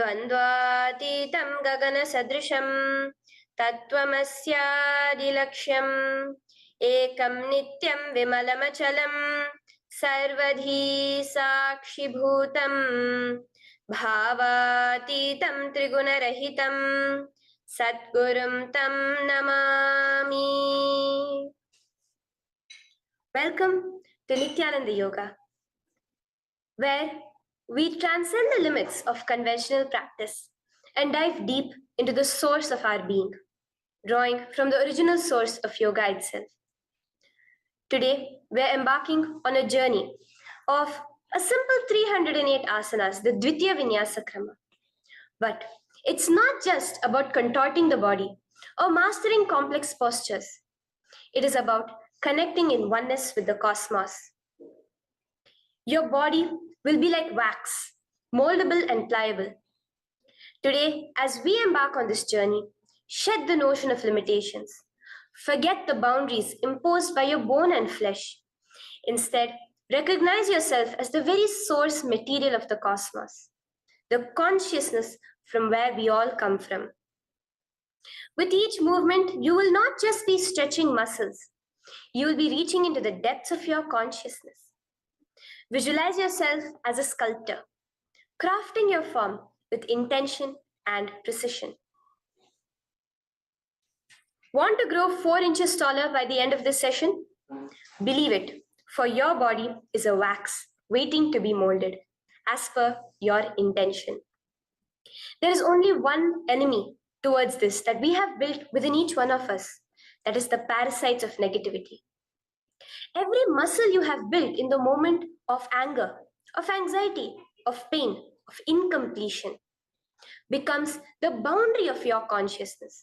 द्वन्द्वातीतं गगनसदृशं तत्त्वमस्यादिलक्ष्यम् एकं नित्यं विमलमचलं सर्वधी साक्षिभूतं भावातीतं त्रिगुणरहितं सद्गुरुं तं Namami. Welcome to Nityananda Yoga, where we transcend the limits of conventional practice and dive deep into the source of our being, drawing from the original source of yoga itself. Today, we're embarking on a journey of a simple 308 asanas, the Dvitiya Vinyasa Krama. But it's not just about contorting the body or mastering complex postures. It is about connecting in oneness with the cosmos. Your body will be like wax, moldable and pliable. Today, as we embark on this journey, shed the notion of limitations. Forget the boundaries imposed by your bone and flesh. Instead, recognize yourself as the very source material of the cosmos, the consciousness from where we all come from. With each movement, you will not just be stretching muscles, you will be reaching into the depths of your consciousness. Visualize yourself as a sculptor, crafting your form with intention and precision. Want to grow 4 inches taller by the end of this session? Believe it, for your body is a wax waiting to be molded as per your intention. There is only one enemy towards this that we have built within each one of us. That is the parasites of negativity. Every muscle you have built in the moment of anger, of anxiety, of pain, of incompletion becomes the boundary of your consciousness.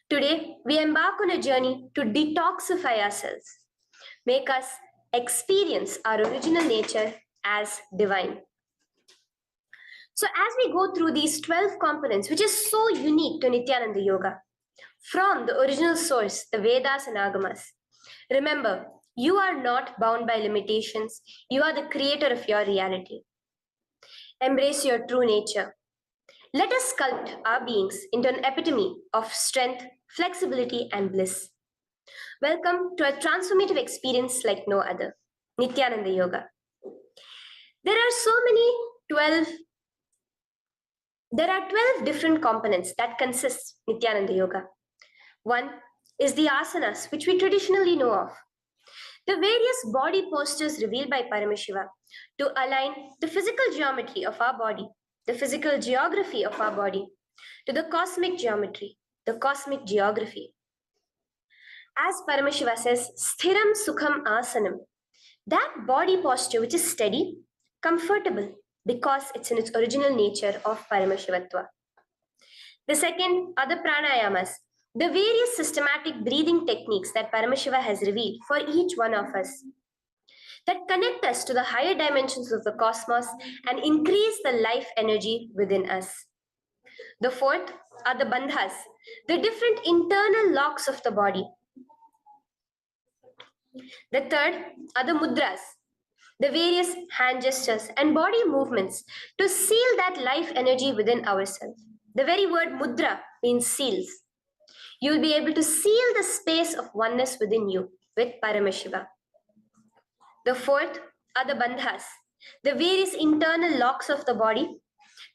Today, we embark on a journey to detoxify ourselves, make us experience our original nature as divine. So as we go through these 12 components, which is so unique to Nityananda Yoga, from the original source, the Vedas and Agamas, remember, you are not bound by limitations. You are the creator of your reality. Embrace your true nature. Let us sculpt our beings into an epitome of strength, flexibility, and bliss. Welcome to a transformative experience like no other, Nityananda Yoga. There are 12 different components that consist Nityananda Yoga. One is the asanas, which we traditionally know of. The various body postures revealed by Paramashiva to align the physical geometry of our body, the physical geography of our body, to the cosmic geometry, the cosmic geography. As Paramashiva says, sthiram sukham asanam, that body posture which is steady, comfortable, because it's in its original nature of Paramashivatva. The second are the pranayamas, the various systematic breathing techniques that Paramashiva has revealed for each one of us, that connect us to the higher dimensions of the cosmos and increase the life energy within us. The fourth are the bandhas, the different internal locks of the body. The third are the mudras, the various hand gestures and body movements to seal that life energy within ourselves. The very word mudra means seals. You will be able to seal the space of oneness within you with Paramashiva. The fourth are the bandhas, the various internal locks of the body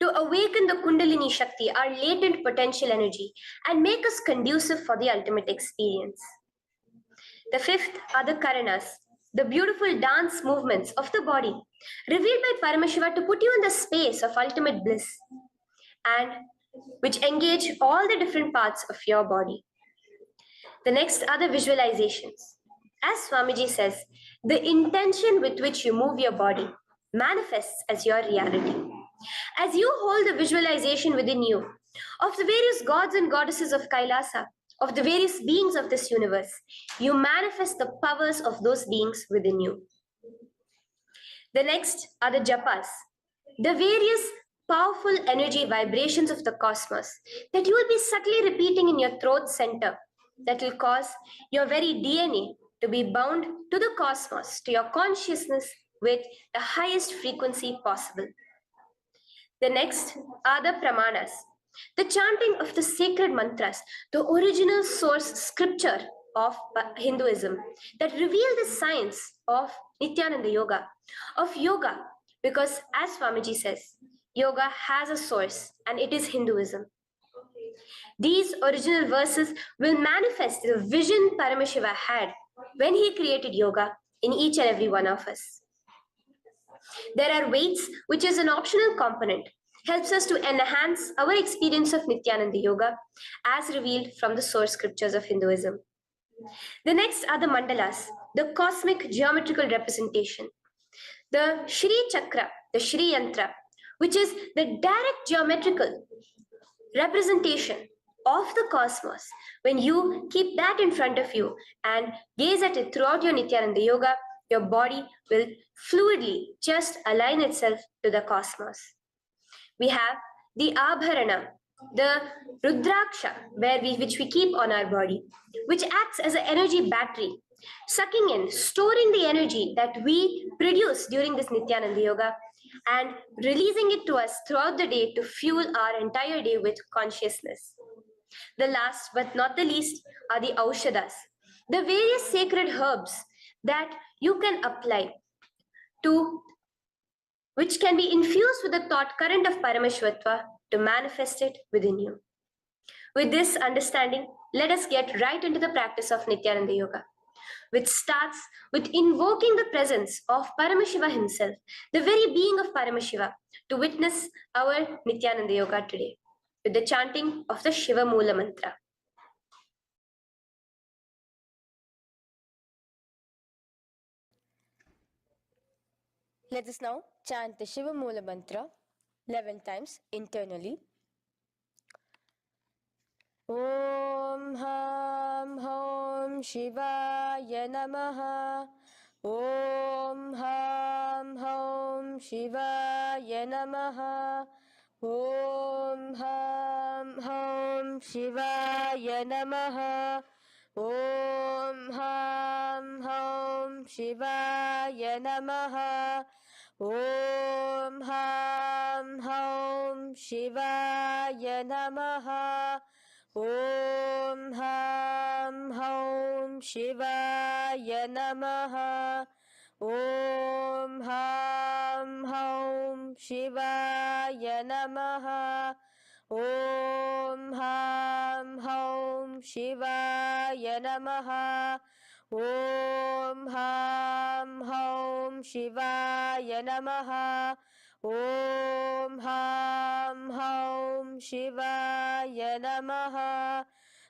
to awaken the Kundalini Shakti, our latent potential energy, and make us conducive for the ultimate experience. The fifth are the karanas, the beautiful dance movements of the body, revealed by Paramashiva to put you in the space of ultimate bliss, and which engage all the different parts of your body. The next are the visualizations. As Swamiji says, the intention with which you move your body manifests as your reality. As you hold the visualization within you of the various gods and goddesses of Kailasa, of the various beings of this universe, you manifest the powers of those beings within you. The next are the japas, the various powerful energy vibrations of the cosmos that you will be subtly repeating in your throat center, that will cause your very DNA to be bound to the cosmos, to your consciousness with the highest frequency possible. The next are the pramanas, the chanting of the sacred mantras, the original source scripture of Hinduism that reveal the science of Nityananda Yoga, because as Swamiji says, yoga has a source and it is Hinduism. These original verses will manifest the vision Paramashiva had when he created yoga in each and every one of us. There are weights, which is an optional component, helps us to enhance our experience of Nityananda Yoga as revealed from the source scriptures of Hinduism. The next are the mandalas, the cosmic geometrical representation. The Shri Chakra, the Shri Yantra, which is the direct geometrical representation of the cosmos. When you keep that in front of you and gaze at it throughout your Nityananda Yoga, your body will fluidly just align itself to the cosmos. We have the Abharana, the Rudraksha, which we keep on our body, which acts as an energy battery, sucking in, storing the energy that we produce during this Nityananda Yoga and releasing it to us throughout the day to fuel our entire day with consciousness. The last but not the least are the Aushadas, the various sacred herbs that you can apply to, which can be infused with the thought current of Paramashvatva to manifest it within you. With this understanding, let us get right into the practice of Nityananda Yoga, which starts with invoking the presence of Paramashiva himself, the very being of Paramashiva, to witness our Nityananda Yoga today, with the chanting of the Shiva Mula Mantra. Let us now chant the Shiva Mula Mantra 11 times internally. Om Ham Hom Shivaya Namaha. Om Ham Hom Shivaya Namaha. Om Ham Hom Shivaya Namaha. Om Ham Hom Shivaya Namaha. Om Ham Hom Shivaya Namaha. Om Ham Hom Shivaya Namaha. Om Ham Hom Shivaya Namaha. Om Ham Hom Shivaya Namaha. Om Ham Hom Shivaya Namaha. Om Ham Hom Shivaya Namaha.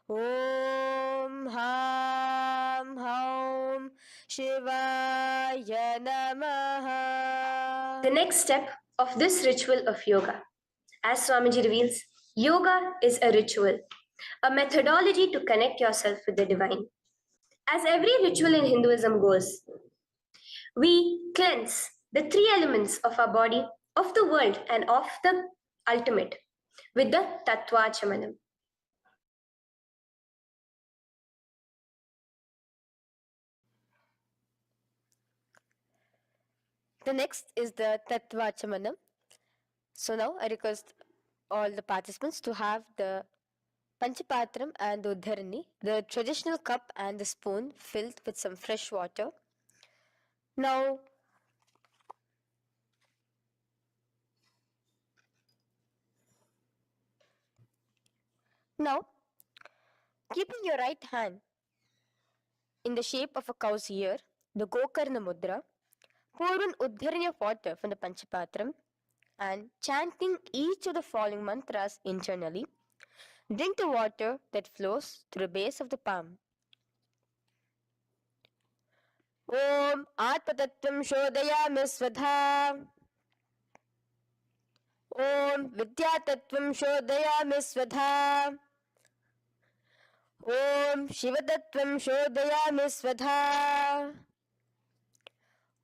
Om Ham Hom Shivaya Namaha. The next step of this ritual of yoga, as Swamiji reveals, yoga is a ritual, a methodology to connect yourself with the divine. As every ritual in Hinduism goes, we cleanse the three elements of our body, of the world, and of the ultimate with the Tattvachamanam. The next is the Tattvachamanam. So now I request all the participants to have the Panchapatram and the Uddharani, the traditional cup and the spoon filled with some fresh water. Now, keeping your right hand in the shape of a cow's ear, the Gokarna Mudra, pour an Uddharani of water from the Panchapatram and chanting each of the following mantras internally, drink the water that flows through the base of the palm. Om Atmatattvam Shodayami Svadha. Om Vidyatattvam Shodayami Svadha. Om Shivatattvam Shodayami Svadha.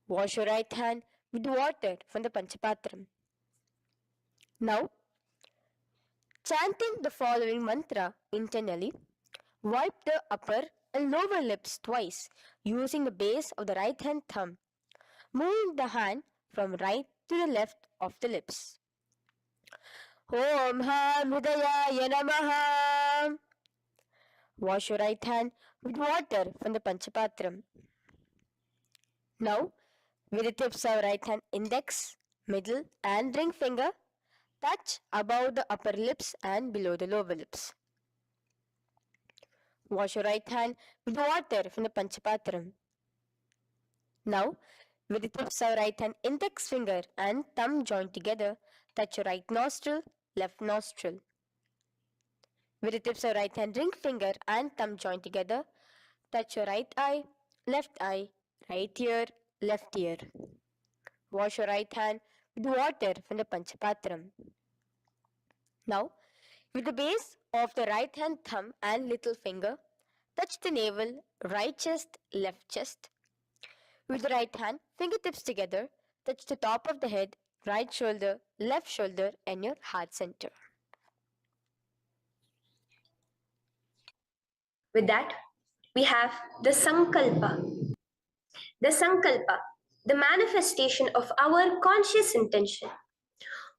Wash your right hand with water from the Panchapatram. Now, chanting the following mantra internally, wipe the upper and lower lips twice using the base of the right hand thumb, moving the hand from right to the left of the lips. Om Ham Hridayaya Namaha. Wash your right hand with water from the Panchapatram. Now, with the tips of right hand index, middle and ring finger, touch above the upper lips and below the lower lips. Wash your right hand with water from the Panchapatram. Now, with the tips of right hand index finger and thumb joined together, touch your right nostril, left nostril. With the tips of right hand ring finger and thumb joined together, touch your right eye, right ear, left ear. Wash your right hand with water from the Panchapatram. Now, with the base of the right hand thumb and little finger, touch the navel, right chest, left chest. With the right hand, fingertips together, touch the top of the head, right shoulder, left shoulder, and your heart center. With that, we have the Sankalpa. The Sankalpa, the manifestation of our conscious intention.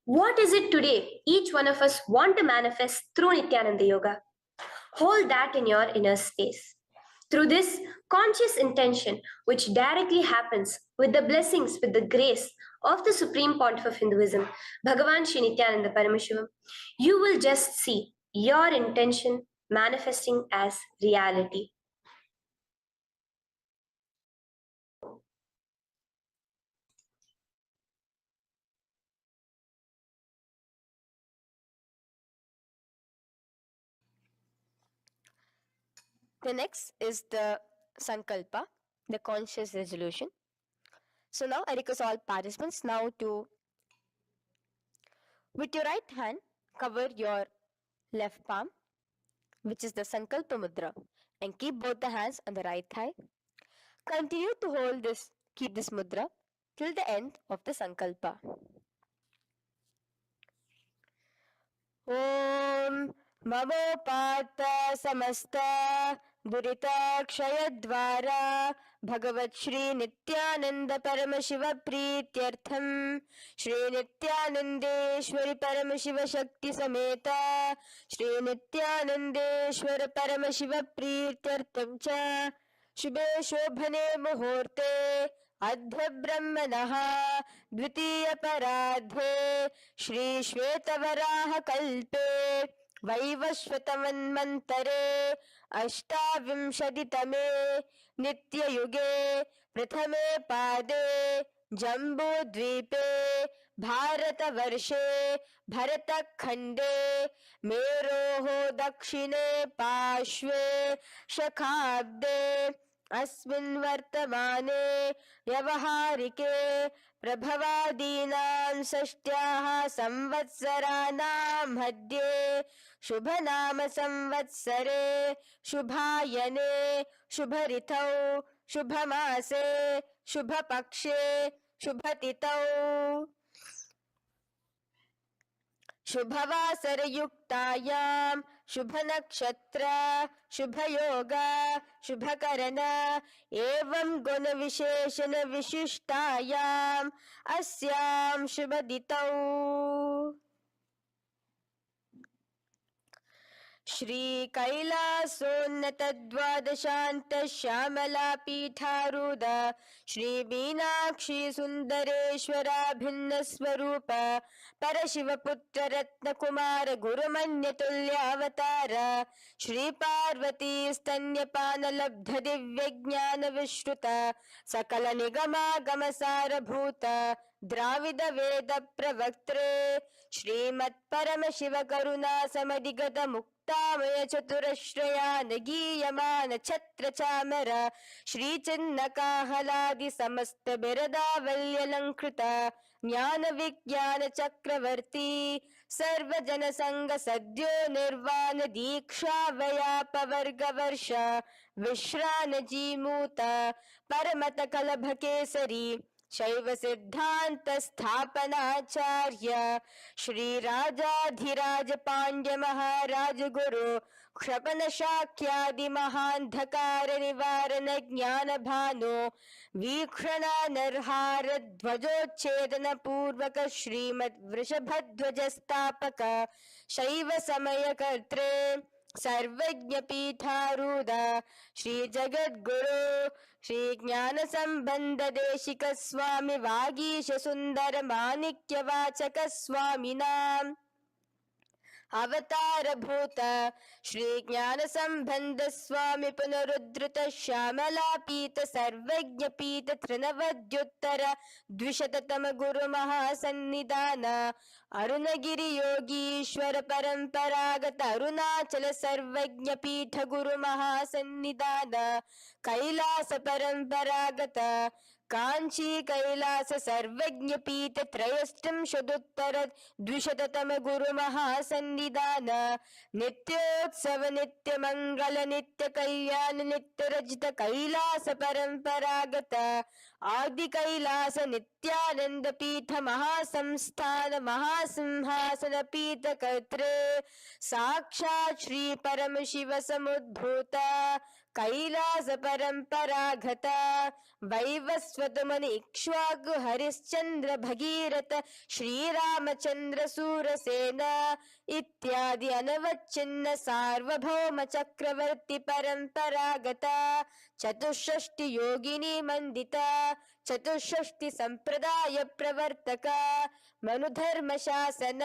What is it today each one of us want to manifest through Nityananda Yoga? Hold that in your inner space. Through this conscious intention, which directly happens with the blessings, with the grace of the Supreme Pontiff of Hinduism, Bhagavan Shri Nityananda Paramashivoham, you will just see your intention manifesting as reality. The next is the Sankalpa, the conscious resolution. So now I request all participants now to, with your right hand, cover your left palm, which is the Sankalpa Mudra, and keep both the hands on the right thigh. Continue to keep this mudra till the end of the Sankalpa. Om Mamopata Samasta Duritakshayaddvara Bhagavat Shri Nityananda Paramashiva Prityartham Shri Nityanandeshwari Paramashiva Shakti Sameta Shri Nityanandeshwara Paramashiva Prityartham Cha Shubhe Shobhane Muhurte Adha Brahmanaha द्वितीय पराधे श्री श्वेतवराह कल्पे वैवस्वतमन्वन्तरे अष्टाविंशतितमे नित्ययुगे प्रथमे पादे जम्बूद्वीपे भारतवर्षे भरतखण्डे मेरोः दक्षिणे पार्श्वे शखाब्दे अस्मिन् वर्तमाने व्यवहारिके प्रभवादीनां षष्ट्याः संवत्सराणां मध्ये शुभनाम संवत्सरे शुभायने शुभऋतौ शुभमासे शुभपक्षे शुभतिथौ शुभवासरयुक्तायां शुभनक्षत्र शुभयोग शुभकरण एवं गुणविशेषण विशिष्टायाम् अस्यां शुभदितौ श्री कैलासोन्नत द्वादशान्त श्यामला पीठारूढ श्री मीनाक्षी सुंदरेश्वरा भिन्न स्वरूप परशिवपुत्र रत्नकुमार गुरुमन्यतुल्यावतार श्री पार्वती स्तन्यपान लब्ध दिव्य ज्ञान विश्रुत सकल निगमागम सारभूत द्राविड वेद प्रवक्त्रे श्रीमत् परमशिव करुणा समधिगत मुक्तामय चतुरश्रयान गीयमान छत्र चामर श्री चिन्ह काहलादि समस्त बिरदावल्यलंकृत ज्ञान विज्ञान चक्रवर्ती सर्वजन संग सद्यो निर्वाण दीक्षा व्याप वर्ग वर्ष विश्रान जीमूत परमत कलभ केसरी शैव सिद्धांत स्थापनाचार्य श्री राजाधिराज पांड्य महाराज गुरु क्षपन शाक्यादि महांधकार निवारण ज्ञान भानु वीक्षण नरहार ध्वजोच्छेदन पूर्वक श्रीमद वृषभध्वज स्थापक शैव समय कर्त्रे सर्वज्ञ पीठारूढ़ श्री जगद्गुरु श्री ज्ञान संबंध देशिक स्वामी वागीश सुंदर माणिक्य वाचक स्वामिनां अवतार भूत श्री ज्ञान संबंध स्वामी पुनरुद्धृत श्यामला पीत सर्वज्ञ पीत तृणवद्युत्तर द्विशततम गुरु महासन्निधान अरुणगिरि योगीश्वर परंपरागत अरुणाचल सर्वज्ञ पीठ गुरु महासन्निधान कैलास परंपरागत कांची कैलास सर्वज्ञ पीठ त्रयस्त्रिंशदुत्तर द्विशततम गुरु महासन्निधान नित्योत्सव नित्य मंगल नित्य कल्याण नित्य रजित कैलास परंपरागत आदि कैलास नित्यानंद पीठ महासंस्थान महासिंहासन पीठ कर्त्रे साक्षात् श्री परम शिव समुद्भूत कैलास परंपरागत वैवस्वत मुनि इक्ष्वाकु हरिश्चंद्र भगीरथ श्री रामचंद्र सूरसेन इत्यादि अनवच्छिन्न सार्वभौम चक्रवर्ती परंपरागत चतुष्षष्टि योगिनी मंडित चतुष्षष्टि संप्रदाय प्रवर्तक मनुधर्म शासन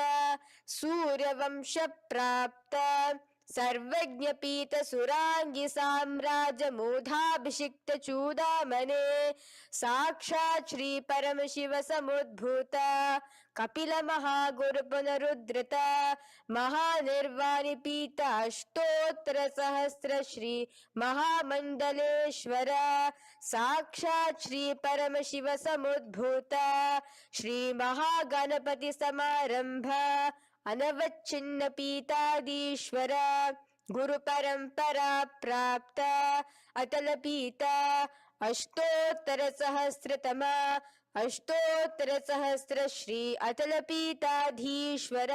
सूर्यवंश प्राप्त सर्वज्ञ पीठ सुरांगी साम्राज्य मूढ़ाभिषिक्त चूड़ामणे साक्षात् श्री परम शिव समुद्भूत कपिल महागुरु पुनरुद्धृत महानिर्वाणी पीठ अष्टोत्तर सहस्र श्री महामंडलेश्वर साक्षात् श्री परम शिव समुद्भूत श्री महागणपति समारंभ अनवच्छिन्न पीताधीश्वर गुरु परंपरा प्राप्त अतल पीठ अष्टोत्तर सहस्रतम अष्टोत्तर सहस्र श्री अतल पीठाधीश्वर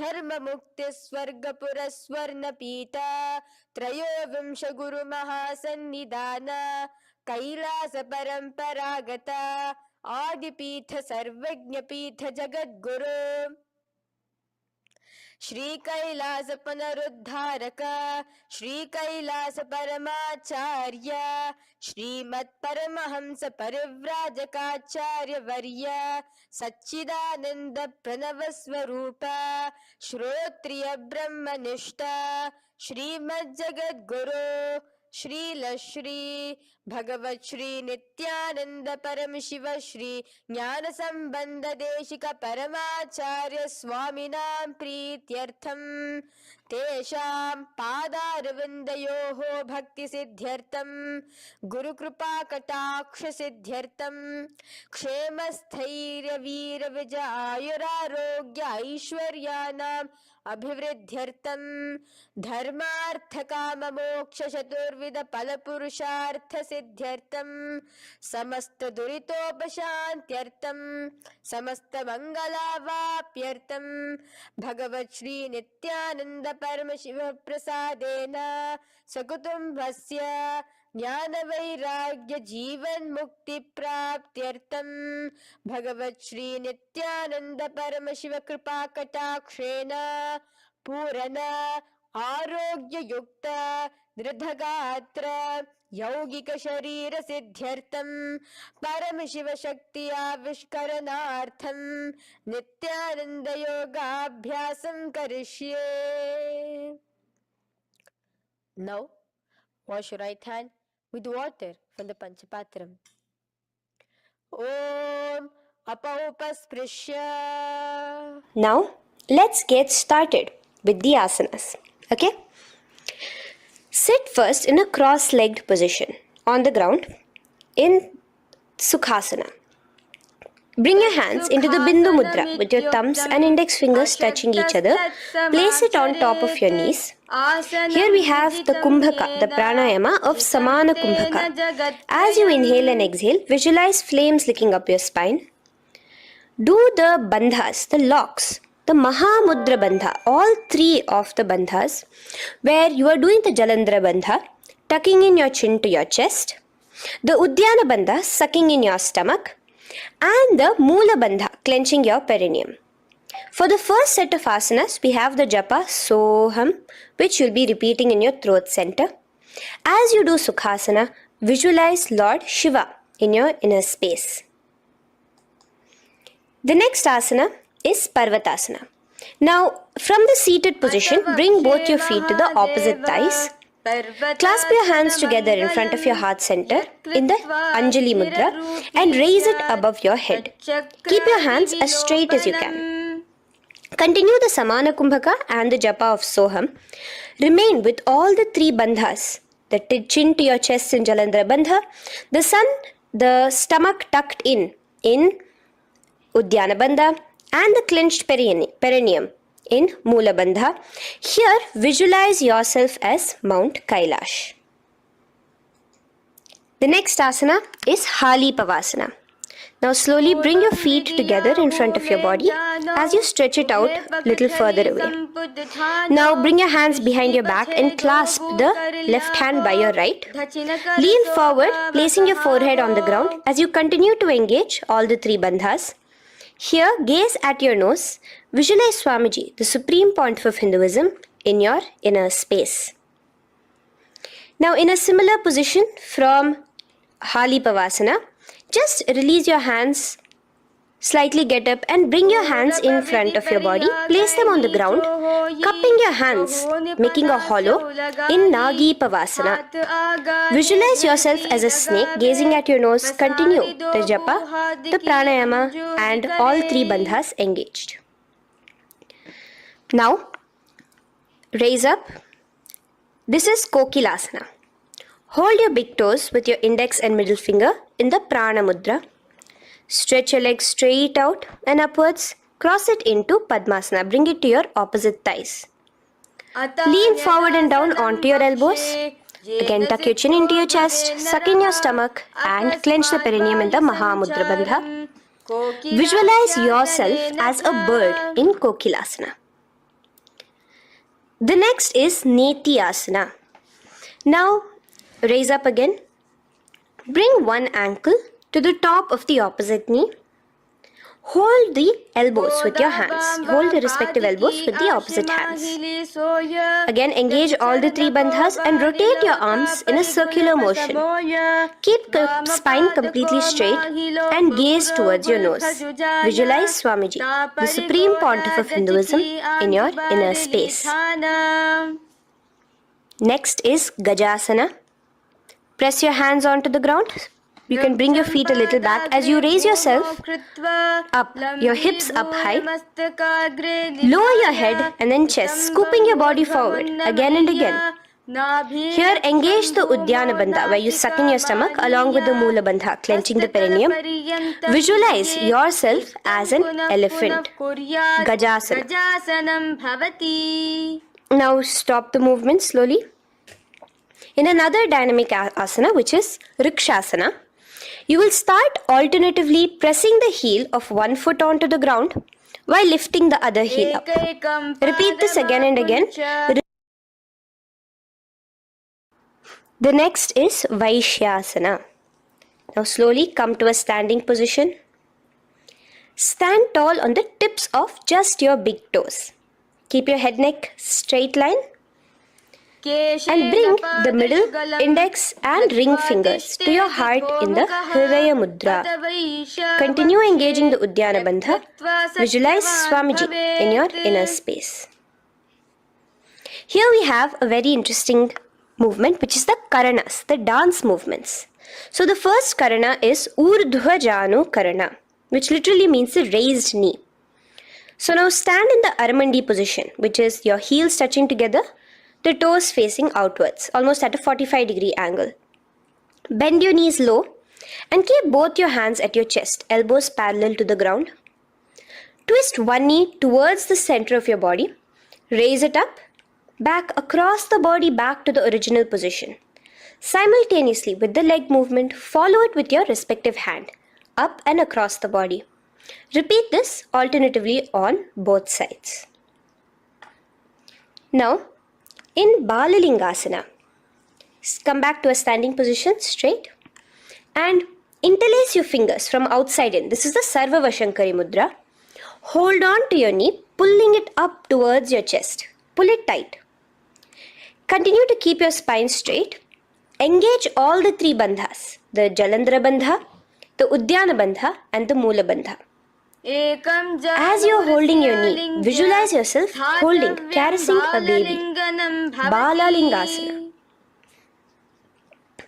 धर्म मुक्ति स्वर्गपुर स्वर्ण पीठ त्रयोविंश गुरु महासन्निधान कैलास परंपरागत आदिपीठ सर्वज्ञ पीठ जगद्गुरु श्री कैलास पुनरुद्धारक श्री कैलास परमाचार्य श्रीमत् परमहंस परिव्राजकाचार्य वर्य सच्चिदानंद प्रणव स्वरूप श्रोत्रिय ब्रह्मनिष्ठ श्रीमद् जगद्गुरु श्रील श्री भगवत श्री नित्यानंद परम शिव श्री ज्ञान संबंध देशिक परमाचार्य स्वामिनां प्रीत्यर्थम तेषां पादारविन्दयोः भक्ति सिद्ध्यर्थम गुरु कृपा कटाक्ष सिद्ध्यर्थम क्षेम स्थैर्य वीर विजय आयुरारोग्य ऐश्वर्याणां अभिवृद्ध्यर्थम धर्मार्थ काम मोक्ष चतुर्विध फल पुरुषार्थ सिद्ध्यर्थम समस्त दुरितोपशांत्यर्थम समस्त मंगलावाप्यर्थम भगवत श्री नित्यानंद परम शिव प्रसादेन सकुटुंबस्य ज्ञान वैराग्य जीवन मुक्ति प्राप्त्यर्थम भगवत श्री नित्यानंद परम शिव कृपा कटाक्षेण पूर्ण आरोग्य युक्त दृढ़गात्र यौगिक शरीर सिद्ध्यर्थम परम शिव शक्ति आविष्करणार्थम नित्यानंद योगाभ्यासं करिष्ये. Now wash your right hand with water from the Panchapatram. Om Apaupasprisya. Now, let's get started with the asanas. Okay? Sit first in a cross-legged position on the ground in Sukhasana. Bring your hands into the Bindu Mudra with your thumbs and index fingers touching each other. Place it on top of your knees. Here we have the Kumbhaka, the pranayama of Samana Kumbhaka. As you inhale and exhale, visualize flames licking up your spine. Do the bandhas, the locks, the Mahamudra Bandha, all three of the bandhas, where you are doing the Jalandhara Bandha, tucking in your chin to your chest, the Udyana Bandha, sucking in your stomach, and the Moola Bandha, clenching your perineum. For the first set of asanas, we have the japa Soham, which you'll be repeating in your throat center. As you do Sukhasana, visualize Lord Shiva in your inner space. The next asana is Parvatasana. Now, from the seated position, bring both your feet to the opposite thighs. Clasp your hands together in front of your heart center in the Anjali Mudra and raise it above your head. Keep your hands as straight as you can. Continue the Samana Kumbhaka and the Japa of Soham. Remain with all the three bandhas, the chin to your chest in Jalandhara Bandha, the stomach tucked in Udyana Bandha, and the clenched perineum in Moola Bandha. Here, visualize yourself as Mount Kailash. The next asana is Hali Pavasana. Now slowly bring your feet together in front of your body as you stretch it out a little further away. Now bring your hands behind your back and clasp the left hand by your right. Lean forward, placing your forehead on the ground as you continue to engage all the three bandhas. Here, gaze at your nose. Visualize Swamiji, the Supreme Pontiff of Hinduism, in your inner space. Now, in a similar position from Hali Pavasana, just release your hands, slightly get up and bring your hands in front of your body. Place them on the ground, cupping your hands, making a hollow in Nagi Pavasana. Visualize yourself as a snake, gazing at your nose. Continue the japa, the pranayama, and all three bandhas engaged. Now, raise up. This is Kokilasana. Hold your big toes with your index and middle finger in the Prana Mudra. Stretch your legs straight out and upwards. Cross it into Padmasana. Bring it to your opposite thighs. Lean forward and down onto your elbows. Again, tuck your chin into your chest, suck in your stomach, and clench the perineum in the Mahamudra Bandha. Visualize yourself as a bird in Kokilasana. The next is Neti Asana. Now, raise up again. Bring one ankle to the top of the opposite knee. Hold the elbows with your hands. Hold the respective elbows with the opposite hands. Again, engage all the three bandhas and rotate your arms in a circular motion. Keep the spine completely straight and gaze towards your nose. Visualize Swamiji, the Supreme Pontiff of Hinduism, in your inner space. Next is Gajasana. Press your hands onto the ground. You can bring your feet a little back as you raise yourself up, your hips up high. Lower your head and then chest, scooping your body forward again and again. Here, engage the Udyana Bandha, where you suck in your stomach along with the Moola Bandha, clenching the perineum. Visualize yourself as an elephant. Gajasana. Now stop the movement slowly. In another dynamic asana, which is Rikshasana, you will start alternatively pressing the heel of one foot onto the ground while lifting the other heel up. Repeat this again and again. The next is Vaishyasana. Now slowly come to a standing position. Stand tall on the tips of just your big toes. Keep your head neck straight line. And bring the middle, index and ring fingers to your heart in the Hridaya Mudra. Continue engaging the Udyana Bandha. Visualize Swamiji in your inner space. Here we have a very interesting movement, which is the Karanas, the dance movements. So the first Karana is Urdhva Janu Karana, which literally means the raised knee. So now stand in the Aramandi position, which is your heels touching together, the toes facing outwards, almost at a 45-degree angle. Bend your knees low And keep both your hands at your chest, elbows parallel to the ground. Twist one knee towards the center of your body. Raise it up, back across the body back to the original position. Simultaneously with the leg movement, follow it with your respective hand, up and across the body. Repeat this alternatively on both sides. Now, in Balalingasana, come back to a standing position, straight, and interlace your fingers from outside in. This is the Sarva Vashankari Mudra. Hold on to your knee, pulling it up towards your chest. Pull it tight. Continue to keep your spine straight. Engage all the three bandhas, the Jalandhara Bandha, the Udyana Bandha and the Moola Bandha. As you are holding your knee, visualize yourself holding, caressing a baby. Balalingasana.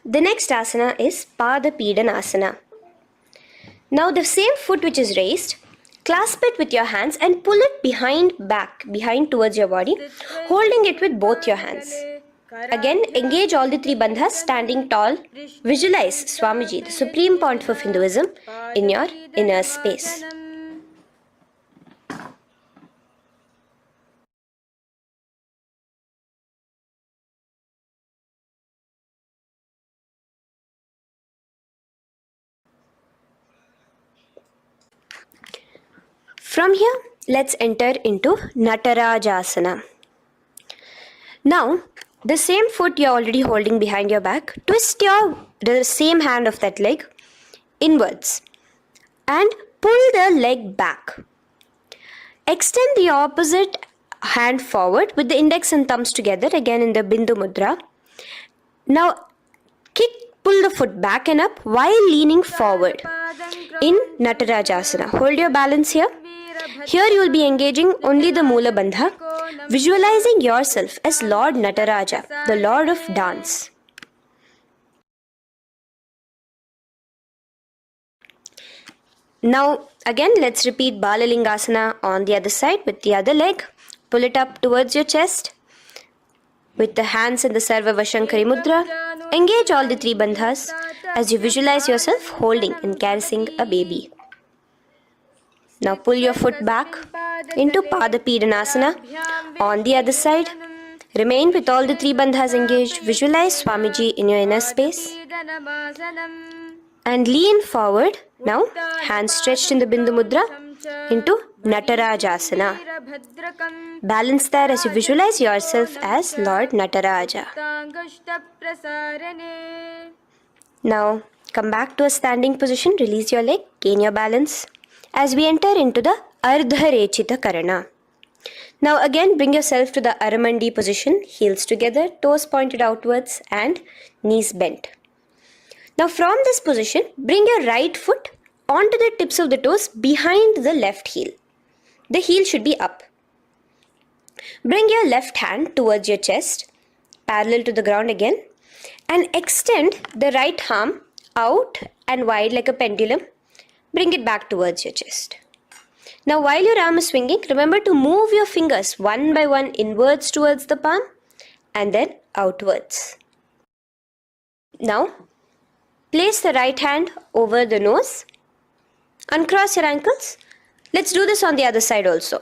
The next asana is Pada Pidanasana. Now the same foot which is raised, clasp it with your hands and pull it behind towards your body, holding it with both your hands. Again, engage all the three bandhas, standing tall. Visualize Swamiji, the Supreme Pontiff of Hinduism, in your inner space. From here, let's enter into Natarajasana. Now, the same foot you're already holding behind your back, twist the same hand of that leg inwards and pull the leg back. Extend the opposite hand forward with the index and thumbs together, again in the Bindu Mudra. Now, pull the foot back and up while leaning forward in Natarajasana. Hold your balance here. Here you will be engaging only the Moola Bandha, visualizing yourself as Lord Nataraja, the Lord of Dance. Now again let's repeat Balalingasana on the other side with the other leg. Pull it up towards your chest with the hands in the Sarva Vashankari Mudra. Engage all the three bandhas as you visualize yourself holding and caressing a baby. Now pull your foot back into Pada Pidanasana on the other side. Remain with all the three bandhas engaged. Visualize Swamiji in your inner space. And lean forward. Now, hands stretched in the Bindu Mudra into Natarajasana. Balance there as you visualize yourself as Lord Nataraja. Now, come back to a standing position. Release your leg. Gain your balance. As we enter into the Ardha Rechita Karana. Now again bring yourself to the Aramandi position, heels together, toes pointed outwards and knees bent. Now from this position, bring your right foot onto the tips of the toes behind the left heel. The heel should be up. Bring your left hand towards your chest, parallel to the ground again, and extend the right arm out and wide like a pendulum. Bring it back towards your chest. Now while your arm is swinging, remember to move your fingers one by one inwards towards the palm and then outwards. Now place the right hand over the nose. Uncross your ankles. Let's do this on the other side also.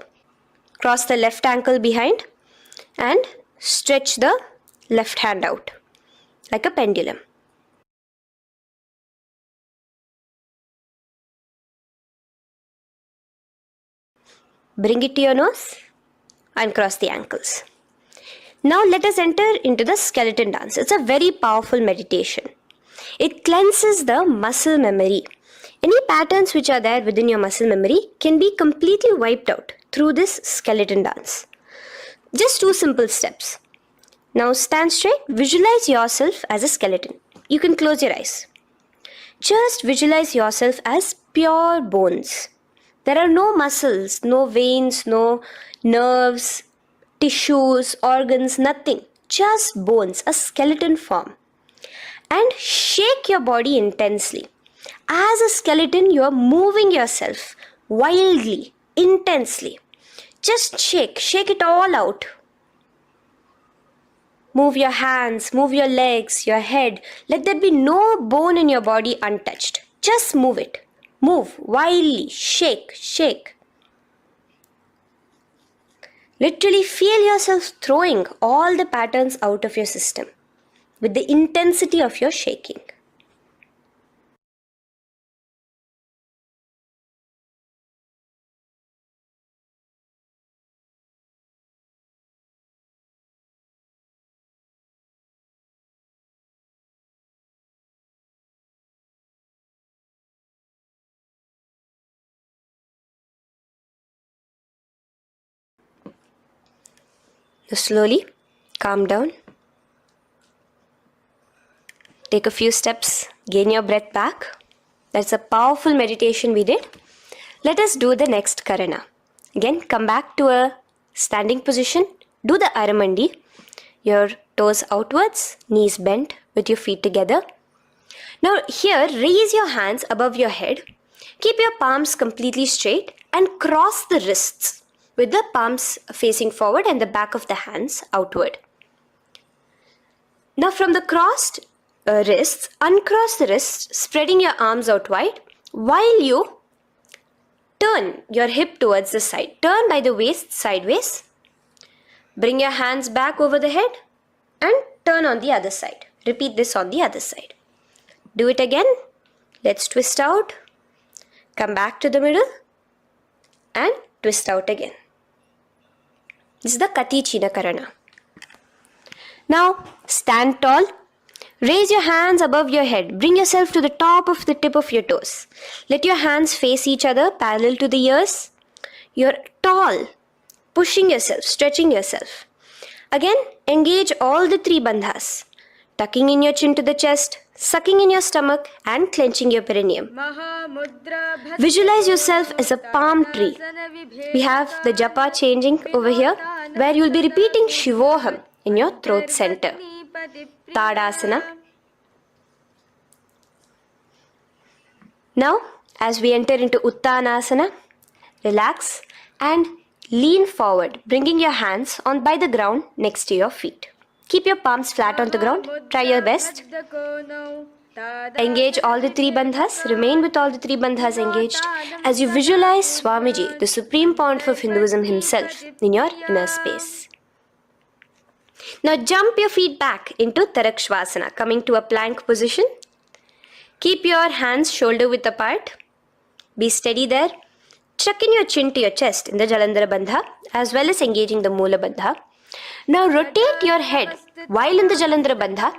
Cross the left ankle behind and stretch the left hand out like a pendulum. Bring it to your nose and cross the ankles. Now let us enter into the skeleton dance. It's a very powerful meditation. It cleanses the muscle memory. Any patterns which are there within your muscle memory can be completely wiped out through this skeleton dance. Just 2 simple steps. Now stand straight, visualize yourself as a skeleton. You can close your eyes. Just visualize yourself as pure bones. There are no muscles, no veins, no nerves, tissues, organs, nothing. Just bones, a skeleton form. And shake your body intensely. As a skeleton, you are moving yourself wildly, intensely. Just shake it all out. Move your hands, move your legs, your head. Let there be no bone in your body untouched. Just move it. Move wildly. Shake, shake. Literally feel yourself throwing all the patterns out of your system with the intensity of your shaking. Now slowly calm down. Take a few steps, gain your breath back. That's a powerful meditation we did. Let us do the next Karana. Again, come back to a standing position. Do the Aramandi. Your toes outwards, knees bent with your feet together. Now here, raise your hands above your head. Keep your palms completely straight and cross the wrists with the palms facing forward and the back of the hands outward. Now from the crossed wrists, uncross the wrists, spreading your arms out wide while you turn your hip towards the side. Turn by the waist sideways. Bring your hands back over the head and turn on the other side. Repeat this on the other side. Do it again. Let's twist out. Come back to the middle and twist out again. This is the Kati China Karana. Now stand tall. Raise your hands above your head. Bring yourself to the top of the tip of your toes. Let your hands face each other parallel to the ears. You're tall, pushing yourself, stretching yourself. Again, engage all the three bandhas. Tucking in your chin to the chest, sucking in your stomach and clenching your perineum. Visualize yourself as a palm tree. We have the japa changing over here where you will be repeating Shivoham in your throat center. Tadasana. Now, as we enter into Uttanasana, relax and lean forward, bringing your hands on by the ground next to your feet. Keep your palms flat on the ground. Try your best. Engage all the three bandhas. Remain with all the three bandhas engaged as you visualize Swamiji, the Supreme Pontiff of Hinduism himself, in your inner space. Now jump your feet back into Tarakshvasana, coming to a plank position. Keep your hands shoulder width apart. Be steady there. Chuck in your chin to your chest in the Jalandhara Bandha as well as engaging the Moola Bandha. Now rotate your head while in the Jalandhara Bandha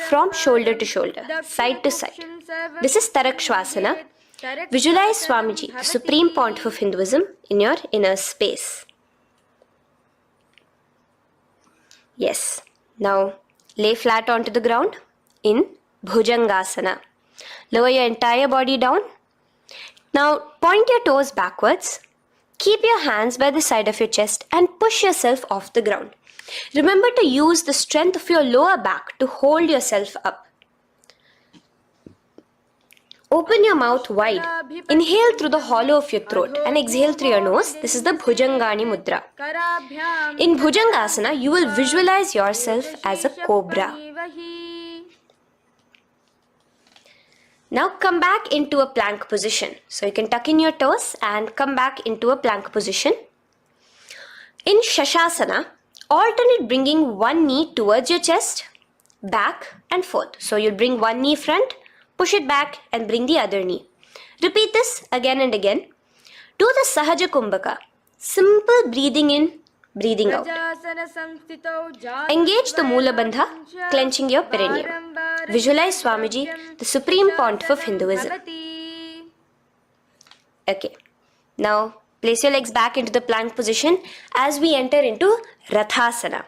from shoulder to shoulder, side to side. This is Tarakshvasana. Visualize Swamiji, the Supreme Pontiff of Hinduism, in your inner space. Yes. Now lay flat onto the ground in Bhujangasana. Lower your entire body down. Now point your toes backwards. Keep your hands by the side of your chest and push yourself off the ground. Remember to use the strength of your lower back to hold yourself up. Open your mouth wide. Inhale through the hollow of your throat and exhale through your nose. This is the Bhujangani Mudra. In Bhujangasana, you will visualize yourself as a cobra. Now come back into a plank position. So you can tuck in your toes and come back into a plank position. In Shashasana, alternate bringing one knee towards your chest, back and forth. So you'll bring one knee front, push it back and bring the other knee. Repeat this again and again. Do the Sahaja Kumbhaka. Simple breathing in, breathing out. Engage the Moola Bandha, clenching your perineum. Visualize Swamiji, the Supreme Pontiff of Hinduism. Okay. Now place your legs back into the plank position as we enter into Rathasana.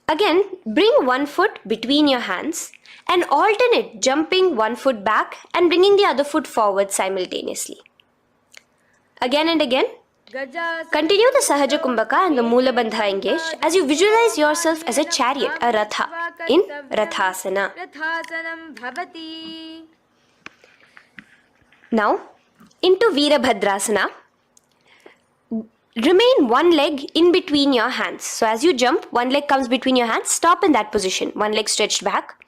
Again, bring one foot between your hands and alternate jumping one foot back and bringing the other foot forward simultaneously. Again and again. Continue the Sahaja Kumbhaka and the Moola Bandha engaged as you visualize yourself as a chariot, a Ratha, in Rathasana. Now, into Veerabhadrasana. remain one leg in between your hands. So as you jump, one leg comes between your hands, stop in that position, one leg stretched back,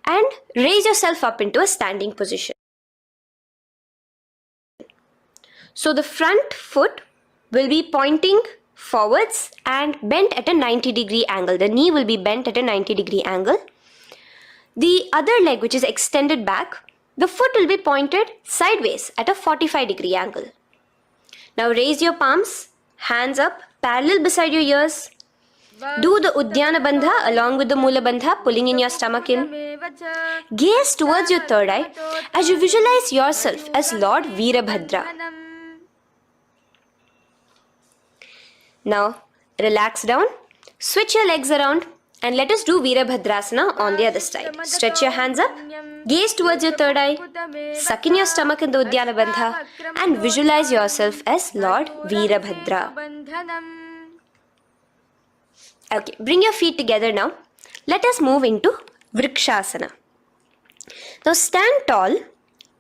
and raise yourself up into a standing position. So the front foot will be pointing forwards and bent at a 90-degree angle. The knee will be bent at a 90-degree angle. The other leg, which is extended back, the foot will be pointed sideways at a 45-degree angle. Now raise your palms, hands up, parallel beside your ears. Do the Uddiyana Bandha along with the Mula Bandha, pulling in your stomach in. Gaze towards your third eye as you visualize yourself as Lord Veerabhadra. Now relax down, switch your legs around, and let us do Veerabhadrasana on the other side. Stretch your hands up, gaze towards your third eye, suck in your stomach in the Uddiyana Bandha, and visualize yourself as Lord Veerabhadra. Okay, bring your feet together now. Let us move into Vrikshasana. Now stand tall,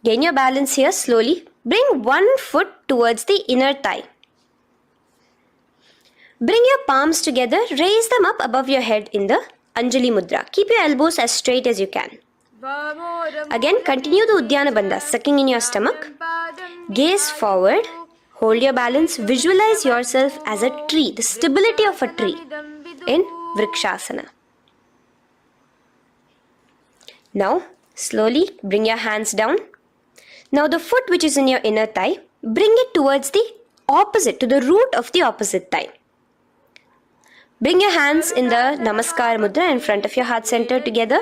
gain your balance here slowly. Bring one foot towards the inner thigh. Bring your palms together, raise them up above your head in the Anjali Mudra. Keep your elbows as straight as you can. Again, continue the Uddiyana Bandha, sucking in your stomach. Gaze forward, hold your balance, visualize yourself as a tree, the stability of a tree in Vrikshasana. Now, slowly bring your hands down. Now the foot which is in your inner thigh, bring it towards the opposite, to the root of the opposite thigh. Bring your hands in the Namaskar Mudra in front of your heart center together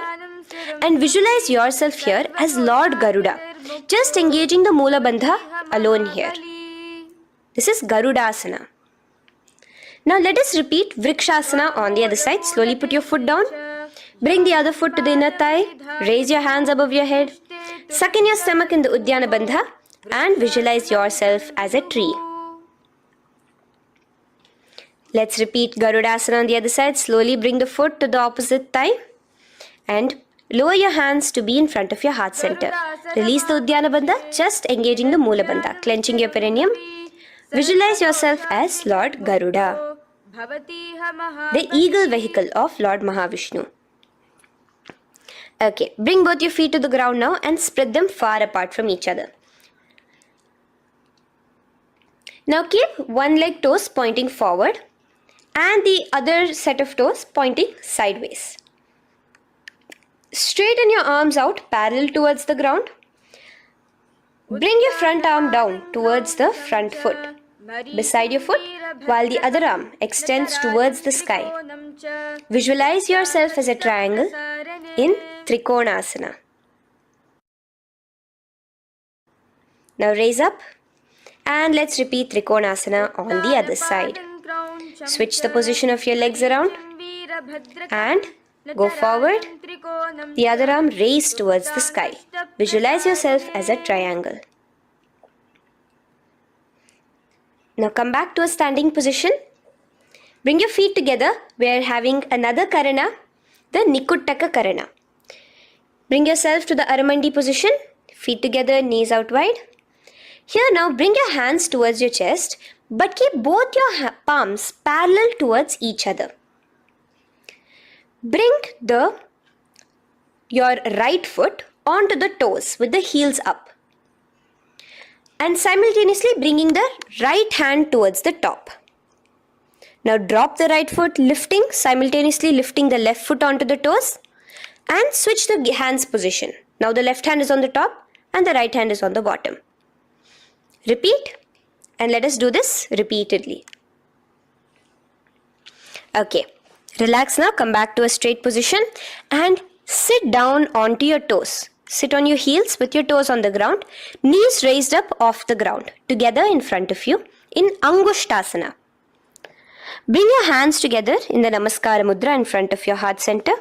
and visualize yourself here as Lord Garuda, just engaging the Mula Bandha alone here. This is Garudasana. Now let us repeat Vrikshasana on the other side. Slowly put your foot down. Bring the other foot to the inner thigh. Raise your hands above your head. Suck in your stomach in the Uddiyana Bandha and visualize yourself as a tree. Let's repeat Garudasana on the other side. Slowly bring the foot to the opposite thigh and lower your hands to be in front of your heart center. Release the Uddiyana Bandha, just engaging the Mula Bandha, clenching your perineum. Visualize yourself as Lord Garuda, the eagle vehicle of Lord Mahavishnu. Okay, bring both your feet to the ground now and spread them far apart from each other. Now keep one leg toes pointing forward and the other set of toes pointing sideways. Straighten your arms out parallel towards the ground. Bring your front arm down towards the front foot, beside your foot, while the other arm extends towards the sky. Visualize yourself as a triangle in Trikonasana. Now raise up and let's repeat Trikonasana on the other side. Switch the position of your legs around and go forward. The other arm raised towards the sky. Visualize yourself as a triangle. Now come back to a standing position. Bring your feet together. We are having another Karana, the Nikuttaka Karana. Bring yourself to the Aramandi position. Feet together, knees out wide. Here now bring your hands towards your chest, but keep both your palms parallel towards each other. Bring your right foot onto the toes with the heels up. And simultaneously bringing the right hand towards the top. Now drop the right foot, simultaneously lifting the left foot onto the toes and switch the hands position. Now the left hand is on the top and the right hand is on the bottom. Repeat and let us do this repeatedly. Okay, relax now, come back to a straight position and sit down onto your toes. Sit on your heels with your toes on the ground, knees raised up off the ground, together in front of you in Angushtasana. Bring your hands together in the Namaskara Mudra in front of your heart center.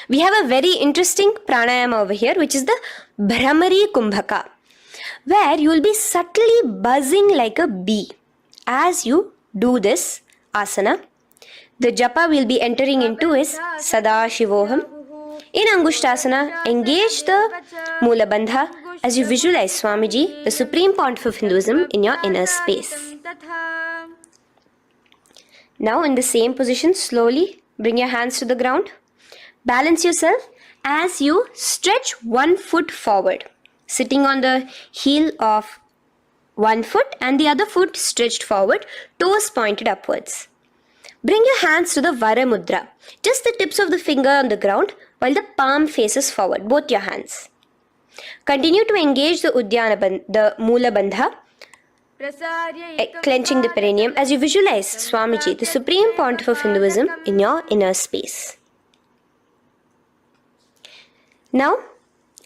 We have a very interesting pranayama over here, which is the Bhramari Kumbhaka, where you will be subtly buzzing like a bee as you do this asana. The japa we will be entering into is Sadashivoham. In Angushtasana, engage the Mula Bandha as you visualize Swamiji, the Supreme Pontiff of Hinduism, in your inner space. Now in the same position, slowly bring your hands to the ground. Balance yourself as you stretch one foot forward, sitting on the heel of one foot and the other foot stretched forward, toes pointed upwards. Bring your hands to the Vara Mudra, just the tips of the finger on the ground while the palm faces forward, both your hands. Continue to engage the the Mula Bandha, clenching the perineum as you visualize Swamiji, the Supreme Pontiff of Hinduism, in your inner space. Now,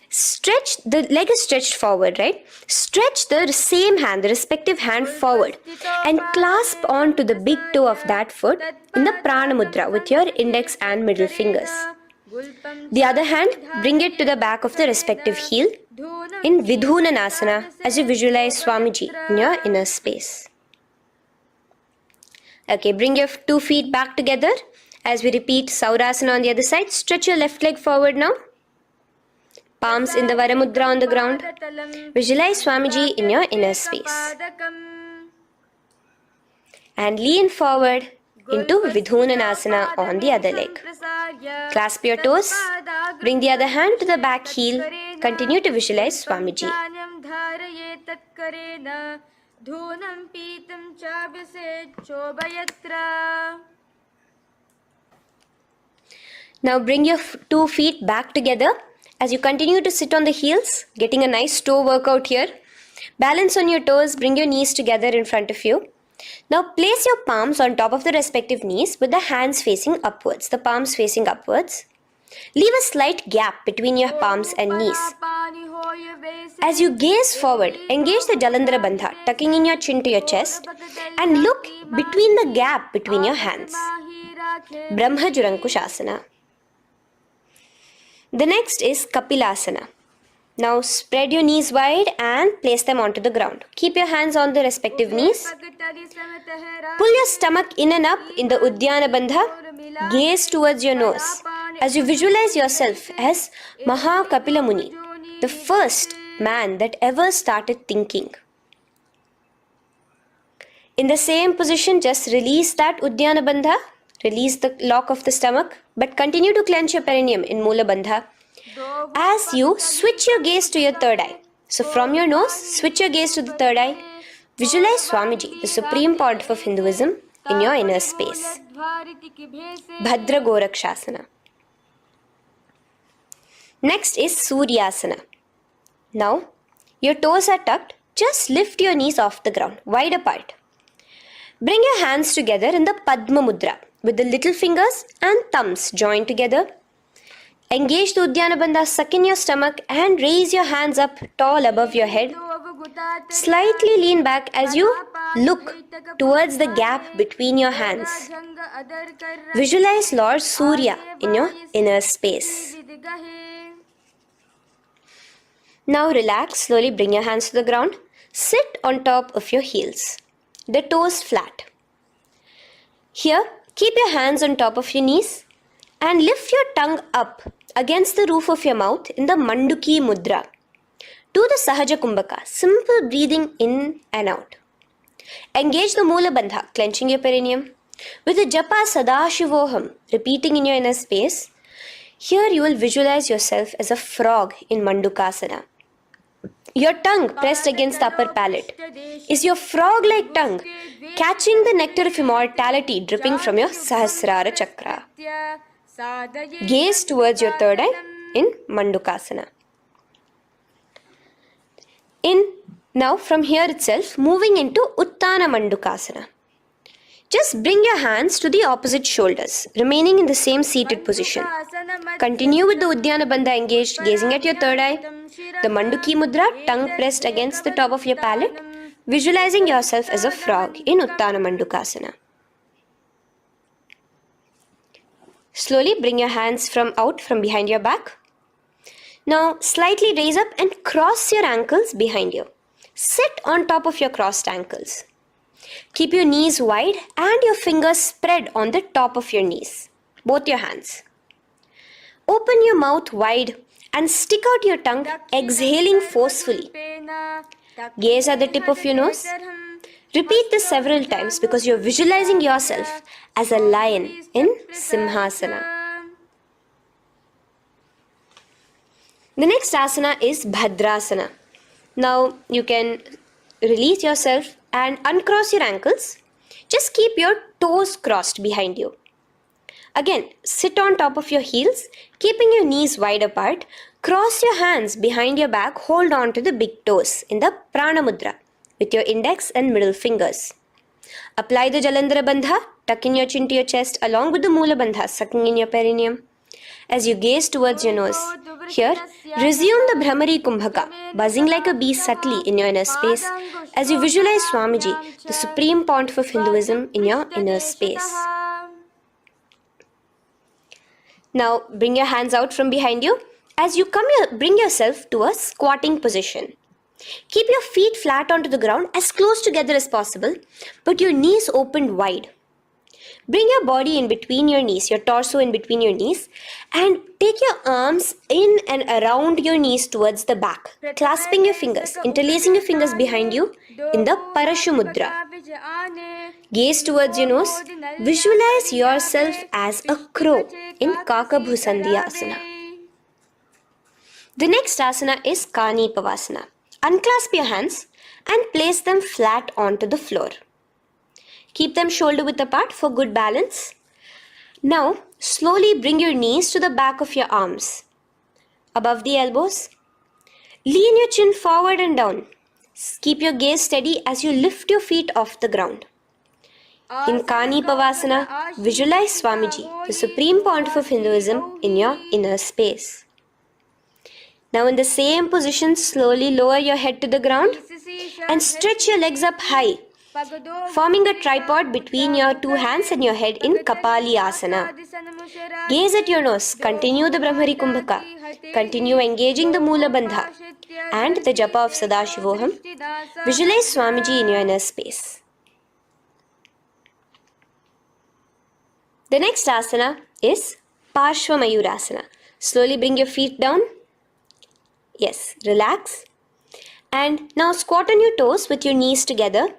stretch, the leg is stretched forward, right? Stretch the same hand, the respective hand forward and clasp onto the big toe of that foot in the Prana Mudra with your index and middle fingers. The other hand, bring it to the back of the respective heel in Vidhunanasana as you visualize Swamiji in your inner space. Okay, bring your 2 feet back together as we repeat Saurasana on the other side. Stretch your left leg forward now. Palms in the Vara Mudra on the ground. Visualize Swamiji in your inner space. And lean forward into Vidhunanasana on the other leg. Clasp your toes. Bring the other hand to the back heel. Continue to visualize Swamiji. Now bring your 2 feet back together as you continue to sit on the heels, getting a nice toe workout here. Balance on your toes, bring your knees together in front of you. Now place your palms on top of the respective knees with the hands facing upwards, the palms facing upwards. Leave a slight gap between your palms and knees. As you gaze forward, engage the Jalandhara Bandha, tucking in your chin to your chest, and look between the gap between your hands. Brahma Jurankushasana. The next is Kapilasana. Now spread your knees wide and place them onto the ground. Keep your hands on the respective knees. Pull your stomach in and up in the Uddiyana Bandha. Gaze towards your nose as you visualize yourself as Maha Kapila Muni, the first man that ever started thinking. In the same position, just release that Uddiyana Bandha. Release the lock of the stomach, but continue to clench your perineum in Mula Bandha as you switch your gaze to your third eye. So from your nose, switch your gaze to the third eye. Visualize Swamiji, the Supreme Pontiff of Hinduism, in your inner space. Bhadra Gorakshasana. Next is Suryasana. Now, your toes are tucked. Just lift your knees off the ground, wide apart. Bring your hands together in the Padma Mudra with the little fingers and thumbs joined together. Engage the Uddiyana Bandha, suck in your stomach and raise your hands up tall above your head. Slightly lean back as you look towards the gap between your hands. Visualize Lord Surya in your inner space. Now relax, slowly bring your hands to the ground. Sit on top of your heels, the toes flat. Here, keep your hands on top of your knees and lift your tongue up against the roof of your mouth in the Manduki Mudra. Do the Sahaja Kumbhaka, simple breathing in and out. Engage the Mula Bandha, clenching your perineum. With the Japa Sadashivoham, repeating in your inner space, here you will visualize yourself as a frog in Mandukasana. Your tongue pressed against the upper palate. Is your frog-like tongue catching the nectar of immortality dripping from your Sahasrara Chakra? Gaze towards your third eye in Mandukasana. Now from here itself, moving into Uttana Mandukasana. Just bring your hands to the opposite shoulders, remaining in the same seated position. Continue with the Uddiyana Bandha engaged, gazing at your third eye. The Manduki Mudra, tongue pressed against the top of your palate, visualizing yourself as a frog in Uttana Mandukasana. Slowly bring your hands out from behind your back. Now slightly raise up and cross your ankles behind you. Sit on top of your crossed ankles. Keep your knees wide and your fingers spread on the top of your knees, both your hands. Open your mouth wide and stick out your tongue, exhaling forcefully. Gaze at the tip of your nose. Repeat this several times because you're visualizing yourself as a lion in Simhasana. The next asana is Bhadrasana. Now you can release yourself and uncross your ankles. Just keep your toes crossed behind you. Again, sit on top of your heels, keeping your knees wide apart. Cross your hands behind your back, hold on to the big toes in the Prana Mudra with your index and middle fingers. Apply the Jalandhara Bandha, tuck in your chin to your chest along with the Mula Bandha, sucking in your perineum. As you gaze towards your nose, here, resume the Brahmari Kumbhaka, buzzing like a bee subtly in your inner space as you visualize Swamiji, the Supreme Pontiff of Hinduism, in your inner space. Now, bring your hands out from behind you. As you bring yourself to a squatting position. Keep your feet flat onto the ground as close together as possible, but your knees opened wide. Bring your body in between your knees, your torso in between your knees, and take your arms in and around your knees towards the back, clasping your fingers, interlacing your fingers behind you in the Parashu Mudra. Gaze towards your nose. Visualize yourself as a crow in Kakabhusandhyasana. The next asana is Kanipavasana. Unclasp your hands and place them flat onto the floor. Keep them shoulder width apart for good balance. Now, slowly bring your knees to the back of your arms, above the elbows. Lean your chin forward and down. Keep your gaze steady as you lift your feet off the ground. In Kanipavasana, visualize Swamiji, the Supreme Pontiff of Hinduism, in your inner space. Now in the same position, slowly lower your head to the ground and stretch your legs up high, forming a tripod between your two hands and your head in Kapali Asana. Gaze at your nose, continue the Brahmari Kumbhaka, continue engaging the Mula Bandha and the Japa of Sadashivoham. Visualize Swamiji in your inner space. The next asana is Parshva Mayurasana. Slowly bring your feet down. Yes, relax. And now squat on your toes with your knees together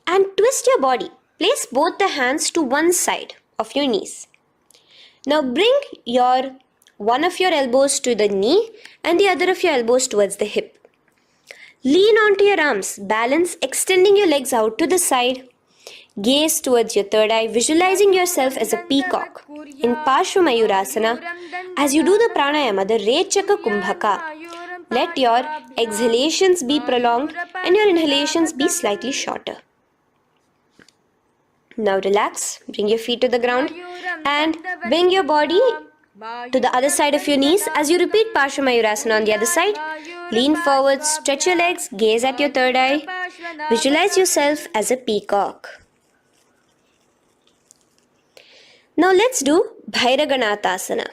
and twist your body. Place both the hands to one side of your knees. Now bring one of your elbows to the knee and the other of your elbows towards the hip. Lean onto your arms, balance, extending your legs out to the side. Gaze towards your third eye, visualizing yourself as a peacock. In Parshva Mayurasana, as you do the pranayama, the Rechaka Kumbhaka, let your exhalations be prolonged and your inhalations be slightly shorter. Now relax, bring your feet to the ground and bring your body to the other side of your knees. As you repeat Parshva Mayurasana on the other side, lean forward, stretch your legs, gaze at your third eye, visualize yourself as a peacock. Now let's do Bhairaganathasana.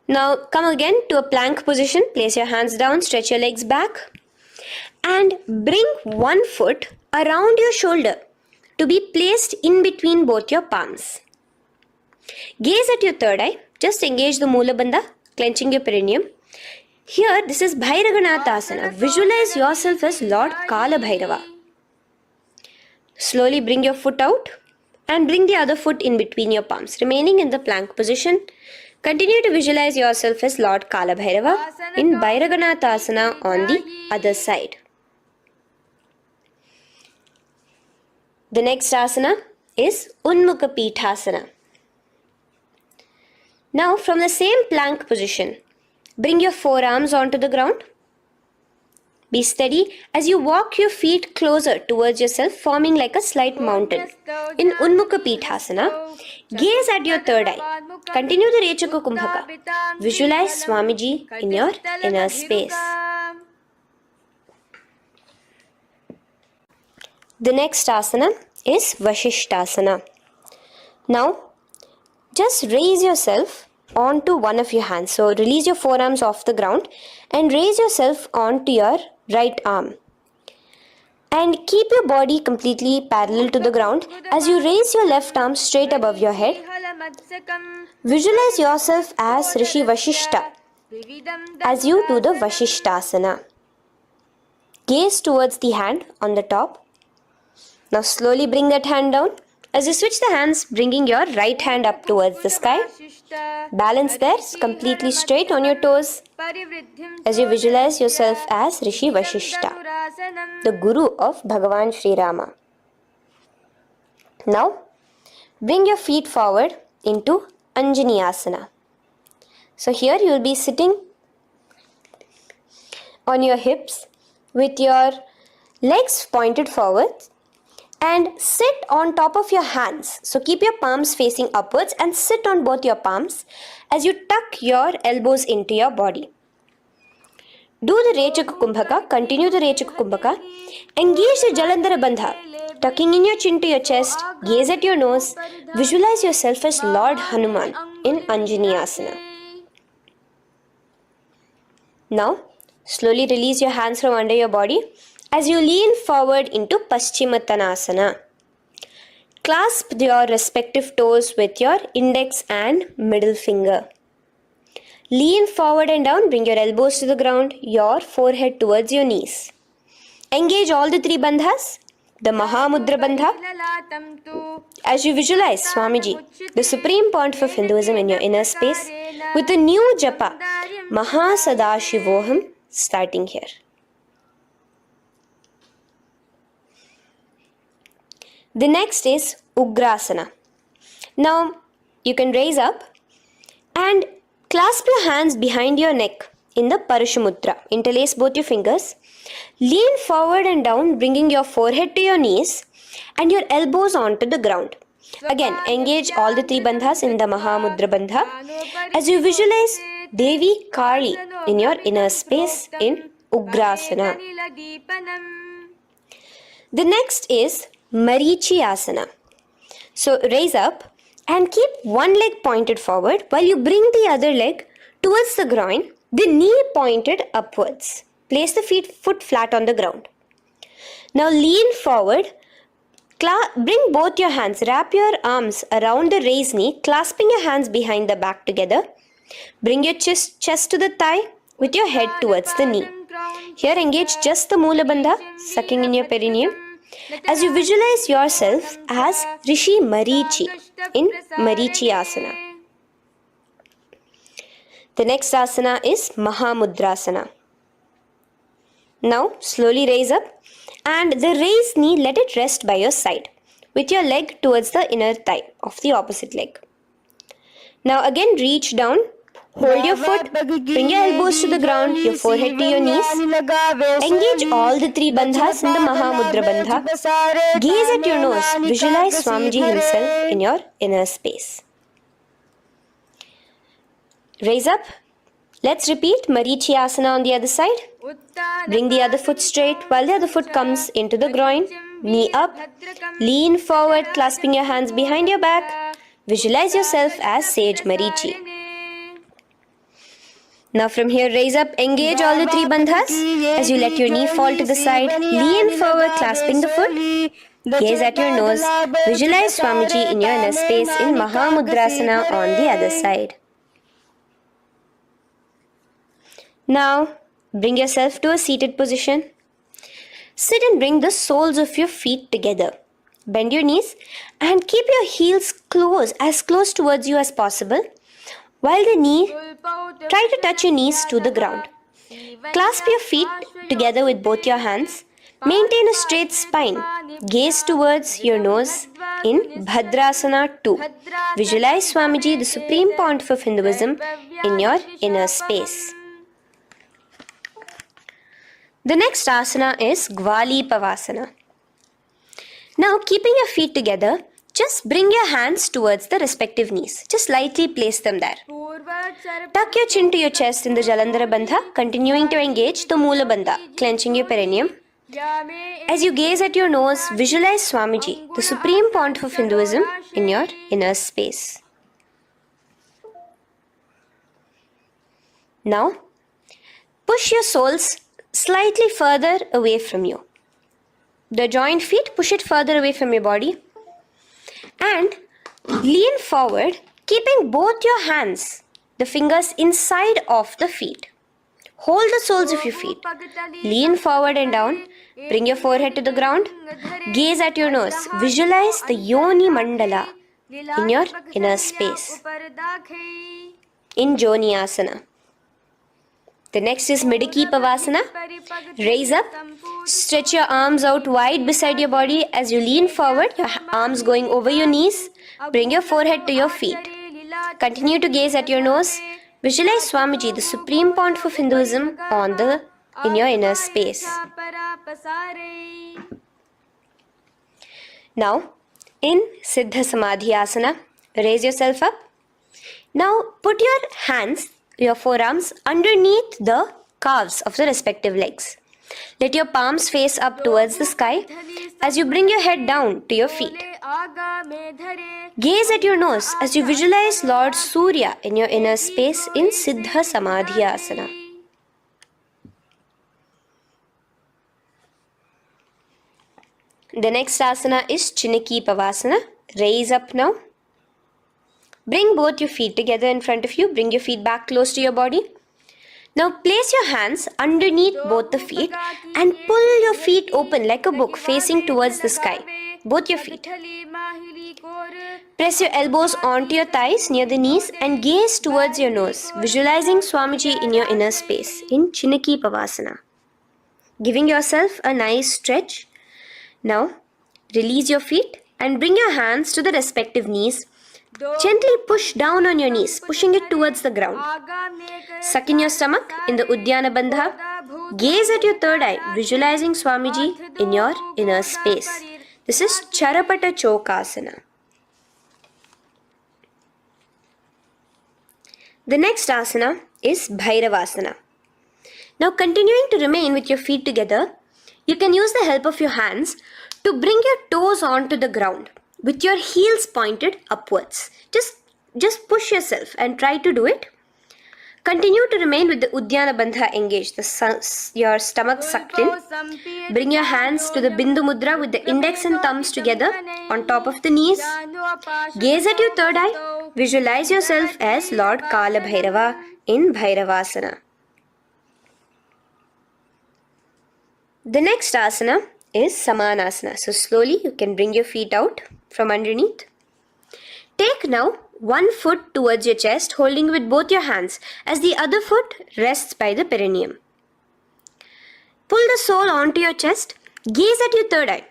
Now come again to a plank position. Place your hands down, stretch your legs back and bring one foot around your shoulder to be placed in between both your palms. Gaze at your third eye. Just engage the Mula Bandha, clenching your perineum. Here, this is Bhairaganathasana. Visualize yourself as Lord Kala Bhairava. Slowly bring your foot out and bring the other foot in between your palms, remaining in the plank position. Continue to visualize yourself as Lord Kala Bhairava in Bhairaganathasana on the other side. The next asana is Unmukha Pithasana. Now from the same plank position, bring your forearms onto the ground. Be steady as you walk your feet closer towards yourself, forming like a slight mountain. In Unmukha Pithasana, gaze at your third eye. Continue the Rechaka Kumbhaka. Visualize Swamiji in your inner space. The next asana is Vashishthasana. Now, just raise yourself onto one of your hands. So, release your forearms off the ground and raise yourself onto your right arm. And keep your body completely parallel to the ground as you raise your left arm straight above your head. Visualize yourself as Rishi Vashishta as you do the Vashishthasana. Gaze towards the hand on the top. Now slowly bring that hand down. As you switch the hands, bringing your right hand up towards the sky. Balance there, completely straight on your toes. As you visualize yourself as Rishi Vashishta, the Guru of Bhagavan Sri Rama. Now, bring your feet forward into Anjaneyasana. So here you will be sitting on your hips with your legs pointed forward and sit on top of your hands. So keep your palms facing upwards and sit on both your palms as you tuck your elbows into your body. Do the Rechaka Kumbhaka, continue the Rechaka Kumbhaka. Engage the Jalandhara Bandha, tucking in your chin to your chest, gaze at your nose, visualize yourself as Lord Hanuman in Anjaneyasana. Now, slowly release your hands from under your body as you lean forward into Paschimottanasana. Clasp your respective toes with your index and middle finger. Lean forward and down, bring your elbows to the ground, your forehead towards your knees. Engage all the three bandhas, the Mahamudra Bandha. As you visualize Swamiji, the Supreme Pontiff of Hinduism in your inner space, with a new japa, Mahasadashivoham, starting here. The next is Ugrasana. Now, you can raise up and clasp your hands behind your neck in the Parashamudra. Interlace both your fingers. Lean forward and down, bringing your forehead to your knees and your elbows onto the ground. Again, engage all the three bandhas in the Mahamudra Bandha as you visualize Devi Kali in your inner space in Ugrasana. The next is Marichyasana. So raise up and keep one leg pointed forward while you bring the other leg towards the groin, the knee pointed upwards. Place the foot flat on the ground. Now lean forward, bring both your hands, wrap your arms around the raised knee, clasping your hands behind the back together. Bring your chest to the thigh with your head towards the knee. Here engage just the Mula Bandha, sucking in your perineum, as you visualize yourself as Rishi Marichi in Marichyasana. The next asana is Mahamudrasana. Now slowly raise up and the raised knee, let it rest by your side with your leg towards the inner thigh of the opposite leg. Now again reach down, hold your foot, bring your elbows to the ground, your forehead to your knees. Engage all the three bandhas in the Mahamudra Bandha. Gaze at your nose, visualize Swamiji himself in your inner space. Raise up. Let's repeat Marichyasana on the other side. Bring the other foot straight while the other foot comes into the groin. Knee up. Lean forward, clasping your hands behind your back. Visualize yourself as Sage Marichi. Now from here, raise up, engage all the three bandhas as you let your knee fall to the side. Lean forward, clasping the foot. Gaze at your nose. Visualize Swamiji in your inner space in Mahamudrasana on the other side. Now, bring yourself to a seated position. Sit and bring the soles of your feet together. Bend your knees and keep your heels as close towards you as possible. While try to touch your knees to the ground. Clasp your feet together with both your hands. Maintain a straight spine. Gaze towards your nose in Bhadrasana 2. Visualize Swamiji, the Supreme Pontiff of Hinduism, in your inner space. The next asana is Gwali Pavasana. Now, keeping your feet together, just bring your hands towards the respective knees. Just lightly place them there. Tuck your chin to your chest in the Jalandhara Bandha, continuing to engage the Mula Bandha, clenching your perineum. As you gaze at your nose, visualize Swamiji, the Supreme Pontiff of Hinduism, in your inner space. Now, push your soles slightly further away from you. The joined feet, push it further away from your body. And lean forward, keeping both your hands, the fingers inside of the feet. Hold the soles of your feet. Lean forward and down. Bring your forehead to the ground. Gaze at your nose. Visualize the Yoni Mandala in your inner space. In Joni Asana. The next is Midiki Pavasana. Raise up. Stretch your arms out wide beside your body as you lean forward, your arms going over your knees. Bring your forehead to your feet. Continue to gaze at your nose. Visualize Swamiji, the Supreme Pontiff of Hinduism, in your inner space. Now, in Siddha Samadhi Asana, raise yourself up. Now, put your hands, your forearms, underneath the calves of the respective legs. Let your palms face up towards the sky as you bring your head down to your feet. Gaze at your nose as you visualize Lord Surya in your inner space in Siddha Samadhi Asana. The next asana is Chiniki Pavasana. Raise up now. Bring both your feet together in front of you. Bring your feet back close to your body. Now place your hands underneath both the feet and pull your feet open like a book facing towards the sky. Both your feet. Press your elbows onto your thighs near the knees and gaze towards your nose, visualizing Swamiji in your inner space in Chiniki Pavasana. Giving yourself a nice stretch. Now release your feet and bring your hands to the respective knees. Gently push down on your knees, pushing it towards the ground. Suck in your stomach in the Uddiyana Bandha. Gaze at your third eye, visualizing Swamiji in your inner space. This is Charapata Chokasana. The next asana is Bhairavasana. Now continuing to remain with your feet together, you can use the help of your hands to bring your toes onto the ground with your heels pointed upwards. Just push yourself and try to do it. Continue to remain with the Uddiyana Bandha engaged, your stomach sucked in. Bring your hands to the Bindu Mudra with the index and thumbs together on top of the knees. Gaze at your third eye. Visualize yourself as Lord Kala Bhairava in Bhairavasana. The next asana is Samanasana. So slowly you can bring your feet out from underneath. Take now one foot towards your chest, holding with both your hands as the other foot rests by the perineum. Pull the sole onto your chest. Gaze at your third eye.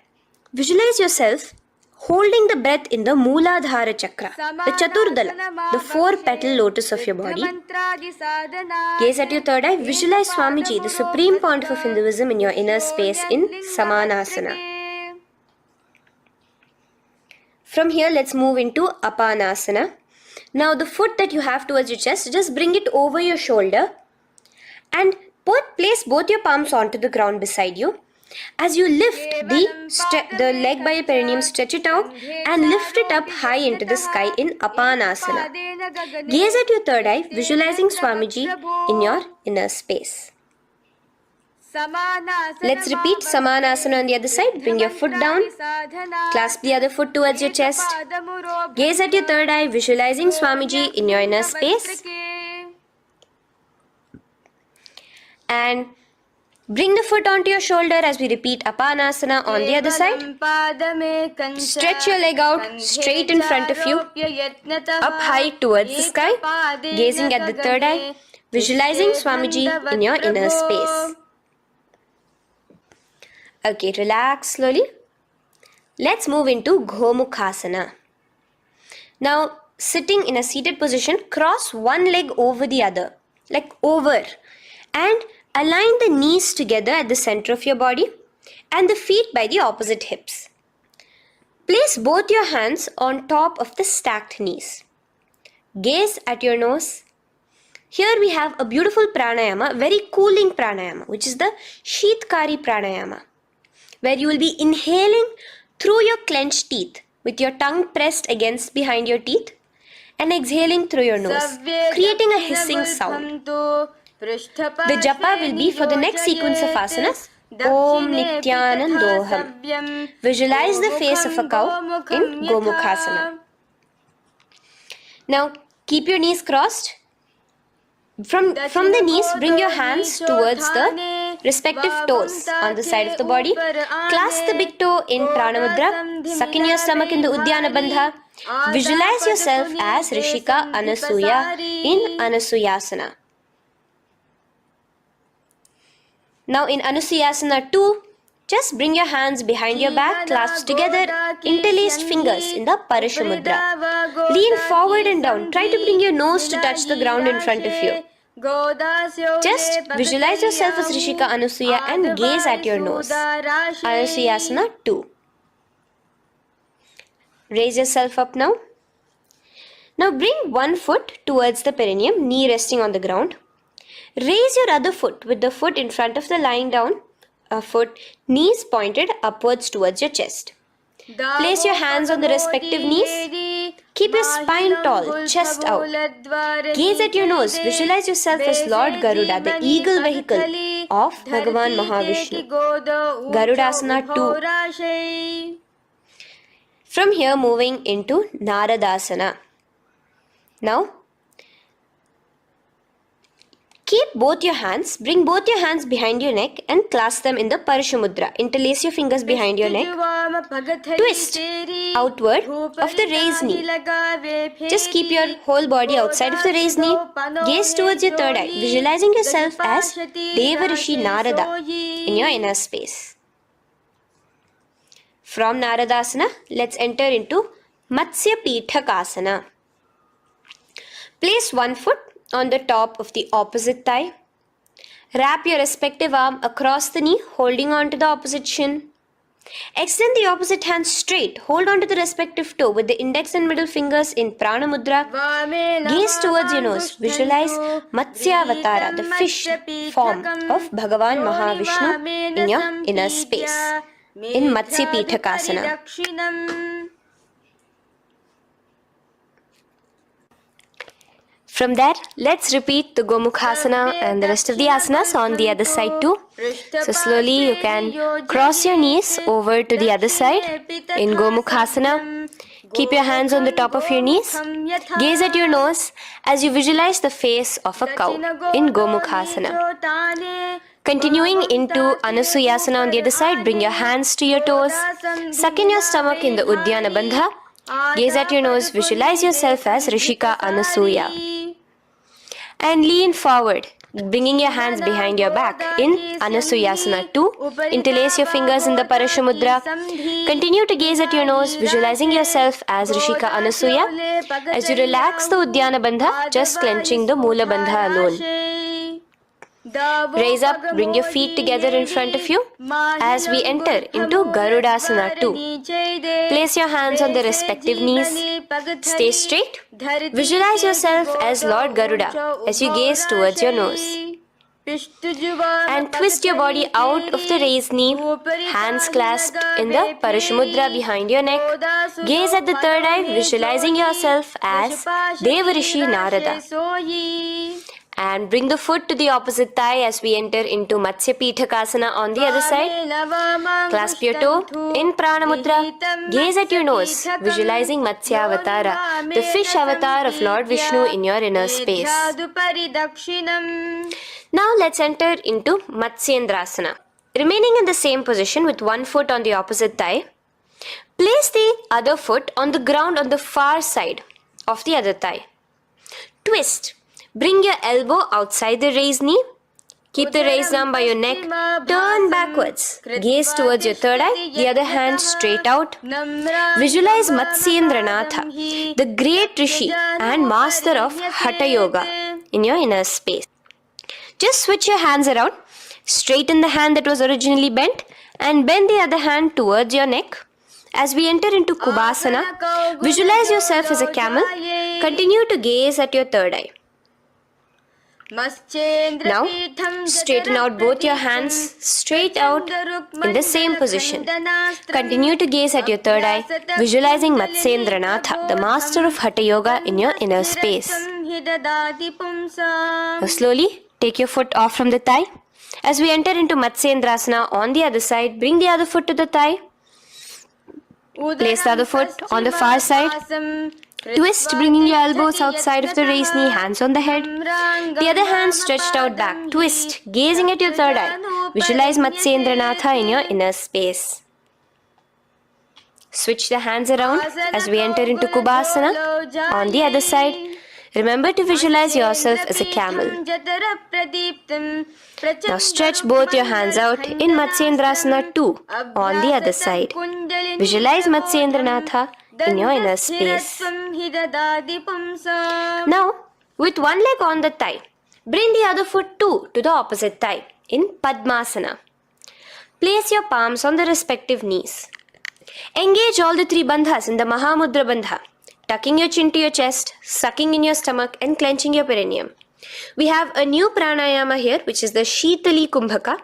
Visualize yourself holding the breath in the Mooladhara Chakra, the Chaturdala, the 4-petal lotus of your body. Gaze at your third eye. Visualize Swamiji, the Supreme Pontiff of Hinduism, in your inner space in Samanasana. From here, let's move into Apanasana. Now, the foot that you have towards your chest, just bring it over your shoulder and place both your palms onto the ground beside you. As you lift the leg by your perineum, stretch it out and lift it up high into the sky in Apanasana. Gaze at your third eye, visualizing Swamiji in your inner space. Let's repeat Samanasana on the other side. Bring your foot down. Clasp the other foot towards your chest. Gaze at your third eye, visualizing Swamiji in your inner space. And bring the foot onto your shoulder as we repeat Apanasana on the other side. Stretch your leg out straight in front of you, up high towards the sky, gazing at the third eye, visualizing Swamiji in your inner space. Okay, relax slowly. Let's move into Gomukhasana. Now, sitting in a seated position, cross one leg over the other, like over, and align the knees together at the center of your body and the feet by the opposite hips. Place both your hands on top of the stacked knees. Gaze at your nose. Here we have a beautiful pranayama, very cooling pranayama, which is the Sheetkari pranayama, where you will be inhaling through your clenched teeth with your tongue pressed against behind your teeth and exhaling through your nose, creating a hissing sound. The japa will be for the next sequence of asanas, Om Nityanandoham. Visualize the face of a cow in Gomukhasana. Now keep your knees crossed. From the knees, bring your hands towards the respective toes on the side of the body. Clasp the big toe in Pranamudra. Suck in your stomach in the Uddiyana Bandha. Visualize yourself as Rishika Anasuya in Anasuyasana. Now in Anusuyasana 2, just bring your hands behind your back, clasped together, interlaced fingers in the Parashamudra. Lean forward and down. Try to bring your nose to touch the ground in front of you. Just visualize yourself as Rishika Anasuya and gaze at your nose. Anusuyasana 2. Raise yourself up now. Now bring one foot towards the perineum, knee resting on the ground. Raise your other foot with the foot in front of the lying down foot, knees pointed upwards towards your chest. Place your hands on the respective knees. Keep your spine tall, chest out. Gaze at your nose. Visualize yourself as Lord Garuda, the eagle vehicle of Bhagavan Mahavishnu. Garudasana 2. From here, moving into Naradasana. Now, keep both your hands, bring both your hands behind your neck and clasp them in the Parashamudra. Interlace your fingers behind your neck. Twist outward of the raised knee. Just keep your whole body outside of the raised knee. Gaze towards your third eye, visualizing yourself as Devarishi Narada in your inner space. From Naradasana, let's enter into Matsya Pithakasana. Place one foot on the top of the opposite thigh. Wrap your respective arm across the knee, holding on to the opposite shin. Extend the opposite hand straight. Hold on to the respective toe with the index and middle fingers in Prana Mudra. Gaze towards your nose. Visualize Matsyavatara, the fish form of Bhagavan Mahavishnu in your inner space in Matsya Pithakasana. From there, let's repeat the Gomukhasana and the rest of the asanas on the other side too. So slowly you can cross your knees over to the other side in Gomukhasana. Keep your hands on the top of your knees. Gaze at your nose as you visualize the face of a cow in Gomukhasana. Continuing into Anasuyasana on the other side, bring your hands to your toes. Suck in your stomach in the Uddiyana Bandha. Gaze at your nose, visualize yourself as Rishika Anasuya. And lean forward, bringing your hands behind your back in Anasuyasana 2. Interlace your fingers in the Parashamudra. Continue to gaze at your nose, visualizing yourself as Rishika Anasuya. As you relax the Uddiyana Bandha, just clenching the Mula Bandha alone. Raise up, bring your feet together in front of you as we enter into Garudasana 2. Place your hands on the respective knees. Stay straight. Visualize yourself as Lord Garuda as you gaze towards your nose. And twist your body out of the raised knee, hands clasped in the Parashamudra behind your neck. Gaze at the third eye, visualizing yourself as Devarishi Narada. And bring the foot to the opposite thigh as we enter into Matsya Pithakasana on the other side. Clasp your toe in Prana Mudra. Gaze at your nose, visualizing Matsyavatara, the fish avatar of Lord Vishnu in your inner space. Now let's enter into Matsyendrasana. Remaining in the same position with one foot on the opposite thigh, place the other foot on the ground on the far side of the other thigh. Twist. Bring your elbow outside the raised knee. Keep the raised arm by your neck. Turn backwards. Gaze towards your third eye, the other hand straight out. Visualize Matsyendranatha, the great Rishi and master of Hatha Yoga in your inner space. Just switch your hands around. Straighten the hand that was originally bent and bend the other hand towards your neck. As we enter into Kubhasana, visualize yourself as a camel. Continue to gaze at your third eye. Now, straighten out both your hands straight out in the same position. Continue to gaze at your third eye, visualizing Matsyendranatha, the master of Hatha Yoga in your inner space. Now, slowly take your foot off from the thigh. As we enter into Matsyendrasana on the other side, bring the other foot to the thigh. Place the other foot on the far side. Twist, bringing your elbows outside of the raised knee, hands on the head. The other hand stretched out back. Twist, gazing at your third eye. Visualize Matsyendranatha in your inner space. Switch the hands around as we enter into Kubhasana. On the other side, remember to visualize yourself as a camel. Now stretch both your hands out in Matsyendrasana 2 on the other side. Visualize Matsyendranatha in your inner space. Now, with one leg on the thigh, bring the other foot too to the opposite thigh in Padmasana. Place your palms on the respective knees. Engage all the three bandhas in the Mahamudra Bandha, tucking your chin to your chest, sucking in your stomach and clenching your perineum. We have a new pranayama here, which is the Shitali Kumbhaka,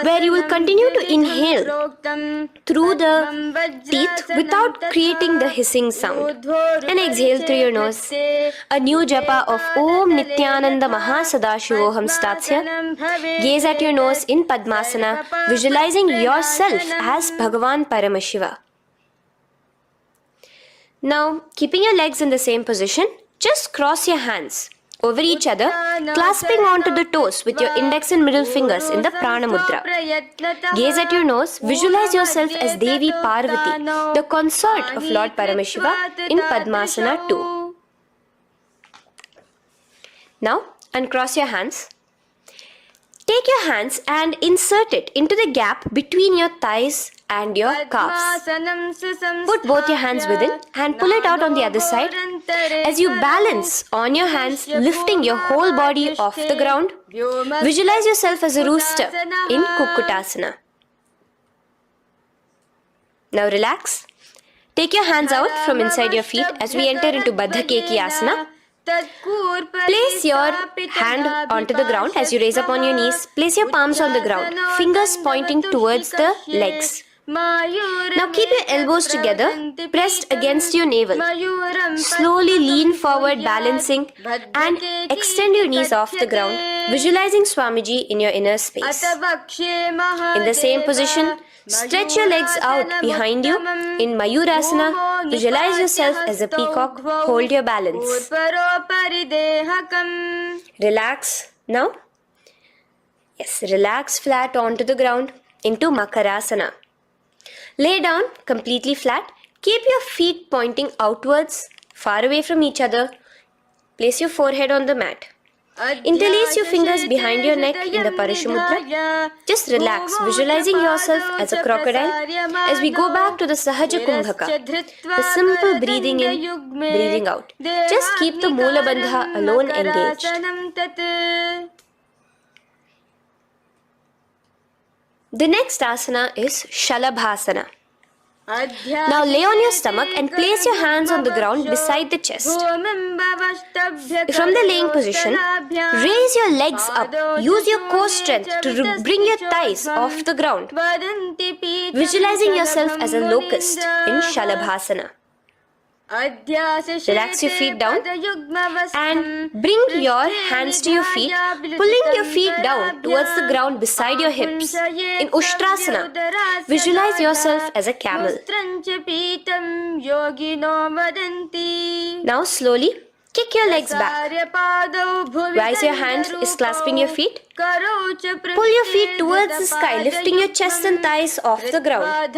where you will continue to inhale through the teeth without creating the hissing sound, and exhale through your nose. A new japa of Om Nityananda Mahasadashivoham starts here. Gaze at your nose in Padmasana, visualizing yourself as Bhagavan Paramashiva. Now, keeping your legs in the same position, just cross your hands over each other, clasping onto the toes with your index and middle fingers in the Prana Mudra. Gaze at your nose, visualize yourself as Devi Parvati, the consort of Lord Paramashiva in Padmasana 2. Now, uncross your hands. Take your hands and insert it into the gap between your thighs and your calves. Put both your hands within and pull it out on the other side. As you balance on your hands, lifting your whole body off the ground, visualize yourself as a rooster in Kukkutasana. Now relax. Take your hands out from inside your feet as we enter into Baddha Keki Asana. Place your hand onto the ground as you raise up on your knees. Place your palms on the ground, fingers pointing towards the legs. Now keep your elbows together, pressed against your navel. Slowly lean forward, balancing, and extend your knees off the ground, visualizing Swamiji in your inner space. In the same position, stretch your legs out behind you. In Mayurasana, visualize yourself as a peacock. Hold your balance. Relax now. Yes, relax flat onto the ground into Makarasana. Lay down completely flat. Keep your feet pointing outwards, far away from each other. Place your forehead on the mat. Interlace your fingers behind your neck in the Parashumudra. Just relax, visualizing yourself as a crocodile as we go back to the Sahaja Kumbhaka, the simple breathing in, breathing out. Just keep the Moola Bandha alone engaged. The next asana is Shalabhasana. Now lay on your stomach and place your hands on the ground beside the chest. From the laying position, raise your legs up. Use your core strength to bring your thighs off the ground. Visualizing yourself as a locust in Shalabhasana. Relax your feet down and bring your hands to your feet, pulling your feet down towards the ground beside your hips. In Ushtrasana, visualize yourself as a camel. Now slowly kick your legs back. Rise your hand is clasping your feet. Pull your feet towards the sky, lifting your chest and thighs off the ground.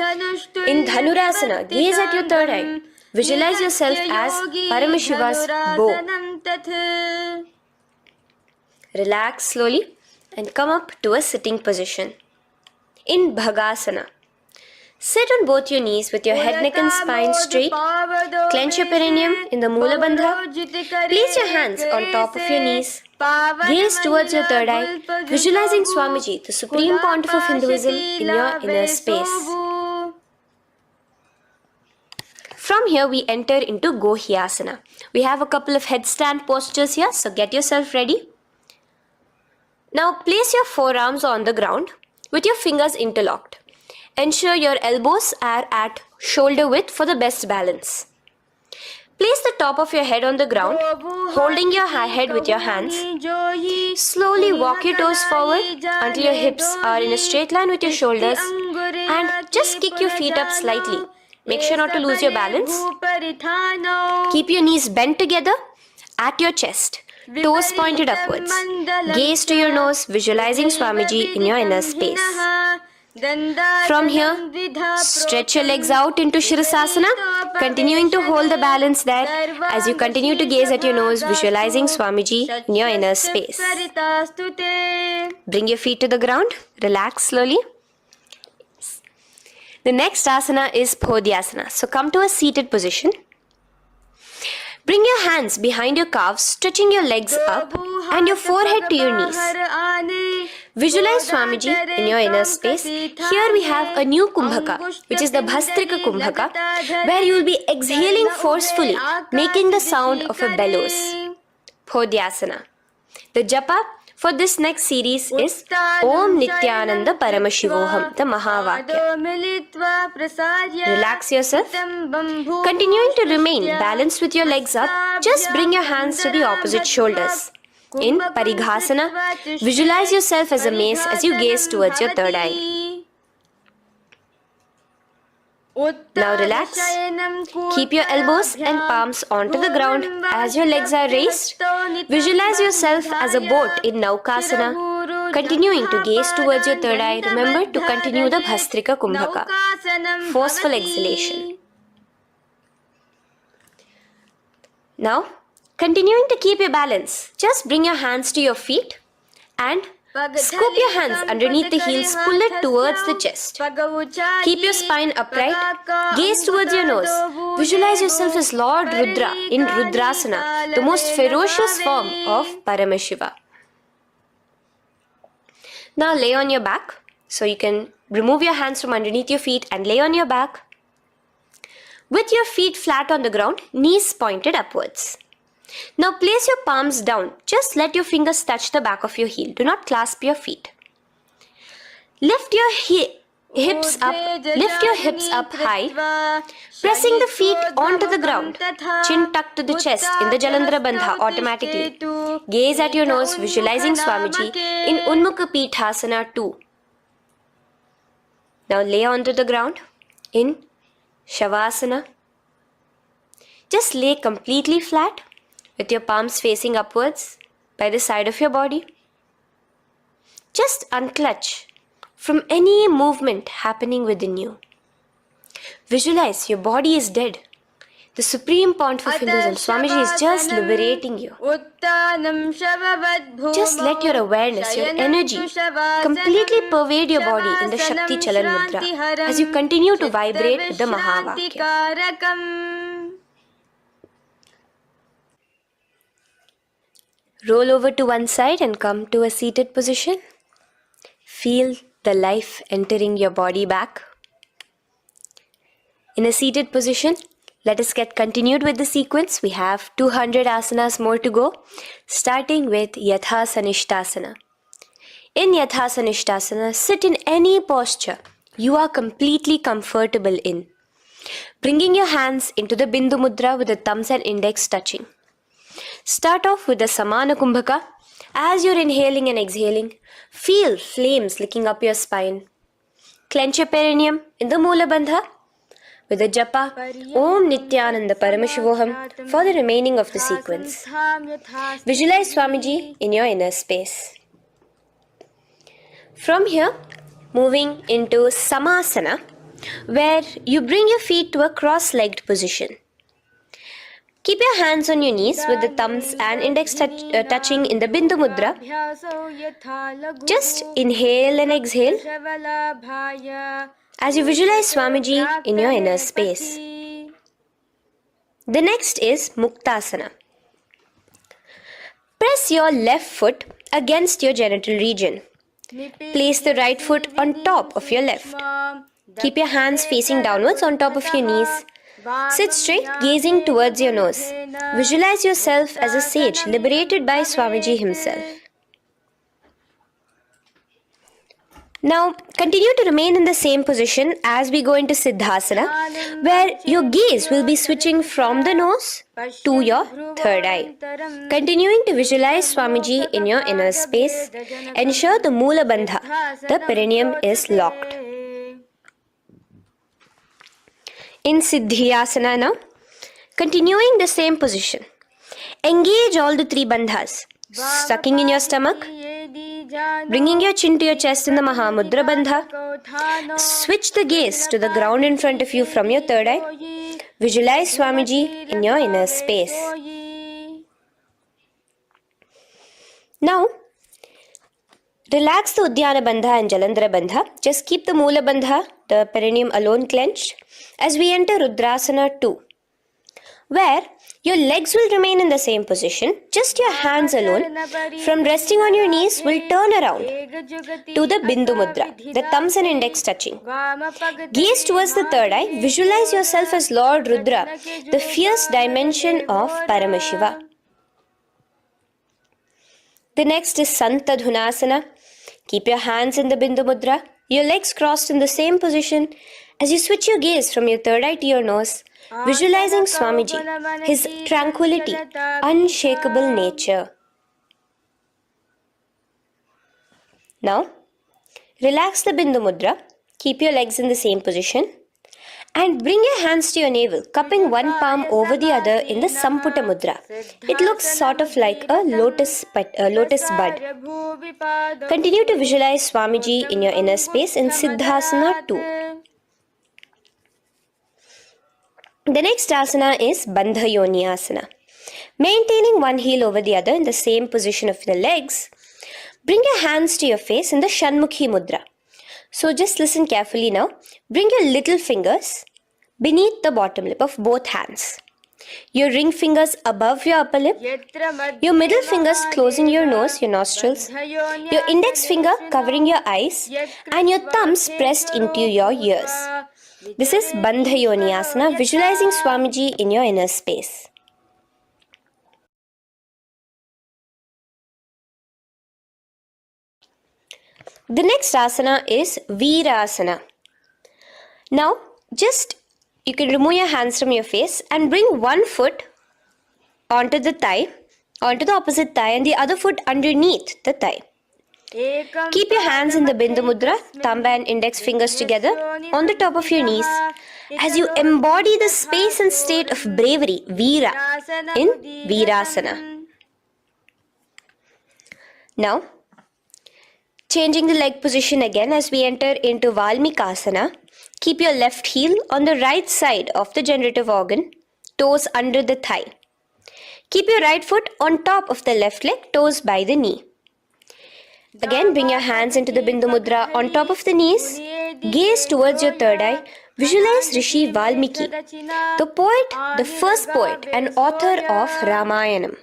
In Dhanurasana, gaze at your third eye. Visualize yourself as Paramashiva's bow. Relax slowly and come up to a sitting position. In Bhagasana, sit on both your knees with your head, neck and spine straight. Clench your perineum in the Moola Bandha. Place your hands on top of your knees. Gaze towards your third eye, visualizing Swamiji, the Supreme Pontiff of Hinduism, in your inner space. From here, we enter into Gohyasana. We have a couple of headstand postures here, so get yourself ready. Now, place your forearms on the ground with your fingers interlocked. Ensure your elbows are at shoulder width for the best balance. Place the top of your head on the ground, holding your head with your hands. Slowly walk your toes forward until your hips are in a straight line with your shoulders, and just kick your feet up slightly. Make sure not to lose your balance. Keep your knees bent together at your chest. Toes pointed upwards. Gaze to your nose, visualizing Swamiji in your inner space. From here, stretch your legs out into Shirasasana, continuing to hold the balance there as you continue to gaze at your nose, visualizing Swamiji in your inner space. Bring your feet to the ground, relax slowly. The next asana is Podhyasana. So come to a seated position. Bring your hands behind your calves, stretching your legs up and your forehead to your knees. Visualize Swamiji in your inner space. Here we have a new Kumbhaka, which is the Bhastrika Kumbhaka, where you will be exhaling forcefully, making the sound of a bellows. Podhyasana. The japa for this next series is Om Nityananda Paramashivoham, the Mahavakya. Relax yourself. Continuing to remain balanced with your legs up, just bring your hands to the opposite shoulders. In Parighasana, visualize yourself as a mace as you gaze towards your third eye. Now relax. Keep your elbows and palms onto the ground as your legs are raised. Visualize yourself as a boat in Naukasana. Continuing to gaze towards your third eye, remember to continue the Bhastrika Kumbhaka. Forceful exhalation. Now, continuing to keep your balance, just bring your hands to your feet and scoop your hands underneath the heels, pull it towards the chest. Keep your spine upright, gaze towards your nose. Visualize yourself as Lord Rudra in Rudrasana, the most ferocious form of Paramashiva. Now lay on your back, so you can remove your hands from underneath your feet and lay on your back. With your feet flat on the ground, knees pointed upwards. Now place your palms down. Just let your fingers touch the back of your heel. Do not clasp your feet. Lift your hips up high, pressing the feet onto the ground. Chin tucked to the chest in the Jalandhara Bandha automatically. Gaze at your nose, visualizing Swamiji in Unmukha Pithasana 2. Now lay onto the ground in Shavasana. Just lay completely flat with your palms facing upwards by the side of your body. Just unclutch from any movement happening within you. Visualize your body is dead. The Supreme Pontiff of Hinduism, Swamiji, is just liberating you. Just let your awareness, your energy completely pervade your body in the Shakti Chalan Mudra as you continue to vibrate with the Mahavakya. Roll over to one side and come to a seated position. Feel the life entering your body back. In a seated position, let us get continued with the sequence. We have 200 asanas more to go, starting with Yatha Sanishtasana. In Yatha Sanishtasana, sit in any posture you are completely comfortable in. Bringing your hands into the Bindu Mudra with the thumbs and index touching. Start off with the Samana Kumbhaka. As you're inhaling and exhaling, feel flames licking up your spine. Clench your perineum in the Moola Bandha with the japa Om Nityananda Paramashivoham for the remaining of the sequence. Visualize Swamiji in your inner space. From here, moving into Samasana, where you bring your feet to a cross-legged position. Keep your hands on your knees with the thumbs and index touching in the Bindu Mudra. Just inhale and exhale as you visualize Swamiji in your inner space. The next is Muktasana. Press your left foot against your genital region. Place the right foot on top of your left. Keep your hands facing downwards on top of your knees. Sit straight, gazing towards your nose. Visualize yourself as a sage liberated by Swamiji himself. Now, continue to remain in the same position as we go into Siddhasana, where your gaze will be switching from the nose to your third eye. Continuing to visualize Swamiji in your inner space, ensure the Moola Bandha, the perineum, is locked. in Siddhyasana now. Continuing the same position. Engage all the three bandhas. Sucking in your stomach, bringing your chin to your chest in the Mahamudra Bandha. Switch the gaze to the ground in front of you from your third eye. Visualize Swamiji in your inner space. Now, relax the Uddiyana Bandha and Jalandhara Bandha. Just keep the Moola Bandha, the perineum alone clenched, as we enter Rudrasana 2, where your legs will remain in the same position, just your hands alone, from resting on your knees, will turn around to the Bindu Mudra, the thumbs and index touching. Gaze towards the third eye, visualize yourself as Lord Rudra, the fierce dimension of Paramashiva. The next is Santadhunasana. Keep your hands in the Bindu Mudra, your legs crossed in the same position. As you switch your gaze from your third eye to your nose, visualizing Swamiji, his tranquility, unshakable nature. Now, relax the Bindu Mudra, keep your legs in the same position, and bring your hands to your navel, cupping one palm over the other in the Samputa Mudra. It looks sort of like a lotus bud. Continue to visualize Swamiji in your inner space in Siddhasana 2. The next asana is Bandha Yoni Asana. Maintaining one heel over the other in the same position of the legs, bring your hands to your face in the Shanmukhi Mudra. So just listen carefully now. Bring your little fingers beneath the bottom lip of both hands. Your ring fingers above your upper lip. Your middle fingers closing your nose, your nostrils. Your index finger covering your eyes. And your thumbs pressed into your ears. This is Bandha Yoni Asana, visualizing Swamiji in your inner space. The next asana is Virasana. Now, you can remove your hands from your face and bring one foot onto the opposite thigh, and the other foot underneath the thigh. Keep your hands in the Bindu Mudra, thumb and index fingers together on the top of your knees as you embody the space and state of bravery, Veera, in Virasana. Now, changing the leg position again as we enter into Valmikasana. Keep your left heel on the right side of the generative organ, toes under the thigh. Keep your right foot on top of the left leg, toes by the knee. Again, bring your hands into the Bindu Mudra on top of the knees. Gaze towards your third eye. Visualize Rishi Valmiki, the poet, the first poet and author of Ramayanam.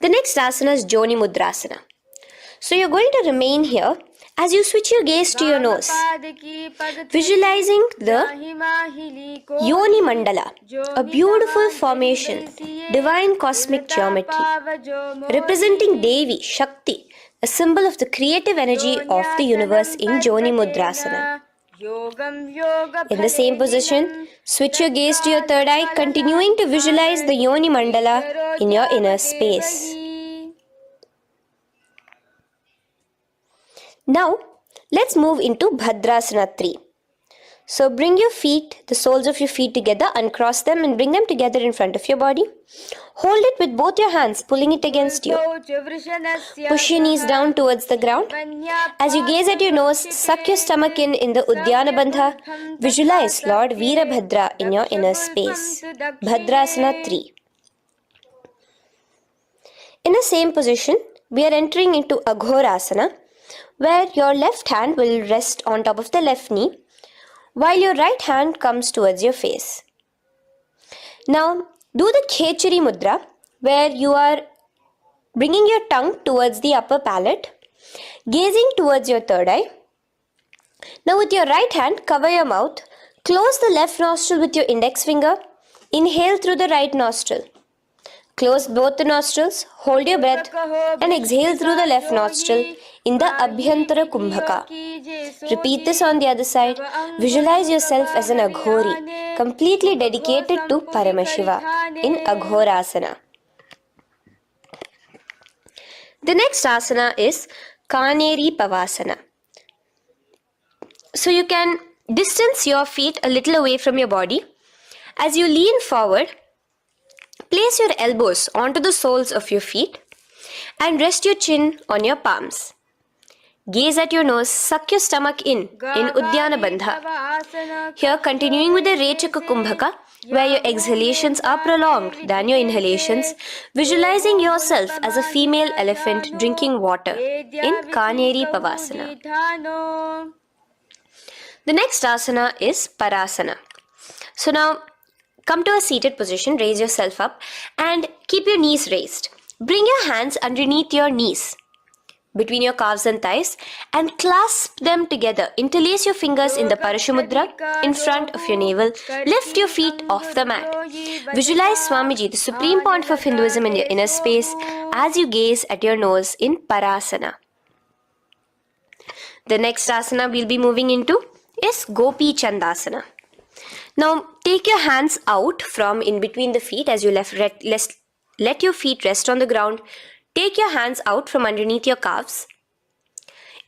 The next asana is Joni Mudrasana. So you're going to remain here as you switch your gaze to your nose, visualizing the Yoni Mandala, a beautiful formation, divine cosmic geometry, representing Devi, Shakti, a symbol of the creative energy of the universe in Joni Mudrasana. In the same position, switch your gaze to your third eye, continuing to visualize the Yoni Mandala in your inner space. Now, let's move into Bhadrasana 3. So bring your feet, the soles of your feet together, uncross them and bring them together in front of your body. Hold it with both your hands, pulling it against you. Push your knees down towards the ground. As you gaze at your nose, suck your stomach in the Uddiyana Bandha. Visualize Lord Veerabhadra in your inner space. Bhadrasana 3. In the same position, we are entering into Aghorasana, where your left hand will rest on top of the left knee, while your right hand comes towards your face. Now, do the Khechari Mudra, where you are bringing your tongue towards the upper palate, gazing towards your third eye. Now, with your right hand, cover your mouth, close the left nostril with your index finger, inhale through the right nostril. Close both the nostrils, hold your breath and exhale through the left nostril in the Abhyantara Kumbhaka. Repeat this on the other side. Visualize yourself as an Aghori, completely dedicated to Paramashiva in Aghorasana. The next asana is Kaneri Pavasana. So you can distance your feet a little away from your body. As you lean forward, place your elbows onto the soles of your feet and rest your chin on your palms. Gaze at your nose, suck your stomach in Uddiyana Bandha. Here, continuing with the Rechaka Kumbhaka, where your exhalations are prolonged than your inhalations, visualizing yourself as a female elephant drinking water in Kaneri Pavasana. The next asana is Parasana. So now, come to a seated position, raise yourself up and keep your knees raised. Bring your hands underneath your knees, between your calves and thighs, and clasp them together. Interlace your fingers in the Parashumudra in front of your navel. Lift your feet off the mat. Visualize Swamiji, the Supreme Pontiff of Hinduism, in your inner space as you gaze at your nose in Parasana. The next asana we'll be moving into is Gopi Chandasana. Now take your hands out from in between the feet as you let your feet rest on the ground. Take your hands out from underneath your calves.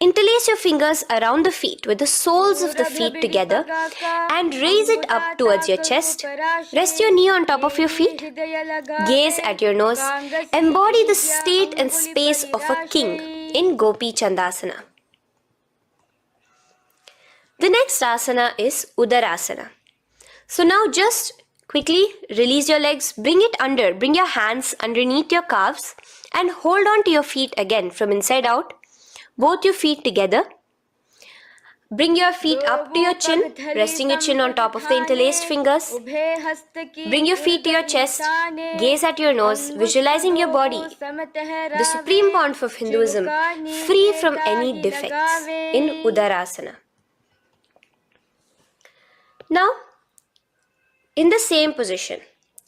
Interlace your fingers around the feet with the soles of the feet together and raise it up towards your chest. Rest your knee on top of your feet. Gaze at your nose. Embody the state and space of a king in Gopi Chandasana. The next asana is Udarasana. So now just quickly release your legs, bring your hands underneath your calves and hold on to your feet again from inside out, both your feet together. Bring your feet up to your chin, resting your chin on top of the interlaced fingers. Bring your feet to your chest, gaze at your nose, visualizing your body, the Supreme Pontiff of Hinduism, free from any defects in Udarasana. Now, in the same position,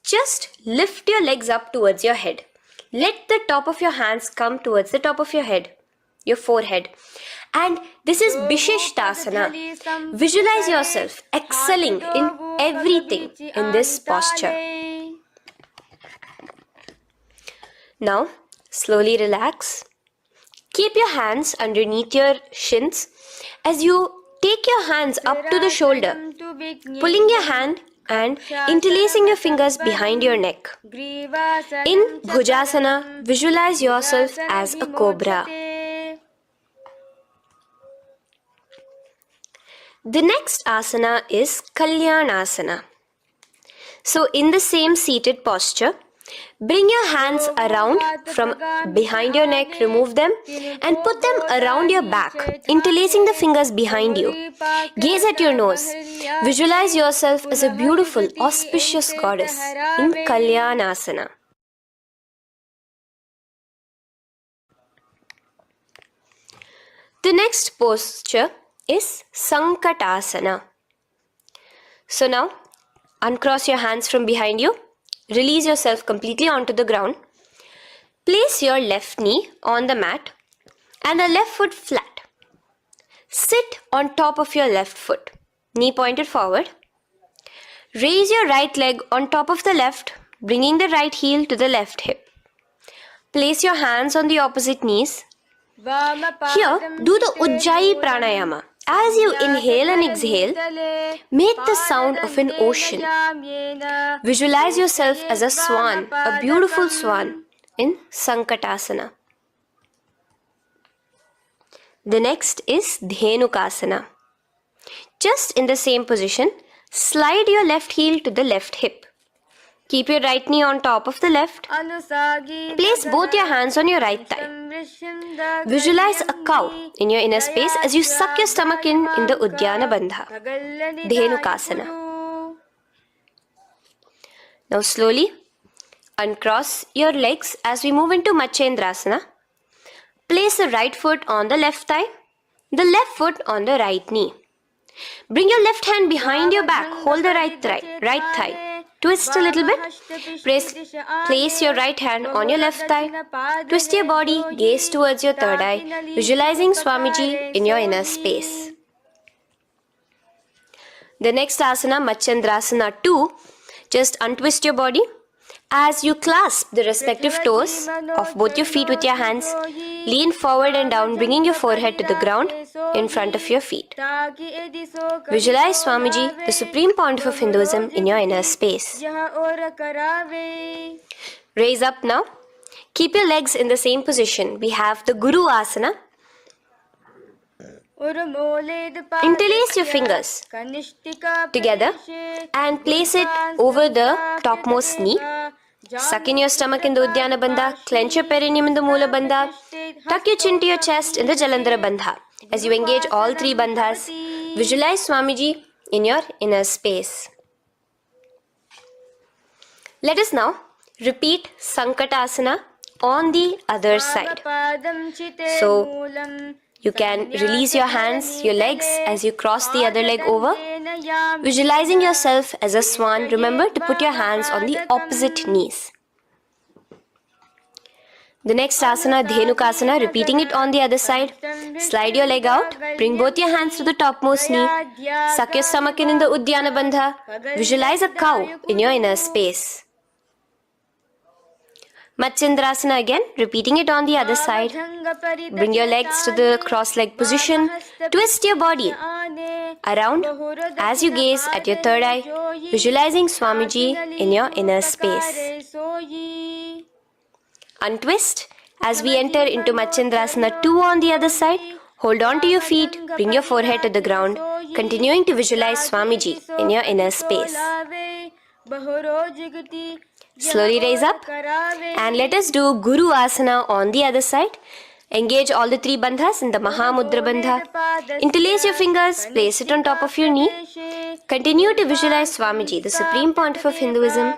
just lift your legs up towards your head. Let the top of your hands come towards the top of your head, your forehead. And this is Bishishtasana. Visualize yourself excelling in everything in this posture. Now, slowly relax. Keep your hands underneath your shins as you take your hands up to the shoulder, pulling your hand and interlacing your fingers behind your neck. In Bhujasana, visualize yourself as a cobra. The next asana is Kalyanasana. So in the same seated posture, bring your hands around from behind your neck, remove them and put them around your back, interlacing the fingers behind you. Gaze at your nose. Visualize yourself as a beautiful, auspicious goddess in Kalyanasana. The next posture is Sankatasana. So now, uncross your hands from behind you. Release yourself completely onto the ground. Place your left knee on the mat and the left foot flat. Sit on top of your left foot, knee pointed forward. Raise your right leg on top of the left, bringing the right heel to the left hip. Place your hands on the opposite knees. Here, do the Ujjayi Pranayama. As you inhale and exhale, make the sound of an ocean. Visualize yourself as a swan, a beautiful swan in Sankatasana. The next is Dhenukasana. Just in the same position, slide your left heel to the left hip. Keep your right knee on top of the left. Place both your hands on your right thigh. Visualize a cow in your inner space as you suck your stomach in the Uddiyana Bandha, Dhenukasana. Now slowly uncross your legs as we move into Matsyendrasana. Place the right foot on the left thigh, the left foot on the right knee. Bring your left hand behind your back, hold the right thigh. Twist a little bit. Place your right hand on your left thigh. Twist your body, gaze towards your third eye, visualizing Swamiji in your inner space. The next asana, Matsyendrasana 2, just untwist your body. As you clasp the respective toes of both your feet with your hands, lean forward and down, bringing your forehead to the ground in front of your feet. Visualize Swamiji, the Supreme Pontiff of Hinduism, in your inner space. Raise up now. Keep your legs in the same position. We have the Guru Asana. Interlace your fingers together and place it over the topmost knee. Suck in your stomach in the Uddiyana Bandha. Clench your perineum in the Moola Bandha. Tuck your chin to your chest in the Jalandhara Bandha. As you engage all three bandhas, visualize Swamiji in your inner space. Let us now repeat Sankatasana on the other side. So, you can release your hands, your legs as you cross the other leg over. Visualizing yourself as a swan, remember to put your hands on the opposite knees. The next asana, Dhenukasana, repeating it on the other side. Slide your leg out, bring both your hands to the topmost knee. Suck your stomach in the Uddiyana Bandha. Visualize a cow in your inner space. Matsyendrasana again, repeating it on the other side. Bring your legs to the cross-leg position. Twist your body around as you gaze at your third eye, visualizing Swamiji in your inner space. Untwist as we enter into Matsyendrasana 2 on the other side. Hold on to your feet, bring your forehead to the ground, continuing to visualize Swamiji in your inner space. Slowly raise up and let us do Guru Asana on the other side. Engage all the three bandhas in the Mahamudra Bandha. Interlace your fingers, place it on top of your knee. Continue to visualize Swamiji, the Supreme Pontiff of Hinduism,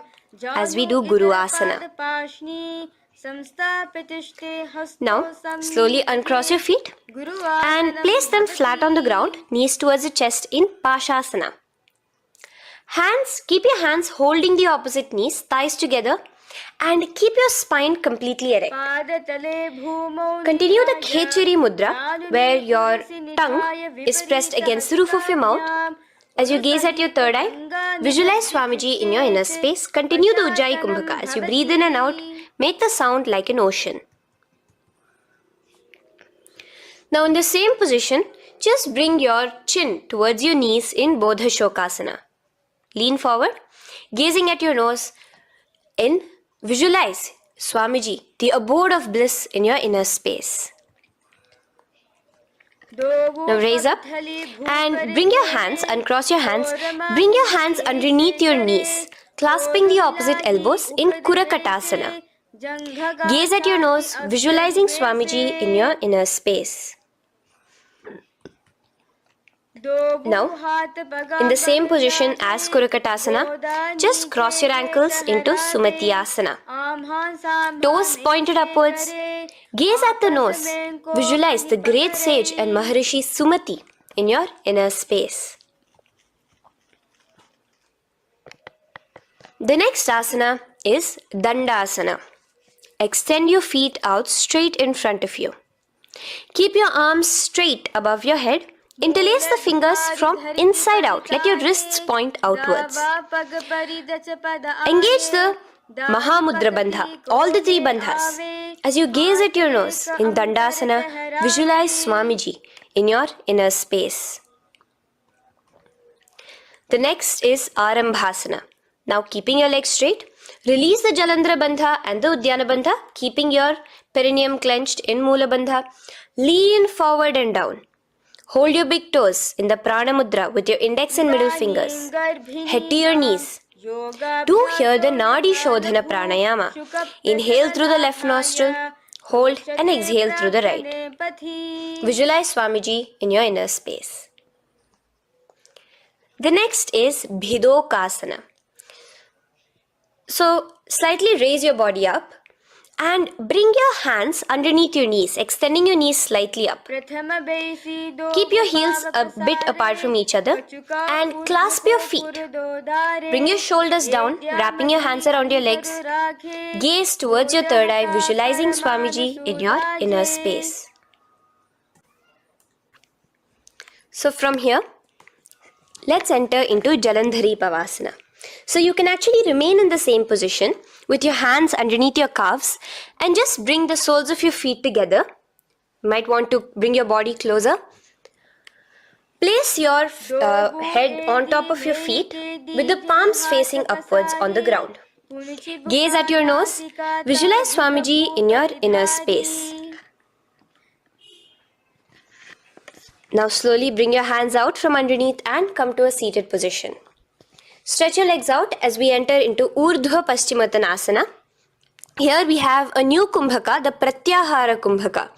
as we do Guru Asana. Now, slowly uncross your feet and place them flat on the ground, knees towards the chest in Pashasana. Keep your hands holding the opposite knees, thighs together, and keep your spine completely erect. Continue the Khechari Mudra, where your tongue is pressed against the roof of your mouth. As you gaze at your third eye, visualize Swamiji in your inner space. Continue the Ujjayi Kumbhaka. As you breathe in and out, make the sound like an ocean. Now in the same position, just bring your chin towards your knees in Bodha Shokasana. Lean forward, gazing at your nose, and visualize Swamiji, the abode of bliss in your inner space. Now raise up and bring your hands, uncross your hands, bring your hands underneath your knees, clasping the opposite elbows in Kurakatasana. Gaze at your nose, visualizing Swamiji in your inner space. Now, in the same position as Kurakatasana, just cross your ankles into Sumatiyasana. Toes pointed upwards. Gaze at the nose. Visualize the great sage and Maharishi Sumati in your inner space. The next asana is Dandasana. Extend your feet out straight in front of you. Keep your arms straight above your head. Interlace the fingers from inside out. Let your wrists point outwards. Engage the Mahamudra Bandha, all the three bandhas. As you gaze at your nose in Dandasana, visualize Swamiji in your inner space. The next is Arambhasana. Now keeping your legs straight, release the Jalandhara Bandha and the Uddiyana Bandha, keeping your perineum clenched in Moola Bandha. Lean forward and down. Hold your big toes in the Prana Mudra with your index and middle fingers. Head to your knees. Do here the Nadi Shodhana Pranayama. Inhale through the left nostril, hold and exhale through the right. Visualize Swamiji in your inner space. The next is Bhidokasana. So, slightly raise your body up and bring your hands underneath your knees, extending your knees slightly up. Keep your heels a bit apart from each other and clasp your feet. Bring your shoulders down, wrapping your hands around your legs. Gaze towards your third eye, visualizing Swamiji in your inner space. So from here, let's enter into Jalandhari Pavasana. So you can actually remain in the same position with your hands underneath your calves and just bring the soles of your feet together. You might want to bring your body closer. Place your head on top of your feet with the palms facing upwards on the ground. Gaze at your nose. Visualize Swamiji in your inner space. Now slowly bring your hands out from underneath and come to a seated position. Stretch your legs out as we enter into Urdhva Paschimottanasana. Here we have a new Kumbhaka, the Pratyahara Kumbhaka,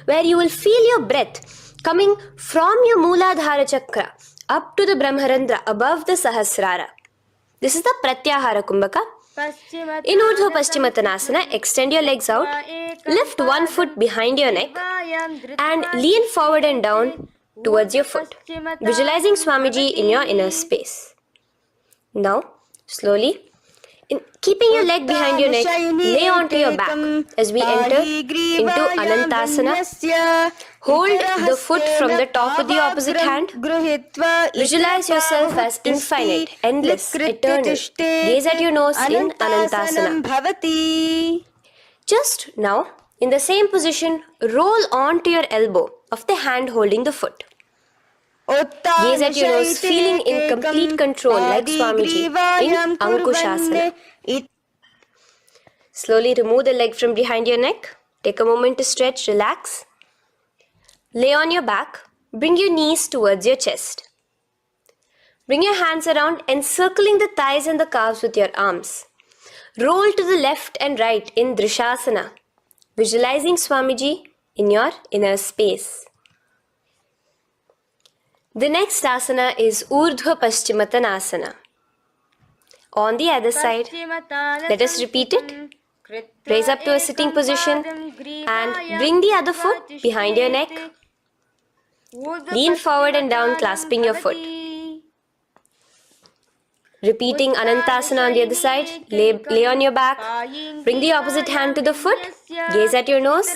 where you will feel your breath coming from your Mooladhara Chakra up to the Brahmarandra above the Sahasrara. This is the Pratyahara Kumbhaka. In Urdhva Paschimottanasana, extend your legs out, lift one foot behind your neck and lean forward and down towards your foot, visualizing Swamiji in your inner space. Now, slowly, keeping your leg behind your neck, lay onto your back as we enter into Anantasana. Hold the foot from the top with the opposite hand. Visualize yourself as infinite, endless, eternal. Gaze at your nose in Anantasana. Just now, in the same position, roll onto your elbow of the hand holding the foot. Gaze at your nose, feeling in complete control like Swamiji in Ankushasana. Slowly remove the leg from behind your neck. Take a moment to stretch, relax. Lay on your back. Bring your knees towards your chest. Bring your hands around, encircling the thighs and the calves with your arms. Roll to the left and right in Drishasana, visualizing Swamiji in your inner space. The next asana is Urdhva Paschimottanasana. On the other side, let us repeat it. Raise up to a sitting position and bring the other foot behind your neck. Lean forward and down, clasping your foot. Repeating Anantasana on the other side. Lay on your back. Bring the opposite hand to the foot. Gaze at your nose.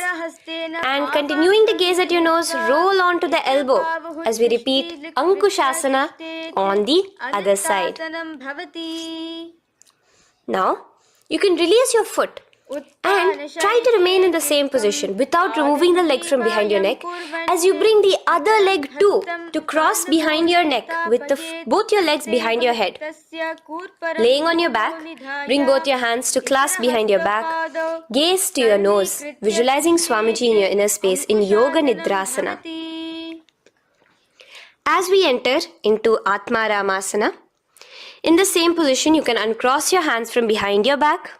And continuing to gaze at your nose, roll onto the elbow as we repeat Ankushasana on the other side. Now, you can release your foot and try to remain in the same position without removing the leg from behind your neck as you bring the other leg too to cross behind your neck with both your legs behind your head. Laying on your back, bring both your hands to clasp behind your back. Gaze to your nose, visualizing Swamiji in your inner space in Yoga Nidrasana. As we enter into Atmaramasana, in the same position you can uncross your hands from behind your back.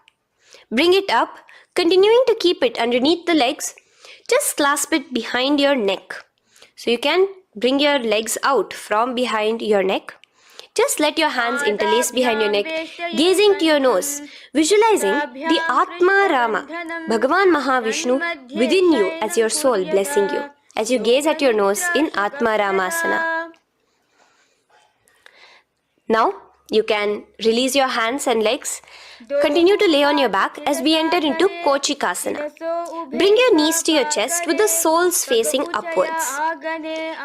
Bring it up, continuing to keep it underneath the legs. Just clasp it behind your neck. So you can bring your legs out from behind your neck. Just let your hands interlace behind your neck, gazing to your nose, visualizing the Atma Rama, Bhagavan Mahavishnu within you as your soul blessing you, as you gaze at your nose in Atma Ramasana. Now, you can release your hands and legs. Continue to lay on your back as we enter into Kochikasana. Bring your knees to your chest with the soles facing upwards.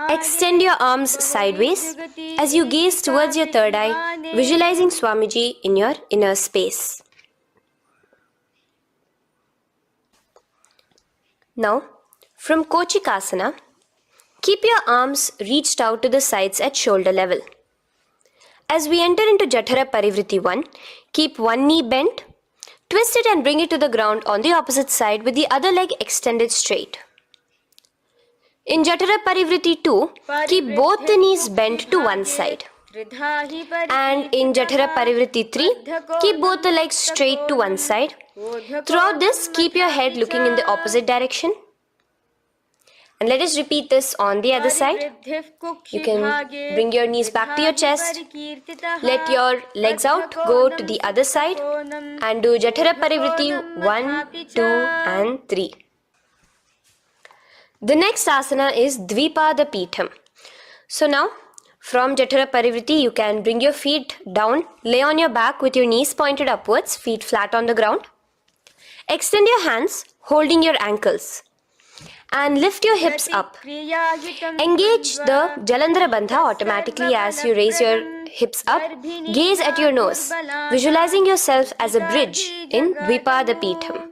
Extend your arms sideways as you gaze towards your third eye, visualizing Swamiji in your inner space. Now, from Kochikasana, keep your arms reached out to the sides at shoulder level. As we enter into Jatara Parivritti 1, keep one knee bent, twist it and bring it to the ground on the opposite side with the other leg extended straight. In Jatara Parivritti 2, keep both the knees bent to one side. And in Jatara Parivritti 3, keep both the legs straight to one side. Throughout this, keep your head looking in the opposite direction. And let us repeat this on the other side. You can bring your knees back to your chest. Let your legs out, go to the other side and do Jatara Parivritti 1, 2 and 3. The next asana is Dvipada Pitham. So now from Jatara Parivritti you can bring your feet down, lay on your back with your knees pointed upwards, feet flat on the ground. Extend your hands holding your ankles. And lift your hips up. Engage the Jalandhara Bandha automatically as you raise your hips up, gaze at your nose, visualizing yourself as a bridge in Dvipadapitham.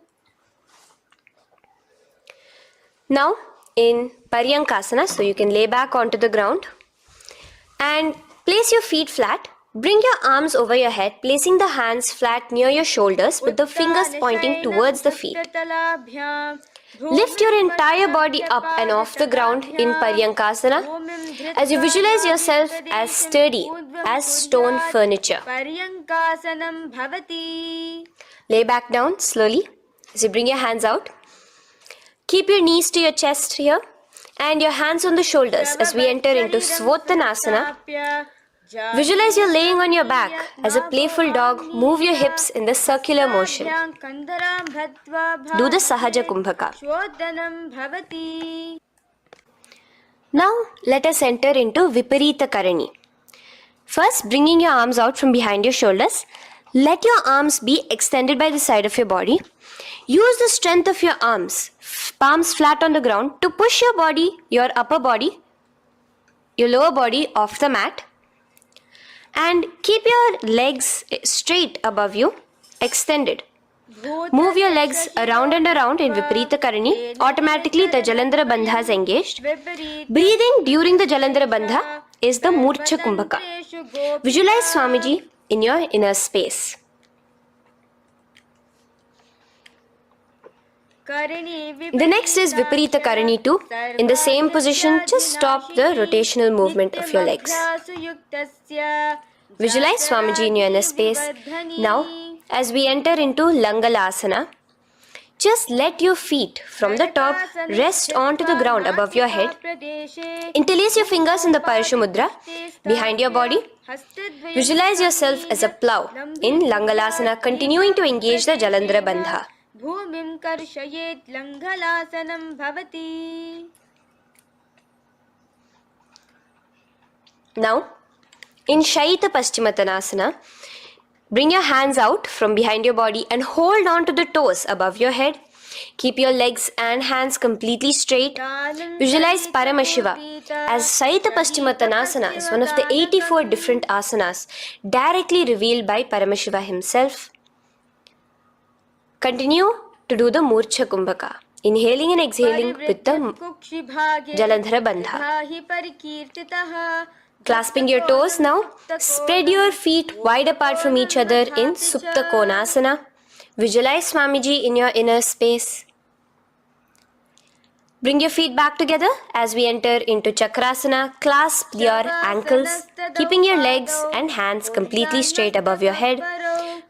Now in Paryankasana, so you can lay back onto the ground and place your feet flat. Bring your arms over your head, placing the hands flat near your shoulders with the fingers pointing towards the feet. Lift your entire body up and off the ground in Paryankasana as you visualize yourself as sturdy as stone furniture. Lay back down slowly as you bring your hands out. Keep your knees to your chest here and your hands on the shoulders as we enter into Svottanasana. Visualize you're laying on your back as a playful dog. Move your hips in the circular motion. Do the Sahaja Kumbhaka. Now let us enter into Viparita Karani. First, bringing your arms out from behind your shoulders. Let your arms be extended by the side of your body. Use the strength of your arms, palms flat on the ground, to push your body, your upper body, your lower body off the mat. And keep your legs straight above you, extended. Move your legs around and around in Viparita Karani. Automatically the Jalandhara Bandha is engaged. Breathing during the Jalandhara Bandha is the Murcha Kumbhaka. Visualize Swamiji in your inner space. The next is Viparita Karani 2. In the same position, just stop the rotational movement of your legs. Visualize Swamiji in your inner space. Now, as we enter into Langalasana, just let your feet from the top rest onto the ground above your head. Interlace your fingers in the Parashu Mudra behind your body. Visualize yourself as a plow in Langalasana, continuing to engage the Jalandhara Bandha. भूमिं कर्षयेत् लङ्घलासनं भवति. Now, in Shaita Paschimottanasana, bring your hands out from behind your body and hold on to the toes above your head. Keep your legs and hands completely straight. Visualize Paramashiva as Shaita Paschimottanasana is one of the 84 different asanas directly revealed by Paramashiva himself. Continue to do the Murcha Kumbhaka, inhaling and exhaling with the Jalandhara Bandha. Clasping your toes now, spread your feet wide apart from each other in Supta Konasana. Visualize Swamiji in your inner space. Bring your feet back together as we enter into Chakrasana. Clasp your ankles, keeping your legs and hands completely straight above your head.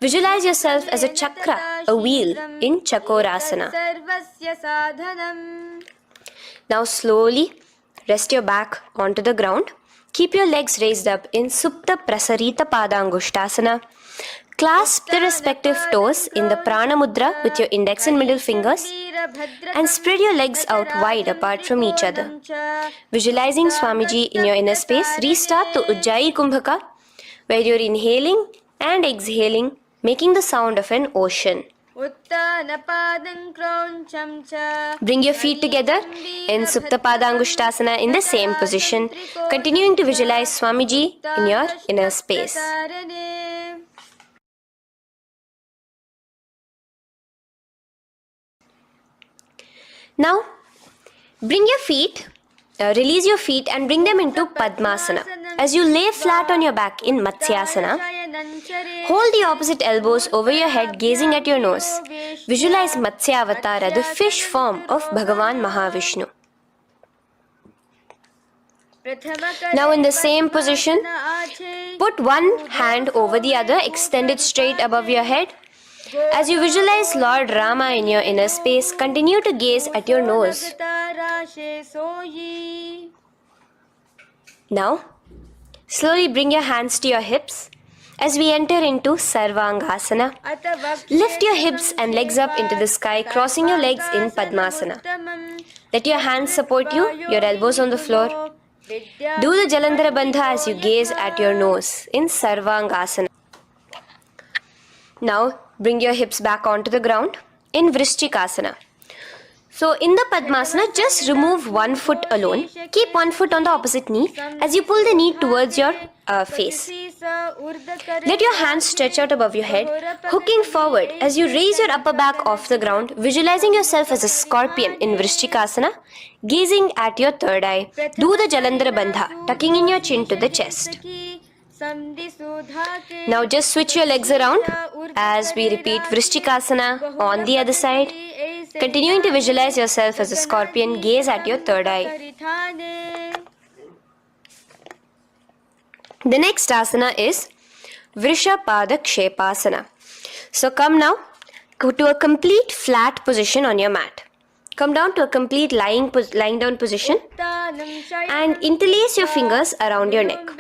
Visualize yourself as a chakra, a wheel in Chakorasana. Now slowly rest your back onto the ground. Keep your legs raised up in Supta Prasarita Padangushtasana. Clasp the respective toes in the Prana Mudra with your index and middle fingers and spread your legs out wide apart from each other. Visualizing Swamiji in your inner space, restart the Ujjayi Kumbhaka where you're inhaling and exhaling, making the sound of an ocean. Bring your feet together in Supta Padangushtasana in the same position, continuing to visualize Swamiji in your inner space. Now, bring your feet, release your feet and bring them into Padmasana. As you lay flat on your back in Matsyasana, hold the opposite elbows over your head, gazing at your nose. Visualize Matsyavatara, the fish form of Bhagavan Mahavishnu. Now in the same position, put one hand over the other, extend it straight above your head. As you visualize Lord Rama in your inner space, continue to gaze at your nose. Now, slowly bring your hands to your hips as we enter into Sarvangasana. Lift your hips and legs up into the sky, crossing your legs in Padmasana. Let your hands support you, your elbows on the floor. Do the Jalandhara Bandha as you gaze at your nose in Sarvangasana. Now, bring your hips back onto the ground in Vrishchikasana. So in the Padmasana, just remove one foot alone. Keep one foot on the opposite knee as you pull the knee towards your face. Let your hands stretch out above your head, hooking forward as you raise your upper back off the ground, visualizing yourself as a scorpion in Vrishchikasana, gazing at your third eye. Do the Jalandhara Bandha, tucking in your chin to the chest. Now just switch your legs around as we repeat Vrishchikasana on the other side. Continuing to visualize yourself as a scorpion, gaze at your third eye. The next asana is Vrishapada Kshepasana. So come now to a complete flat position on your mat. Come down to a complete lying down position and interlace your fingers around your neck.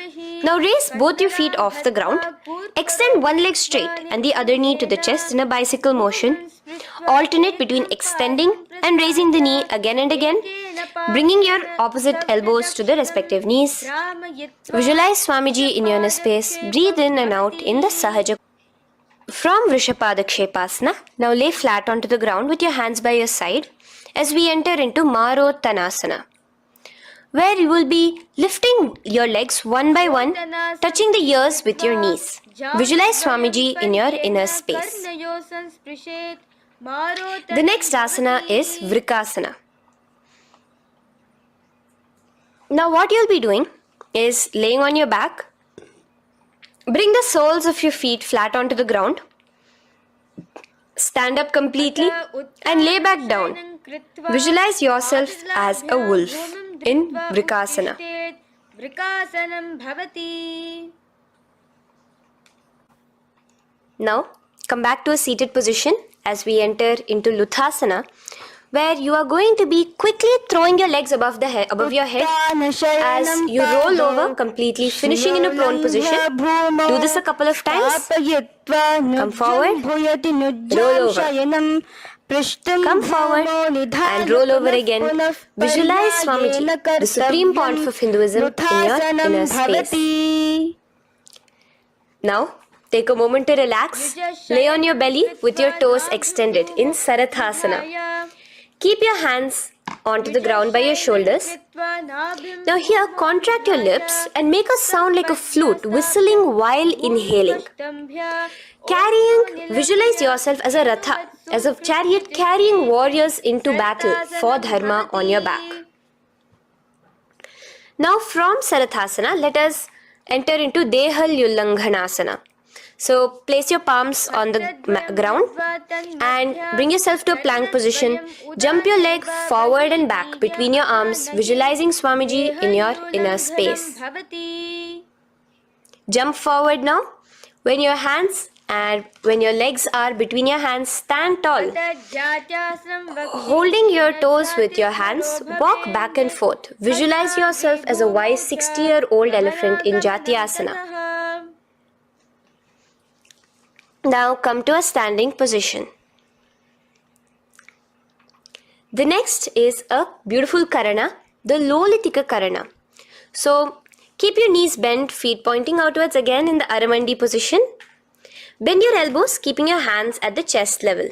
Now raise both your feet off the ground. Extend one leg straight and the other knee to the chest in a bicycle motion. Alternate between extending and raising the knee again and again, bringing your opposite elbows to the respective knees. Visualize Swamiji in your inner space. Breathe in and out in the Sahaja. From Vrishapada Kshepasana, now lay flat onto the ground with your hands by your side as we enter into Marottanasana, where you will be lifting your legs one by one, touching the ears with your knees. Visualize Swamiji in your inner space. The next asana is Vrikasana. Now what you'll be doing is laying on your back. Bring the soles of your feet flat onto the ground. Stand up completely and lay back down. Visualize yourself as a wolf in Vrikasana. Now come back to a seated position as we enter into Luthasana, where you are going to be quickly throwing your legs above your head as you roll over completely, finishing in a prone position. Do this a couple of times. Come forward, roll over. Come forward and roll over again. Visualize Swamiji, the Supreme Pontiff of Hinduism, in your inner space. Now, take a moment to relax. Lay on your belly with your toes extended in Sarathasana. Keep your hands onto the ground by your shoulders. Now here, contract your lips and make a sound like a flute, whistling while inhaling. Visualize yourself as a ratha, as a chariot carrying warriors into battle for dharma on your back. Now from Sarathasana, let us enter into Dehalyullanghanasana. So place your palms on the ground and bring yourself to a plank position. Jump your leg forward and back between your arms, visualizing Swamiji in your inner space. Jump forward now. When your legs are between your hands, stand tall. Holding your toes with your hands, walk back and forth. Visualize yourself as a wise 60-year-old elephant in Jatyasana. Now come to a standing position. The next is a beautiful Karana, the Lolitika Karana. So keep your knees bent, feet pointing outwards again in the Aramandi position. Bend your elbows, keeping your hands at the chest level.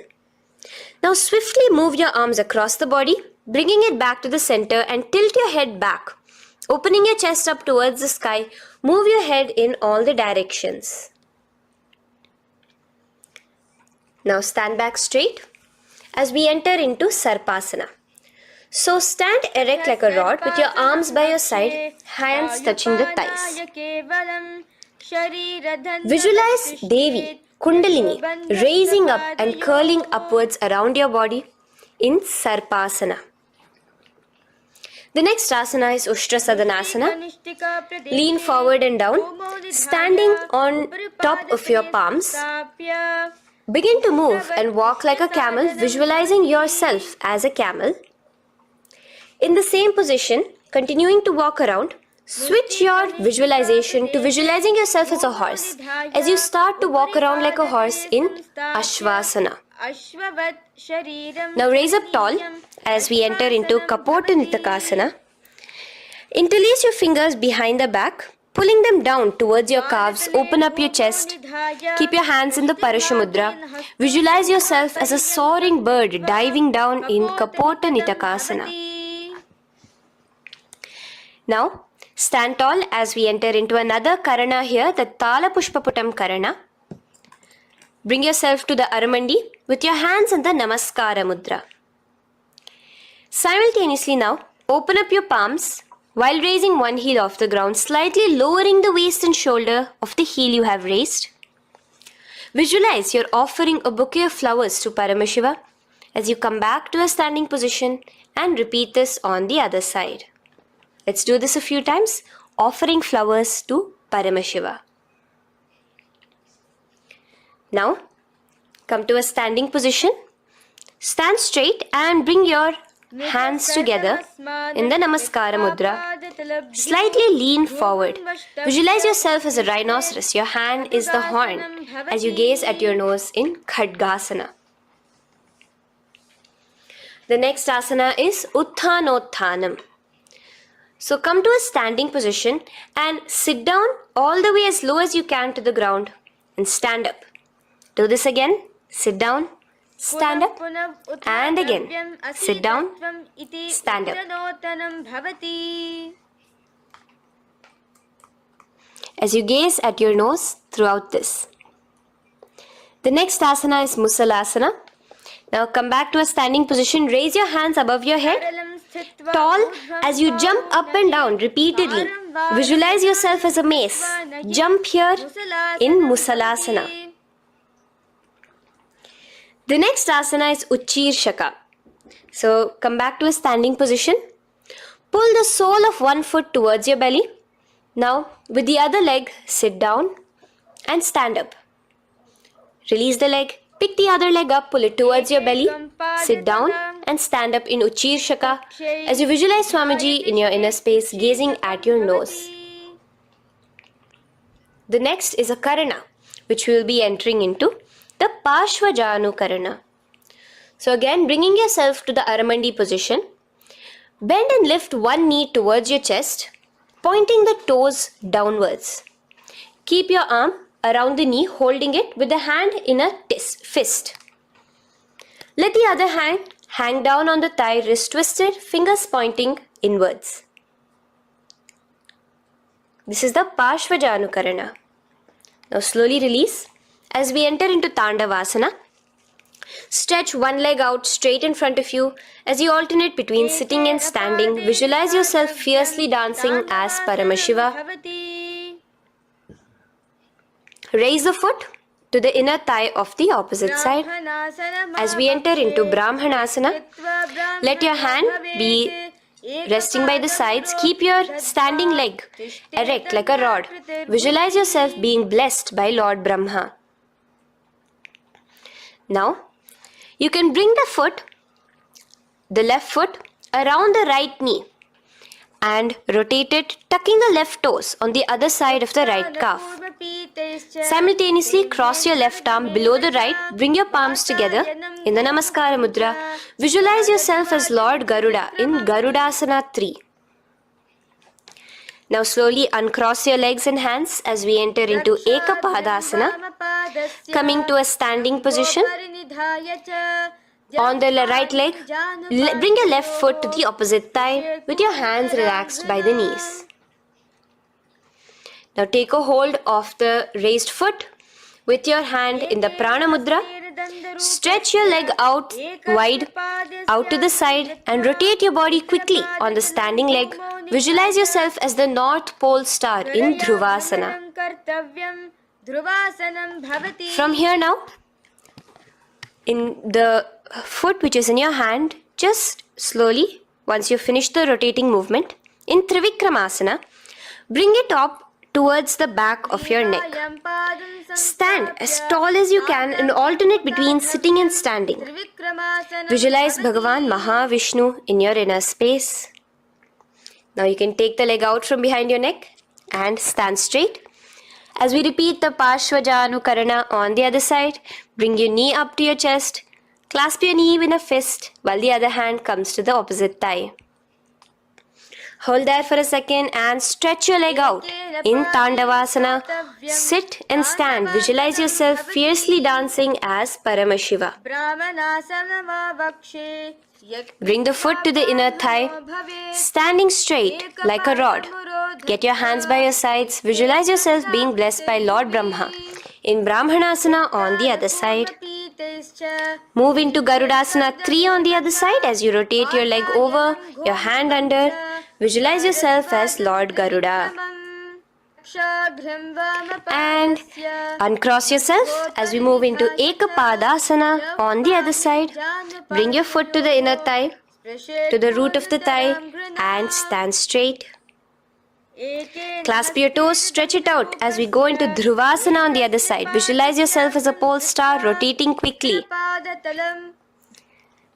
Now swiftly move your arms across the body, bringing it back to the center and tilt your head back. Opening your chest up towards the sky, move your head in all the directions. Now stand back straight as we enter into Sarpasana. So stand erect like a rod with your arms by your side, hands touching the thighs. Visualize Devi, Kundalini, raising up and curling upwards around your body in Sarpasana. The next asana is Ushtrasadanasana. Lean forward and down, standing on top of your palms. Begin to move and walk like a camel, visualizing yourself as a camel. In the same position, continuing to walk around, switch your visualization to visualizing yourself as a horse as you start to walk around like a horse in Ashvasana. Now raise up tall as we enter into Kapota Nitakasana. Interlace your fingers behind the back Pulling them down towards your calves, open up your chest. Keep your hands in the Parashamudra. Visualize yourself as a soaring bird diving down in Kapota Nitakasana. Now, stand tall as we enter into another Karana here, the Tala Pushpaputam Karana. Bring yourself to the Aramandi with your hands in the Namaskara Mudra. Simultaneously now, open up your palms while raising one heel off the ground, slightly lowering the waist and shoulder of the heel you have raised. Visualize you're offering a bouquet of flowers to Paramashiva as you come back to a standing position and repeat this on the other side. Let's do this a few times, offering flowers to Paramashiva. Now, come to a standing position. Stand straight and bring your hands together in the Namaskara Mudra. Slightly lean forward. Visualize yourself as a rhinoceros. Your hand is the horn as you gaze at your nose in Khadgasana. The next asana is Utthanotthanam. So come to a standing position and sit down all the way as low as you can to the ground and stand up. Do this again. Sit down. Stand up and again. Sit down, stand up. As you gaze at your nose throughout this. The next asana is Musalasana. Now come back to a standing position. Raise your hands above your head. Tall as you jump up and down repeatedly. Visualize yourself as a mace. Jump here in Musalasana. The next asana is Uchirshaka. So come back to a standing position. Pull the sole of one foot towards your belly. Now with the other leg, sit down and stand up. Release the leg. Pick the other leg up, pull it towards your belly. Sit down and stand up in Uchirshaka as you visualize Swamiji in your inner space, gazing at your nose. The next is a Karana, which we will be entering into. The Parshvajanu Karana. So again, bringing yourself to the Aramandi position. Bend and lift one knee towards your chest, pointing the toes downwards. Keep your arm around the knee, holding it with the hand in a fist. Let the other hand hang down on the thigh, wrist twisted, fingers pointing inwards. This is the Parshvajanu Karana. Now slowly release. As we enter into Tandavasana, stretch one leg out straight in front of you as you alternate between sitting and standing. Visualize yourself fiercely dancing as Paramashiva. Raise the foot to the inner thigh of the opposite side. As we enter into Brahmanasana, let your hand be resting by the sides. Keep your standing leg erect like a rod. Visualize yourself being blessed by Lord Brahma. Now, you can bring the left foot around the right knee and rotate it, tucking the left toes on the other side of the right calf. Simultaneously, cross your left arm below the right, bring your palms together in the Namaskara Mudra. Visualize yourself as Lord Garuda in Garudasana 3. Now slowly uncross your legs and hands as we enter into Ekapadasana, coming to a standing position. On the right leg, bring your left foot to the opposite thigh with your hands relaxed by the knees. Now take a hold of the raised foot with your hand in the Prana Mudra. Stretch your leg out wide, out to the side, and rotate your body quickly on the standing leg. Visualize yourself as the North Pole star in Dhruvasana. From here now, in the foot which is in your hand, just slowly, once you finish the rotating movement, in Trivikramasana, bring it up towards the back of your neck. Stand as tall as you can and alternate between sitting and standing. Visualize Bhagavan Mahavishnu in your inner space. Now you can take the leg out from behind your neck and stand straight. As we repeat the Parshvajanu Karana on the other side, bring your knee up to your chest, clasp your knee in a fist while the other hand comes to the opposite thigh. Hold there for a second and stretch your leg out In Tandavasana, sit and stand. Visualize yourself fiercely dancing as Paramashiva. Bring the foot to the inner thigh, standing straight like a rod. Get your hands by your sides. Visualize yourself being blessed by Lord Brahma. In Brahmanasana on the other side. Move into Garudasana 3 on the other side as you rotate your leg over, your hand under. Visualize yourself as Lord Garuda. And uncross yourself as we move into Ekapadasana on the other side. Bring your foot to the inner thigh, to the root of the thigh, and stand straight. Clasp your toes, stretch it out as we go into Dhruvasana on the other side. Visualize yourself as a pole star rotating quickly.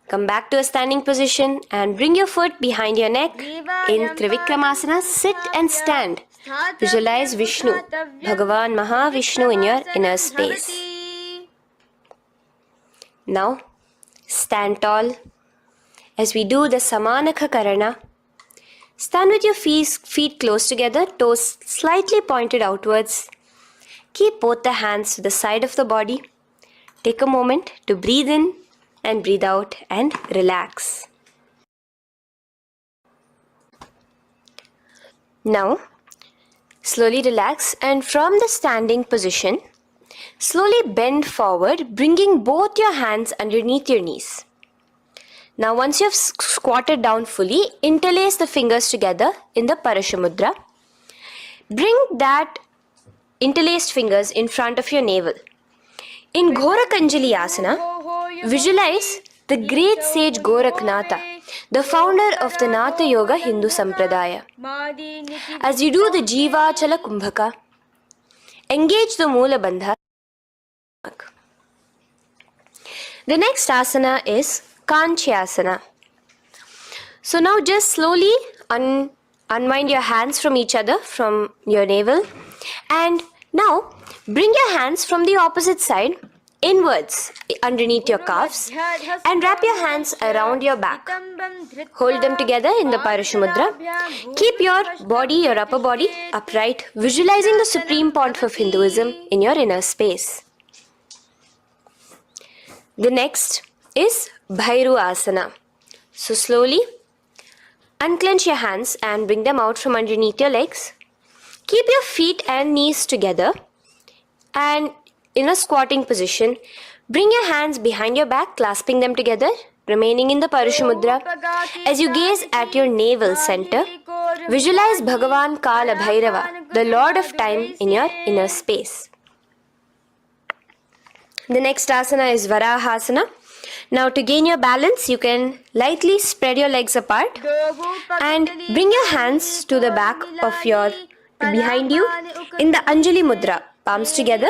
Come back to a standing position and bring your foot behind your neck. In Trivikramasana, sit and stand. Visualize Vishnu, Bhagavan Mahavishnu in your inner space. Now, stand tall as we do the Samanakha Karana. Stand with your feet close together, toes slightly pointed outwards. Keep both the hands to the side of the body. Take a moment to breathe in and breathe out and relax. Now, slowly relax and from the standing position, slowly bend forward, bringing both your hands underneath your knees. Now once you have squatted down fully, interlace the fingers together in the Parashamudra. Bring that interlaced fingers in front of your navel. In Gorakanjali Asana, visualize the great sage Goraknatha, the founder of the Natha Yoga Hindu Sampradaya. As you do the Jivachala Kumbhaka, engage the Moola Bandha. The next asana is Kanchyasana. So now just slowly unwind your hands from each other, from your navel, and now bring your hands from the opposite side inwards underneath your calves and wrap your hands around your back. Hold them together in the Parashamudra. Keep your body, your upper body upright, visualizing the Supreme Pontiff of Hinduism in your inner space. The next is Bhairu Asana. So slowly unclench your hands and bring them out from underneath your legs. Keep your feet and knees together and in a squatting position, bring your hands behind your back, clasping them together, remaining in the Parashamudra. As you gaze at your navel center, visualize Bhagavan Kala Bhairava, the Lord of Time, in your inner space. The next asana is Varahasana. Now to gain your balance, you can lightly spread your legs apart and bring your hands to the back of behind you in the Anjali Mudra, palms together.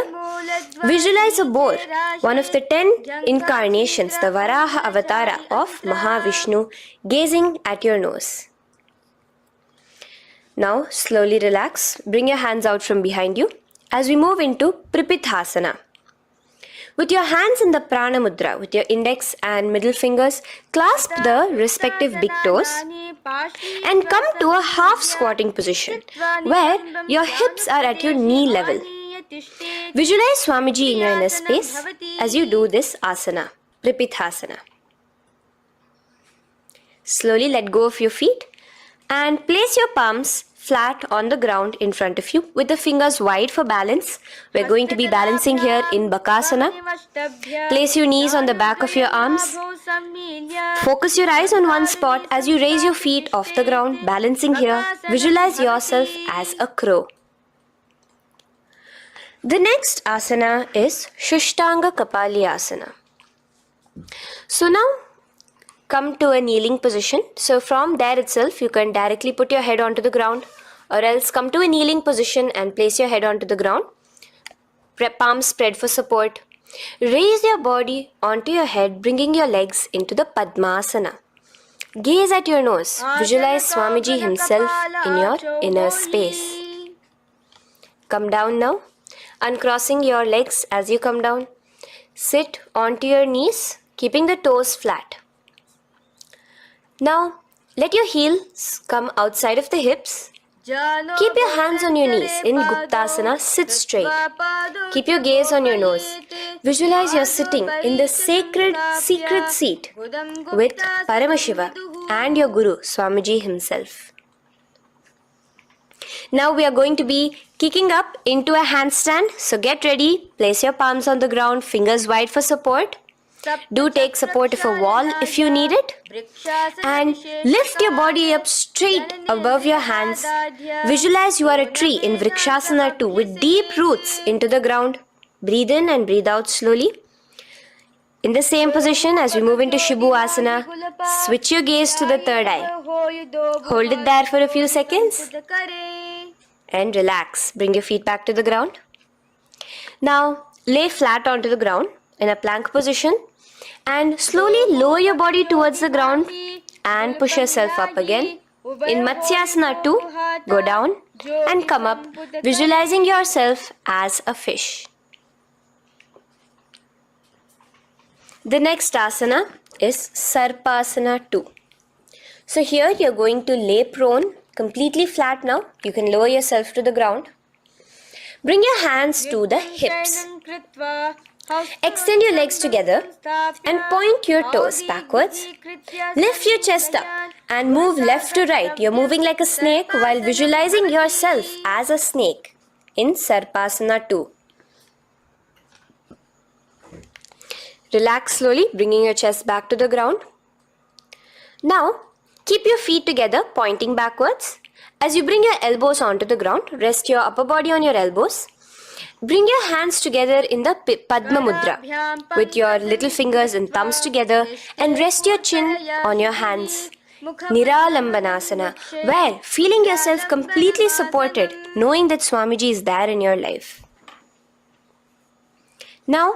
Visualize a boar, one of the 10 incarnations, the Varaha Avatara of Mahavishnu, gazing at your nose. Now slowly relax, bring your hands out from behind you as we move into Pripithasana. With your hands in the Prana Mudra, with your index and middle fingers, clasp the respective big toes and come to a half squatting position where your hips are at your knee level. Visualize Swamiji in your inner space as you do this asana, Pripithasana. Slowly let go of your feet and place your palms flat on the ground in front of you with the fingers wide for balance. We're going to be balancing here in Bakasana. Place your knees on the back of your arms. Focus your eyes on one spot as you raise your feet off the ground, balancing here. Visualize yourself as a crow. The next asana is Shushtanga Kapali Asana. So now come to a kneeling position. So from there itself, you can directly put your head onto the ground, or else come to a kneeling position and place your head onto the ground. Palms spread for support. Raise your body onto your head, bringing your legs into the Padmasana. Gaze at your nose. Visualize Swamiji himself in your inner space. Come down now, uncrossing your legs as you come down. Sit onto your knees, keeping the toes flat. Now, let your heels come outside of the hips Keep your hands on your knees in Guptasana, sit straight. Keep your gaze on your nose. Visualize you're sitting in the sacred secret seat with Paramashiva and your Guru, Swamiji himself. Now we are going to be kicking up into a handstand. So get ready, place your palms on the ground, fingers wide for support. Do take support of a wall if you need it. And lift your body up straight above your hands. Visualize you are a tree in Vrikshasana 2 with deep roots into the ground. Breathe in and breathe out slowly. In the same position as we move into Shibhu-asana, switch your gaze to the third eye. Hold it there for a few seconds. And relax. Bring your feet back to the ground. Now, lay flat onto the ground in a plank position. And slowly lower your body towards the ground and push yourself up again. In Matsyasana 2, go down and come up, visualizing yourself as a fish. The next asana is Sarpasana 2. So here you're going to lay prone, completely flat now. You can lower yourself to the ground. Bring your hands to the hips. Extend your legs together and point your toes backwards. Lift your chest up and move left to right. You're moving like a snake while visualizing yourself as a snake in Sarpasana 2. Relax slowly, bringing your chest back to the ground. Now, keep your feet together, pointing backwards. As you bring your elbows onto the ground, rest your upper body on your elbows. Bring your hands together in the Padma Mudra with your little fingers and thumbs together and rest your chin on your hands. Niralambanasana, where feeling yourself completely supported, knowing that Swamiji is there in your life. Now,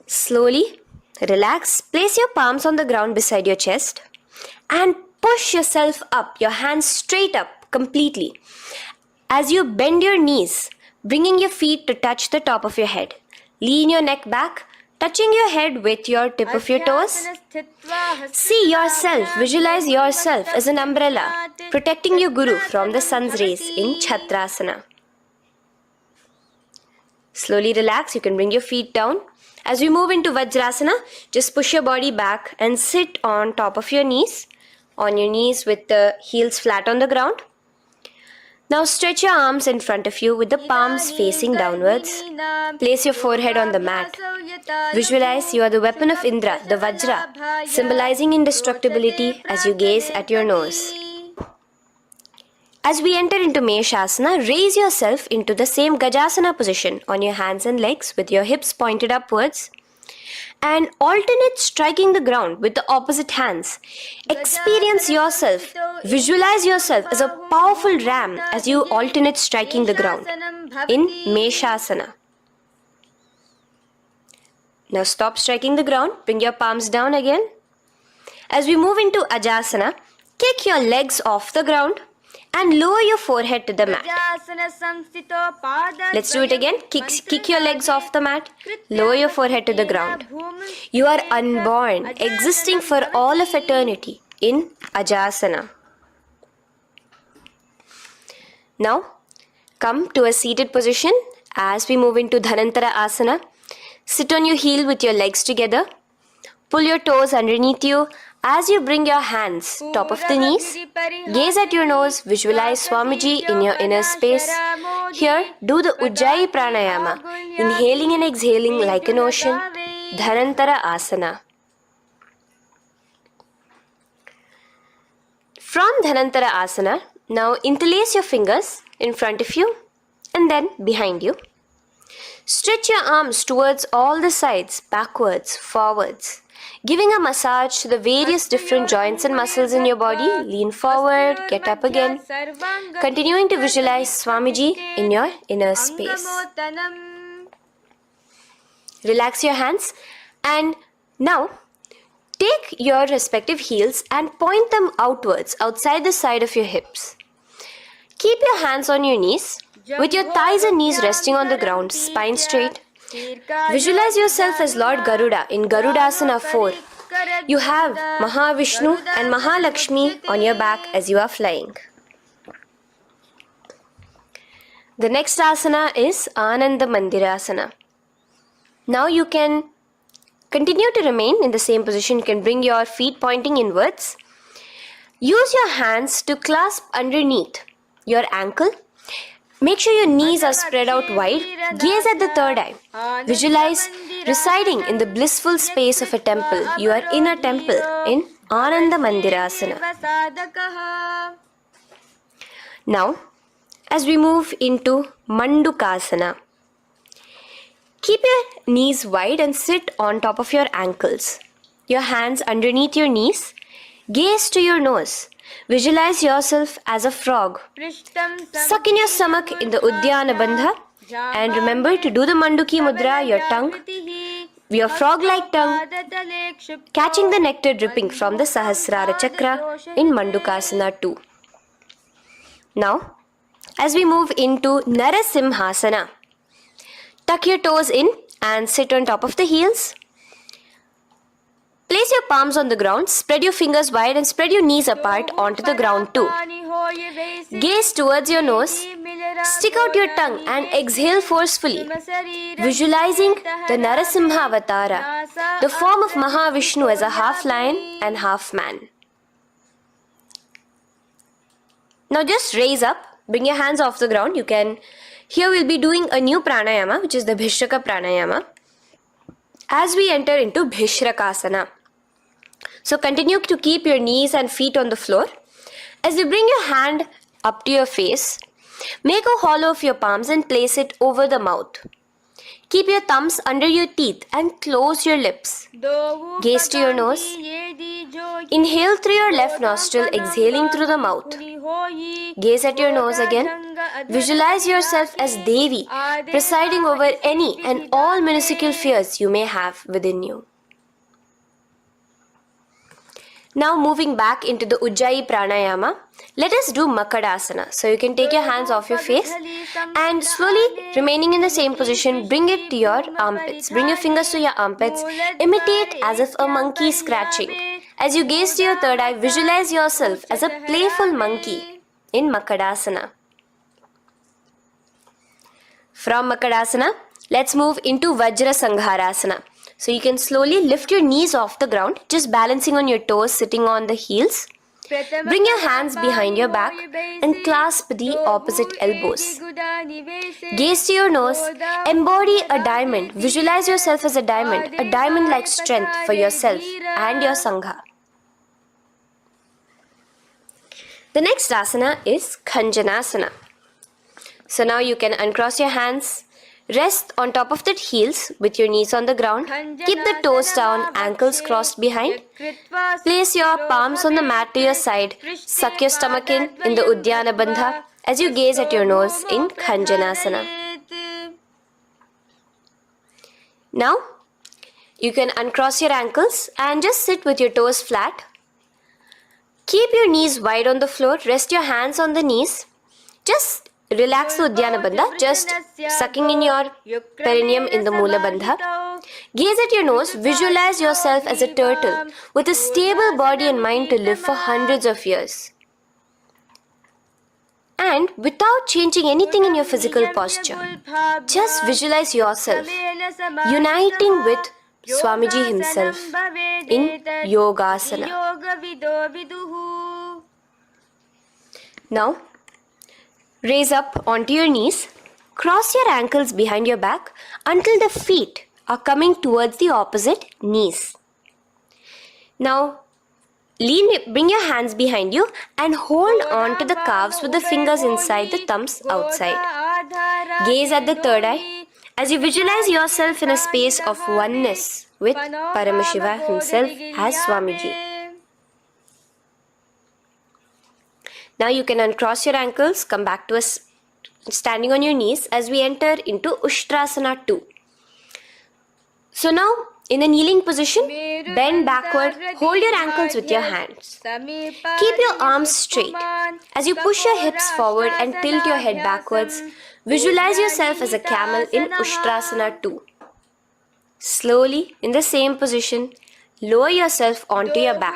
slowly relax, place your palms on the ground beside your chest and push yourself up, your hands straight up completely. As you bend your knees, bringing your feet to touch the top of your head. Lean your neck back, touching your head with your tip of your toes. See yourself, visualize yourself as an umbrella, protecting your Guru from the sun's rays in Chhatrasana. Slowly relax, you can bring your feet down. As we move into Vajrasana, just push your body back and sit on top of your knees, with the heels flat on the ground. Now stretch your arms in front of you with the palms facing downwards. Place your forehead on the mat. Visualize you are the weapon of Indra, the Vajra, symbolizing indestructibility as you gaze at your nose. As we enter into Meshasana, raise yourself into the same Gajasana position on your hands and legs with your hips pointed upwards. And alternate striking the ground with the opposite hands. Experience yourself, visualize yourself as a powerful ram as you alternate striking the ground in Meshasana. Now stop striking the ground, bring your palms down again. As we move into Ajasana, kick your legs off the ground and lower your forehead to the mat. Let's do it again. Kick your legs off the mat. Lower your forehead to the ground. You are unborn, existing for all of eternity in Ajasana. Now, come to a seated position as we move into Dhanantara Asana. Sit on your heel with your legs together. Pull your toes underneath you. As you bring your hands top of the knees, gaze at your nose, visualize Swamiji in your inner space. Here, do the Ujjayi Pranayama, inhaling and exhaling like an ocean, Dhanantara Asana. From Dhanantara Asana, now interlace your fingers in front of you and then behind you. Stretch your arms towards all the sides, backwards, forwards. Giving a massage to the various different joints and muscles in your body. Lean forward, get up again. Continuing to visualize Swamiji in your inner space. Relax your hands and now take your respective heels and point them outwards, outside the side of your hips. Keep your hands on your knees with your thighs and knees resting on the ground, spine straight. Visualize yourself as Lord Garuda in Garudasana 4. You have Mahavishnu and Mahalakshmi on your back as you are flying. The next asana is Ananda Mandirasana. Now you can continue to remain in the same position. You can bring your feet pointing inwards. Use your hands to clasp underneath your ankle. Make sure your knees are spread out wide. Gaze at the third eye. Visualize residing in the blissful space of a temple. You are in a temple in Ananda Mandirasana. Now, as we move into Mandukasana, keep your knees wide and sit on top of your ankles. Your hands underneath your knees. Gaze to your nose. Visualize yourself as a frog. Suck in your stomach in the Uddiyana Bandha. And remember to do the Manduki Mudra, your tongue, your frog-like tongue, catching the nectar dripping from the Sahasrara Chakra in Mandukasana 2. Now, as we move into Narasimhasana, tuck your toes in and sit on top of the heels. Place your palms on the ground, spread your fingers wide and spread your knees apart onto the ground too. Gaze towards your nose, stick out your tongue and exhale forcefully, visualizing the Narasimha Avatara, the form of Mahavishnu as a half lion and half man. Now just raise up, bring your hands off the ground. Here we'll be doing a new pranayama, which is the Bhishraka pranayama, as we enter into Bhishrakasana. So continue to keep your knees and feet on the floor. As you bring your hand up to your face, make a hollow of your palms and place it over the mouth. Keep your thumbs under your teeth and close your lips. Gaze to your nose. Inhale through your left nostril, exhaling through the mouth. Gaze at your nose again. Visualize yourself as Devi, presiding over any and all minuscule fears you may have within you. Now moving back into the Ujjayi Pranayama, let us do Makadasana. So you can take your hands off your face and slowly remaining in the same position, bring it to your armpits. Bring your fingers to your armpits. Imitate as if a monkey is scratching. As you gaze to your third eye, visualize yourself as a playful monkey in Makadasana. From Makadasana, let's move into Vajra Sangharasana. So you can slowly lift your knees off the ground, just balancing on your toes, sitting on the heels. Bring your hands behind your back and clasp the opposite elbows. Gaze to your nose, embody a diamond. Visualize yourself as a diamond-like strength for yourself and your Sangha. The next asana is Khanjanasana. So now you can uncross your hands. Rest on top of the heels with your knees on the ground. Keep the toes down, ankles crossed behind. Place your palms on the mat to your side. Suck your stomach in the Uddiyana Bandha as you gaze at your nose in Khanjanasana. Now, you can uncross your ankles and just sit with your toes flat. Keep your knees wide on the floor. Rest your hands on the knees. Just relax the Uddiyana Bandha, just sucking in your perineum in the Mula Bandha. Gaze at your nose, visualize yourself as a turtle with a stable body and mind to live for hundreds of years. And without changing anything in your physical posture, just visualize yourself uniting with Swamiji himself in Yogasana. Now, raise up onto your knees, cross your ankles behind your back until the feet are coming towards the opposite knees. Now, bring your hands behind you and hold on to the calves with the fingers inside, the thumbs outside. Gaze at the third eye as you visualize yourself in a space of oneness with Paramashivoham himself as Swamiji. Now you can uncross your ankles, come back to standing on your knees as we enter into Ushtrasana 2. So now, in a kneeling position, bend backward, hold your ankles with your hands. Keep your arms straight. As you push your hips forward and tilt your head backwards, visualize yourself as a camel in Ushtrasana 2. Slowly, in the same position, Lower yourself onto your back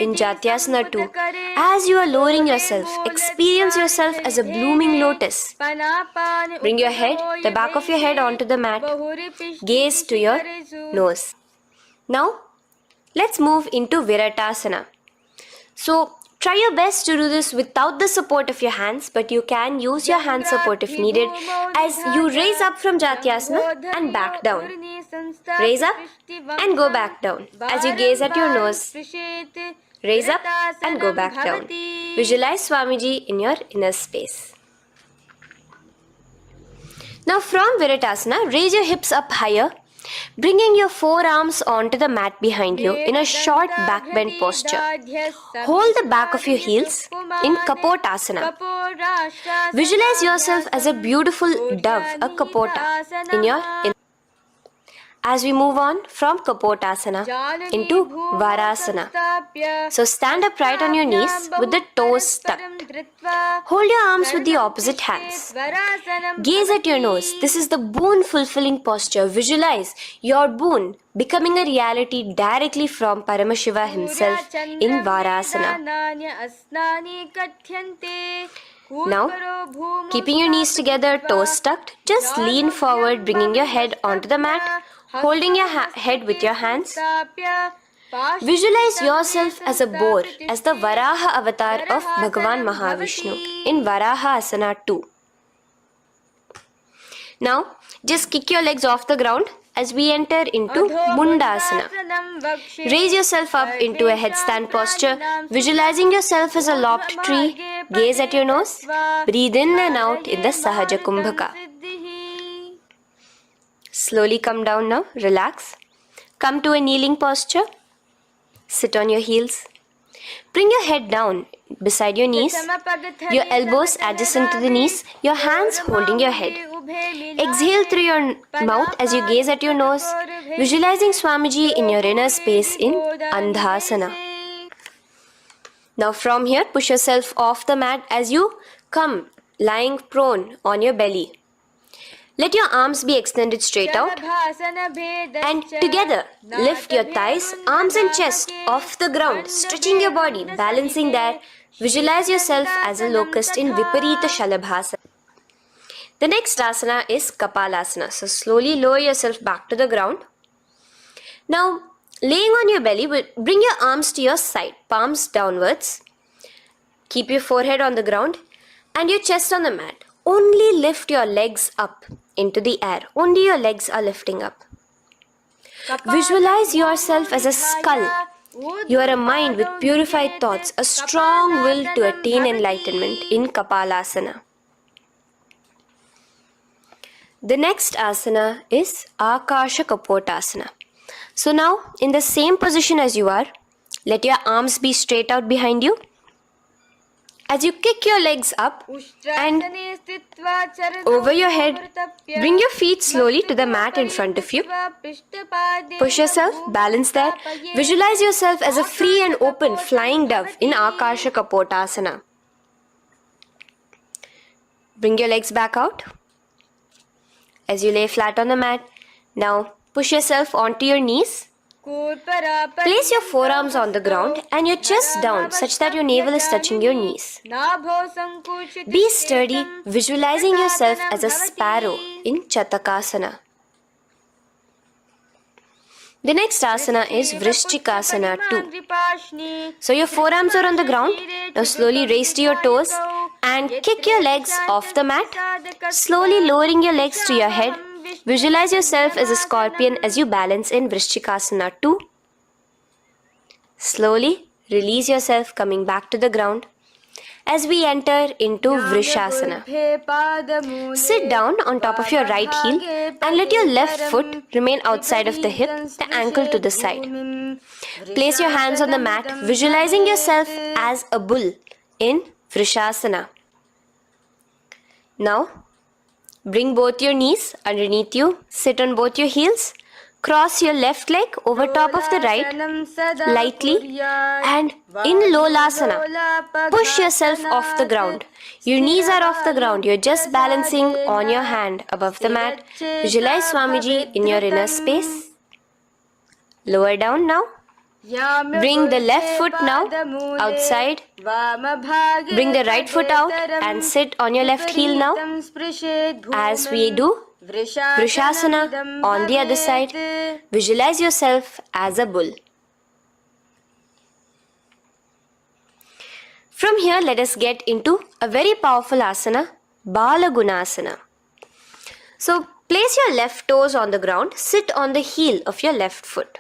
in Jatyasana 2. As you are lowering yourself, experience yourself as a blooming lotus. Bring your head, the back of your head onto the mat. Gaze to your nose. Now, let's move into Viratasana. So, try your best to do this without the support of your hands, but you can use your hand support if needed as you raise up from Jatyasana and back down. Raise up and go back down as you gaze at your nose. Raise up and go back down. Visualize Swamiji in your inner space. Now from Viratasana, raise your hips up higher, bringing your forearms onto the mat behind you in a short back bend posture. Hold the back of your heels in Kapotasana. Visualize yourself as a beautiful dove, a Kapota, in your inner. As we move on from Kapotasana into Varasana. So stand upright on your knees with the toes tucked. Hold your arms with the opposite hands. Gaze at your nose. This is the boon fulfilling posture. Visualize your boon becoming a reality directly from Paramashiva himself in Varasana. Now, keeping your knees together, toes tucked, just lean forward, bringing your head onto the mat, holding your head with your hands. Visualize yourself as a boar, as the Varaha avatar of Bhagavan Mahavishnu in Varaha Asana 2. Now, just kick your legs off the ground as we enter into Mundasana. Raise yourself up into a headstand posture, visualizing yourself as a lopped tree. Gaze at your nose. Breathe in and out in the Sahaja Kumbhaka. Slowly come down now. Relax. Come to a kneeling posture. Sit on your heels. Bring your head down beside your knees, your elbows adjacent to the knees, your hands holding your head. Exhale through your mouth as you gaze at your nose, visualizing Swamiji in your inner space in Andhasana. Now from here, push yourself off the mat as you come lying prone on your belly. Let your arms be extended straight out and together lift your thighs, arms and chest off the ground, stretching your body, balancing there. Visualize yourself as a locust in Viparita Shalabhasana. The next asana is Kapalasana. So slowly lower yourself back to the ground. Now laying on your belly, bring your arms to your side, palms downwards. Keep your forehead on the ground and your chest on the mat. Only lift your legs up into the air. Only your legs are lifting up. Visualize yourself as a skull. You are a mind with purified thoughts, a strong will to attain enlightenment in Kapalasana. The next asana is Akasha Kapotasana. So now, in the same position as you are, let your arms be straight out behind you. As you kick your legs up and over your head, bring your feet slowly to the mat in front of you. Push yourself, balance there. Visualize yourself as a free and open flying dove in Akasha Kapotasana. Bring your legs back out as you lay flat on the mat. Now push yourself onto your knees. Place your forearms on the ground and your chest down such that your navel is touching your knees. Be sturdy, visualizing yourself as a sparrow in Chatakasana. The next asana is Vrishchikasana 2. So your forearms are on the ground. Now slowly raise to your toes and kick your legs off the mat. Slowly lowering your legs to your head. Visualize yourself as a scorpion as you balance in Vrishchikasana 2. Slowly release yourself, coming back to the ground as we enter into Vrishasana. Sit down on top of your right heel and let your left foot remain outside of the hip, the ankle to the side. Place your hands on the mat, visualizing yourself as a bull in Vrishasana. Now, bring both your knees underneath you, sit on both your heels, cross your left leg over top of the right lightly and in Lolasana, push yourself off the ground. Your knees are off the ground, you're just balancing on your hand above the mat. Visualize Swamiji in your inner space. Lower down now. Bring the left foot now outside. Bring the right foot out and sit on your left heel now. As we do Vrishasana on the other side, visualize yourself as a bull. From here, let us get into a very powerful asana, Balagunasana. So, place your left toes on the ground, sit on the heel of your left foot.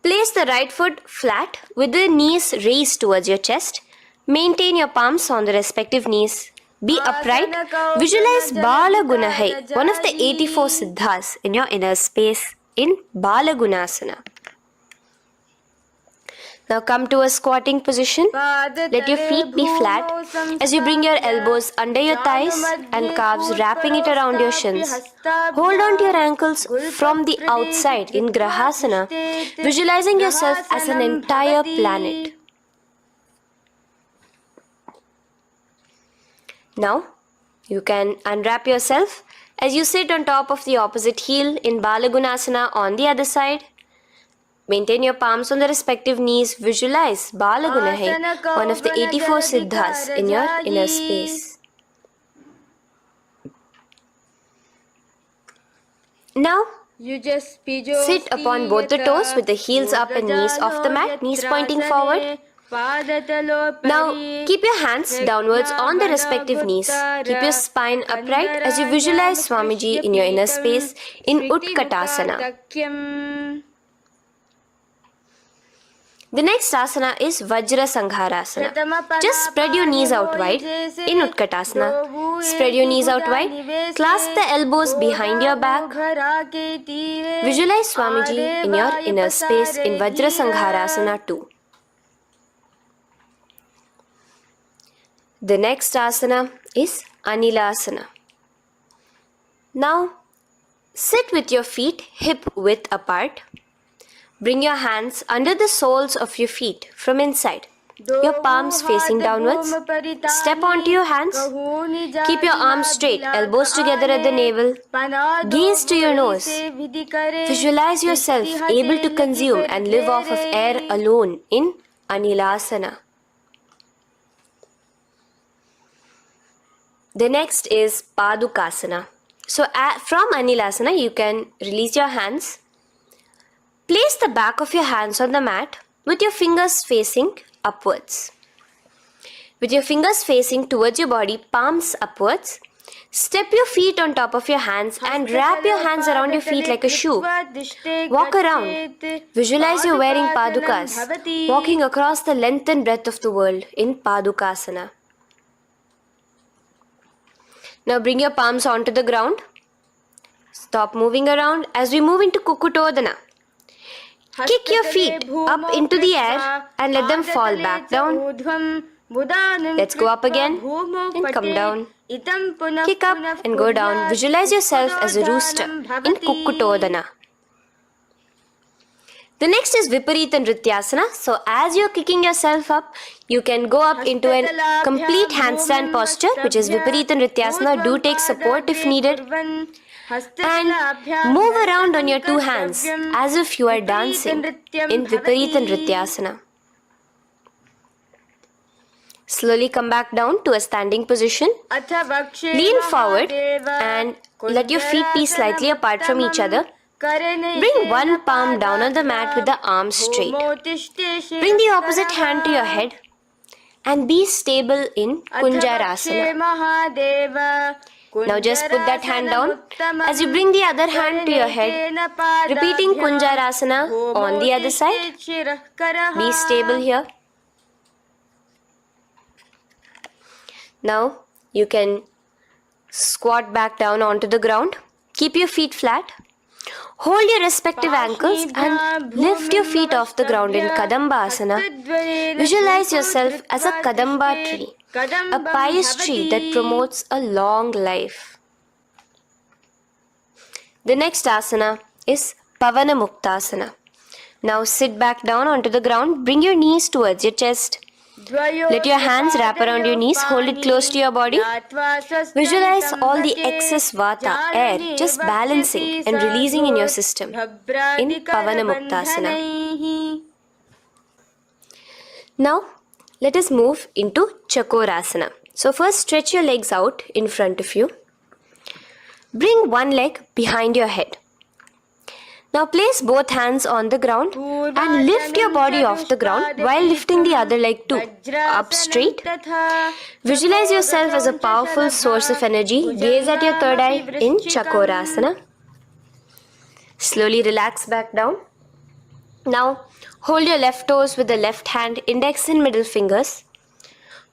Place the right foot flat with the knees raised towards your chest. Maintain your palms on the respective knees. Be upright. Visualize Balagunahai, one of the 84 siddhas in your inner space in Balagunasana. Now come to a squatting position. Let your feet be flat as you bring your elbows under your thighs and calves, wrapping it around your shins. Hold on to your ankles from the outside in Grahasana, visualizing yourself as an entire planet. Now you can unwrap yourself as you sit on top of the opposite heel in Balagunasana on the other side. Maintain your palms on the respective knees. Visualize Balagunahai, one of the 84 siddhas in your inner space. Now, sit upon both the toes with the heels up and knees off the mat, knees pointing forward. Now, keep your hands downwards on the respective knees. Keep your spine upright as you visualize Swamiji in your inner space in Utkatasana. The next asana is Vajra Sangharasana. Just spread your knees out wide in Utkatasana. Spread your knees out wide. Clasp the elbows behind your back. Visualize Swamiji in your inner space in Vajra Sangharasana 2. The next asana is Anilasana. Now, sit with your feet hip width apart. Bring your hands under the soles of your feet from inside. Your palms facing downwards. Step onto your hands. Keep your arms straight, elbows together at the navel. Gaze to your nose. Visualize yourself able to consume and live off of air alone in Anilasana. The next is Padukasana. So from Anilasana, you can release your hands. Place the back of your hands on the mat with your fingers facing upwards. With your fingers facing towards your body, palms upwards. Step your feet on top of your hands and wrap your hands around your feet like a shoe. Walk around. Visualize you're wearing padukas, walking across the length and breadth of the world in Padukasana. Now bring your palms onto the ground. Stop moving around as we move into Kukutodana. Kick your feet up into the air and let them fall back down. Let's go up again and come down. Kick up and go down. Visualize yourself as a rooster in Kukutodana. The next is Viparita Nrityasana. So as you're kicking yourself up, you can go up into a complete handstand posture, which is Viparita Nrityasana. Do take support if needed. And move around on your two hands as if you are dancing in Viparita Nrityasana. Slowly come back down to a standing position. Lean forward and let your feet be slightly apart from each other. Bring one palm down on the mat with the arms straight. Bring the opposite hand to your head and be stable in Kunjarasana. Now just put that hand down as you bring the other hand to your head, repeating Kunjarasana on the other side. Be stable here. Now you can squat back down onto the ground. Keep your feet flat. Hold your respective ankles and lift your feet off the ground in Kadamba Asana. Visualize yourself as a Kadamba tree, a pious tree that promotes a long life. The next asana is Pavana Muktasana. Now sit back down onto the ground, bring your knees towards your chest. Let your hands wrap around your knees, hold it close to your body. Visualize all the excess vata, air, just balancing and releasing in your system in Pavana Muktasana. Now, let us move into Chakorasana. So first stretch your legs out in front of you. Bring one leg behind your head. Now place both hands on the ground and lift your body off the ground while lifting the other leg too, up straight. Visualize yourself as a powerful source of energy. Gaze at your third eye in Chakorasana. Slowly relax back down. Now hold your left toes with the left hand, index and middle fingers.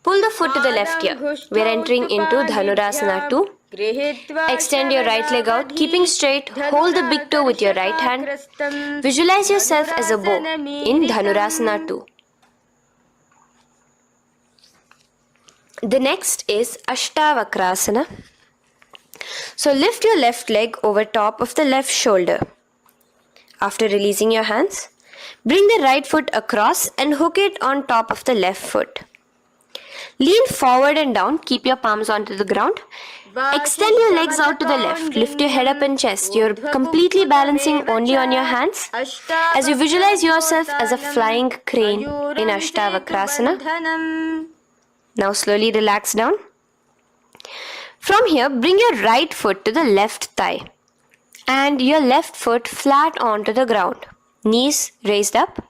Pull the foot to the left ear. We are entering into Dhanurasana 2. Extend your right leg out, keeping straight. Hold the big toe with your right hand. Visualize yourself as a bow in Dhanurasana 2. The next is Ashtavakrasana. So lift your left leg over top of the left shoulder. After releasing your hands, bring the right foot across and hook it on top of the left foot. Lean forward and down, keep your palms onto the ground. Extend your legs out to the left, lift your head up and chest. You're completely balancing only on your hands as you visualize yourself as a flying crane in Ashtavakrasana. Now slowly relax down. From here, bring your right foot to the left thigh and your left foot flat onto the ground. Knees raised up.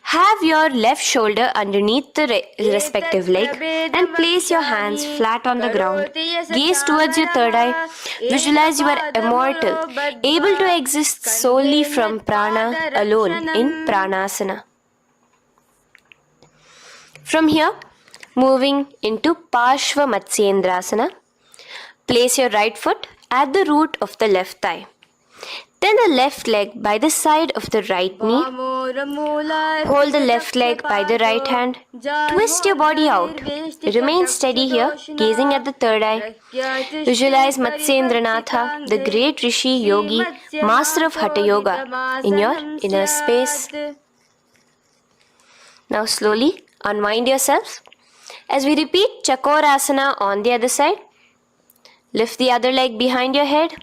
Have your left shoulder underneath the respective leg and place your hands flat on the ground. Gaze towards your third eye. Visualize you are immortal, able to exist solely from prana alone in pranasana. From here, moving into Parshva Matsyendrasana. Place your right foot at the root of the left thigh. Then the left leg by the side of the right knee. Hold the left leg by the right hand. Twist your body out. Remain steady here, gazing at the third eye. Visualize Matsyendranatha, the great Rishi, Yogi, master of Hatha Yoga, in your inner space. Now slowly unwind yourself. As we repeat Chakorasana on the other side, lift the other leg behind your head.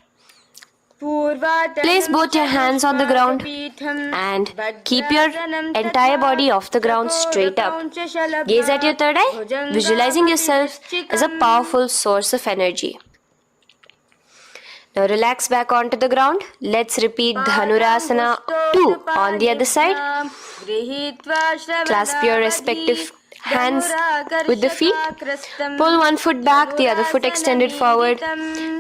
Place both your hands on the ground and keep your entire body off the ground straight up. Gaze at your third eye, visualizing yourself as a powerful source of energy. Now relax back onto the ground. Let's repeat Dhanurasana 2 on the other side. Clasp your respective hands with the feet. Pull one foot back, the other foot extended forward.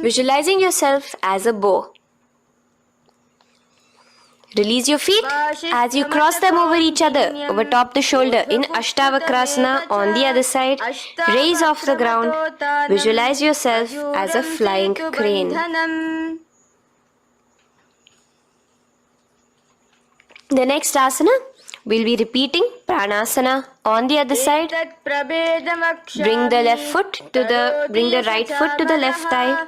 Visualizing yourself as a bow. Release your feet as you cross them over each other, over top the shoulder in Ashtavakrasana on the other side. Raise off the ground. Visualize yourself as a flying crane. The next asana, we'll be repeating Pranasana on the other side. Bring the right foot to the left thigh.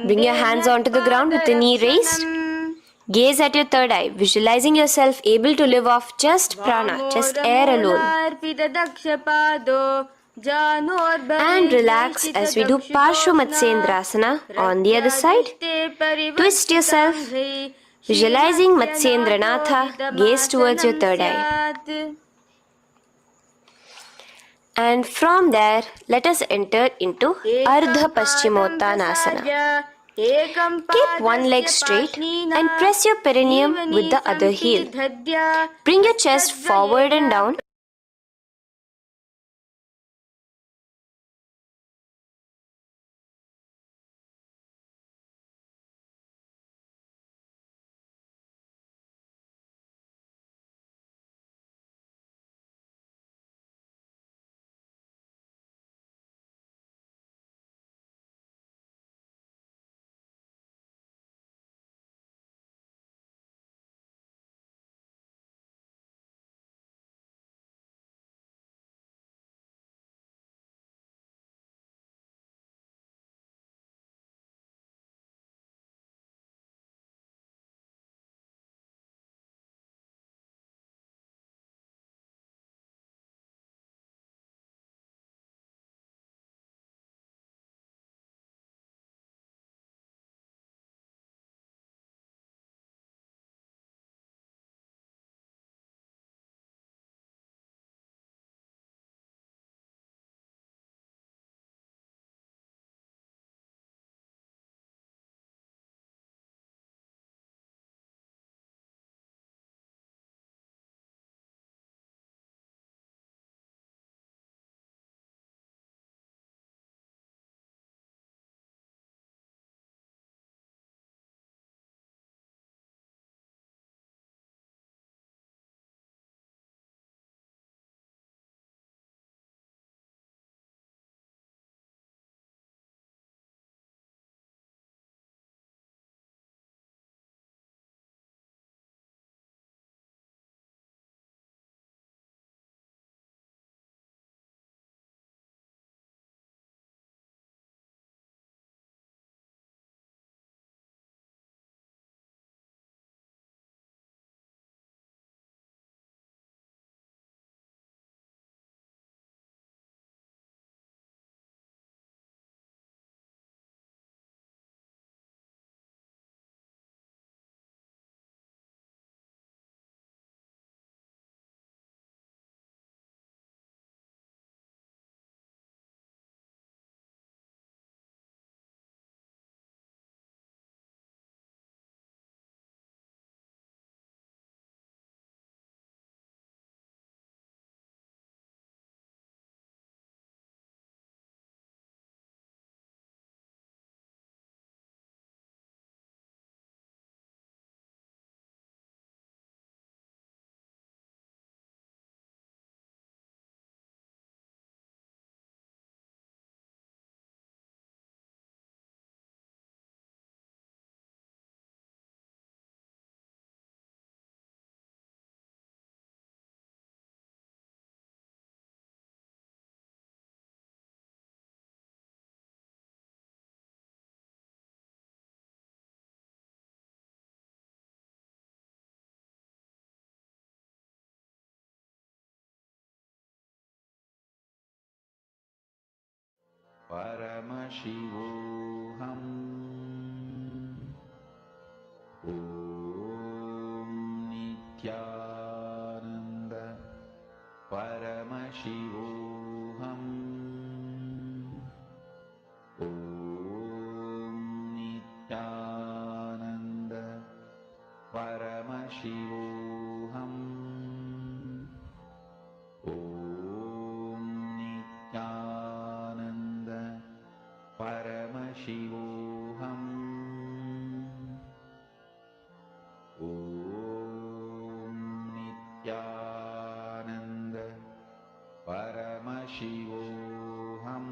Bring your hands onto the ground with the knee raised. Gaze at your third eye, visualizing yourself able to live off just prana, just air alone. And relax as we do Parshva Matsyendrasana on the other side. Twist yourself, visualizing Matsyendranatha, gaze towards your third eye. And from there, let us enter into Ardha Paschimottanasana. Keep one leg straight and press your perineum with the other heel. Bring your chest forward and down. Paramashivoham Om Nityananda Paramashivoham Om Nityananda Paramashivoham Om Nityananda Paramashivoham Om Nityananda Paramashivoham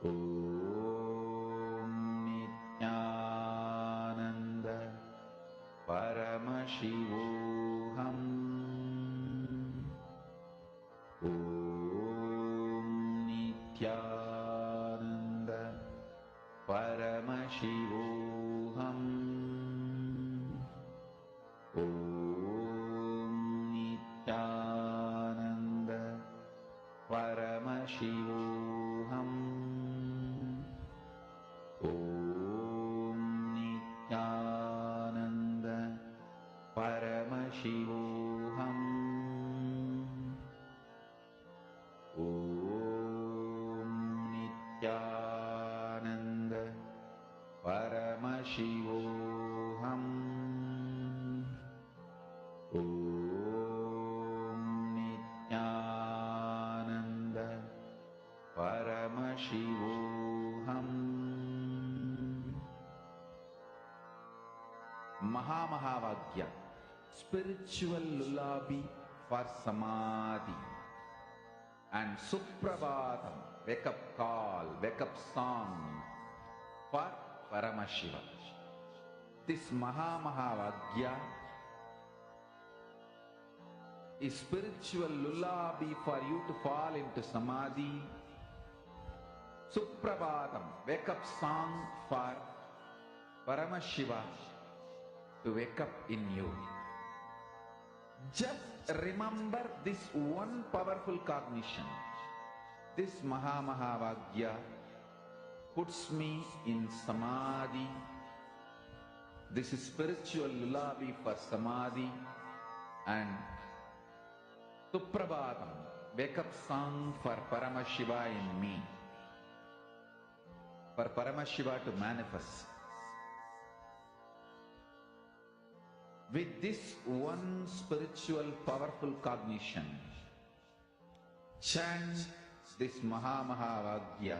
Om Nityananda Paramashivoham Om Nityananda Paramashivoham Om Nityananda Paramashivoham Om Nityananda Paramashivoham Om Nityananda Paramashivoham Om Nityananda Paramashivoham Mahamahavagya, spiritual lullaby for Samadhi, and Suprabhatam, wake up call, wake up song for Paramashiva. This Mahamahavagya is spiritual lullaby for you to fall into Samadhi. Suprabhatam, wake up song for Paramashiva to wake up in you. Just remember this one powerful cognition. This Mahamahavagya puts me in Samadhi. This is spiritual lullaby for Samadhi, and Suprabhatam, wake up song for Paramashiva in me, for Paramashiva to manifest. With this one spiritual powerful cognition, chant this Mahamahavagya.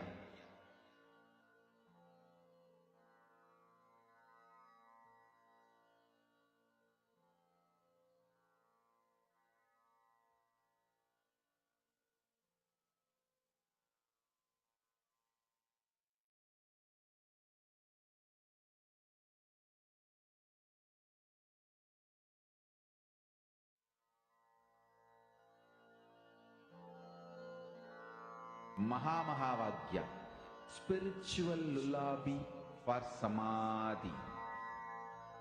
Mahamahavagya, spiritual lullaby for Samadhi,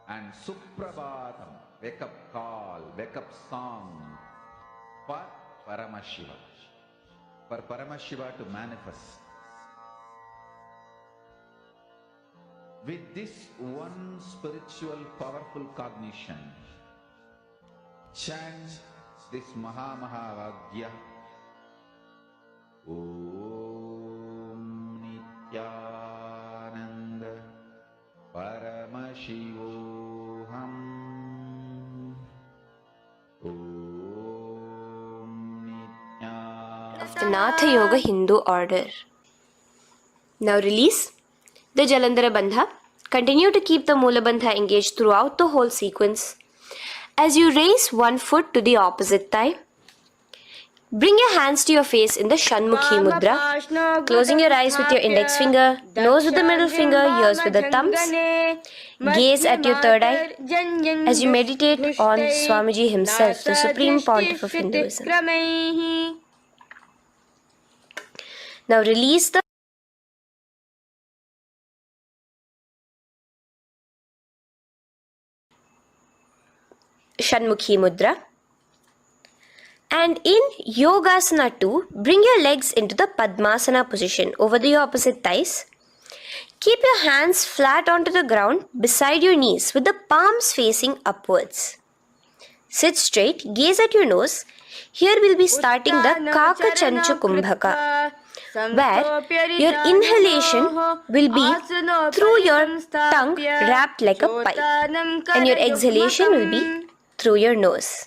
and Suprabhatam, wake up call, wake up song for Paramashiva, for Paramashiva to manifest. With this one spiritual powerful cognition, chant this Mahamahavagya. Om Nityananda Paramashivoham Om Nityananda Of the Natha Yoga Hindu order. Now release the Jalandhara Bandha. Continue to keep the Mula Bandha engaged throughout the whole sequence. As you raise one foot to the opposite thigh, bring your hands to your face in the Shanmukhi Mudra, closing your eyes with your index finger, nose with the middle finger, ears with the thumbs. Gaze at your third eye as you meditate on Swamiji himself, the Supreme Pontiff of Hinduism. Now release the Shanmukhi Mudra. And in Yogasana 2, bring your legs into the Padmasana position over the opposite thighs. Keep your hands flat onto the ground beside your knees with the palms facing upwards. Sit straight, gaze at your nose. Here we'll be starting the Kaka Chanchu Kumbhaka, where your inhalation will be through your tongue wrapped like a pipe, and your exhalation will be through your nose.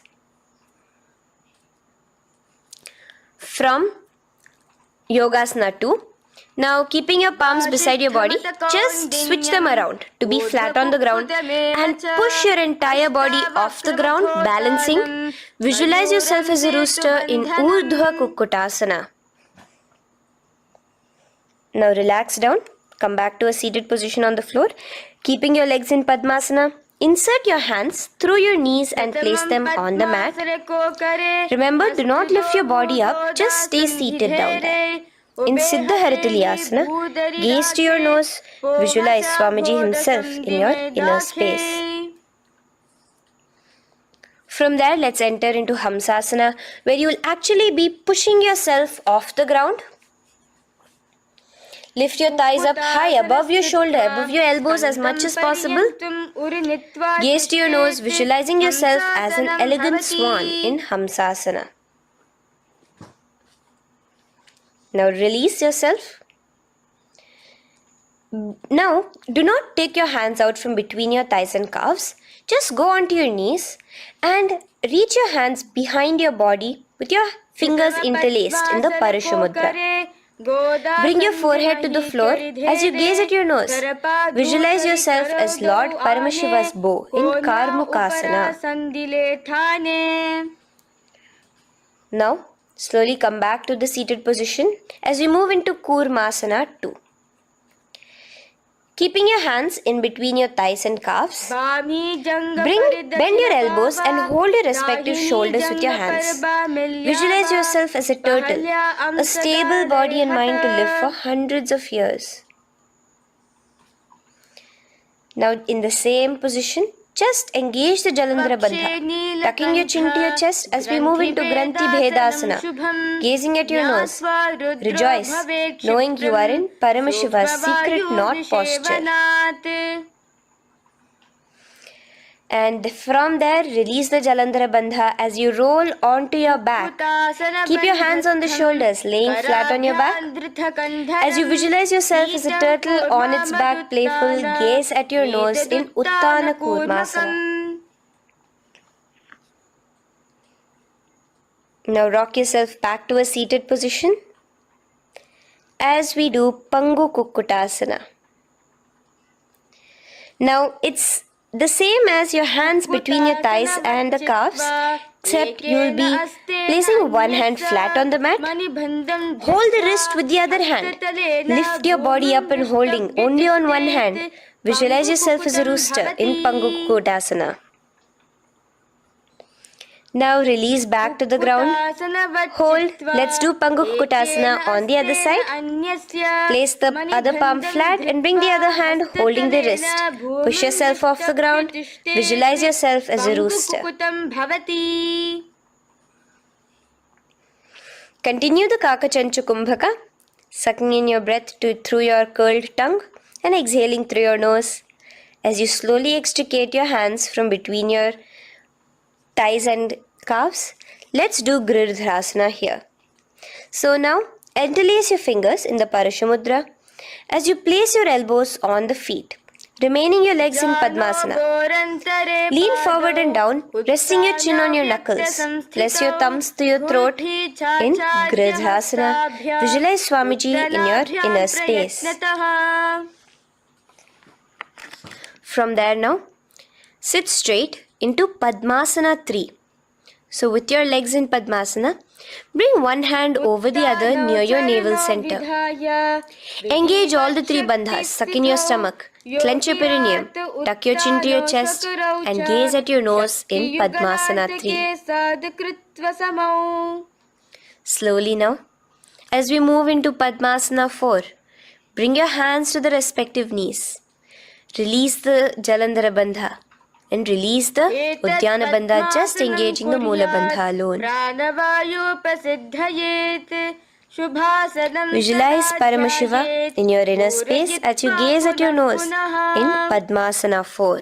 From Yogasana 2, now keeping your palms beside your body, just switch them around to be flat on the ground and push your entire body off the ground, balancing. Visualize yourself as a rooster in Urdhva Kukkutasana. Now relax down, come back to a seated position on the floor, keeping your legs in Padmasana. Insert your hands through your knees and place them on the mat. Remember, do not lift your body up, just stay seated down there. In Siddha Harituliyasana, gaze to your nose, visualize Swamiji himself in your inner space. From there, let's enter into Hamsasana, where you will actually be pushing yourself off the ground. Lift your thighs up high above your shoulder, above your elbows as much as possible. Gaze to your nose, visualizing yourself as an elegant swan in Hamsasana. Now release yourself. Now, do not take your hands out from between your thighs and calves. Just go onto your knees and reach your hands behind your body with your fingers interlaced in the Parashu Mudra. Bring your forehead to the floor as you gaze at your nose. Visualize yourself as Lord Paramashiva's bow in Karmukasana. Now, slowly come back to the seated position as we move into Kurmasana 2. Keeping your hands in between your thighs and calves, bend your elbows and hold your respective shoulders with your hands. Visualize yourself as a turtle, a stable body and mind to live for hundreds of years. Now in the same position, just engage the Jalandhara Bandha, tucking your chin to your chest as we move into Granthi Bhedasana, gazing at your nose. Rejoice, knowing you are in Paramashiva's secret knot posture. And from there, release the Jalandhara Bandha as you roll onto your back. Keep your hands on the shoulders, laying flat on your back. As you visualize yourself as a turtle on its back, playful, gaze at your nose in Uttana Kurmasana. Now rock yourself back to a seated position as we do Pangu Kukkutasana. Now it's the same as your hands between your thighs and the calves, except you will be placing one hand flat on the mat. Hold the wrist with the other hand. Lift your body up and holding only on one hand. Visualize yourself as a rooster in Pangu Kukkutasana. Now release back to the ground. Hold. Let's do Pangu Kukkutasana on the other side. Place the other palm flat and bring the other hand holding the wrist. Push yourself off the ground. Visualize yourself as a rooster. Continue the Kaka Chanchu Kumbhaka, sucking in your breath through your curled tongue and exhaling through your nose. As you slowly extricate your hands from between your thighs and calves, let's do Girdharasana here. So now, interlace your fingers in the Parashu Mudra as you place your elbows on the feet, remaining your legs in Padmasana. Lean forward and down, resting your chin on your knuckles. Place your thumbs to your throat in Girdharasana. Visualize Swamiji in your inner space. From there now, sit straight into Padmasana 3. So with your legs in Padmasana, bring one hand over the other near your navel center. Engage all the three bandhas, suck in your stomach, clench your perineum, tuck your chin to your chest and gaze at your nose in Padmasana 3. Slowly now, as we move into Padmasana 4, bring your hands to the respective knees. Release the Jalandhara Bandha and release the Uddiyana Bandha, just engaging the Mula Bandha alone. Visualize Paramashiva in your inner space as you gaze at your nose in Padmasana 4.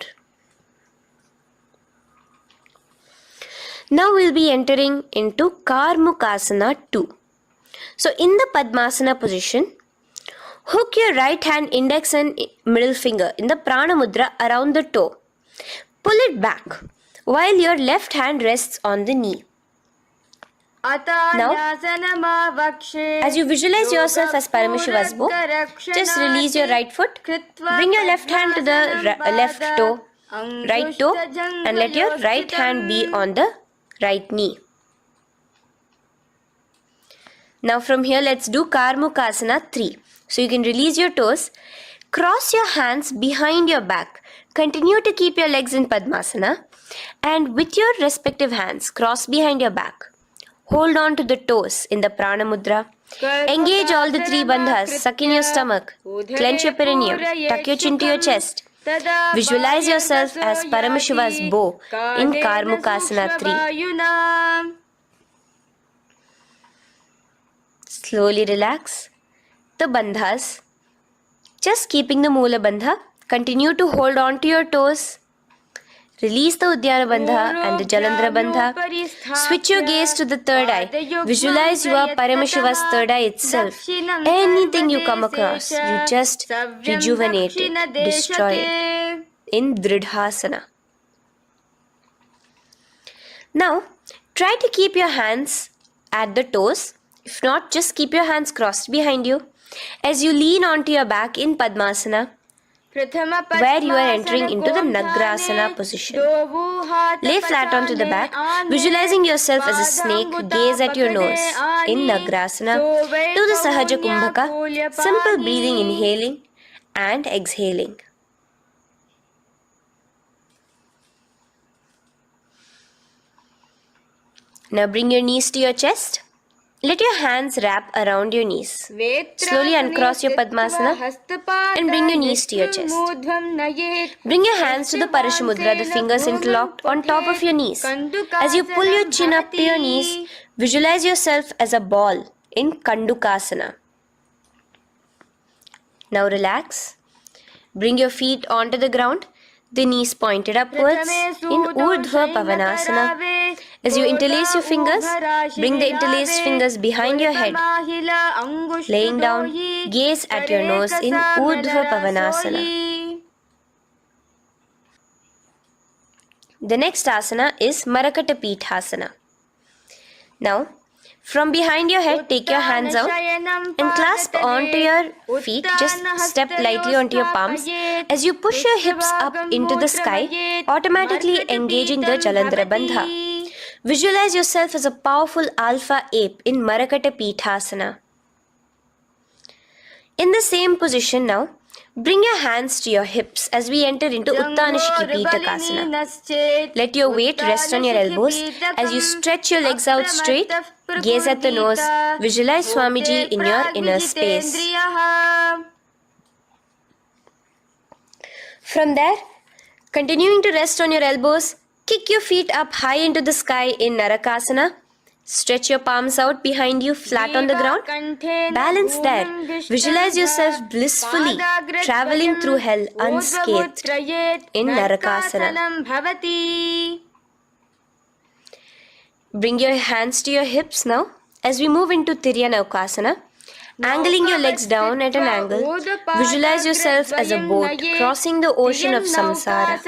Now we'll be entering into Karmukasana 2. So in the Padmasana position, hook your right hand index and middle finger in the Prana Mudra around the toe. Pull it back while your left hand rests on the knee. Now, as you visualize yourself as Paramashiva's bow, just release your right foot, bring your left hand to the right toe, and let your right hand be on the right knee. Now from here, let's do Karmukasana 3. So you can release your toes, cross your hands behind your back, continue to keep your legs in Padmasana, and with your respective hands, cross behind your back. Hold on to the toes in the Prana Mudra. Engage all the 3 bandhas, suck in your stomach, clench your perineum, tuck your chin to your chest. Visualize yourself as Paramashiva's bow in Karmukasana 3. Slowly relax the bandhas, just keeping the Mula Bandha. Continue to hold on to your toes. Release the Uddiyana Bandha and the Jalandhara Bandha. Switch your gaze to the third eye. Visualize you are Paramashiva's third eye itself. Anything you come across, you just rejuvenate it, destroy it in Dridhasana. Now, try to keep your hands at the toes. If not, just keep your hands crossed behind you as you lean onto your back in Padmasana, where you are entering into the Nagrasana position. Lay flat onto the back, visualizing yourself as a snake. Gaze at your nose in Nagrasana. Do the Sahaja Kumbhaka, simple breathing, inhaling and exhaling. Now bring your knees to your chest. Let your hands wrap around your knees. Slowly uncross your Padmasana and bring your knees to your chest. Bring your hands to the Parashamudra, the fingers interlocked on top of your knees. As you pull your chin up to your knees, visualize yourself as a ball in Kandukasana. Now relax. Bring your feet onto the ground, the knees pointed upwards in Urdhva Pavanasana. As you interlace your fingers, bring the interlaced fingers behind your head. Laying down, gaze at your nose in Urdhva Pavanasana. The next asana is Marakata Pithasana. Now, from behind your head, take your hands out and clasp onto your feet. Just step lightly onto your palms. As you push your hips up into the sky, automatically engaging the Jalandhara Bandha. Visualize yourself as a powerful alpha ape in Marakata Pithasana. In the same position now, bring your hands to your hips as we enter into Uttanashiki Pitakasana. Let your weight rest on your elbows as you stretch your legs out straight. Gaze at the nose. Visualize Swamiji in your inner space. From there, continuing to rest on your elbows, kick your feet up high into the sky in Narakasana. Stretch your palms out behind you, flat on the ground. Balance there. Visualize yourself blissfully traveling through hell unscathed in Narakasana. Bring your hands to your hips now as we move into Tiryanaukasana. Angling your legs down at an angle, visualize yourself as a boat crossing the ocean of samsara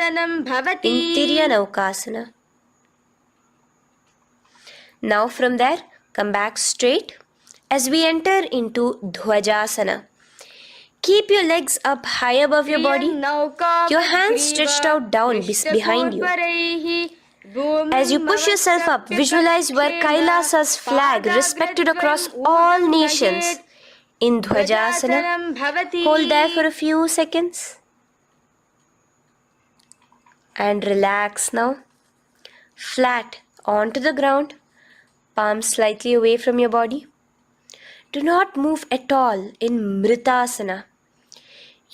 in Tiryanaukasana. Now from there, come back straight as we enter into Dhwajasana. Keep your legs up high above your body, your hands stretched out down behind you. As you push yourself up, visualize where Kailasa's flag respected across all nations in Dhwajasana. Hold there for a few seconds and relax now. Flat onto the ground, palms slightly away from your body. Do not move at all in Mritasana.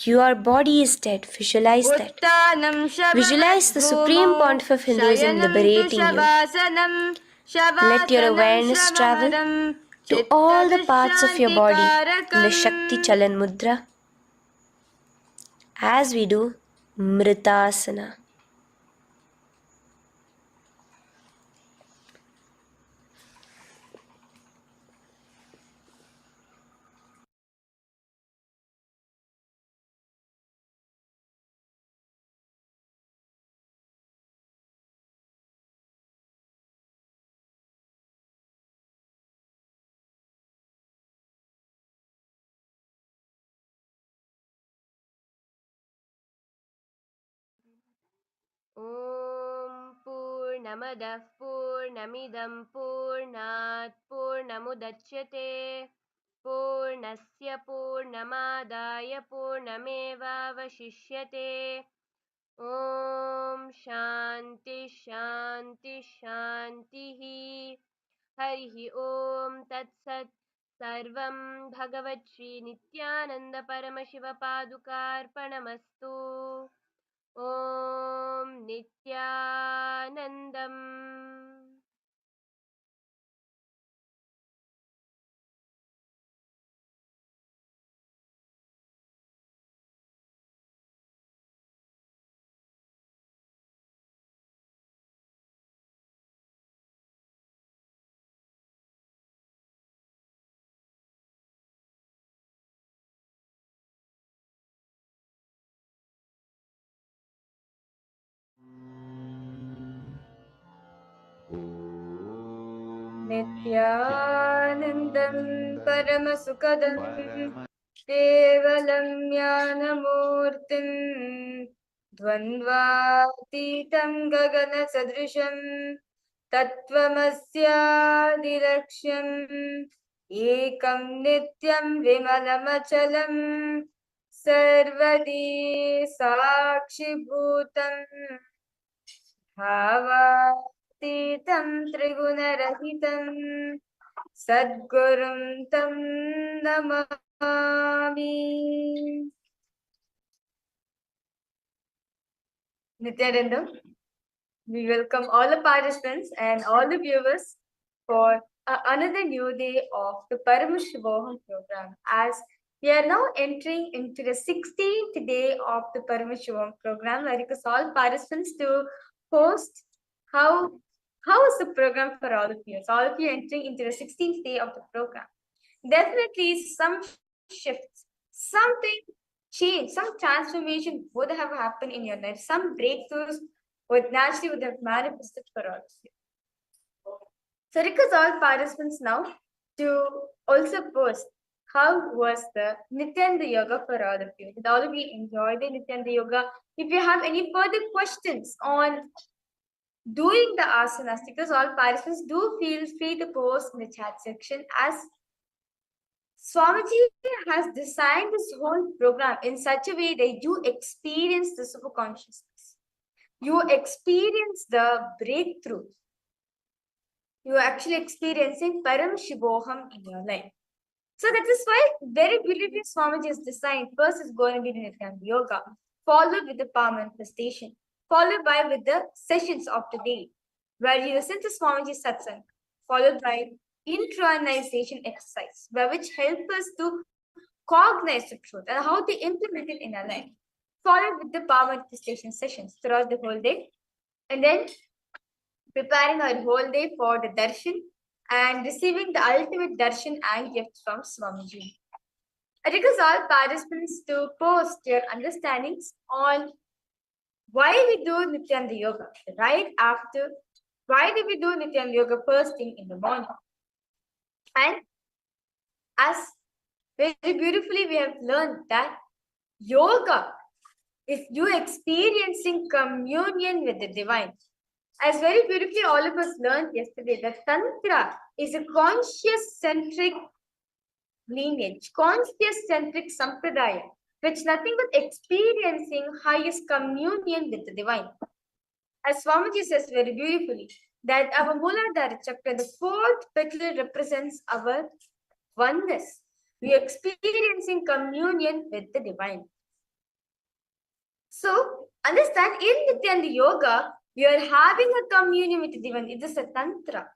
Your body is dead. Visualize that. Visualize the Supreme Pontiff of Hinduism liberating you. Let your awareness travel to all the parts of your body in the Shakti Chalan Mudra as we do Mritasana. ॐ पूर्णमदः पूर्णमिदं पूर्णात् पूर्णमुदच्यते पूर्णस्य पूर्णमादाय पूर्णमेवावशिष्यते ॐ शान्ति शान्ति शान्तिः हरिः ॐ तत्सत् सर्वं भगवच्छ्री नित्यानन्द परमशिवपादुकार्पणमस्तु ॐ नित्यानन्दम् नित्यानन्दं परमसुखदं केवलं ज्ञानमूर्तिं द्वन्द्वातीतं गगनसदृशं तत्त्वमस्यादिलक्ष्यम् एकं नित्यं विमलमचलं सर्वदी साक्षिभूतम् भावातीतं त्रिगुणरहितं सद्गुरुं तं Namami. Nityanandam, we welcome all the participants and all the viewers for another new day of the Paramashivoham program. As we are now entering into the 16th day of the Paramashivoham program, I request all participants to post how is the program for all of you. So all of you entering into the 16th day of the program. Definitely some shifts, something change, some transformation would have happened in your life. Some breakthroughs would naturally have manifested for all of you. So request all participants now to also post how was the Nityanda Yoga for all of you. Did all of you enjoy the Nityanda Yoga? If you have any further questions on doing the asanas, because all participants do feel free to post in the chat section, as Swamiji has designed this whole program in such a way that you experience the super consciousness. You experience the breakthrough. You are actually experiencing Paramashivoham in your life. So that is why very beautifully Swamiji has designed. First is going to be the Nityanda Yoga, followed with the power manifestation, followed by with the sessions of the day, where you listen to Swamiji's satsang, followed by internalization exercise, which help us to cognize the truth and how to implement it in our life, followed with the power manifestation sessions throughout the whole day, and then preparing our whole day for the darshan and receiving the ultimate darshan and gift from Swamiji. I request all participants to post their understandings on why we do Nityanda Yoga right after. Why do we do Nityanda Yoga first thing in the morning? And as very beautifully we have learned that yoga is you experiencing communion with the divine. As very beautifully all of us learned yesterday, that Tantra is a conscious-centric lineage, conscious-centric sampradaya, which nothing but experiencing highest communion with the divine. As Swamiji says very beautifully, that our Mooladhara Chakra, the fourth petal, represents our oneness. We are experiencing communion with the divine. So, understand, in Nityanda Yoga, we are having a communion with the divine. It is a tantra.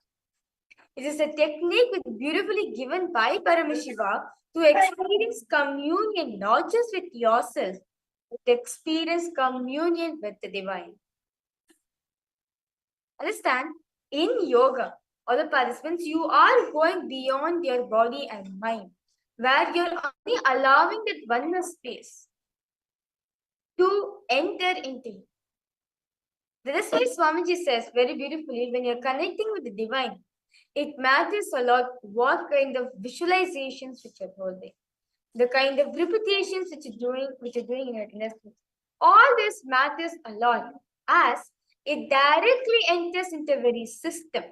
It is a technique beautifully given by Paramashiva to experience communion not just with yourself, but to experience communion with the divine. Understand? In yoga, all the participants, you are going beyond your body and mind, where you're only allowing that oneness space to enter into you. This is why Swamiji says very beautifully, when you're connecting with the divine, it matters a lot what kind of visualizations which you're holding, the kind of repetitions which you're doing in your inner space. All this matters a lot as it directly enters into a very system.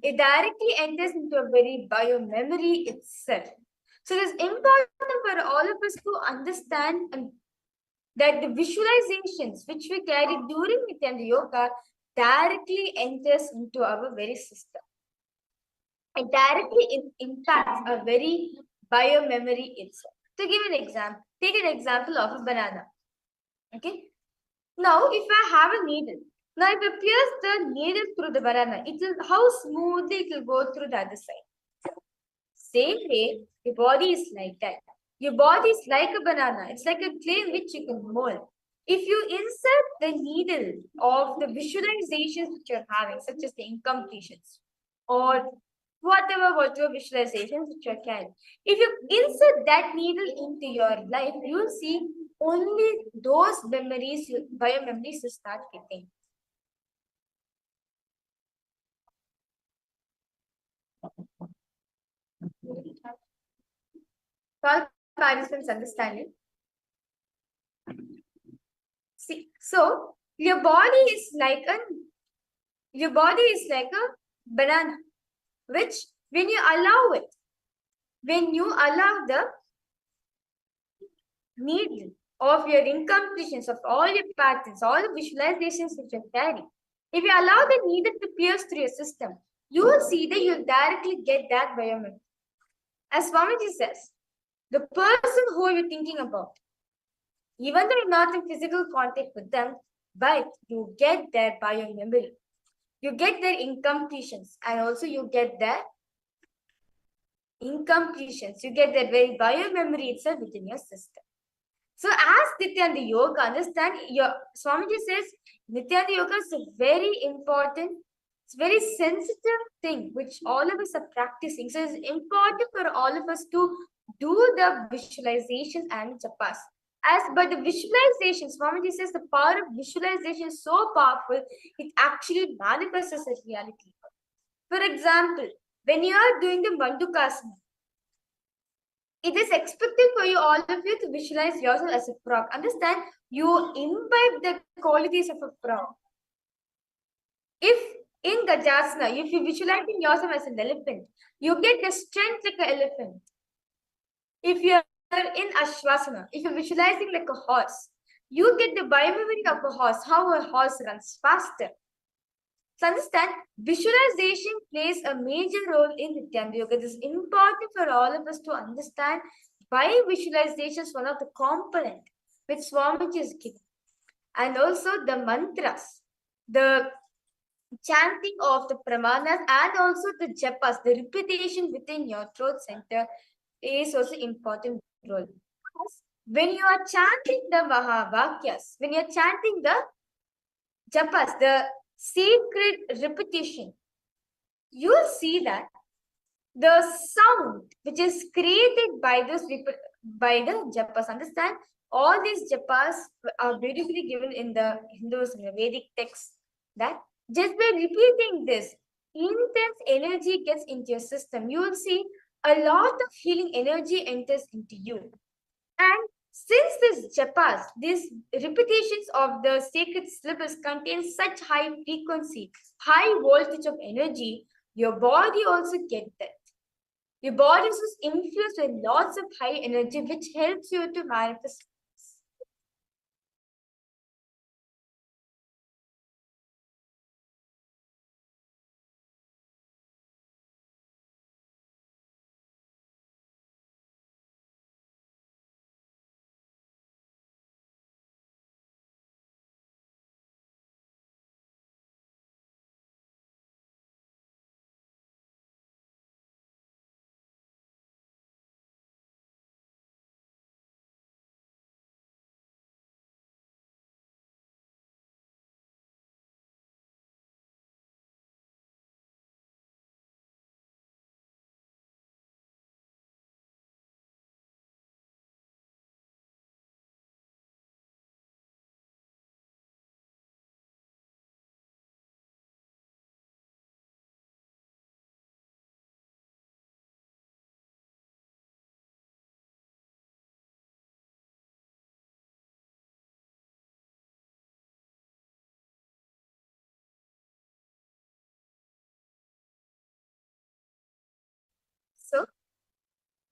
It directly enters into a very bio-memory itself. So it is important for all of us to understand that the visualizations which we carry during Nityanda Yoga directly enters into our very system. It directly impacts our very bio-memory itself. To give an example, take an example of a banana. Okay. Now, if I have a needle, now if I pierce the needle through the banana, it will how smoothly it will go through the other side. Same way, your body is like that. Your body is like a banana. It's like a clay which you can mold. If you insert the needle of the visualizations which you're having, such as the incompletions or whatever visualizations which you're carrying, if you insert that needle into your life, you will see only those memories, bio-memories will start hitting. All participants understanding? See, so your body is like a banana, which when you allow the needle of your incompletions, of all your patterns, all the visualizations which you carry, if you allow the needle to pierce through your system, you will see that you'll directly get that biomemory. As Swamiji says, the person who you're thinking about, even though you're not in physical contact with them, but you get their biomemory. You get their incompletions, and also you get their incompletions. You get their very biomemory itself within your system. So as Nityanda Yoga, understand, Swamiji says Nityanda Yoga is a very important, it's a very sensitive thing which all of us are practicing. So it's important for all of us to do the visualization and japas. But the visualization, Swamiji says the power of visualization is so powerful, it actually manifests as a reality. For example, when you are doing the Mandukasana, it is expected for you, all of you, to visualize yourself as a frog. Understand, you imbibe the qualities of a frog. If in Gajasana, if you visualizing yourself as an elephant, you get the strength like an elephant. If you are in Ashwasana, if you're visualizing like a horse, you get the biomemory of a horse, how a horse runs faster. So understand, visualization plays a major role in Nityanda Yoga. It is important for all of us to understand why visualization is one of the components which Swamiji is given. And also the mantras, the chanting of the pramanas, and also the japas, the repetition within your throat center is also important role. When you are chanting the Mahavakyas, when you are chanting the japas, the sacred repetition, you will see that the sound which is created by the japas, understand, all these japas are beautifully given in the Hindus and the Vedic texts, that just by repeating this, intense energy gets into your system. You will see a lot of healing energy enters into you. And since these japas, these repetitions of the sacred syllables contain such high frequency, high voltage of energy, your body also gets that. Your body is infused with lots of high energy, which helps you to manifest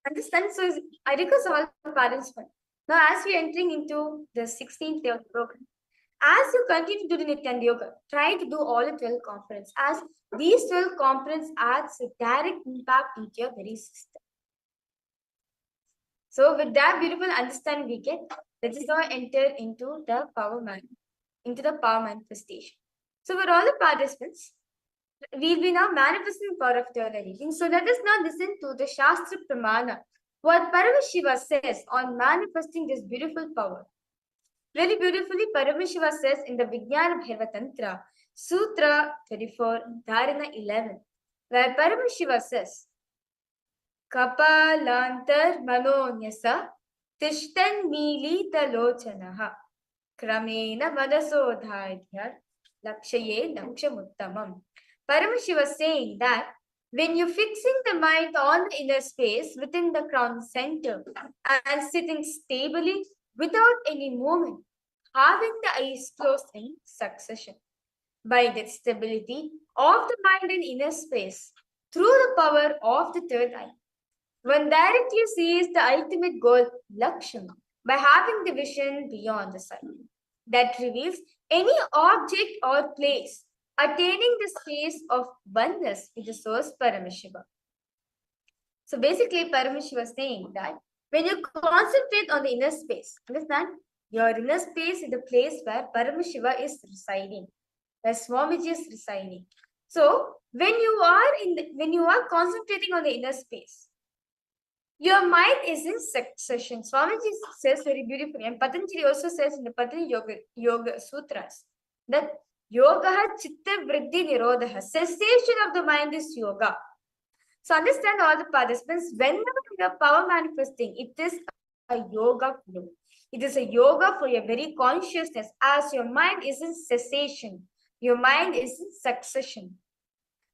Understand? So I request all the participants. Now, as we are entering into the 16th day of the program, as you continue to do the Nitya Yoga, try to do all the 12 components, as these 12 components adds a direct impact into your very system. So with that beautiful understanding we get, let us now enter into the power manifestation. So for all the participants, we will be now manifesting the power of third eye reading. So let us now listen to the Shastra Pramana, what Paramashiva says on manifesting this beautiful power. Very beautifully, Paramashiva says in the Vijnana Bhaiva Tantra, Sutra 34, Dharana 11, where Paramashiva says, Kapalantar manonyasa tishtan milita lochanaha kramena madasodhaidhyar lakshaye lakshamuttamam. Paramashiva was saying that when you're fixing the mind on the inner space within the crown center and sitting stably without any movement, having the eyes closed in succession, by that stability of the mind in inner space through the power of the third eye, one directly sees the ultimate goal, Lakshman, by having the vision beyond the sight that reveals any object or place, attaining the space of oneness with the source Paramashiva. So basically, Paramashiva is saying that when you concentrate on the inner space, understand? Your inner space is the place where Paramashiva is residing, where Swamiji is residing. So when you are concentrating on the inner space, your mind is in succession. Swamiji says very beautifully, and Patanjali also says in the Patanjali Yoga Sutras that Yoga Chitta Vriddhi Nirodha, cessation of the mind is yoga. So understand all the participants, whenever you are power manifesting, it is a yoga flow. It is a yoga for your very consciousness, as your mind is in cessation. Your mind is in succession.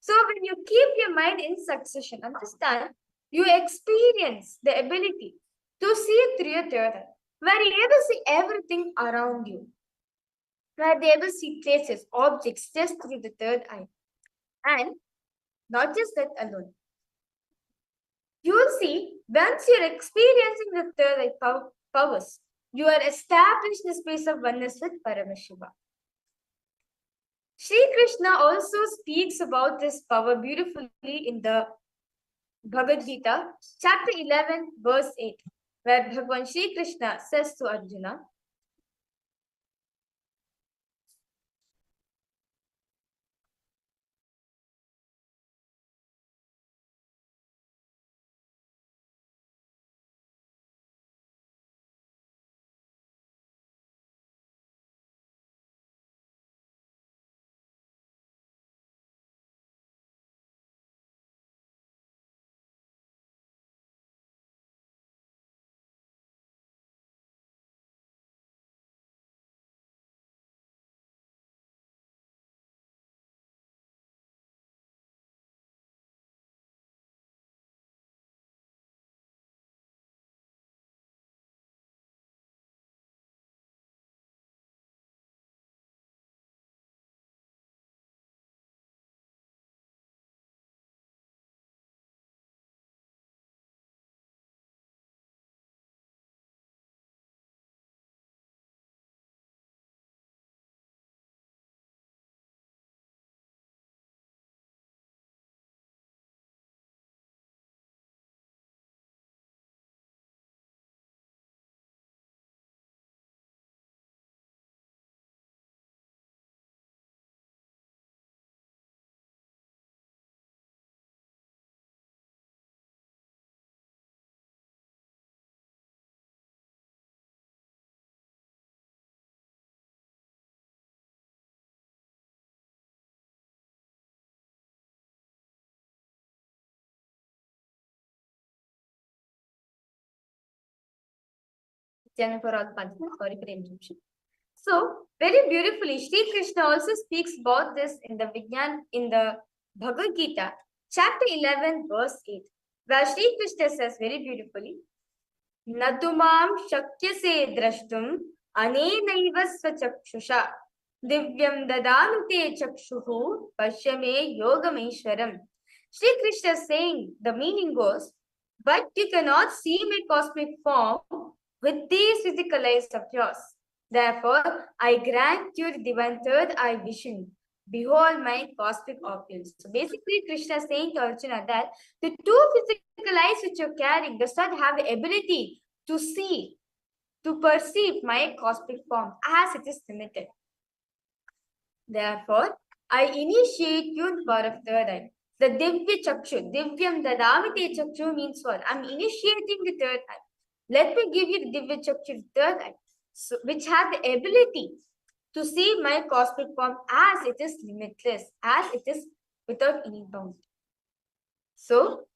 So when you keep your mind in succession, understand, you experience the ability to see through your third eye, where you're able to see everything around you, where you're able to see places, objects just through the third eye. And not just that alone. You will see, once you're experiencing the third eye powers, you are established in the space of oneness with Paramashiva. Sri Krishna also speaks about this power beautifully in the Bhagavad Gita, chapter 11, verse 8, where Bhagavan Sri Krishna says to Arjuna, for all participants, sorry for the interruption. So, very beautifully, Sri Krishna also speaks about this in the Bhagavad Gita, chapter 11, verse 8, where Sri Krishna says very beautifully, Natumam shakyase drashtum anenaiva svachakshusha divyam dadanute chakshuhu pashyame yogameshwaram. Sri Krishna is saying, the meaning goes, But you cannot see my cosmic form with these physical eyes of yours. Therefore, I grant you the divine third eye vision. Behold my cosmic opulence. So basically, Krishna is saying to Arjuna that the two physical eyes which you're carrying does not have the ability to see, to perceive my cosmic form as it is limited. Therefore, I initiate you in power of third eye. The Divya Chakshu, Divyam Dadamite Chakshu means what? I'm initiating the third eye. Let me give you the Divya Chakshu, third eye, so, which has the ability to see my cosmic form as it is limitless, as it is without any bound. So,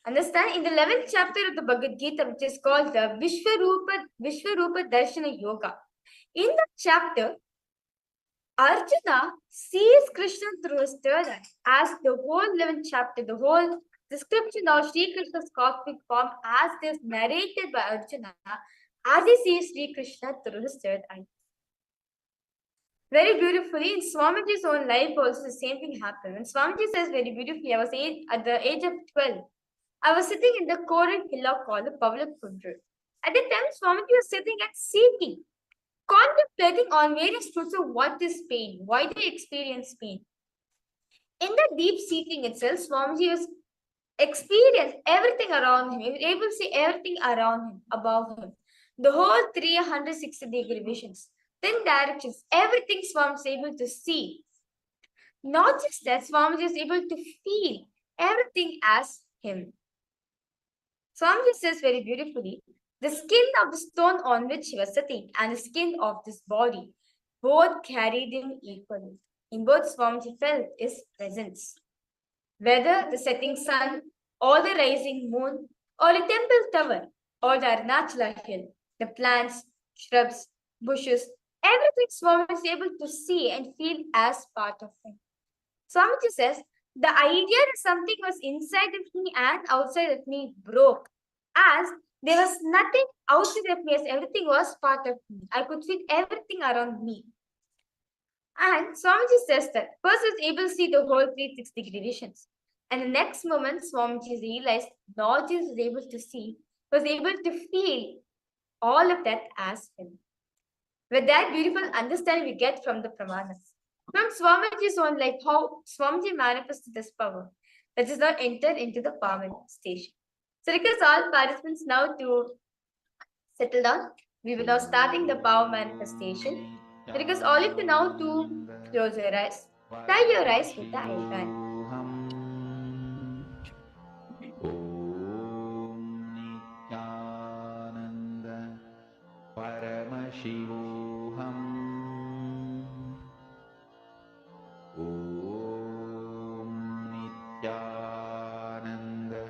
understand in the 11th chapter of the Bhagavad Gita, which is called the Vishwarupa Darshana Yoga. In that chapter, Arjuna sees Krishna through his third eye, as the whole 11th chapter, the whole description of Sri Krishna's cosmic form as this narrated by Arjuna, as he sees Sri Krishna through his third eye. Very beautifully, in Swamiji's own life also the same thing happened. And Swamiji says very beautifully, I was at the age of 12, I was sitting in the Koran hillock called the Pavlik Kundra. At the time, Swamiji was sitting and seeking, contemplating on various truths of what is pain, why do we experience pain. In the deep seeking itself, Swamiji was experienced everything around him. He was able to see everything around him, above him. The whole 360-degree visions, 10 directions, everything Swamiji was able to see. Not just that, Swamiji was able to feel everything as him. Swamiji says very beautifully, the skin of the stone on which he was sitting and the skin of this body both carried him equally. In both, Swamiji felt his presence. Whether the setting sun or the rising moon or the temple tower or the Arunachala hill, the plants, shrubs, bushes, everything Swamiji is able to see and feel as part of him. Swamiji says, the idea that something was inside of me and outside of me broke, as there was nothing outside of me, as everything was part of me. I could feel everything around me. And Swamiji says that first was able to see the whole 360-degree visions. And the next moment, Swamiji realized not just was able to see, was able to feel all of that as him. With that beautiful understanding we get from the Pramanas. From Swamiji's own life, how Swamiji manifested this power. Let us now enter into the power manifestation. So request all participants now to settle down. We will now starting the power manifestation. Request all of you now to close your eyes. Tie your eyes with the eye band. Paramashivoham Om Nityananda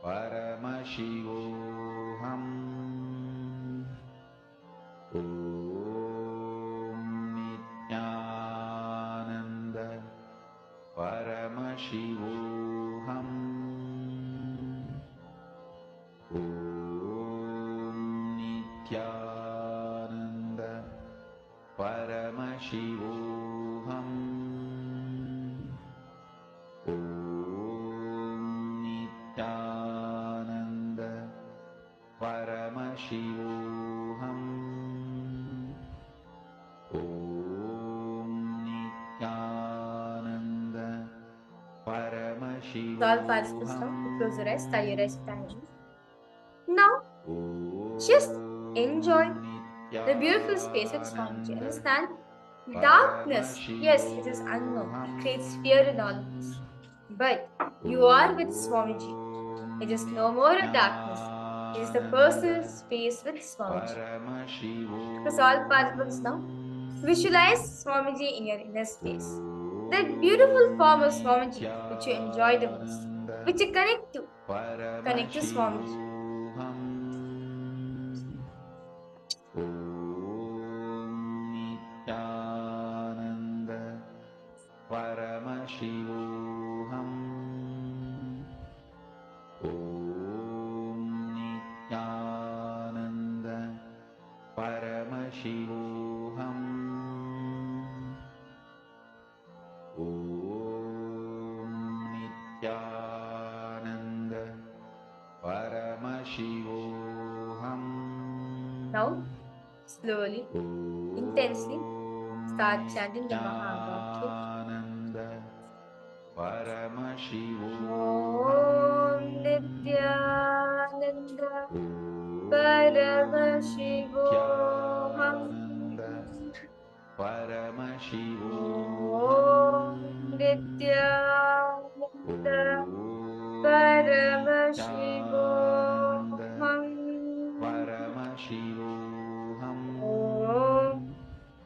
Paramashivoham Om Nityananda Paramashivoham Om Nityananda Paramashivoham Om Nityananda Paramashivoham Om Nityananda Paramashivoham. All participants now to close your eyes, tie your eyes with the eye band. Now, just enjoy the beautiful space with Swamiji. Understand? Darkness, yes, it is unknown. It creates fear in all of us. But you are with Swamiji. It is no more a darkness. It is the personal space with Swamiji. Because all participants now, visualize Swamiji in your inner space. That beautiful form of Swamiji which you enjoy the most, which you connect to. Connect to Swamiji. Om Nityananda Paramashivoham Om Nityananda Paramashivoham Om Nityananda Slowly, intensely, start chanting the Mahavakya. Om Nityananda Paramashivoham Om Nityananda Paramashivoham Om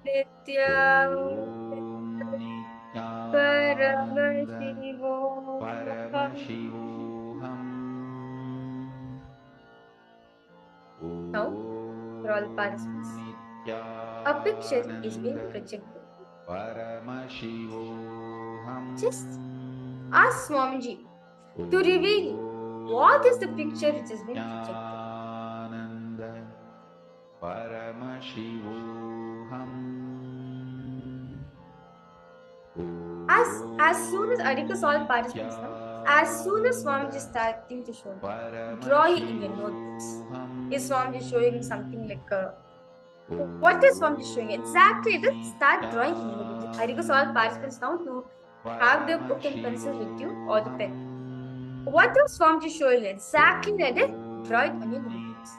Nityananda Paramashivoham. Now, for all participants, a picture is being projected. Just ask Swamiji to reveal what is the picture which has been projected. As soon as Adhika all participants now, as soon as Swamiji is starting to show, draw it in your notebooks. Is Swamiji showing something like a what is Swamiji showing? Exactly, just start drawing in your notebooks. I request all participants now to have the book and pencil with you or the pen. What is Swamiji showing? Exactly like that, draw it on your notebooks.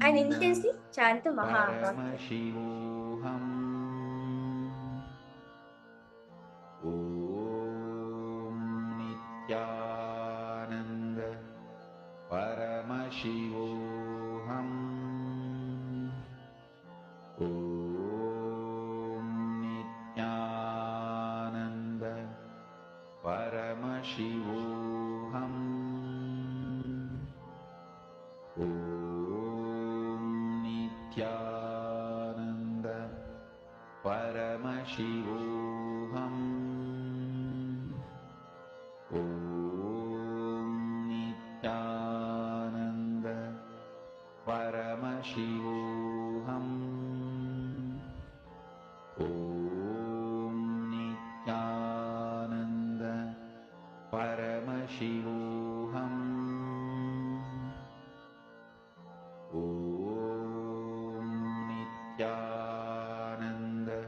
And intensely chant the Mahavakya. Paramashivoham. Om Nityananda Paramashivoham. Om Nityananda Paramashivoham. Paramashivoham. Om Nityananda Paramashivoham. Om Nityananda Paramashivoham. Om Nityananda Paramashivoham. Om Nityananda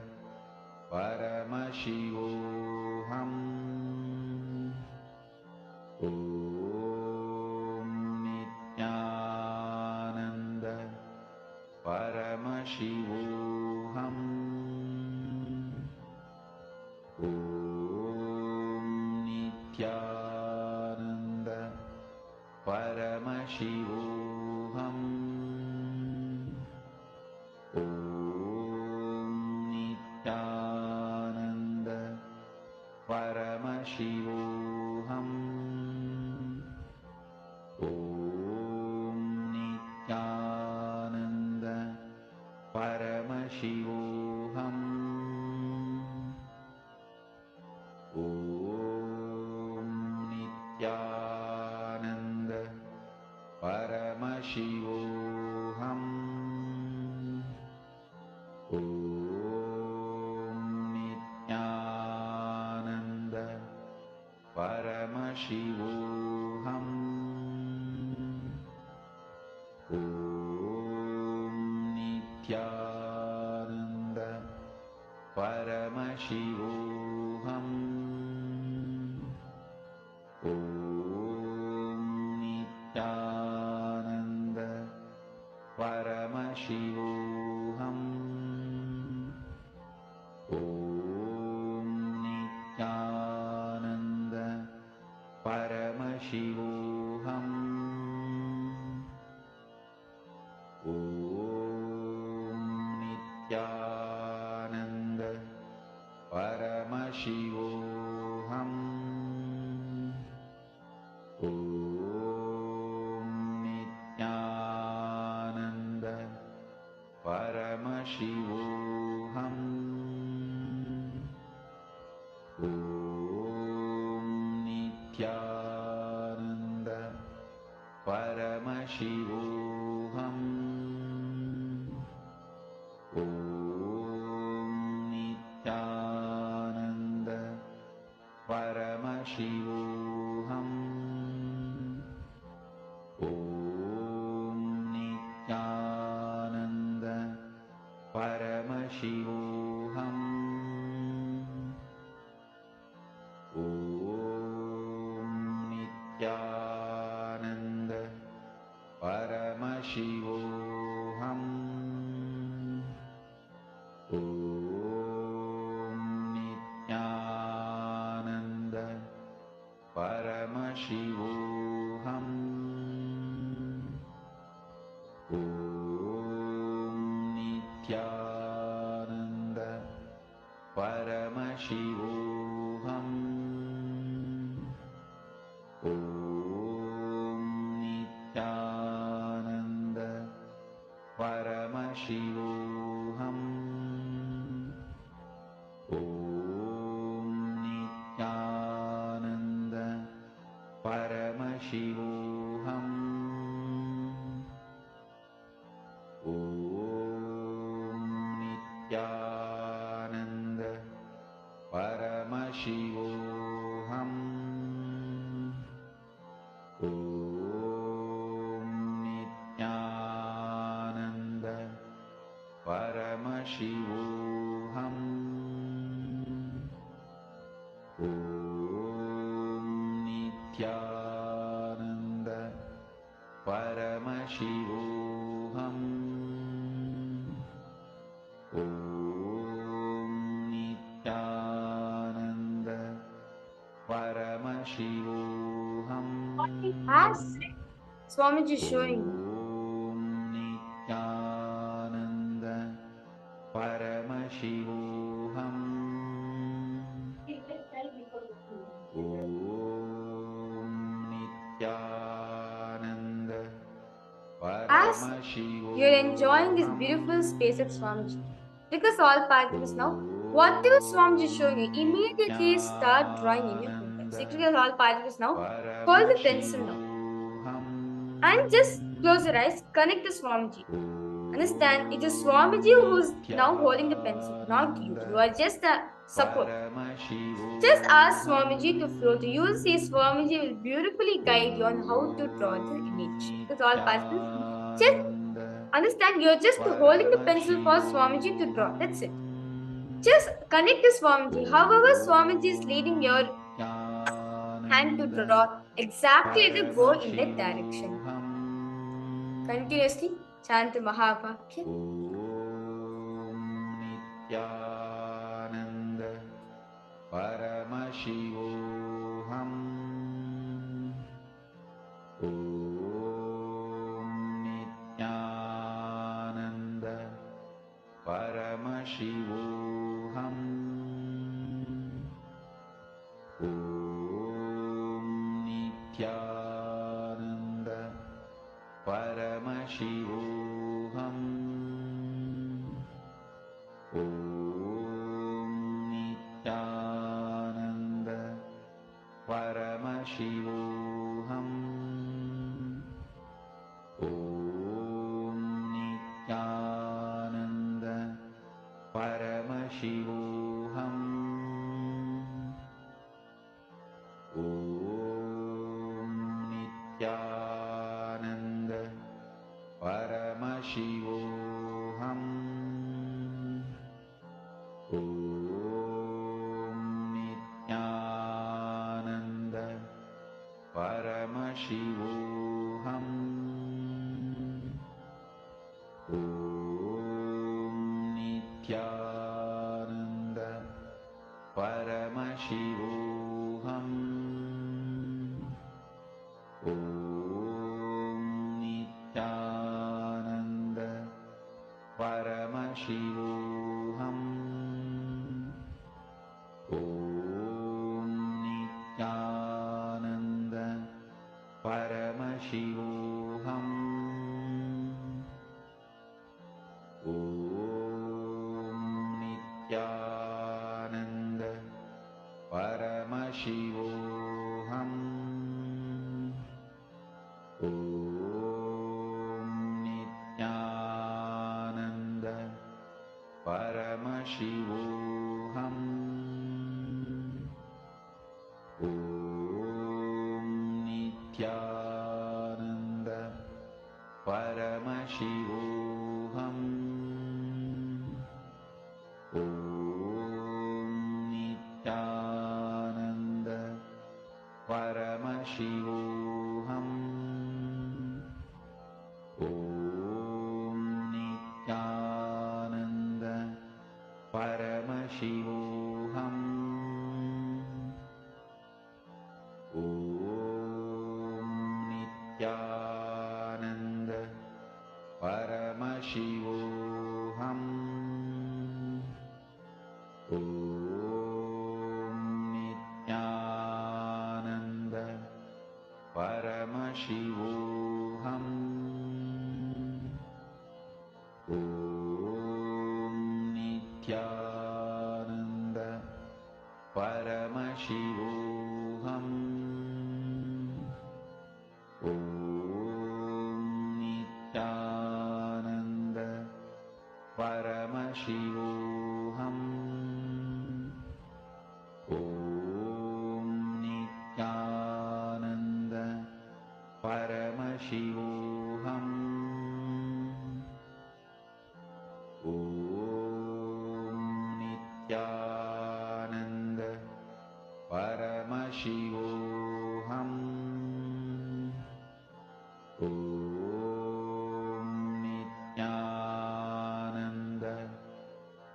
Paramashivoham. Om Nityananda Paramashivoham. Om Nityananda Paramashivoham. Om Nityananda Paramashivoham. Om Nityananda Paramashivoham. Om Nityananda Paramashivoham. Om Nityananda Paramashivoham. Om Nityananda Paramashivoham. Om Nityananda Paramashivoham. Om Nityananda Paramashivoham. Om Nityananda Paramashivoham. Om Nityananda Paramashivoham. Om Nityananda Paramashivoham. Om Nityananda Paramashivoham. Om Nityananda Paramashivoham. Om Nityananda Paramashivoham. Om Nityananda Paramashivoham. Om Nityananda Paramashivoham. Om Nityananda Paramashivoham. Om Nityananda Paramashivoham. Om Nityananda Paramashivoham. As Swamiji is showing you. Om Nityananda Paramashivoham. Om Nityananda As Paramashivoham. you're enjoying this beautiful space at Swamiji, because all participants now, whatever Swamiji is showing you, immediately start drawing in your fingertips. Because all participants now, hold the pencil now. And just close your eyes, connect to Swamiji. Understand, it is Swamiji who's now holding the pencil, not you. You are just a support. Just ask Swamiji to flow to you. See, Swamiji will beautifully guide you on how to draw the image. Because all participants, just understand, you're just holding the pencil for Swamiji to draw. That's it. Just connect to Swamiji. However, Swamiji is leading your hand to draw, exactly to go in that direction. Continuously chant the Mahavakya. Om Nityananda Paramashivoham. Om Nityananda Paramashivoham. Om Nityananda Paramashivoham. Om Nityananda Paramashivoham. Om Nityananda Paramashivoham. Om Nityananda Paramashivoham. Om Nityananda Paramashivoham. Om Nityananda Paramashivoham. Om Nityananda Paramashivoham. Om Nityananda Paramashivoham. Om Nityananda Paramashivoham. Om Nityananda Paramashivoham. Om Nityananda Paramashivoham. Om Nityananda Paramashivoham. Paramashivoham. Om Nityananda Paramashivoham. Om Nityananda Paramashivoham. Om Nityananda Paramashivoham. Om Nityananda Paramashivoham. Om Nityananda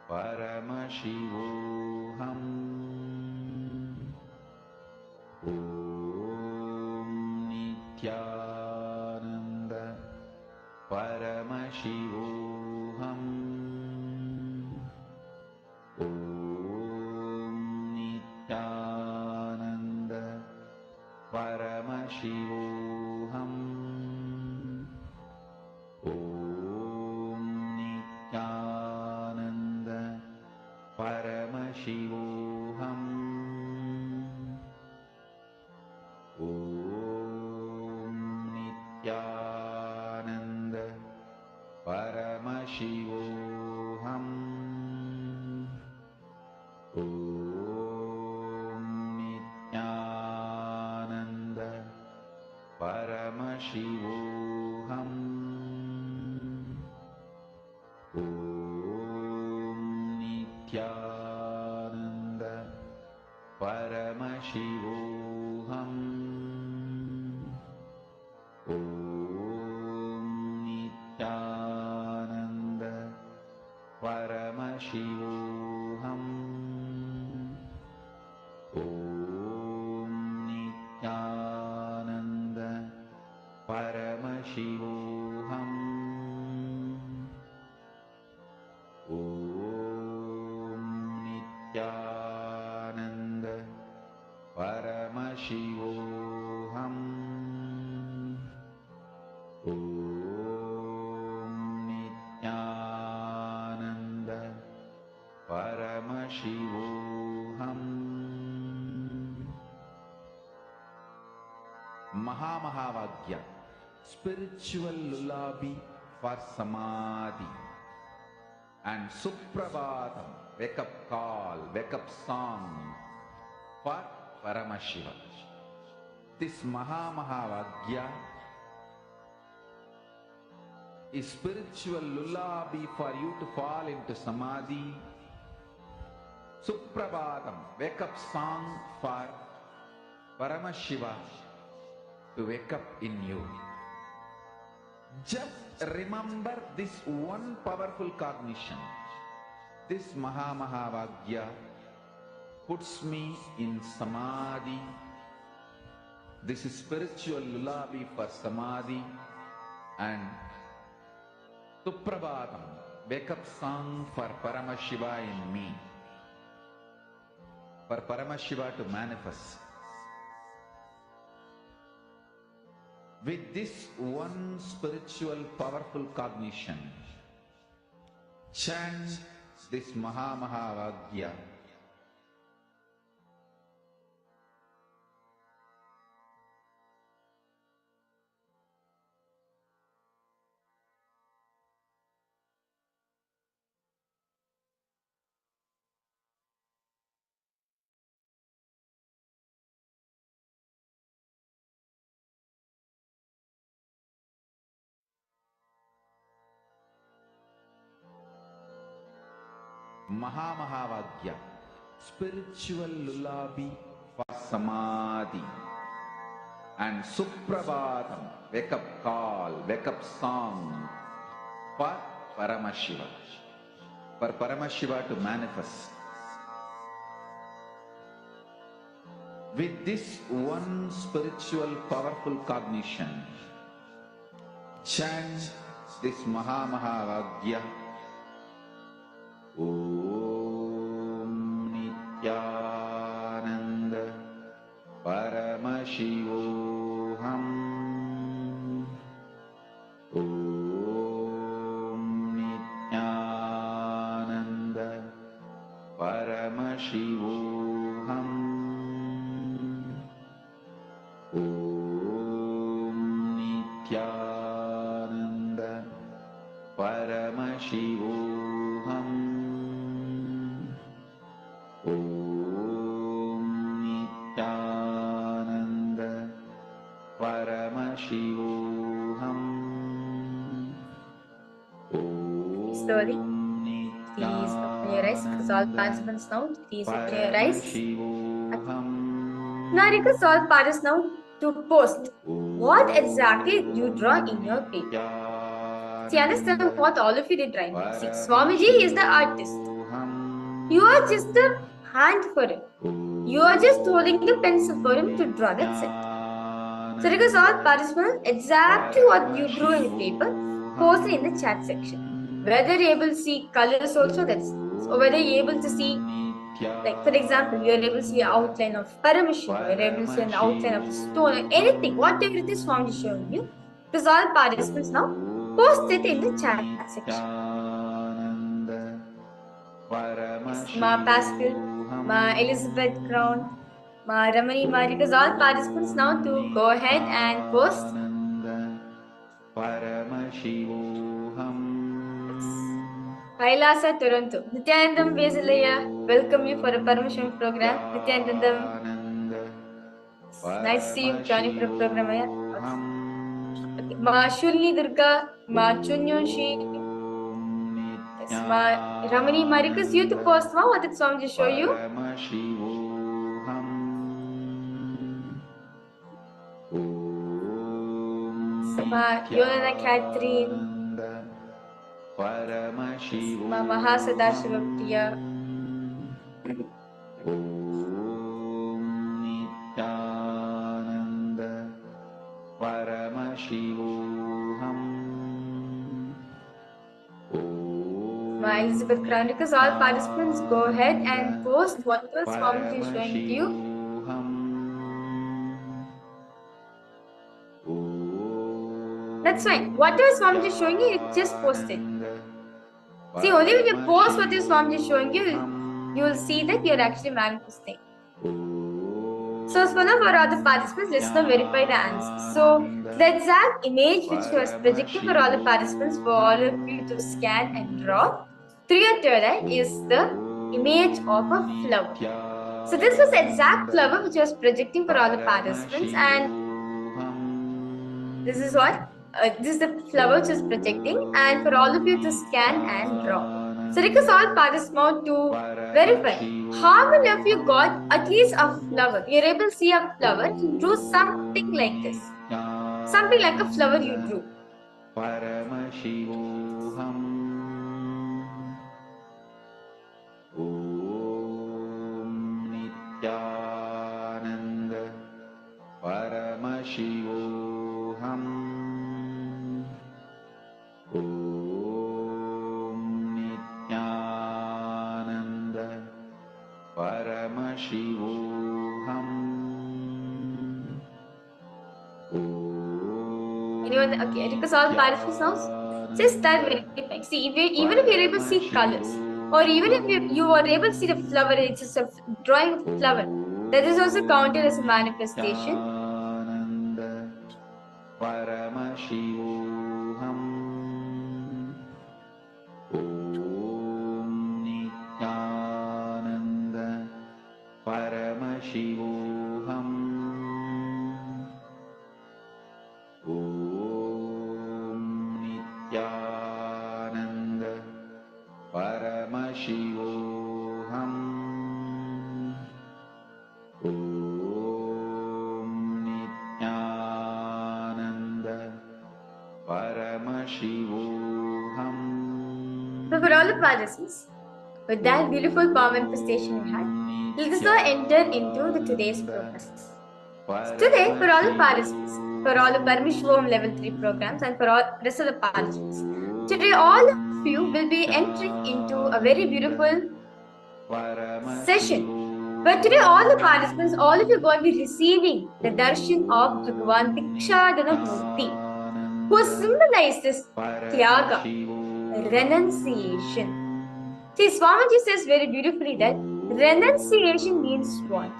Paramashivoham. Om Nityananda Paramashivoham. Om Nityananda Paramashivoham. Om Nityananda Paramashivoham. Om Nityananda Paramashivoham. Om Nityananda Paramashivoham. Om Nityananda Paramashivoham. Om Nityananda Paramashivoham. Om Nityananda Paramashivoham. Om Nityananda Paramashivoham. Om Nityananda Paramashivoham. Mahamahavaagya, spiritual lullaby for samadhi, and Suprabhatam, wake up call, wake up song for Paramashiva. This Mahamahavaagya is spiritual lullaby for you to fall into samadhi. Suprabhatam, wake up song for Paramashiva to wake up in you. Just remember this one powerful cognition. This Mahamahavaagya puts me in samadhi. This is spiritual lullaby for samadhi, and Suprabhatam, wake up song for Paramashiva in me, for Paramashiva to manifest. With this one spiritual powerful cognition, chant this Mahamahavaagya. Mahamahavaagya, spiritual lullaby for samadhi, and Suprabhatam, wake up call, wake up song for Paramashiva, for Paramashiva to manifest. With this one spiritual powerful cognition, chant this Mahamahavaagya. Om Nityananda Paramashivoham. Nityananda Paramashivoham Om Nityananda Paramashivoham. Slowly. Please open your eyes. Because all participants now, please open your eyes. Now request all participants now to post what exactly you draw in your paper. See, understand what all of you did right now. See, Swamiji is the artist. You are just the hand for him. You are just holding the pencil for him to draw. That's it. So request all participants exactly what you drew in the paper, post it in the chat section. Whether you're able to see colors also, that's it. Or whether you're able to see, like for example, you're able to see an outline of Paramashivoham, you're able to see an outline of a stone, or anything, whatever it is Swami is showing you. Because all participants now, post it in the chat section. Ma Pascal, Ma Elizabeth Crown, Ma Ramani Ma, because all participants now to go ahead and post. Kailasa Toronto. Nityanandam Vesalaya, welcome you for a Paramashivoham program. Nityanandam. Nice to see you joining for a program. Okay. Ma Shulni Durga, Ma Chunyonshi. Yes, Ma Ramani Ma, request you to post now. What did Swamiji show you? Ma Yolana Catherine. Ma Mahasadashiva Priya. Om Nityananda Paramashivoham. Ma Elizabeth Crown, because all participants go ahead and post whatever Swamiji is showing to you. That's fine. Whatever Swamiji is showing you, just post it. See, only when you post what is Swamiji is showing you, you will see that you are actually manifesting. So, for now, for all the participants, let's now verify the answers. So, the exact image which was projecting for all the participants, for all of you to scan and draw through your third eye is the image of a flower. So, this was the exact flower which was projecting for all the participants, and this is what? This is the flower which is projecting, and for all of you to scan and draw. So request all participants to verify how many of you got at least a flower. You're able to see a flower, you drew something like this. Something like a flower you drew. Paramashivoham. Om Nityananda Paramashivoham. Om Nityananda Paramashivoham. Anyone? Okay, because all participants now just start verifying. See, even if you're able to see colors, or even if you are able to see the flower, it's just a drawing of a flower, that is also counted as a manifestation. Paramashivoham. Om Nityananda Paramashivoham. Om Nityananda Paramashivoham. Om Nityananda Paramashivoham. So for all the participants, with that beautiful power manifestation we had, let us now enter into the today's program. So today, for all the participants, for all the Paramashivoham Level 3 programs, and for all rest of the participants, today all of you will be entering into a very beautiful session. But today, all the participants, all of you are going to be receiving the darshan of Bhagavan Dikshadana Murti, who symbolizes Tyaga, renunciation. See, Swamiji says very beautifully that renunciation means what?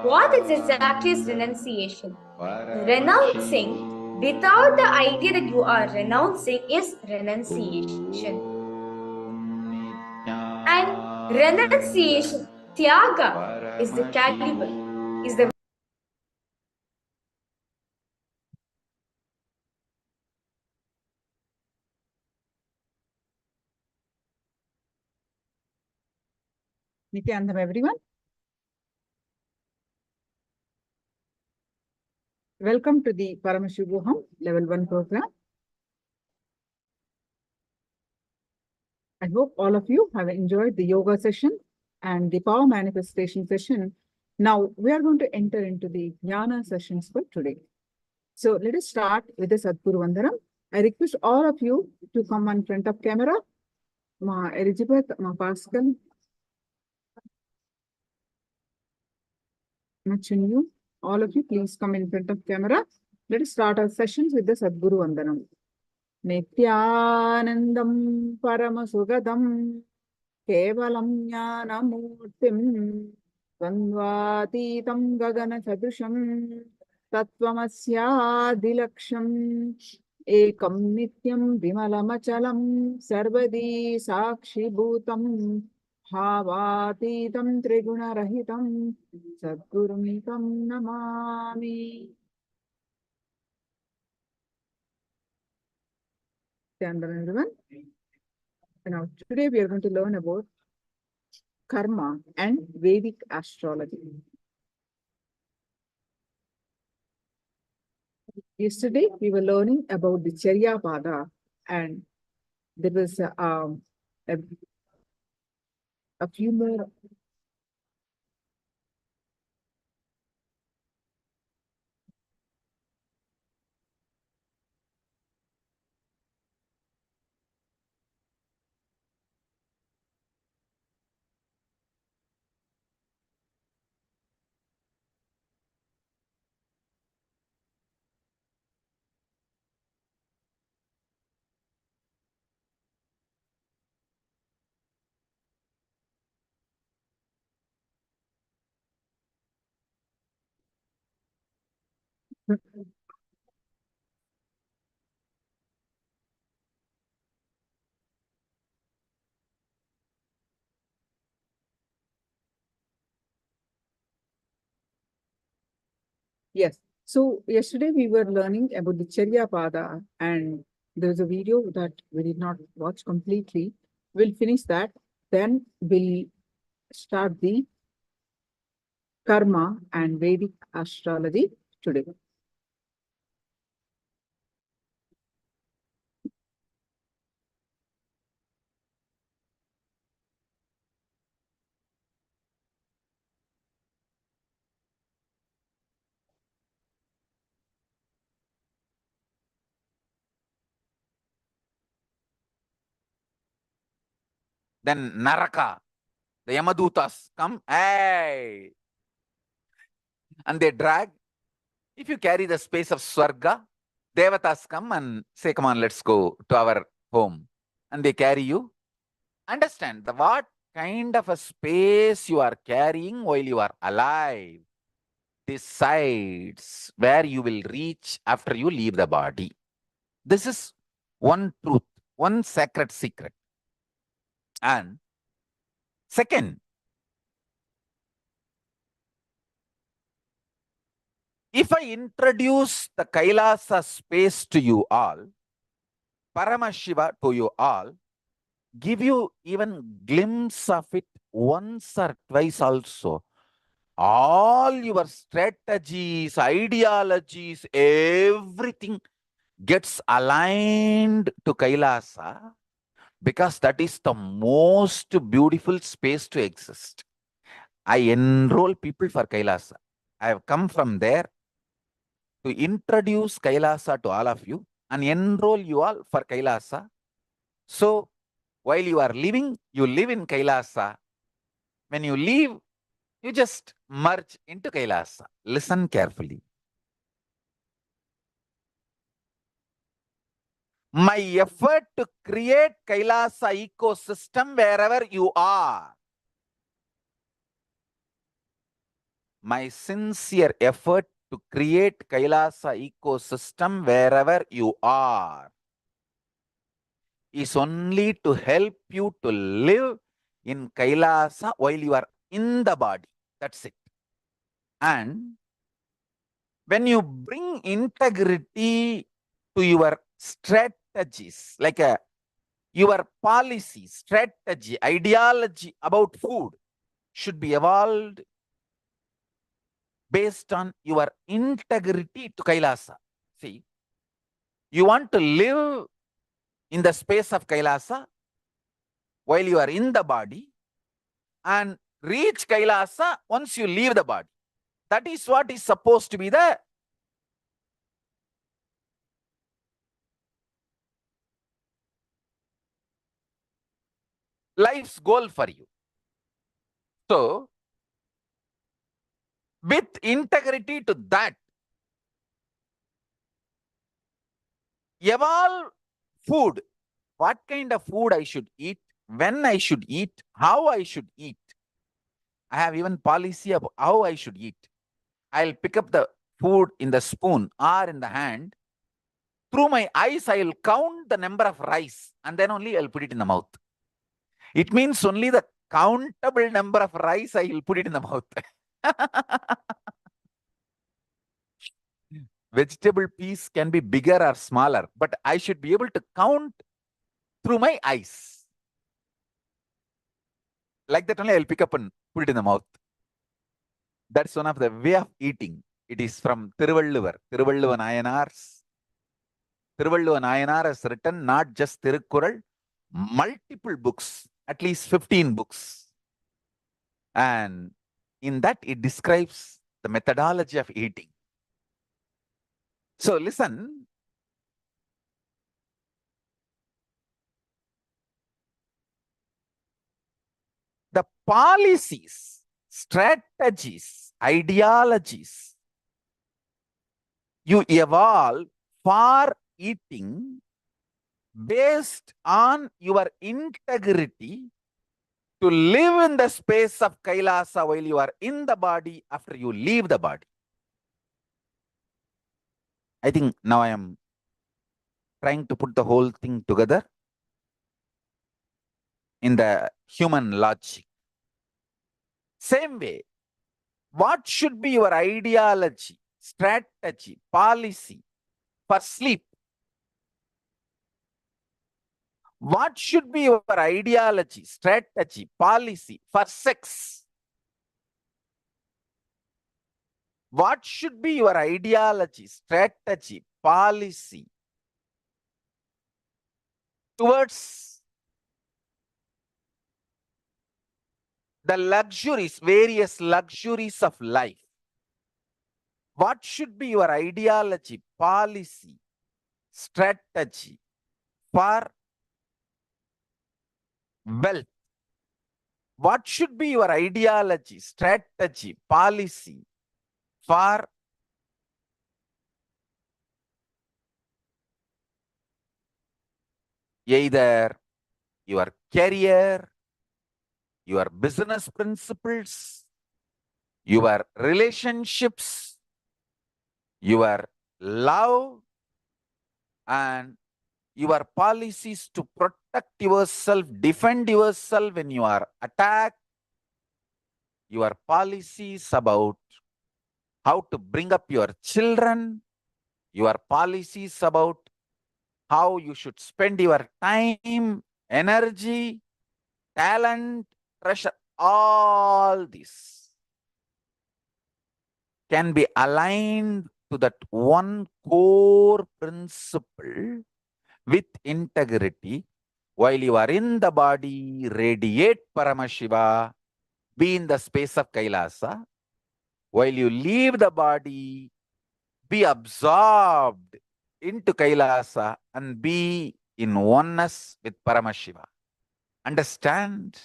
What is exactly is renunciation? Renouncing without the idea that you are renouncing is renunciation. And renunciation, tyaga, is the caliber, is the Nityanandam, everyone. Welcome to the Paramashivoham Level-1 program. I hope all of you have enjoyed the yoga session and the power manifestation session. Now we are going to enter into the jnana sessions for today. So let us start with the Sadguru Vandanam. I request all of you to come in front of camera. Ma Elizabeth, Ma Pascal, Ma Chunyu, all of you please come in front of camera. Let us start our sessions with the Sadguru Vandanam. Nityanandam Paramasugadam Kevalam Jnanamurtim Dvandvatitam Gagana Sadrusham Tattvamasya Ekam Nityam Vimalamachalam Sarvadi Sakshi Bhutam Bhavatitam Triguna Rahitam Sadgurumitam Namami. Everyone. Now, today we are going to learn about karma and Vedic astrology. Yesterday, we were learning about the Charyapada, and there was a few more. Yes. So yesterday we were learning about the Charyapada, and there's a video that we did not watch completely. We'll finish that. Then we'll start the karma and Vedic astrology today. Then Naraka, the Yamadutas come, hey! And they drag. If you carry the space of Swarga, Devatas come and say, come on, let's go to our home. And they carry you. Understand what kind of a space you are carrying while you are alive decides where you will reach after you leave the body. This is one truth, one sacred secret. And second, if I introduce the Kailasa space to you all, Paramashiva to you all, give you even glimpse of it once or twice also, all your strategies, ideologies, everything gets aligned to Kailasa, because that is the most beautiful space to exist. I enroll people for Kailasa. I have come from there to introduce Kailasa to all of you and enroll you all for Kailasa. So, while you are living, you live in Kailasa. When you leave, you just merge into Kailasa. Listen carefully. My effort to create Kailasa ecosystem wherever you are. My sincere effort to create Kailasa ecosystem wherever you are. Is only to help you to live in Kailasa while you are in the body. That's it. And when you bring integrity to your strategies, like your policy, strategy, ideology about food should be evolved based on your integrity to Kailasa. See, you want to live in the space of Kailasa while you are in the body and reach Kailasa once you leave the body. That is what is supposed to be the life's goal for you. So, with integrity to that, evolve food. What kind of food I should eat, when I should eat, how I should eat. I have even policy of how I should eat. I'll pick up the food in the spoon or in the hand. Through my eyes, I'll count the number of rice and then only I'll put it in the mouth. It means only the countable number of rice I will put it in the mouth. Vegetable piece can be bigger or smaller, but I should be able to count through my eyes. Like that only I'll pick up and put it in the mouth. That's one of the way of eating. It is from Thiruvalluvar. Thiruvalluvar Nayanar has written not just Tirukkural, multiple books, at least 15 books. And in that it describes the methodology of eating. So listen, the policies, strategies, ideologies you evolve for eating based on your integrity to live in the space of Kailasa while you are in the body after you leave the body. I think now I am trying to put the whole thing together in the human logic. Same way, what should be your ideology, strategy, policy for sleep? What should be your ideology, strategy, policy for sex? What should be your ideology, strategy, policy towards the luxuries, various luxuries of life? What should be your ideology, policy, strategy for wealth? What should be your ideology, strategy, policy for either your career, your business principles, your relationships, your love, and your policies to protect yourself, defend yourself when you are attacked, your policies about how to bring up your children, your policies about how you should spend your time, energy, talent, treasure, all this can be aligned to that one core principle with integrity. While you are in the body, radiate Paramashiva, be in the space of Kailasa. While you leave the body, be absorbed into Kailasa and be in oneness with Paramashiva. Understand?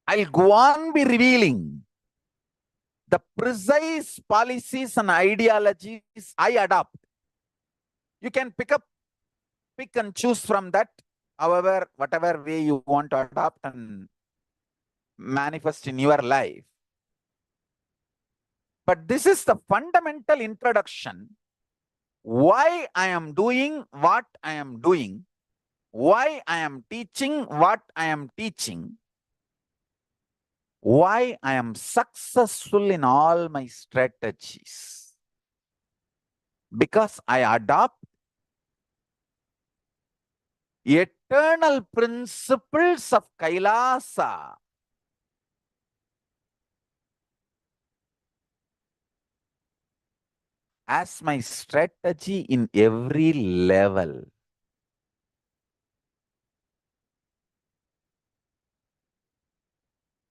I'll go on be revealing the precise policies and ideologies I adopt. You can pick up pick and choose from that, however, whatever way you want to adopt and manifest in your life. But this is the fundamental introduction. Why I am doing what I am doing, why I am teaching what I am teaching, why I am successful in all my strategies. Because I adopt eternal principles of Kailasa as my strategy in every level.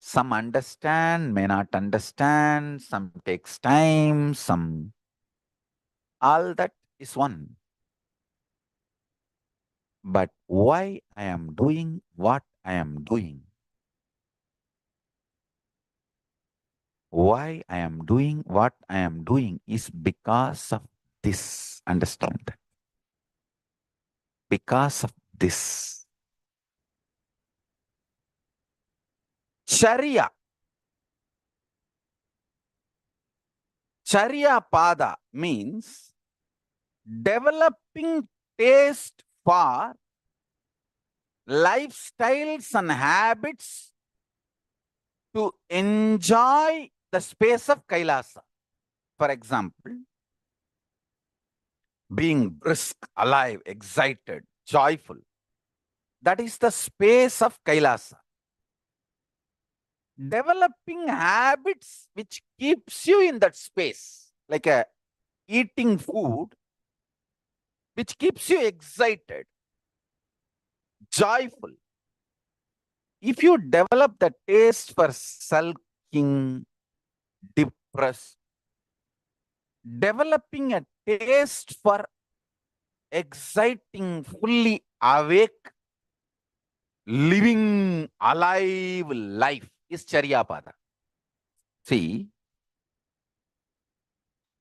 Some understand, may not understand, some takes time, some... all that is one. But why I am doing what I am doing? Why I am doing what I am doing is because of this. Understand that. Because of this. Charya. Charya pada means developing taste for lifestyles and habits to enjoy the space of Kailasa. For example, being brisk, alive, excited, joyful. That is the space of Kailasa. Developing habits which keeps you in that space, like eating food, which keeps you excited, joyful. If you develop the taste for sulking, depressed, developing a taste for exciting, fully awake, living alive life is Charya pada. See,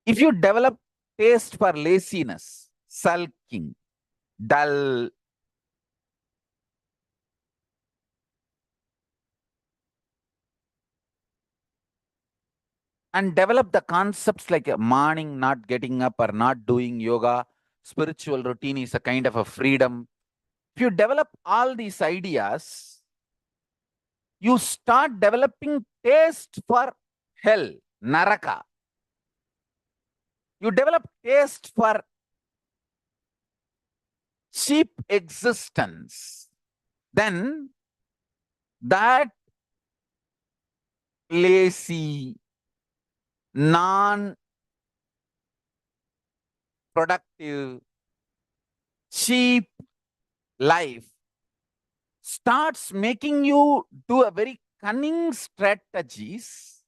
if you develop taste for laziness, sulking, dull, and develop the concepts like morning not getting up or not doing yoga, spiritual routine is a kind of a freedom. If you develop all these ideas, you start developing taste for hell, naraka. You develop taste for cheap existence. Then that lazy, non-productive, cheap life starts making you do a very cunning strategies,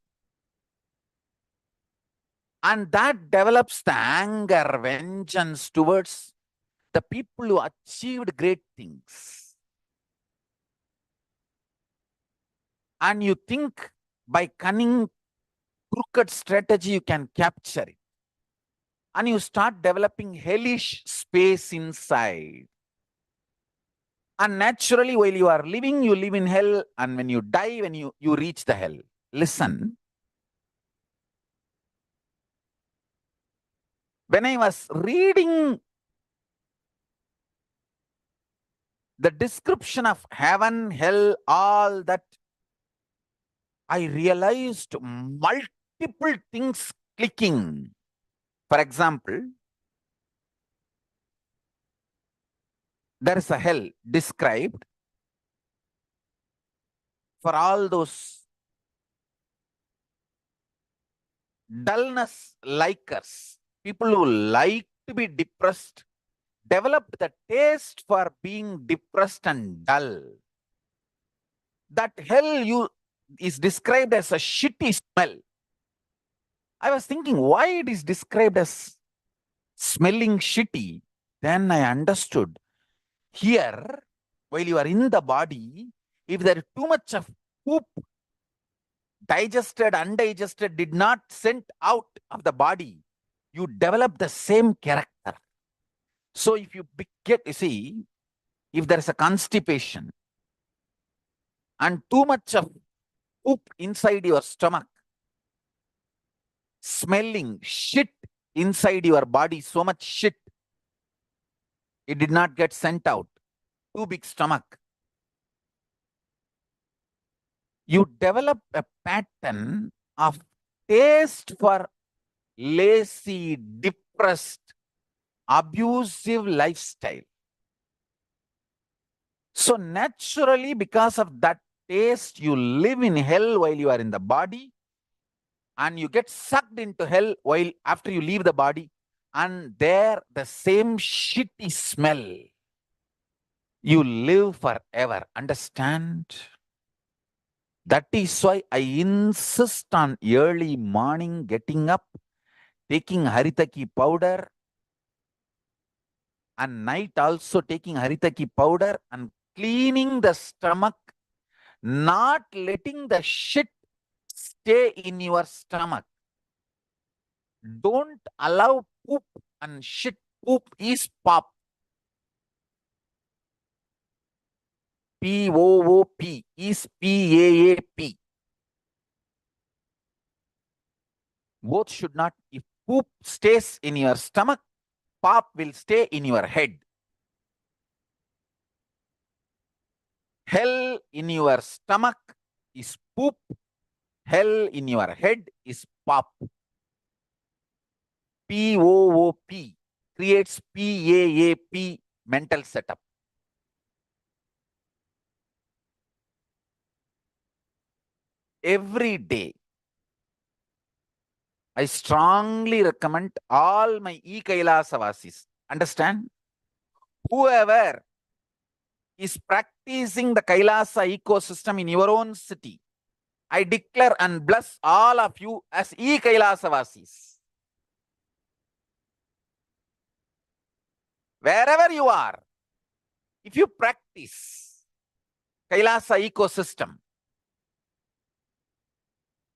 and that develops the anger, vengeance towards the people who achieved great things. And you think by cunning, crooked strategy, you can capture it. And you start developing hellish space inside. And naturally, while you are living, you live in hell. And when you die, when you reach the hell. Listen. When I was reading the description of heaven, hell, all that, I realized multiple things clicking. For example, there is a hell described for all those dullness likers, people who like to be depressed, developed the taste for being depressed and dull. That hell is described as a shitty smell. I was thinking why it is described as smelling shitty. Then I understood. Here, while you are in the body, if there is too much of poop, digested, undigested, did not sent out of the body, you develop the same character. So if you if there is a constipation and too much of poop inside your stomach, smelling shit inside your body, so much shit, it did not get sent out, too big stomach, you develop a pattern of taste for lazy, depressed, abusive lifestyle. So naturally, because of that taste, you live in hell while you are in the body, and you get sucked into hell while after you leave the body, and there the same shitty smell. You live forever. Understand? That is why I insist on early morning getting up, taking haritaki powder, and night also taking haritaki powder and cleaning the stomach, not letting the shit stay in your stomach. Don't allow poop and shit. Poop is pop. P-O-O-P is P-A-A-P. Both should not. If poop stays in your stomach, pop will stay in your head. Hell in your stomach is poop. Hell in your head is pop. P-O-O-P creates P-A-A-P mental setup. Every day, I strongly recommend all my e-Kailasavasis. Understand? Whoever is practicing the Kailasa ecosystem in your own city, I declare and bless all of you as e-Kailasavasis. Wherever you are, if you practice Kailasa ecosystem,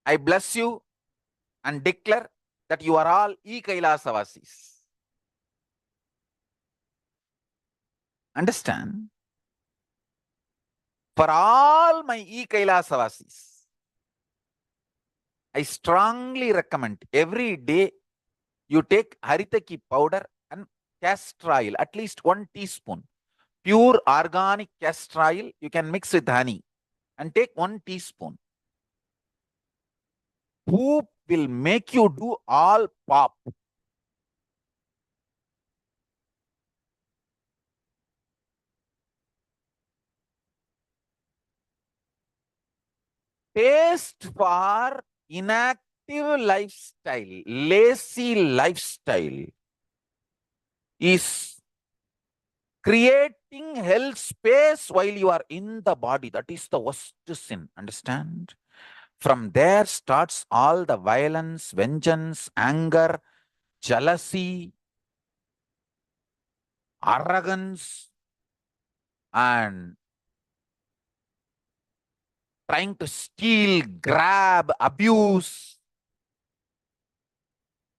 I bless you and declare that you are all e-Kailasavasis. Understand? For all my e-Kailasavasis, I strongly recommend every day you take haritaki powder and castor oil, at least 1 teaspoon. Pure organic castor oil, you can mix with honey and take 1 teaspoon. Poop will make you do all pop. Taste for inactive lifestyle, lazy lifestyle is creating hell space while you are in the body. That is the worst sin. Understand? From there starts all the violence, vengeance, anger, jealousy, arrogance, and trying to steal, grab, abuse.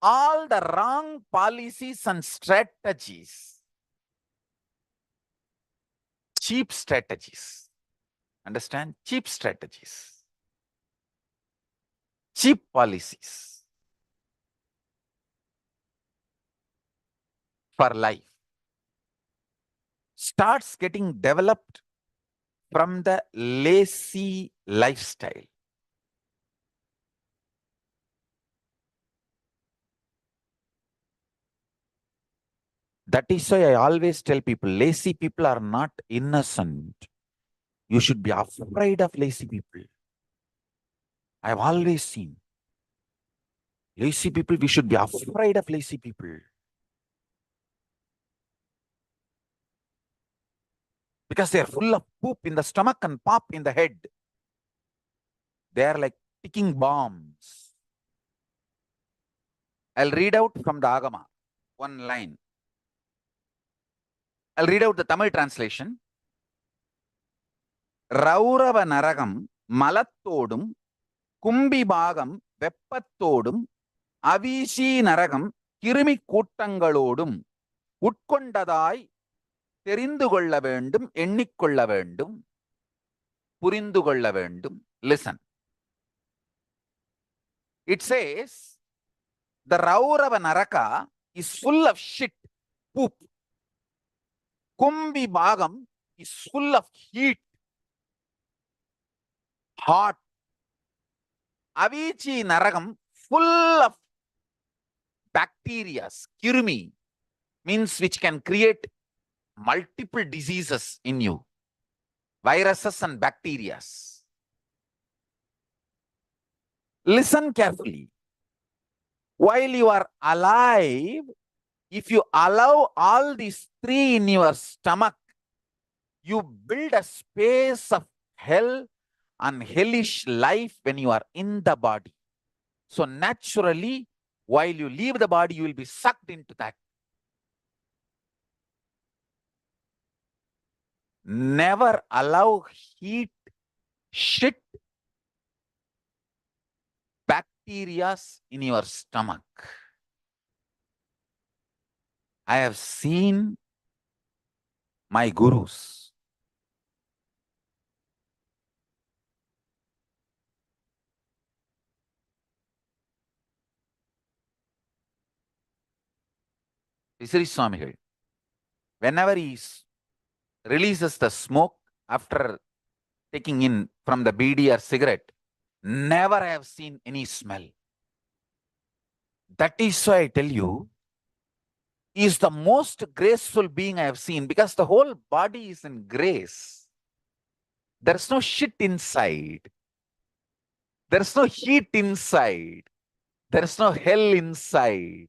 All the wrong policies and strategies. Cheap strategies. Understand? Cheap strategies. Cheap policies for life starts getting developed from the lazy lifestyle. That is why I always tell people, lazy people are not innocent. You should be afraid of lazy people. I have always seen lazy people, we should be afraid of lazy people. Because they are full of poop in the stomach and pop in the head. They are like ticking bombs. I'll read out from the Agama, one line. I'll read out the Tamil translation. Raurava naragam malattodum kumbibagam veppatodum avishi naragam kirimi kootangalodum உட்கொண்டதாய் தெரிந்து கொள்ள வேண்டும், எண்ணிக்கொள்ள வேண்டும், புரிந்து கொள்ள வேண்டும். Listen. It says, the Raurava Naraka is full of shit, poop. Kumbhi Bhagam is full of heat, hot. Avichi Naragam full of bacteria, kirmi, means which can create multiple diseases in you, viruses and bacteria. Listen carefully. While you are alive, if you allow all these three in your stomach, you build a space of hell and hellish life when you are in the body. So naturally, while you leave the body, you will be sucked into that. Never allow heat, shit, bacteria in your stomach. I have seen my gurus. Visari Swamigal, whenever he releases the smoke after taking in from the bidi or cigarette, never I have seen any smell. That is why I tell you, he is the most graceful being I have seen, because the whole body is in grace. There's no shit inside. There's no heat inside. There's no hell inside.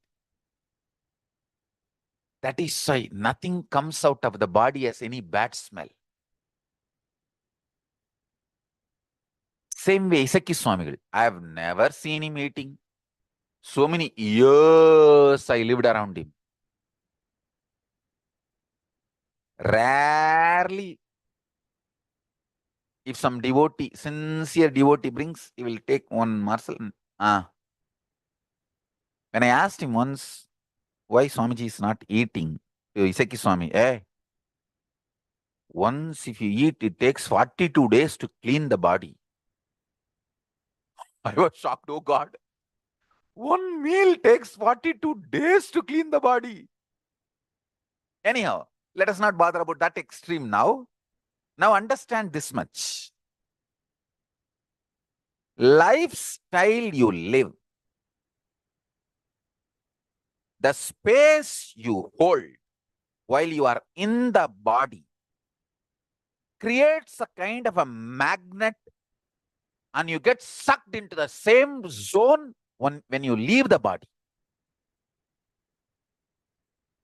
That is why nothing comes out of the body as any bad smell. Same way, Isaki Swamigal, I have never seen him eating. So many years I lived around him. Rarely, if some devotee, sincere devotee brings, he will take one morsel. When I asked him once why Swamiji is not eating, Isaki Swami, once if you eat, it takes 42 days to clean the body. I was shocked, oh God. One meal takes 42 days to clean the body. Anyhow, let us not bother about that extreme now. Now understand this much. Lifestyle you live, the space you hold while you are in the body, creates a kind of a magnet, and you get sucked into the same zone when you leave the body.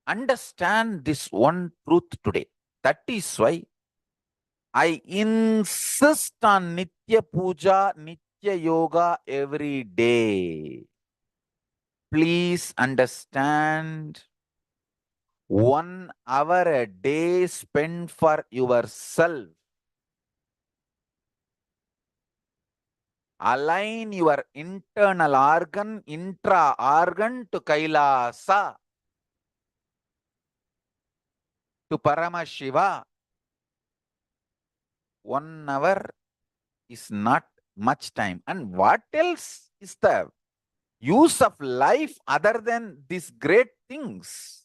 Understand this one truth today. That is why I insist on Nitya Puja, Nitya Yoga every day. Please understand, 1 hour a day spent for yourself. Align your internal organ, intra-organ to Kailasa, to Paramashiva. 1 hour is not much time. And what else is the use of life other than these great things?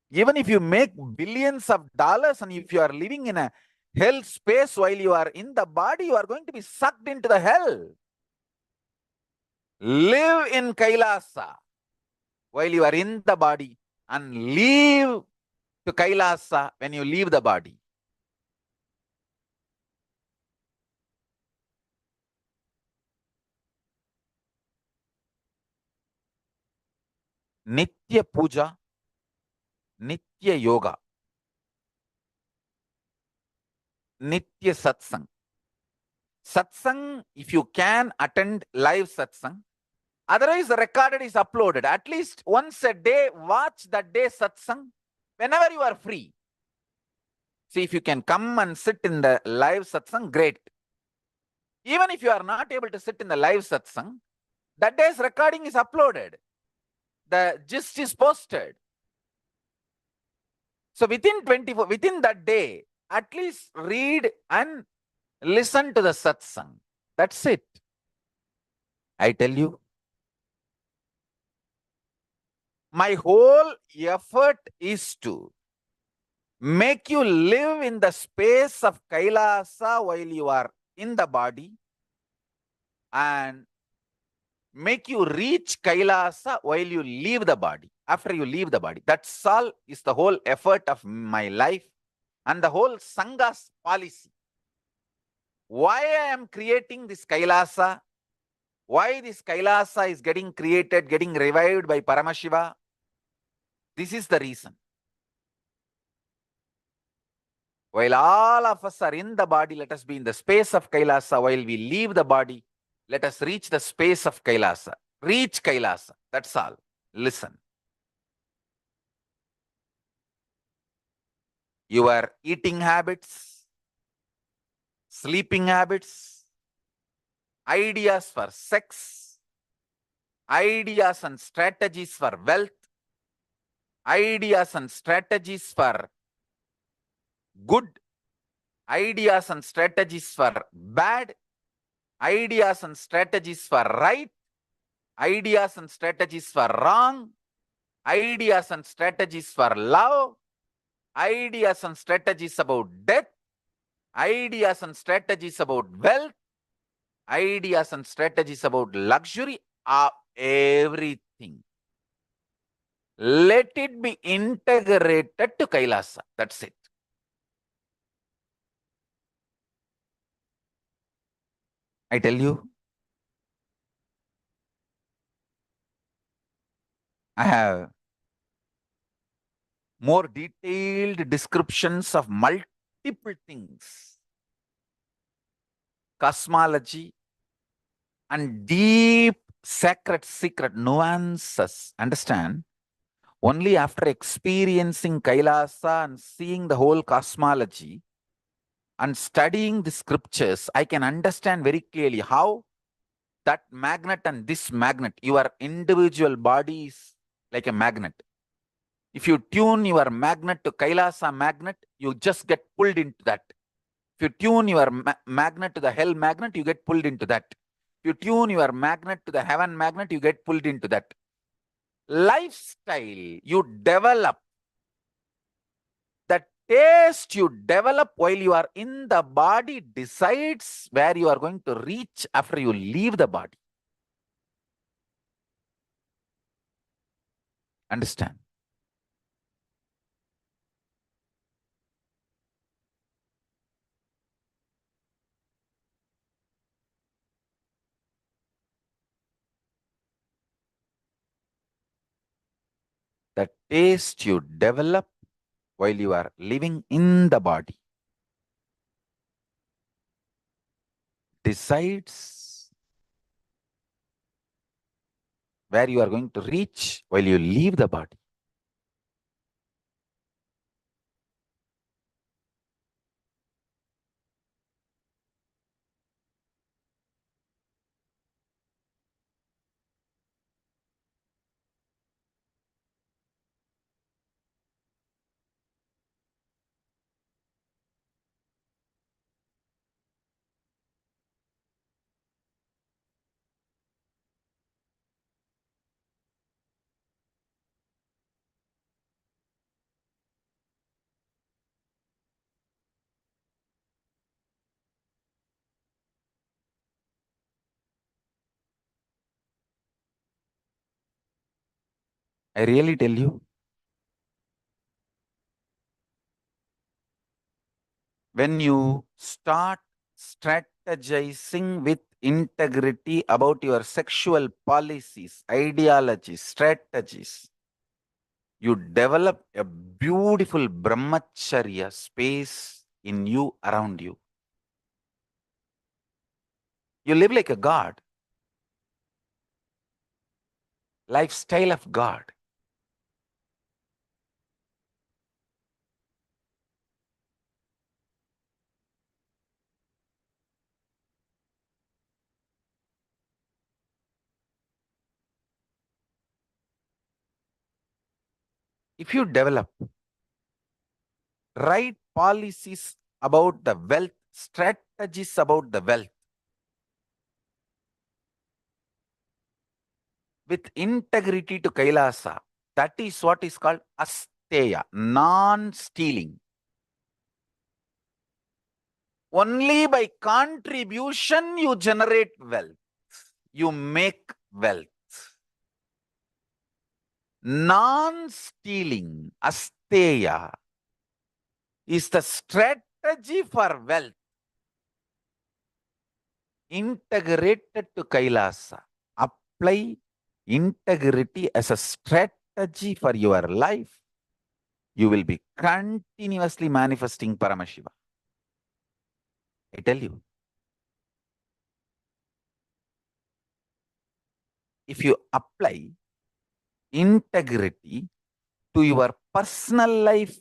Even if you make billions of dollars and if you are living in a hell space while you are in the body, you are going to be sucked into the hell. Live in Kailasa while you are in the body and leave to Kailasa when you leave the body. Nitya Puja, Nitya Yoga, Nitya Satsang. Satsang, if you can attend live satsang, otherwise the recorded is uploaded. At least once a day, watch that day satsang whenever you are free. See, if you can come and sit in the live satsang, great. Even if you are not able to sit in the live satsang, that day's recording is uploaded. The gist is posted. So within that day, at least read and listen to the satsang. That's it. I tell you, my whole effort is to make you live in the space of Kailasa while you are in the body and make you reach Kailasa while you leave the body, after you leave the body. That's all is the whole effort of my life and the whole Sangha's policy. Why I am creating this Kailasa? Why this Kailasa is getting created, getting revived by Paramashiva? This is the reason. While all of us are in the body, let us be in the space of Kailasa. While we leave the body, let us reach the space of Kailasa. Reach Kailasa. That's all. Listen. Your eating habits, sleeping habits, ideas for sex, ideas and strategies for wealth, ideas and strategies for good, ideas and strategies for bad, ideas and strategies for right, ideas and strategies for wrong, ideas and strategies for love, ideas and strategies about death, ideas and strategies about wealth, ideas and strategies about luxury, everything. Let it be integrated to Kailasa. That's it. I tell you, I have more detailed descriptions of multiple things, cosmology, and deep sacred secret nuances. Understand? Only after experiencing Kailasa and seeing the whole cosmology and studying the scriptures, I can understand very clearly how that magnet and this magnet, your individual body is like a magnet. If you tune your magnet to Kailasa magnet, you just get pulled into that. If you tune your magnet to the hell magnet, you get pulled into that. If you tune your magnet to the heaven magnet, you get pulled into that. Lifestyle you develop, the taste you develop while you are in the body decides where you are going to reach after you leave the body. Understand? The taste you develop while you are living in the body decides where you are going to reach while you leave the body. I really tell you, when you start strategizing with integrity about your sexual policies, ideologies, strategies, you develop a beautiful brahmacharya space in you, around you. You live like a god, lifestyle of God. If you develop right policies about the wealth, strategies about the wealth, with integrity to Kailasa. That is what is called asteya, non-stealing. Only by contribution you generate wealth. You make wealth. Non-stealing, asteya, is the strategy for wealth. Integrated to Kailasa. Apply integrity as a strategy for your life. You will be continuously manifesting Paramashiva. I tell you. If you apply integrity to your personal life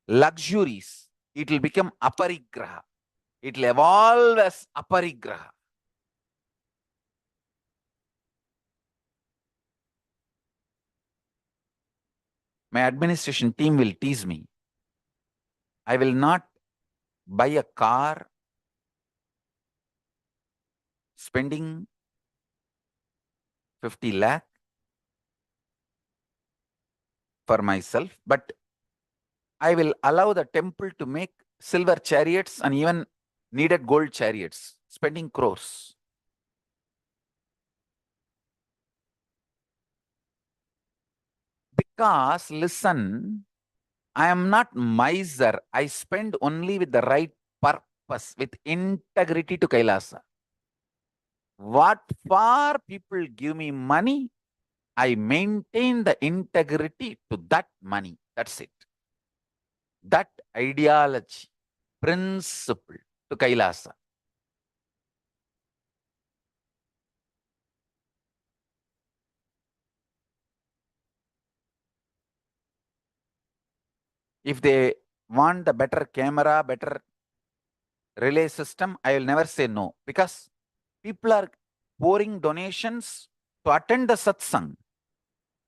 luxuries, it will become aparigraha. It will evolve as aparigraha. My administration team will tease me. I will not buy a car spending 50 lakh for myself, but I will allow the temple to make silver chariots and even needed gold chariots, spending crores. Because, listen, I am not miser. I spend only with the right purpose, with integrity to Kailasa. What for people give me money, I maintain the integrity to that money. That's it. That ideology, principle to Kailasa. If they want the better camera, better relay system, I will never say no, because people are pouring donations to attend the satsang.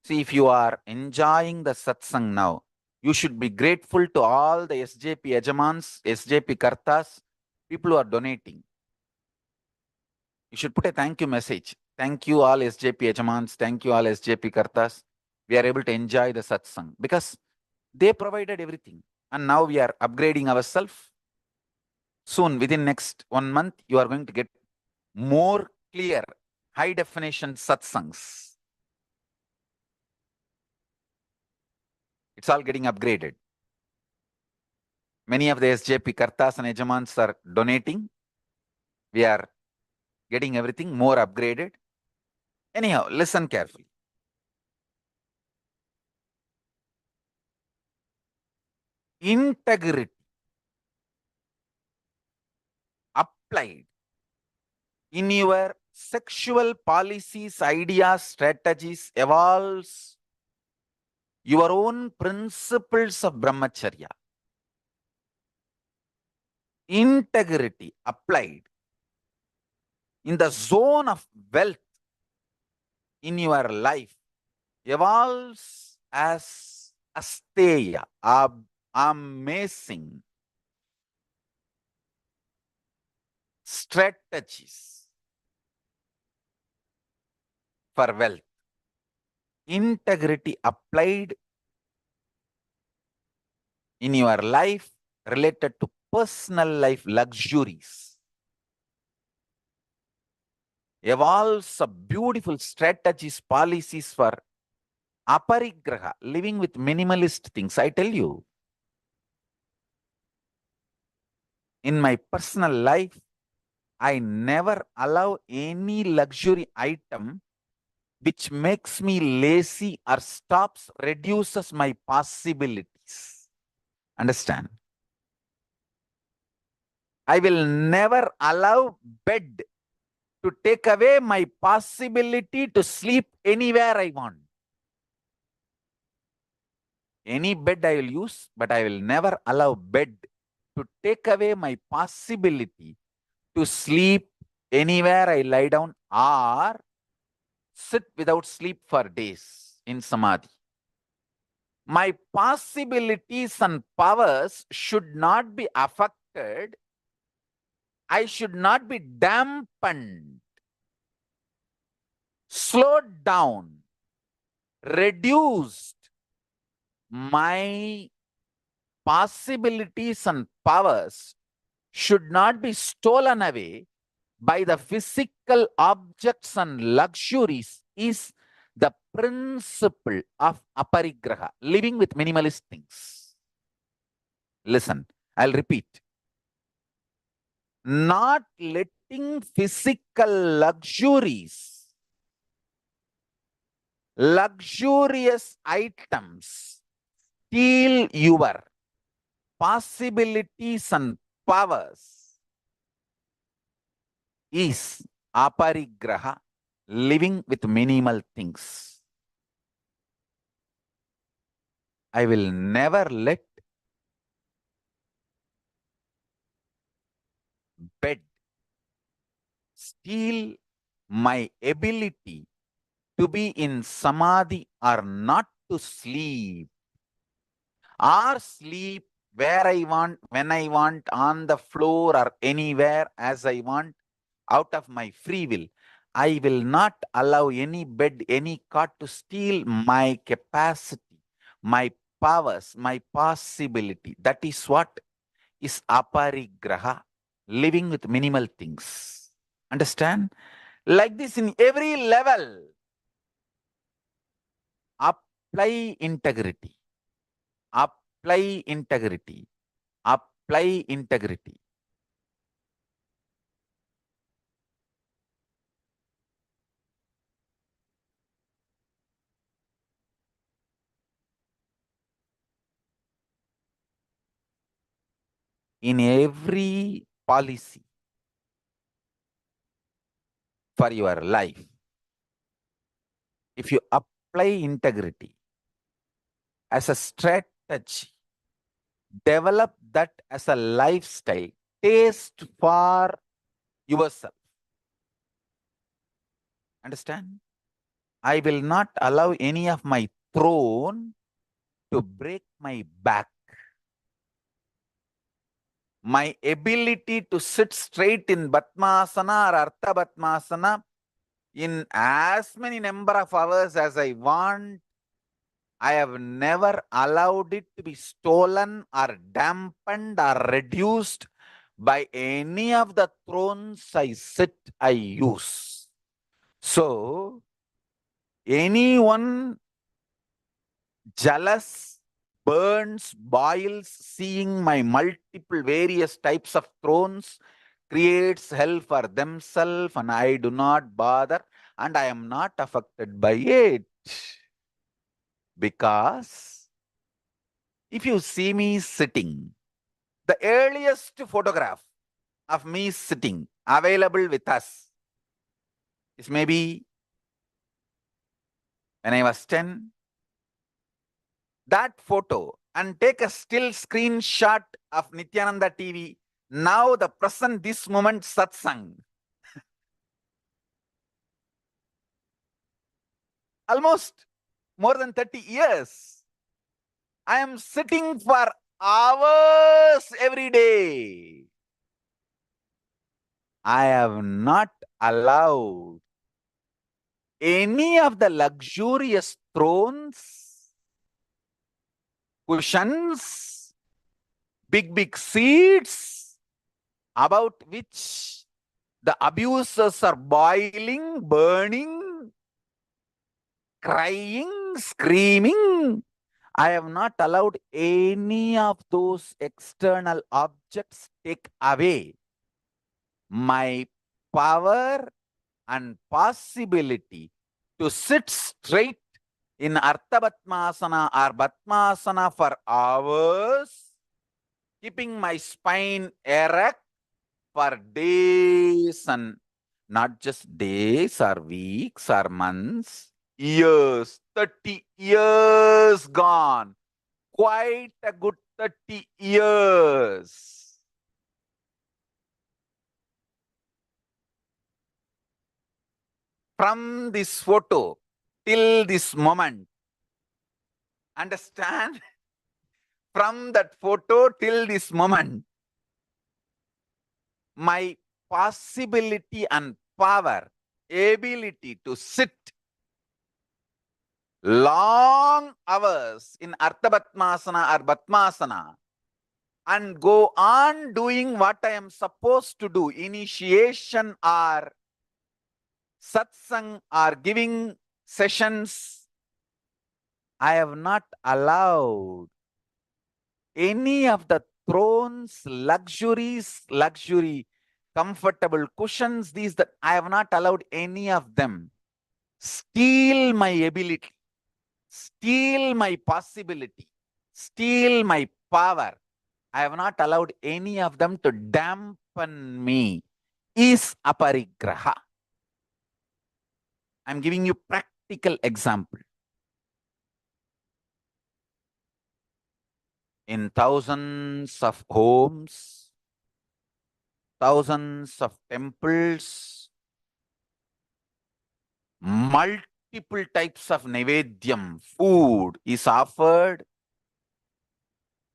See, if you are enjoying the satsang now, you should be grateful to all the SJP Yajamans, SJP Kartas, people who are donating. You should put a thank you message. Thank you all SJP Yajamans, thank you all SJP Kartas. We are able to enjoy the satsang because they provided everything. And now we are upgrading ourselves. Soon, within next 1 month, you are going to get more clear, high definition satsangs. It's all getting upgraded. Many of the SJP Kartas and Yajamans are donating. We are getting everything more upgraded. Anyhow, listen carefully. Integrity applied in your sexual policies, ideas, strategies evolves your own principles of brahmacharya. Integrity applied in the zone of wealth in your life evolves as asteya, amazing strategies for wealth. Integrity applied in your life related to personal life luxuries evolves a beautiful strategies, policies for aparigraha, living with minimalist things. I tell you, in my personal life, I never allow any luxury item which makes me lazy or stops, reduces my possibilities. Understand? I will never allow bed to take away my possibility to sleep anywhere I want. Any bed I will use, but I will never allow bed to take away my possibility to sleep anywhere I lie down or sit without sleep for days in samadhi. My possibilities and powers should not be affected. I should not be dampened, slowed down, reduced. My possibilities and powers should not be stolen away by the physical objects and luxuries is the principle of aparigraha, living with minimalist things. Listen, I'll repeat. Not letting physical luxuries, luxurious items steal your possibilities and powers is aparigraha, living with minimal things. I will never let bed steal my ability to be in samadhi or not to sleep, or sleep where I want, when I want, on the floor or anywhere as I want, out of my free will. I will not allow any bed, any cot to steal my capacity, my powers, my possibility. That is what is aparigraha, living with minimal things. Understand? Like this in every level. Apply integrity. Apply integrity. Apply integrity. In every policy for your life, if you apply integrity as a strategy, develop that as a lifestyle, taste for yourself. Understand? I will not allow any of my throne to break my back. My ability to sit straight in Batmasana or Artha Batmasana in as many number of hours as I want, I have never allowed it to be stolen or dampened or reduced by any of the thrones I sit, I use. So, anyone jealous, burns, boils, seeing my multiple various types of thrones, creates hell for themselves, and I do not bother, and I am not affected by it. Because if you see me sitting, the earliest photograph of me sitting available with us is maybe when I was 10. That photo and take a still screenshot of Nityananda TV. Now the present, this moment satsang. Almost more than 30 years. I am sitting for hours every day. I have not allowed any of the luxurious thrones, cushions, big seats, about which the abusers are boiling, burning, crying, screaming. I have not allowed any of those external objects take away my power and possibility to sit straight in Artha Batmasana or Batmasana for hours, keeping my spine erect for days, and not just days or weeks or months, years, 30 years gone, quite a good 30 years. From this photo till this moment, Understand? From that photo till this moment, my possibility and power, ability to sit long hours in Ardha Padmasana or Padmasana and go on doing what I am supposed to do, initiation or satsang or giving sessions, I have not allowed any of the thrones, luxuries, comfortable cushions, these that I have not allowed any of them steal my ability, steal my possibility, steal my power. I have not allowed any of them to dampen me. Is aparigraha. I'm giving you practical example. In thousands of homes, thousands of temples, multiple types of nevedyam, food is offered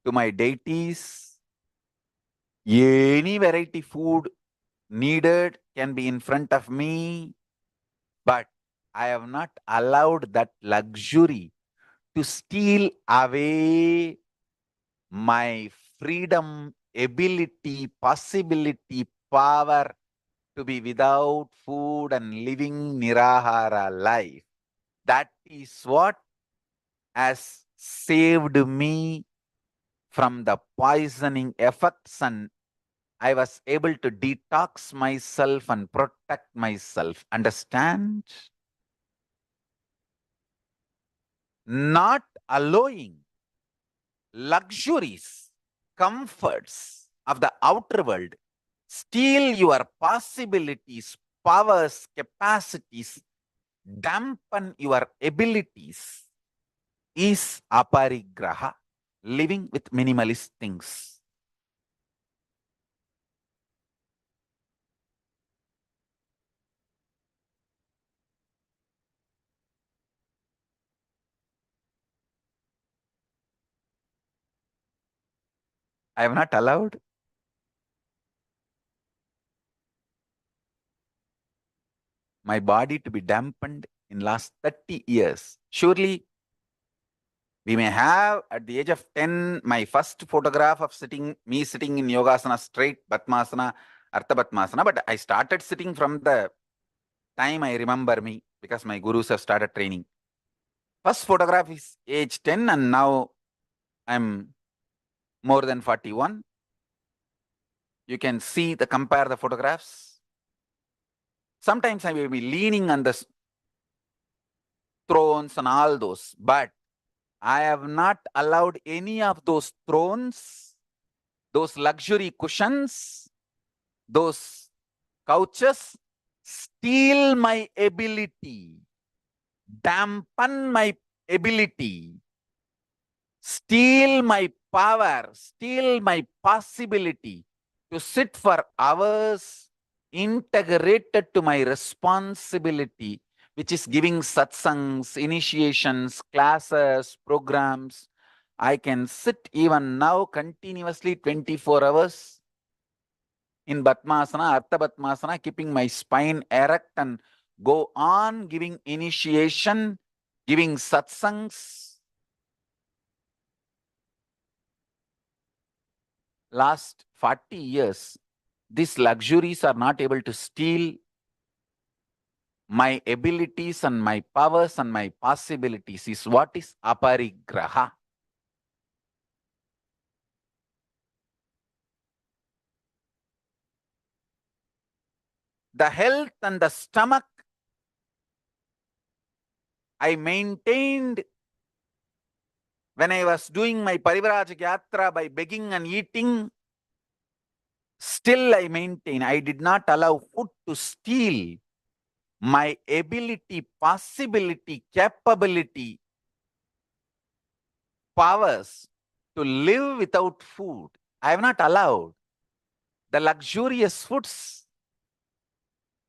to my deities. Any variety food needed can be in front of me, but I have not allowed that luxury to steal away my freedom, ability, possibility, power to be without food and living nirahara life. That is what has saved me from the poisoning effects, and I was able to detox myself and protect myself. Understand? Not allowing luxuries, comforts of the outer world steal your possibilities, powers, capacities, dampen your abilities is aparigraha, living with minimalist things. I have not allowed my body to be dampened in last 30 years. Surely, we may have at the age of 10, my first photograph of me sitting in Yogasana, straight Padmasana, Ardha Padmasana, but I started sitting from the time I remember me because my gurus have started training. First photograph is age 10 and now I'm more than 41. You can see compare the photographs. Sometimes I may be leaning on the thrones and all those, but I have not allowed any of those thrones, those luxury cushions, those couches steal my ability, dampen my ability, steal my power, steal my possibility to sit for hours integrated to my responsibility, which is giving satsangs, initiations, classes, programs. I can sit even now continuously 24 hours in Padmasana, Ardha Padmasana, keeping my spine erect and go on giving initiation, giving satsangs. Last 40 years, these luxuries are not able to steal my abilities and my powers and my possibilities. Is what is aparigraha. The health and the stomach I maintained when I was doing my Parivrajak Yatra by begging and eating. Still I maintain, I did not allow food to steal my ability, possibility, capability, powers to live without food. I have not allowed the luxurious foods,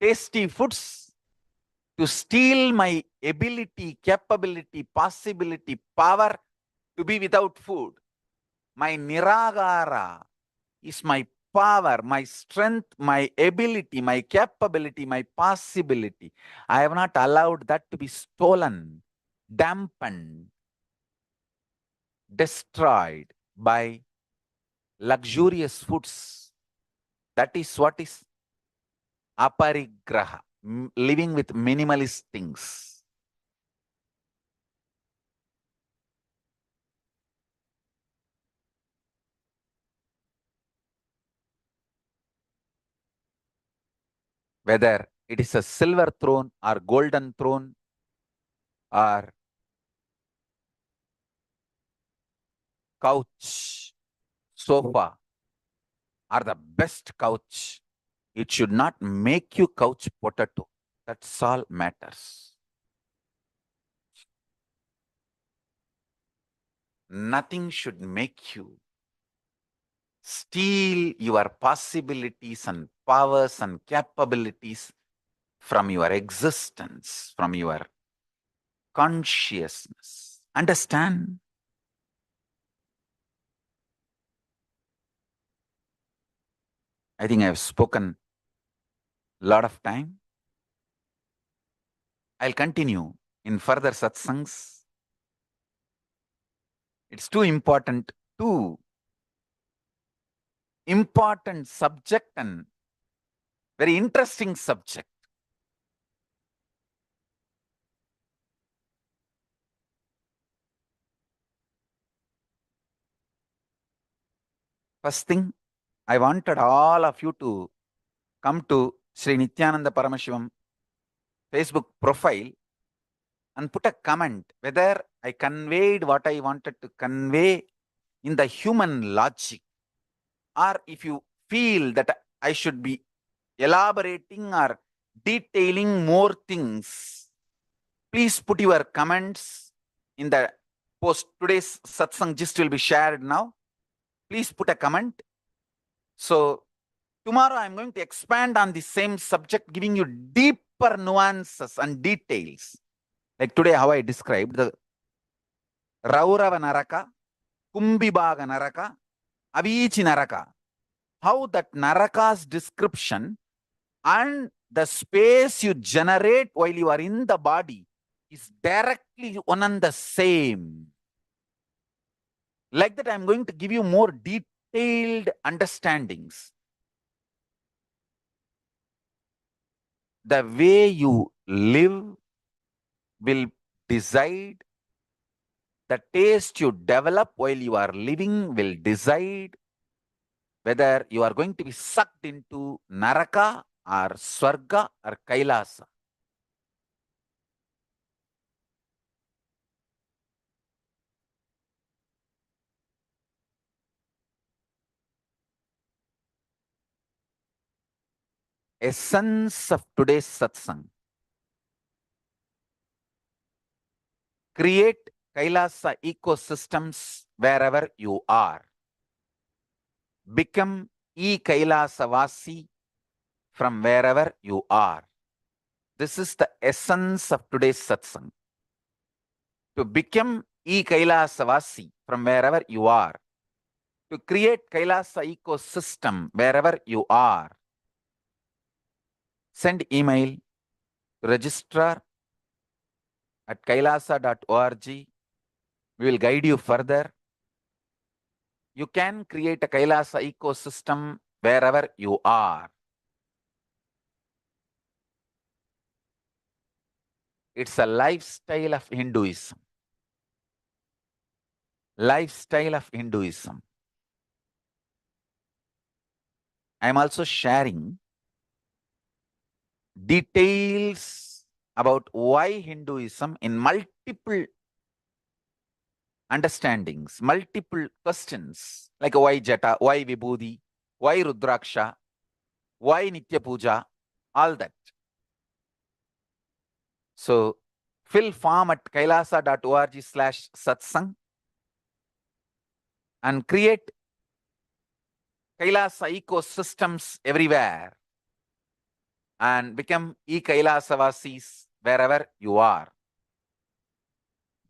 tasty foods to steal my ability, capability, possibility, power to be without food. My niragara is my power, my strength, my ability, my capability, my possibility. I have not allowed that to be stolen, dampened, destroyed by luxurious foods. That is what is aparigraha, living with minimalist things. Whether it is a silver throne or golden throne or couch, sofa, or the best couch, it should not make you couch potato. That's all matters. Nothing should make you steal your possibilities and powers and capabilities from your existence, from your consciousness. Understand? I think I've spoken a lot of time. I'll continue in further satsangs. It's too important subject and very interesting subject. First thing, I wanted all of you to come to Sri Nityananda Paramashivam Facebook profile and put a comment whether I conveyed what I wanted to convey in the human logic, or if you feel that I should be elaborating or detailing more things, please put your comments in the post. Today's satsang gist will be shared now. Please put a comment. So tomorrow I'm going to expand on the same subject, giving you deeper nuances and details. Like today, how I described the Raurava Naraka, Kumbhibaga Naraka, Avichi Naraka. How that Naraka's description and the space you generate while you are in the body is directly one and the same. Like that, I'm going to give you more detailed understandings. The way you live will decide. The taste you develop while you are living will decide whether you are going to be sucked into Naraka or Swarga or Kailasa. Essence of today's satsang. Create Kailasa ecosystems wherever you are. Become E-Kailasa Vasi from wherever you are. This is the essence of today's satsang. To become E-Kailasa Vasi from wherever you are. To create Kailasa ecosystem wherever you are. Send email to registrar@kailasa.org. We will guide you further. You can create a Kailasa ecosystem wherever you are. It's a lifestyle of Hinduism. Lifestyle of Hinduism. I am also sharing details about why Hinduism in multiple understandings, multiple questions, like why Jata, why Vibhuti, why Rudraksha, why Nitya Puja, all that. So fill form at kailasa.org/satsang and create Kailasa ecosystems everywhere and become E-Kailasa Vasis wherever you are.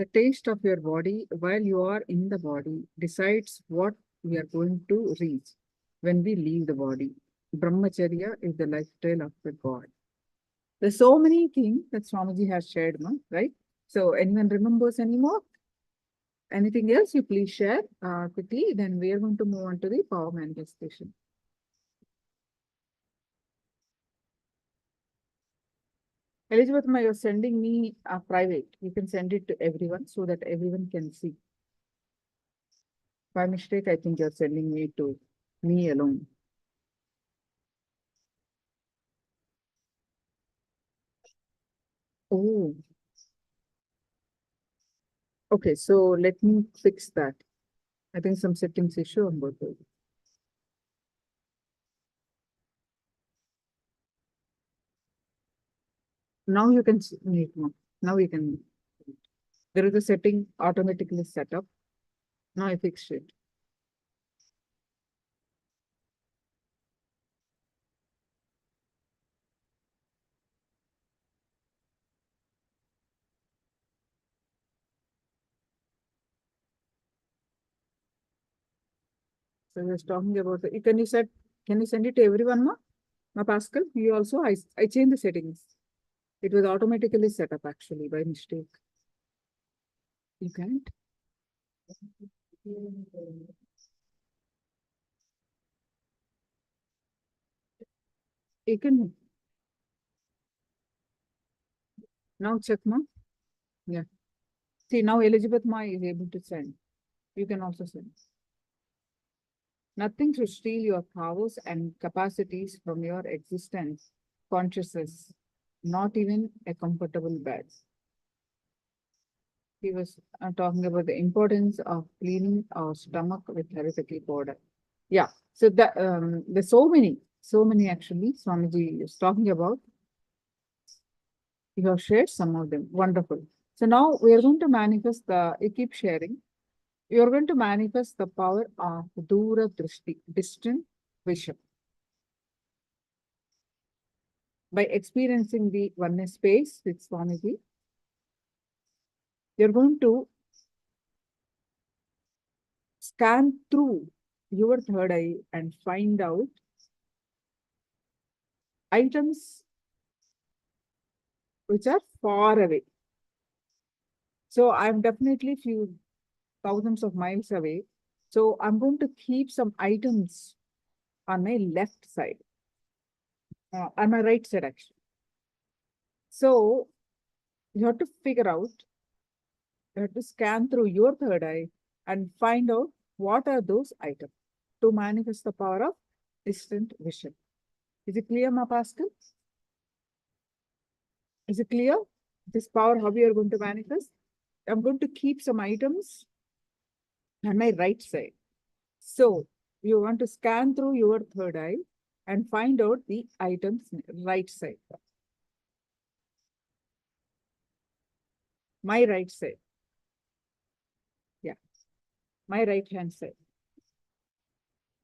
The taste of your body while you are in the body decides what we are going to reach when we leave the body. Brahmacharya is the lifestyle of the God. There's so many things that Swamiji has shared, no? Right? So anyone remembers any more? Anything else you please share quickly? Then we are going to move on to the power manifestation. Elizabeth, Ma, you're sending me a private. You can send it to everyone so that everyone can see. By mistake, I think you're sending me to me alone. Oh, okay. So let me fix that. I think some settings issue on both of you. Now you can make one. Now you can. There is a setting automatically set up. Now I fixed it. So I was talking about the, can you send it to everyone, Ma Pascal? You also, I changed the settings. It was automatically set up actually by mistake. You can't? You can. Now check, Ma. Yeah. See, now Elizabeth Ma is able to send. You can also send. Nothing should steal your powers and capacities from your existence, consciousness, not even a comfortable bed. He was talking about the importance of cleaning our stomach with hereditary powder. Yeah, so there's so many actually Swamiji is talking about. You have shared some of them. Wonderful. So now we are going to manifest you keep sharing. You are going to manifest the power of Dura Drishti, distant vision. By experiencing the oneness space with Swamiji, you're going to scan through your third eye and find out items which are far away. So I'm definitely few thousands of miles away. So I'm going to keep some items on my left side, on my right side actually. So you have to figure out, you have to scan through your third eye and find out what are those items to manifest the power of distant vision. Is it clear, Ma Pascal? Is it clear? This power, how we are going to manifest? I'm going to keep some items on my right side. So you want to scan through your third eye and find out the items right side. My right side. Yeah. My right hand side.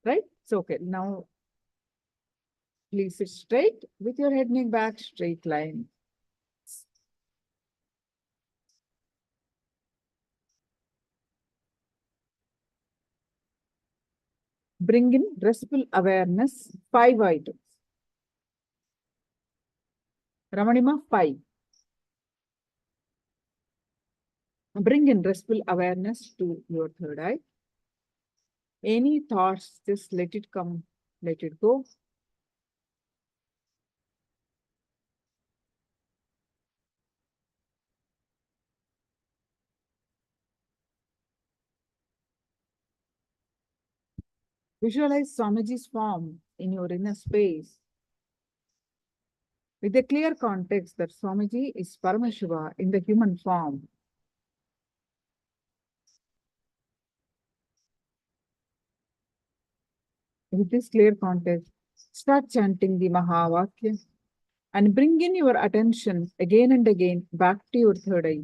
Right? So okay. Now please sit straight with your head neck back, straight line. Bring in restful awareness, 5 items. Ramanima, 5. Bring in restful awareness to your third eye. Any thoughts, just let it come, let it go. Visualize Swamiji's form in your inner space with a clear context that Swamiji is Paramashiva in the human form. With this clear context, start chanting the Mahavakya and bring in your attention again and again back to your third eye.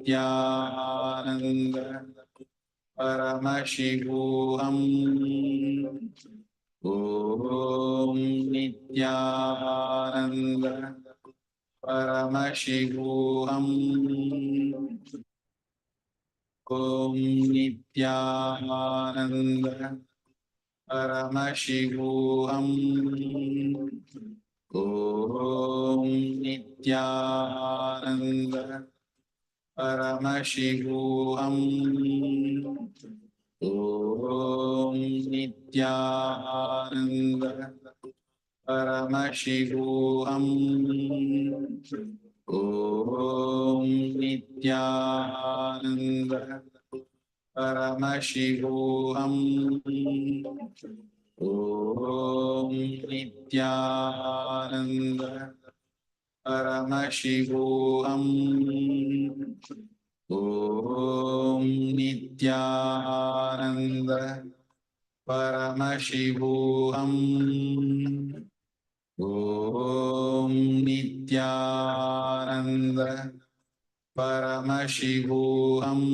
Nityanand परमशिवोऽहम् ॐ नित्यानन्द परमशिवोऽहम् ॐ नित्यानन्द परमशिवोऽहम् ॐ नित्यानन्द परमशिवोऽहम् ॐ नित्यानन्द परमशिवोऽहम् ॐ नित्यानन्द परमशिवोऽहम् ॐ नित्यानन्द परमशिवोऽहम् ॐ नित्यानन्द परमशिवोऽहम् ॐ नित्यानन्द परमशिवोऽहम्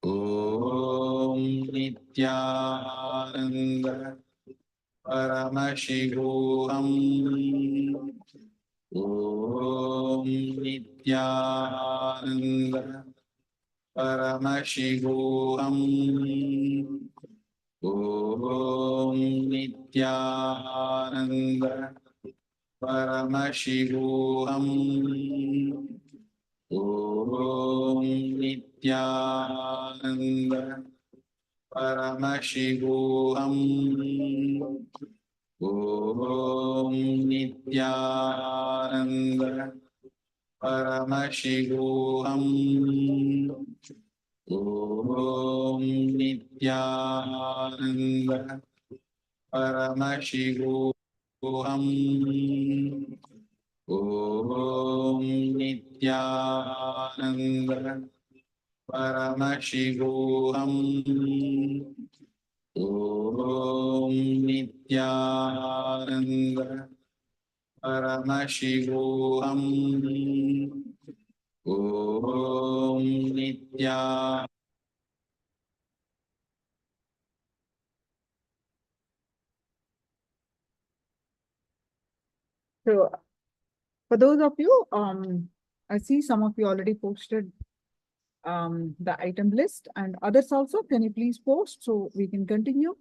ॐ नित्यानन्द परमशिवोऽहम् ॐ नित्यानन्द परमशिवोऽहम् ॐ नित्यानन्द परमशिवोऽहम् ॐ नित्यानन्द परमशिवोऽहम् ॐ नित्यानन्द परमशिवोऽहम् ॐ नित्यानन्द परमशिवोऽहम् ॐ नित्यानन्द परमशिवोऽहम् ॐ नित्यानन्द परमशिवोऽहम् ॐ नित्या So for those of you, I see some of you already posted the item list, and others also. Can you please post so we can continue?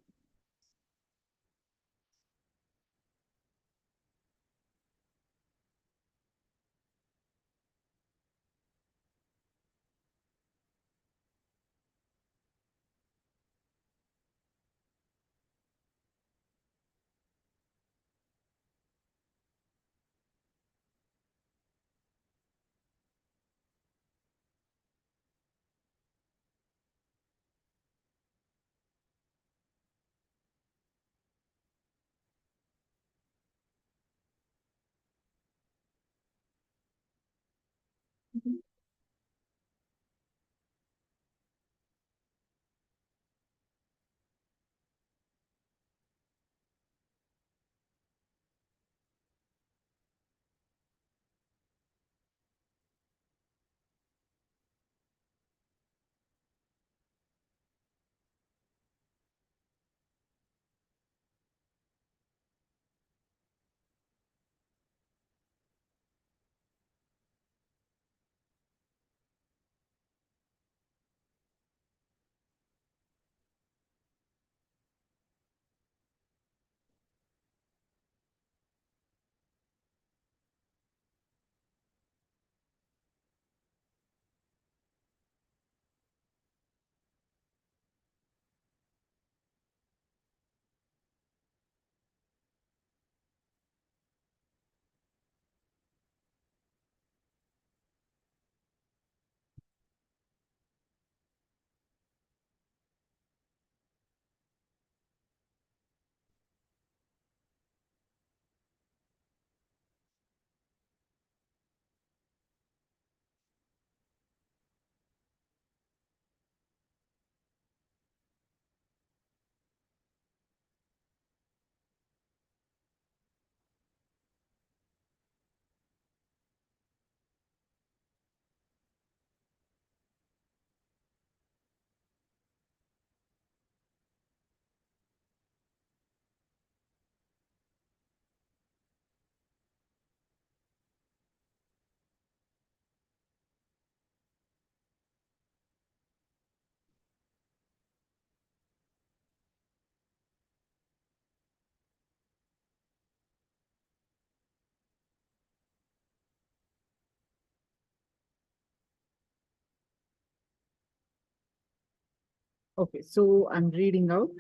Okay, so I'm reading out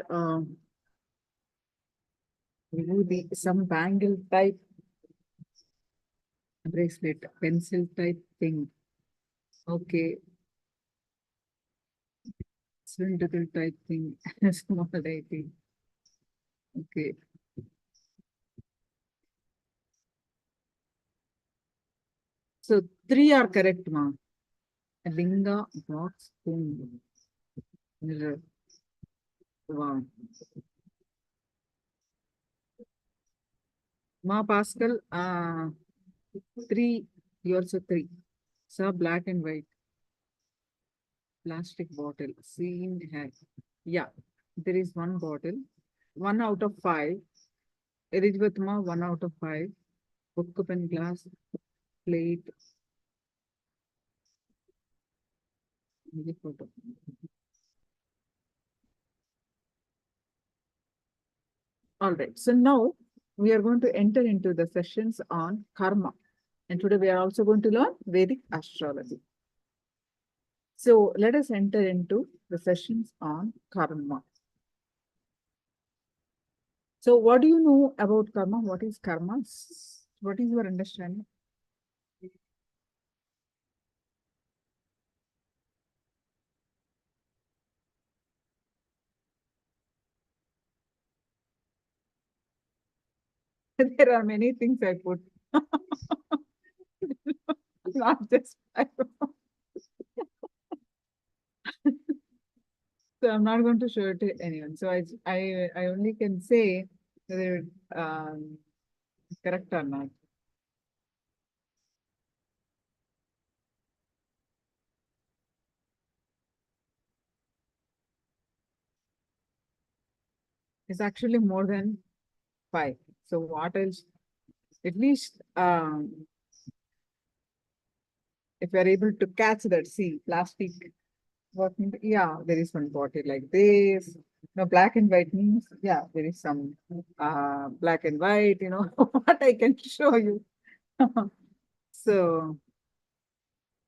some bangle type bracelet, pencil type thing. Okay, cylindrical type thing, small type. Okay. So 3 are correct, ma. Linga, box, spoon, mirror. Wow. Ma Pascal, 3, you also 3. So black and white. Plastic bottle, seen hair. Yeah, there is one bottle. 1 out of 5. Erijvatma, 1 out of 5. Book cup and glass, plate. Photo. All right, so now we are going to enter into the sessions on karma. And today we are also going to learn Vedic astrology. So let us enter into the sessions on karma. So what do you know about karma? What is karma? What is your understanding? There are many things I put. Not just five. So I'm not going to show it to anyone. So I only can say whether correct or not. It's actually more than 5. So what else? At least if you're able to catch that, see, plastic. What? Yeah, there is one bottle like this. No, black and white means, yeah, there is some black and white, what I can show you. So,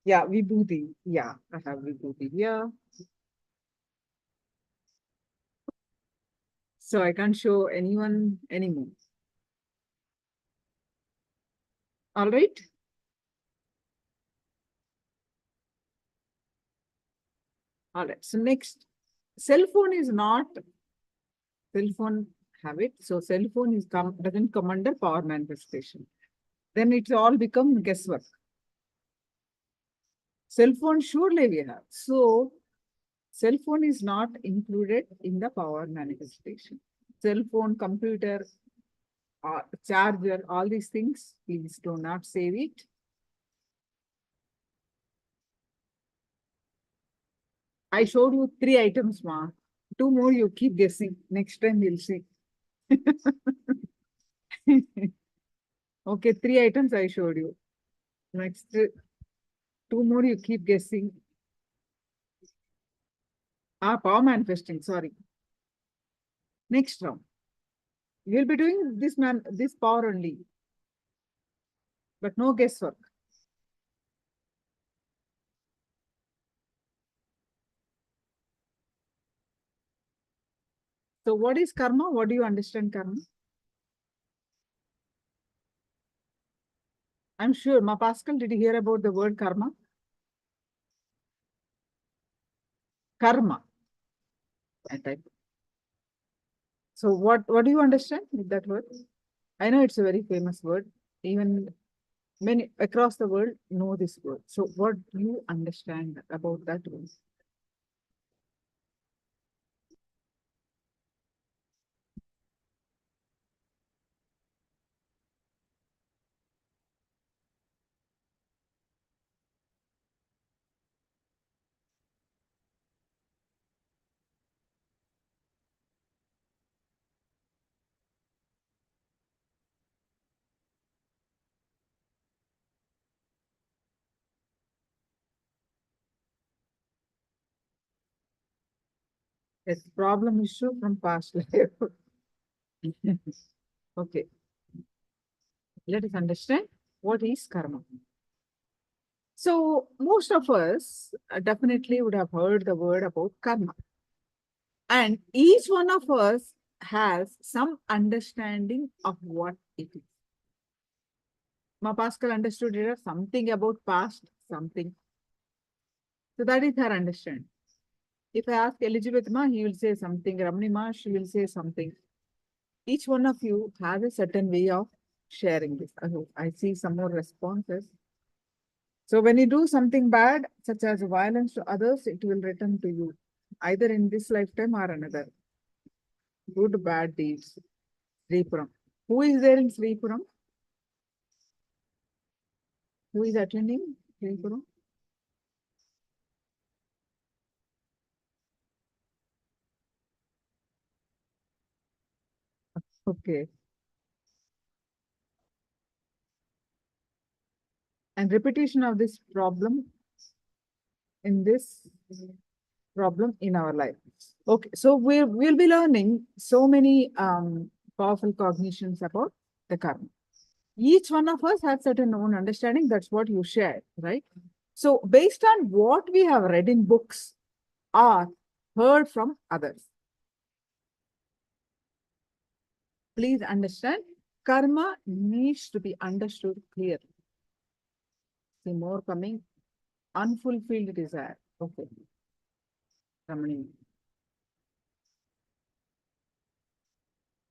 yeah, Vibhuti. Yeah, I have Vibhuti here. So I can't show anyone anymore. All right. All right. So next, cell phone is not cell phone habit. So cell phone doesn't come under power manifestation. Then it's all become guesswork. Cell phone surely we have. So cell phone is not included in the power manifestation. Cell phone, computer, charger, all these things, please do not save it. I showed you 3 items, ma. 2 more you keep guessing. Next time we'll see. Okay, 3 items I showed you. Next, 2 more you keep guessing. Power manifesting, sorry. Next round. We'll be doing this power only. But no guesswork. So what is karma? What do you understand karma? I'm sure, Ma Pascal, did you hear about the word karma? Karma. I type. So what do you understand with that word? I know it's a very famous word. Even many across the world know this word. So what do you understand about that word? It's problem issue from past life. Okay. Let us understand what is karma. So most of us definitely would have heard the word about karma. And each one of us has some understanding of what it is. Ma Pascal understood it as something about past, something. So that is her understanding. If I ask Elizabeth Ma, he will say something. Ramani Ma, she will say something. Each one of you has a certain way of sharing this. I see some more responses. So when you do something bad, such as violence to others, it will return to you, either in this lifetime or another. Good, bad deeds. Sripuram. Who is there in Sripuram? Who is attending Sripuram? Okay. And repetition of this problem in our life. Okay, so we'll be learning so many powerful cognitions about the karma. Each one of us has certain own understanding. That's what you share, right? So based on what we have read in books or heard from others, please understand, karma needs to be understood clearly. See more coming, unfulfilled desire. Okay. Ramani.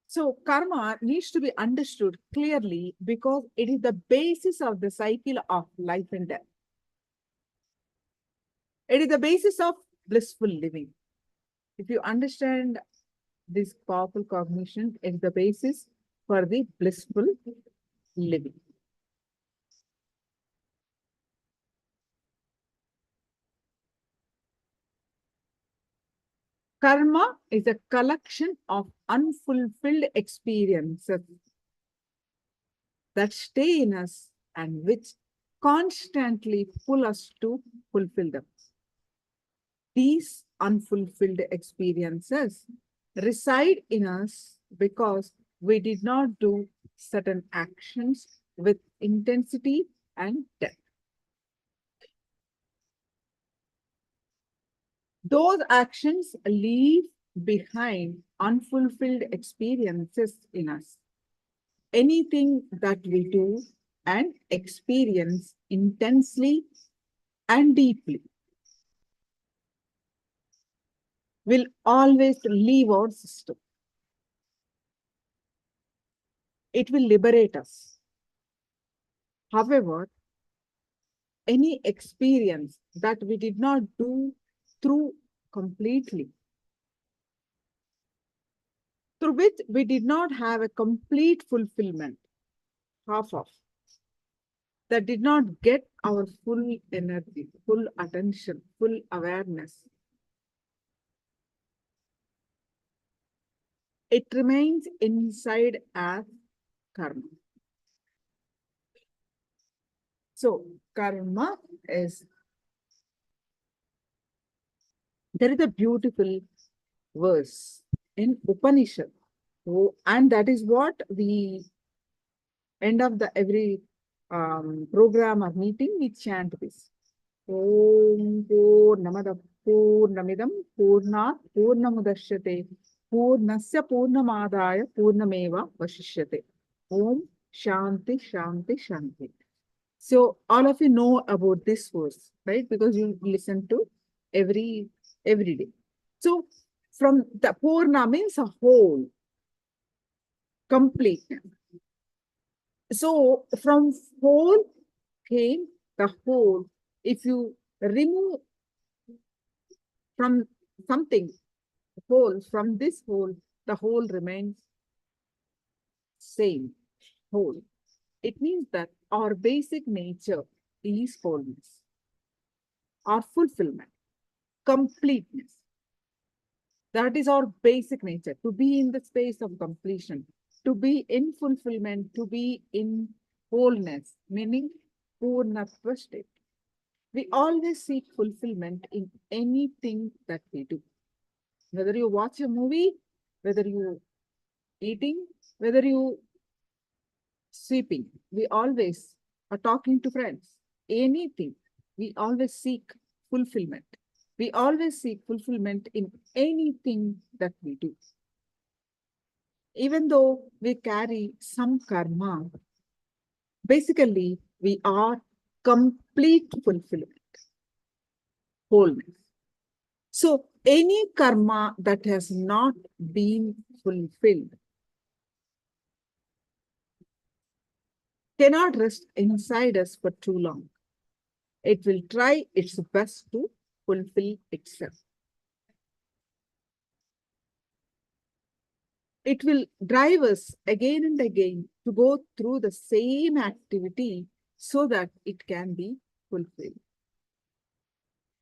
So karma needs to be understood clearly because it is the basis of the cycle of life and death. It is the basis of blissful living. If you understand this powerful cognition, it is the basis for the blissful living. Karma is a collection of unfulfilled experiences that stay in us and which constantly pull us to fulfill them. These unfulfilled experiences reside in us because we did not do certain actions with intensity and depth. Those actions leave behind unfulfilled experiences in us. Anything that we do and experience intensely and deeply will always leave our system. It will liberate us. However, any experience that we did not do through completely, through which we did not have a complete fulfillment, half of, that did not get our full energy, full attention, full awareness, it remains inside as karma. So, karma is, there is a beautiful verse in Upanishad, and that is what we end of the every program or meeting, we chant this. Om Purnamada Purnamidam Purnat Purnamudashyate Purnasya Purnamadaya Purnameva Vashishyate. Om Shanti Shanti Shanti. So all of you know about this verse, right? Because you listen to every day. So from the Purna means a whole, complete. So from whole came the whole. If you remove from something whole, from this whole, the whole remains same, whole. It means that our basic nature is wholeness, our fulfillment, completeness. That is our basic nature, to be in the space of completion, to be in fulfillment, to be in wholeness, meaning Purnatva state. We always seek fulfillment in anything that we do. Whether you watch a movie, whether you eating, whether you sweeping, we always are talking to friends, anything, we always seek fulfillment. We always seek fulfillment in anything that we do. Even though we carry some karma, basically we are complete fulfillment, wholeness. So any karma that has not been fulfilled cannot rest inside us for too long. It will try its best to fulfill itself. It will drive us again and again to go through the same activity so that it can be fulfilled.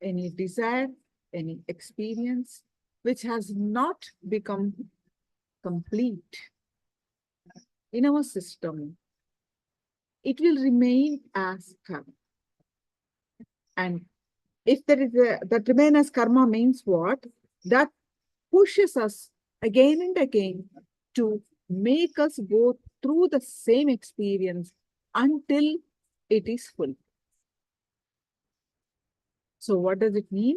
Any desire, any experience which has not become complete in our system, it will remain as karma. And if there is that remain as karma means what? That pushes us again and again to make us go through the same experience until it is full. So what does it mean?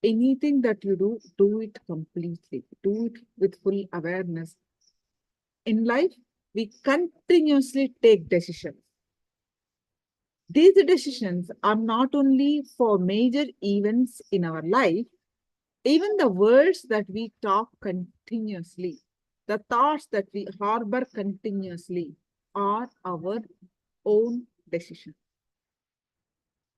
Anything that you do, do it completely. Do it with full awareness. In life, we continuously take decisions. These decisions are not only for major events in our life, even the words that we talk continuously, the thoughts that we harbor continuously are our own decisions.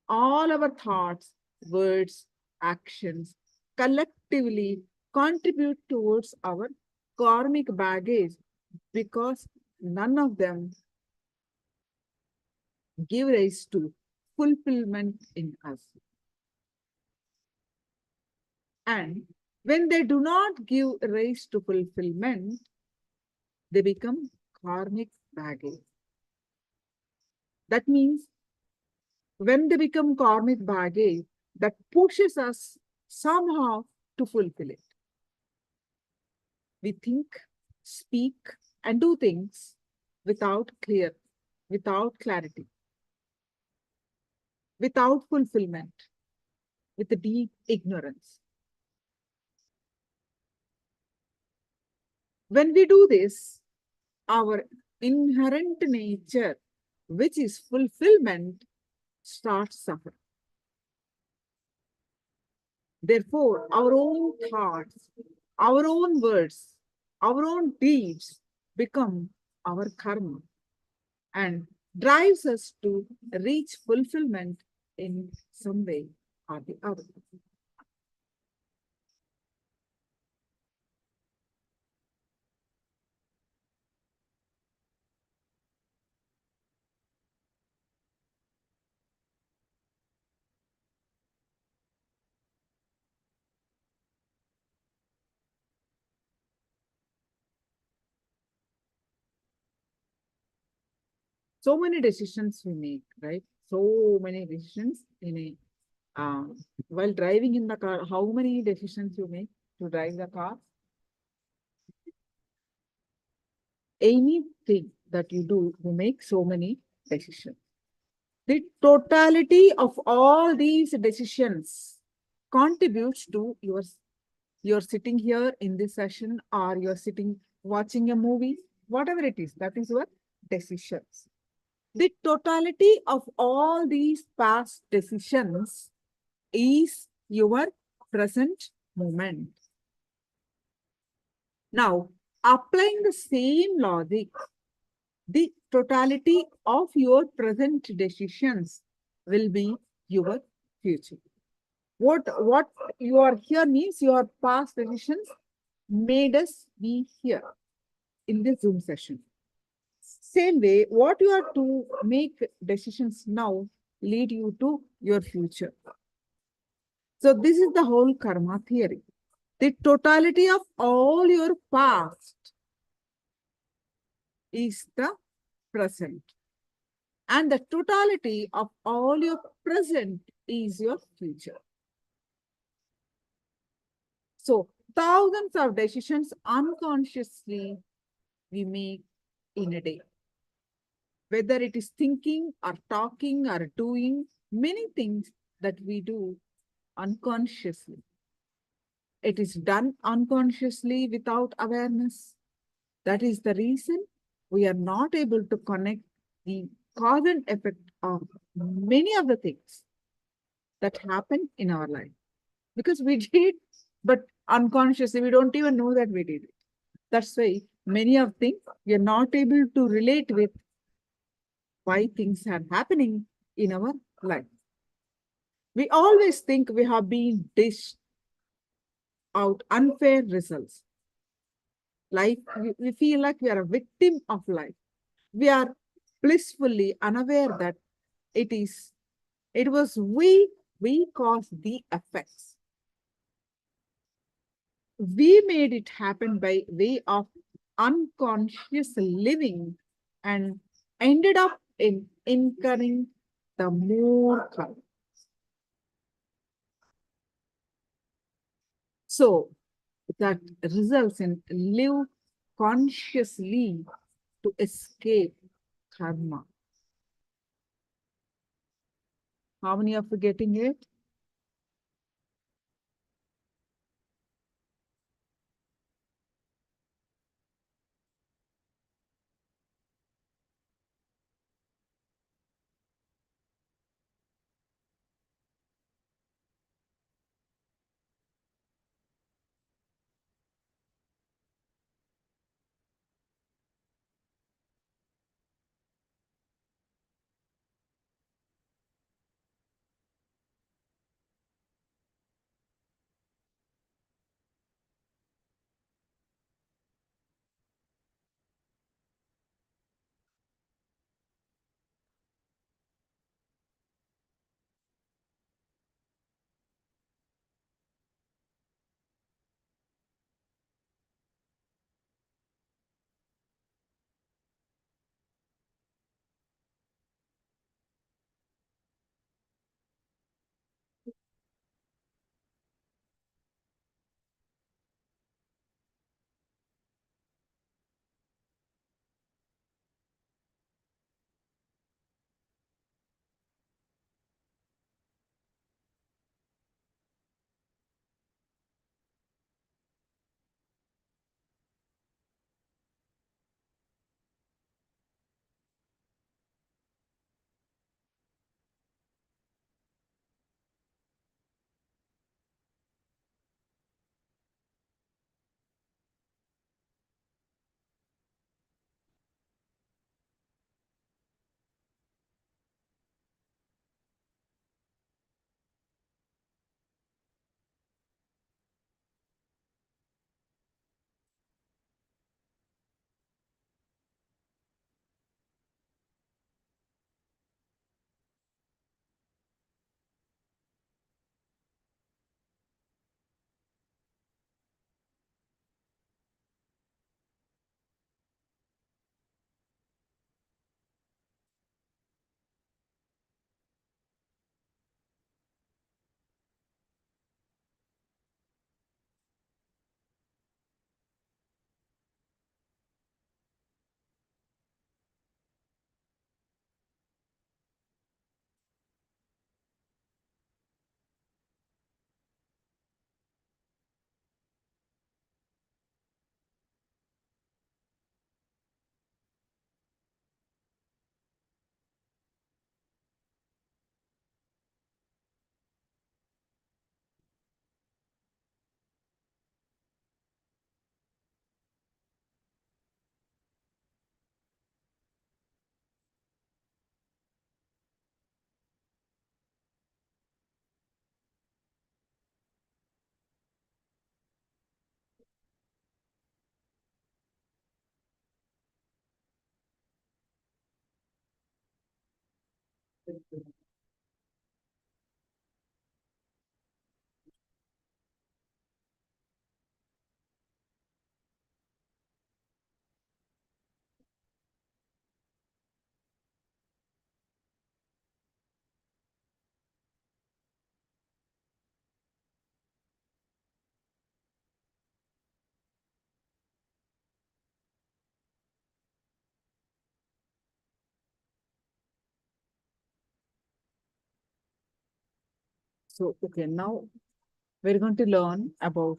All our thoughts, words, actions collectively contribute towards our karmic baggage because none of them give rise to fulfillment in us. And when they do not give rise to fulfillment, they become karmic baggage. That means when they become karmic baggage, that pushes us somehow to fulfill it. We think, speak, and do things without clarity, without fulfillment, with a deep ignorance. When we do this, our inherent nature, which is fulfillment, starts suffering. Therefore, our own thoughts, our own words, our own deeds become our karma and drives us to reach fulfillment in some way or the other. So many decisions we make, right? So many decisions in a while driving in the car. How many decisions you make to drive the car? Anything that you do, you make so many decisions. The totality of all these decisions contributes to you're sitting here in this session, or you're sitting watching a movie, whatever it is, that is your decisions. The totality of all these past decisions is your present moment. Now, applying the same logic, the totality of your present decisions will be your future. What you are here means your past decisions made us be here in this Zoom session. Same way, what you are to make decisions now lead you to your future. So this is the whole karma theory. The totality of all your past is the present. And the totality of all your present is your future. So thousands of decisions unconsciously we make in a day. Whether it is thinking or talking or doing, many things that we do unconsciously. It is done unconsciously without awareness. That is the reason we are not able to connect the cause and effect of many of the things that happen in our life. Because we did, but unconsciously, we don't even know that we did it. That's why many of things we are not able to relate with why things are happening in our life. We always think we have been dished out unfair results. Life, we feel like we are a victim of life. We are blissfully unaware that it is, it was we caused the effects. We made it happen by way of unconscious living and ended up in incurring the more karma. So that results in live consciously to escape karma. How many of you getting it? So, okay, now we're going to learn about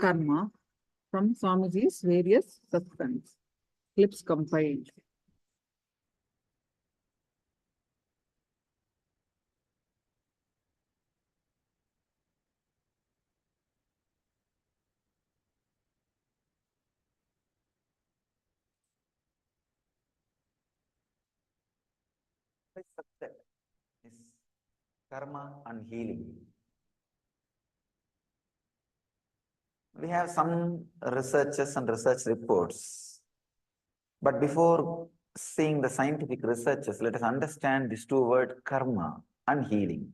karma from Swamiji's various satsang's clips compiled. This subject is karma and healing. We have some researches and research reports. But before seeing the scientific researches, let us understand these two words, karma and healing.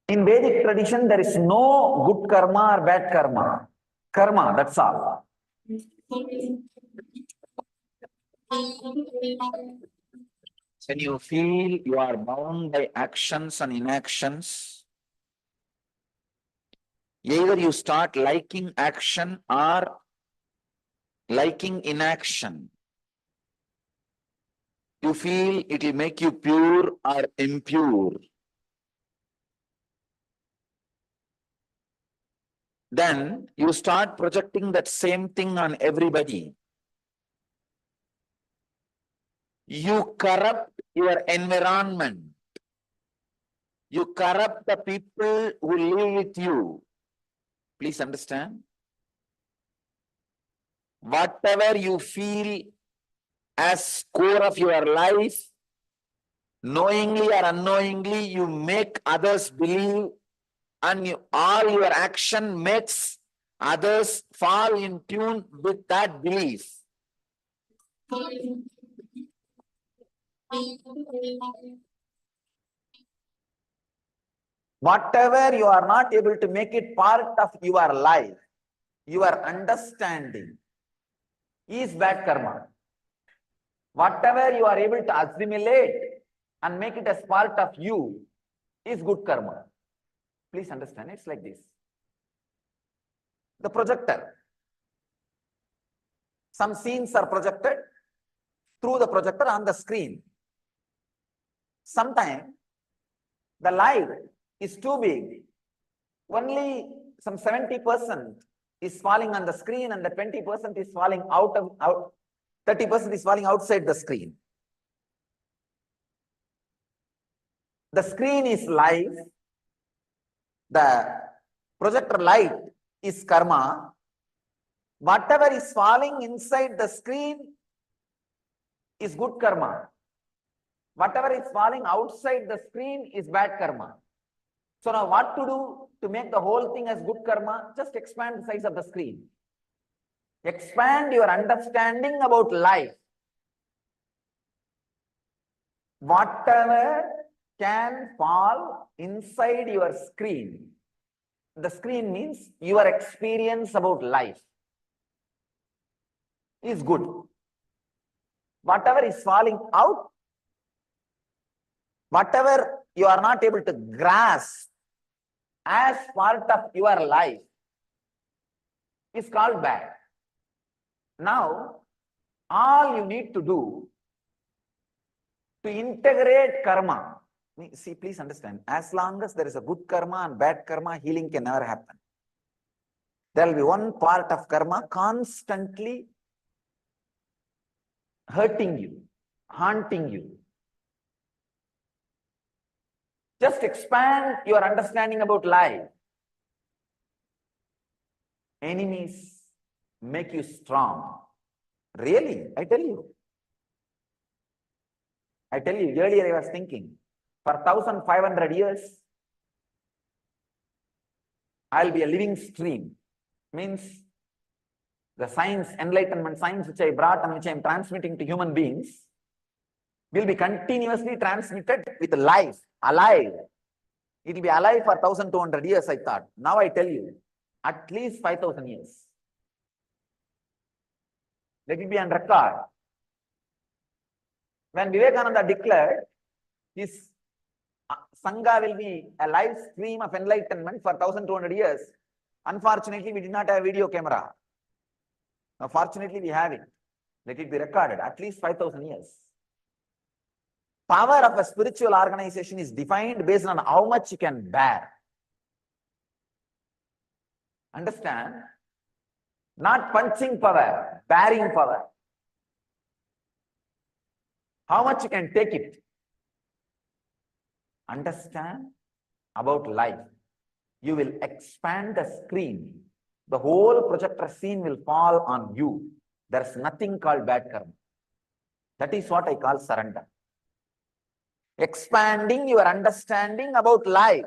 In Vedic tradition, there is no good karma or bad karma. Karma, that's all. When you feel you are bound by actions and inactions, either you start liking action or liking inaction. You feel it will make you pure or impure. Then you start projecting that same thing on everybody. You corrupt your environment. You corrupt the people who live with you. Please understand. Whatever you feel as core of your life, knowingly or unknowingly, you make others believe, and all your action makes others fall in tune with that belief. Whatever you are not able to make it part of your life, your understanding is bad karma. Whatever you are able to assimilate and make it as part of you is good karma. Please understand, it's like this. The projector. Some scenes are projected through the projector on the screen. Sometimes the light is too big. Only some 70% is falling on the screen and the 20% is falling out, 30% is falling outside the screen. The screen is life. The projector light is karma. Whatever is falling inside the screen is good karma. Whatever is falling outside the screen is bad karma. So now what to do to make the whole thing as good karma? Just expand the size of the screen. Expand your understanding about life. Whatever can fall inside your screen, the screen means your experience about life, is good. Whatever is falling out, whatever you are not able to grasp as part of your life is called bad. Now, all you need to do to integrate karma, see, please understand, as long as there is a good karma and bad karma, healing can never happen. There will be one part of karma constantly hurting you, haunting you. Just expand your understanding about life. Enemies make you strong. Really, I tell you. Earlier I was thinking, for 1500 years, I'll be a living stream. Means the science, enlightenment science which I brought and which I am transmitting to human beings will be continuously transmitted with life, alive. It will be alive for 1200 years, I thought. Now I tell you, at least 5000 years. Let it be on record. When Vivekananda declared his Sangha will be a live stream of enlightenment for 1200 years, unfortunately, we did not have a video camera. Now, fortunately, we have it. Let it be recorded, at least 5000 years. Power of a spiritual organization is defined based on how much you can bear. Understand? Not punching power, bearing power. How much you can take it. Understand about life. You will expand the screen. The whole projector scene will fall on you. There's nothing called bad karma. That is what I call surrender. Expanding your understanding about life.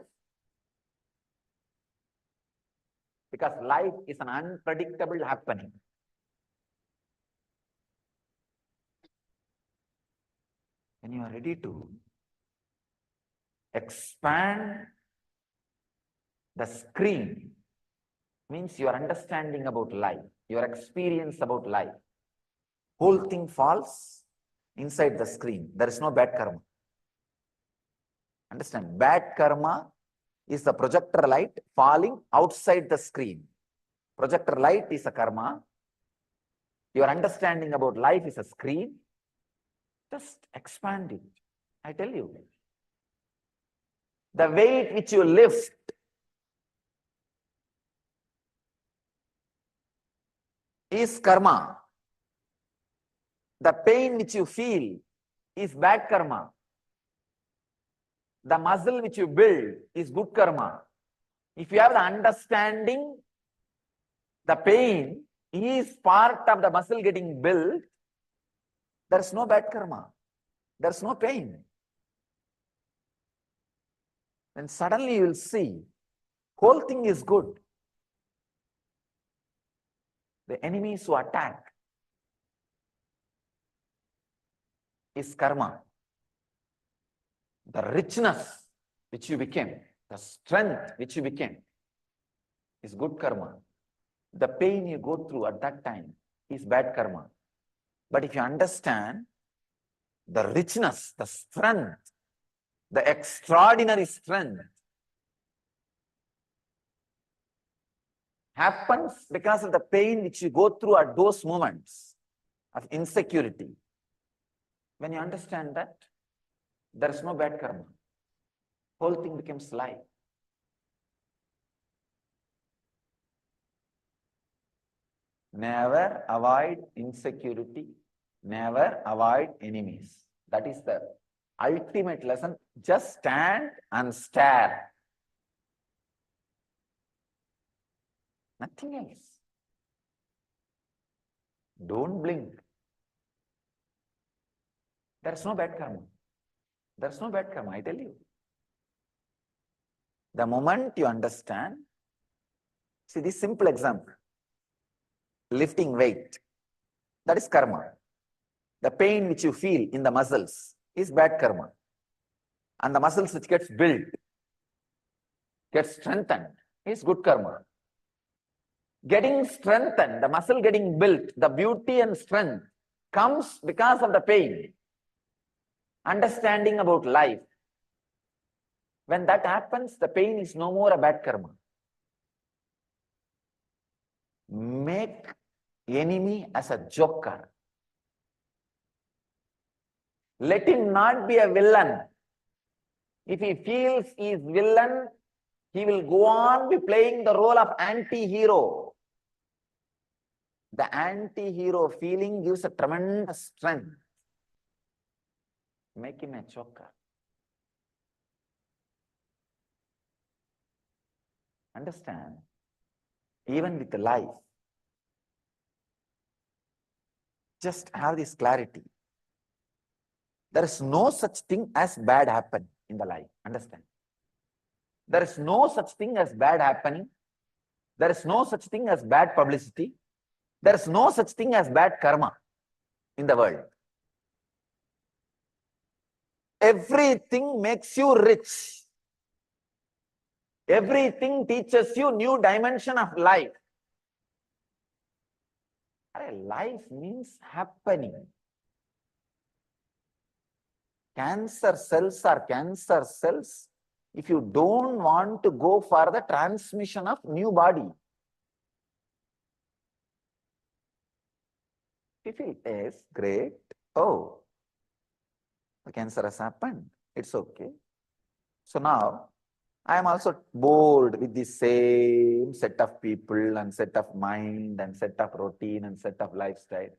Because life is an unpredictable happening. When you are ready to expand the screen, means your understanding about life, your experience about life, whole thing falls inside the screen. There is no bad karma. Understand? Bad karma is the projector light falling outside the screen. Projector light is a karma. Your understanding about life is a screen. Just expand it. I tell you. The weight which you lift is karma. The pain which you feel is bad karma. The muscle which you build is good karma. If you have the understanding, the pain is part of the muscle getting built, there is no bad karma. There is no pain. Then suddenly you will see, whole thing is good. The enemies who attack is karma. The richness which you became, the strength which you became is good karma. The pain you go through at that time is bad karma. But if you understand the richness, the strength, the extraordinary strength happens because of the pain which you go through at those moments of insecurity. When you understand that, there is no bad karma. Whole thing becomes light. Never avoid insecurity. Never avoid enemies. That is the ultimate lesson. Just stand and stare. Nothing else. Don't blink. There is no bad karma. There is no bad karma, I tell you. The moment you understand, see this simple example. Lifting weight, that is karma. The pain which you feel in the muscles is bad karma. And the muscles which gets built, gets strengthened, is good karma. Getting strengthened, the muscle getting built, the beauty and strength comes because of the pain. Understanding about life. When that happens, the pain is no more a bad karma. Make enemy as a joker. Let him not be a villain. If he feels he is villain, he will go on be playing the role of anti-hero. The anti-hero feeling gives a tremendous strength. Make him a joker. Understand? Even with life, just have this clarity. There is no such thing as bad happen in the life. Understand? There is no such thing as bad happening. There is no such thing as bad publicity. There is no such thing as bad karma in the world. Everything makes you rich. Everything teaches you new dimension of life. Life means happening. Cancer cells are cancer cells if you don't want to go for the transmission of new body. If it is great, oh, The cancer has happened. It's okay. So now I am also bored with the same set of people and set of mind and set of routine and set of lifestyle.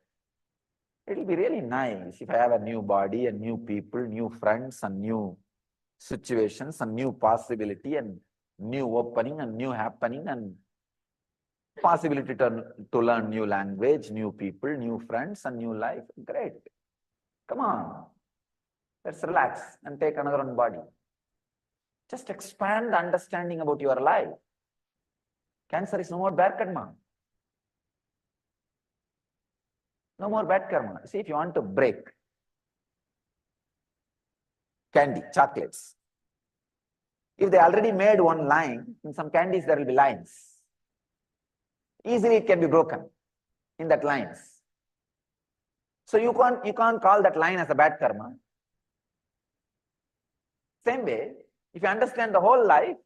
It will be really nice if I have a new body and new people, new friends and new situations and new possibility and new opening and new happening and possibility to learn new language, new people, new friends and new life. Great. Come on. Let's relax and take another one body. Just expand the understanding about your life. Cancer is no more bad karma. No more bad karma. See, if you want to break candy, chocolates, if they already made one line, in some candies there will be lines. Easily it can be broken in that lines. So you can't call that line as a bad karma. Same way, if you understand the whole life,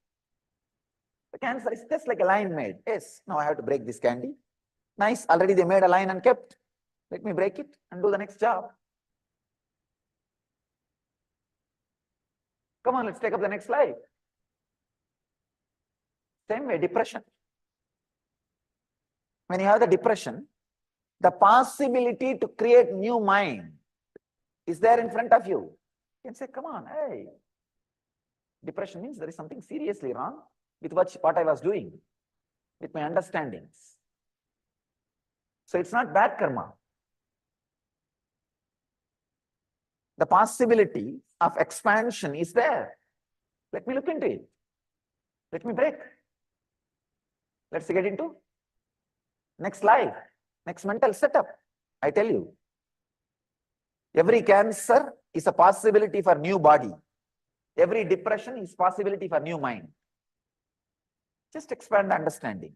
the cancer is just like a line made. Yes, now I have to break this candy. Nice, already they made a line and kept. Let me break it and do the next job. Come on, let's take up the next life. Same way, depression. When you have the depression, the possibility to create new mind is there in front of you. You can say, come on, hey. Depression means there is something seriously wrong with what I was doing, with my understandings. So it's not bad karma. The possibility of expansion is there. Let me look into it. Let me break. Let's get into next life, next mental setup. I tell you, every cancer is a possibility for new body. Every depression is possibility for new mind. Just expand the understanding.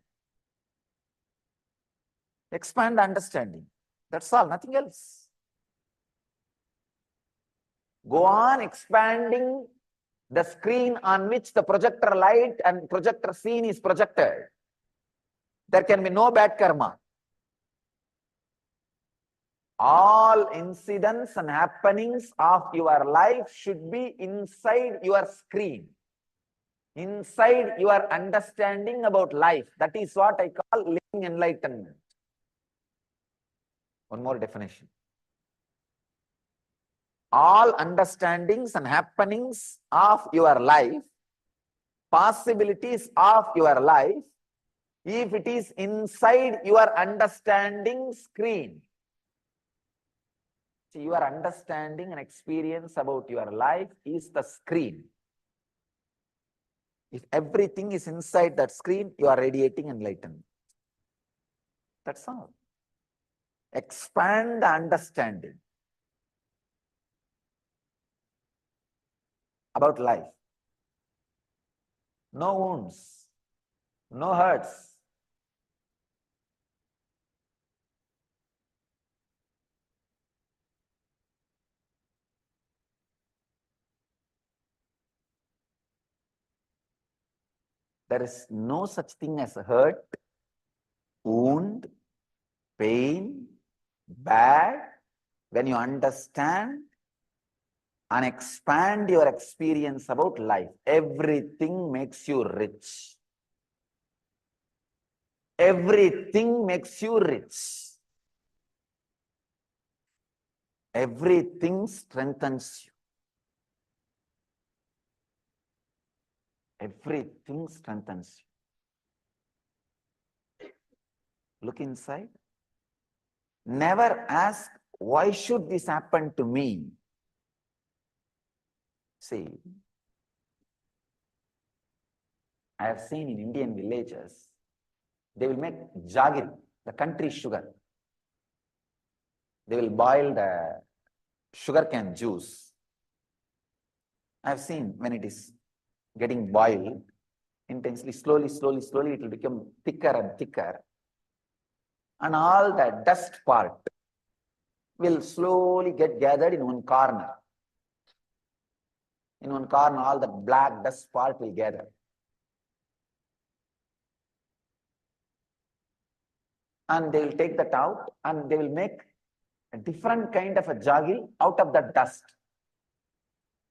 Expand the understanding. That's all, nothing else. Go on expanding the screen on which the projector light and projector scene is projected. There can be no bad karma. All incidents and happenings of your life should be inside your screen, inside your understanding about life. That is what I call living enlightenment. One more definition. All understandings and happenings of your life, possibilities of your life, if it is inside your understanding screen, see, your understanding and experience about your life is the screen. If everything is inside that screen, you are radiating enlightenment. That's all. Expand the understanding about life. No wounds, no hurts. There is no such thing as hurt, wound, pain, bad. When you understand and expand your experience about life, everything makes you rich. Everything makes you rich. Everything strengthens you. Everything strengthens you. Look inside. Never ask, why should this happen to me? See, I have seen in Indian villages, they will make jaggery, the country sugar. They will boil the sugarcane juice. I have seen when it is getting boiled intensely, slowly, it will become thicker and thicker. And all the dust part will slowly get gathered in one corner. In one corner, all the black dust part will gather. And they will take that out and they will make a different kind of a jaggery out of the dust.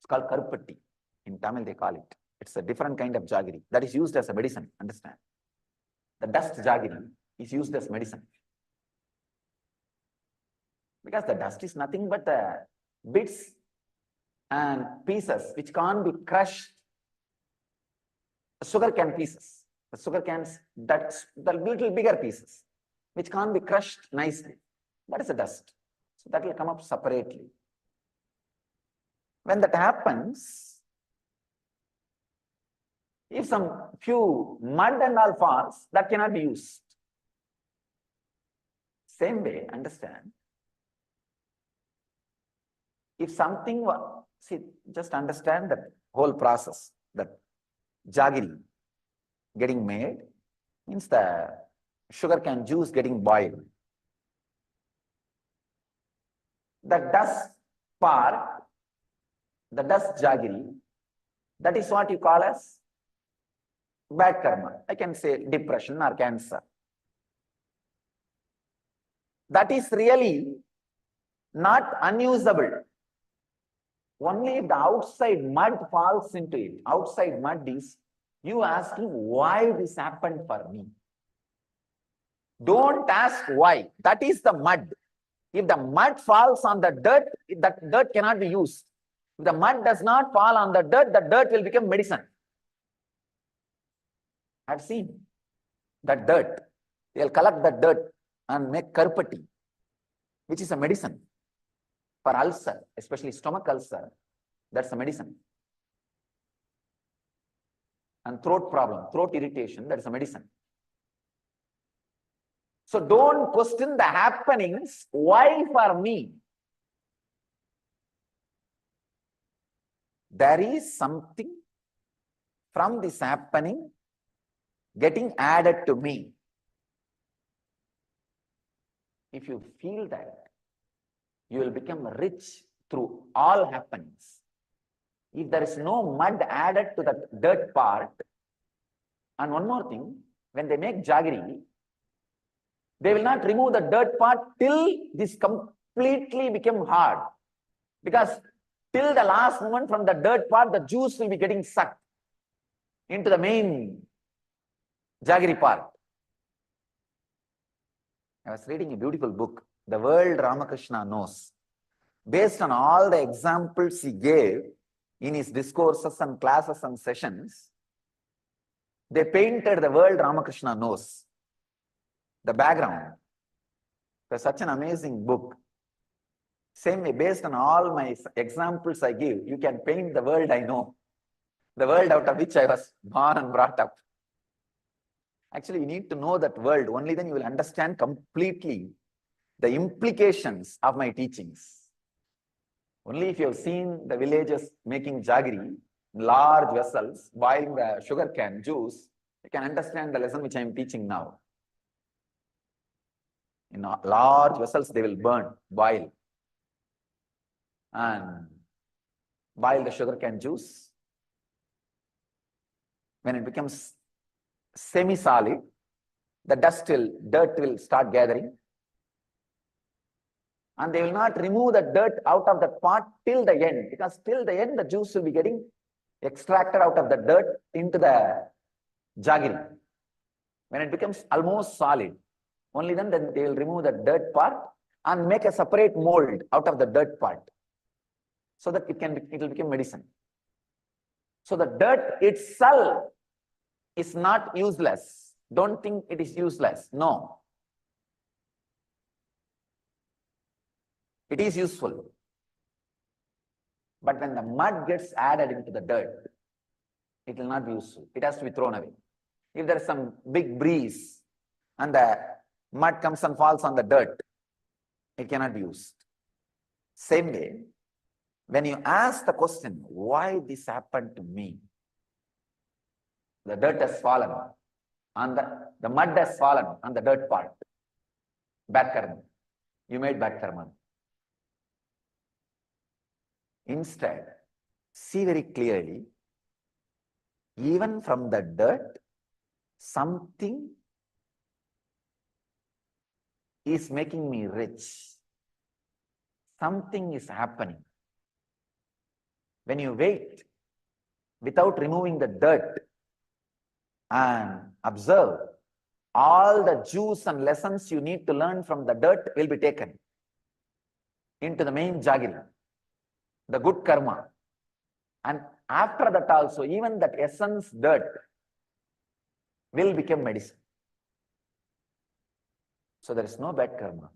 It's called karupatti. In Tamil, they call it. It's a different kind of jaggery that is used as a medicine. Understand? The dust jaggery is used as medicine. Because the dust is nothing but the bits and pieces which can't be crushed. Sugar cane pieces. The sugar cans, that's the little bigger pieces, which can't be crushed nicely. That is the dust. So that will come up separately. When that happens, if some few mud and all falls, that cannot be used. Same way, understand. If something, see, just understand that whole process, that jaggery getting made means the sugarcane juice getting boiled. The dust part, the dust jaggery, that is what you call as bad karma. I can say depression or cancer. That is really not unusable. Only if the outside mud falls into it. Outside mud is you asking why this happened for me. Don't ask why. That is the mud. If the mud falls on the dirt, that dirt cannot be used. If the mud does not fall on the dirt will become medicine. I've seen that dirt. They'll collect the dirt and make karupatti, which is a medicine for ulcer, especially stomach ulcer. That's a medicine. And throat problem, throat irritation, that is a medicine. So don't question the happenings. Why for me? There is something from this happening getting added to me. If you feel that, you will become rich through all happenings. If there is no mud added to the dirt part, and one more thing, when they make jaggery, they will not remove the dirt part till this completely become hard. Because till the last moment from the dirt part, the juice will be getting sucked into the main jaggery part. I was reading a beautiful book, The World Ramakrishna Knows. Based on all the examples he gave in his discourses and classes and sessions, they painted the world Ramakrishna knows. The background. It's such an amazing book. Same way, based on all my examples I give, you can paint the world I know. The world out of which I was born and brought up. Actually, you need to know that world. Only then you will understand completely the implications of my teachings. Only if you have seen the villagers making jaggery, large vessels, boiling the sugar cane juice, you can understand the lesson which I am teaching now. In large vessels, they will burn, boil, and boil the sugar cane juice. When it becomes semi-solid, the dirt will start gathering. And they will not remove the dirt out of that pot till the end, because till the end, the juice will be getting extracted out of the dirt into the jaggery. When it becomes almost solid, only then they will remove the dirt part and make a separate mold out of the dirt part, so that it will become medicine. So the dirt itself is not useless. Don't think it is useless. No. It is useful. But when the mud gets added into the dirt, it will not be useful. It has to be thrown away. If there is some big breeze and the mud comes and falls on the dirt, it cannot be used. Same way, when you ask the question, why this happened to me? The dirt has fallen and the mud has fallen on the dirt part. Bad karma. You made bad karma. Instead, see very clearly, even from the dirt, something is making me rich. Something is happening. When you wait without removing the dirt and observe, all the juice and lessons you need to learn from the dirt will be taken into the main jagiri, the good karma. And after that also, even that essence dirt will become medicine. So there is no bad karma.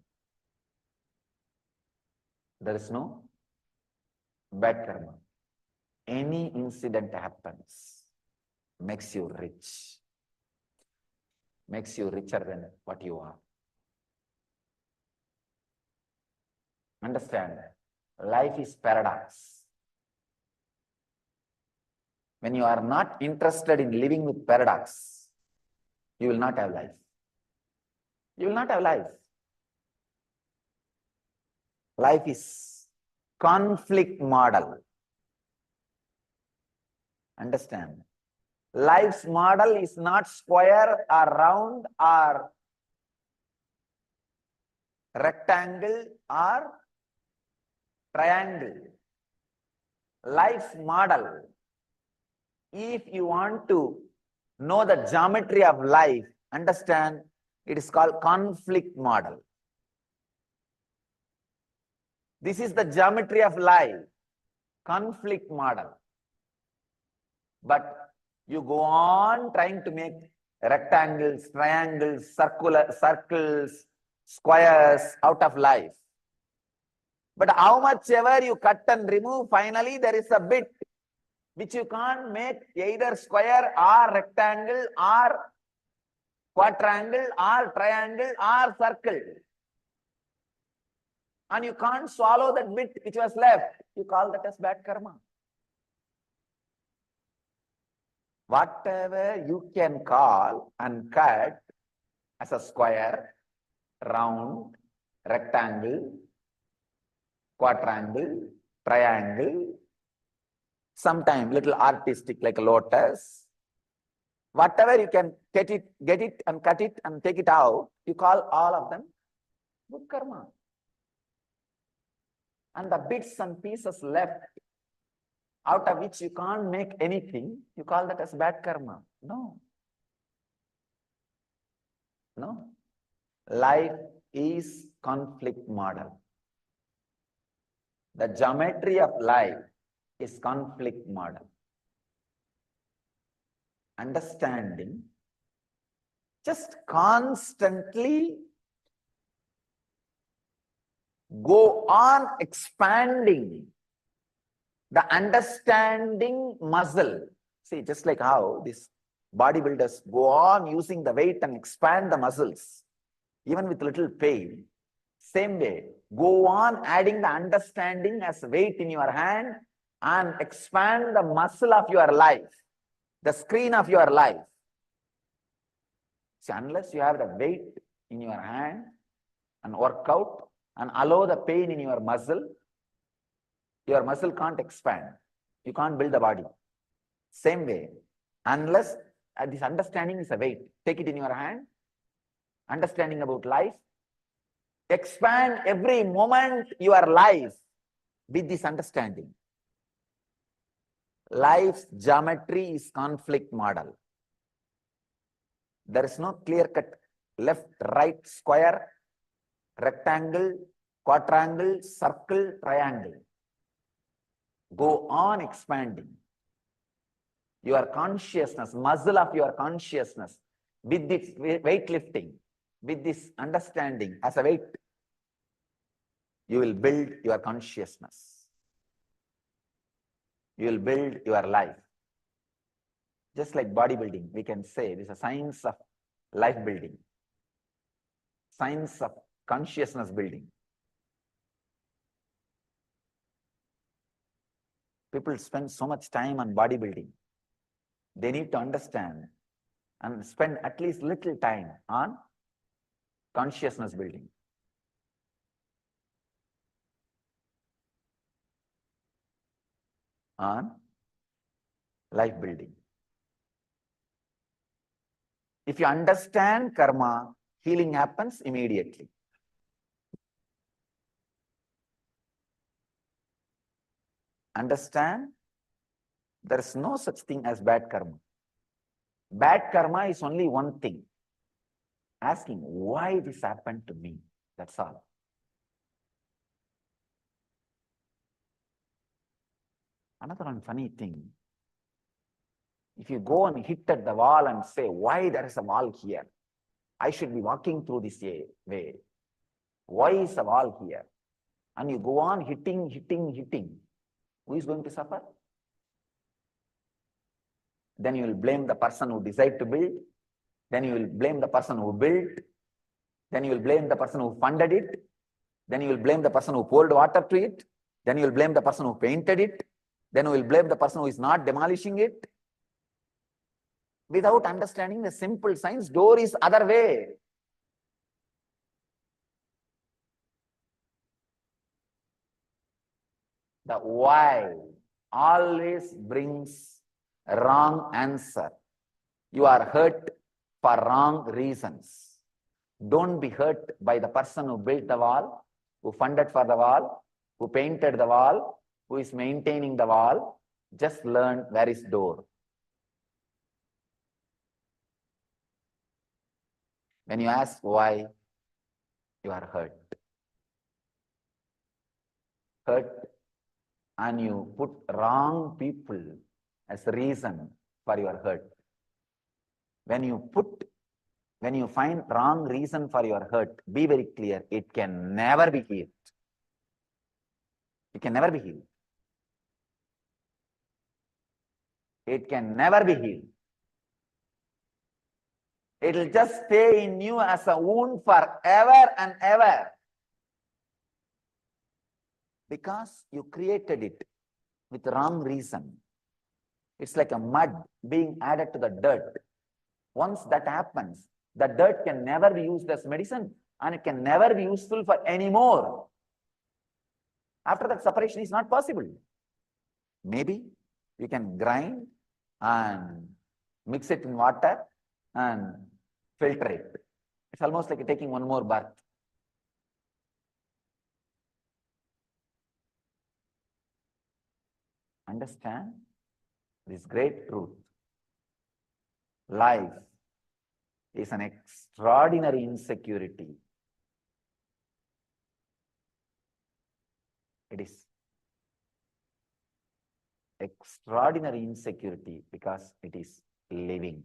There is no bad karma. Any incident happens, makes you rich, makes you richer than what you are. Understand, life is paradox. When you are not interested in living with paradox, you will not have life. You will not have life. Life is conflict model. Understand? Life's model is not square or round or rectangle or triangle. Life's model, if you want to know the geometry of life, understand, it is called conflict model. This is the geometry of life, conflict model. But you go on trying to make rectangles, triangles, circles, squares out of life. But how much ever you cut and remove, finally there is a bit which you can't make either square or rectangle or quadrangle or triangle or circle. And you can't swallow that bit which was left. You call that as bad karma. Whatever you can call and cut as a square, round, rectangle, quadrangle, triangle, sometimes little artistic like a lotus, whatever you can get it and cut it and take it out, you call all of them good karma. And the bits and pieces left, out of which you can't make anything, you call that as bad karma. No. No. Life is conflict model. The geometry of life is conflict model. Understanding, just constantly go on expanding the understanding muscle. See, just like how these bodybuilders go on using the weight and expand the muscles, even with little pain. Same way, go on adding the understanding as weight in your hand and expand the muscle of your life, the screen of your life. See, unless you have the weight in your hand and work out and allow the pain in your muscle can't expand. You can't build the body. Same way, unless this understanding is a weight, take it in your hand, understanding about life, expand every moment your life with this understanding. Life's geometry is conflict model. There is no clear-cut left, right, square, rectangle, quadrangle, circle, triangle. Go on expanding your consciousness, muscle of your consciousness, with this weightlifting, with this understanding as a weight. You will build your consciousness. You will build your life. Just like bodybuilding, we can say this is a science of life building, science of consciousness building. People spend so much time on bodybuilding. They need to understand and spend at least little time on consciousness building. On life building. If you understand karma, healing happens immediately. understand there is no such thing as bad karma. Bad karma is only one thing. Asking why this happened to me. That's all. Another one funny thing. If you go and hit at the wall and say, why there is a wall here? I should be walking through this way. Why is the wall here? And you go on hitting. Who is going to suffer? Then you will blame the person who decided to build. Then you will blame the person who built. Then you will blame the person who funded it. Then you will blame the person who poured water to it. Then you will blame the person who painted it. Then you will blame the person who is not demolishing it. Without understanding the simple science, door is other way. The why always brings a wrong answer. You are hurt for wrong reasons. Don't be hurt by the person who built the wall, who funded for the wall, who painted the wall, who is maintaining the wall. Just learn where is door. When you ask why, you are hurt. And you put wrong people as a reason for your hurt. When you find wrong reason for your hurt, be very clear, it can never be healed. It can never be healed. It can never be healed. It will just stay in you as a wound forever and ever. Because you created it with wrong reason. It's like a mud being added to the dirt. Once that happens, the dirt can never be used as medicine and it can never be useful for any more. After that, separation is not possible. Maybe you can grind and mix it in water and filter it. It's almost like taking one more bath. Understand this great truth. Life is an extraordinary insecurity. It is extraordinary insecurity because it is living.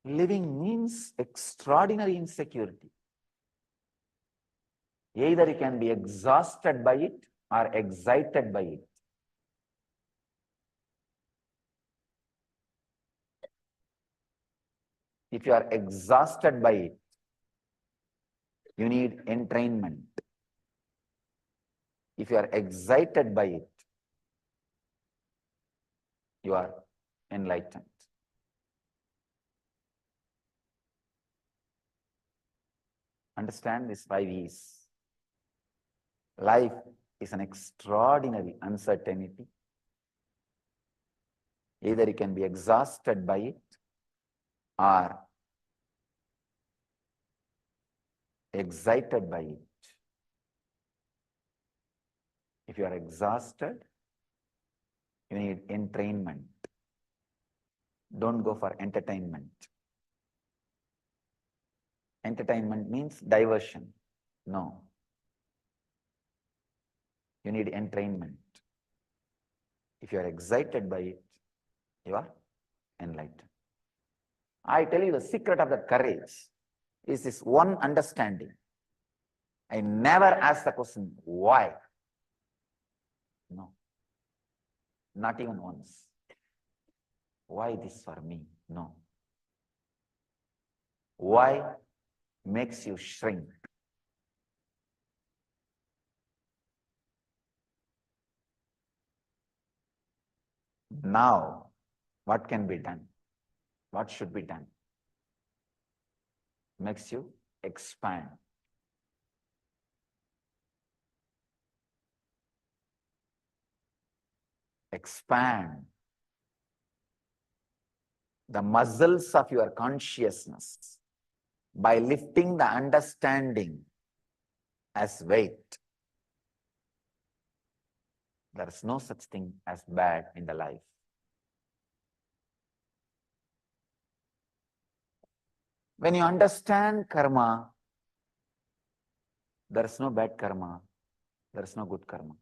Living means extraordinary insecurity. Either you can be exhausted by it or excited by it. If you are exhausted by it, you need entrainment. If you are excited by it, you are enlightened. Understand these 5 E's. Life is an extraordinary uncertainty. Either you can be exhausted by it or excited by it. If you are exhausted, you need entrainment. Don't go for entertainment. Entertainment means diversion. No. You need entrainment. If you are excited by it, you are enlightened. I tell you, the secret of that courage is this one understanding. I never ask the question, why? No. Not even once. Why this for me? No. Why makes you shrink? Now, what can be done? What should be done? Makes you expand. Expand the muscles of your consciousness by lifting the understanding as weight. There is no such thing as bad in the life. When you understand karma, there is no bad karma, there is no good karma.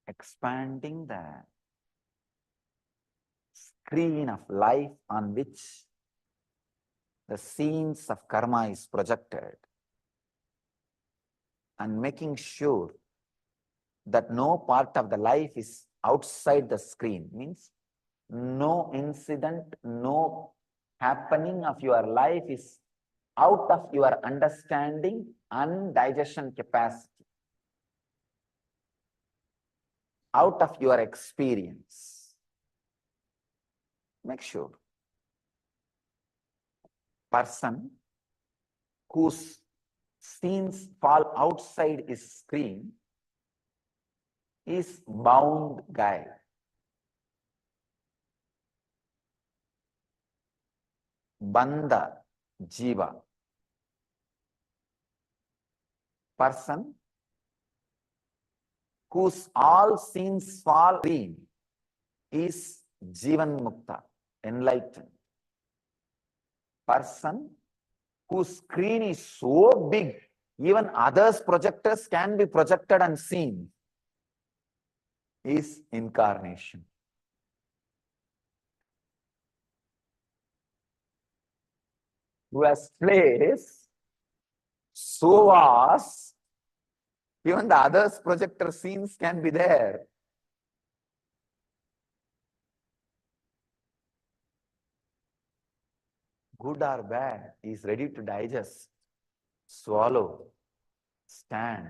Expanding the screen of life on which the scenes of karma is projected and making sure that no part of the life is outside the screen means no incident, no happening of your life is out of your understanding and digestion capacity, out of your experience. Make sure. Person whose scenes fall outside his screen is bound guy. Bandha jiva. Person whose all scenes fall clean is jivan mukta, enlightened. Person whose screen is so big, even others' projectors can be projected and seen, is incarnation. Who has place so vast, even the others' projector scenes can be there. Good or bad, he is ready to digest, swallow, stand.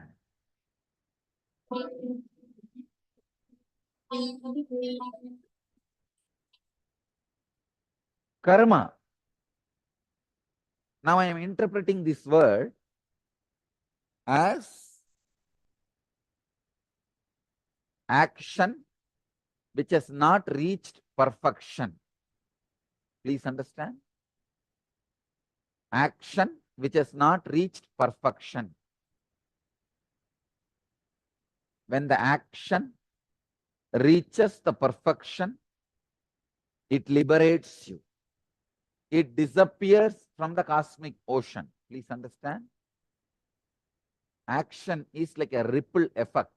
Karma. Now I am interpreting this word as action which has not reached perfection. Please understand. Action which has not reached perfection. When the action reaches the perfection, it liberates you. It disappears from the cosmic ocean. Please understand. Action is like a ripple effect.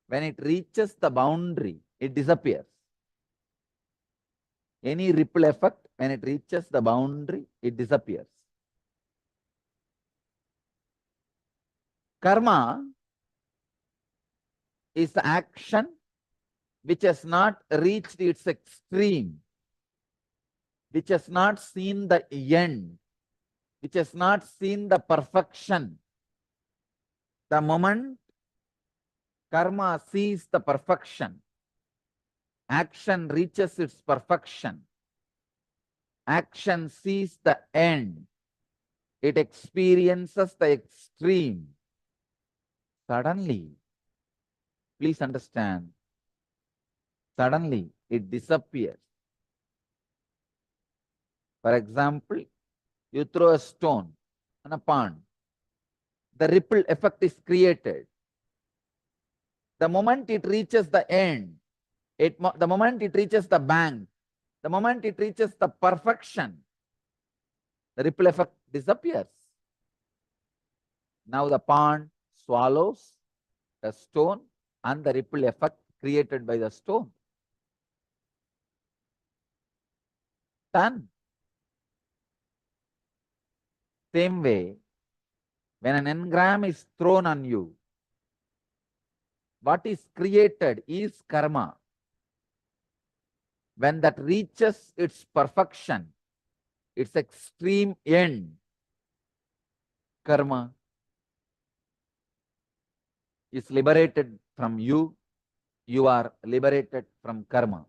When it reaches the boundary, it disappears. Any ripple effect, when it reaches the boundary, it disappears. Karma is the action which has not reached its extreme, which has not seen the end, which has not seen the perfection. The moment karma sees the perfection, action reaches its perfection, action sees the end, it experiences the extreme. Suddenly, please understand, suddenly it disappears. For example, you throw a stone on a pond. The ripple effect is created. The moment it reaches the end, the moment it reaches the bank, the moment it reaches the perfection, the ripple effect disappears. Now the pond swallows the stone and the ripple effect created by the stone. Done. Same way, when an engram is thrown on you, what is created is karma. When that reaches its perfection, its extreme end, karma is liberated from you. You are liberated from karma.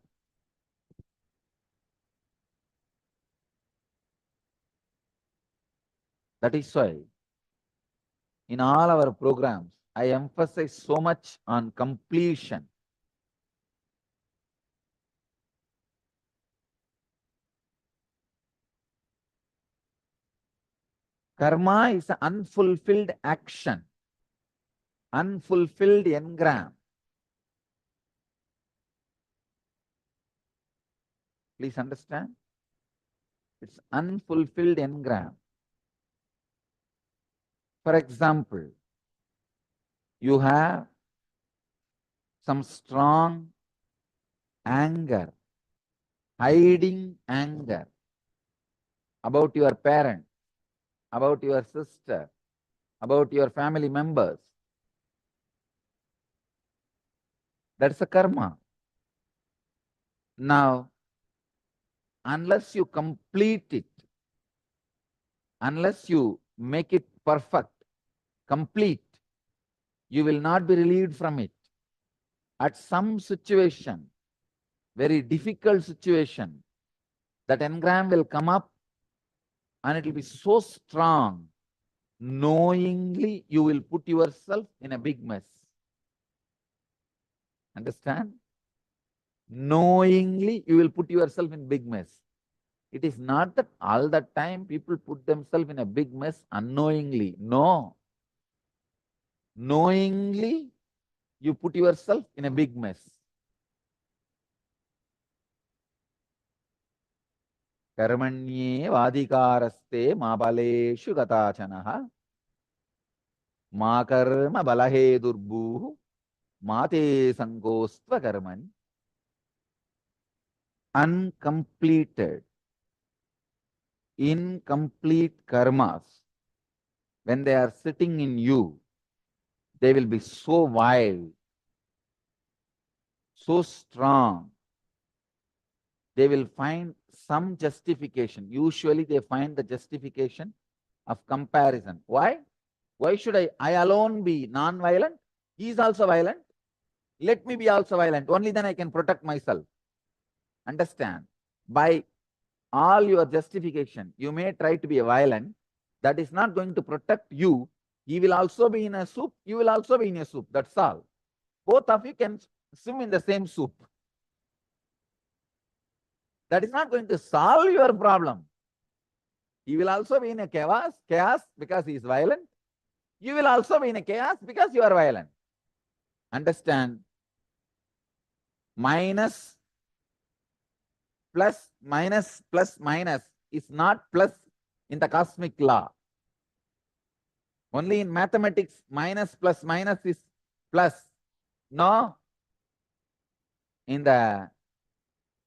That is why in all our programs, I emphasize so much on completion. Karma is an unfulfilled action, unfulfilled engram. Please understand. It's unfulfilled engram. For example, you have some strong anger, hiding anger about your parent, about your sister, about your family members. That's a karma. Now, unless you complete it, unless you make it perfect, complete, you will not be relieved from it. At some situation, very difficult situation, that engram will come up and it will be so strong, knowingly you will put yourself in a big mess. Understand? Knowingly you will put yourself in big mess. It is not that all the time people put themselves in a big mess unknowingly. No. Knowingly you put yourself in a big mess. Karmanye vadikaraste ma baleshu gatachanaha ma karma balahe durbuhu mate sankostva karmani. Uncompleted, incomplete karmas, when they are sitting in you, they will be so wild, so strong. They will find some justification. Usually they find the justification of comparison. Why? Why should I alone be non-violent? He is also violent. Let me be also violent. Only then I can protect myself. Understand? By all your justification, you may try to be violent. That is not going to protect you. He will also be in a soup. You will also be in a soup. That's all. Both of you can swim in the same soup. That is not going to solve your problem. He will also be in a chaos because he is violent. You will also be in a chaos because you are violent. Understand? Minus, plus, minus is not plus in the cosmic law. Only in mathematics, minus plus minus is plus. No. In the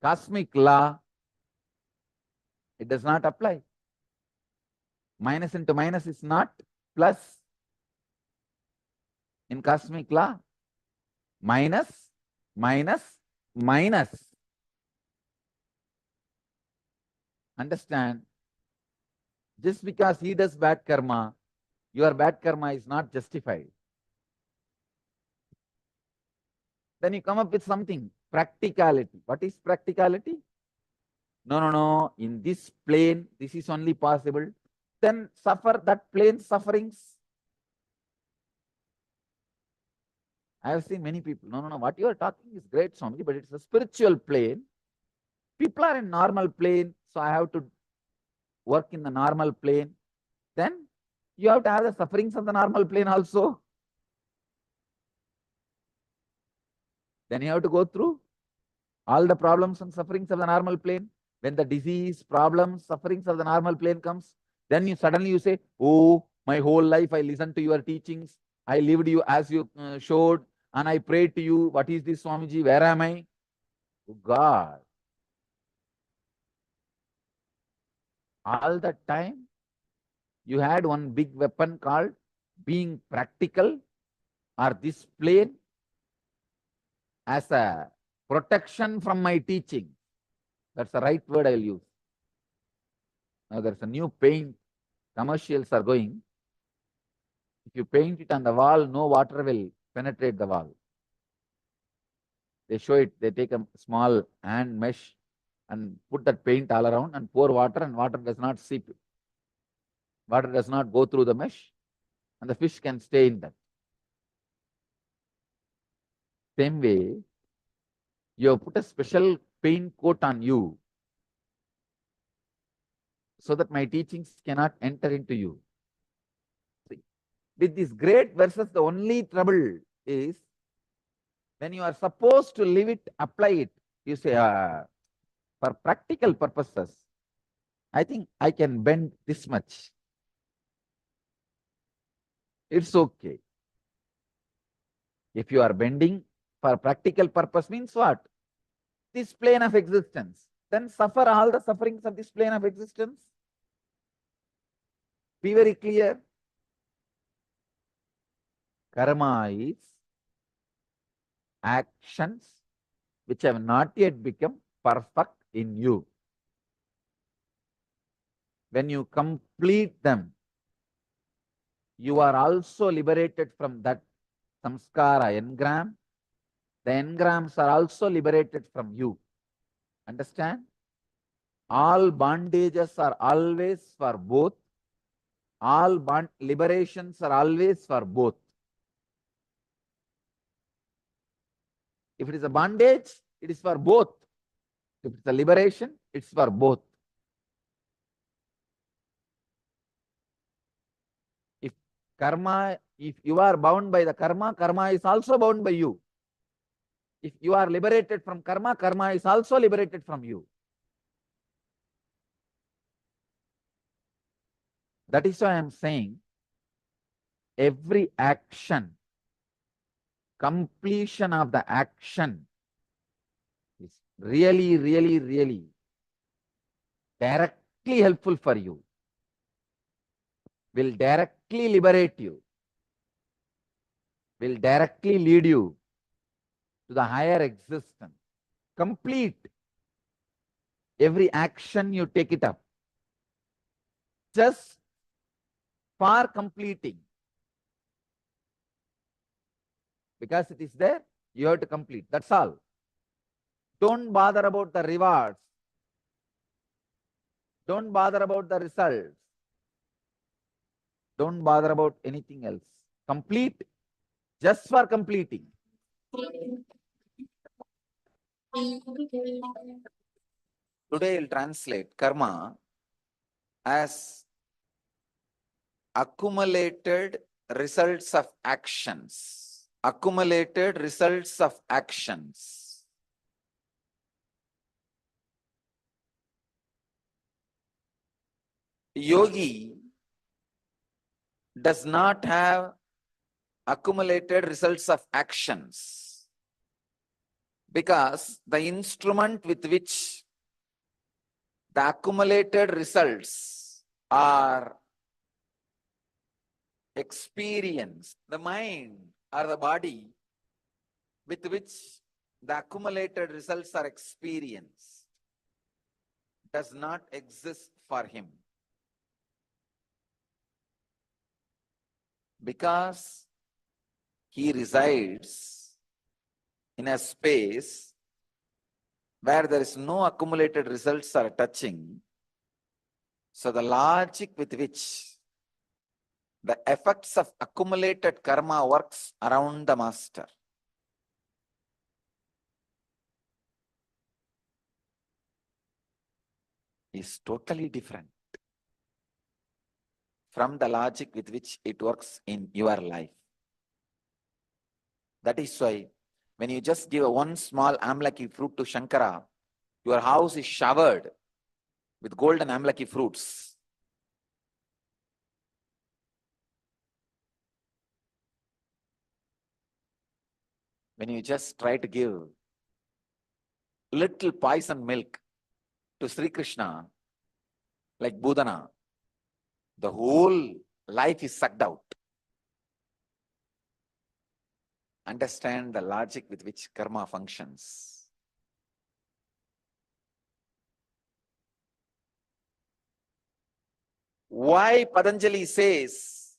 cosmic law, it does not apply. Minus into minus is not plus. In cosmic law, minus, minus, minus. Understand? Just because he does bad karma, your bad karma is not justified. Then you come up with something, practicality. What is practicality? No. In this plane, this is only possible. Then suffer that plane sufferings. I have seen many people. No. What you are talking is great, Swamiji, but it's a spiritual plane. People are in normal plane, so I have to work in the normal plane. Then you have to have the sufferings of the normal plane also. Then you have to go through all the problems and sufferings of the normal plane. When the disease, problems, sufferings of the normal plane comes, then you suddenly say, oh, my whole life I listened to your teachings. I lived you as you showed, and I prayed to you. What is this, Swamiji? Where am I? Oh, God. All that time, you had one big weapon called being practical, or this plane as a protection from my teaching. That's the right word I'll use. Now there's a new paint, commercials are going. If you paint it on the wall, no water will penetrate the wall. They show it, they take a small hand mesh and put that paint all around and pour water, and water does not seep. Water does not go through the mesh, and the fish can stay in that. Same way, you have put a special paint coat on you so that my teachings cannot enter into you. with this great verses, the only trouble is when you are supposed to live it, apply it, you say, for practical purposes, I think I can bend this much. It's okay. If you are bending for practical purpose means what? This plane of existence. Then suffer all the sufferings of this plane of existence. Be very clear. Karma is actions which have not yet become perfect in you. When you complete them, you are also liberated from that samskara engram. The engrams are also liberated from you. Understand? All bondages are always for both. All liberations are always for both. If it is a bondage, it is for both. If it's a liberation, it's for both. If karma, if you are bound by the karma, karma is also bound by you. If you are liberated from karma, karma is also liberated from you. That is why I am saying every action, completion of the action is really, really, really directly helpful for you, will directly liberate you, will directly lead you to the higher existence. Complete every action you take it up. Just for completing. Because it is there, you have to complete. That's all. Don't bother about the rewards. Don't bother about the results. Don't bother about anything else. Complete just for completing. Today I'll translate karma as accumulated results of actions. Accumulated results of actions. Yogi does not have accumulated results of actions because the instrument with which the accumulated results are experienced, the mind or the body with which the accumulated results are experienced, does not exist for him. Because he resides in a space where there is no accumulated results are touching. So the logic with which the effects of accumulated karma works around the master is totally different from the logic with which it works in your life. That is why when you just give one small amlaki fruit to Shankara, your house is showered with golden amlaki fruits. When you just try to give little poison milk to Sri Krishna, like Budana, the whole life is sucked out. Understand the logic with which karma functions. Why Patanjali says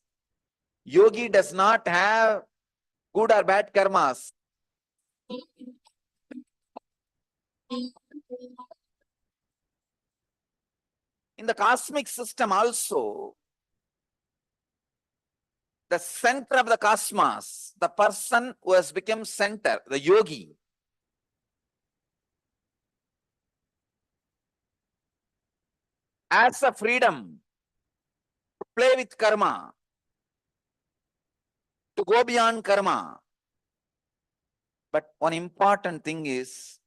yogi does not have good or bad karmas? In the cosmic system also, the center of the cosmos, the person who has become center, the yogi, has a freedom to play with karma. to go beyond karma. But one important thing is,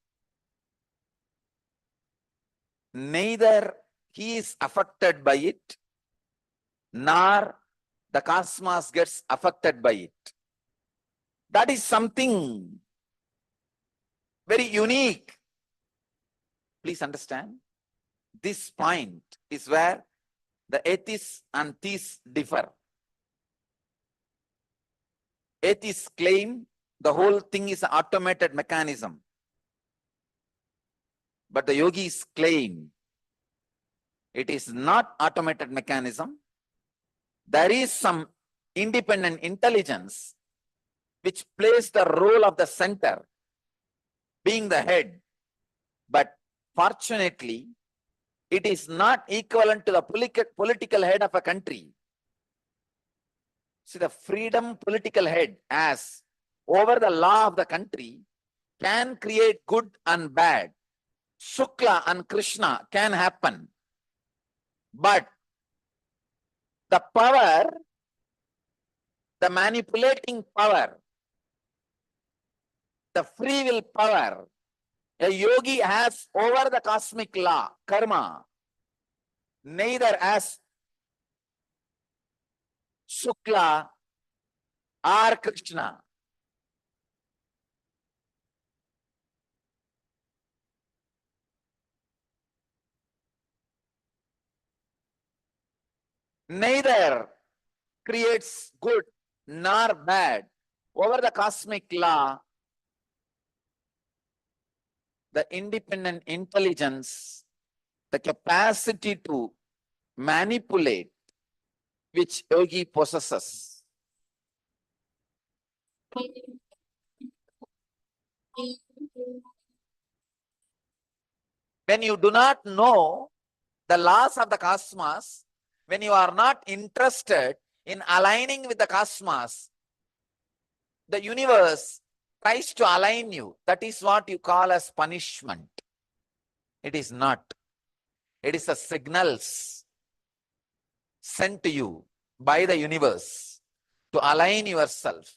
neither he is affected by it, nor the cosmos gets affected by it. That is something very unique. Please understand. This point is where the atheists and theists differ. Atheists claim the whole thing is an automated mechanism. But the yogis claim it is not automated mechanism. There is some independent intelligence which plays the role of the center, being the head. But fortunately, it is not equivalent to the political head of a country. See, the freedom political head as over the law of the country can create good and bad. Shukla and Krishna can happen. But the power, the manipulating power, the free will power, a yogi has over the cosmic law, karma, neither as Shukla or Krishna. Neither creates good nor bad. Over the cosmic law, the independent intelligence, the capacity to manipulate, which yogi possesses. When you do not know the laws of the cosmos, when you are not interested in aligning with the cosmos, the universe tries to align you. That is what you call as punishment. It is not. It is the signals sent to you by the universe to align yourself,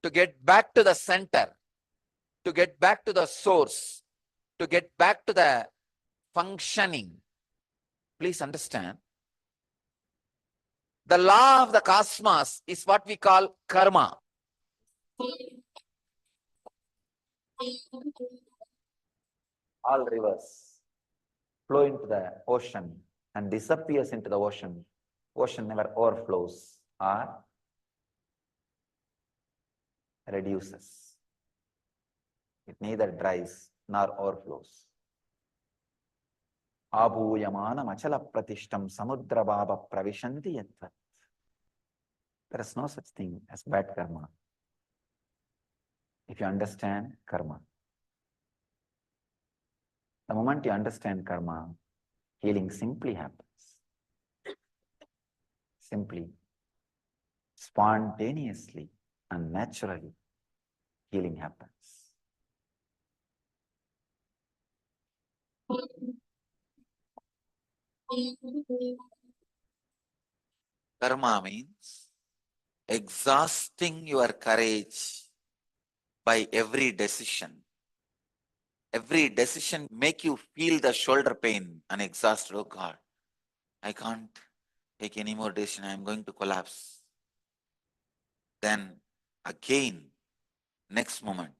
to get back to the center, to get back to the source, to get back to the functioning. Please understand. The law of the cosmos is what we call karma. All rivers flow into the ocean and disappears into the ocean. Ocean never overflows or reduces. It neither dries nor overflows. Abhuyamana machala pratishtam samudra baba pravishanti yatvat. There is no such thing as bad karma. If you understand karma. The moment you understand karma, healing simply happens. Simply, spontaneously and naturally, healing happens. Karma means exhausting your courage by every decision. Every decision make you feel the shoulder pain and exhausted. Oh God, I can't take any more decision. I am going to collapse. Then again, next moment,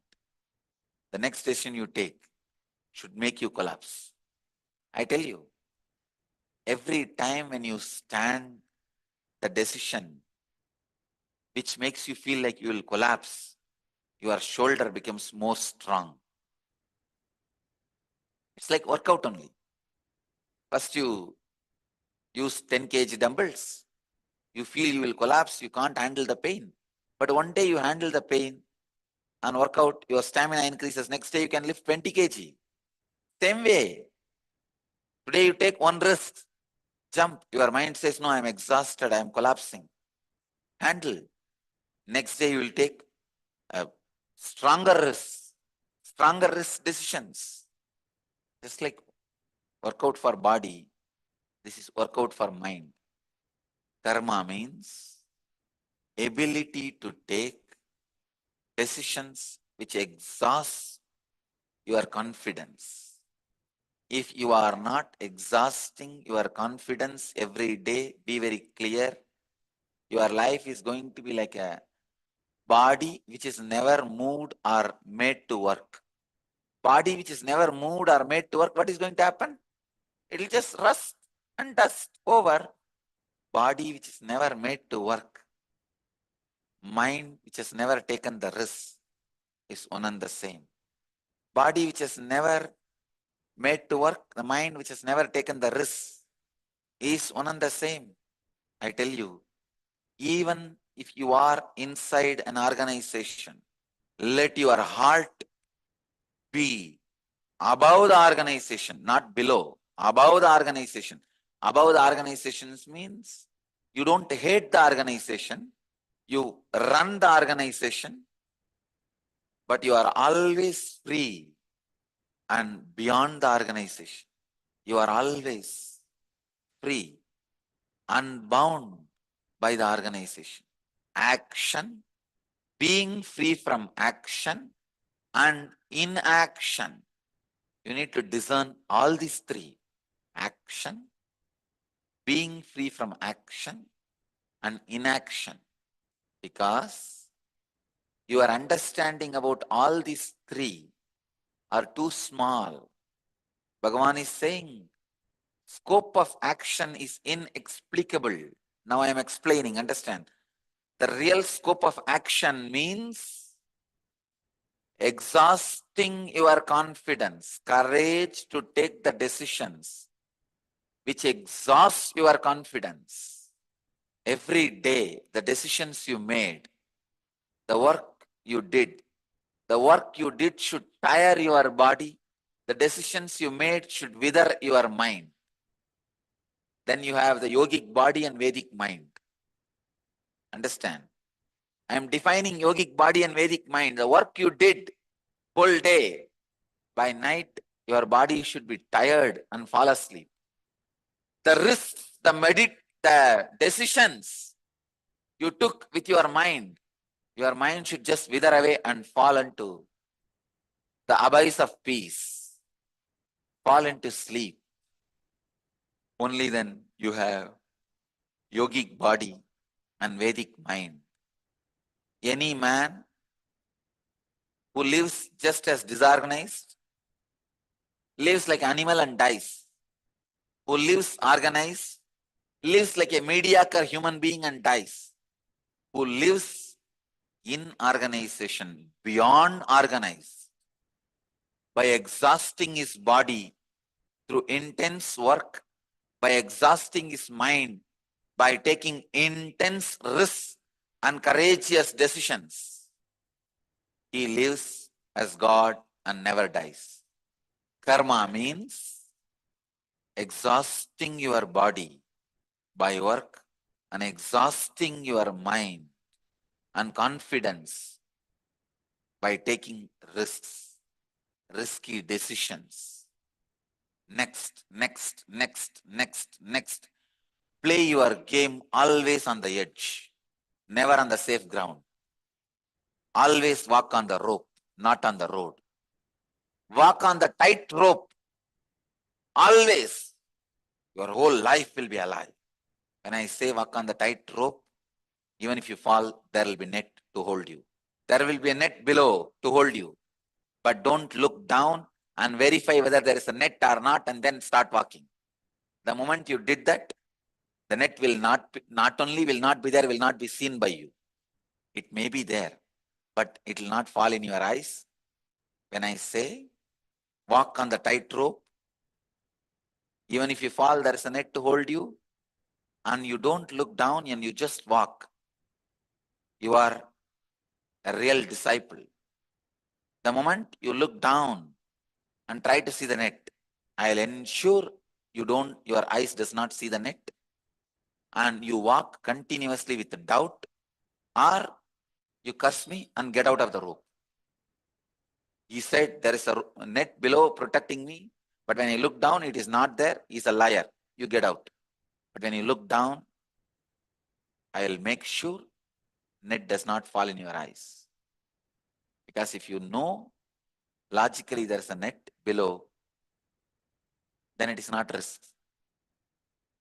the next decision you take should make you collapse. I tell you, every time when you stand the decision which makes you feel like you will collapse, your shoulder becomes more strong. It's like workout only. First you use 10 kg dumbbells. You feel you will collapse, you can't handle the pain. But one day you handle the pain and work out, your stamina increases. Next day you can lift 20 kg. Same way. Today you take one risk, jump. Your mind says, no, I'm exhausted, I'm collapsing. Handle. Next day you will take stronger risk decisions. Just like workout for body, this is workout for mind. Karma means ability to take decisions which exhaust your confidence. If you are not exhausting your confidence every day, be very clear, your life is going to be like a body which is never moved or made to work. Body which is never moved or made to work, what is going to happen? It will just rust and dust over. Body which is never made to work, mind which has never taken the risk is one and the same. Body which has never made to work, the mind which has never taken the risk is one and the same. I tell you, even if you are inside an organization, let your heart be above the organization, not below, above the organization. Above the organizations means you don't hate the organization, you run the organization, but you are always free and beyond the organization. You are always free, unbound by the organization. Action, being free from action and inaction. You need to discern all these three. Action, being free from action and inaction. Because your understanding about all these three are too small. Bhagavan is saying, scope of action is inexplicable. Now I am explaining, understand. The real scope of action means exhausting your confidence, courage to take the decisions which exhaust your confidence. Every day, the decisions you made, the work you did should tire your body. The decisions you made should wither your mind. Then you have the yogic body and Vedic mind. Understand? I am defining yogic body and Vedic mind. The work you did whole day, by night, your body should be tired and fall asleep. The risks, the decisions you took with your mind should just wither away and fall into the abyss of peace, fall into sleep. Only then you have yogic body and Vedic mind. Any man who lives just as disorganized, lives like animal and dies. Who lives organized, lives like a mediocre human being and dies. Who lives in organization, beyond organized, by exhausting his body through intense work, by exhausting his mind, by taking intense risks and courageous decisions, he lives as God and never dies. Karma means exhausting your body by work and exhausting your mind and confidence by taking risks, risky decisions. Next. Play your game always on the edge, never on the safe ground. Always walk on the rope, not on the road. Walk on the tight rope. Always. Your whole life will be alive. When I say walk on the tight rope, even if you fall, there will be net to hold you. There will be a net below to hold you. But don't look down and verify whether there is a net or not and then start walking. The moment you did that, the net will not only will not be there, will not be seen by you. It may be there, but it will not fall in your eyes. When I say walk on the tight rope, even if you fall, there is a net to hold you, and you don't look down and you just walk. You are a real disciple. The moment you look down and try to see the net, I'll ensure your eyes does not see the net, and you walk continuously with the doubt, or you curse me and get out of the rope. He said there is a net below protecting me, but when you look down, it is not there. He's a liar. You get out. But when you look down, I'll make sure net does not fall in your eyes. Because if you know logically there is a net below, then it is not risk.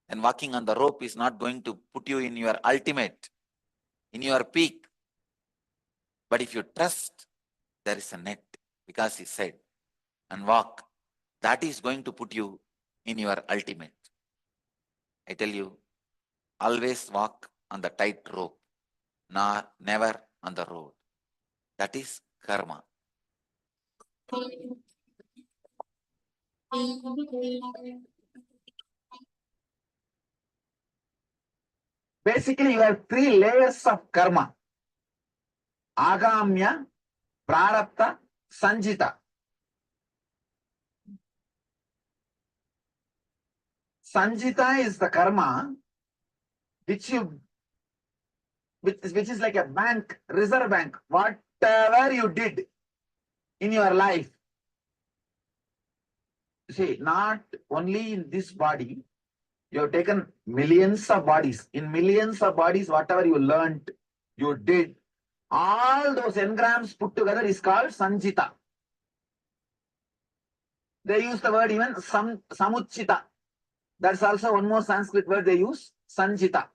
And walking on the rope is not going to put you in your ultimate, in your peak. But if you trust there is a net, because he said, and walk, that is going to put you in your ultimate. I tell you, always walk on the tight rope, never on the road. That is karma. Basically, you have 3 layers of karma. Agamya, Prarabdha, Sanjita. Sanjita is the karma which is like a bank, reserve bank. Whatever you did in your life, see, not only in this body, you have taken millions of bodies. In millions of bodies, whatever you learned, you did, all those engrams put together is called Sanjita. They use the word even Samuchita. That's also one more Sanskrit word they use, Sanjita.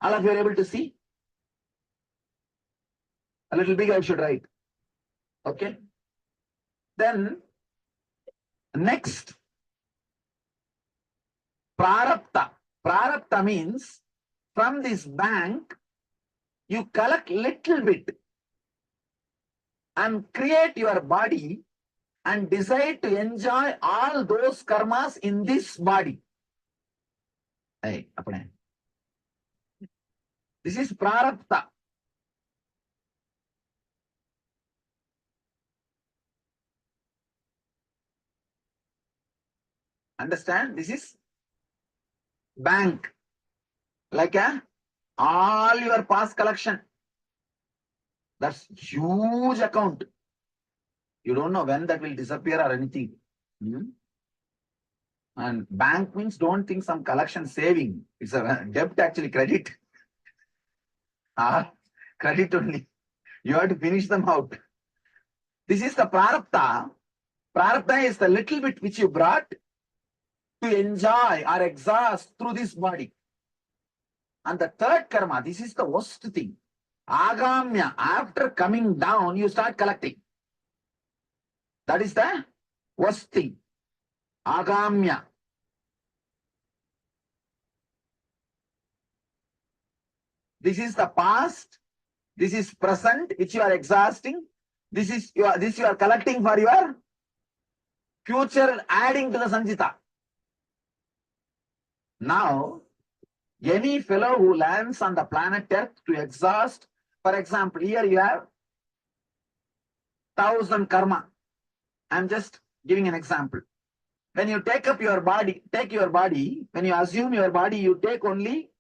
All of you are able to see? A little big I should write. Okay. Then, next, Prarabdha. Prarabdha means from this bank, you collect little bit and create your body and decide to enjoy all those karmas in this body. Hey, this is Prarabdha. Understand? This is bank. Like all your past collection. That's huge account. You don't know when that will disappear or anything. And bank means don't think some collection saving. It's a debt actually, credit. Credit only. You have to finish them out. This is the Prarabdha. Prarabdha is the little bit which you brought to enjoy or exhaust through this body. And the third karma, this is the worst thing. Agamya, after coming down, you start collecting. That is the worst thing. Agamya. This is the past. This is present, which you are exhausting. This you are collecting for your future, adding to the Sanjita. Now, any fellow who lands on the planet Earth to exhaust, for example, here you have 1,000 karma. I'm just giving an example. When you take your body, when you assume your body, you take only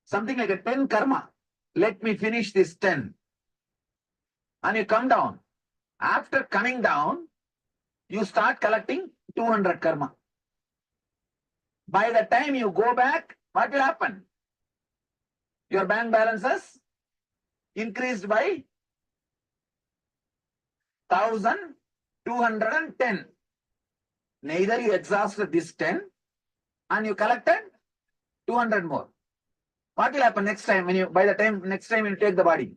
something like a 10 karma. Let me finish this 10. And you come down. After coming down, you start collecting 200 karma. By the time you go back, what will happen? Your bank balances increased by 1,210. Neither you exhausted this 10 and you collected 200 more. What will happen next time next time you take the body?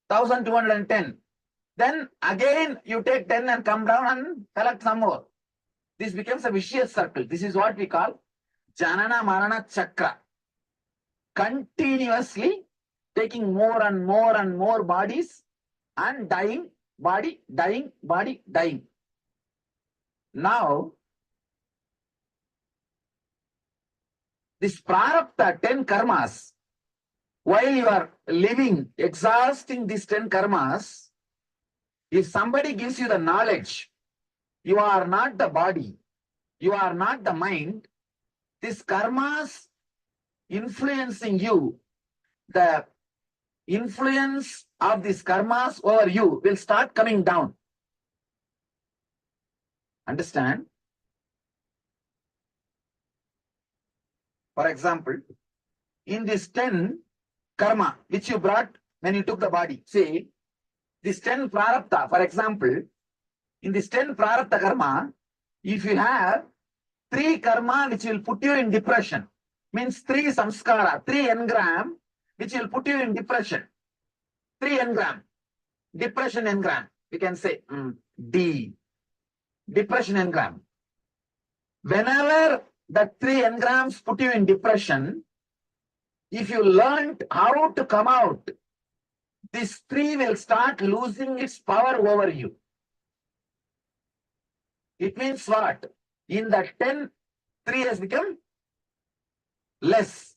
1,210. Then again you take 10 and come down and collect some more. This becomes a vicious circle. This is what we call Janana Marana Chakra. Continuously taking more and more and more bodies and dying, body, dying, body, dying. Now, this Prarabdha 10 karmas, while you are living, exhausting these 10 karmas, if somebody gives you the knowledge, you are not the body, you are not the mind, these karmas influencing you, the influence of these karmas over you will start coming down. Understand? For example, in this 10 karma which you brought when you took the body. See, this 10 prarabdha, for example, in this 10 prarabdha karma, if you have 3 karma which will put you in depression, means 3 samskara, 3 engram, which will put you in depression. 3 engram, depression engram, we can say D, depression engram. Whenever the 3 engrams put you in depression, if you learned how to come out, this 3 will start losing its power over you. It means what? In the 10, 3 has become less.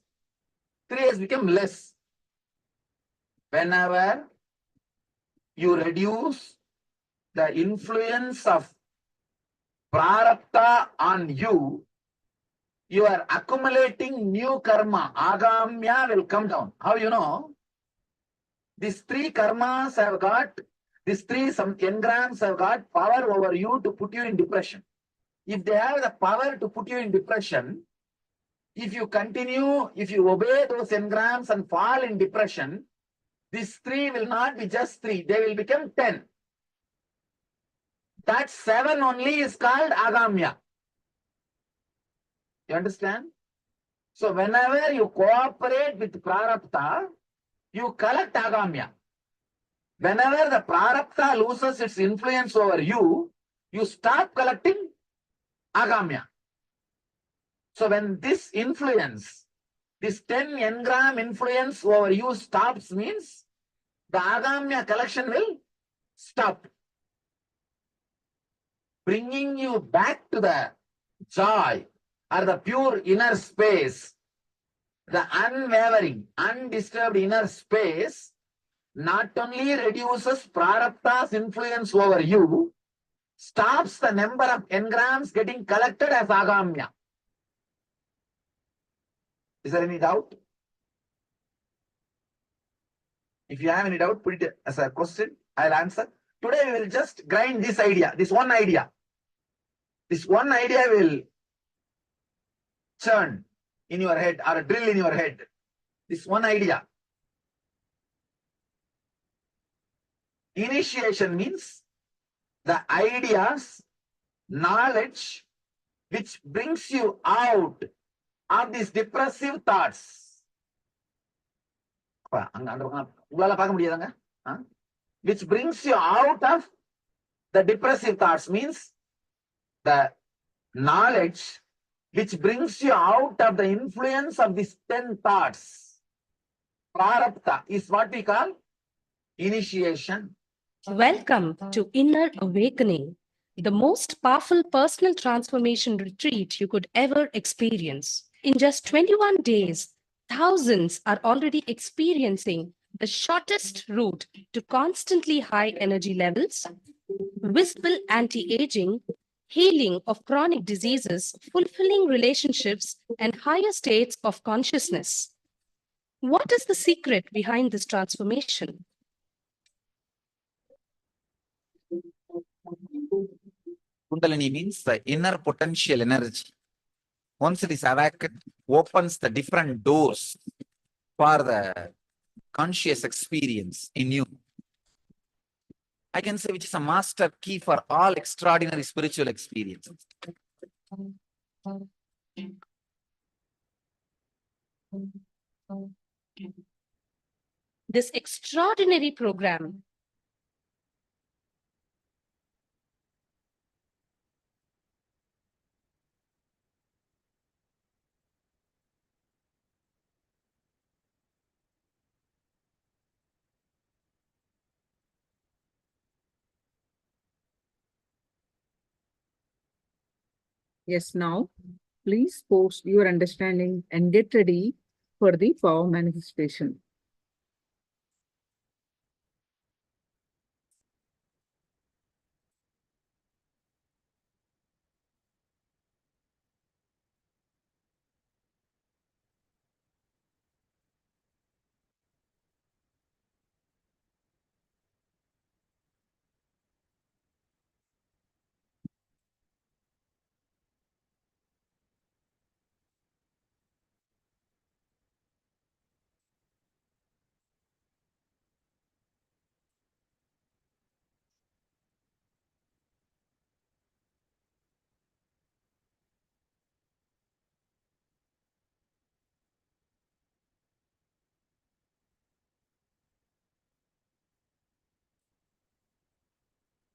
3 has become less. Whenever you reduce the influence of prarabdha on you, you are accumulating new karma. Agamya will come down. How you know? These 3 karmas have got, these 3 some engrams have got power over you to put you in depression. If they have the power to put you in depression, if you continue, if you obey those engrams and fall in depression, these 3 will not be just 3, they will become 10. That 7 only is called agamya. You understand? So whenever you cooperate with prarabdha, you collect agamya. Whenever the prarabdha loses its influence over you, you stop collecting agamya. So when this influence, this 10 engram influence over you stops, means the agamya collection will stop. Bringing you back to the joy or the pure inner space, the unwavering, undisturbed inner space, not only reduces prarabdha's influence over you, stops the number of engrams getting collected as agamya. Is there any doubt? If you have any doubt, put it as a question. I'll answer. Today we will just grind this idea, this one idea. This one idea will churn in your head or drill in your head. This one idea. Initiation means the ideas, knowledge, which brings you out of these depressive thoughts. Which brings you out of the depressive thoughts, means the knowledge which brings you out of the influence of these 10 thoughts. Prarabdha is what we call initiation. Welcome to Inner Awakening, the most powerful personal transformation retreat you could ever experience. In just 21 days, thousands are already experiencing the shortest route to constantly high energy levels, visible anti-aging, healing of chronic diseases, fulfilling relationships, and higher states of consciousness. What is the secret behind this transformation? Kundalini means the inner potential energy. Once it is awakened, opens the different doors for the conscious experience in you. I can say which is a master key for all extraordinary spiritual experiences. This extraordinary program Yes, now please post your understanding and get ready for the power manifestation.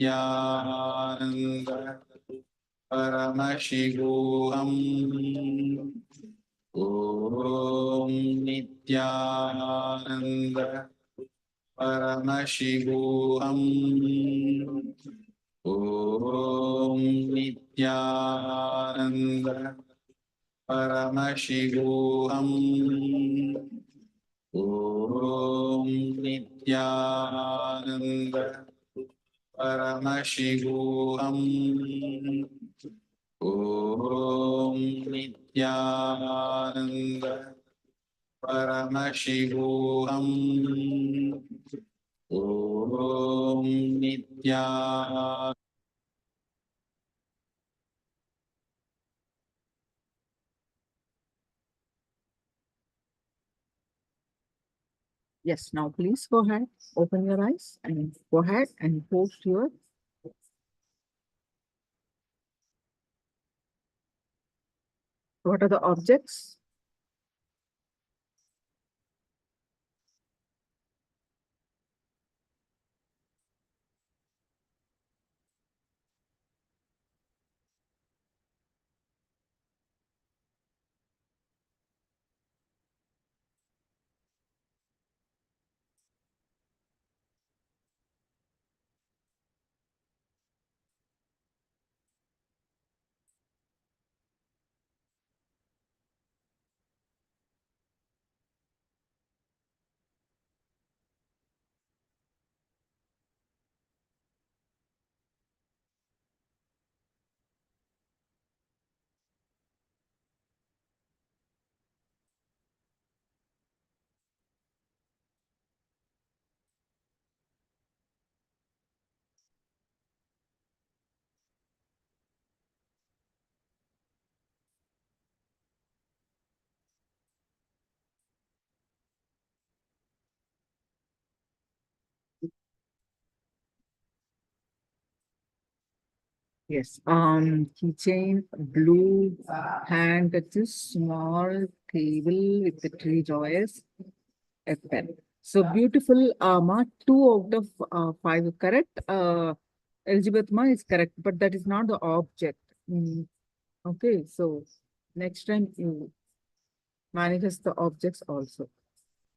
Nityananda Paramashivoham Om Nityananda Paramashivoham Om Nityananda Paramashivoham Om Nityananda Paramashivoham Om Nityananda Paramashivoham Om Nityananda. Yes, now please go ahead, open your eyes and go ahead and post your what are the objects? Yes, keychain, blue hand, that is small table with the tree joyous, a pen. So beautiful, Ma, 2 out of 5 is correct. Elizabeth Ma is correct, but that is not the object. Okay, so next time you manifest the objects also.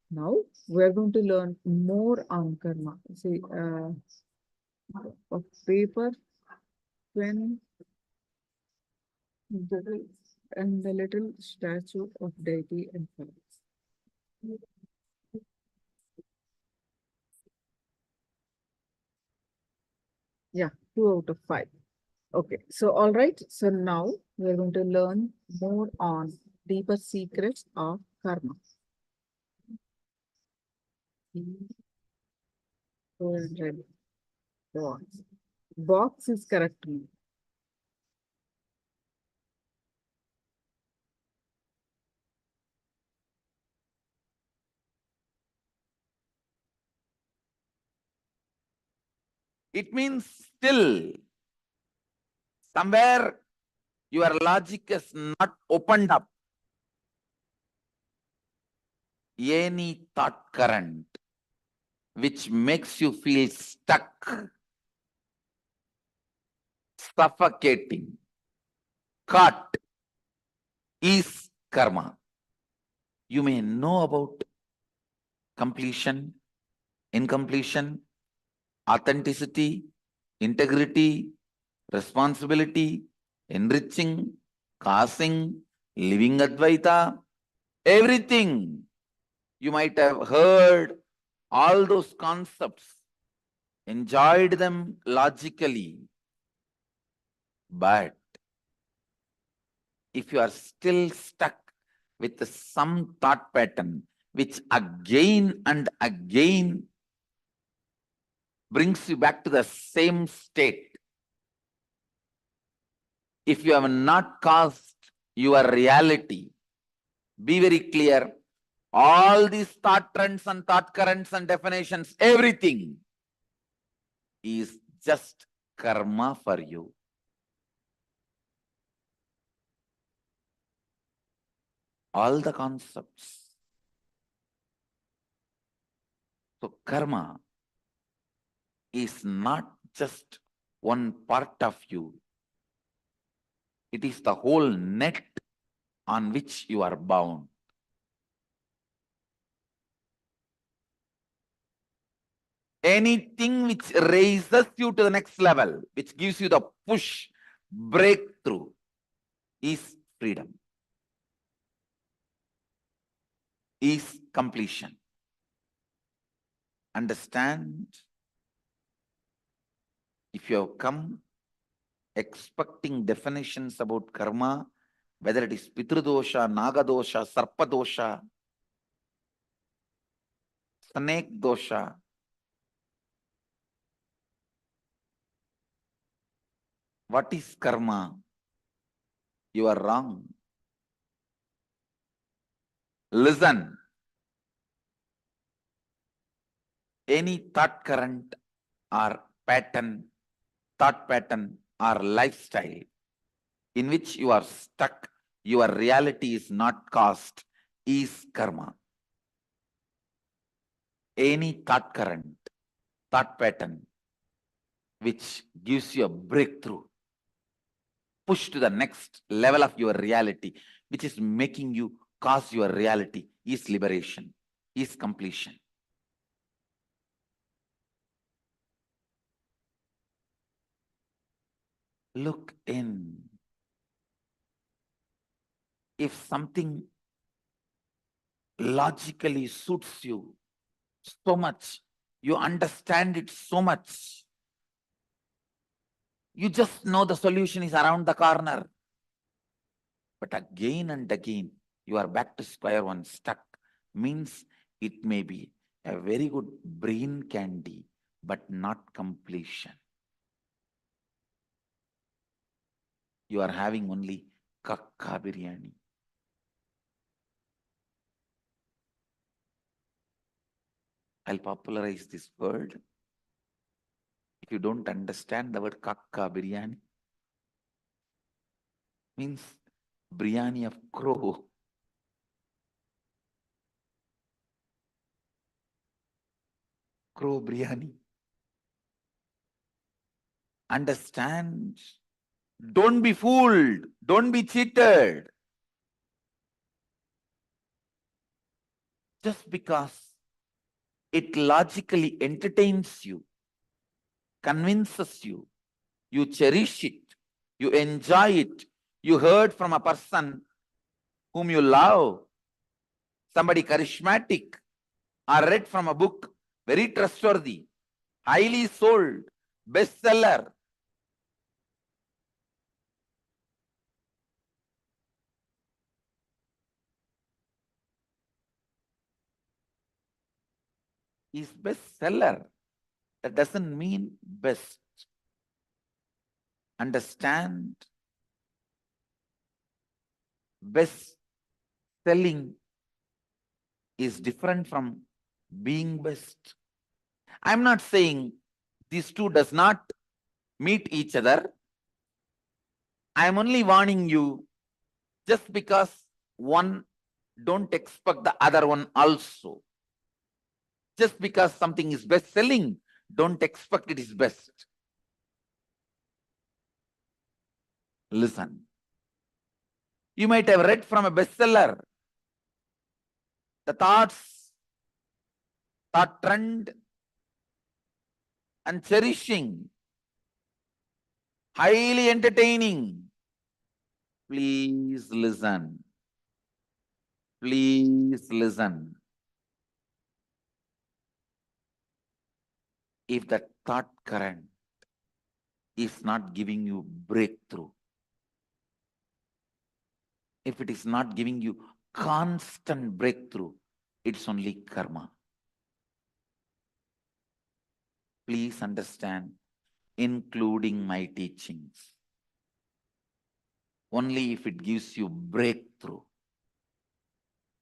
Now we are going to learn more on karma. See, of paper, pen, and the little statue of deity and flowers. Yeah, 2 out of 5. Okay, so all right. So now we're going to learn more on deeper secrets of karma. 400 box. Box is correct. It means still somewhere your logic is not opened up. Any thought current which makes you feel stuck, suffocating, caught is karma. You may know about completion, incompletion, authenticity, integrity, responsibility, enriching, causing, living Advaita, everything. You might have heard all those concepts, enjoyed them logically, but if you are still stuck with some thought pattern, which again and again brings you back to the same state, if you have not caused your reality, be very clear, all these thought trends and thought currents and definitions, everything is just karma for you. All the concepts. So karma is not just one part of you. It is the whole net on which you are bound. Anything which raises you to the next level, which gives you the push, breakthrough, is freedom, is completion. Understand? If you have come expecting definitions about karma, whether it is Pitru-dosha, Naga-dosha, Sarpa-dosha, Snake-dosha, what is karma? You are wrong. Listen. Any thought current or pattern, thought pattern or lifestyle in which you are stuck, your reality is not caused, is karma. Any thought current, thought pattern which gives you a breakthrough, push to the next level of your reality, which is making you cause your reality, is liberation, is completion. Look in. If something logically suits you so much, you understand it so much, you just know the solution is around the corner. But again and again, you are back to square one, stuck. Means it may be a very good brain candy, but not completion. You are having only kakka biryani. I'll popularize this word. If you don't understand the word kakka biryani, means biryani of crow. Crow biryani. Understand? Don't be fooled. Don't be cheated. Just because it logically entertains you, convinces you, you cherish it, you enjoy it, you heard from a person whom you love, somebody charismatic, or read from a book, very trustworthy, highly sold, bestseller. Is bestseller. That doesn't mean best. Understand? Best selling is different from being best. I'm not saying these two does not meet each other. I'm only warning you, just because one, don't expect the other one also. Just because something is best selling, don't expect it is best. Listen. You might have read from a bestseller the thoughts, thought trend, and cherishing, highly entertaining. Please listen. Please listen. If that thought current is not giving you breakthrough, if it is not giving you constant breakthrough, it's only karma. Please understand, including my teachings. Only if it gives you breakthrough,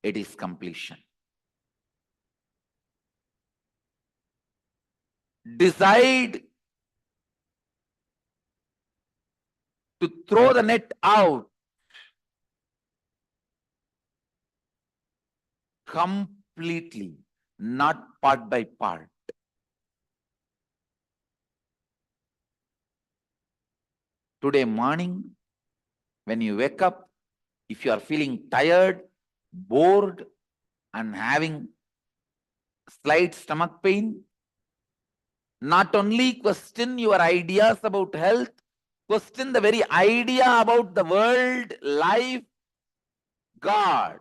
it is completion. Decide to throw the net out completely, not part by part. Today morning, when you wake up, if you are feeling tired, bored, and having slight stomach pain, not only question your ideas about health, question the very idea about the world, life, God.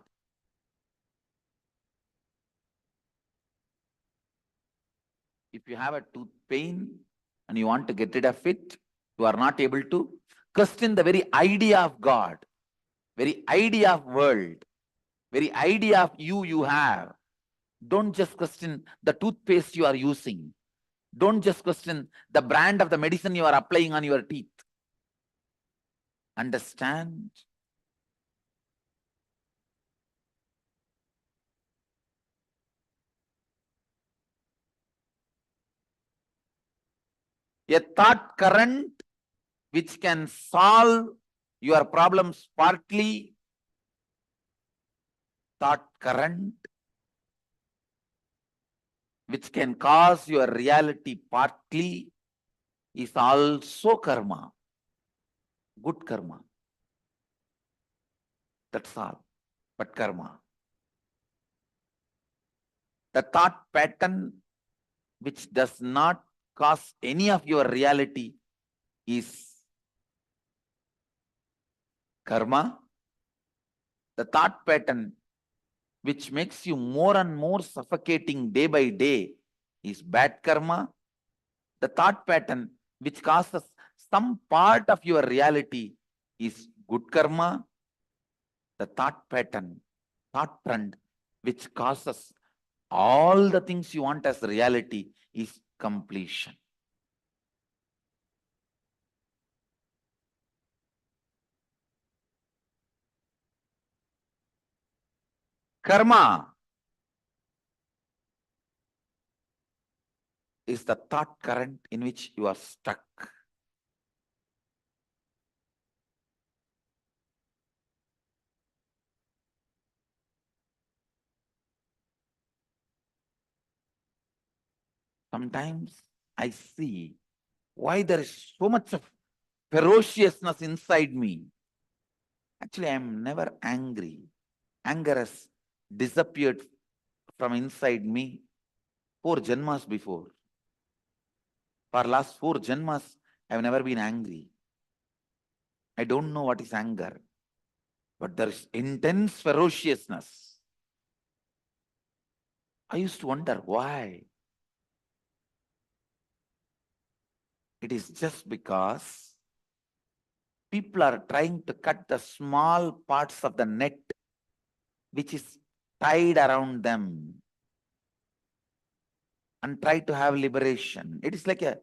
If you have a tooth pain and you want to get rid of it, you are not able to, question the very idea of God, very idea of world, very idea of you have. Don't just question the toothpaste you are using. Don't just question the brand of the medicine you are applying on your teeth. Understand? A thought current which can solve your problems partly, thought current which can cause your reality partly, is also karma, good karma. That's all, but karma. The thought pattern which does not cause any of your reality is karma. The thought pattern which makes you more and more suffocating day by day is bad karma. The thought pattern which causes some part of your reality is good karma. The thought pattern, thought trend, which causes all the things you want as reality is completion. Karma is the thought current in which you are stuck. Sometimes I see why there is so much of ferociousness inside me. Actually, I am never angry. Anger has disappeared from inside me 4 janmas before. For last 4 janmas, I have never been angry. I don't know what is anger, but there is intense ferociousness. I used to wonder why. It is just because people are trying to cut the small parts of the net which is tied around them and try to have liberation. It is like a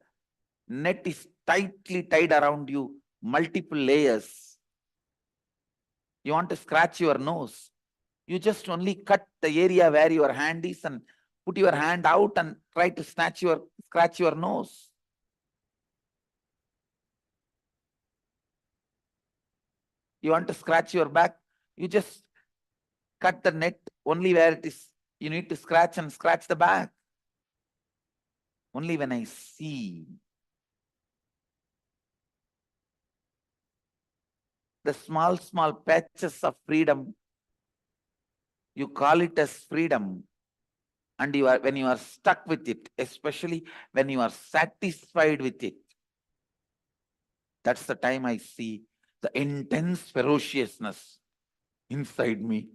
net is tightly tied around you, multiple layers. You want to scratch your nose. You just only cut the area where your hand is and put your hand out and try to scratch your nose. You want to scratch your back, you just cut the net only where it is. You need to scratch the back. Only when I see the small patches of freedom, you call it as freedom, and when you are stuck with it, especially when you are satisfied with it, that's the time I see the intense ferociousness inside me.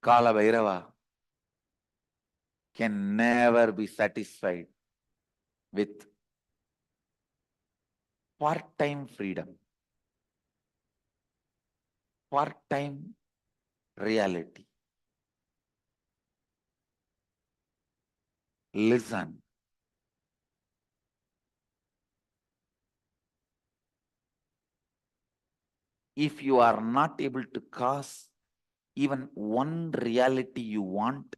Kala Bhairava can never be satisfied with part-time freedom, part-time reality. Listen. If you are not able to cause even one reality you want,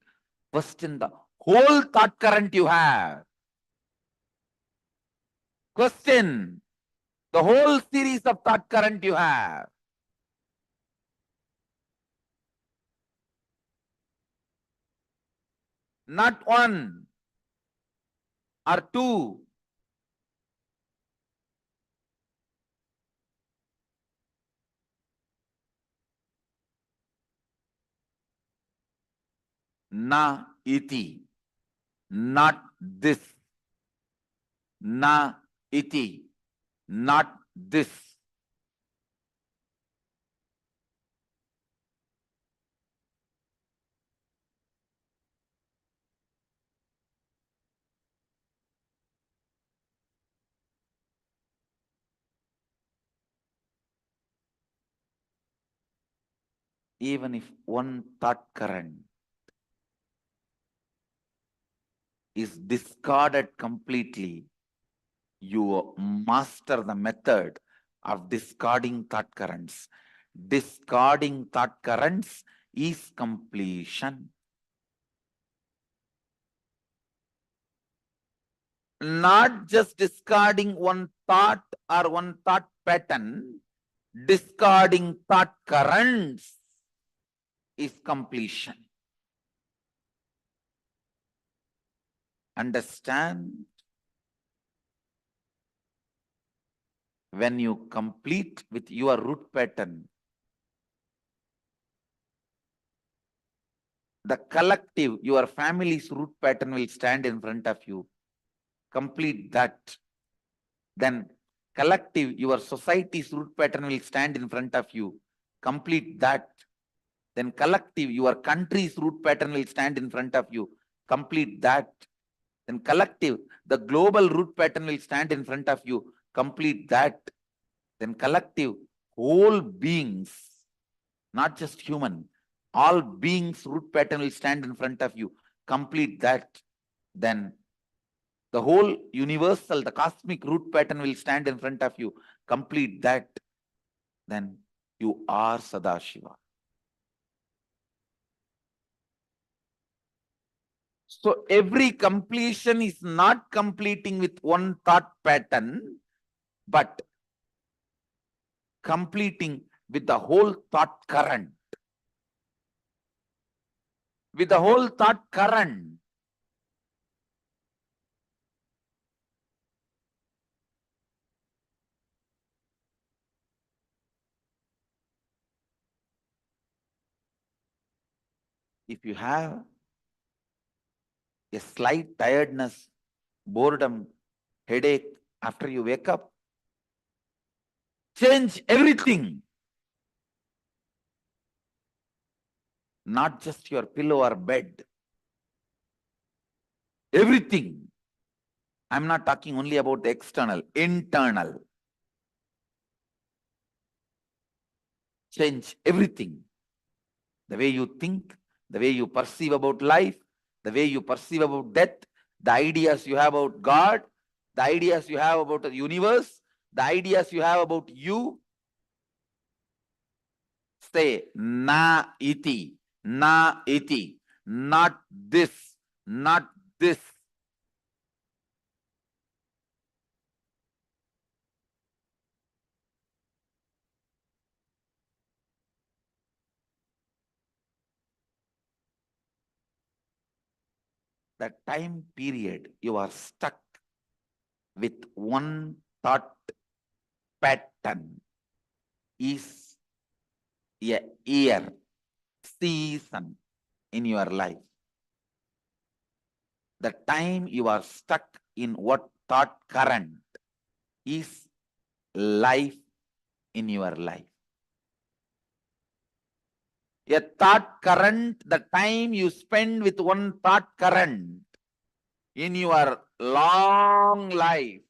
question the whole thought current you have. Question the whole series of thought current you have. Not one or two, na iti, not this. Na iti, not this. Even if one thought current is discarded completely, you master the method of discarding thought currents. Discarding thought currents is completion. Not just discarding one thought or one thought pattern, discarding thought currents is completion. Understand? When you complete with your root pattern, the collective, your family's root pattern will stand in front of you. Complete that. Then collective, your society's root pattern will stand in front of you. Complete that. Then collective, your country's root pattern will stand in front of you. Complete that. Then collective, the global root pattern will stand in front of you. Complete that. Then collective, whole beings, not just human, all beings root pattern will stand in front of you. Complete that. Then the whole universal, the cosmic root pattern will stand in front of you. Complete that. Then you are Sadashiva. So every completion is not completing with one thought pattern, but completing with the whole thought current. With the whole thought current. If you have a slight tiredness, boredom, headache after you wake up, change everything. Not just your pillow or bed. Everything. I'm not talking only about the external, internal. Change everything. The way you think, the way you perceive about life, the way you perceive about death, the ideas you have about God, the ideas you have about the universe, the ideas you have about you. Say, na iti, not this, not this. The time period you are stuck with one thought pattern is a year, season in your life. The time you are stuck in what thought current is life in your life. A thought current, the time you spend with one thought current in your long life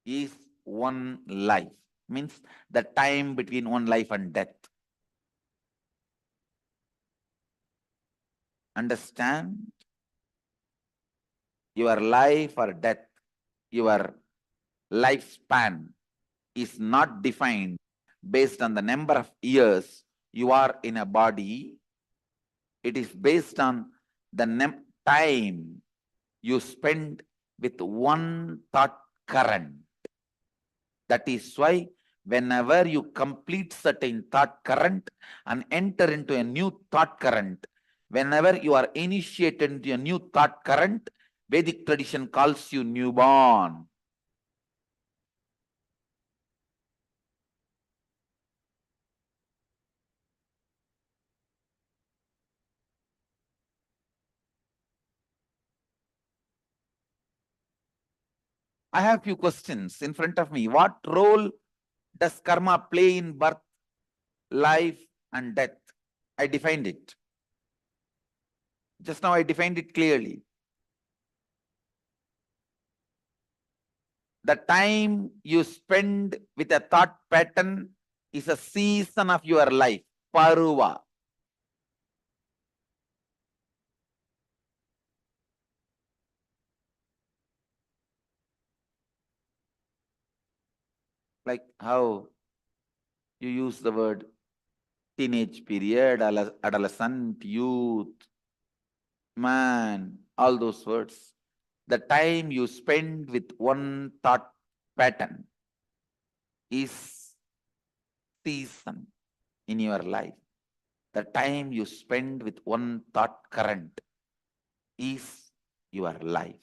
is one life. Means the time between one life and death. Understand? Your life or death, your lifespan is not defined based on the number of years you are in a body. It is based on the time you spend with one thought current. That is why whenever you complete certain thought current and enter into a new thought current, whenever you are initiated into a new thought current, Vedic tradition calls you newborn. I have few questions in front of me. What role does karma play in birth, life, and death? I defined it. Just now I defined it clearly. The time you spend with a thought pattern is a season of your life. Paruva. Like how you use the word teenage period, adolescent, youth, man, all those words. The time you spend with one thought pattern is season in your life. The time you spend with one thought current is your life.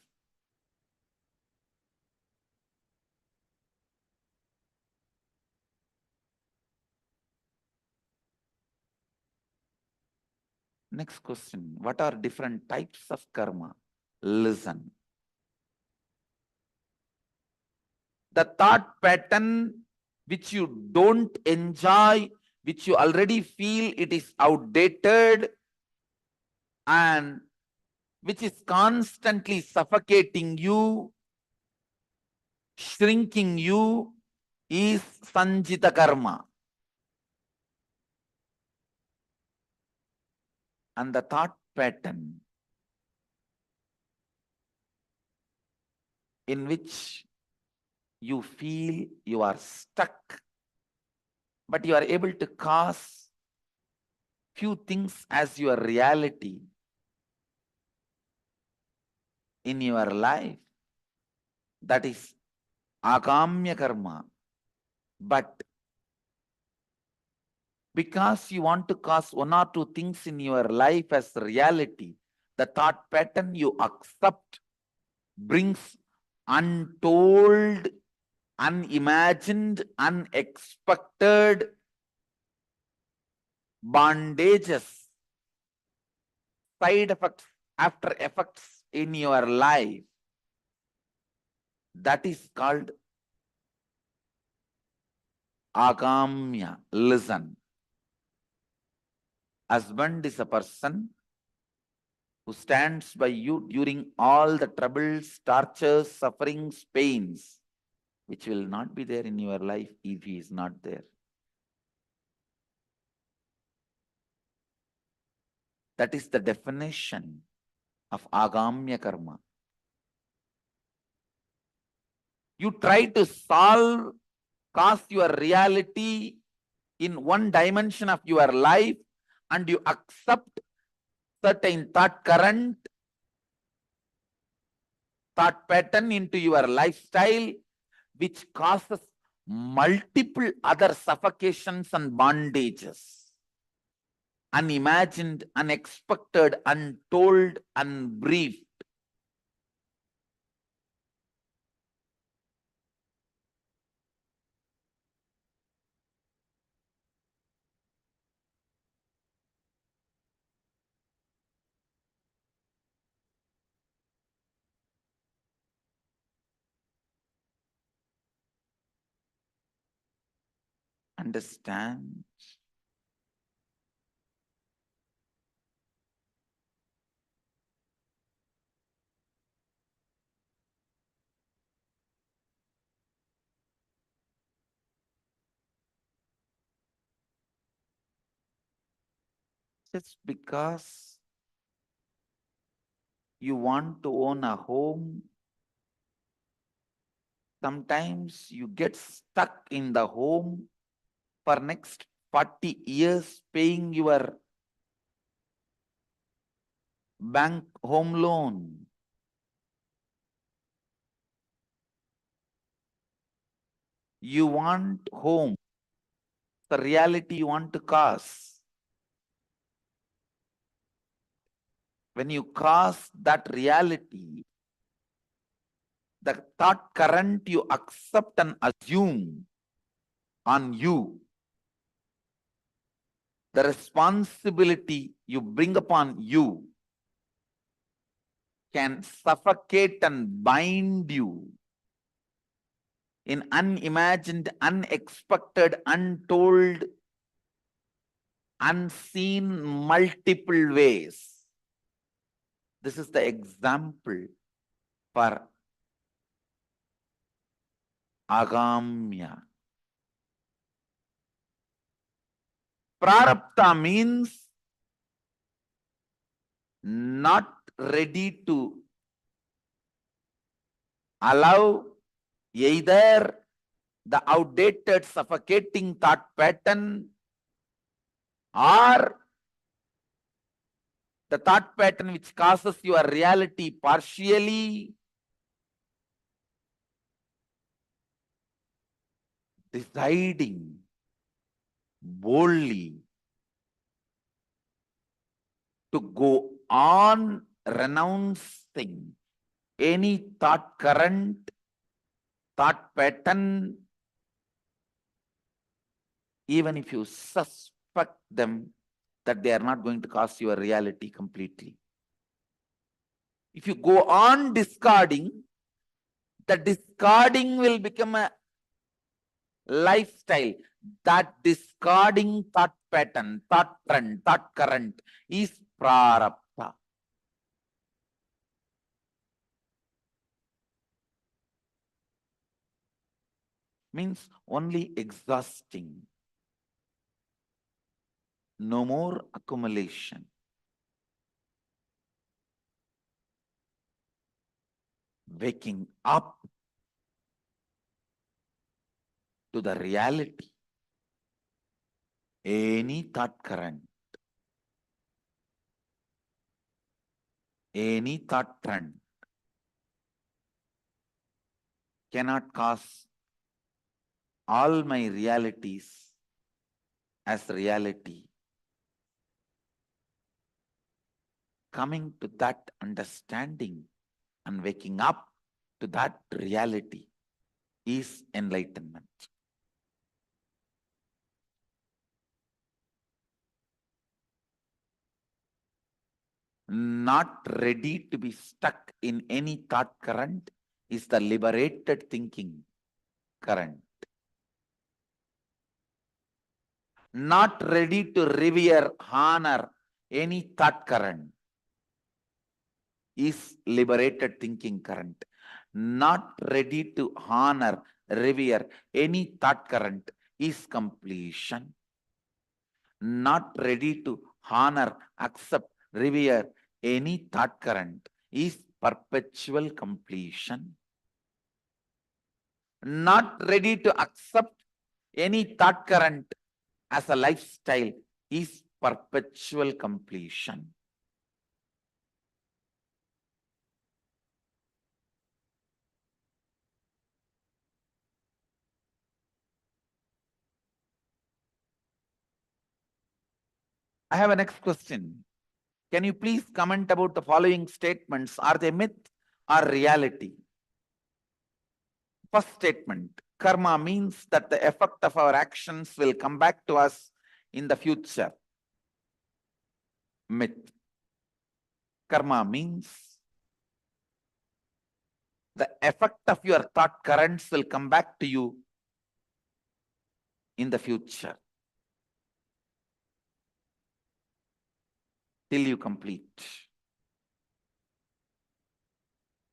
Next question. What are different types of karma? Listen. The thought pattern which you don't enjoy, which you already feel it is outdated and which is constantly suffocating you, shrinking you, is sanjita karma. And the thought pattern in which you feel you are stuck, but you are able to cause few things as your reality in your life. That is agamya karma. But because you want to cause one or two things in your life as reality, the thought pattern you accept brings untold, unimagined, unexpected bondages, side effects, after effects in your life. That is called agamya. Listen. Husband is a person who stands by you during all the troubles, tortures, sufferings, pains, which will not be there in your life if he is not there. That is the definition of agamya karma. You try to cause your reality in one dimension of your life, and you accept certain thought current, thought pattern into your lifestyle, which causes multiple other suffocations and bondages. Unimagined, unexpected, untold, unbriefed. Understand? Just because you want to own a home, sometimes you get stuck in the home for next 40 years paying your bank home loan. You want home, the reality you want to cause. When you cause that reality, the thought current you accept and assume on you, the responsibility you bring upon you can suffocate and bind you in unimagined, unexpected, untold, unseen multiple ways. This is the example for agamya. Prarabdha means not ready to allow either the outdated, suffocating thought pattern or the thought pattern which causes your reality partially, deciding boldly to go on renouncing any thought current, thought pattern, even if you suspect them that they are not going to cause your reality completely. If you go on discarding, the discarding will become a lifestyle. That discarding thought pattern, thought trend, thought current is prarabdha. Means only exhausting. No more accumulation. Waking up to the reality. Any thought current, any thought trend cannot cause all my realities as reality. Coming to that understanding and waking up to that reality is enlightenment. Not ready to be stuck in any thought current is the liberated thinking current. Not ready to revere, honor any thought current is liberated thinking current. Not ready to honor, revere any thought current is completion. Not ready to honor, accept, revere any thought current is perpetual completion. Not ready to accept any thought current as a lifestyle is perpetual completion. I have a next question. Can you please comment about the following statements? Are they myth or reality? First statement, karma means that the effect of our actions will come back to us in the future. Myth. Karma means the effect of your thought currents will come back to you in the future till you complete.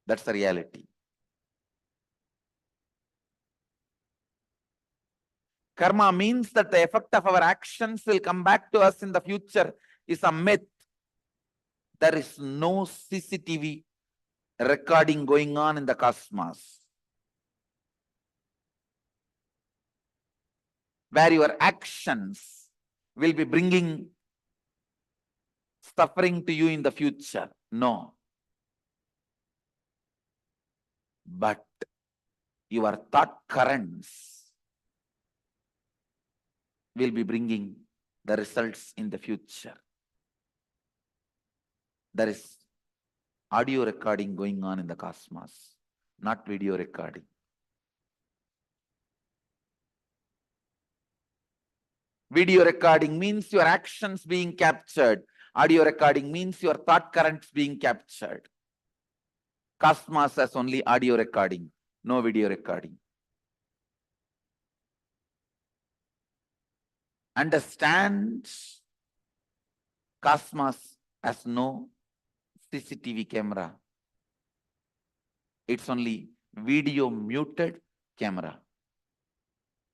That's the reality. Karma means that the effect of our actions will come back to us in the future is a myth. There is no CCTV recording going on in the cosmos where your actions will be bringing suffering to you in the future. No. But your thought currents will be bringing the results in the future. There is audio recording going on in the cosmos, not video recording. Video recording means your actions being captured. Audio recording means your thought currents being captured. Cosmos has only audio recording, no video recording. understands cosmos has no CCTV camera. It's only video muted camera,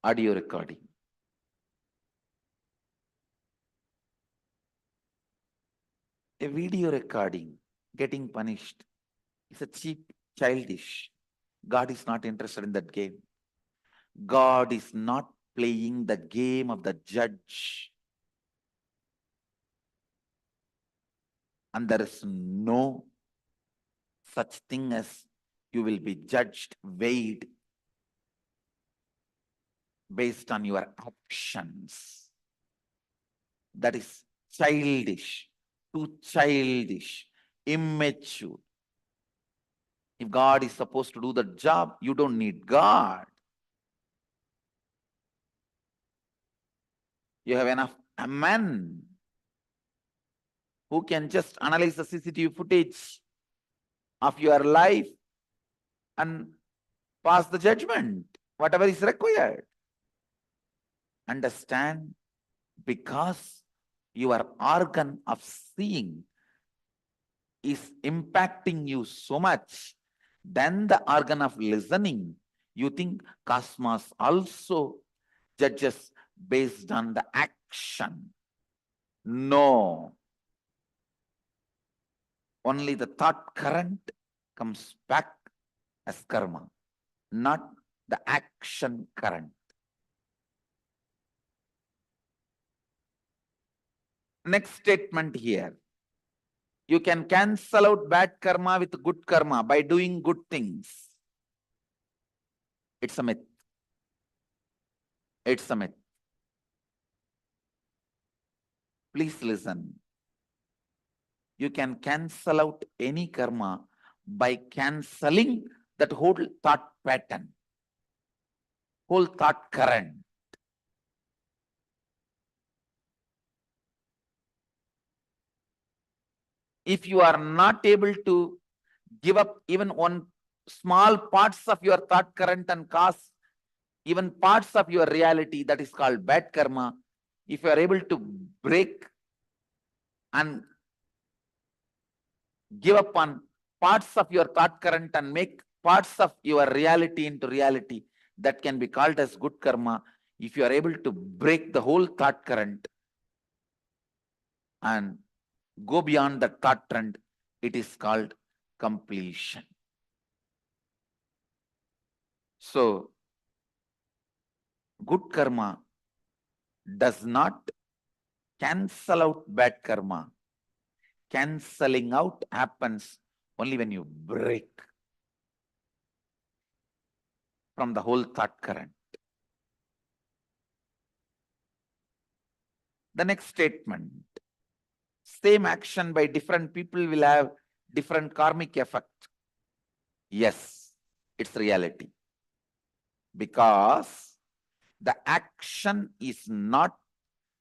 audio recording. A video recording getting punished is a cheap, childish. God is not interested in that game. God is not playing the game of the judge. And there is no such thing as you will be judged, weighed based on your actions. That is childish, too childish, immature. If God is supposed to do the job, you don't need God. You have enough men who can just analyze the CCTV footage of your life and pass the judgment, whatever is required. Understand, because your organ of seeing is impacting you so much, then the organ of listening, you think cosmos also judges based on the action. No. Only the thought current comes back as karma, not the action current. Next statement here. You can cancel out bad karma with good karma by doing good things. It's a myth. It's a myth. Please listen. You can cancel out any karma by cancelling that whole thought pattern, whole thought current. If you are not able to give up even one small parts of your thought current and cause even parts of your reality, that is called bad karma. If you are able to break and give up on parts of your thought current and make parts of your reality into reality, that can be called as good karma. If you are able to break the whole thought current and go beyond the thought trend, it is called completion. So, good karma does not cancel out bad karma. Cancelling out happens only when you break from the whole thought current. The next statement. Same action by different people will have different karmic effect. Yes, it's reality. Because the action is not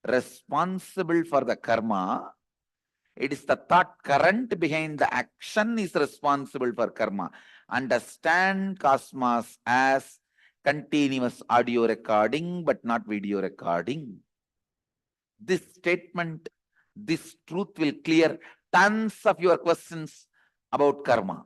responsible for the karma. It is the thought current behind the action is responsible for karma. Understand cosmos as continuous audio recording, but not video recording. This statement, this truth will clear tons of your questions about karma.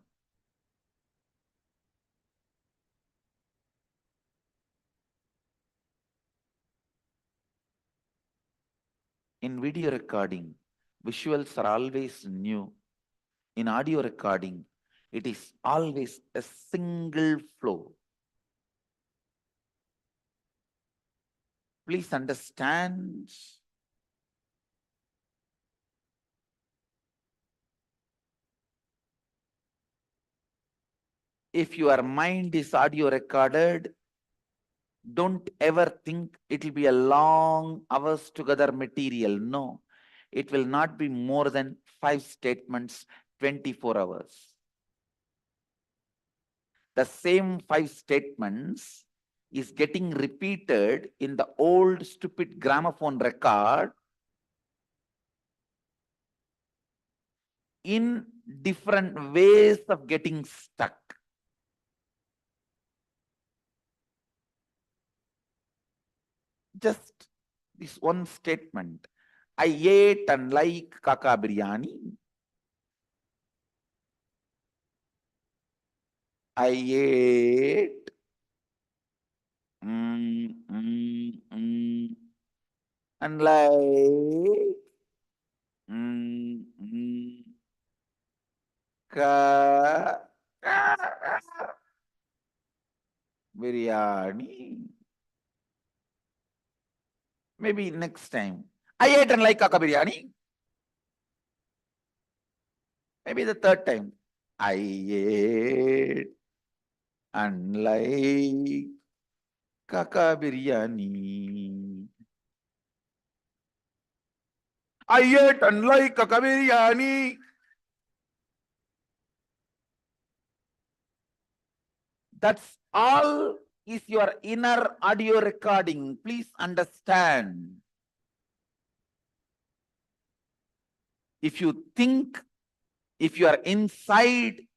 In video recording, visuals are always new. In audio recording, it is always a single flow. Please understand. If your mind is audio recorded, don't ever think it will be a long hours together material. No, it will not be more than 5 statements, 24 hours. The same 5 statements is getting repeated in the old stupid gramophone record in different ways of getting stuck. Just this one statement. I ate and like kaka biryani. I ate and like biryani. Maybe next time. I ate and like kaka biryani. Maybe the third time. I ate and like kaka biryani. I ate and like kaka biryani. That's all is your inner audio recording. Please understand. If you think, if your inside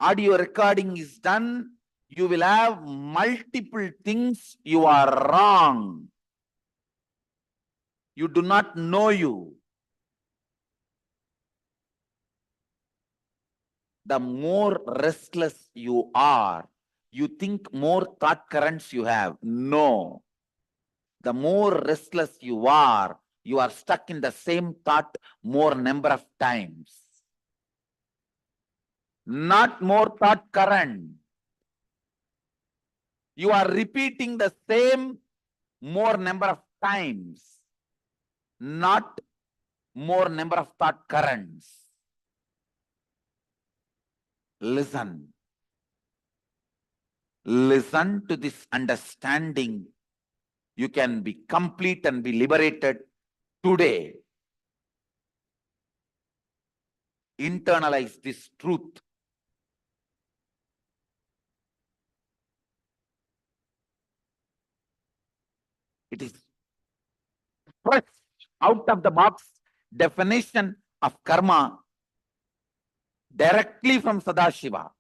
audio recording is done, you will have multiple things you are wrong. You do not know you. The more restless you are, you think more thought currents you have. No. The more restless you are stuck in the same thought more number of times. Not more thought current. You are repeating the same more number of times, not more number of thought currents. Listen. Listen to this understanding. You can be complete and be liberated today. Internalize this truth. It is fresh out of the box definition of karma directly from Sadashiva.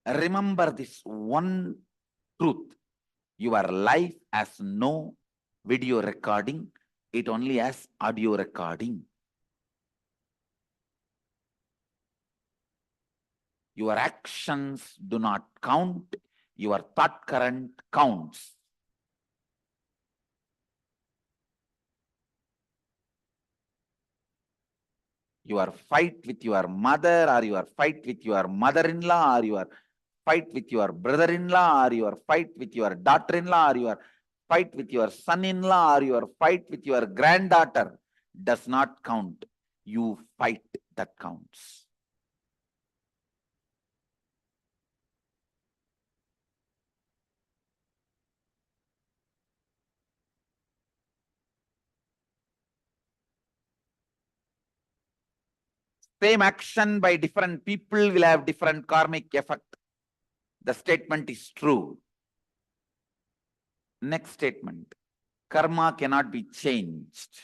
Remember this one truth. Your life has no video recording. It only has audio recording. Your actions do not count. Your thought current counts. Your fight with your mother, or your fight with your mother-in-law, or your fight with your brother-in-law, or your fight with your daughter-in-law, or your fight with your son-in-law, or your fight with your granddaughter does not count. You fight that counts. Same action by different people will have different karmic effect. The statement is true. Next statement. Karma cannot be changed.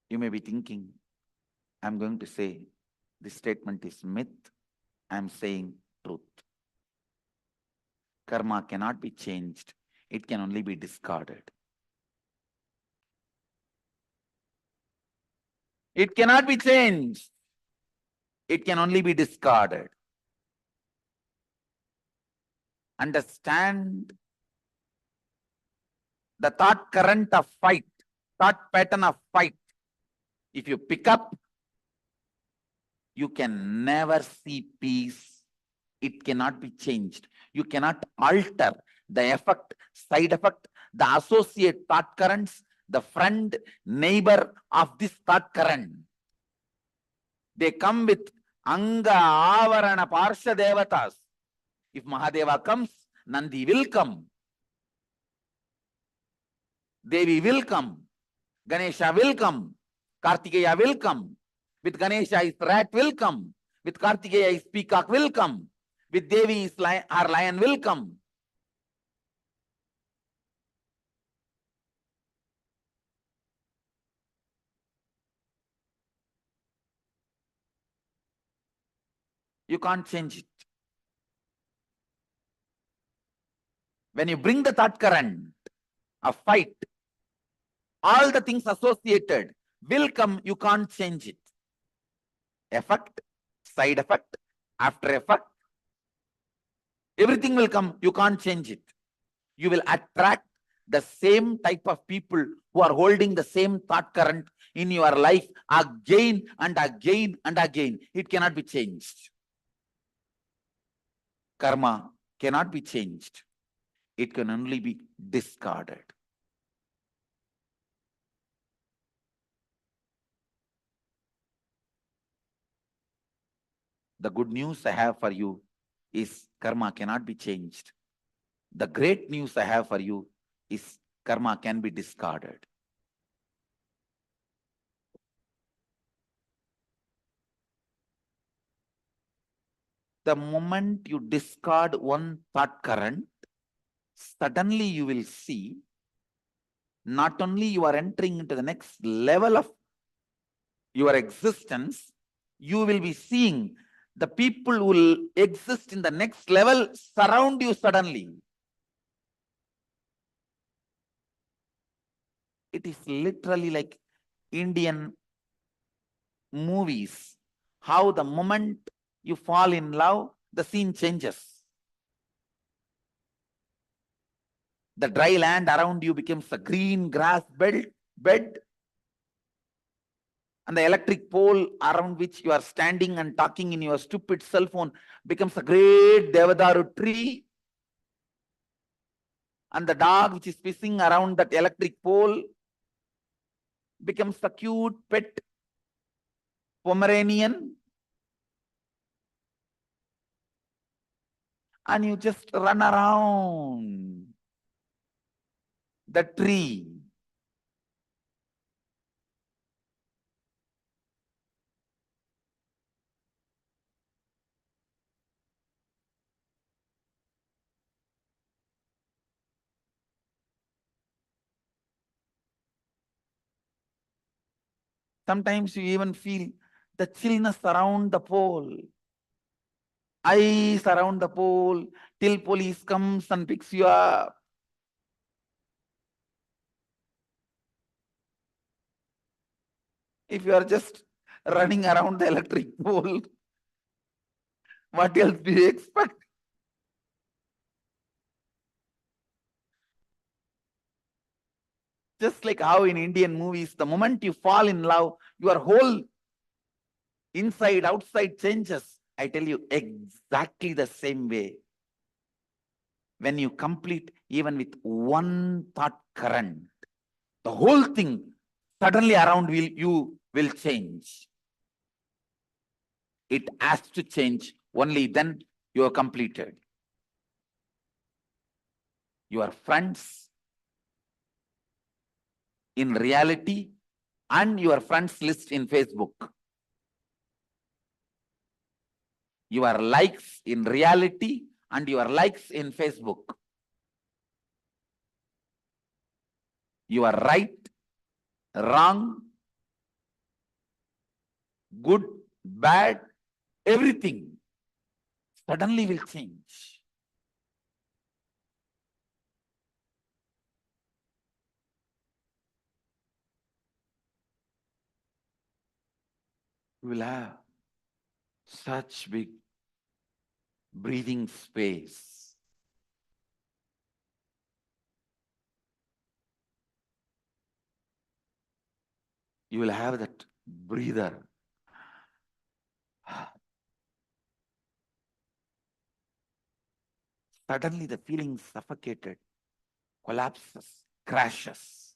You may be thinking, I'm going to say this statement is myth. I'm saying truth. Karma cannot be changed. It can only be discarded. It cannot be changed. It can only be discarded. Understand the thought current of fight, thought pattern of fight. If you pick up, you can never see peace. It cannot be changed. You cannot alter the effect, side effect, the associate thought currents, the friend, neighbor of this thought current. They come with Anga, Avarana, Parsha Devatas. If Mahadeva comes, Nandi will come. Devi will come. Ganesha will come. Kartikeya will come. With Ganesha is rat will come. With Kartikeya is peacock will come. With Devi is our lion will come. you can't change it. When you bring the thought current of fight, all the things associated will come, you can't change it. Effect, side effect, after effect, everything will come, you can't change it. You will attract the same type of people who are holding the same thought current in your life again and again and again. It cannot be changed. Karma cannot be changed. It can only be discarded. The good news I have for you is karma cannot be changed. The great news I have for you is karma can be discarded. The moment you discard one thought current, suddenly you will see not only you are entering into the next level of your existence, you will be seeing the people who will exist in the next level surround you suddenly. It is literally like Indian movies. How the moment you fall in love, the scene changes. The dry land around you becomes a green grass bed, and the electric pole around which you are standing and talking in your stupid cell phone becomes a great Devadaru tree. And the dog which is pissing around that electric pole becomes a cute pet Pomeranian. And you just run around the tree. Sometimes you even feel the chillness around the pole. Ice around the pole till police comes and picks you up. If you are just running around the electric pole, what else do you expect? Just like how in Indian movies, the moment you fall in love, your whole inside, outside changes. I tell you, exactly the same way. When you complete even with one thought current, the whole thing suddenly around you will change. It has to change. Only then you are completed. Your friends in reality and your friends list in Facebook. Your likes in reality and your likes in Facebook. You are right, wrong, good, bad, everything suddenly will change. You will have such big breathing space. You will have that breather. Suddenly the feeling suffocated, collapses, crashes.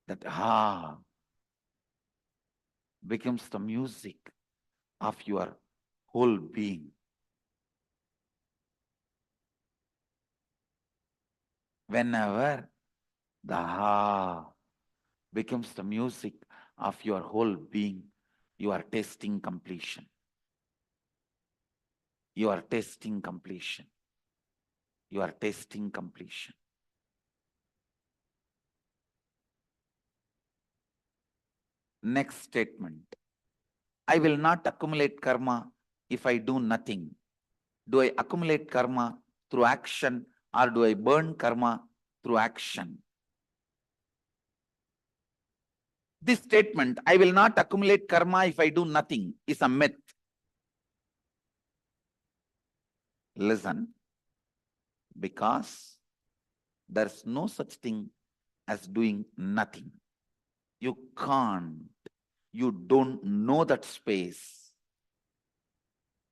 That becomes the music of your whole being. Whenever the becomes the music of your whole being, you are tasting completion. You are tasting completion. You are tasting completion. Next statement. I will not accumulate karma if I do nothing. Do I accumulate karma through action or do I burn karma through action? This statement, I will not accumulate karma if I do nothing, is a myth. Listen, because there's no such thing as doing nothing. You can't. You don't know that space.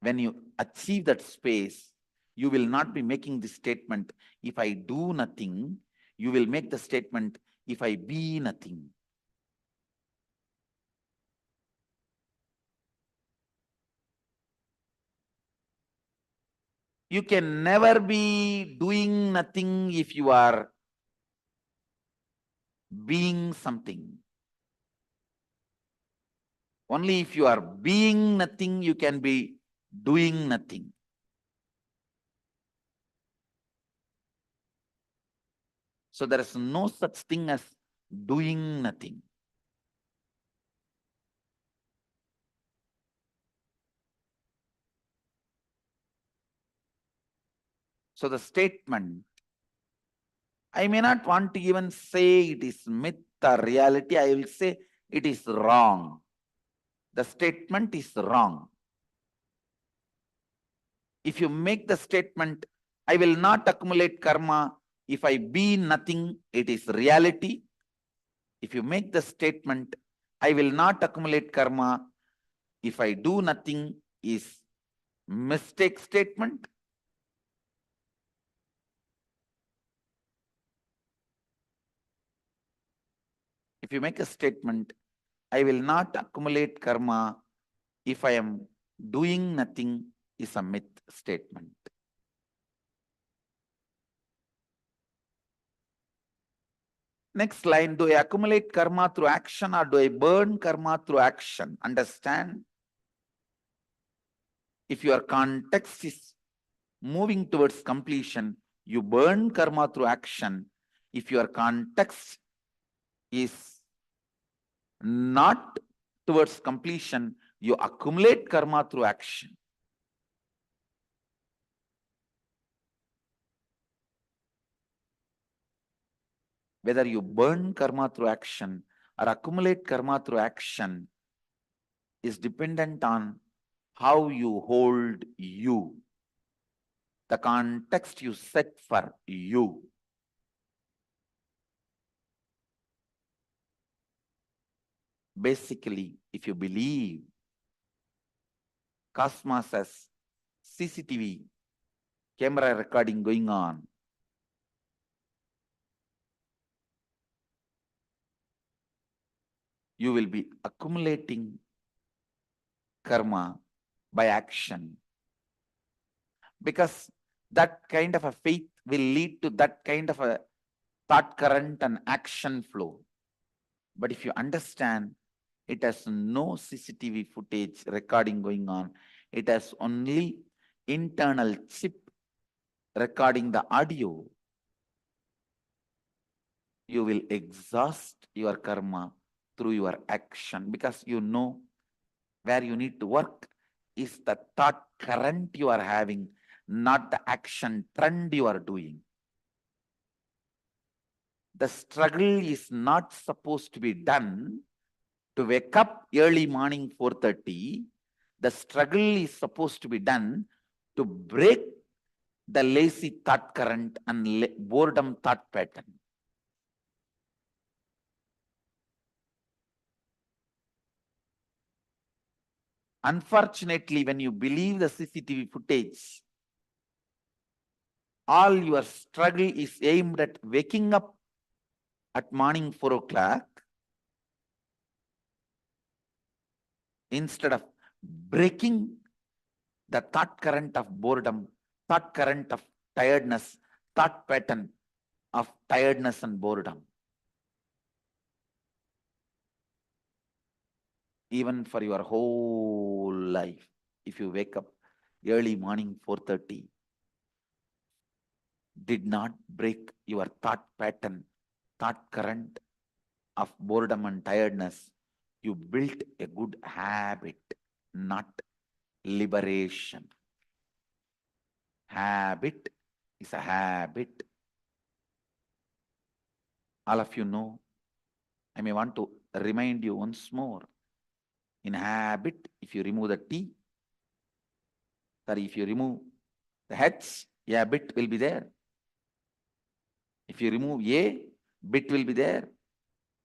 When you achieve that space, you will not be making the statement, if I do nothing. You will make the statement, if I be nothing. You can never be doing nothing if you are being something. Only if you are being nothing, you can be doing nothing. So there is no such thing as doing nothing. So the statement, I may not want to even say it is myth or reality. I will say it is wrong. The statement is wrong. If you make the statement, I will not accumulate karma if I be nothing, it is reality. If you make the statement, I will not accumulate karma if I do nothing, is mistake statement. If you make a statement, I will not accumulate karma if I am doing nothing, is a myth statement. Next line, do I accumulate karma through action or do I burn karma through action? Understand? If your context is moving towards completion, you burn karma through action. If your context is not towards completion, you accumulate karma through action. Whether you burn karma through action or accumulate karma through action is dependent on how you hold you, the context you set for you. Basically, if you believe cosmos has CCTV camera recording going on, you will be accumulating karma by action. Because that kind of a faith will lead to that kind of a thought current and action flow. But if you understand, it has no CCTV footage recording going on. It has only internal chip recording the audio. You will exhaust your karma through your action because you know where you need to work is the thought current you are having, not the action trend you are doing. The struggle is not supposed to be done to wake up early morning 4:30. The struggle is supposed to be done to break the lazy thought current and boredom thought pattern. Unfortunately, when you believe the CCTV footage, all your struggle is aimed at waking up at morning 4 o'clock instead of breaking the thought current of boredom, thought current of tiredness, thought pattern of tiredness and boredom. Even for your whole life, if you wake up early morning 4:30, did not break your thought pattern, thought current of boredom and tiredness, You built a good habit, not liberation. Habit is a habit. All of you know. I may want to remind you once more. In habit, if you remove the T, if you remove the H, a bit will be there. If you remove A, bit will be there.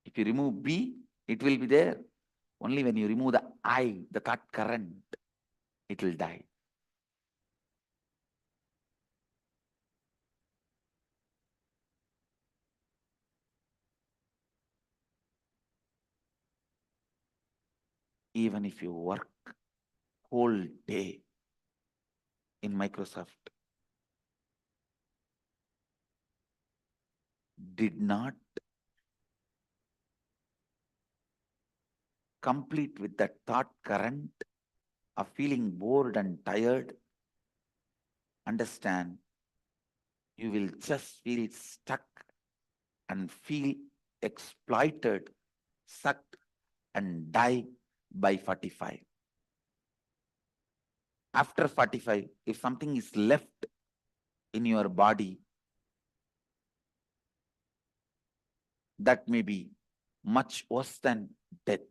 If you remove B, it will be there. Only when you remove the I, the thought current, it will die. Even if you work whole day in Microsoft, did not complete with that thought current of feeling bored and tired, understand, you will just feel stuck and feel exploited, sucked, and die by 45. After 45, if something is left in your body, that may be much worse than death.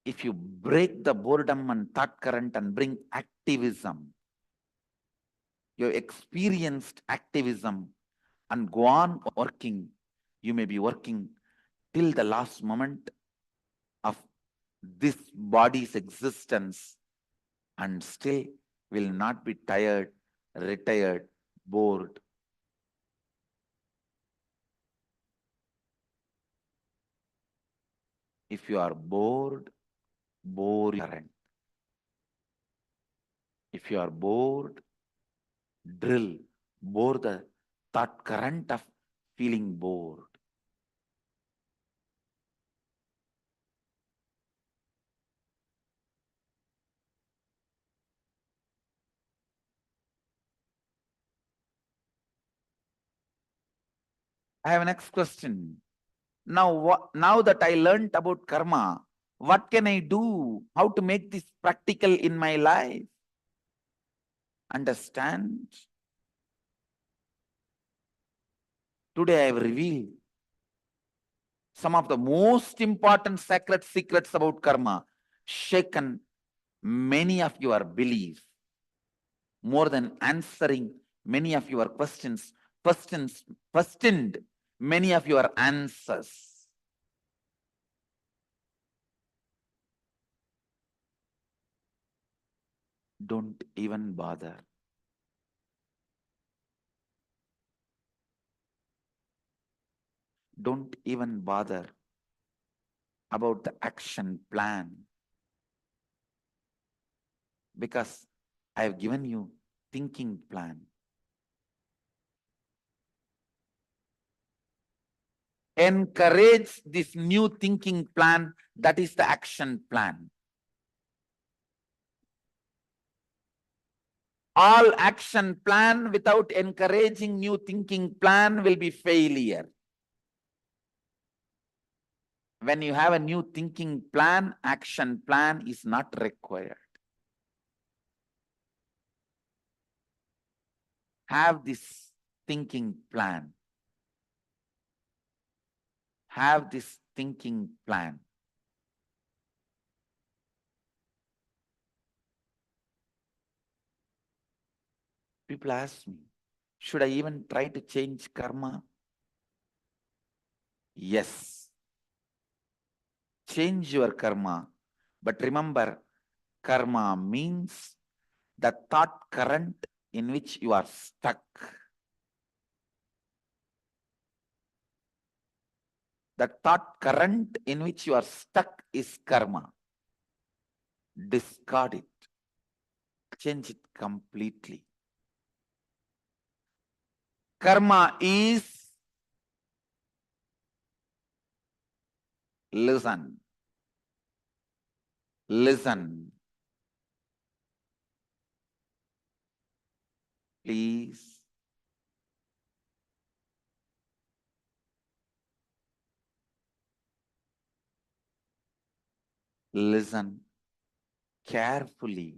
If you break the boredom and thought current and bring activism, you experienced activism and go on working, you may be working till the last moment of this body's existence and still will not be tired, retired, bored. If you are bored, bore your current. If you are bored, drill, bore the thought current of feeling bored. I have a next question. Now that I learned about karma, what can I do? How to make this practical in my life? Understand? Today I have revealed some of the most important sacred secrets about karma, shaken many of your beliefs, more than answering many of your questions, questioned many of your answers. Don't even bother. Don't even bother about the action plan, because I have given you thinking plan. Encourage this new thinking plan, that is the action plan. All action plan without encouraging new thinking plan will be failure. When you have a new thinking plan, action plan is not required. Have this thinking plan. Have this thinking plan. People ask me, should I even try to change karma? Yes. Change your karma. But remember, karma means the thought current in which you are stuck. The thought current in which you are stuck is karma. Discard it. Change it completely. Karma is listen. Listen. Please. Listen carefully.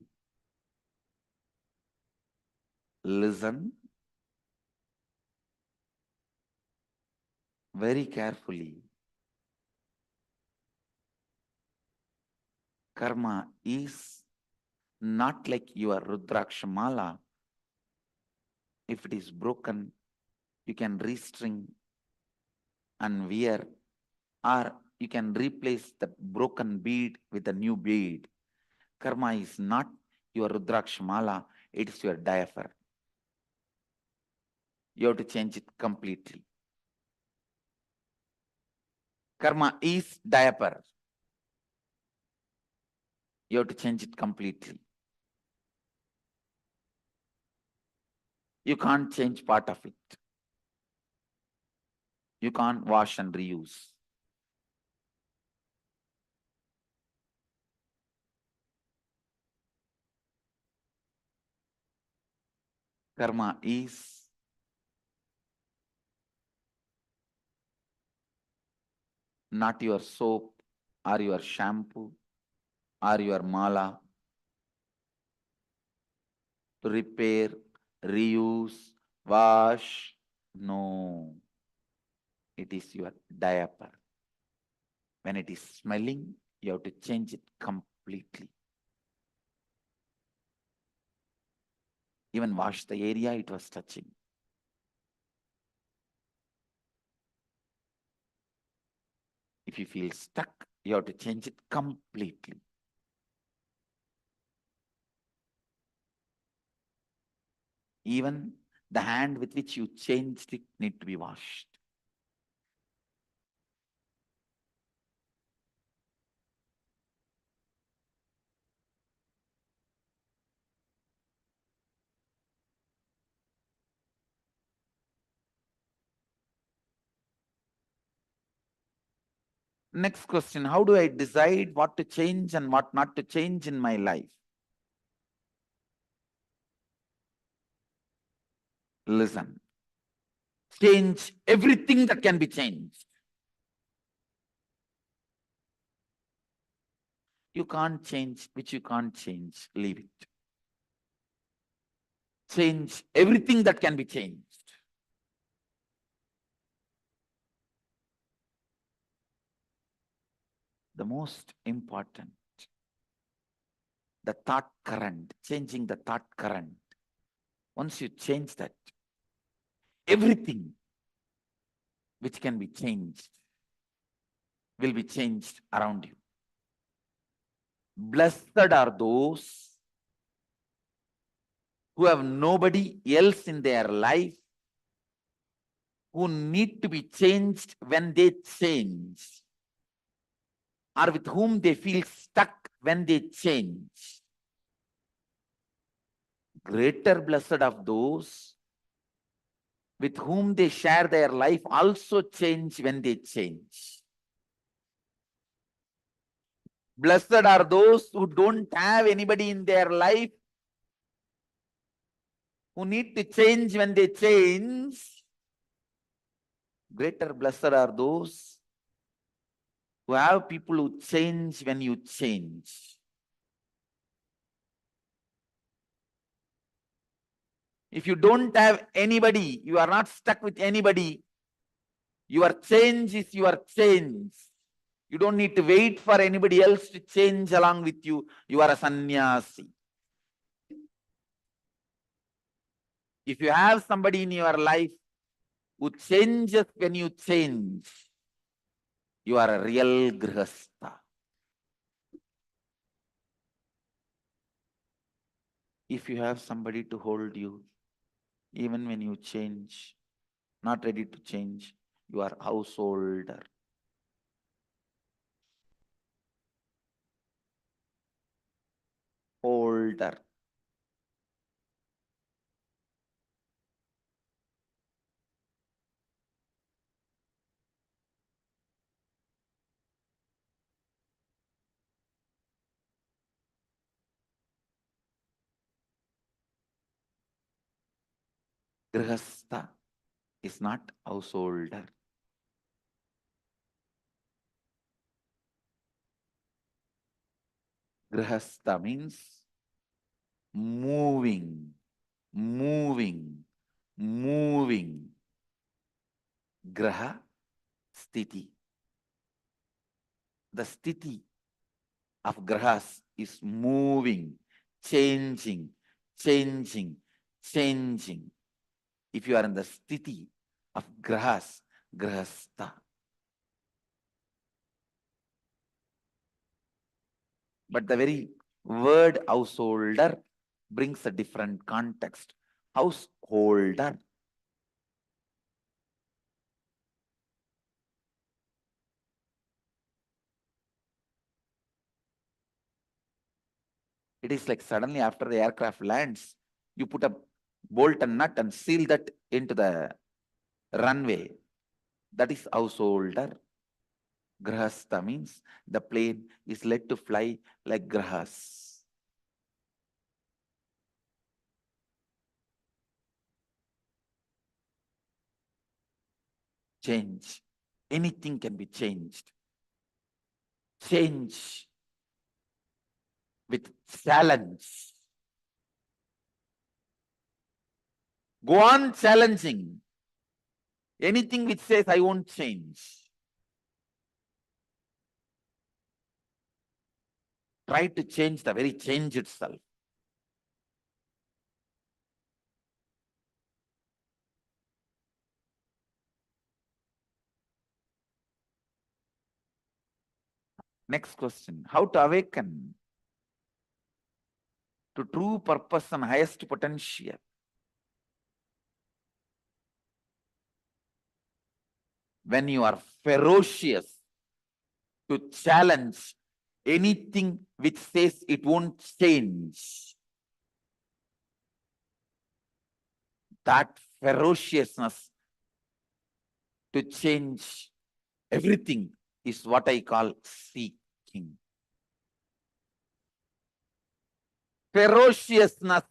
Listen very carefully. Karma is not like your Rudrakshamala. If it is broken, you can restring and wear, or you can replace the broken bead with a new bead. Karma is not your Rudrakshamala, it is your diaphragm. You have to change it completely. Karma is diaper. You have to change it completely. You can't change part of it. You can't wash and reuse. Karma is not your soap or your shampoo or your mala to repair, reuse, wash. No, it is your diaper. When it is smelling, you have to change it completely. Even wash the area it was touching. If you feel stuck, you have to change it completely. Even the hand with which you changed it need to be washed. Next question, how do I decide what to change and what not to change in my life? Listen. Change everything that can be changed. You can't change which you can't change. Leave it. Change everything that can be changed. The most important, the thought current, changing the thought current. Once you change that, everything which can be changed will be changed around you. Blessed are those who have nobody else in their life who need to be changed when they change, or with whom they feel stuck when they change. Greater blessed of those with whom they share their life also change when they change. Blessed are those who don't have anybody in their life who need to change when they change. Greater blessed are those who have people who change when you change. If you don't have anybody, you are not stuck with anybody, your change is your change. You don't need to wait for anybody else to change along with you. You are a sannyasi. If you have somebody in your life who changes when you change, you are a real grihastha. If you have somebody to hold you, even when you change, not ready to change, you are householder. Holder. Grihastha is not householder. Grihastha means moving, moving, moving. Graha, sthiti. The sthiti of grahas is moving, changing, changing, changing. If you are in the sthiti of grahas, grihastha. But the very word householder brings a different context. Householder. It is like suddenly after the aircraft lands, you put a bolt and nut and seal that into the runway. That is householder. Grahastha means the plane is let to fly like grahas. Change. Anything can be changed. Change with challenge. Go on challenging. Anything which says, I won't change. Try to change the very change itself. Next question. How to awaken to true purpose and highest potential? When you are ferocious to challenge anything which says it won't change. That ferociousness to change everything is what I call seeking. Ferociousness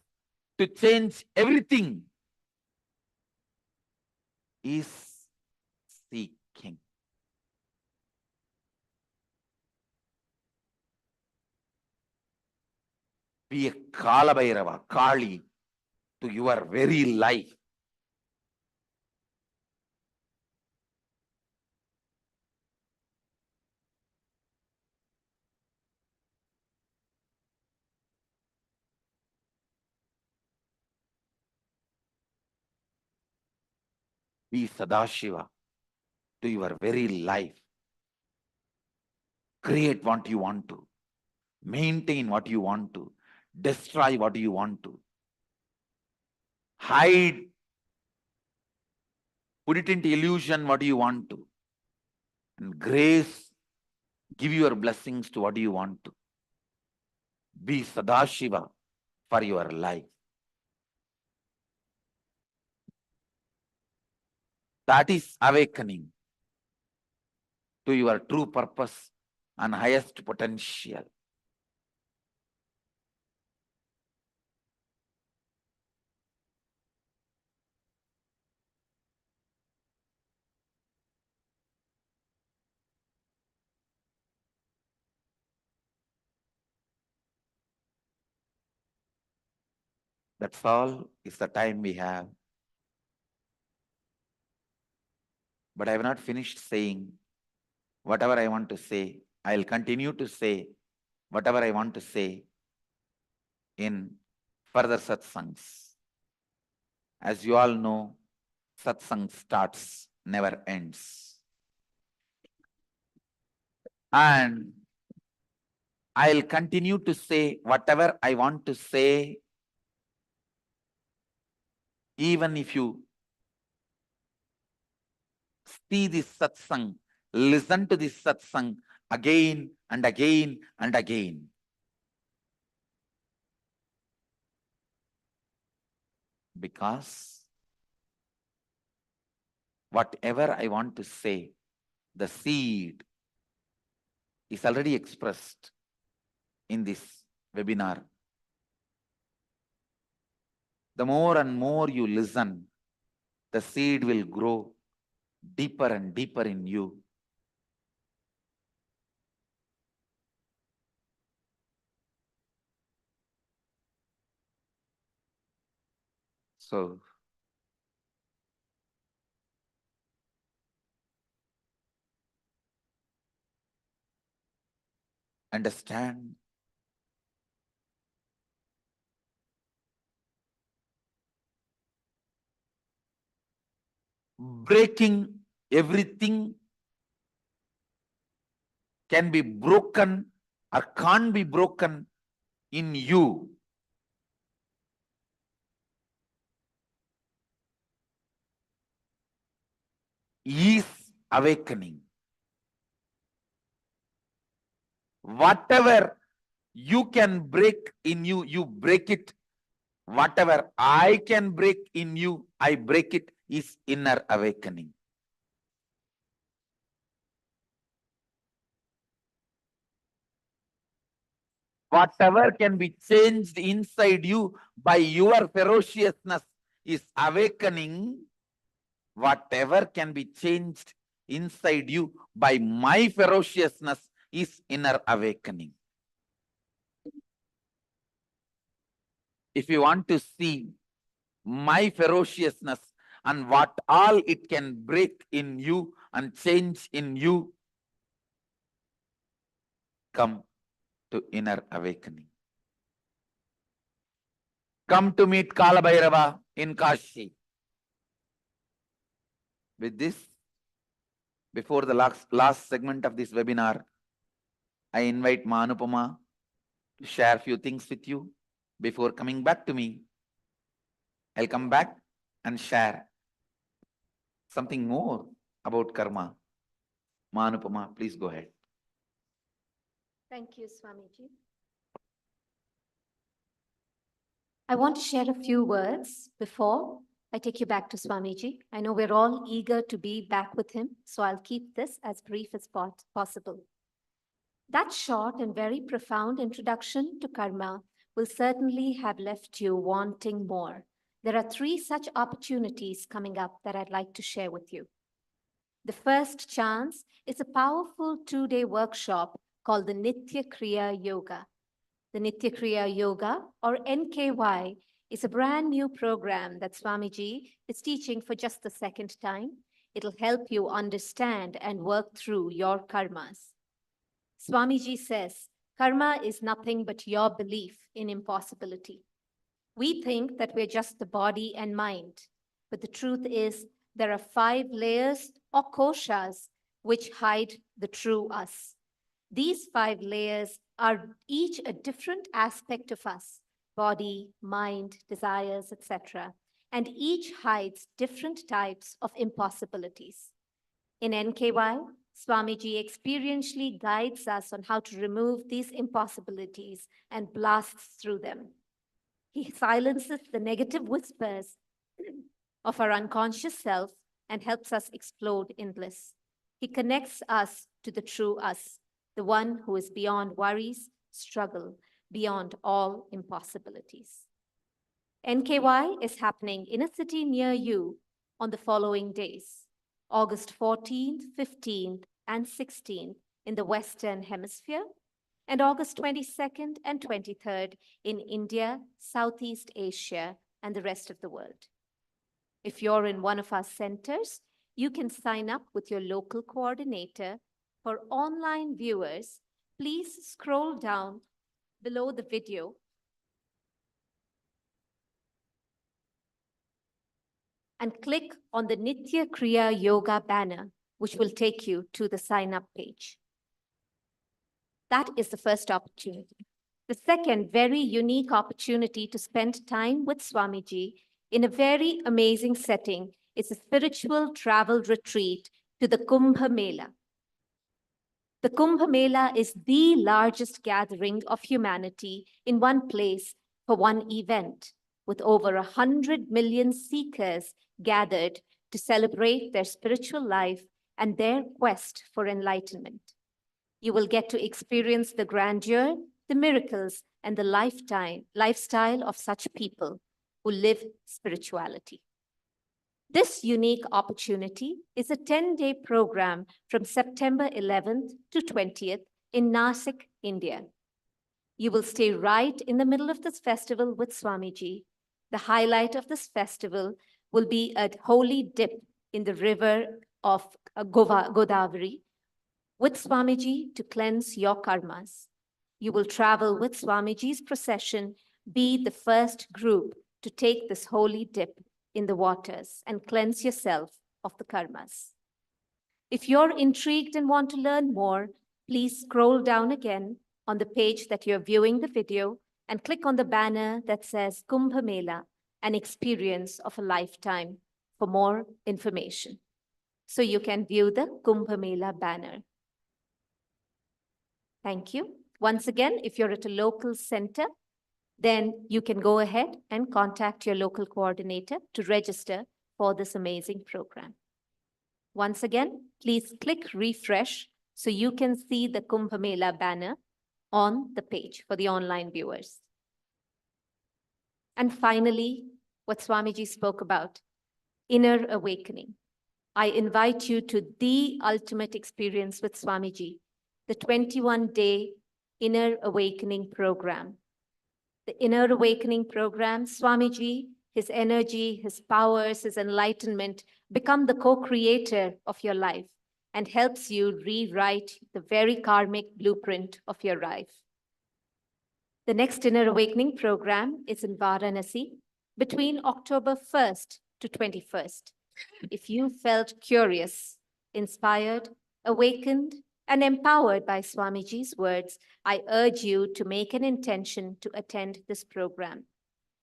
to change everything is seeking. Be a Kalabhairava, Kali, to your very life. Be Sadashiva to your very life. Create what you want to. Maintain what you want to. Destroy what you want to. Hide. Put it into illusion what you want to. And grace, give your blessings to what you want to. Be Sadashiva for your life. That is awakening to your true purpose and highest potential. That's all is the time we have. But I have not finished saying whatever I want to say. I'll continue to say whatever I want to say in further satsangs. As you all know, satsang starts, never ends. And I'll continue to say whatever I want to say, even if you see this satsang, listen to this satsang again and again and again. Because whatever I want to say, the seed is already expressed in this webinar. The more and more you listen, the seed will grow deeper and deeper in you. So, understand breaking everything can be broken or can't be broken in you is awakening. Whatever you can break in you, you break it. Whatever I can break in you, I break it, is inner awakening. Whatever can be changed inside you by your ferociousness is awakening. Whatever can be changed inside you by my ferociousness is inner awakening. If you want to see my ferociousness and what all it can break in you and change in you, come to inner awakening. Come to meet Kala Bhairava in Kashi. With this, before the last segment of this webinar, I invite Ma Anupama to share a few things with you. Before coming back to me, I'll come back and share something more about karma. Ma Anupama, please go ahead. Thank you, Swamiji. I want to share a few words before I take you back to Swamiji. I know we're all eager to be back with him, so I'll keep this as brief as possible. That short and very profound introduction to karma will certainly have left you wanting more. There are 3 such opportunities coming up that I'd like to share with you. The first chance is a powerful 2-day workshop called the Nitya Kriya Yoga. The Nitya Kriya Yoga, or NKY, is a brand new program that Swamiji is teaching for just the second time. It'll help you understand and work through your karmas. Swamiji says, karma is nothing but your belief in impossibility. We think that we're just the body and mind, but the truth is there are 5 layers or koshas which hide the true us. These 5 layers are each a different aspect of us, body, mind, desires, etc. And each hides different types of impossibilities. In NKY, Swamiji experientially guides us on how to remove these impossibilities and blasts through them. He silences the negative whispers of our unconscious self and helps us explode in bliss. He connects us to the true us, the one who is beyond worries, struggle, beyond all impossibilities. NKY is happening in a city near you on the following days: August 14th, 15th, and 16th in the Western Hemisphere, and August 22nd and 23rd in India, Southeast Asia, and the rest of the world. If you're in one of our centers, you can sign up with your local coordinator. For online viewers, please scroll down below the video and click on the Nitya Kriya Yoga banner, which will take you to the sign-up page. That is the first opportunity. The second very unique opportunity to spend time with Swamiji in a very amazing setting is a spiritual travel retreat to the Kumbh Mela. The Kumbh Mela is the largest gathering of humanity in one place for one event, with over 100 million seekers gathered to celebrate their spiritual life and their quest for enlightenment. You will get to experience the grandeur, the miracles, and the lifestyle of such people who live spirituality. This unique opportunity is a 10-day program from September 11th to 20th in Nashik, India. You will stay right in the middle of this festival with Swamiji. The highlight of this festival will be a holy dip in the river of Godavari with Swamiji to cleanse your karmas. You will travel with Swamiji's procession, be the first group to take this holy dip in the waters and cleanse yourself of the karmas. If you're intrigued and want to learn more, please scroll down again on the page that you're viewing the video and click on the banner that says Kumbh Mela, an experience of a lifetime, for more information. So you can view the Kumbh Mela banner. Thank you. Once again, if you're at a local center, then you can go ahead and contact your local coordinator to register for this amazing program. Once again, please click refresh so you can see the Kumbh Mela banner on the page for the online viewers. And finally, what Swamiji spoke about, inner awakening. I invite you to the ultimate experience with Swamiji, the 21-day Inner Awakening Program. The Inner Awakening Program, Swamiji, his energy, his powers, his enlightenment become the co-creator of your life and helps you rewrite the very karmic blueprint of your life. The next Inner Awakening Program is in Varanasi between October 1st to 21st. If you felt curious, inspired, awakened, and empowered by Swamiji's words, I urge you to make an intention to attend this program.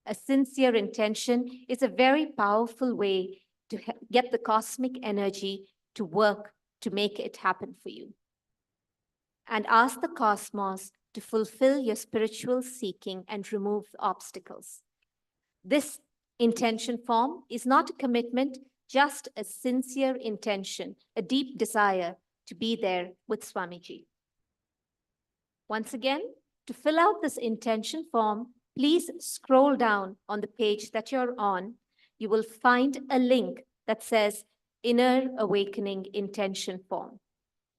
A sincere intention is a very powerful way to get the cosmic energy to work to make it happen for you. And ask the cosmos to fulfill your spiritual seeking and remove the obstacles. This intention form is not a commitment, just a sincere intention, a deep desire to be there with Swamiji. Once again, to fill out this intention form, please scroll down on the page that you're on. You will find a link that says Inner Awakening Intention Form.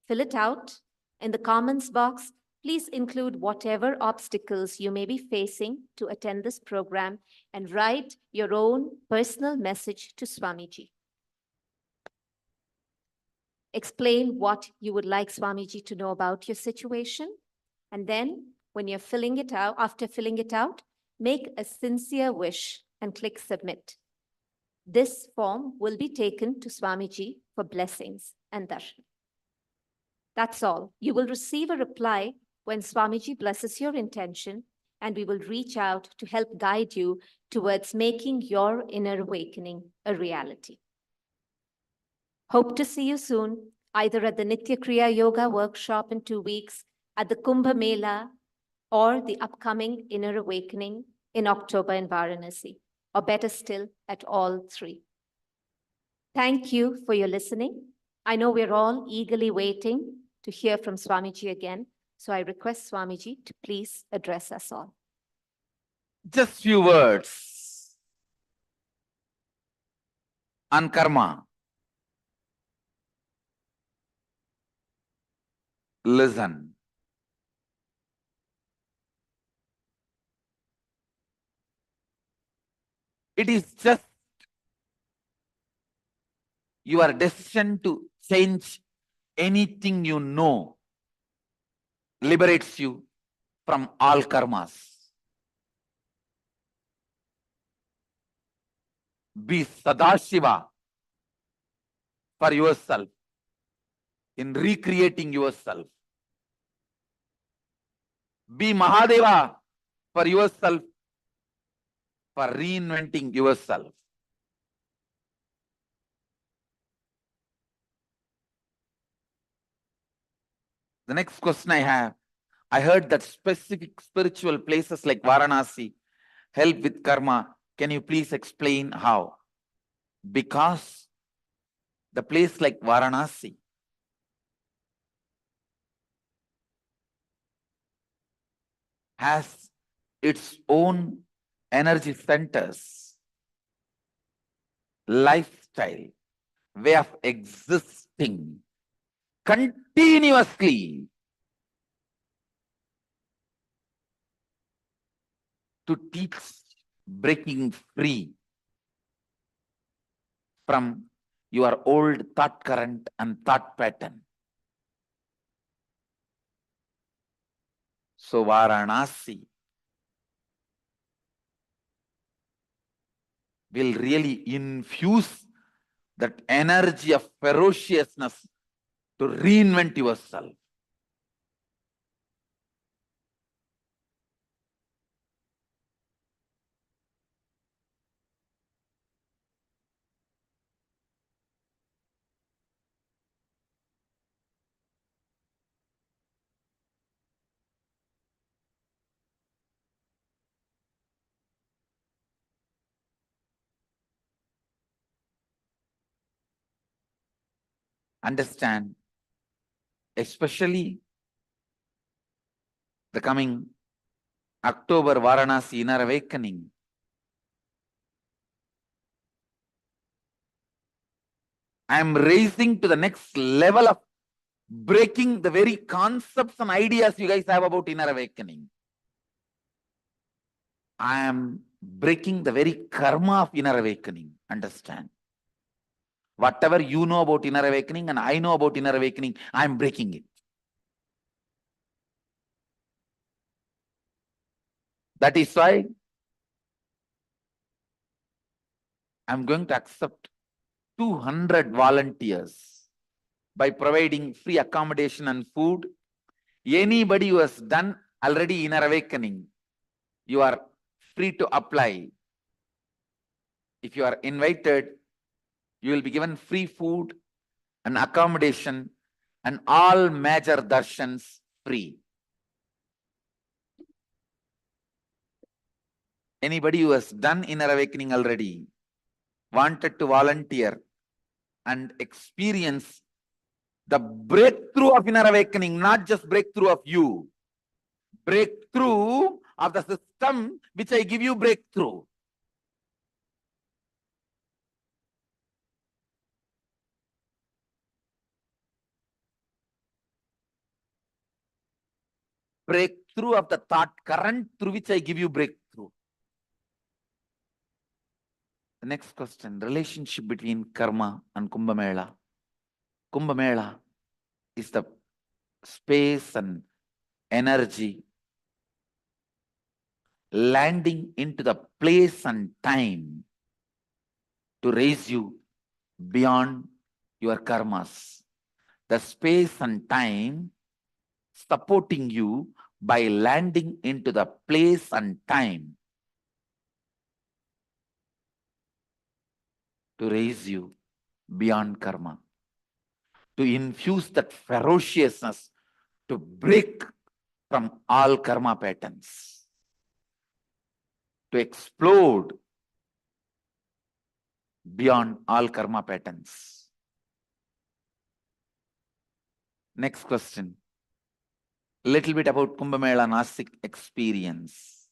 Fill it out. In the comments box, please include whatever obstacles you may be facing to attend this program and write your own personal message to Swamiji. Explain what you would like Swamiji to know about your situation. And then when you're filling it out, after filling it out, make a sincere wish and click submit. This form will be taken to Swamiji for blessings and darshan. That's all. You will receive a reply when Swamiji blesses your intention, and we will reach out to help guide you towards making your inner awakening a reality. Hope to see you soon, either at the Nitya Kriya Yoga workshop in 2 weeks, at the Kumbh Mela, or the upcoming Inner Awakening in October in Varanasi, or better still, at all three. Thank you for your listening. I know we're all eagerly waiting to hear from Swamiji again, so I request Swamiji to please address us all. Just few words on karma. Listen. It is just your decision to change anything you know liberates you from all karmas. Be Sadashiva for yourself in recreating yourself. Be Mahadeva for yourself for reinventing yourself. The next question I have, I heard that specific spiritual places like Varanasi help with karma. Can you please explain how? Because the place like Varanasi has its own energy centers, lifestyle, way of existing continuously to teach breaking free from your old thought current and thought pattern. So Varanasi will really infuse that energy of ferociousness to reinvent yourself. Understand, especially the coming October Varanasi Inner Awakening. I am raising to the next level of breaking the very concepts and ideas you guys have about inner awakening. I am breaking the very karma of inner awakening. Understand? Whatever you know about inner awakening and I know about inner awakening, I am breaking it. That is why I am going to accept 200 volunteers by providing free accommodation and food. Anybody who has done already inner awakening, you are free to apply. If you are invited, you will be given free food and accommodation and all major darshans free. Anybody who has done inner awakening already, wanted to volunteer and experience the breakthrough of inner awakening, not just breakthrough of you, breakthrough of the system which I give you breakthrough. Breakthrough of the thought current through which I give you breakthrough. The next question, relationship between karma and Kumbh Mela. Kumbh Mela is the space and energy landing into the place and time to raise you beyond your karmas. The space and time supporting you by landing into the place and time to raise you beyond karma, to infuse that ferociousness, to break from all karma patterns, to explode beyond all karma patterns. Next question. A little bit about Kumbh Mela Nasik experience.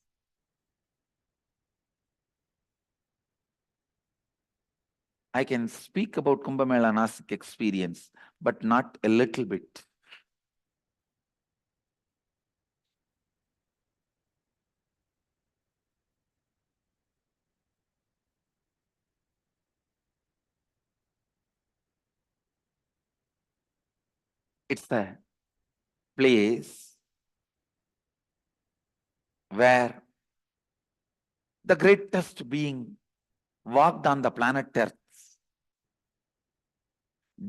I can speak about Kumbh Mela Nasik experience, but not a little bit. It's a place where the greatest being walked on the planet Earth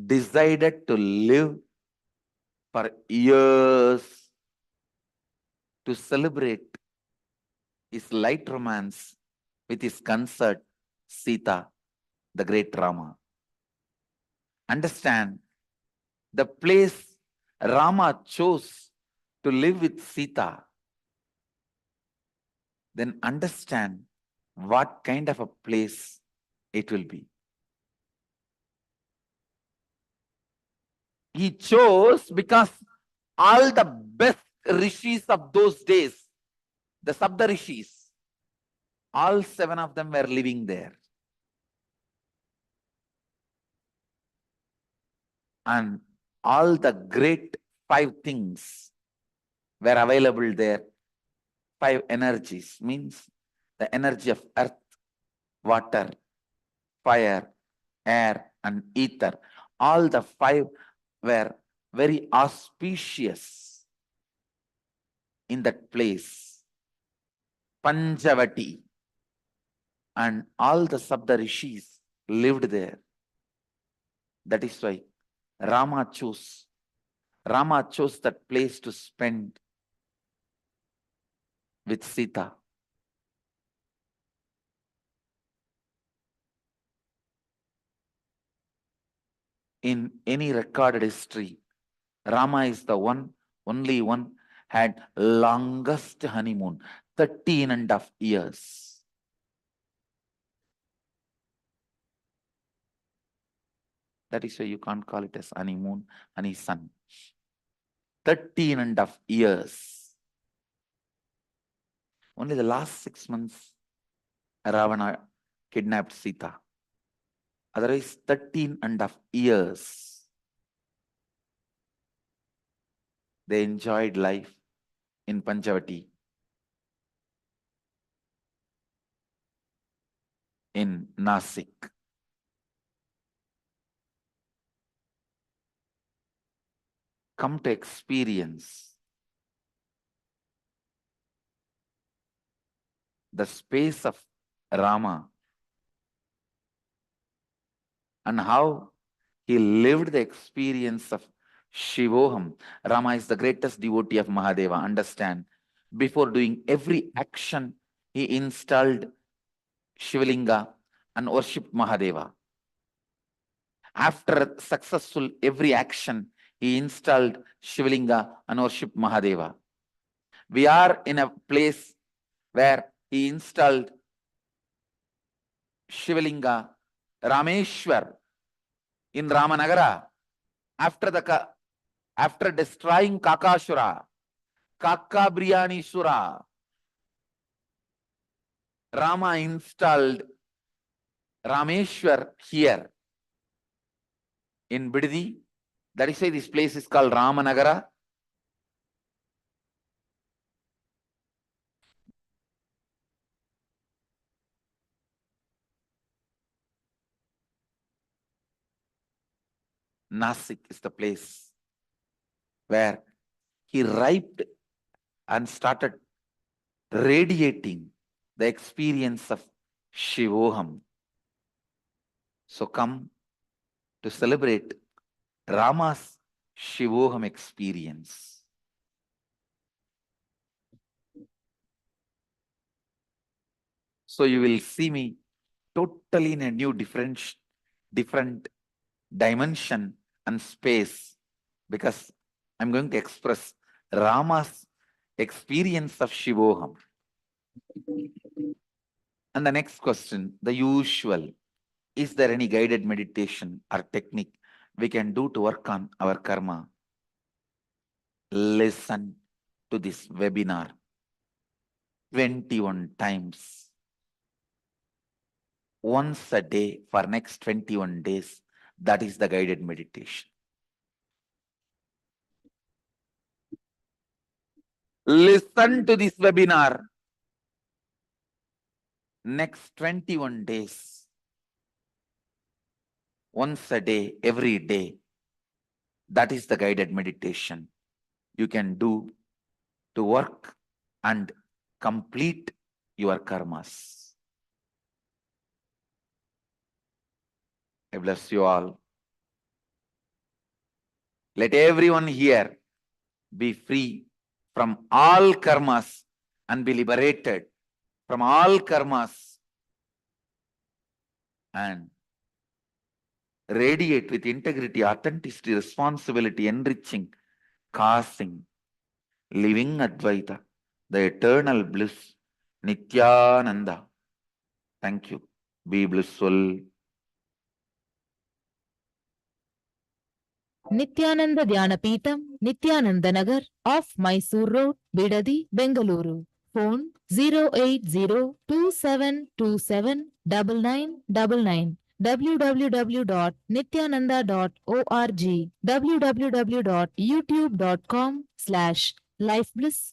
decided to live for years to celebrate his light romance with his consort Sita, the great Rama. Understand, the place Rama chose to live with Sita, then understand what kind of a place it will be. He chose because all the best rishis of those days, the Sabda rishis, all 7 of them were living there. And all the great 5 things were available there. 5 energies means the energy of earth, water, fire, air, and ether. All the five were very auspicious in that place. Panchavati. And all the Sabda Rishis lived there. That is why Rama chose that place to spend with Sita. In any recorded history, Rama is the only one had longest honeymoon, 13.5 years. That is why you can't call it as honeymoon, honey sun. 13.5 years. Only the last 6 months, Ravana kidnapped Sita. Otherwise, 13.5 years, they enjoyed life in Panchavati, in Nasik. Come to experience the space of Rama and how he lived the experience of Shivoham. Rama is the greatest devotee of Mahadeva. Understand, before doing every action, he installed Shivalinga and worshipped Mahadeva. After successful every action, he installed Shivalinga and worshipped Mahadeva. We are in a place where he installed Shivalinga, Rameshwar, in Ramanagara. After destroying Kakashura, Kakabriyani Sura, Rama installed Rameshwar here in Bidadi. That is why this place is called Ramanagara. Nasik is the place where he ripened and started radiating the experience of Shivoham. So come to celebrate Rama's Shivoham experience. So you will see me totally in a new different dimension and space, because I'm going to express Rama's experience of Shivoham. And the next question, the usual, is there any guided meditation or technique we can do to work on our karma? Listen to this webinar 21 times. Once a day for next 21 days. That is the guided meditation. Listen to this webinar next 21 days. Once a day, every day. That is the guided meditation you can do to work and complete your karmas. I bless you all. Let everyone here be free from all karmas and be liberated from all karmas and radiate with integrity, authenticity, responsibility, enriching, causing, living Advaita, the eternal bliss, Nityananda. Thank you. Be blissful. Nityananda Dhyanapitham, Nityananda Nagar, off Mysore Road, Bidadi, Bengaluru. Phone 08027279999. www.nityananda.org. www.youtube.com/lifebliss.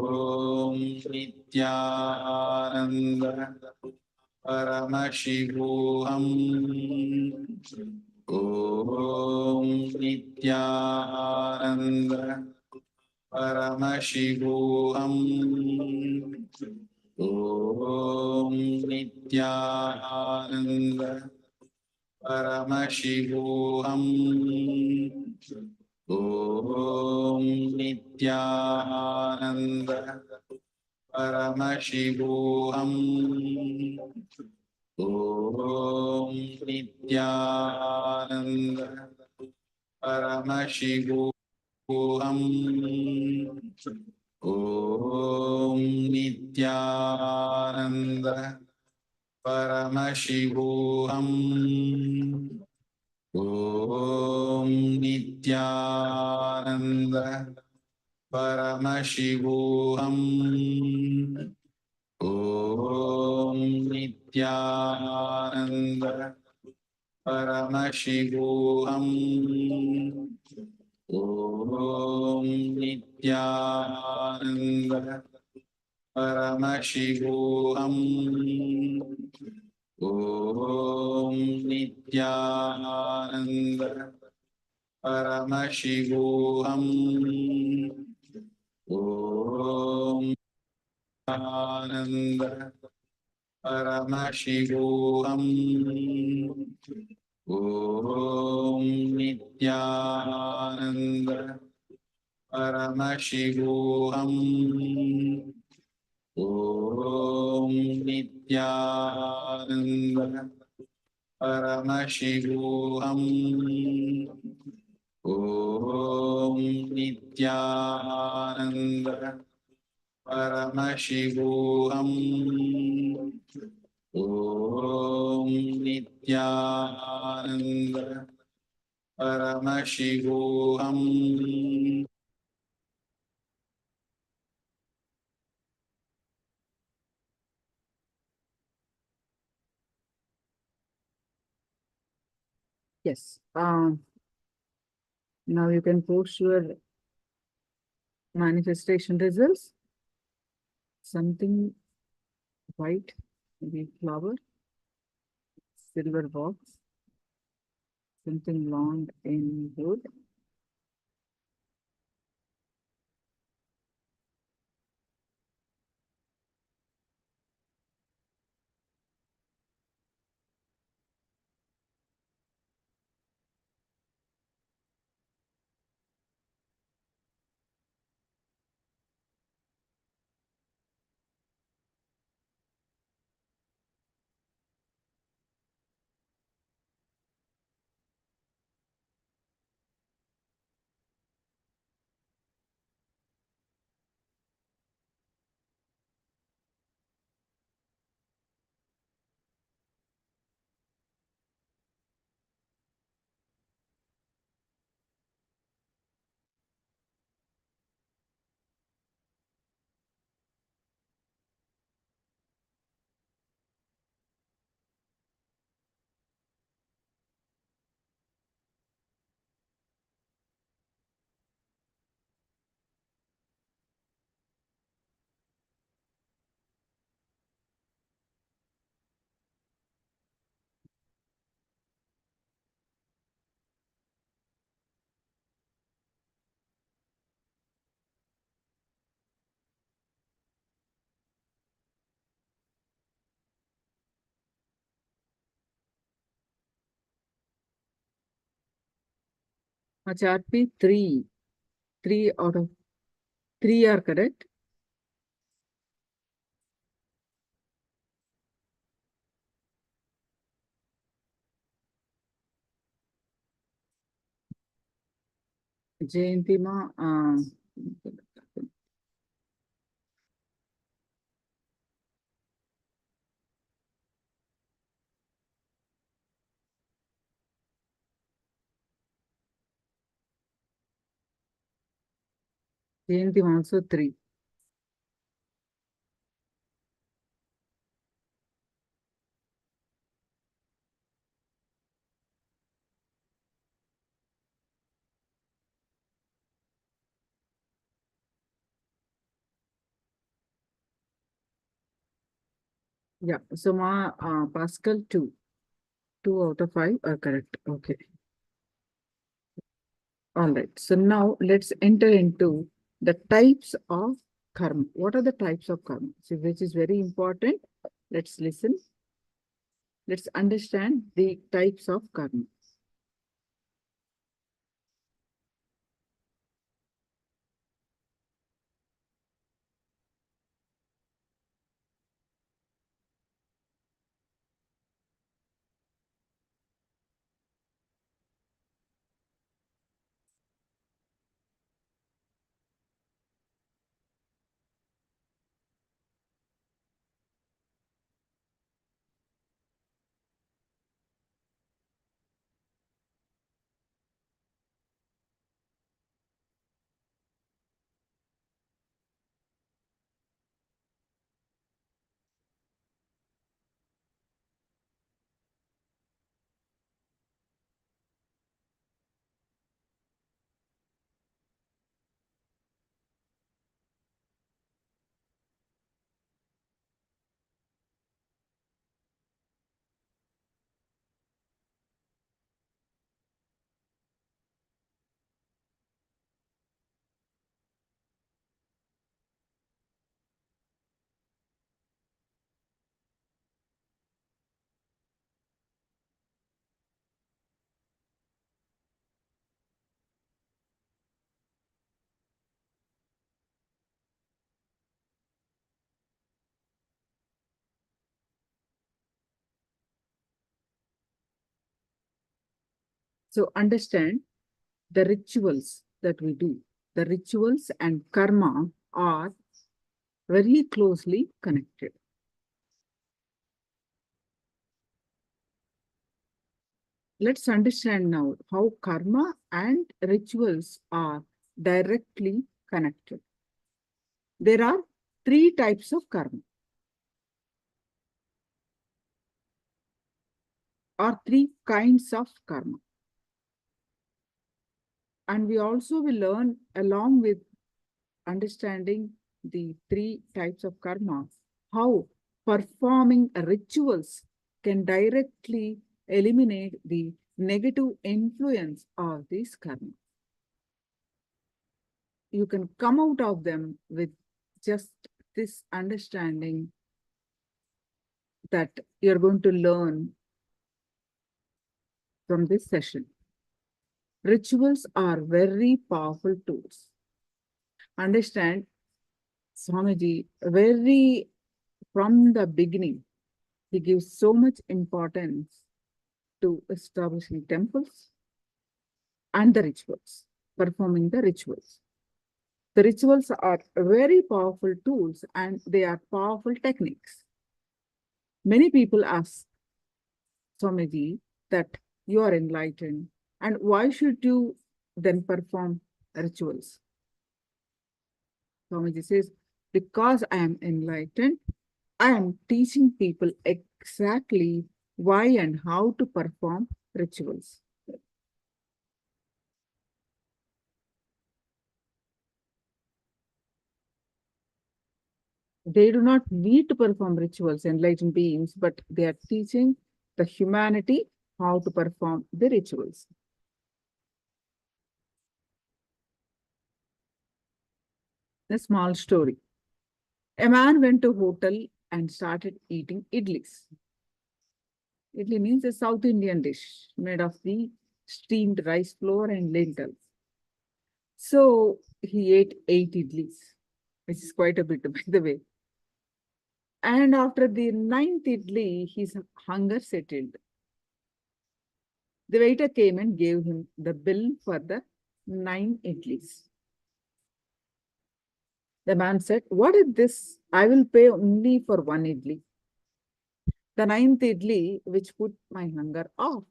Om Nityananda Paramashivoham. Om Nityananda Paramashivoham. Om Nityananda Paramashivoham. Om Nityananda Paramashivoham. Om Nityananda Paramashivoham. Om Nityananda Paramashivoham. Om Nityananda Paramashivoham. Om Nityananda Paramashivoham. Om Nityananda Paramashivoham. Om Nityananda Paramashivoham. Om Nityananda Paramashivoham. Om Nityananda Paramashivoham. Om Nityananda Paramashivoham. Om Nityananda Paramashivoham. Om Nityananda Paramashivoham. Yes. Now you can post your manifestation results. Something white, maybe flower, silver box, something long in wood. HRP 3. 3 out of 3 are correct. Jayantima, Jayantima also 3. Yeah, so Pascal 2. 2 out of 5 are correct. Okay. All right. So now let's enter into the types of karma. What are the types of karma? So which is very important. Let's listen. Let's understand the types of karma. So understand the rituals that we do. The rituals and karma are very closely connected. Let's understand now how karma and rituals are directly connected. There are 3 types of karma, or 3 kinds of karma. And we also will learn, along with understanding the 3 types of karma, how performing rituals can directly eliminate the negative influence of these karma. You can come out of them with just this understanding that you're going to learn from this session. Rituals are very powerful tools. Understand, Swamiji, very from the beginning, he gives so much importance to establishing temples and the rituals, performing the rituals. The rituals are very powerful tools and they are powerful techniques. Many people ask Swamiji that you are enlightened and why should you then perform rituals? Swamiji says, because I am enlightened, I am teaching people exactly why and how to perform rituals. They do not need to perform rituals, enlightened beings, but they are teaching the humanity how to perform the rituals. A small story. A man went to a hotel and started eating idlis. Idli means a South Indian dish made of the steamed rice flour and lentils. So he ate 8 idlis, which is quite a bit, by the way. And after the 9th idli, his hunger settled. The waiter came and gave him the bill for the 9 idlis. The man said, "What is this? I will pay only for 1 idli. The 9th idli, which put my hunger off.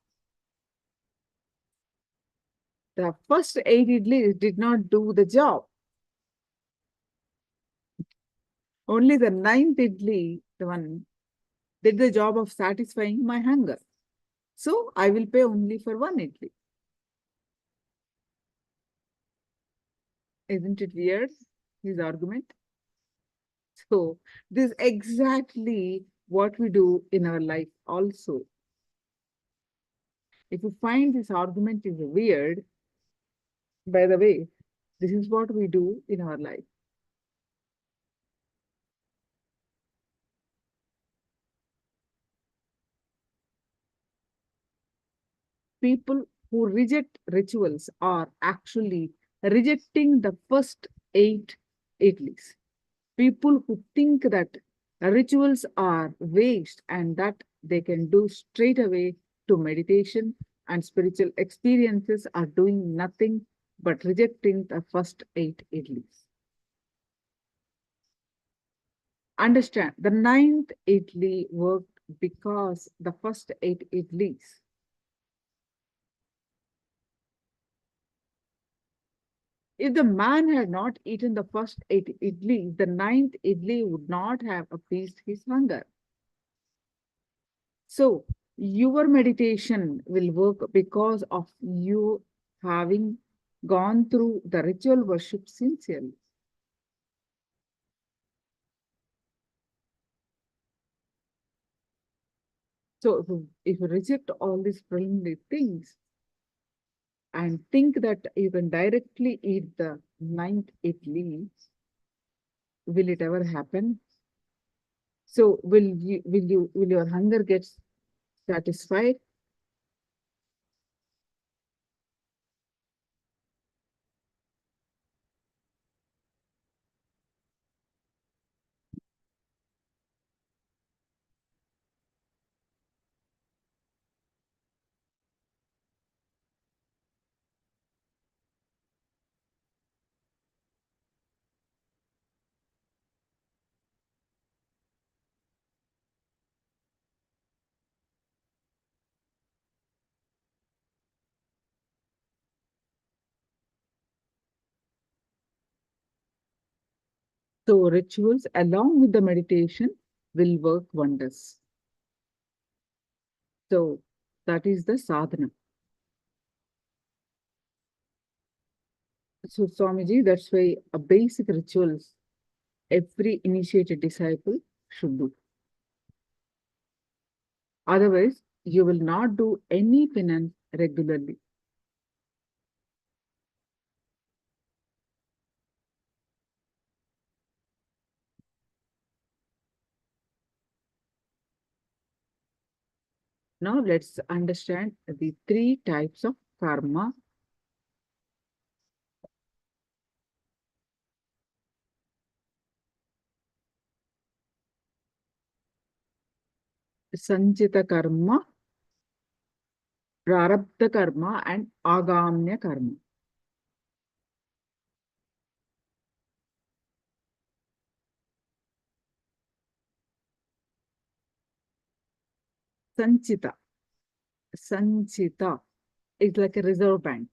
The first 8 idlis did not do the job. Only the 9th idli, the one, did the job of satisfying my hunger. So I will pay only for 1 idli." Isn't it weird, his argument? So this is exactly what we do in our life also. If you find this argument is weird, by the way, this is what we do in our life. People who reject rituals are actually rejecting the first 8 Idlis. People who think that rituals are waste and that they can do straight away to meditation and spiritual experiences are doing nothing but rejecting the first 8 Idlis. Understand, the 9th Idli worked because the first 8 Idlis. If the man had not eaten the first 8 idli, the 9th idli would not have appeased his hunger. So, your meditation will work because of you having gone through the ritual worship sincerely. So, if you reject all these preliminary things and think that you can directly eat the 9th idli, will it ever happen? So, will your hunger get satisfied? So rituals along with the meditation will work wonders. So that is the sadhana. So Swamiji, that's why a basic rituals every initiated disciple should do. Otherwise, you will not do any penance regularly. Now let's understand the 3 types of karma. Sanchita karma, prarabdha karma, and agamya karma. Sanchita. Sanchita is like a reserve bank.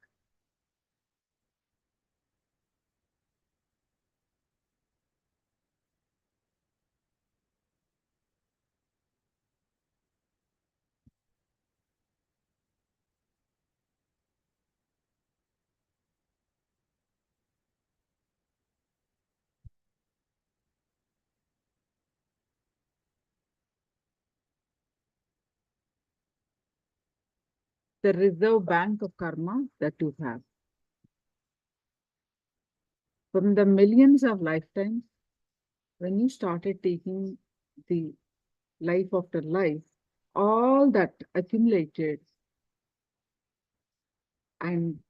The reserve bank of karma that you have. From the millions of lifetimes, when you started taking the life after life, all that accumulated and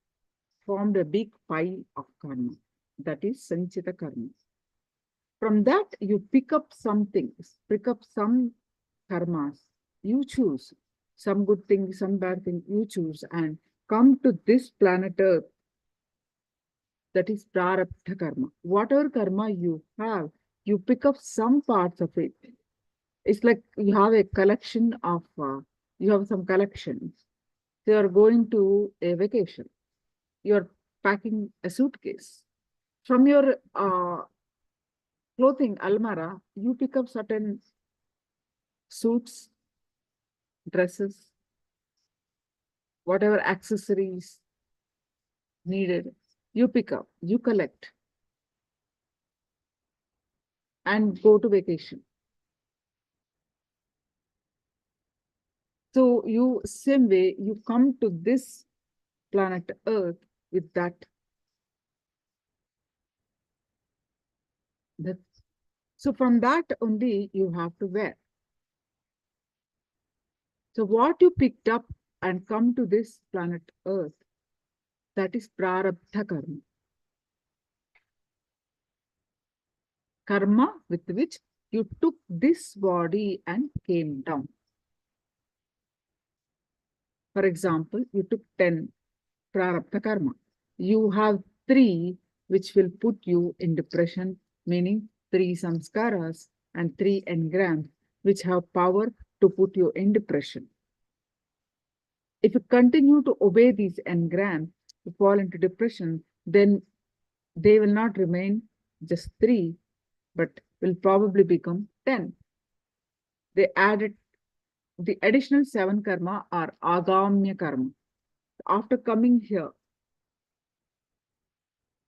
formed a big pile of karma. That is Sanchita karma. From that, you pick up some things, pick up some karmas. You choose some good thing, some bad thing, you choose and come to this planet Earth. That is prarabdha karma. Whatever karma you have, you pick up some parts of it. It's like you have a collection of, you have some collections. So you are going to a vacation. You are packing a suitcase. From your clothing almara, you pick up certain suits, dresses, whatever accessories needed, you pick up, you collect, and go to vacation. So you, same way, you come to this planet Earth with that. So from that only you have to wear. So what you picked up and come to this planet Earth, that is prarabdha karma. Karma with which you took this body and came down. For example, you took 10 prarabdha karma. You have 3 which will put you in depression, meaning 3 samskaras and 3 engrams which have power to put you in depression. If you continue to obey these engrams, you fall into depression, then they will not remain just 3, but will probably become 10. They added the additional 7 karma are agamya karma. After coming here,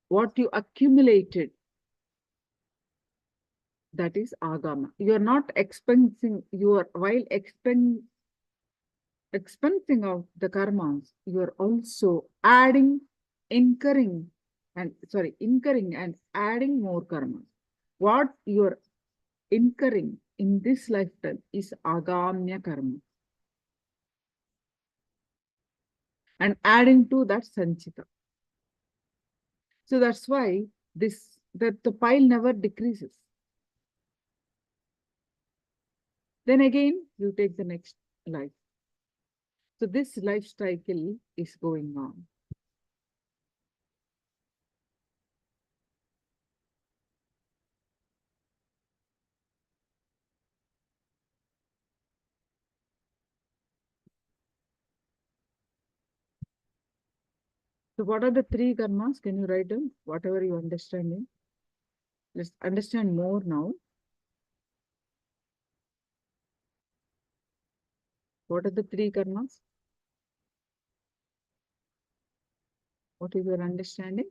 what you accumulated, that is agama. You are not expensing, while expensing out the karmas, you are also incurring and adding more karmas. What you are incurring in this lifetime is agamya karma. And adding to that sanchita. So that's why that the pile never decreases. Then again, you take the next life. So this life cycle is going on. So what are the 3 karmas? Can you write them? Whatever you understanding. Let's understand more now. What are the 3 karmas? What is your understanding?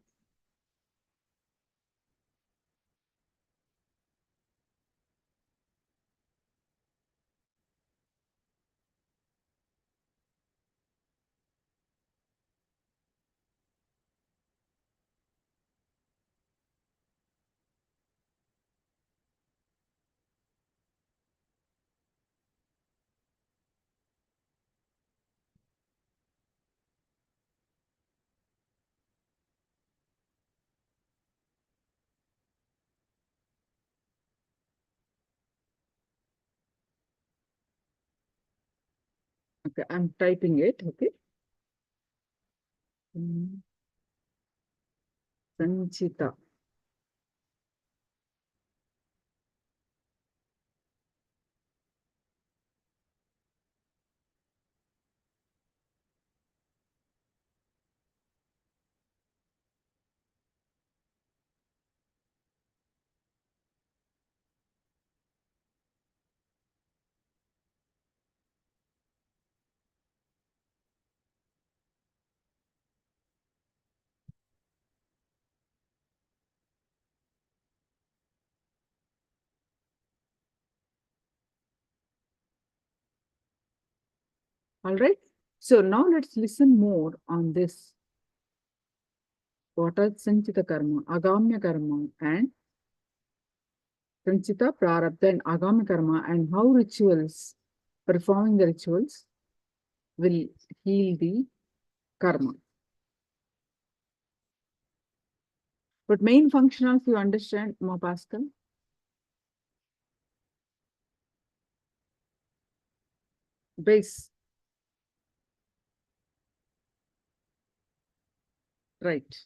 Okay, I'm typing it. Okay. Sanchita. All right. So now let's listen more on this. What are sanchita karma, agamya karma, and sanchita, prarabdha, and agamya karma, and how performing the rituals will heal the karma. But main functionals you understand, Ma Pascal? Base. Right.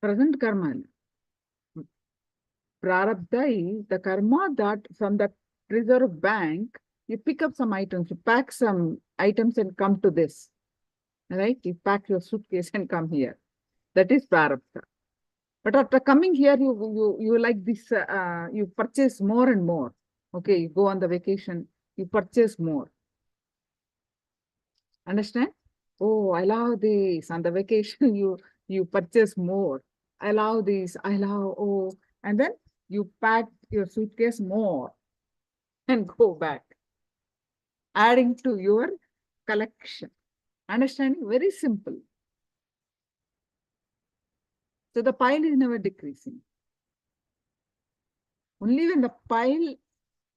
Present karma. Prarabdha is the karma that from the reserve bank, you pick up some items, you pack some items and come to this. Right? You pack your suitcase and come here. That is prarabdha. But after coming here, you like this, you purchase more and more. Okay, you go on the vacation, you purchase more. Understand? Oh, I love this. On the vacation, you purchase more. I love this. I love, oh, and then you pack your suitcase more and go back, adding to your collection. Understanding? Very simple. So the pile is never decreasing. Only when the pile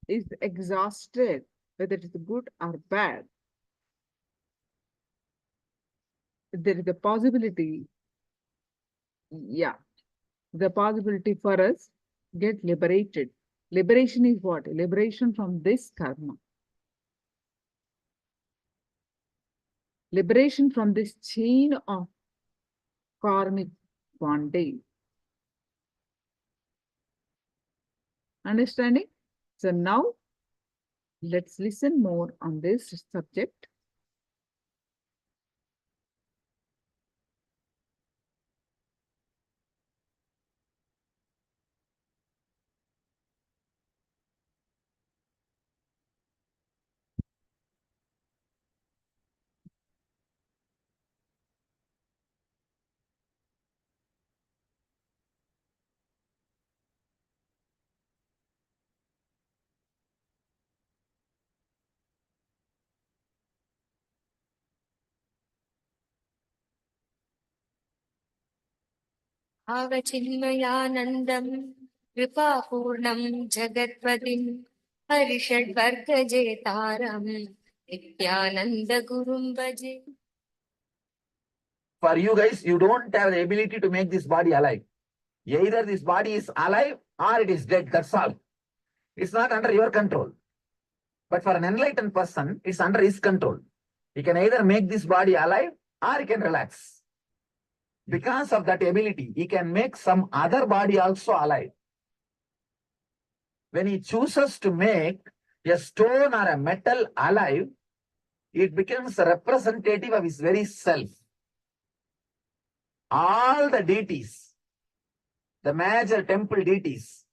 is exhausted, whether it is good or bad, there is a possibility, the possibility for us get liberated. Liberation is what? Liberation from this karma. Liberation from this chain of karmic bondage. Understanding? So now, let's listen more on this subject. आवचिन्मयानन्दं कृपापूर्णं जगत्पतिं हरिषड्वर्गजेतारं नित्यानन्दगुरुं भजे. For you guys, you don't have the ability to make this body alive. Either this body is alive or it is dead, that's all. It's not under your control. But for an enlightened person, it's under his control. He can either make this body alive or he can relax. Because of that ability, he can make some other body also alive. When he chooses to make a stone or a metal alive, it becomes a representative of his very self. All the deities, the major temple deities,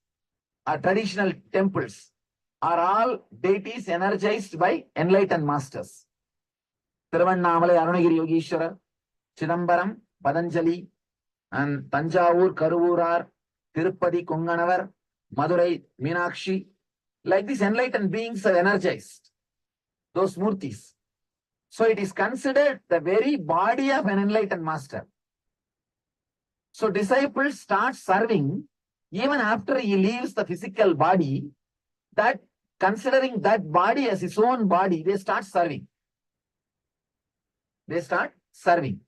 or traditional temples, are all deities energized by enlightened masters. Tiruvannamalai Arunagiri Yogeshwara, Chidambaram, Patanjali, and Tanjavur, Karuvurar, Tirupati, Konganavar, Madurai, Meenakshi. Like these enlightened beings are energized, those murtis. So it is considered the very body of an enlightened master. So disciples start serving even after he leaves the physical body, that considering that body as his own body, they start serving. They start serving.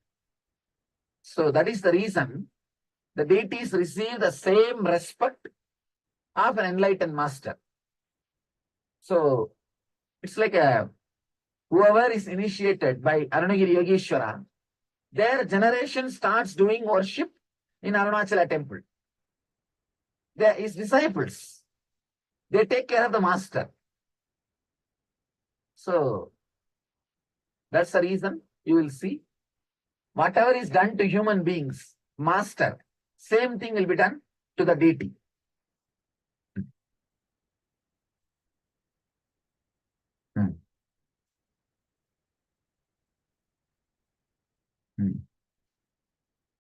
So that is the reason the deities receive the same respect of an enlightened master. So it's like whoever is initiated by Arunagiri Yogeshwara, their generation starts doing worship in Arunachala temple. They are his disciples. They take care of the master. So that's the reason you will see whatever is done to human beings, master, same thing will be done to the deity.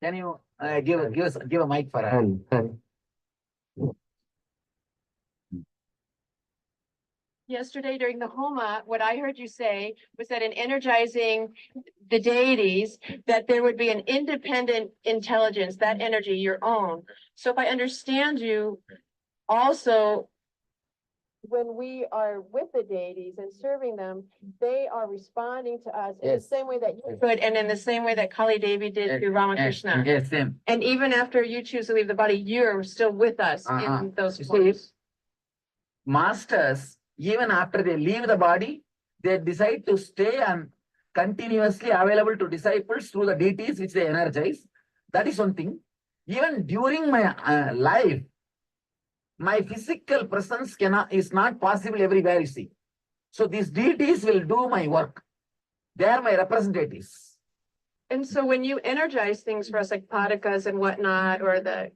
Can you give a mic for her? Yesterday during the Homa, what I heard you say was that in energizing the deities, that there would be an independent intelligence, that energy, your own. So if I understand you, also, when we are with the deities and serving them, they are responding to us in the same way that you could, and in the same way that Kali Devi did to Ramakrishna. Yes, same. And even after you choose to leave the body, you're still with us in those forms. Masters, even after they leave the body, they decide to stay and continuously available to disciples through the deities which they energize. That is one thing. Even during my life, my physical presence is not possible everywhere, you see. So these deities will do my work. They are my representatives. And so when you energize things for us like padakas and whatnot, or the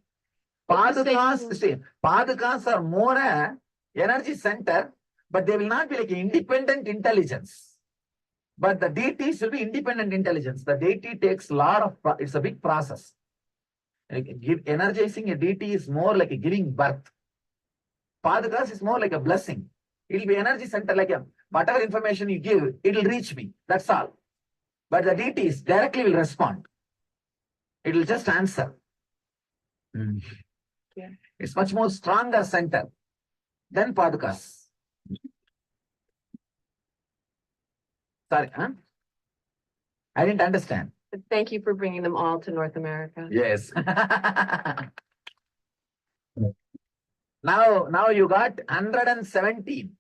Padakas are more a energy center, but they will not be like an independent intelligence. But the deities will be independent intelligence. The deity takes a lot of, it's a big process. Energizing a deity is more like a giving birth. Padukas is more like a blessing. It will be energy center, like whatever information you give, it will reach me. That's all. But the deities directly will respond. It will just answer. Yeah. It's much more stronger center than Padukas. Sorry, huh? I didn't understand. Thank you for bringing them all to North America. Yes. Now you got 117.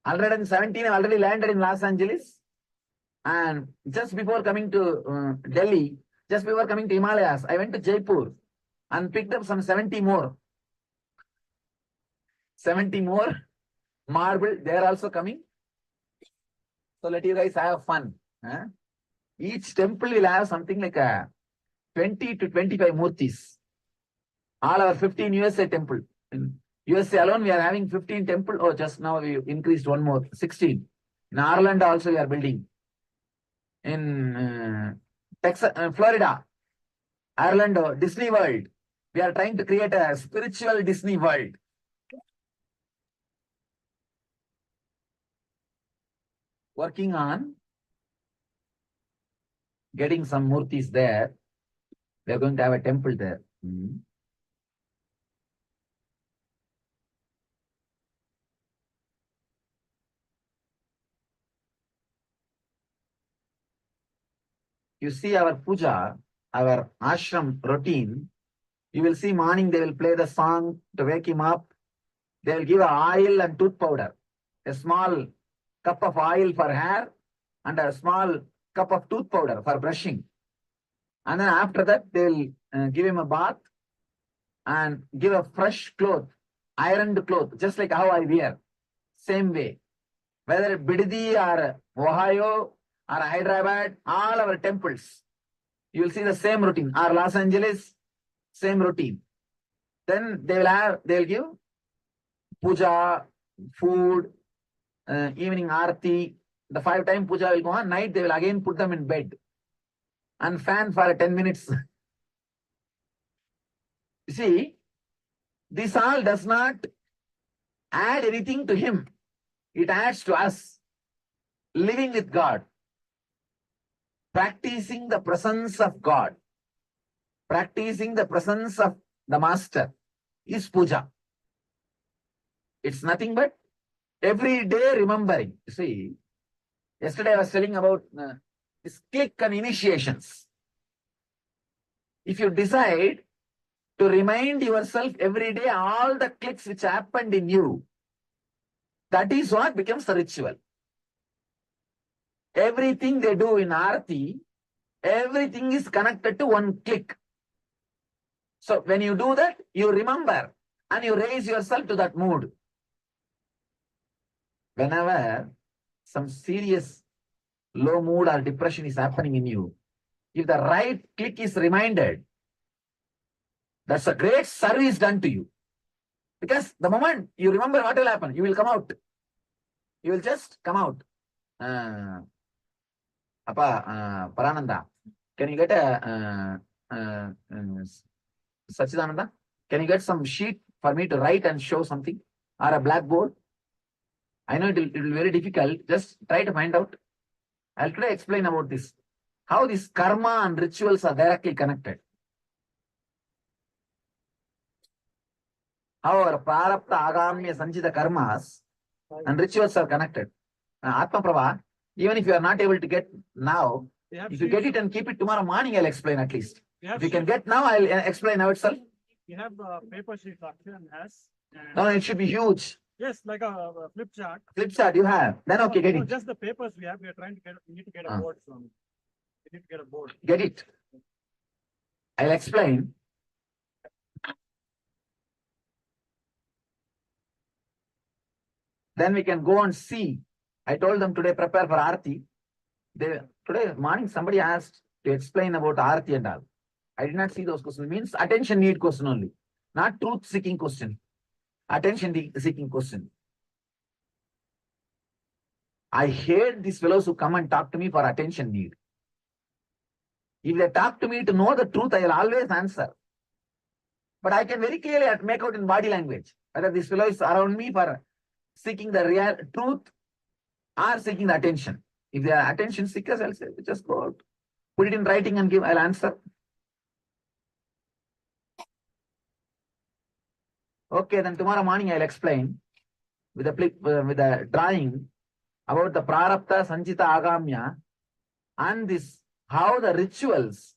117 have already landed in Los Angeles. And just before coming to Delhi, just before coming to Himalayas, I went to Jaipur and picked up some 70 more. 70 more marble, they are also coming. So let you guys have fun. Huh? Each temple will have something like 20 to 25 murtis. All our 15 USA temple. In USA alone, we are having 15 temple. Oh, just now we increased one more, 16. In Ireland also we are building. In Texas, Florida, Orlando, Disney World. We are trying to create a spiritual Disney World. Working on getting some murtis there. We are going to have a temple there. You see our puja, our ashram routine. You will see morning they will play the song to wake him up. They will give oil and tooth powder. A small cup of oil for hair and a small cup of tooth powder for brushing. And then after that, they'll give him a bath and give a fresh cloth, ironed cloth, just like how I wear. Same way. Whether Bidadi or Ohio or Hyderabad, all our temples, you will see the same routine. Or Los Angeles, same routine. Then they'll give puja, food, evening aarti. The 5-time puja will go on. Night they will again put them in bed and fan for 10 minutes. You see, this all does not add anything to him. It adds to us. Living with God. Practicing the presence of God. Practicing the presence of the Master is puja. It's nothing but every day remembering. You see, yesterday I was telling about this click and initiations. If you decide to remind yourself every day all the clicks which happened in you, that is what becomes the ritual. Everything they do in Aarti, everything is connected to one click. So when you do that, you remember and you raise yourself to that mood. Whenever some serious low mood or depression is happening in you, if the right click is reminded, that's a great service done to you. Because the moment you remember what will happen, you will come out. You will just come out. Parananda, can you get a Sachidananda? Can you get some sheet for me to write and show something? Or a blackboard? I know it will be very difficult. Just try to find out. I'll try to explain about this. How this karma and rituals are directly connected. How our prarabdha, agamya, sanchita karmas and rituals are connected. Atma Prabha, even if you are not able to get now, if you get it and keep it tomorrow morning, I'll explain at least. If you can get now, I'll explain now itself. You have paper sheet and has. No, it should be huge. Yes, like a flip chart. Flip chart you have. Then okay, get it. Just the papers we have. We are trying to get. We need to get a board from. We need to get a board. Get it. I'll explain. Then we can go and see. I told them today prepare for Aarti. Today morning somebody asked to explain about Aarti and all. I did not see those questions. Means attention need question only. Not truth seeking question. Attention seeking question. I hate these fellows who come and talk to me for attention need. If they talk to me to know the truth, I will always answer. But I can very clearly make out in body language. Whether this fellow is around me for seeking the real truth or seeking the attention. If they are attention seekers, I'll say, just go out. Put it in writing and I'll answer. Okay, then tomorrow morning I'll explain with a drawing about the prarabdha, sanchita, agamya, and this, how the rituals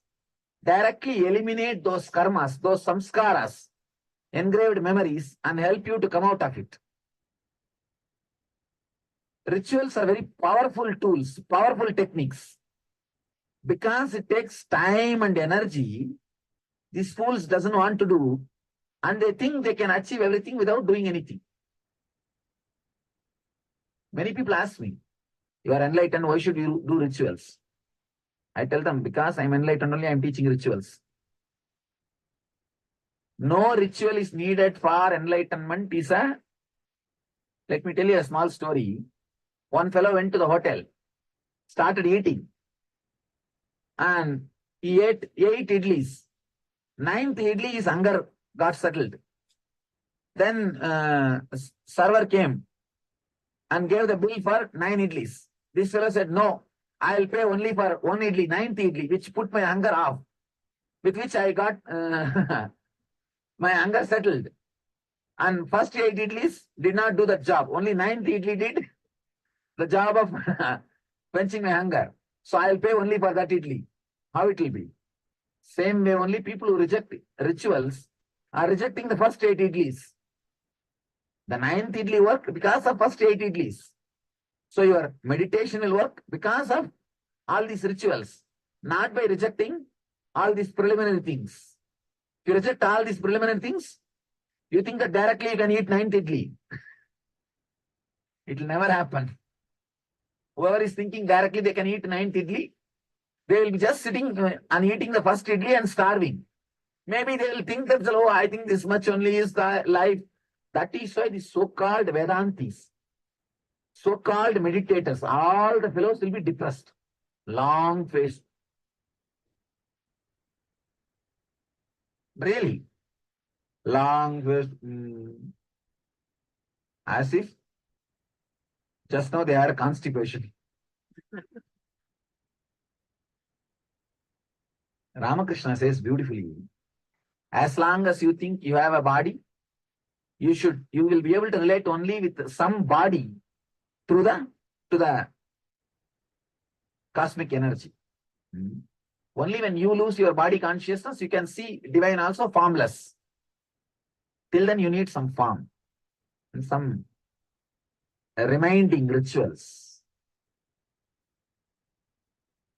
directly eliminate those karmas, those samskaras, engraved memories, and help you to come out of it. Rituals are very powerful tools, powerful techniques. Because it takes time and energy, these fools doesn't want to do, and they think they can achieve everything without doing anything. Many people ask me, you are enlightened, why should you do rituals? I tell them, because I'm enlightened only, I'm teaching rituals. No ritual is needed for enlightenment. Let me tell you a small story. One fellow went to the hotel, started eating, and he ate 8 idlis. 9th idli, his hunger got settled. Then server came and gave the bill for 9 idlis. This fellow said, no, I'll pay only for 1 idli, 9th idli, which put my hunger off, with which I got my hunger settled. And first 8 idlis did not do the job. Only 9th idli did the job of quenching my hunger. So I'll pay only for that idli. How it will be? Same way, only people who reject rituals are rejecting the first 8 idlis. The 9th idli work because of first 8 idlis. So your meditation will work because of all these rituals, not by rejecting all these preliminary things. If you reject all these preliminary things, you think that directly you can eat 9th idli. It will never happen. Whoever is thinking directly they can eat 9th idli, they will be just sitting and eating the first idli and starving. Maybe they will think that, oh, I think this much only is the life. That is why the so-called Vedantis, so-called meditators, all the fellows will be depressed. Long face. Really. Long face. As if just now they had a constipation. Ramakrishna says beautifully, as long as you think you have a body, you will be able to relate only with some body to the cosmic energy. Only when you lose your body consciousness, you can see divine also formless. Till then, you need some form and some reminding rituals.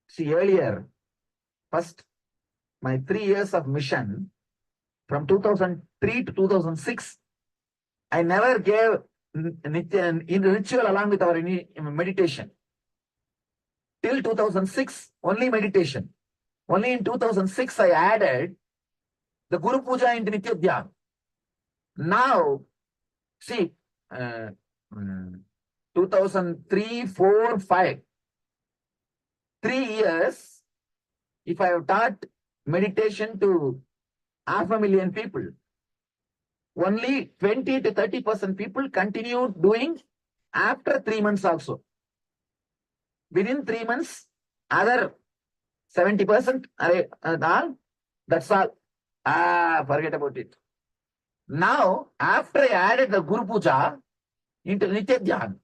See, earlier, first, my 3 years of mission, from 2003 to 2006, I never gave in ritual along with our meditation. Till 2006, only meditation. Only in 2006, I added the Guru Puja into Nitya Dhyan. Now, see, 2003, 4, 5, 3 years, if I have taught meditation to 500,000 people, only 20 to 30% people continue doing after 3 months also. Within 3 months, other 70% are, that's all. Forget about it. Now, after I added the Guru Puja into Nitya Dhyan,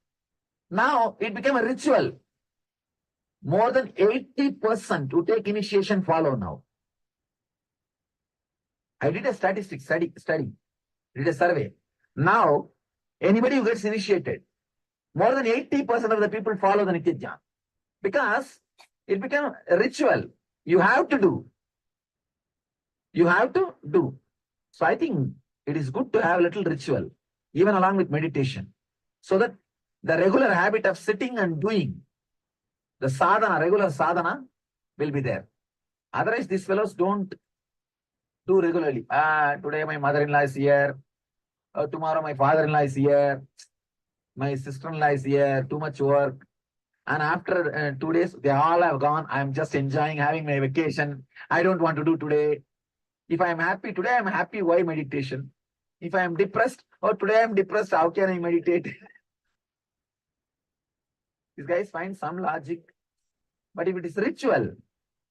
now it became a ritual. More than 80% who take initiation follow now. I did a statistics study, did a survey. Now, anybody who gets initiated, more than 80% of the people follow the Nitya Dhyan. Because it became a ritual. You have to do. You have to do. So I think it is good to have a little ritual, even along with meditation, so that the regular habit of sitting and doing, the sadhana, regular sadhana will be there. Otherwise, these fellows don't do regularly. Today my mother-in-law is here. Tomorrow my father-in-law is here. My sister-in-law is here. Too much work. And after 2 days, they all have gone. I'm just enjoying having my vacation. I don't want to do today. If I'm happy today, I'm happy. Why meditation? If I am depressed, oh, today I am depressed, how can I meditate? These guys find some logic. But if it is ritual,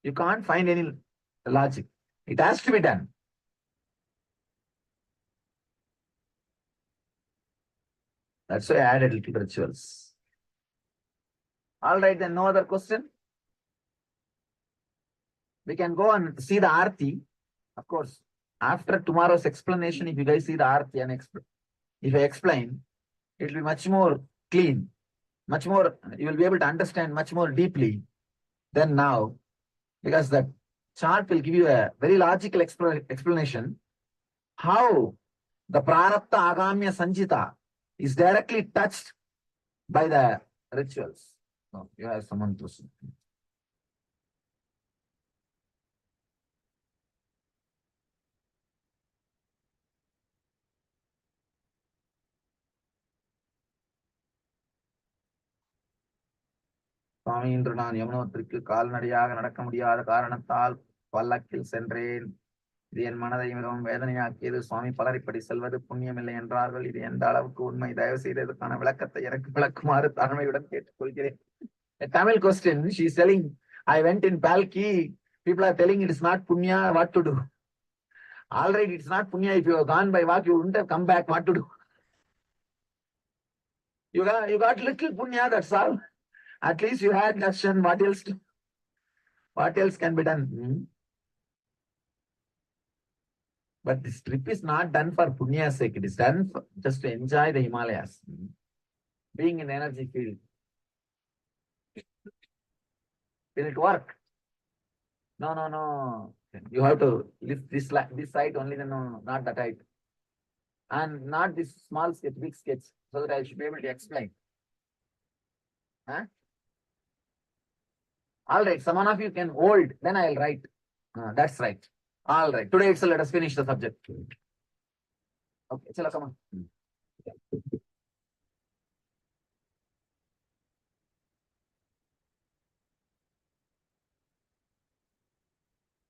you can't find any logic. It has to be done. That's why I added little rituals. All right, then no other question? We can go and see the Aarti. Of course, after tomorrow's explanation, if you guys see the Aarti and if I explain, it will be much more clean, much more, you will be able to understand much more deeply than now, because the chart will give you a very logical explanation how the Prarabdha Agamya Sanjita is directly touched by the rituals. Oh, you have someone to see. சுவாமி, இன்று நான் யமுனோத்திற்கு கால்நடையாக நடக்க முடியாத காரணத்தால் பல்லக்கில் சென்றேன். இது என் மனதை மிகவும் வேதனையாக்கியது. சுவாமி, பலர் இப்படி செல்வது புண்ணியமில்லை என்றார்கள். இது எந்த அளவுக்கு உண்மை? தயவு செய்து இதற்கான விளக்கத்தை எனக்கு விளக்குமாறு தாழ்மையுடன் கேட்டுக்கொள்கிறேன். A Tamil question. She is telling, I went in Palki. People are telling it is not punya. What to do? All right, it's not punya. If you have gone by walk, you wouldn't have come back. What to do? You got little punya. That's all. At least you had darshan. What else can be done? But this trip is not done for punya's sake. It is done just to enjoy the Himalayas. Being in the energy field. Will it work? No. You have to lift this side only, then no, not that height. And not this small sketch, big sketch, so that I should be able to explain. Huh? All right, someone of you can hold, then I'll write. That's right. All right, today itself let us finish the subject. Okay, chala, come on.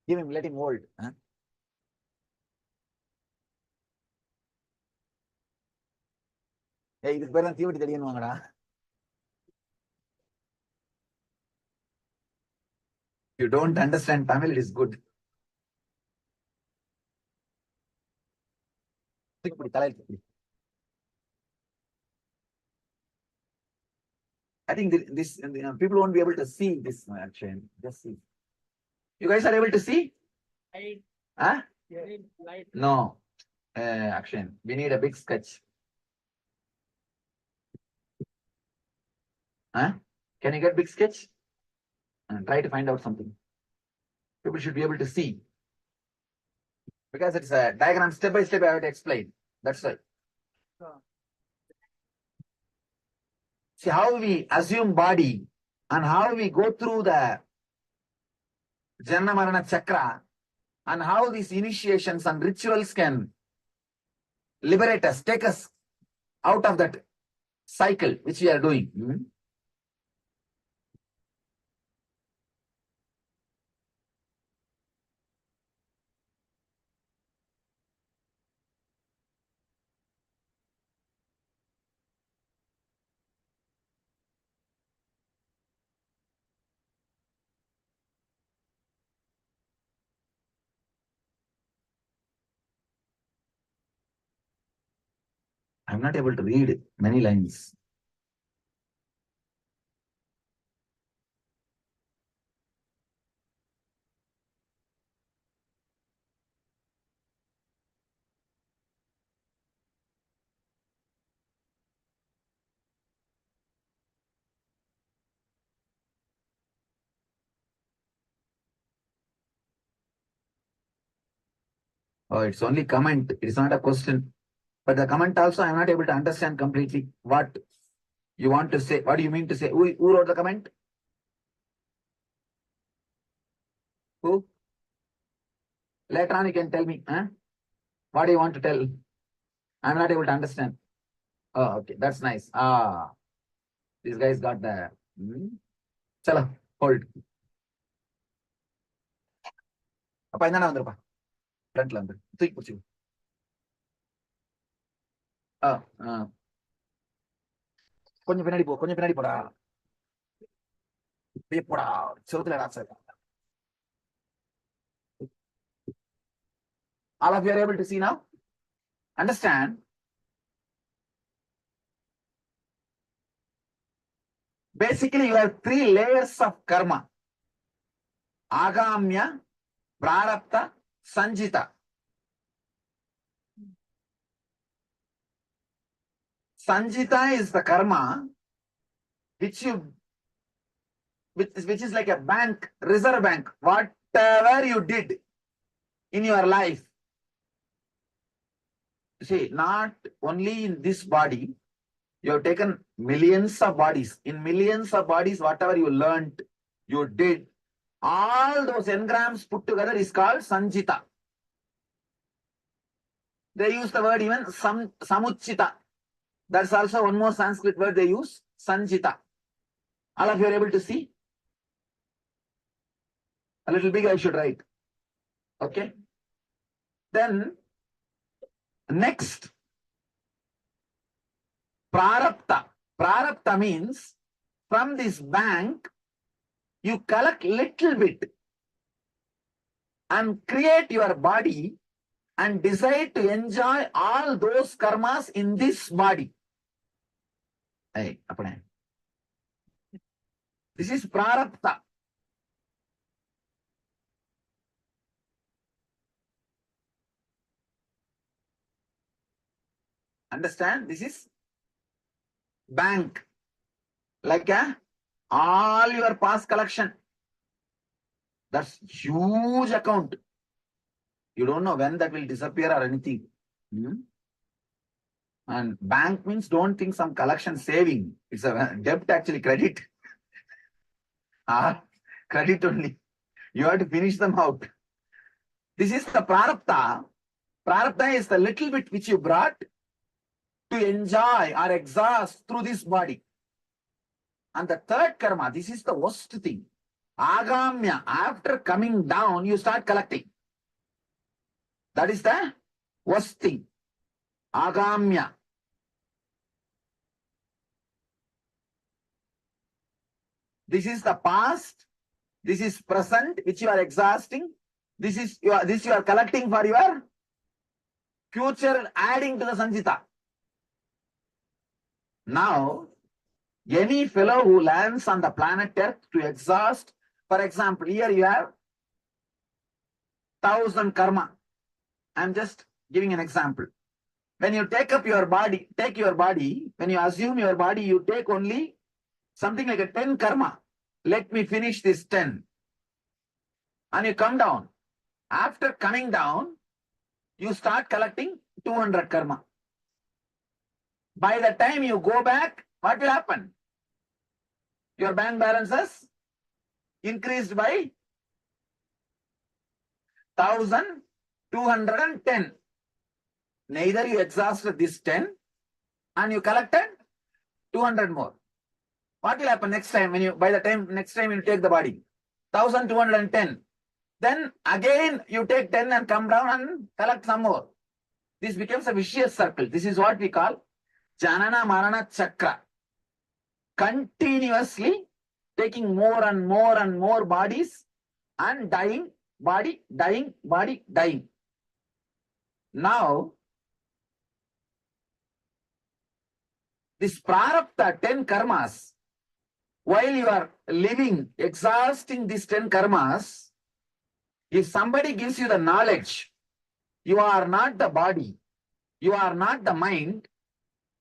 Give him, let him hold. Huh? Hey, இதுக்கு பேர் தான் தீவட்டி தெரியும் வாங்கடா. If you don't understand Tamil, it is good. I think this people won't be able to see this action. Just see. You guys are able to see? Huh? No. Action. We need a big sketch. Huh? Can you get big sketch? And try to find out something. People should be able to see. Because it's a diagram, step by step I have to explain. That's right. See how we assume body and how we go through the Janna Marana Chakra and how these initiations and rituals can liberate us, take us out of that cycle which we are doing. I'm not able to read many lines. Oh, it's only comment. It's not a question. But the comment also, I'm not able to understand completely what you want to say. What do you mean to say? Who wrote the comment? Who? Later on, you can tell me. Huh? What do you want to tell? I'm not able to understand. Oh, okay. That's nice. These guys got the... Chala, hold. Appa, inna vandrupa. Front la vandu. Three puchu. கொஞ்சம் பின்னாடி போ, கொஞ்சம் பின்னாடி போடா. போடா, செவுத்துல doctor. All of you are able to see now? Understand? Basically, you have 3 layers of karma. Agamya, Prarabdha, Sanjita. Sanjita is the karma which is like a bank, reserve bank. Whatever you did in your life, see, not only in this body, you have taken millions of bodies. In millions of bodies, whatever you learned, you did, all those engrams put together is called Sanjita. They use the word even Samuchita. That's also one more Sanskrit word they use, Sanjita. All of you are able to see? A little big I should write. Okay. Then, next, Prarabdha. Prarabdha means from this bank, you collect little bit and create your body and decide to enjoy all those karmas in this body. Hey, this is Prarabdha. Understand? This is bank. Like all your past collection. That's huge account. You don't know when that will disappear or anything. And bank means don't think some collection saving. It's a debt actually, credit. Credit only. You have to finish them out. This is the Prarabdha. Prarabdha is the little bit which you brought to enjoy or exhaust through this body. And the third karma, this is the worst thing. Agamya, after coming down, you start collecting. That is the worst thing. Agamya. This is the past. This is present, which you are exhausting. This you are collecting for your future, adding to the Sanjita. Now, any fellow who lands on the planet Earth to exhaust, for example, here you have 1,000 karma. I'm just giving an example. When you take your body, when you assume your body, you take only something like a 10 karma. Let me finish this 10. And you come down. After coming down, you start collecting 200 karma. By the time you go back, what will happen? Your bank balances increased by 1,210. Neither you exhausted this 10 and you collected 200 more. What will happen next time by the time next time you take the body? 1,210. Then again you take 10 and come down and collect some more. This becomes a vicious circle. This is what we call Janana Marana Chakra. Continuously taking more and more and more bodies and dying, body, dying, body, dying. Now, this Prarabdha 10 karmas, while you are living, exhausting these 10 karmas, if somebody gives you the knowledge, you are not the body, you are not the mind,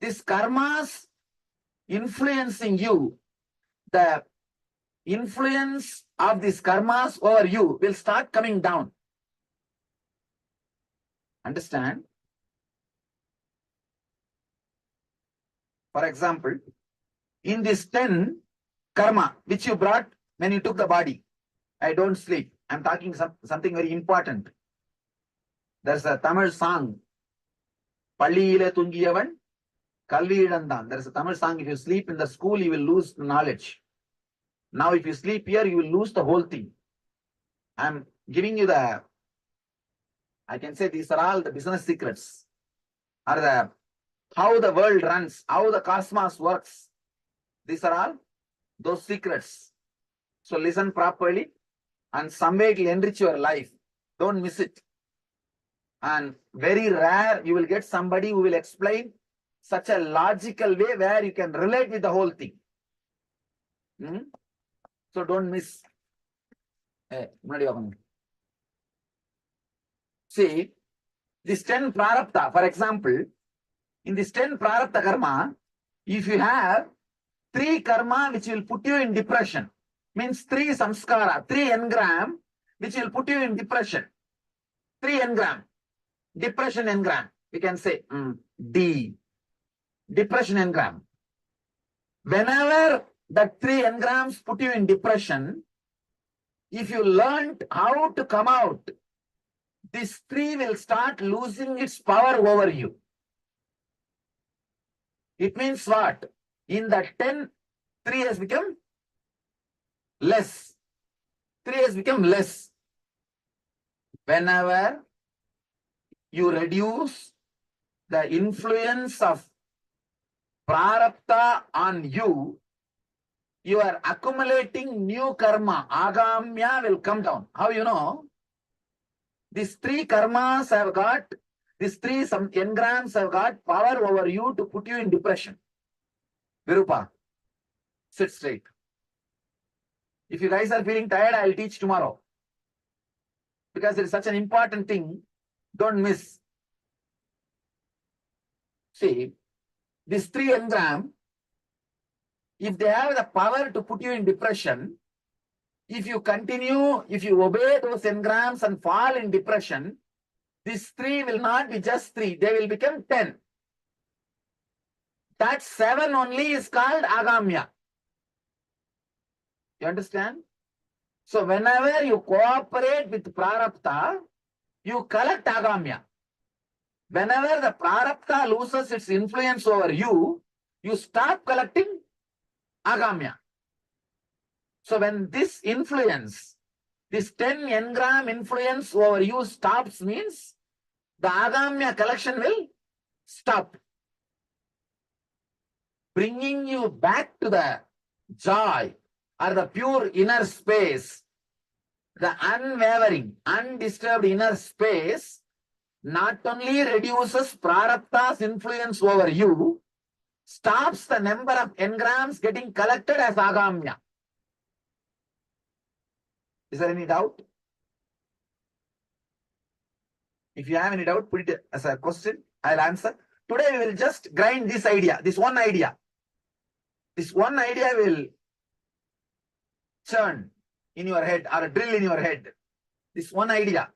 this karmas influencing you, the influence of these karmas over you will start coming down. Understand? For example, in this 10 karma which you brought when you took the body, I don't sleep. I'm talking something very important. There's a Tamil song, Palliyile Tungiyavan Kalviyidandan. There's a Tamil song, if you sleep in the school, you will lose knowledge. Now, if you sleep here, you will lose the whole thing. I'm giving you I can say these are all the business secrets, or the how the world runs, how the cosmos works. These are all those secrets. So listen properly, and someday it will enrich your life. Don't miss it. And very rare you will get somebody who will explain such a logical way where you can relate with the whole thing. So don't miss. See, this 10 prarabdha, for example, in this 10 prarabdha karma, if you have 3 karma which will put you in depression, means 3 samskara, 3 engram which will put you in depression. 3 engram, depression engram, we can say D, depression engram. Whenever the 3 engrams put you in depression, if you learned how to come out, this 3 will start losing its power over you. It means what? In the 10, 3 has become less. 3 has become less. Whenever you reduce the influence of prarabdha on you, you are accumulating new karma. Agamya will come down. How you know? These 3 karmas have got, these 3 some engrams have got power over you to put you in depression. Virupa, sit straight. If you guys are feeling tired, I'll teach tomorrow. Because it is such an important thing, don't miss. See, these 3 engram, if they have the power to put you in depression, if you continue, if you obey those engrams and fall in depression, these 3 will not be just 3, they will become 10. That 7 only is called agamya. You understand? So whenever you cooperate with prarabdha, you collect agamya. Whenever the prarabdha loses its influence over you, you stop collecting agamya. So when this influence, this 10 engram influence over you stops, means the agamya collection will stop. Bringing you back to the joy or the pure inner space, the unwavering, undisturbed inner space, not only reduces prarabdha's influence over you, stops the number of engrams getting collected as agamya. Is there any doubt? If you have any doubt, put it as a question. I'll answer. Today we will just grind this idea, this one idea. This one idea will churn in your head or drill in your head. This one idea.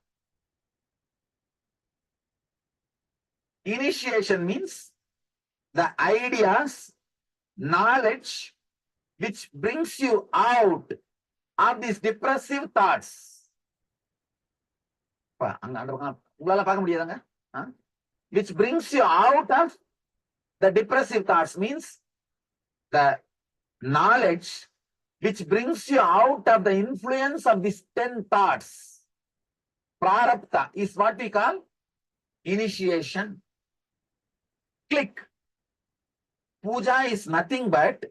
Initiation means the ideas, knowledge which brings you out of these depressive thoughts. Which brings you out of the depressive thoughts means the knowledge which brings you out of the influence of these 10 thoughts. Prarabdha is what we call initiation. Click. Puja is nothing but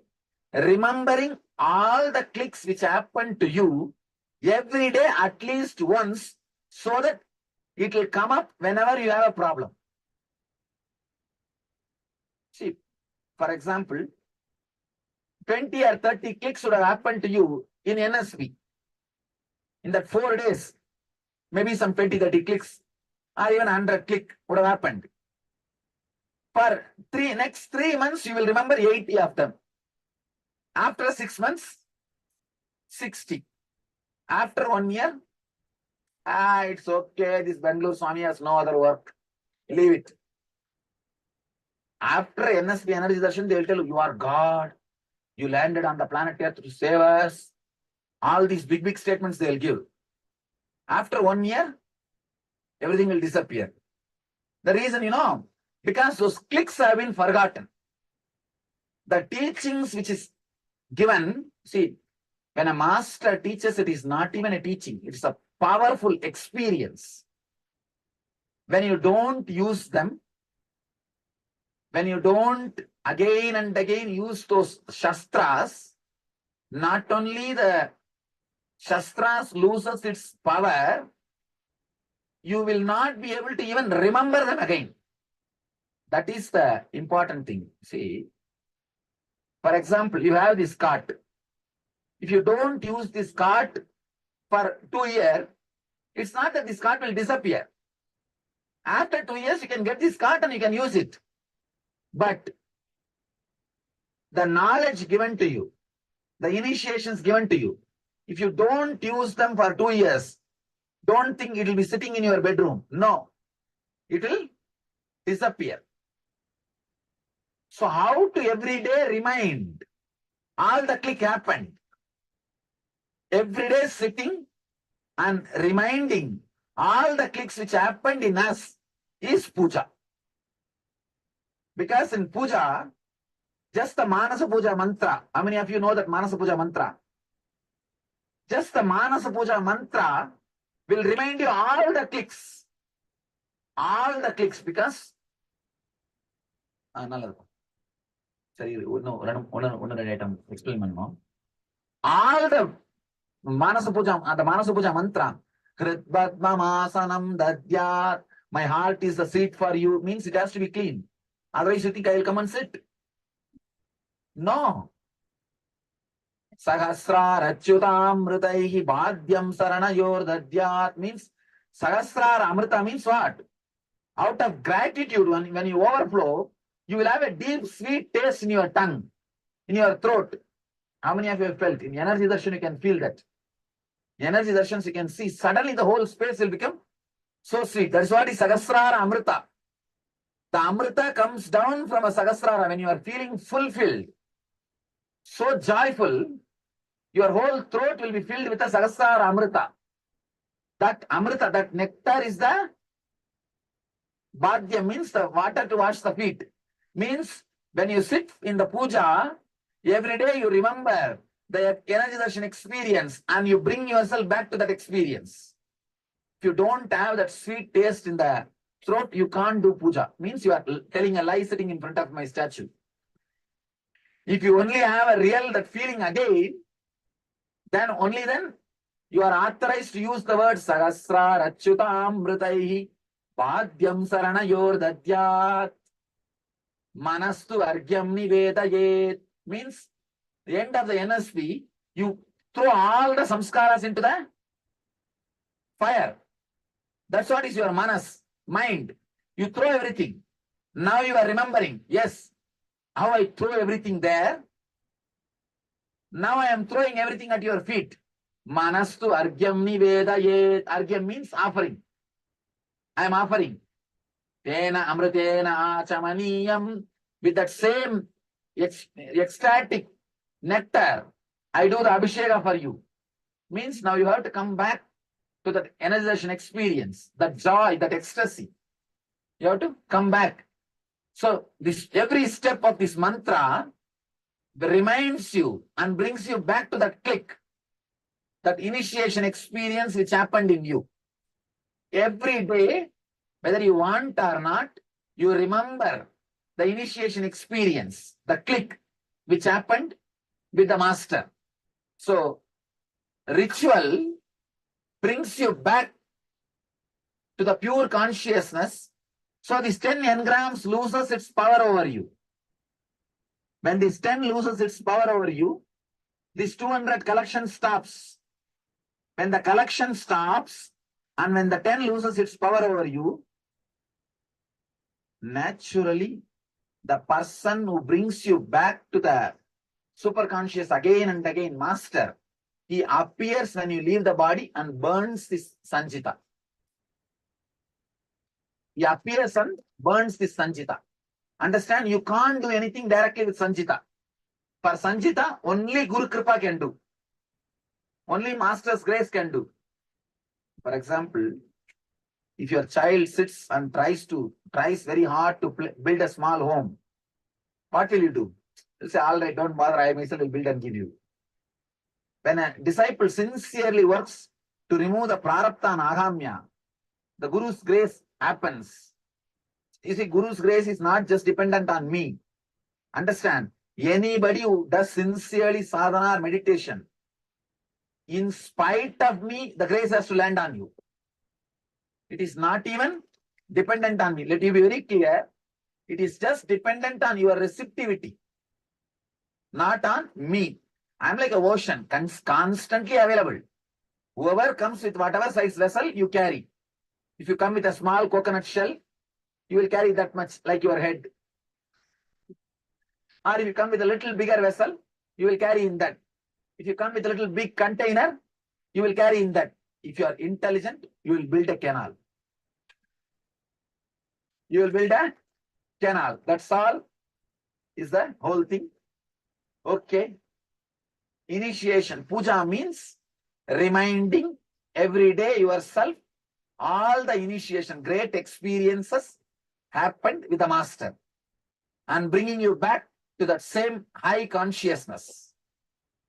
remembering all the clicks which happen to you every day at least once, so that it will come up whenever you have a problem. See, for example, 20 or 30 clicks would have happened to you in NSP. In that 4 days, maybe some 20, 30 clicks or even 100 click would have happened. For next 3 months, you will remember 80 of them. After 6 months, 60. After 1 year, it's okay, this Bangalore Swami has no other work. Leave it. After NSP Energy Darshan, they will tell you, you are God. You landed on the planet Earth to save us. All these big, big statements they will give. After 1 year, everything will disappear. The reason, because those clicks have been forgotten. The teachings which is given, see, when a master teaches, it is not even a teaching. It's a powerful experience. When you don't use them, when you don't again and again use those shastras, not only the shastras loses its power, you will not be able to even remember them again. That is the important thing. See, for example, you have this cart. If you don't use this cart for 2 years, it's not that this cart will disappear. After 2 years, you can get this cart and you can use it. But the knowledge given to you, the initiations given to you, if you don't use them for 2 years, don't think it will be sitting in your bedroom. No, it will disappear. So how to every day remind? All the click happened. Every day sitting and reminding all the clicks which happened in us is puja. Because in puja, just the Manasa Puja mantra. How many of you know that Manasa Puja mantra? Just the Manasa Puja mantra will remind you all the clicks. All the clicks, because explain all the Manasa Puja mantra. Kritbadmamasanam dadyat. My heart is the seat for you, means it has to be clean. Otherwise you think I will come and sit. No. Sahasrara Achyutamritaihi Bhadyam Saranayor Dadyat means Sahasrara Amrita means what? Out of gratitude, when you overflow, you will have a deep, sweet taste in your tongue, in your throat. How many of you have felt? In energy darshan, you can feel that. In energy darshans, you can see suddenly the whole space will become so sweet. That is what is Sahasrara Amrita. The Amrita comes down from a Sahasrara when you are feeling fulfilled, so joyful. Your whole throat will be filled with a Sahasrara Amrita. That Amrita, that nectar is the Bhadya, means the water to wash the feet. Means when you sit in the puja, every day you remember the energy darshan experience and you bring yourself back to that experience. If you don't have that sweet taste in the throat, you can't do puja. Means you are telling a lie sitting in front of my statue. If you only have a real that feeling again, then only then you are authorized to use the word Sahasrara Achyutamritaihi Bhadyam Saranayor Dadyat Manastu Argyam Nivedayet. Means the end of the NSP, you throw all the samskaras into the fire. That's what is your manas, mind. You throw everything. Now you are remembering, yes, how I throw everything there. Now I am throwing everything at your feet. Manastu Argyam Nivedayet. Argyam means offering. I am offering. Tena Amritena Achamaniyam. With that same ecstatic nectar, I do the Abhisheka for you. Means now you have to come back to that energization experience, that joy, that ecstasy. You have to come back. So this every step of this mantra reminds you and brings you back to that click, that initiation experience which happened in you. Every day, whether you want or not, you remember the initiation experience, the click which happened with the master. So ritual brings you back to the pure consciousness. So this 10 engrams loses its power over you. When this 10 loses its power over you, this 200 collection stops. When the collection stops and when the 10 loses its power over you, naturally the person who brings you back to the superconscious again and again, master, he appears when you leave the body and burns this sanjita. He appears and burns this sanjita. Understand, you can't do anything directly with sanjita. For sanjita, only Guru Kripa can do. Only Master's grace can do. For example, if your child sits and tries very hard to build a small home, what will you do? You'll say, all right, don't bother, I myself will build and give you. When a disciple sincerely works to remove the prarabdha and agamya, the Guru's grace happens. You see, Guru's grace is not just dependent on me. Understand? Anybody who does sincerely sadhana or meditation, in spite of me, the grace has to land on you. It is not even dependent on me. Let you be very clear. It is just dependent on your receptivity, not on me. I'm like a ocean, constantly available. Whoever comes with whatever size vessel you carry. If you come with a small coconut shell, you will carry that much like your head. Or if you come with a little bigger vessel, you will carry in that. If you come with a little big container, you will carry in that. If you are intelligent, you will build a canal. You will build a canal. That's all is the whole thing. Okay. Initiation. Puja means reminding every day yourself all the initiation, great experiences happened with the master and bringing you back to that same high consciousness,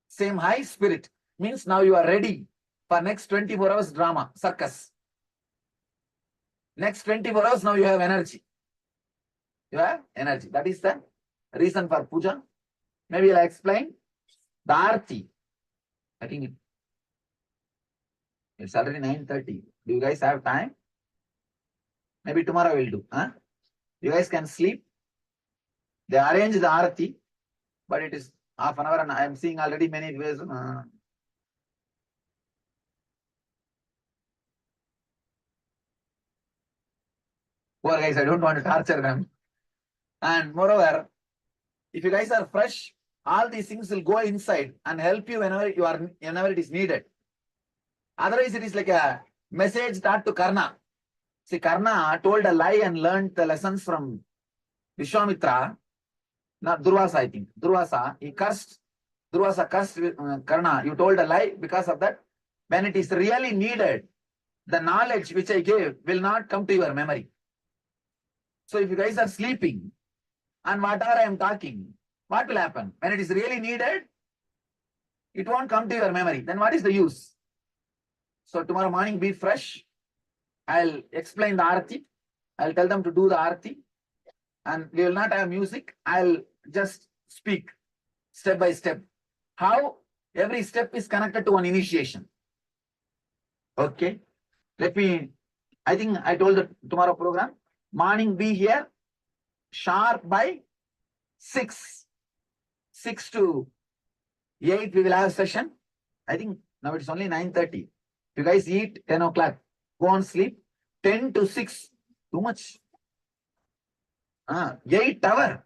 same high spirit. Means now you are ready for next 24 hours drama, circus. Next 24 hours, now you have energy. You have energy. That is the reason for puja. Maybe I'll explain the arti. I think it's already 9:30. Do you guys have time? Maybe tomorrow we'll do. Huh? You guys can sleep. They arrange the arati, but it is half an hour and I am seeing already many ways. Poor guys, I don't want to torture them. And moreover, if you guys are fresh, all these things will go inside and help you whenever it is needed. Otherwise, it is like a message taught to Karna. See, Karna told a lie and learned the lessons from Vishwamitra. Not Durvasa, I think. Durvasa, he cursed. Durvasa cursed Karna. You told a lie. Because of that, when it is really needed, the knowledge which I gave will not come to your memory. So if you guys are sleeping and whatever I am talking, what will happen? When it is really needed, it won't come to your memory. Then what is the use? So tomorrow morning, be fresh. I'll explain the arati. I'll tell them to do the arati. And we will not have music. I'll just speak step by step. How every step is connected to one initiation. Okay. I think I told the tomorrow program. Morning be here. Sharp by 6. 6 to 8 we will have a session. I think now it's only 9:30. If you guys eat 10 o'clock, go on sleep. 10 to 6. Too much. 8 hours.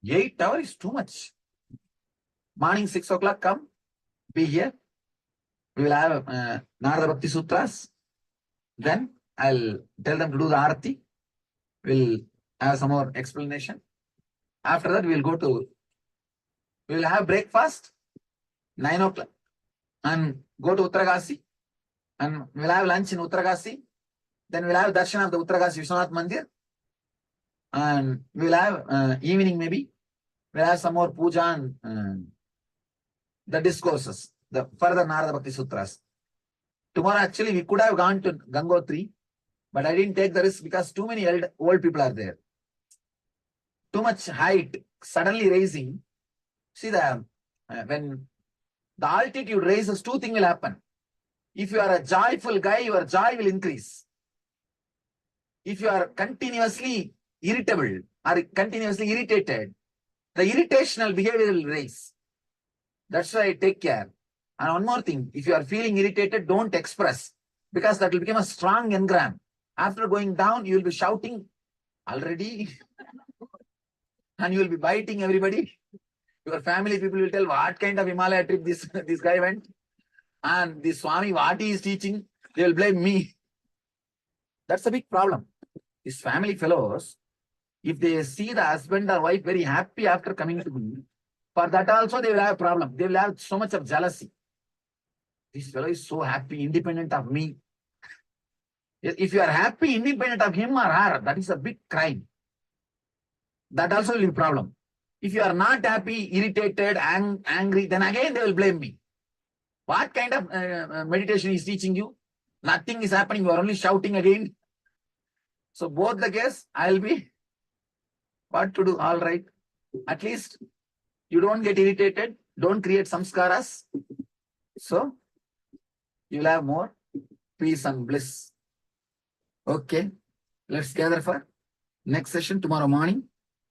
8 hours is too much. Morning 6 o'clock come. Be here. We will have Narada Bhakti Sutras. Then I'll tell them to do the Arati. We'll have some more explanation. After that, we will have breakfast, 9 o'clock, and go to Uttaragasi. And we'll have lunch in Uttaragasi. Then we'll have darshan of the Uttaragasi Vishwanath Mandir. And we'll have evening maybe. We'll have some more puja and the discourses, the further Narada Bhakti Sutras. Tomorrow, actually, we could have gone to Gangotri, but I didn't take the risk because too many old people are there. Too much height, suddenly raising. See, when the altitude raises, two things will happen. If you are a joyful guy, your joy will increase. If you are continuously irritable or continuously irritated, the irritational behavior will raise. That's why take care. And one more thing, if you are feeling irritated, don't express, because that will become a strong engram. After going down, you will be shouting already and you will be biting everybody. Your family people will tell what kind of Himalaya trip this guy went. And this Swami, what he is teaching, they will blame me. That's a big problem. These family fellows, if they see the husband or wife very happy after coming to me, for that also they will have a problem. They will have so much of jealousy. This fellow is so happy, independent of me. If you are happy, independent of him or her, that is a big crime. That also will be a problem. If you are not happy, irritated, angry, then again they will blame me. What kind of meditation is teaching you? Nothing is happening. You are only shouting again. So both the case, I'll be what to do, all right. At least you don't get irritated, don't create samskaras. So you'll have more peace and bliss. Okay, let's gather for next session tomorrow morning.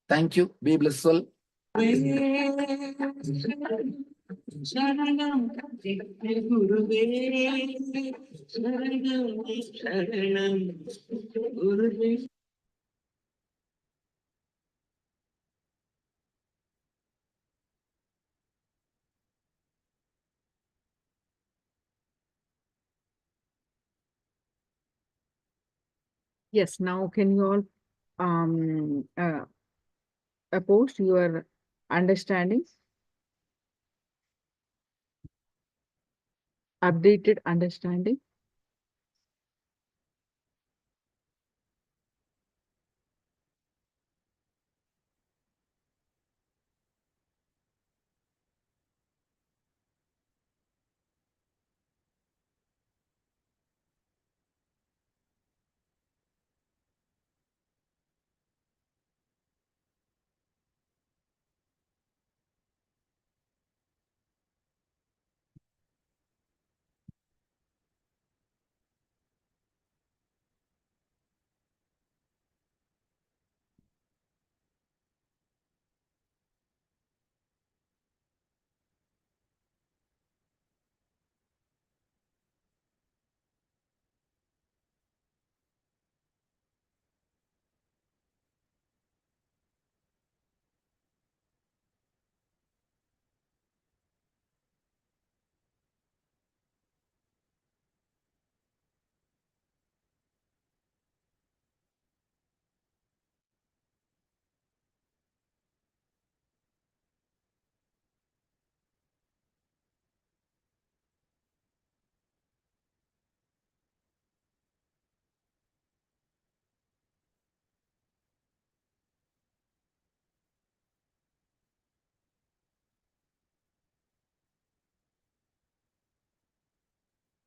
Thank you. Be blissful. Yes, now can you all oppose your understandings, updated understanding?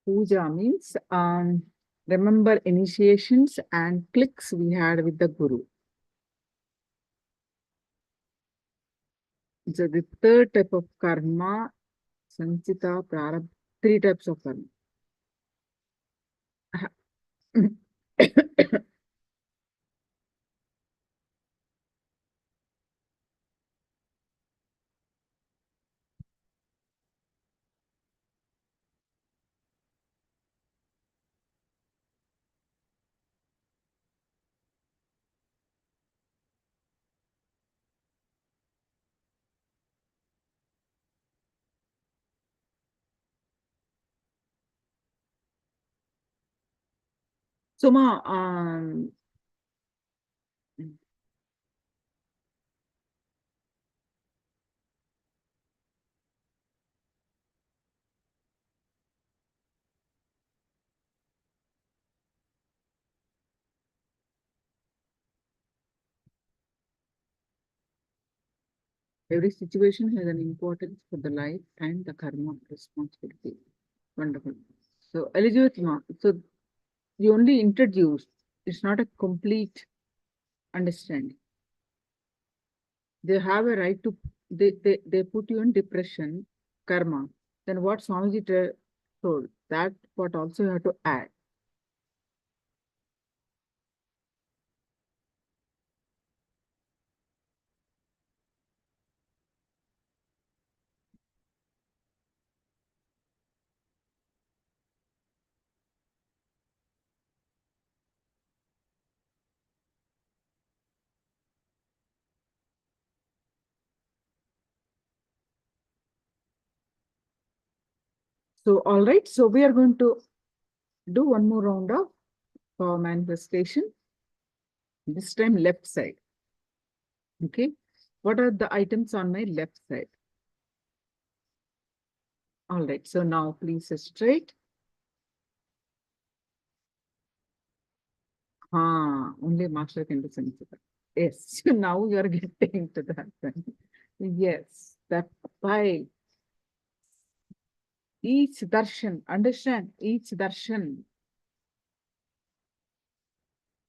Puja means remember initiations and clicks we had with the Guru. So the third type of karma, sanchita, prarabdha, three types of karma. Suma, every situation has an importance for the life and the karma responsibility. Wonderful. So, Elizabeth, so you only introduced, it's not a complete understanding. They have a right to, they put you in depression, karma. Then what Swamiji told, that what also you have to add. So, all right. So we are going to do one more round of power manifestation. This time left side. Okay. What are the items on my left side? All right. So now please straight. Only master can do something. Yes. So now you are getting to that one. Yes. That by each darshan, understand each darshan.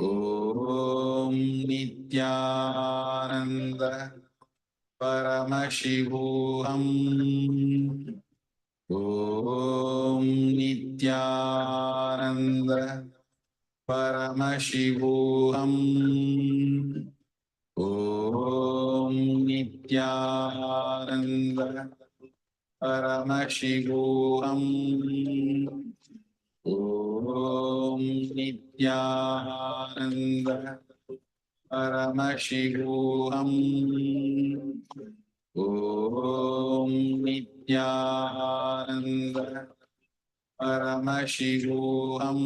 Om Nityananda Paramashivoham. Om Nityananda Paramashivoham. Om Nityananda Paramashivoham. Om Nityananda Paramashivoham. Om Nityananda Paramashivoham.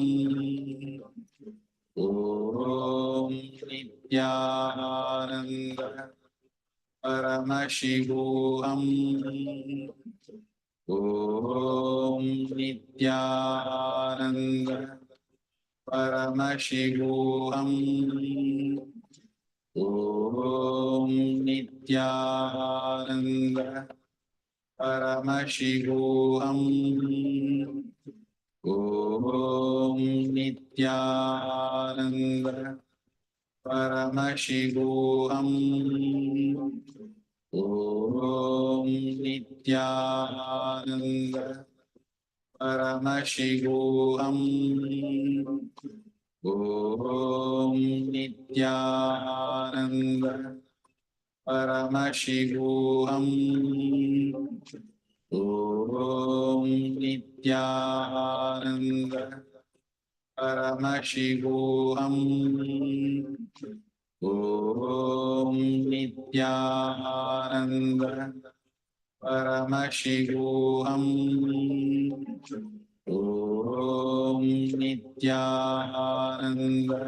Om Nityananda Paramashivoham. Om Nityananda Paramashivoham. Om Nityananda Paramashivoham. Om Nityananda Paramashivoham. Om Nityananda Paramashivoham. Om Nityananda Paramashivoham. Om Nityananda Paramashivoham. Om Nityananda Paramashivoham. Om Nityananda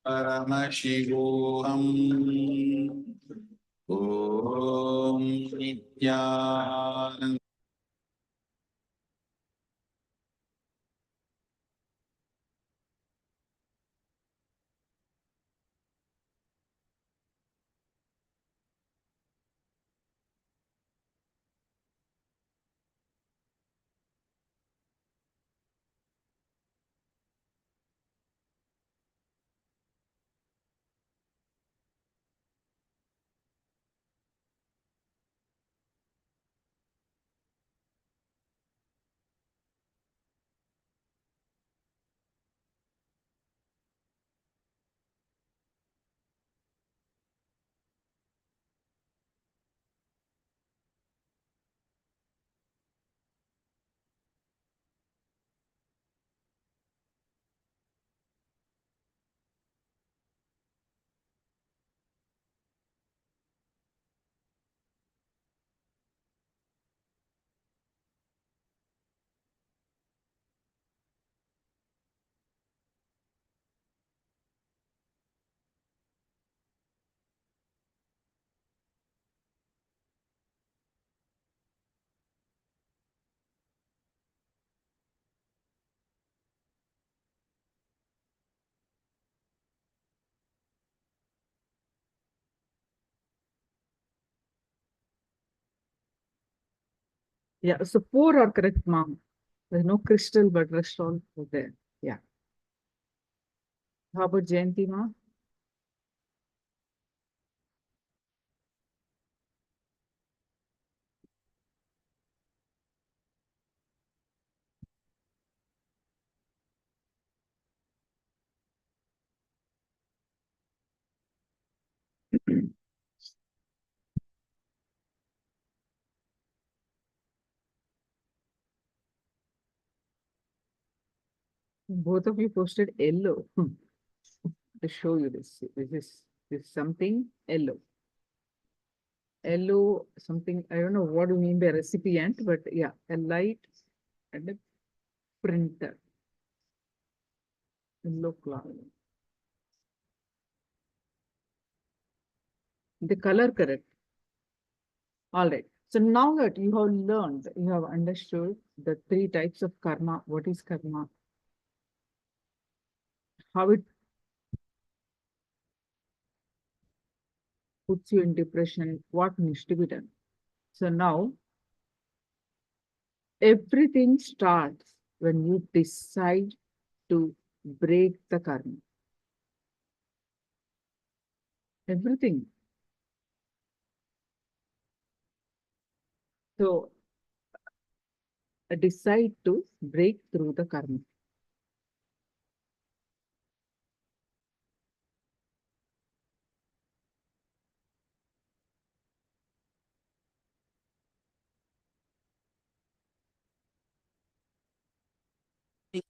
Paramashivoham. Om Nityananda. Yeah, so 4 are correct, ma'am. There's no crystal, but rest all over there. Yeah. How about Jayanti, ma'am? Both of you posted yellow. To show you this. This is something yellow. Yellow, something, I don't know what you mean by recipient, but yeah, a light and a printer. Yellow cloud. The color correct. All right. So now that you have learned, you have understood the 3 types of karma. What is karma? How it puts you in depression, what needs to be done. So now, everything starts when you decide to break the karma. everything. So decide to break through the karma.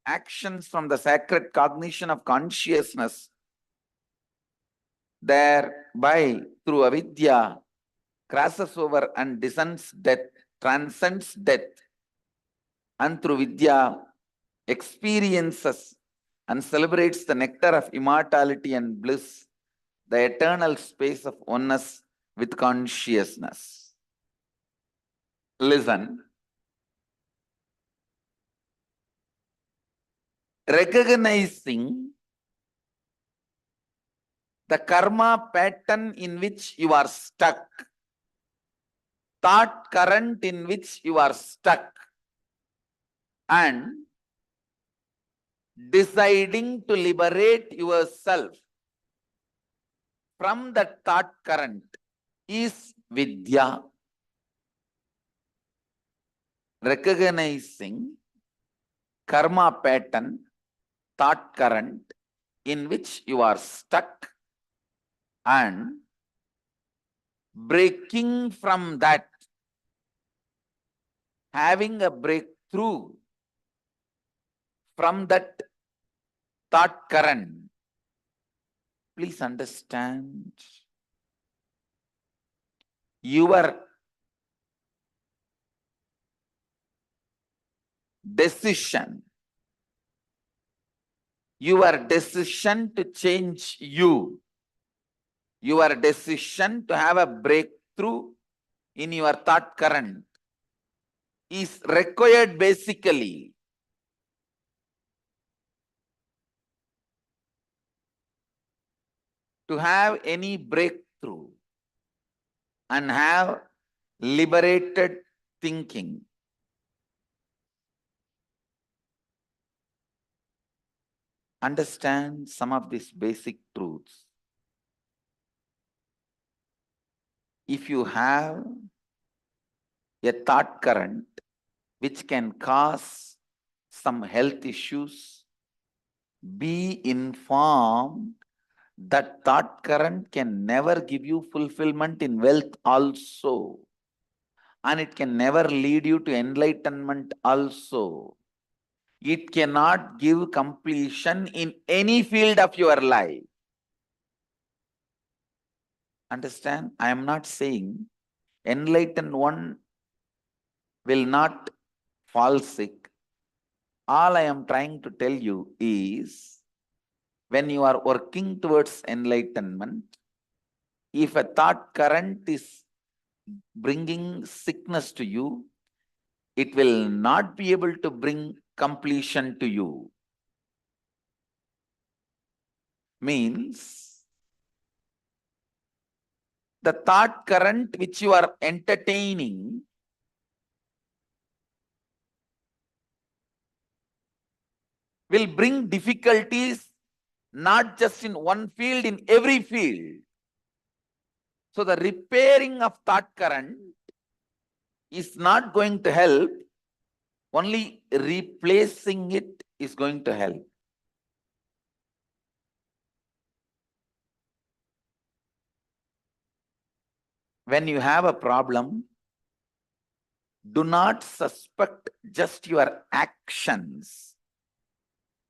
Actions from the sacred cognition of consciousness, thereby through avidya, crosses over and descends death, transcends death, and through vidya experiences and celebrates the nectar of immortality and bliss, the eternal space of oneness with consciousness. Listen. Recognizing the karma pattern in which you are stuck, thought current in which you are stuck, and deciding to liberate yourself from that thought current is vidya. Recognizing karma pattern, thought current in which you are stuck, and breaking from that, having a breakthrough from that thought current. Please understand, your decision to change you, your decision to have a breakthrough in your thought current is required basically to have any breakthrough and have liberated thinking. Understand some of these basic truths. If you have a thought current which can cause some health issues, be informed that thought current can never give you fulfillment in wealth also, and it can never lead you to enlightenment also. It cannot give completion in any field of your life. Understand? I am not saying enlightened one will not fall sick. All I am trying to tell you is, when you are working towards enlightenment, if a thought current is bringing sickness to you, it will not be able to bring completion to you. Means, the thought current which you are entertaining will bring difficulties not just in one field, in every field. So the repairing of thought current is not going to help, only replacing it is going to help. When you have a problem, do not suspect just your actions.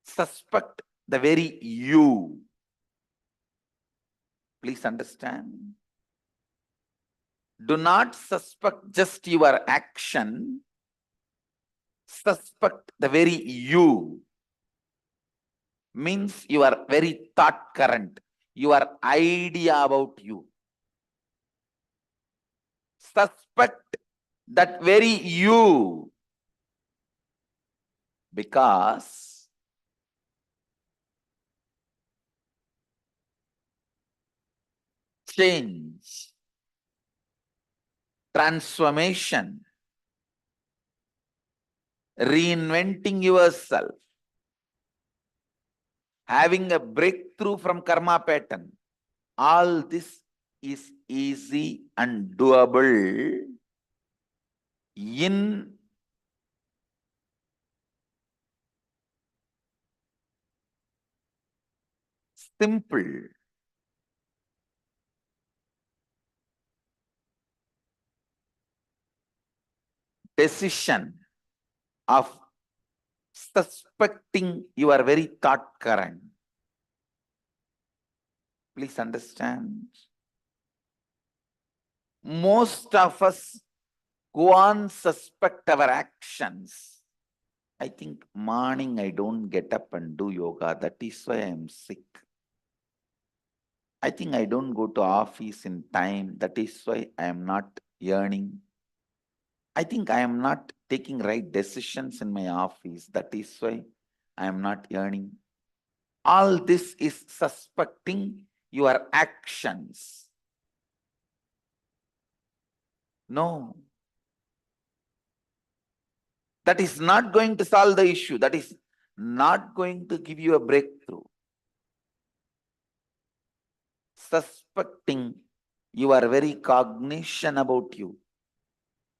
Suspect the very you. Please understand. Do not suspect just your action. Suspect the very you. Means your very thought current, your idea about you. Suspect that very you, because change, transformation, reinventing yourself, having a breakthrough from karma pattern All this is easy and doable in simple decision of suspecting your very thought current. Please understand. Most of us go on suspect our actions. I think morning I don't get up and do yoga. That is why I am sick. I think I don't go to office in time. That is why I am not earning. I think I am not taking right decisions in my office. That is why I am not earning. All this is suspecting your actions. No. That is not going to solve the issue. That is not going to give you a breakthrough. Suspecting your very cognition about you.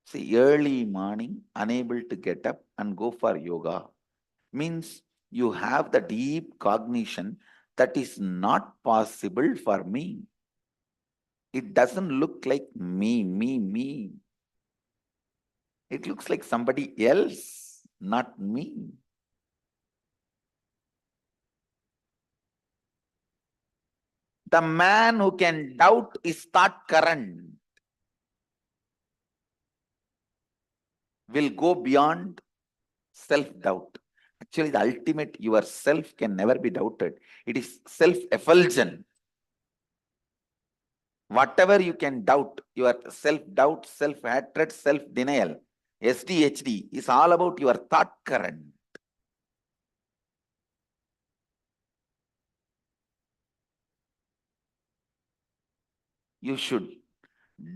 See, early morning, unable to get up and go for yoga means you have the deep cognition that is not possible for me. It doesn't look like me. It looks like somebody else, not me. The man who can doubt his thought current will go beyond self-doubt. Actually, the ultimate yourself can never be doubted. It is self-effulgent. Whatever you can doubt, your self-doubt, self-hatred, self-denial, SDHD is all about your thought current. You should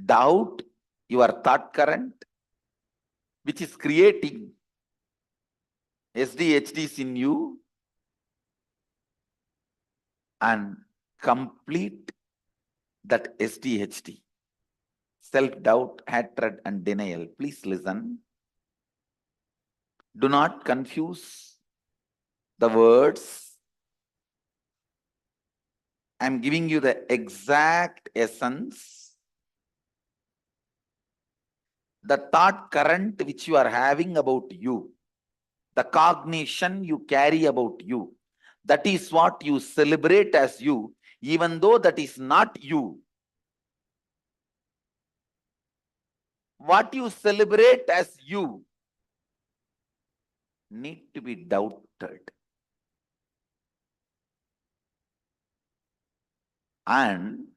doubt your thought current, which is creating SDHDs in you, and complete that SDHD. Self-doubt, hatred, and denial. Please listen. Do not confuse the words. I am giving you the exact essence. The thought current which you are having about you, the cognition you carry about you, that is what you celebrate as you, even though that is not you. What you celebrate as you need to be doubted. And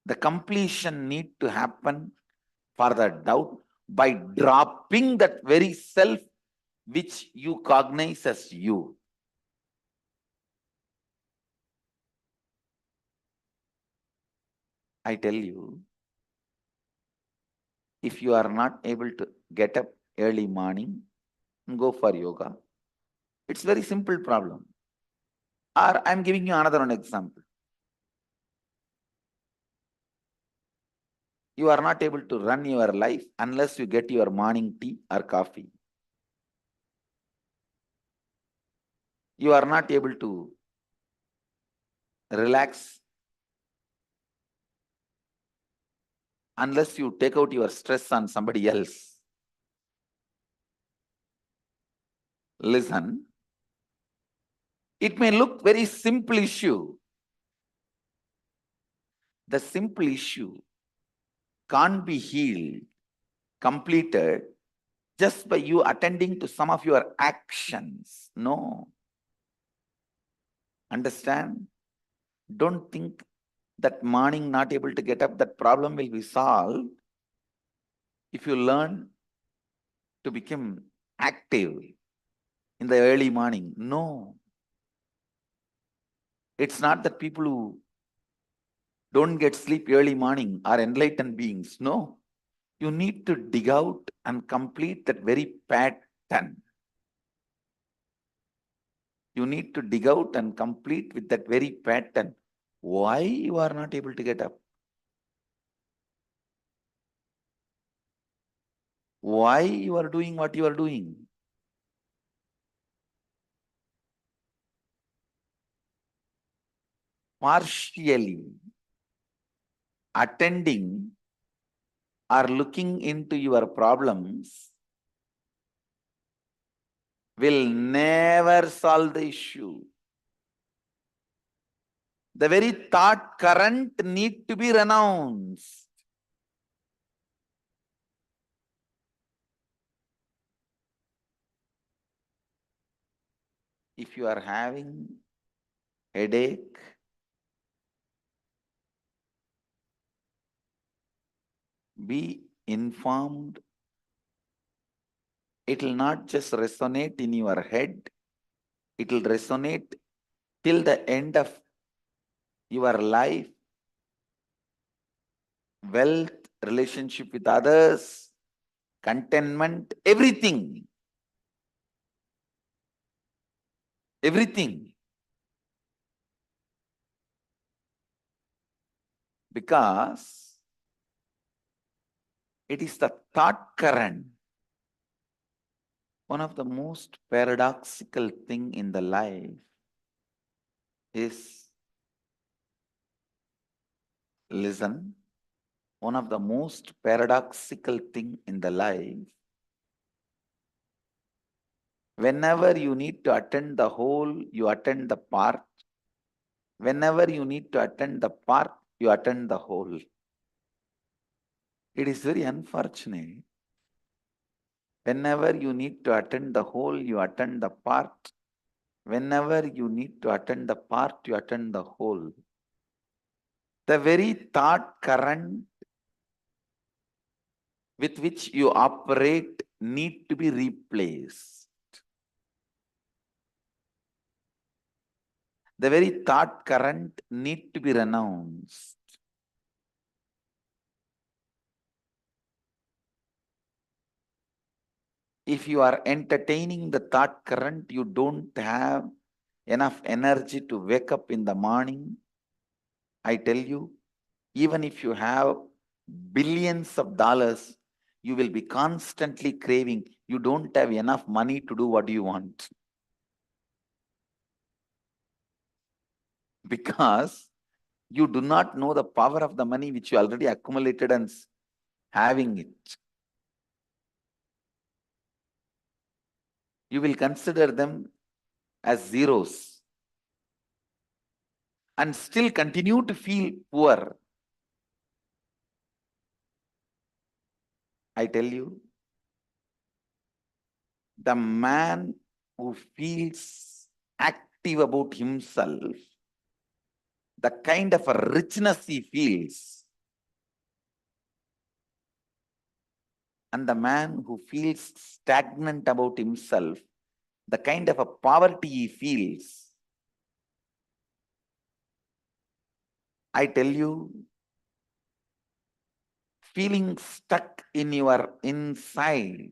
the completion need to happen for the doubt by dropping that very self which you cognize as you. I tell you, if you are not able to get up early morning and go for yoga, it's very simple problem. Or I'm giving you another one example. You are not able to run your life unless you get your morning tea or coffee. You are not able to relax unless you take out your stress on somebody else. Listen, it may look very simple issue. The simple issue can't be healed, completed just by you attending to some of your actions. No. Understand? Don't think that morning not able to get up, that problem will be solved if you learn to become active in the early morning. No. It's not that people who don't get sleep early morning are enlightened beings. No. You need to dig out and complete that very pattern. You need to dig out and complete with that very pattern. Why you are not able to get up? Why you are doing what you are doing? Partially attending or looking into your problems will never solve the issue. The very thought current need to be renounced. If you are having headache, be informed. It will not just resonate in your head, it will resonate till the end of your life. Wealth, relationship with others, contentment, everything. Everything. Because it is the thought current. One of the most paradoxical thing in the life is, listen, one of the most paradoxical thing in the life, whenever you need to attend the whole, you attend the part. Whenever you need to attend the part, you attend the whole. It is very unfortunate. Whenever you need to attend the whole, you attend the part. Whenever you need to attend the part, you attend the whole. The very thought current with which you operate need to be replaced. The very thought current need to be renounced. If you are entertaining the thought current, you don't have enough energy to wake up in the morning. I tell you, even if you have billions of dollars, you will be constantly craving. You don't have enough money to do what you want. Because you do not know the power of the money which you already accumulated and having it. You will consider them as zeros and still continue to feel poor. I tell you, the man who feels active about himself, the kind of a richness he feels, and the man who feels stagnant about himself, the kind of a poverty he feels, I tell you, feeling stuck in your inside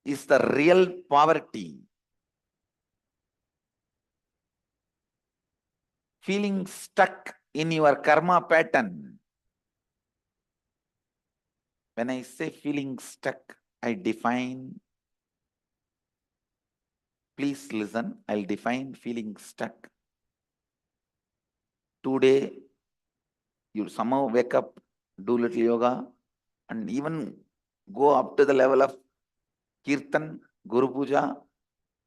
is the real poverty. Feeling stuck in your karma pattern. When I say feeling stuck, I define, please listen, I'll define feeling stuck. Today, you somehow wake up, do little yoga, and even go up to the level of Kirtan, Guru Puja,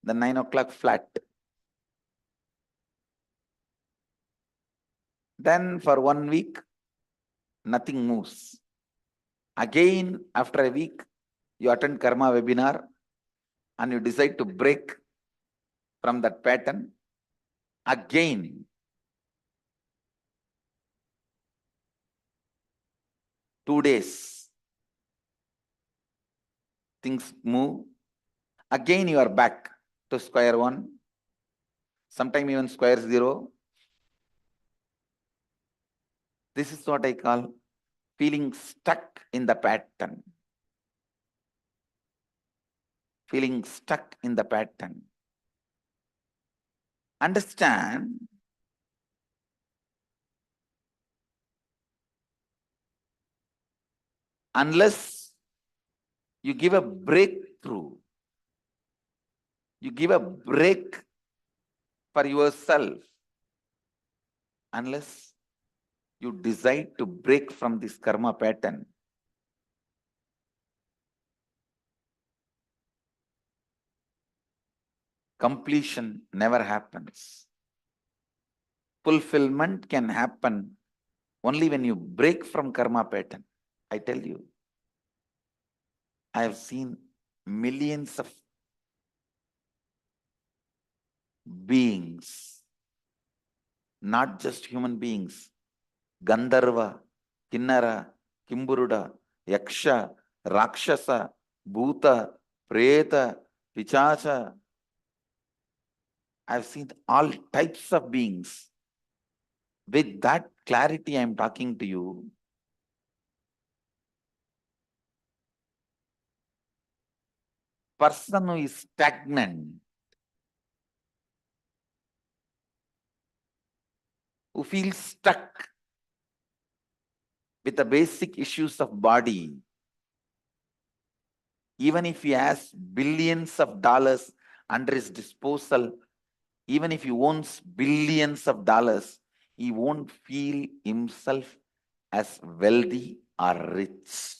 the 9 o'clock flat. Then for 1 week, nothing moves. Again, after a week, you attend Karma webinar and you decide to break from that pattern. Again, 2 days, things move. Again, you are back to square one, sometimes even square zero. This is what I call feeling stuck in the pattern. Feeling stuck in the pattern. understand unless you give a breakthrough, you give a break for yourself, unless you decide to break from this karma pattern, completion never happens. Fulfillment can happen only when you break from karma pattern. I tell you, I have seen millions of beings, not just human beings, Gandharva, Kinnara, Kimburuda, Yaksha, Rakshasa, Bhuta, Preta, Pichacha. I've seen all types of beings. With that clarity, I'm talking to you. Person who is stagnant, who feels stuck with the basic issues of body, even if he has billions of dollars under his disposal, even if he owns billions of dollars, he won't feel himself as wealthy or rich.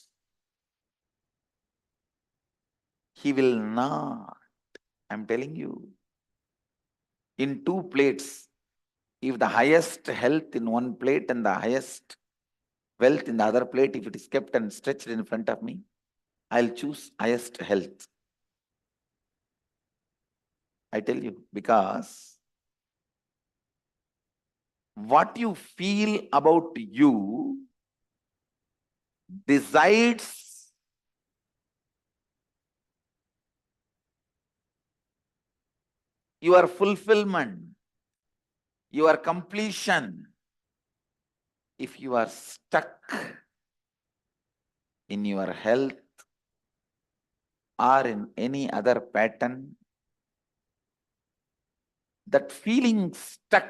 He will not. I'm telling you. In two plates, if the highest health in one plate and the highest wealth in the other plate, if it is kept and stretched in front of me, I'll choose highest health. I tell you, because what you feel about you decides your fulfillment, your completion. If you are stuck in your health or in any other pattern, that feeling stuck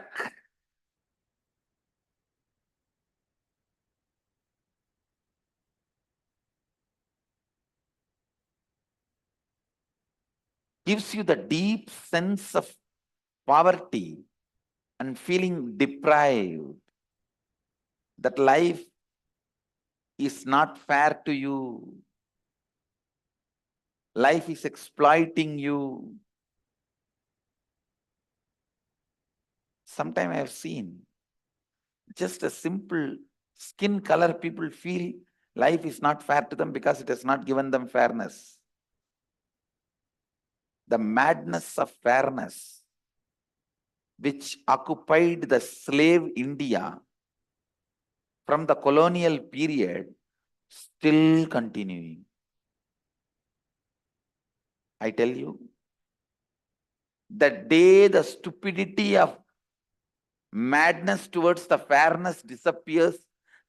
gives you the deep sense of poverty and feeling deprived, that life is not fair to you. Life is exploiting you. Sometimes I have seen just a simple skin color, people feel life is not fair to them because it has not given them fairness. The madness of fairness which occupied the slave India from the colonial period still continuing. I tell you, the day the stupidity of madness towards the fairness disappears,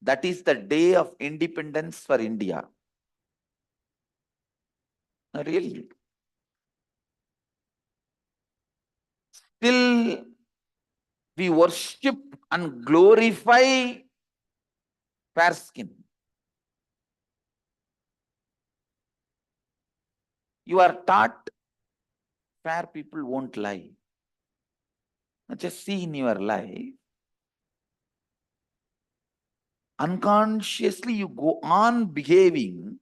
that is the day of independence for India. Really. Still, we worship and glorify fair skin. You are taught fair people won't lie. Now just see in your life, unconsciously you go on behaving.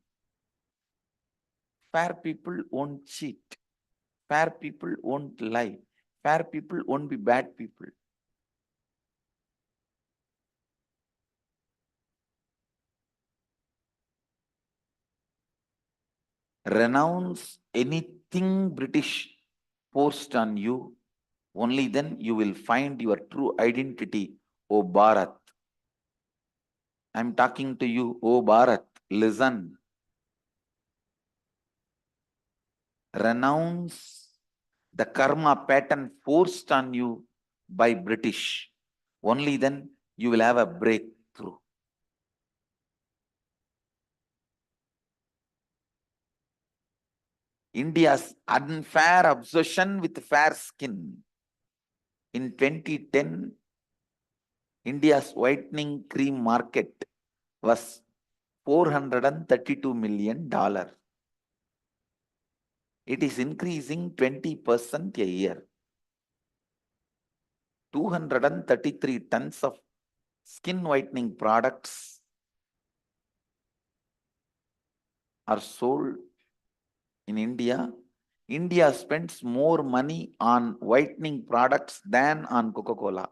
Fair people won't cheat. Fair people won't lie. Fair people won't be bad people. Renounce anything British forced on you. Only then you will find your true identity, O Bharat. I'm talking to you, O Bharat. Listen. Renounce the karma pattern forced on you by British. Only then you will have a breakthrough. India's unfair obsession with fair skin In 2010, India's whitening cream market was $432 million. It is increasing 20% a year. 233 tons of skin whitening products are sold in India. India spends more money on whitening products than on Coca-Cola.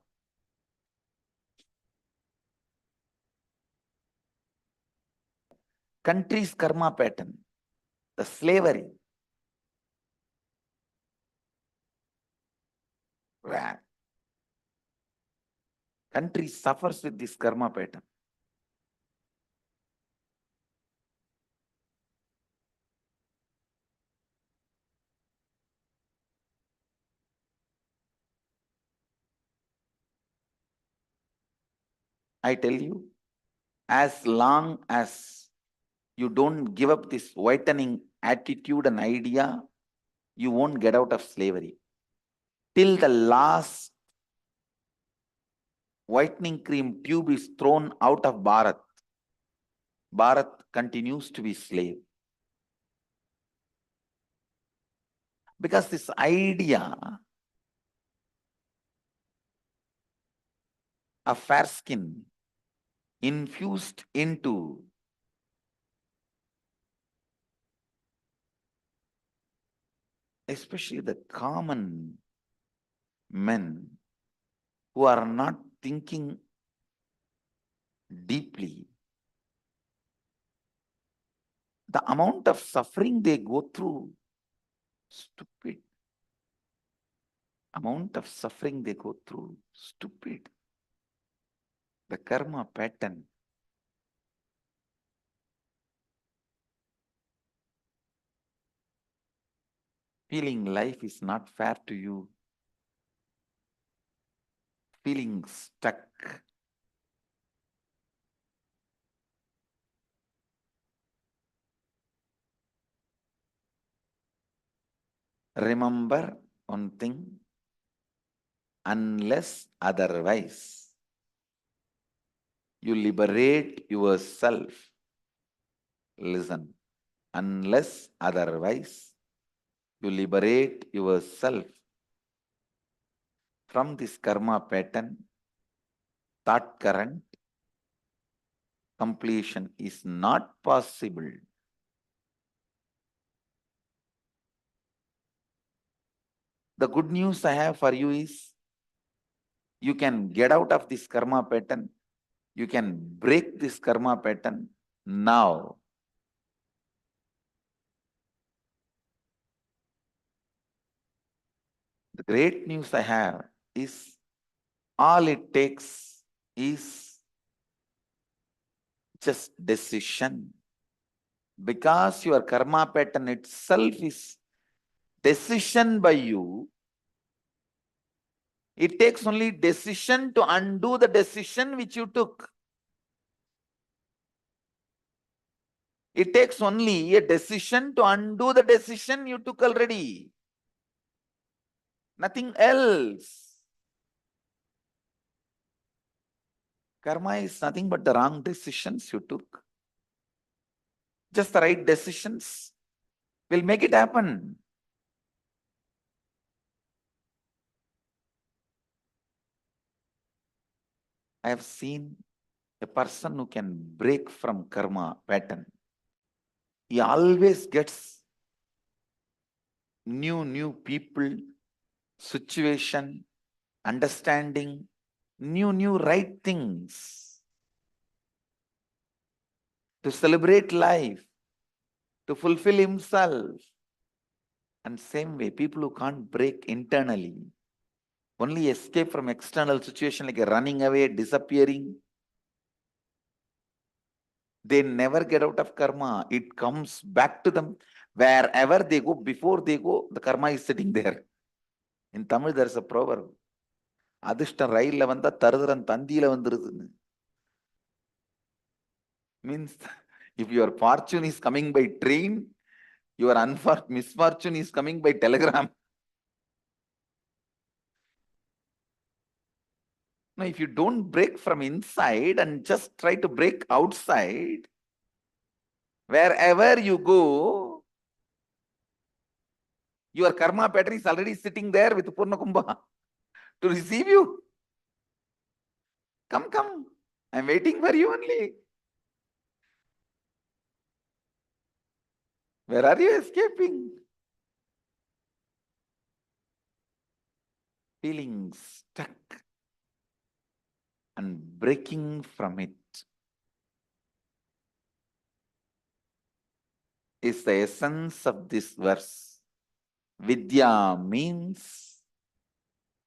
Country's karma pattern, the slavery. Where country suffers with this karma pattern. I tell you, as long as you don't give up this whitening attitude and idea, you won't get out of slavery. Till the last whitening cream tube is thrown out of Bharat, Bharat continues to be slave. Because this idea of fair skin infused into especially the common men who are not thinking deeply, the amount of suffering they go through, stupid. Amount of suffering they go through, stupid. The karma pattern. Feeling life is not fair to you. Feeling stuck. Remember one thing, unless otherwise, you liberate yourself. Listen, unless otherwise, you liberate yourself from this karma pattern, thought current, completion is not possible. The good news I have for you is, you can get out of this karma pattern. You can break this karma pattern now. The great news I have is, all it takes is just decision. Because your karma pattern itself is decision by you, it takes only decision to undo the decision which you took. It takes only a decision to undo the decision you took already. Nothing else. Karma is nothing but the wrong decisions you took. Just the right decisions will make it happen. I have seen a person who can break from karma pattern. He always gets new people, situation, understanding, new right things to celebrate life, to fulfill himself. And same way, people who can't break internally, only escape from external situation like a running away, disappearing, they never get out of karma. It comes back to them wherever they go. Before they go, the karma is sitting there. In Tamil, there is a proverb. Adishtam rail vanda tarudaran tandila vandrudunu. Means if your fortune is coming by train, your misfortune is coming by telegram. Now, if you don't break from inside and just try to break outside, wherever you go, your karma pattern is already sitting there with Purna Kumbha to receive you. Come, come. I'm waiting for you only. Where are you escaping? Feeling stuck and breaking from it is the essence of this verse. Vidya means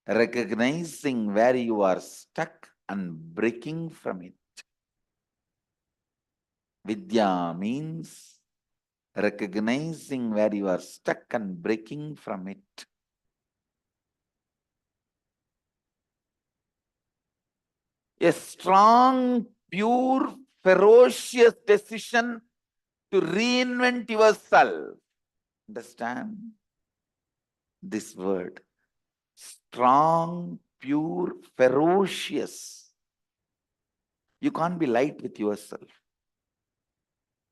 recognizing where you are stuck and breaking from it. Vidya means recognizing where you are stuck and breaking from it. A strong, pure, ferocious decision to reinvent yourself. Understand this word. Strong, pure, ferocious. You can't be light with yourself.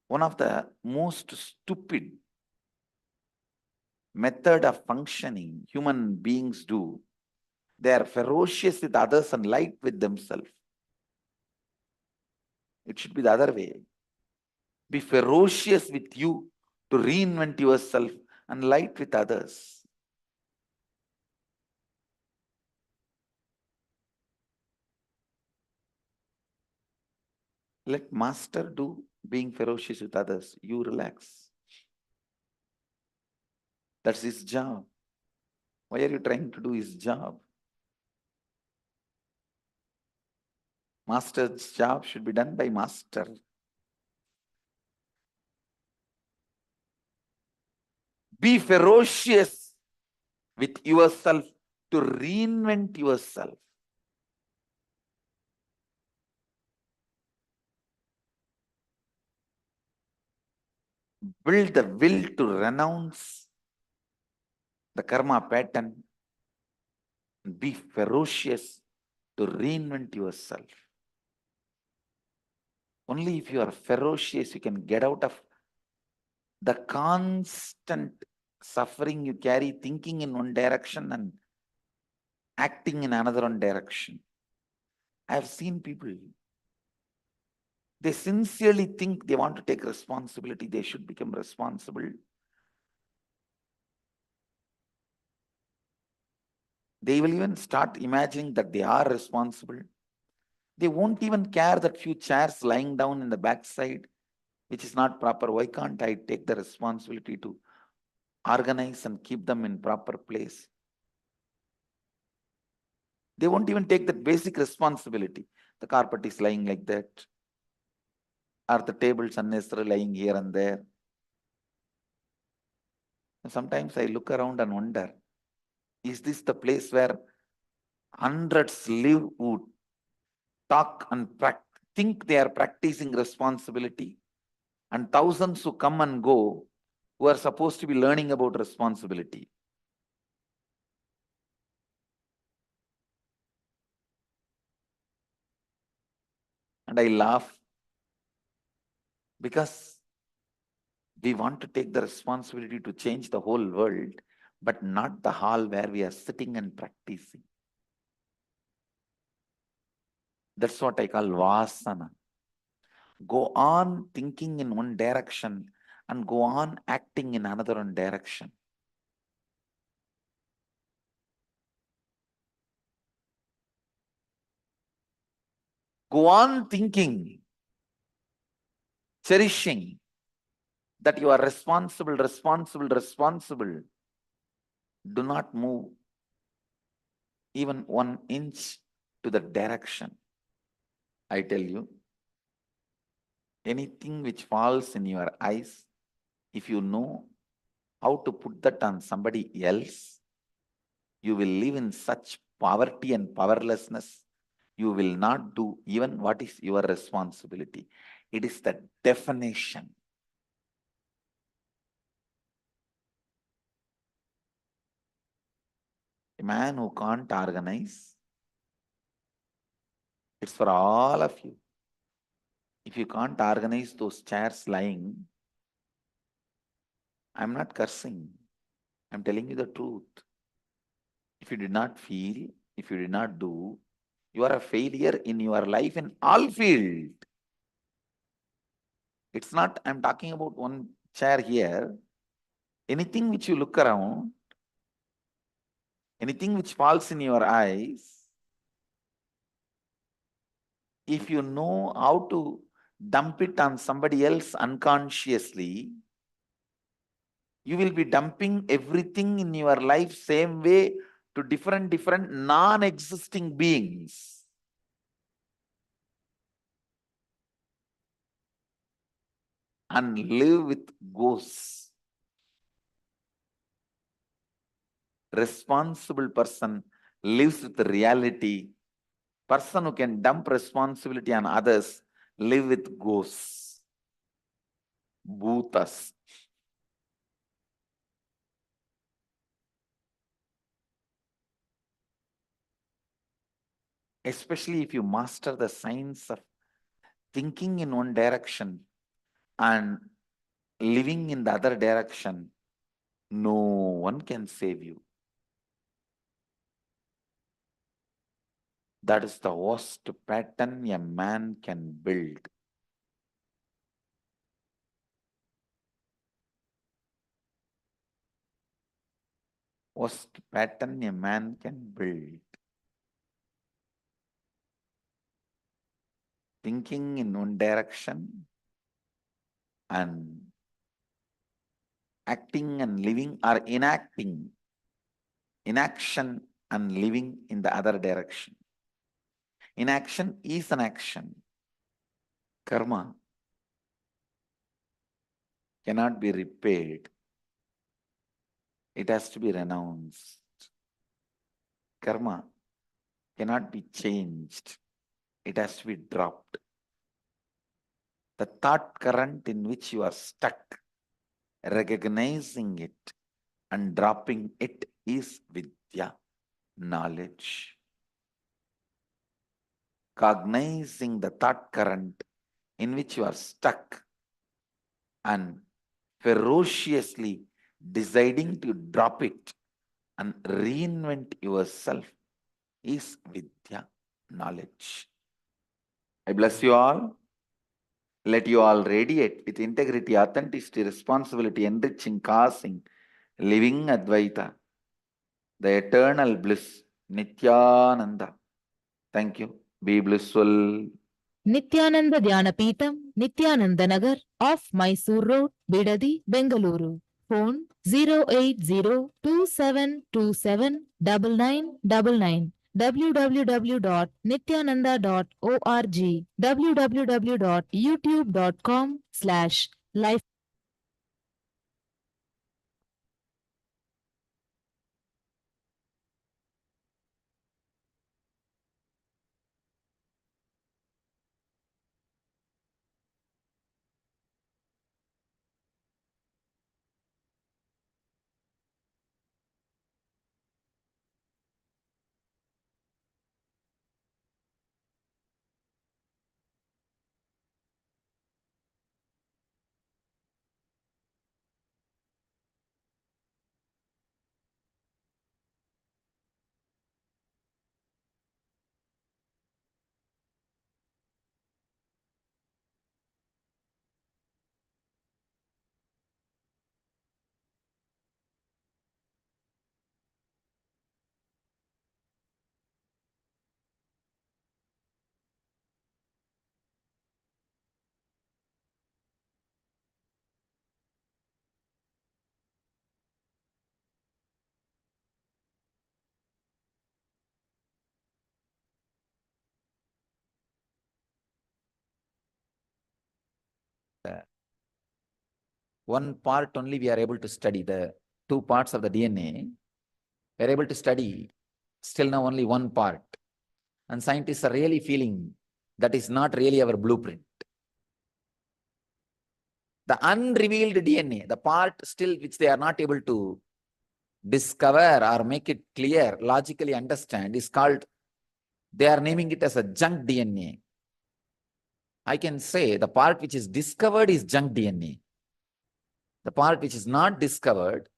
One of the most stupid method of functioning human beings do, they are ferocious with others and light with themselves. It should be the other way. Be ferocious with you to reinvent yourself and light with others. Let master do being ferocious with others. You relax. That's his job. Why are you trying to do his job? Master's job should be done by master. Be ferocious with yourself to reinvent yourself. Build the will to renounce the karma pattern. Be ferocious to reinvent yourself. Only if you are ferocious, you can get out of the constant suffering you carry, thinking in one direction and acting in another one direction. I have seen people, they sincerely think they want to take responsibility, they should become responsible. They will even start imagining that they are responsible. They won't even care that few chairs lying down in the backside, which is not proper. Why can't I take the responsibility to organize and keep them in proper place? They won't even take that basic responsibility. The carpet is lying like that. Are the tables unnecessarily lying here and there? And sometimes I look around and wonder, is this the place where hundreds live who talk and think they are practicing responsibility, and thousands who come and go who are supposed to be learning about responsibility? And I laugh because we want to take the responsibility to change the whole world, but not the hall where we are sitting and practicing. That's what I call vasana. Go on thinking in one direction and go on acting in another one direction. Go on thinking, cherishing that you are responsible. Do not move even 1 inch to the direction. I tell you, anything which falls in your eyes, if you know how to put that on somebody else, you will live in such poverty and powerlessness. You will not do even what is your responsibility. It is the definition. A man who can't organize, It's for all of you. If you can't organize those chairs lying, I'm not cursing. I'm telling you the truth. If you did not feel, if you did not do, you are a failure in your life in all fields. It's not, I'm talking about one chair here. Anything which you look around, anything which falls in your eyes, if you know how to dump it on somebody else unconsciously, you will be dumping everything in your life same way to different non-existing beings. And live with ghosts. Responsible person lives with reality. Person who can dump responsibility on others live with ghosts. Bhutas. Especially if you master the science of thinking in one direction and living in the other direction, no one can save you. That is the worst pattern a man can build. Worst pattern a man can build. Thinking in one direction and acting and living, or enacting, inaction and living in the other direction. Inaction is an action. Karma cannot be repaired. It has to be renounced. Karma cannot be changed. It has to be dropped. The thought current in which you are stuck, recognizing it and dropping it is vidya, knowledge. Cognizing the thought current in which you are stuck and ferociously deciding to drop it and reinvent yourself is vidya, knowledge. I bless you all. Let you all radiate with integrity, authenticity, responsibility, enriching, causing, living Advaita, the eternal bliss, Nityananda. Thank you. Be blissful. Nityananda Dhyanapitham, Nityananda Nagar, off Mysore Road, Bidadi, Bengaluru. Phone 08027279999. www.nityananda.org. www.youtube.com/life. One part only we are able to study, the two parts of the DNA. We are able to study still now only one part. And scientists are really feeling that is not really our blueprint. The unrevealed DNA, the part still which they are not able to discover or make it clear, logically understand, is called They are naming it as a junk DNA. I can say the part which is discovered is junk DNA. The part which is not discovered,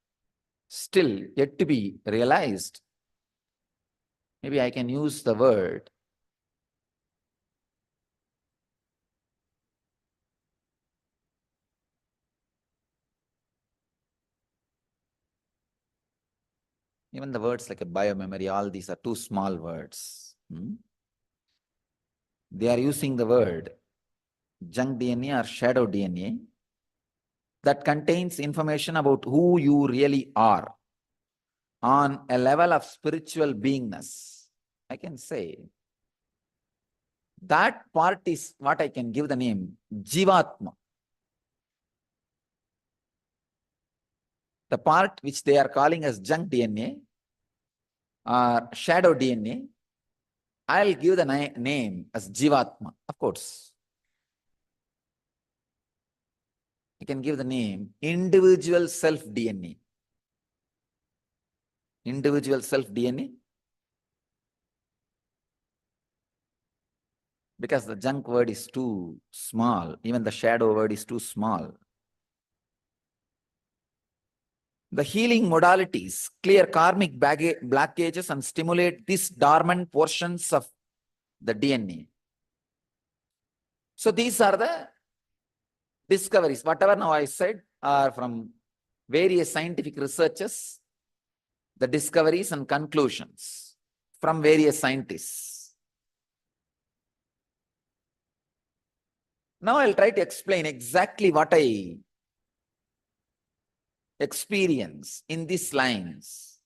still yet to be realized, maybe I can use the word even the words like a biomemory, all these are too small words. They are using the word junk DNA or shadow DNA that contains information about who you really are on a level of spiritual beingness. I can say that part is what I can give the name Jivatma. The part which they are calling as junk DNA or shadow DNA, I'll give the name as Jivatma. Of course, I can give the name individual self DNA. Individual self DNA. Because the junk word is too small. Even the shadow word is too small. The healing modalities clear karmic blockages and stimulate these dormant portions of the DNA. So these are the discoveries. Whatever now I said are from various scientific researches, the discoveries and conclusions from various scientists. Now I'll try to explain exactly what I experience in these lines.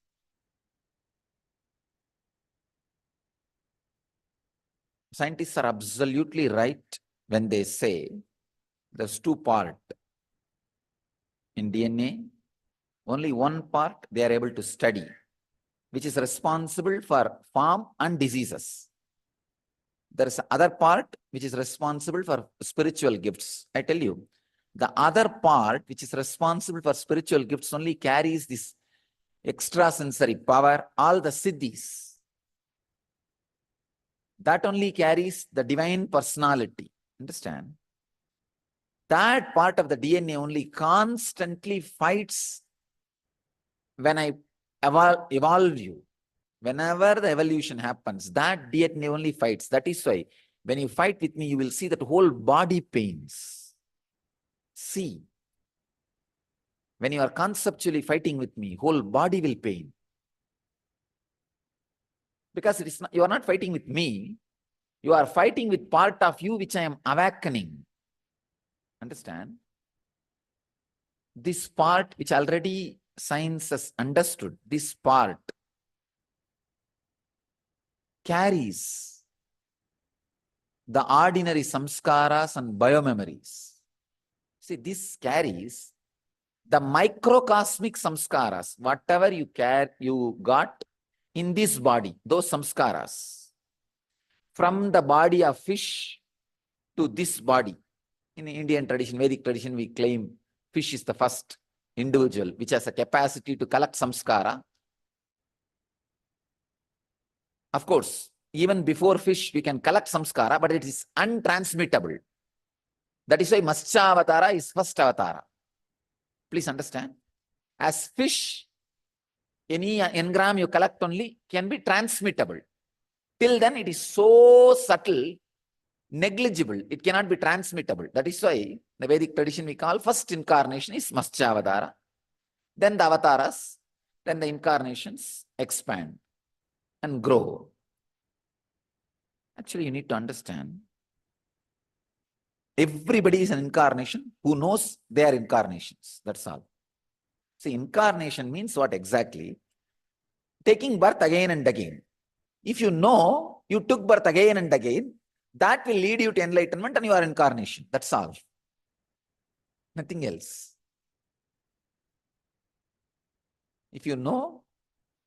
Scientists are absolutely right when they say there's two parts in DNA. Only one part they are able to study, which is responsible for form and diseases. There is another part which is responsible for spiritual gifts. I tell you, the other part which is responsible for spiritual gifts only carries this extrasensory power, all the siddhis. That only carries the divine personality. Understand? That part of the DNA only constantly fights when I evolve you. Whenever the evolution happens, that DNA only fights. That is why when you fight with me, you will see that whole body pains. See, when you are conceptually fighting with me, whole body will pain. Because it is not, you are not fighting with me, you are fighting with part of you which I am awakening. Understand? This part which already science has understood, this part carries the ordinary samskaras and biomemories. See, this carries the microcosmic samskaras, whatever you got in this body, those samskaras. From the body of fish to this body. In Indian tradition, Vedic tradition, we claim fish is the first individual which has a capacity to collect samskara. Of course, even before fish, we can collect samskara, but it is untransmittable. That is why Matsya is first avatara. Please understand. As fish, any engram you collect only can be transmittable. Till then, it is so subtle, negligible. It cannot be transmittable. That is why the Vedic tradition we call first incarnation is Matsya. Then the avatars, then the incarnations expand and grow. Actually, you need to understand. Everybody is an incarnation who knows they are incarnations. That's all. See, incarnation means what exactly? Taking birth again and again. If you know you took birth again and again, that will lead you to enlightenment and you are incarnation. That's all. Nothing else. If you know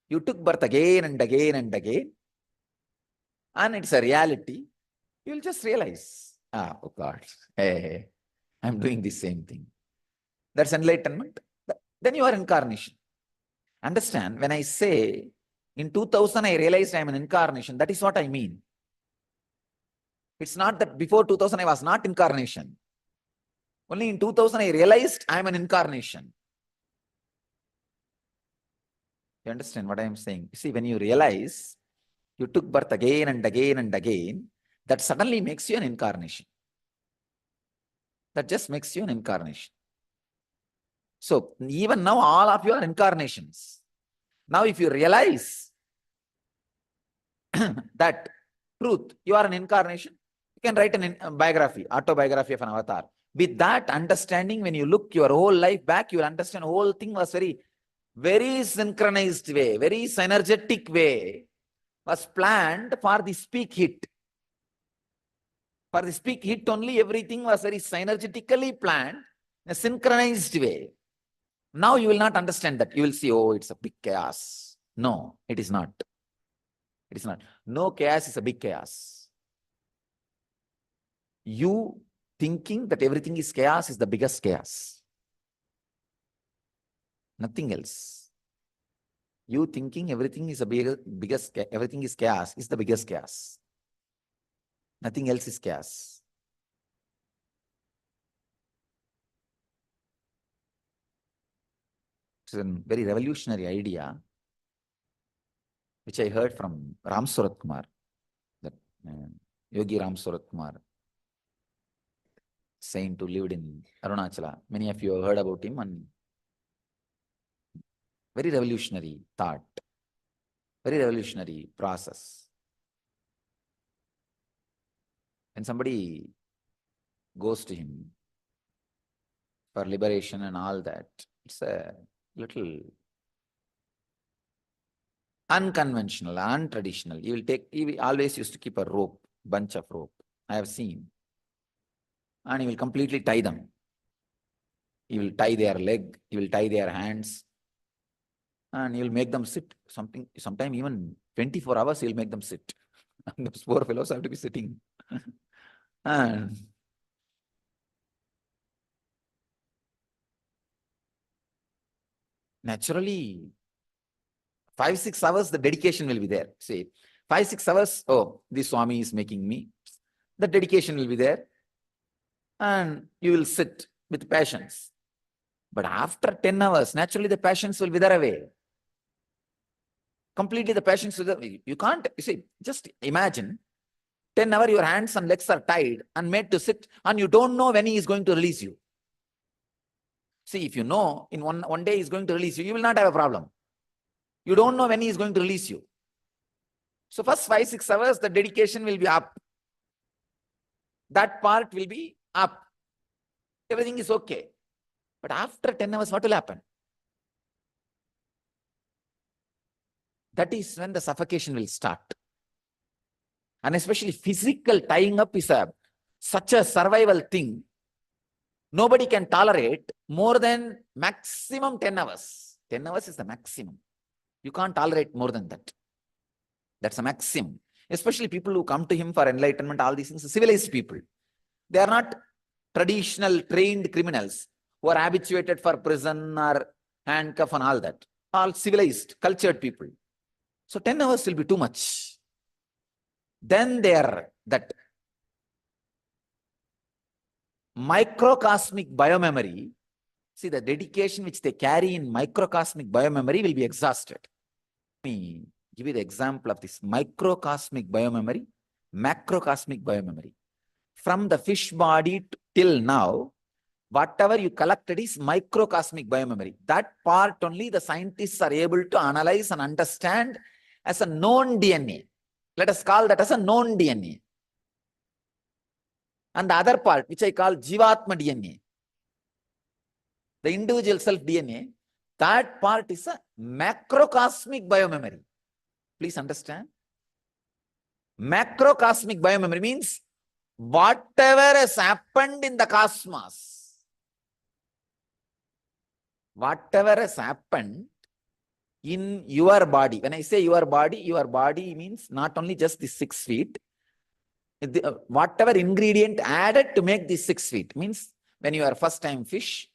you took birth again and again and again, and it's a reality, you will just realize, oh God, hey, I'm doing the same thing. That's enlightenment. Then you are incarnation. Understand, when I say in 2000 I realized I'm an incarnation, that is what I mean. It's not that before 2000 I was not incarnation. Only in 2000 I realized I am an incarnation. You understand what I am saying? You see, when you realize you took birth again and again and again, that suddenly makes you an incarnation. That just makes you an incarnation. So even now, all of you are incarnations. Now, if you realize that truth, you are an incarnation, you can write a biography, autobiography of an avatar. With that understanding, when you look your whole life back, you will understand the whole thing was very synchronized way, very synergetic way, was planned for the speak hit. For the speak hit only, everything was very synergetically planned, in a synchronized way. Now you will not understand that. You will see, oh, it's a big chaos. No, it is not. It is not. No chaos is a big chaos. You thinking that everything is chaos is the biggest chaos. Nothing else. You thinking everything is everything is chaos is the biggest chaos. Nothing else is chaos. It's a very revolutionary idea, which I heard from Ram Surat Kumar, that Yogi Ram Surat Kumar, saint who lived in Arunachala. Many of you have heard about him, and very revolutionary thought, very revolutionary process. When somebody goes to him for liberation and all that, it's a little unconventional, untraditional. He always used to keep a rope, bunch of rope. I have seen. And he will completely tie them. He will tie their leg, he will tie their hands, and he will make them sit. Sometime even 24 hours he will make them sit. And those poor fellows have to be sitting. And naturally, 5-6 hours, the dedication will be there. Say, 5-6 hours, oh, this Swami is making me. The dedication will be there. And you will sit with passions. But after 10 hours, naturally the passions will wither away. Completely the passions will wither away. You can't, you see, just imagine 10 hours your hands and legs are tied and made to sit, and you don't know when he is going to release you. See, if you know in one day he is going to release you, you will not have a problem. You don't know when he is going to release you. So first 5-6 hours, the dedication will be up. That part will be up. Everything is okay. But after 10 hours, what will happen? That is when the suffocation will start. And especially physical tying up is such a survival thing. Nobody can tolerate more than maximum 10 hours. 10 hours is the maximum. You can't tolerate more than that. That's a maximum. Especially people who come to him for enlightenment, all these things, civilized people. They are not traditional trained criminals who are habituated for prison or handcuff and all that. All civilized, cultured people. So 10 hours will be too much. Then there, that microcosmic biomemory, see, the dedication which they carry in microcosmic biomemory will be exhausted. Let me give you the example of this microcosmic biomemory, macrocosmic biomemory. From the fish body till now, whatever you collected is microcosmic biomemory. That part only the scientists are able to analyze and understand as a known DNA. Let us call that as a known DNA. And the other part, which I call Jivatma DNA, the individual self DNA, that part is a macrocosmic biomemory. Please understand. Macrocosmic biomemory means whatever has happened in the cosmos, whatever has happened in your body. When I say your body means not only just the 6 feet, whatever ingredient added to make these 6 feet. Means when you are first time fish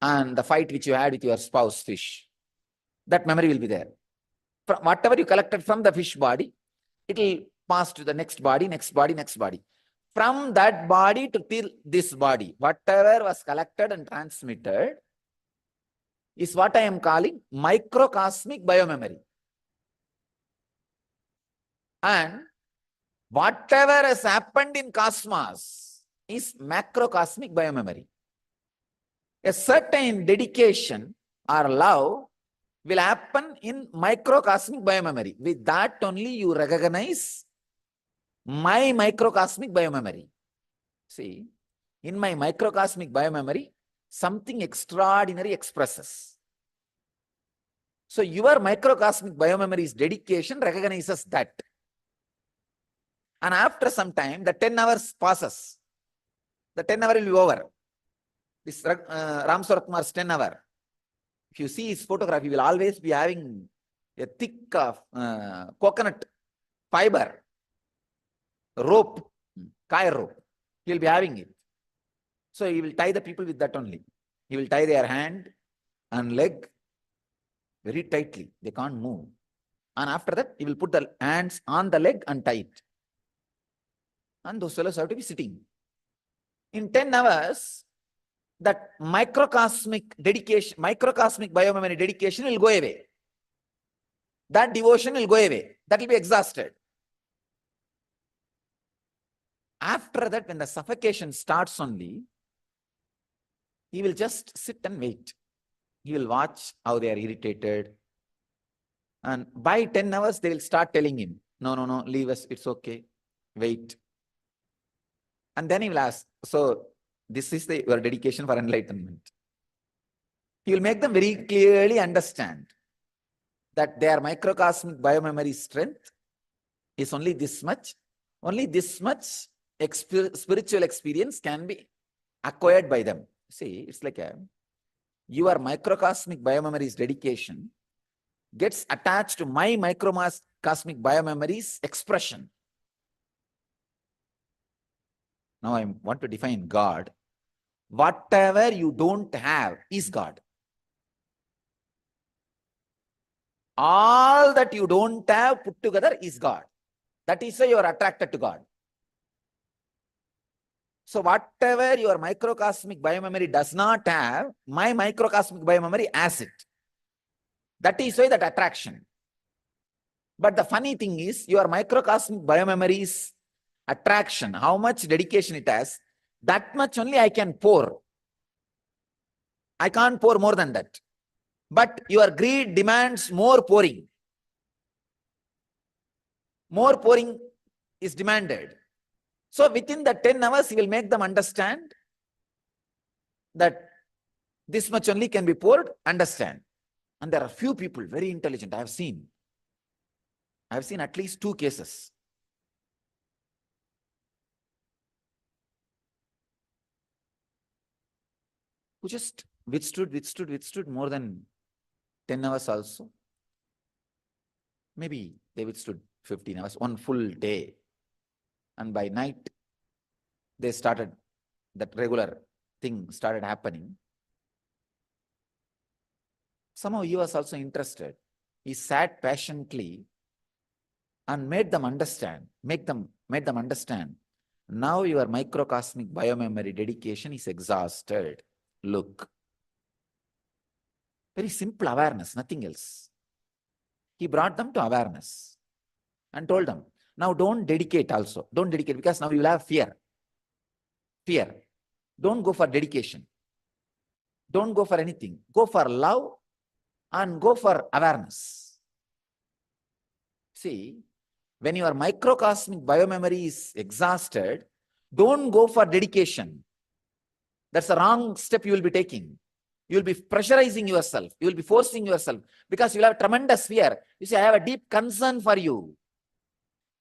and the fight which you had with your spouse fish, that memory will be there. From whatever you collected from the fish body, it will pass to the next body, next body, next body. From that body to till this body, whatever was collected and transmitted is what I am calling microcosmic biomemory. And whatever has happened in cosmos is macrocosmic biomemory. A certain dedication or love will happen in microcosmic biomemory. With that only you recognize my microcosmic biomemory. See, in my microcosmic biomemory, something extraordinary expresses. So your microcosmic biomemory's dedication recognizes that. And after some time, the 10 hours passes. The 10 hour will be over. This Ram Saratkumar's 10 hour. If you see his photograph, he will always be having a thick coconut fiber rope, kaya rope. He will be having it. So he will tie the people with that only. He will tie their hand and leg very tightly. They can't move. And after that, he will put the hands on the leg and tie it. And those fellows have to be sitting. In 10 hours, that microcosmic dedication, microcosmic biomemory dedication will go away. That devotion will go away. That will be exhausted. After that, when the suffocation starts only, he will just sit and wait. He will watch how they are irritated. And by 10 hours, they will start telling him, no, no, no, leave us, it's okay, wait. And then he will ask, so this is your dedication for enlightenment. He will make them very clearly understand that their microcosmic biomemory strength is only this much. Only this much spiritual experience can be acquired by them. See, it's like your microcosmic biomemory's dedication gets attached to my microcosmic biomemory's expression. Now I want to define God. Whatever you don't have is God. All that you don't have put together is God. That is why you are attracted to God. So whatever your microcosmic biomemory does not have, my microcosmic biomemory has it. That is why that attraction. But the funny thing is, your microcosmic biomemory's attraction, how much dedication it has, that much only I can pour. I can't pour more than that. But your greed demands more pouring. More pouring is demanded. So within the 10 hours, he will make them understand that this much only can be poured, understand. And there are few people, very intelligent, I have seen at least 2 cases. Who just withstood more than 10 hours also. Maybe they withstood 15 hours, one full day. And by night, they started, that regular thing started happening. Somehow he was also interested. He sat patiently and made them understand, made them understand. Now your microcosmic biomemory dedication is exhausted. Look. Very simple awareness, nothing else. He brought them to awareness and told them, now don't dedicate also. Don't dedicate because now you will have fear. Fear. Don't go for dedication. Don't go for anything. Go for love and go for awareness. See, when your microcosmic biomemory is exhausted, don't go for dedication. That's the wrong step you will be taking. You will be pressurizing yourself. You will be forcing yourself because you will have tremendous fear. You see, I have a deep concern for you.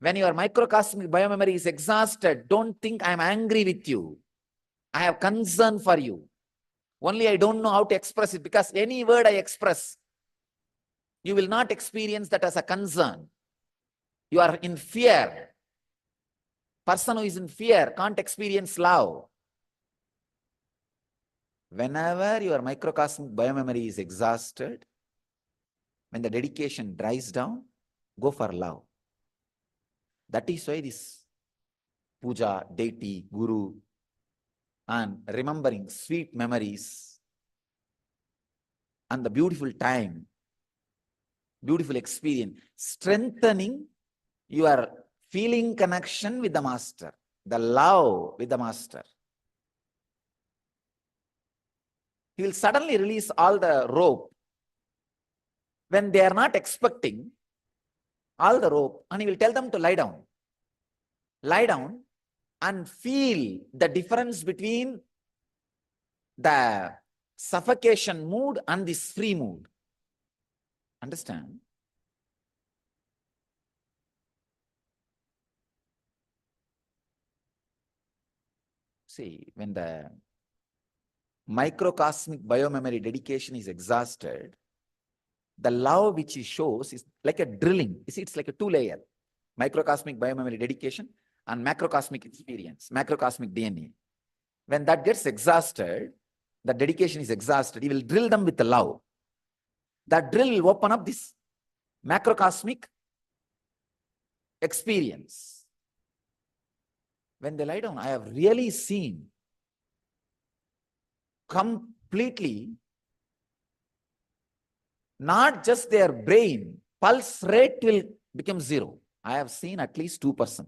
When your microcosmic biomemory is exhausted, don't think I am angry with you. I have concern for you. Only I don't know how to express it because any word I express, you will not experience that as a concern. You are in fear. Person who is in fear can't experience love. Whenever your microcosmic biomemory is exhausted, when the dedication dries down, go for love. That is why this puja, deity, guru, and remembering sweet memories and the beautiful time, beautiful experience, strengthening your feeling connection with the master, the love with the master. He will suddenly release all the rope when they are not expecting, all the rope, and he will tell them to lie down. Lie down and feel the difference between the suffocation mood and this free mood. Understand? See, when the microcosmic biomemory dedication is exhausted, the love which he shows is like a drilling. You see, it's like a two-layer. Microcosmic biomemory dedication and macrocosmic experience, macrocosmic DNA. When that gets exhausted, the dedication is exhausted, he will drill them with the love. That drill will open up this macrocosmic experience. When they lie down, I have really seen completely, not just their brain, pulse rate will become 0. I have seen at least 2%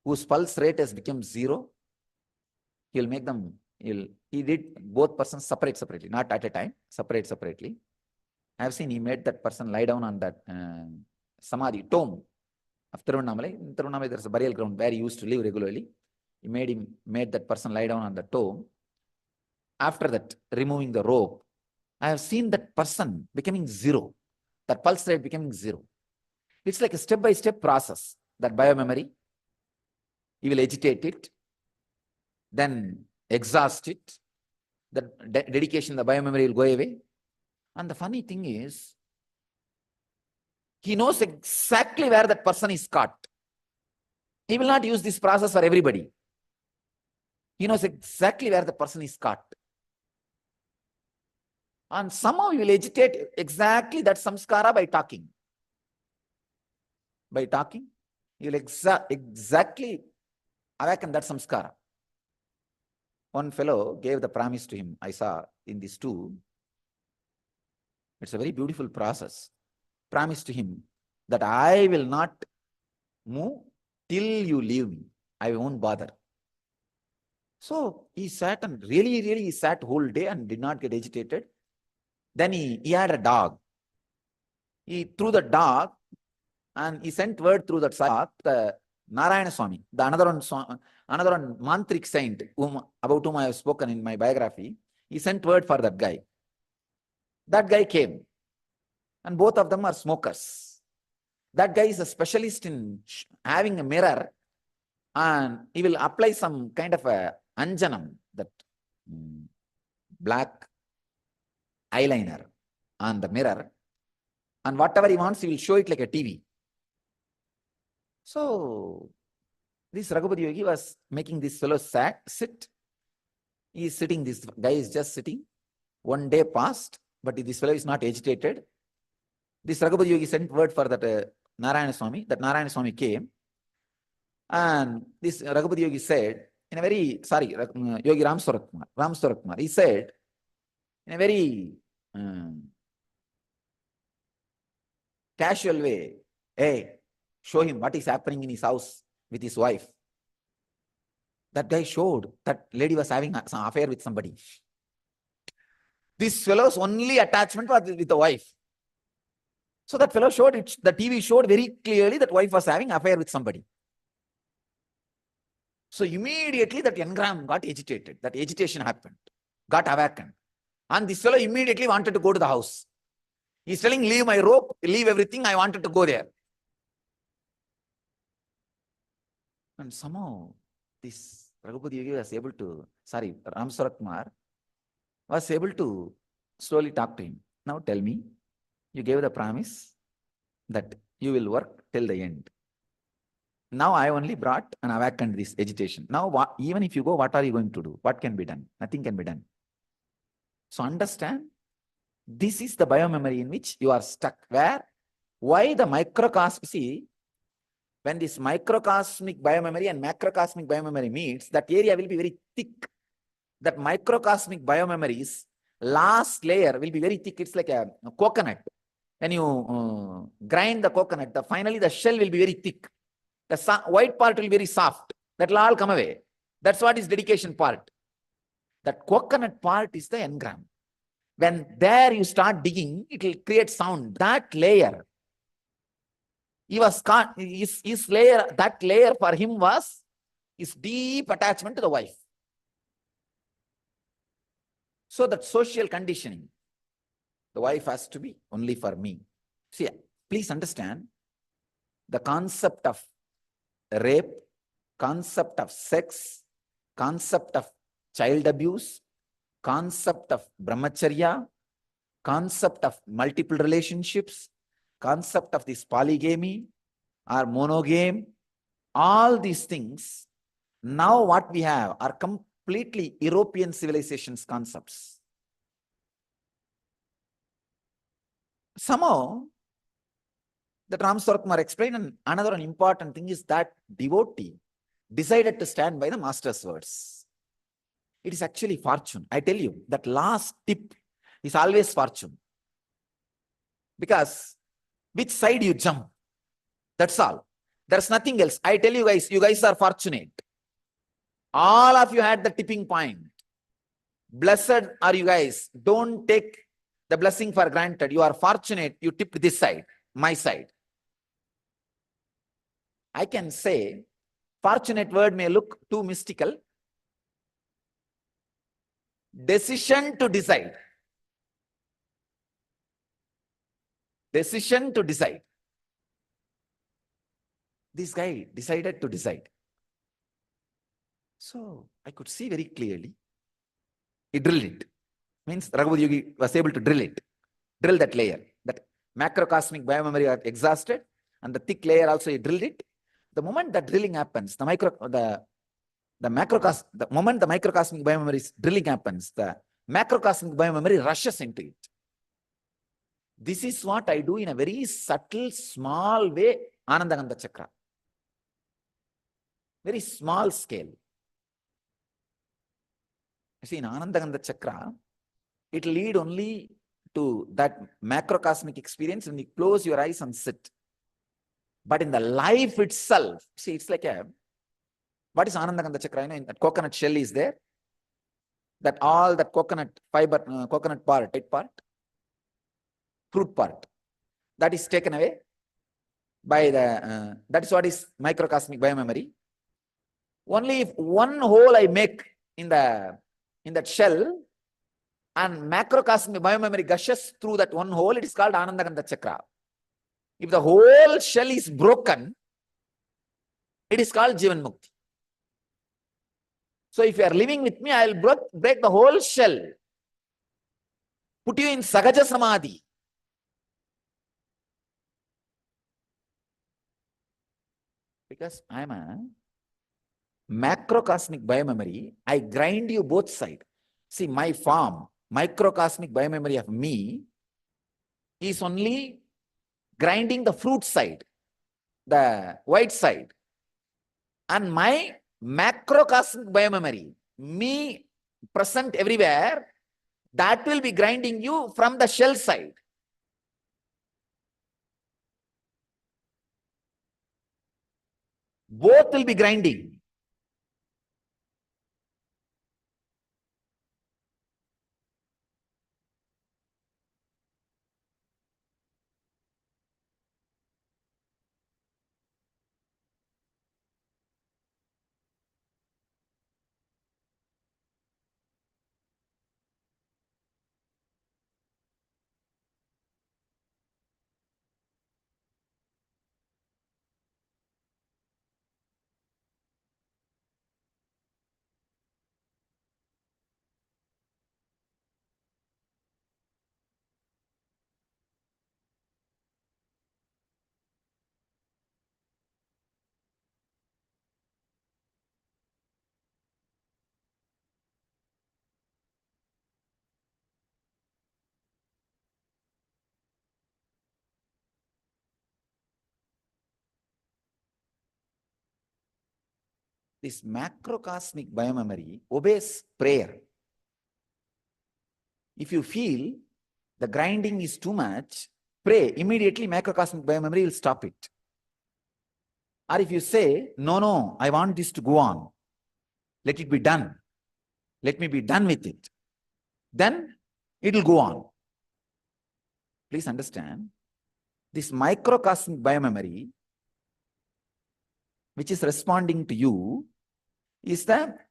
whose pulse rate has become 0. He'll make them, he did both persons separately, not at a time, separately. I have seen he made that person lie down on that samadhi, tomb of Tirunnamalai. In Tirunnamalai, there's a burial ground where he used to live regularly. He made that person lie down on the tomb. After that, removing the rope, I have seen that person becoming 0, that pulse rate becoming 0. It's like a step-by-step process, that biomemory. He will agitate it, then exhaust it. The dedication, the biomemory will go away. And the funny thing is, he knows exactly where that person is caught. He will not use this process for everybody. He knows exactly where the person is caught. And somehow he will agitate exactly that samskara by talking. By talking, he will exactly awaken that samskara. One fellow gave the promise to him, I saw in this too. It's a very beautiful process. Promise to him that I will not move till you leave me. I won't bother. So he sat and really he sat whole day and did not get agitated. Then he had a dog. He threw the dog and he sent word through that dog, the Narayana Swami, the another one mantric saint about whom I have spoken in my biography. He sent word for that guy. That guy came. And both of them are smokers. That guy is a specialist in having a mirror, and he will apply some kind of a anjanam, that black eyeliner on the mirror, and whatever he wants, he will show it like a TV. So this Raghupati Yogi was making this fellow sit. He is sitting, this guy is just sitting. One day passed, but this fellow is not agitated. This Raghupati Yogi sent word for that Narayana Swami. That Narayana Swami came. And this Raghupati Yogi said, in a very, Yogi Ram Swarat Kumar, he said, in a very casual way, hey, show him what is happening in his house with his wife. That guy showed that lady was having some affair with somebody. This fellow's only attachment was with the wife. So that fellow showed it, the TV showed very clearly that wife was having affair with somebody. So immediately that engram got agitated. That agitation happened, got awakened. And this fellow immediately wanted to go to the house. He's telling, leave my rope, leave everything, I wanted to go there. And somehow this Raghupati Yogi was able to, Ram Swarat Kumar was able to slowly talk to him. Now tell me, you gave the promise that you will work till the end. Now I only brought and awakened this agitation. Now even if you go, what are you going to do? What can be done? Nothing can be done. So understand, this is the biomemory in which you are stuck. Why the microcosm? See, When this microcosmic biomemory and macrocosmic biomemory meets, that area will be very thick. That microcosmic biomemory's last layer will be very thick. It's like a coconut. When you grind the coconut, finally the shell will be very thick. The white part will be very soft. That will all come away. That's what is dedication part. That coconut part is the engram. When there you start digging, it will create sound. That layer, his layer, that layer for him was his deep attachment to the wife. So that social conditioning, the wife has to be only for me. See, please understand the concept of rape, concept of sex, concept of child abuse, concept of brahmacharya, concept of multiple relationships, concept of this polygamy or monogamy, all these things, now what we have are completely European civilization's concepts. Somehow, the Ram Swaratkumar explained, and another important thing is that devotee decided to stand by the master's words. It is actually fortune. I tell you, that last tip is always fortune. Because which side you jump, that's all. There's nothing else. I tell you guys are fortunate. All of you had the tipping point. Blessed are you guys. Don't take the blessing for granted. You are fortunate. You tipped this side, my side. I can say, fortunate word may look too mystical. Decision to decide. Decision to decide. This guy decided to decide. So I could see very clearly. He drilled it. Means Raghupada Yogi was able to drill it. Drill that layer. That macrocosmic biomemory got exhausted, and the thick layer also he drilled it. The moment that drilling happens, the moment the microcosmic biomemory drilling happens, the macrocosmic biomemory rushes into it. This is what I do in a very subtle, small way, Anandagandha Chakra. Very small scale. You see, in Anandagandha Chakra, it will lead only to that macrocosmic experience when you close your eyes and sit. But in the life itself, see, it's like what is Anandagandha Chakra? You know, in that coconut shell is there. That all that coconut fiber, coconut part, right part, fruit part, that is taken away by the, that is what is microcosmic biomemory. Only if one hole I make in that shell and macrocosmic biomemory gushes through that one hole, it is called Anandagandha Chakra. If the whole shell is broken, it is called Jivan Mukti. So if you are living with me, I will break the whole shell, put you in Sagaja Samadhi. Because I am a macrocosmic biomemory, I grind you both sides. See, my form, microcosmic biomemory of me, is only grinding the fruit side, the white side. And my macrocosmic biomemory, me present everywhere, that will be grinding you from the shell side. Both will be grinding. this macrocosmic biomemory obeys prayer. If you feel the grinding is too much, pray. Immediately macrocosmic biomemory will stop it. Or if you say, no, I want this to go on. Let it be done. Let me be done with it. Then it will go on. Please understand, this microcosmic biomemory, which is responding to you, is that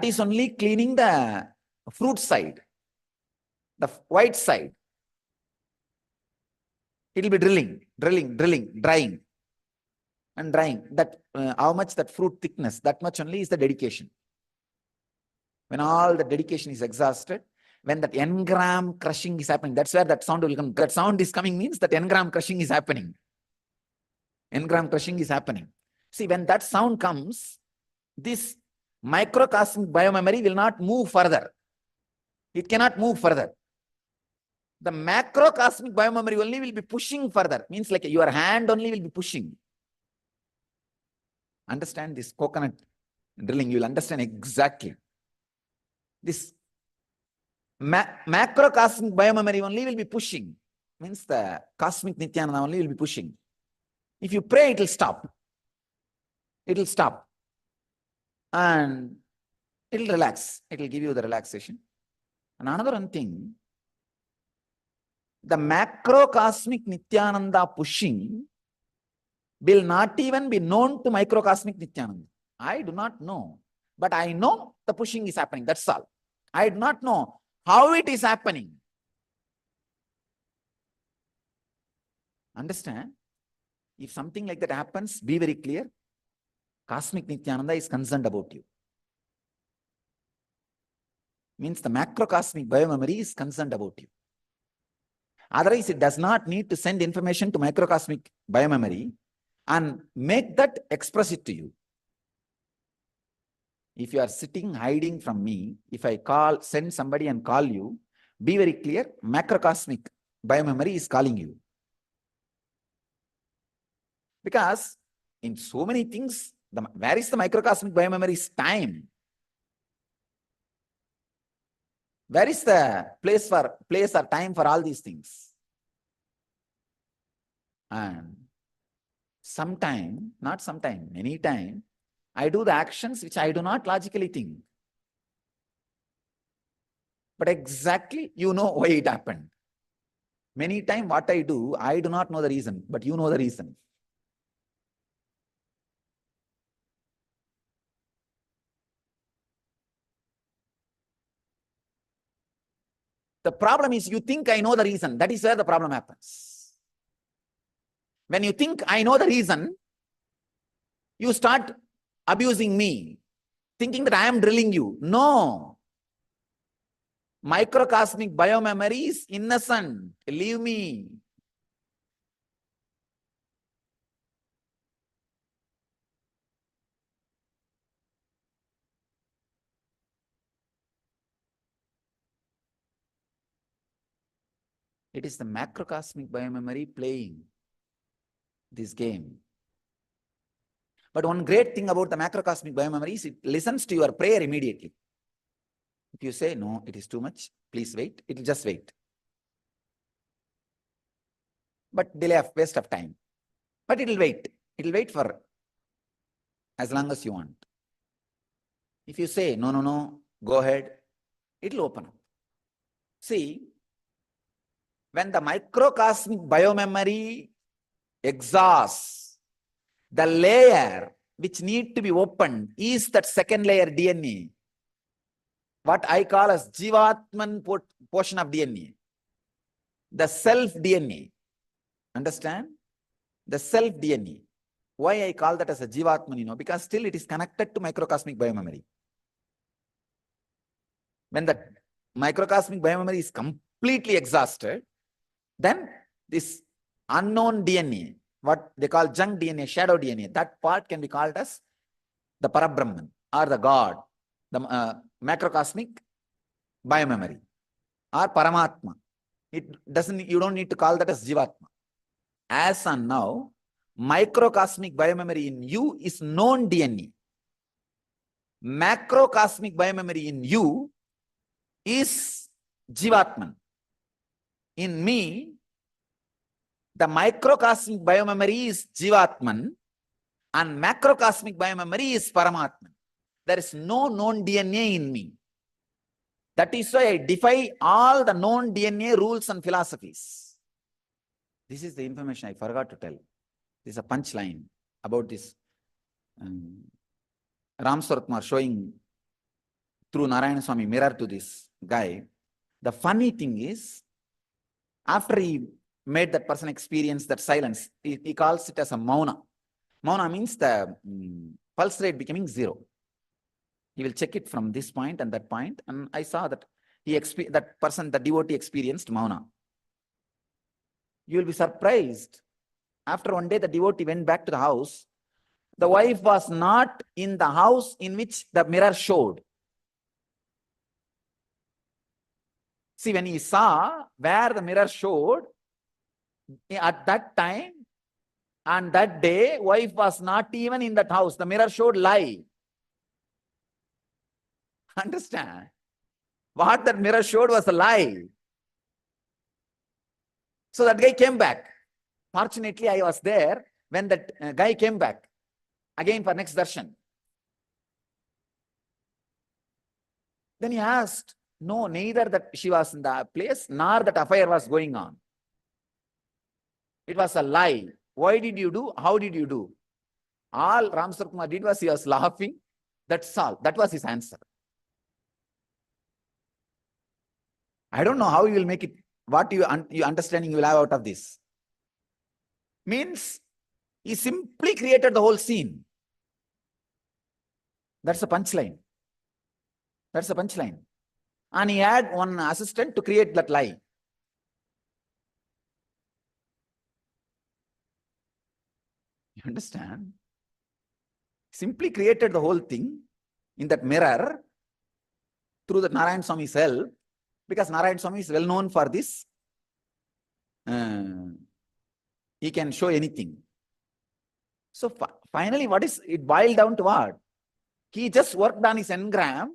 is only cleaning the fruit side, the white side. It will be drilling, drying, and drying. That how much that fruit thickness, that much only is the dedication. When all the dedication is exhausted, when that n-gram crushing is happening, that's where that sound will come. That sound is coming means that n-gram crushing is happening. N-gram crushing is happening. See, when that sound comes, this microcosmic biomemory will not move further. It cannot move further. The macrocosmic biomemory only will be pushing further. Means like your hand only will be pushing. Understand this coconut drilling, you will understand exactly. This macrocosmic biomemory only will be pushing. Means the cosmic Nityananda only will be pushing. If you pray, it will stop. It will stop. And it will relax. It will give you the relaxation. And another one thing, the macrocosmic Nityananda pushing will not even be known to microcosmic Nityananda. I do not know. But I know the pushing is happening. That's all. I do not know how it is happening. Understand? If something like that happens, be very clear. Cosmic Nityananda is concerned about you. Means the macrocosmic biomemory is concerned about you. Otherwise, it does not need to send information to microcosmic biomemory and make that express it to you. If you are sitting hiding from me, if I send somebody and call you, be very clear, macrocosmic biomemory is calling you. Because in so many things, where is the microcosmic biomemory's time? Where is the place or time for all these things? And many time, I do the actions which I do not logically think. But exactly you know why it happened. Many times what I do, I do not know the reason, but you know the reason. The problem is you think I know the reason. That is where the problem happens. When you think I know the reason, you start abusing me, thinking that I am drilling you. No. Microcosmic biomemory is innocent. Leave me. It is the macrocosmic biomemory playing this game. But one great thing about the macrocosmic biomemory is it listens to your prayer immediately. If you say, no, it is too much, please wait, it will just wait. But waste of time. But it will wait. It will wait for as long as you want. If you say, no, go ahead, it will open up. See, when the microcosmic biomemory exhausts, the layer which need to be opened is that second layer DNA. What I call as Jivatman portion of DNA. The self DNA. Understand? The self DNA. Why I call that as a Jivatman, because still it is connected to microcosmic biomemory. When the microcosmic biomemory is completely exhausted, then this unknown DNA, what they call junk DNA, shadow DNA, that part can be called as the Parabrahman or the God, the macrocosmic biomemory or Paramatma. You don't need to call that as Jivatma. As and now, microcosmic biomemory in you is known DNA. macrocosmic biomemory in you is Jivatman. In me, the microcosmic biomemory is Jivatman and macrocosmic biomemory is Paramatman. There is no known DNA in me. That is why I defy all the known DNA rules and philosophies. This is the information I forgot to tell. This is a punchline about this. Ram Saratkumar showing through Narayana Swami mirror to this guy. The funny thing is, after he made that person experience that silence, he calls it as a mauna. Mauna means the pulse rate becoming 0. He will check it from this point and that point, and I saw that that person, the devotee, experienced mauna. You will be surprised. After one day, the devotee went back to the house. The wife was not in the house in which the mirror showed. See, when he saw where the mirror showed, at that time and that day, wife was not even in that house. The mirror showed lie. Understand? What that mirror showed was a lie. So that guy came back. Fortunately, I was there when that guy came back again for next darshan. Then he asked, no, neither that she was in the place nor that affair was going on. It was a lie. Why did you do? How did you do? All Ram Saratkumar did was he was laughing. That's all. That was his answer. I don't know how you will make it, what you understanding you will have out of this. Means he simply created the whole scene. That's a punchline. That's a punchline. And he had one assistant to create that lie. You understand? Simply created the whole thing in that mirror through the Narayana Swami's help, because Narayana Swami is well known for this. He can show anything. So finally, what is it boiled down to what? He just worked on his engram,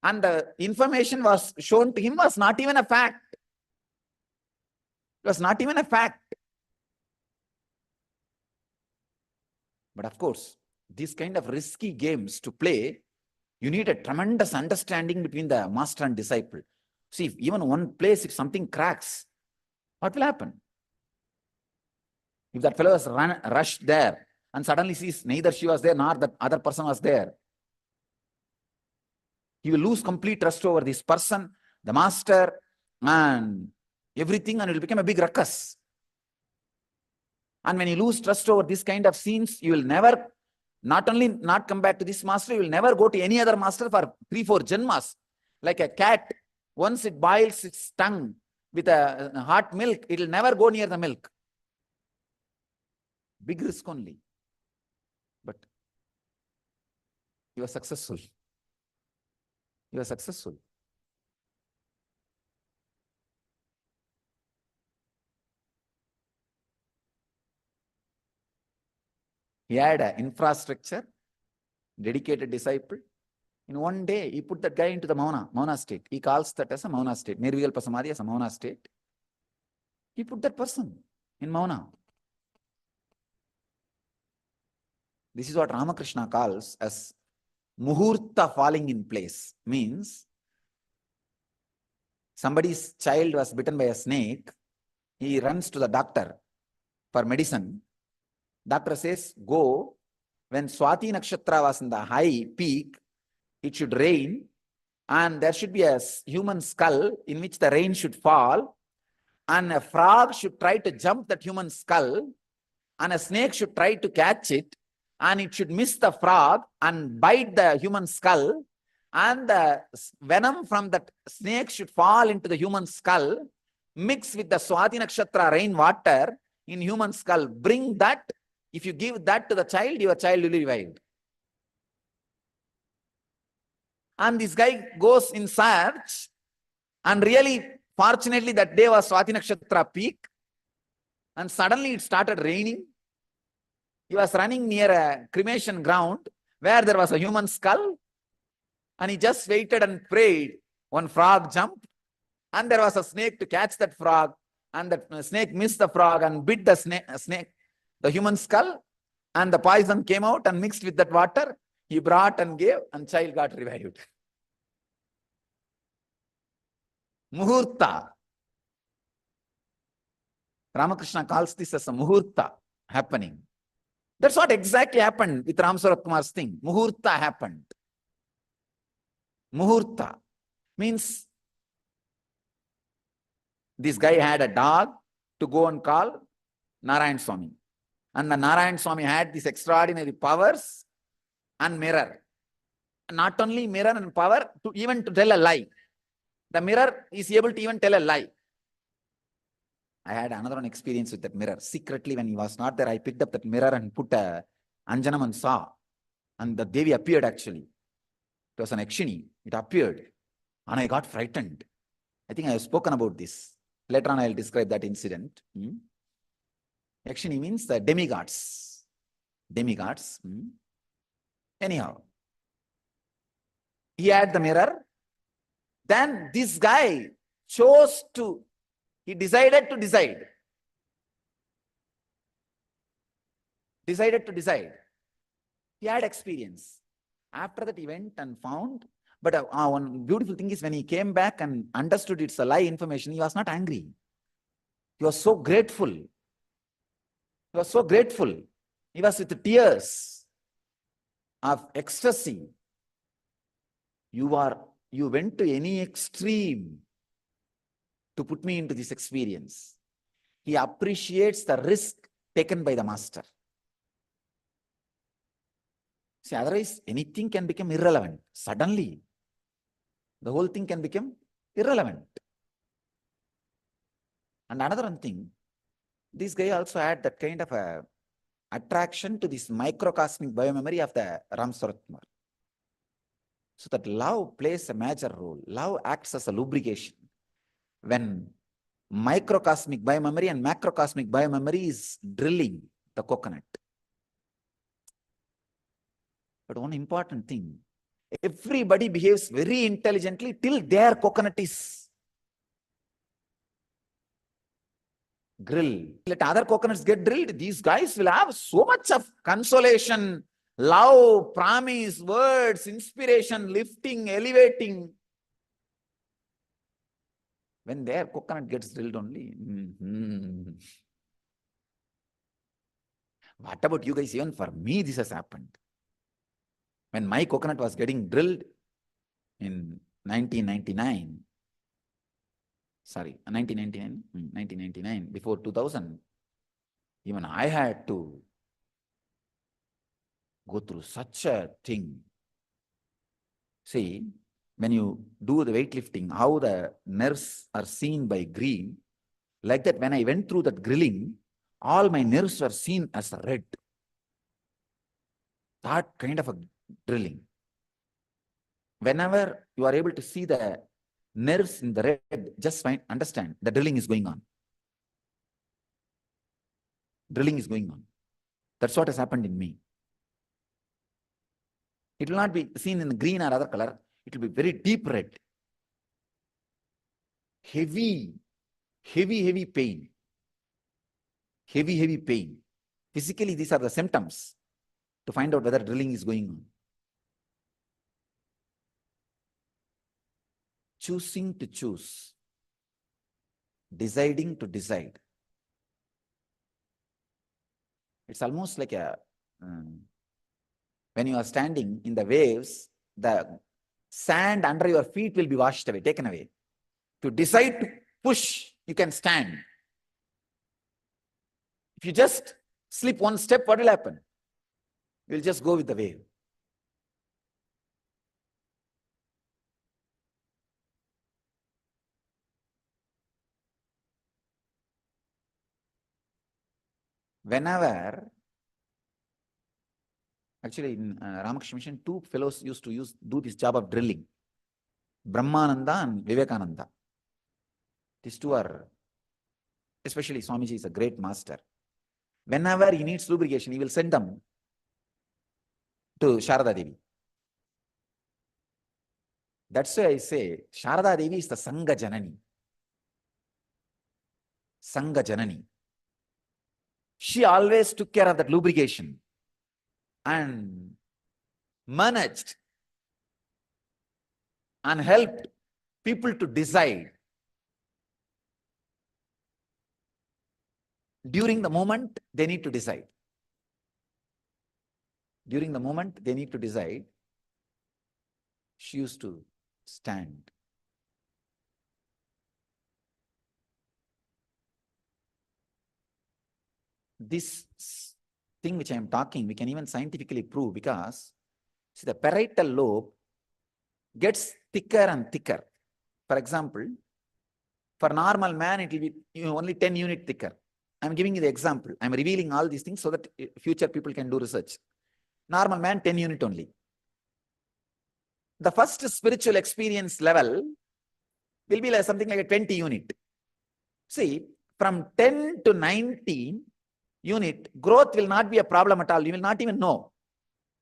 and the information was shown to him was not even a fact. It was not even a fact. But of course, these kind of risky games to play, you need a tremendous understanding between the master and disciple. See, if even one place, if something cracks, what will happen? If that fellow has rushed there and suddenly sees neither she was there nor that other person was there, he will lose complete trust over this person, the master, and everything, and it will become a big ruckus. And when you lose trust over this kind of scenes, you will never, not only not come back to this master, you will never go to any other master for 3-4 janmas. Like a cat, once it boils its tongue with a hot milk, it will never go near the milk. Big risk only. But you are successful. You are successful. He had an infrastructure, dedicated disciple. In one day, he put that guy into the mauna state. He calls that as a mauna state. Nirvikalpa Samadhi as a mauna state. He put that person in mauna. This is what Ramakrishna calls as muhurta falling in place. Means somebody's child was bitten by a snake. He runs to the doctor for medicine. Doctor says, go. When Swati Nakshatra was in the high peak, it should rain, and there should be a human skull in which the rain should fall, and a frog should try to jump that human skull, and a snake should try to catch it, and it should miss the frog and bite the human skull, and the venom from that snake should fall into the human skull, mix with the Swati Nakshatra rain water in human skull. Bring that. If you give that to the child, your child will be revived. And this guy goes in search, and really, fortunately, that day was Swati Nakshatra peak, and suddenly it started raining. He was running near a cremation ground where there was a human skull, And he just waited and prayed. One frog jumped, and there was a snake to catch that frog, and the snake missed the frog and bit the snake, the human skull, and the poison came out and mixed with that water. He brought and gave, and child got revived. Muhurta. Ramakrishna calls this as a muhurta happening. That's what exactly happened with Ram Sarat Kumar's thing. Muhurta happened. Muhurta means this guy had a dog to go and call Narayan Swami. And the Narayan Swami had these extraordinary powers and mirror. Not only mirror and power, even to tell a lie. The mirror is able to even tell a lie. I had another one experience with that mirror. Secretly, when he was not there, I picked up that mirror and put a Anjanam and saw. And the Devi appeared actually. It was an Yakshini. It appeared. And I got frightened. I think I have spoken about this. Later on, I will describe that incident. Yakshini means the demigods. Demigods. Anyhow, he had the mirror. Then this guy he decided to decide. Decided to decide. He had experience. After that, he went and found. But one beautiful thing is when he came back and understood it's a lie information, he was not angry. He was so grateful. He was so grateful. He was with tears of ecstasy. You went to any extreme to put me into this experience. He appreciates the risk taken by the master. See, otherwise anything can become irrelevant. Suddenly, the whole thing can become irrelevant. And another one thing, this guy also had that kind of a attraction to this microcosmic biomemory of the Ram Sarat Kumar. So that love plays a major role. Love acts as a lubrication. When microcosmic biomemory and macrocosmic biomemory is drilling the coconut. But one important thing, everybody behaves very intelligently till their coconut is grilled. Let other coconuts get drilled. These guys will have so much of consolation, love, promise, words, inspiration, lifting, elevating. When their coconut gets drilled only. What about you guys? Even for me, this has happened. When my coconut was getting drilled in 1999, before 2000, even I had to go through such a thing. See, when you do the weightlifting, how the nerves are seen by green, like that when I went through that grilling, all my nerves were seen as red. That kind of a drilling. Whenever you are able to see the nerves in the red, just understand the drilling is going on. Drilling is going on. That's what has happened in me. It will not be seen in green or other color. It will be very deep red. Heavy pain. Heavy pain. Physically, these are the symptoms to find out whether drilling is going on. Choosing to choose. Deciding to decide. It's almost like when you are standing in the waves, the sand under your feet will be washed away, taken away. To decide to push, you can stand. If you just slip one step, what will happen? You will just go with the wave. Whenever, actually in Ramakrishna Mission, two fellows used to do this job of drilling. Brahmananda and Vivekananda. These two are, especially Swamiji is a great master. Whenever he needs lubrication, he will send them to Sharada Devi. That's why I say Sharada Devi is the Sangha Janani. Sangha Janani. She always took care of that lubrication and managed and helped people to decide. During the moment, they need to decide. During the moment, they need to decide. She used to stand. This thing which I am talking, we can even scientifically prove, because see, the parietal lobe gets thicker and thicker. For example, for normal man, it will be only 10 units thicker. I'm giving you the example. I'm revealing all these things so that future people can do research. Normal man, 10 units only. The first spiritual experience level will be like something like a 20 unit. See, from 10 to 19 unit, growth will not be a problem at all. You will not even know.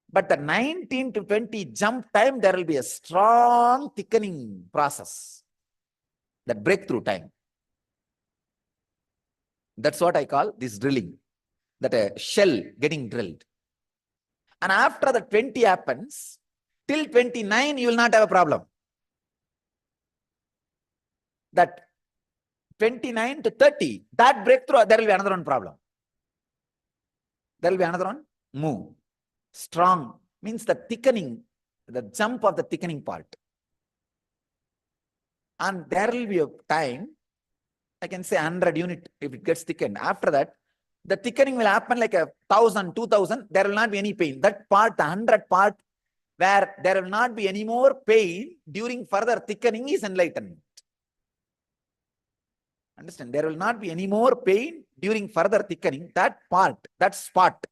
But the 19 to 20 jump time, there will be a strong thickening process. That breakthrough time. That's what I call this drilling. That a shell getting drilled. And after the 20 happens, till 29, you will not have a problem. That 29 to 30, that breakthrough, there will be another one problem. There will be another one. Move. Strong means the thickening, the jump of the thickening part. And there will be a time, I can say 100 unit if it gets thickened. After that, the thickening will happen like 1,000, 2,000. There will not be any pain. That part, the 100 part, where there will not be any more pain during further thickening is enlightenment. Understand? There will not be any more pain during further thickening. That part, that spot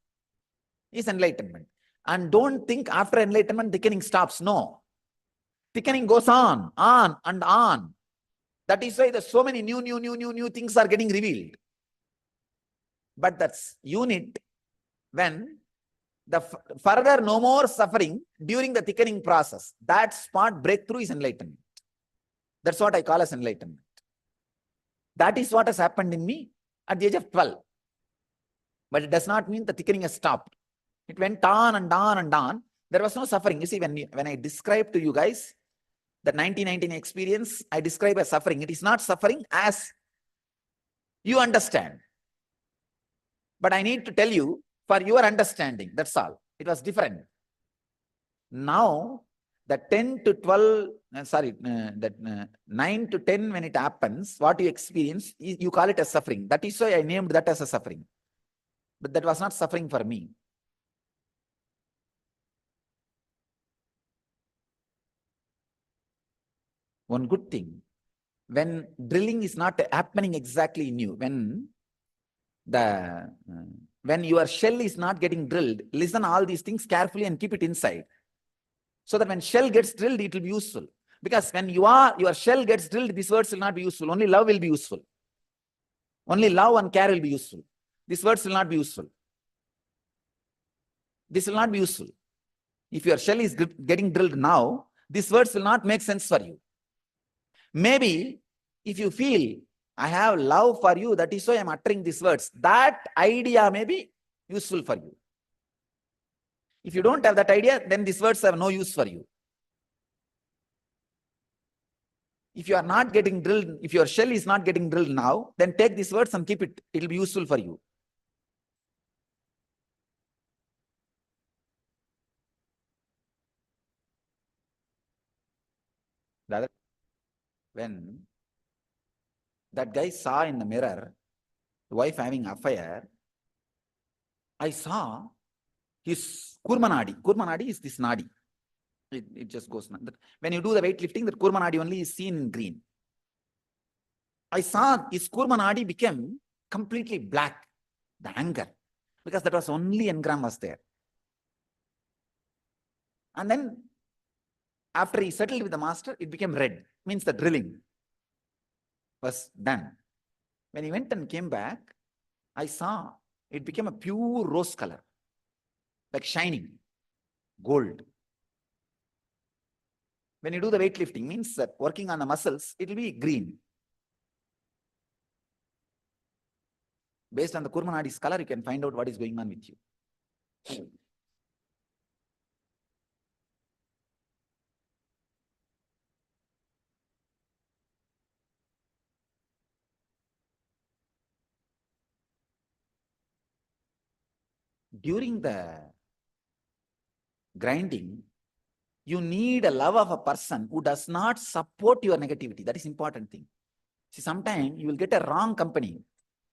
is enlightenment. And don't think after enlightenment, thickening stops. No. Thickening goes on and on. That is why there's so many new things are getting revealed. But that's unit when the further no more suffering during the thickening process. That spot breakthrough is enlightenment. That's what I call as enlightenment. That is what has happened in me at the age of 12. But it does not mean the thickening has stopped. It went on and on and on. There was no suffering. You see, when I describe to you guys the 1919 experience, I describe as suffering. It is not suffering as you understand. But I need to tell you for your understanding. That's all. It was different. Now, the 10 to 12, that 9 to 10, when it happens, what you experience, you call it as suffering. That is why I named that as a suffering. But that was not suffering for me. One good thing, when drilling is not happening exactly in you, when your shell is not getting drilled, listen all these things carefully and keep it inside. So that when shell gets drilled, it will be useful. Because when your shell gets drilled, these words will not be useful. Only love will be useful. Only love and care will be useful. These words will not be useful. This will not be useful. If your shell is getting drilled now, these words will not make sense for you. Maybe if you feel, I have love for you, that is why I am uttering these words, that idea may be useful for you. If you don't have that idea, then these words have no use for you. If you are not getting drilled, if your shell is not getting drilled now, then take these words and keep it. It will be useful for you. When that guy saw in the mirror, the wife having affair, I saw his kurmanadi. Kurmanadi is this nadi. It just goes. When you do the weightlifting, that kurmanadi only is seen in green. I saw his kurmanadi became completely black, the anger, because that was only engram was there. And then after he settled with the master, it became red, means the drilling was done. When he went and came back, I saw it became a pure rose color, like shining, gold. When you do the weightlifting, means that working on the muscles, it will be green. Based on the Kurmanadi's color, you can find out what is going on with you. During the grinding, you need a love of a person who does not support your negativity. That is important thing. See, sometimes you will get a wrong company.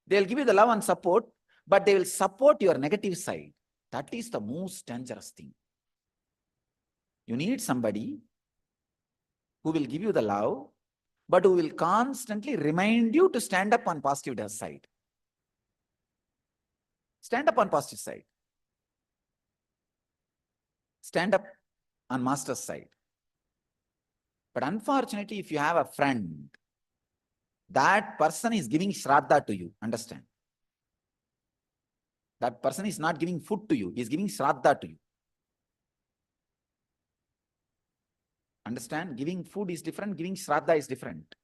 They'll give you the love and support, but they will support your negative side. That is the most dangerous thing. You need somebody who will give you the love, but who will constantly remind you to stand up on positive side. Stand up on positive side. Stand up on master's side. But unfortunately, if you have a friend, that person is giving shraddha to you. Understand? That person is not giving food to you. He is giving shraddha to you. Understand? Giving food is different. Giving shraddha is different.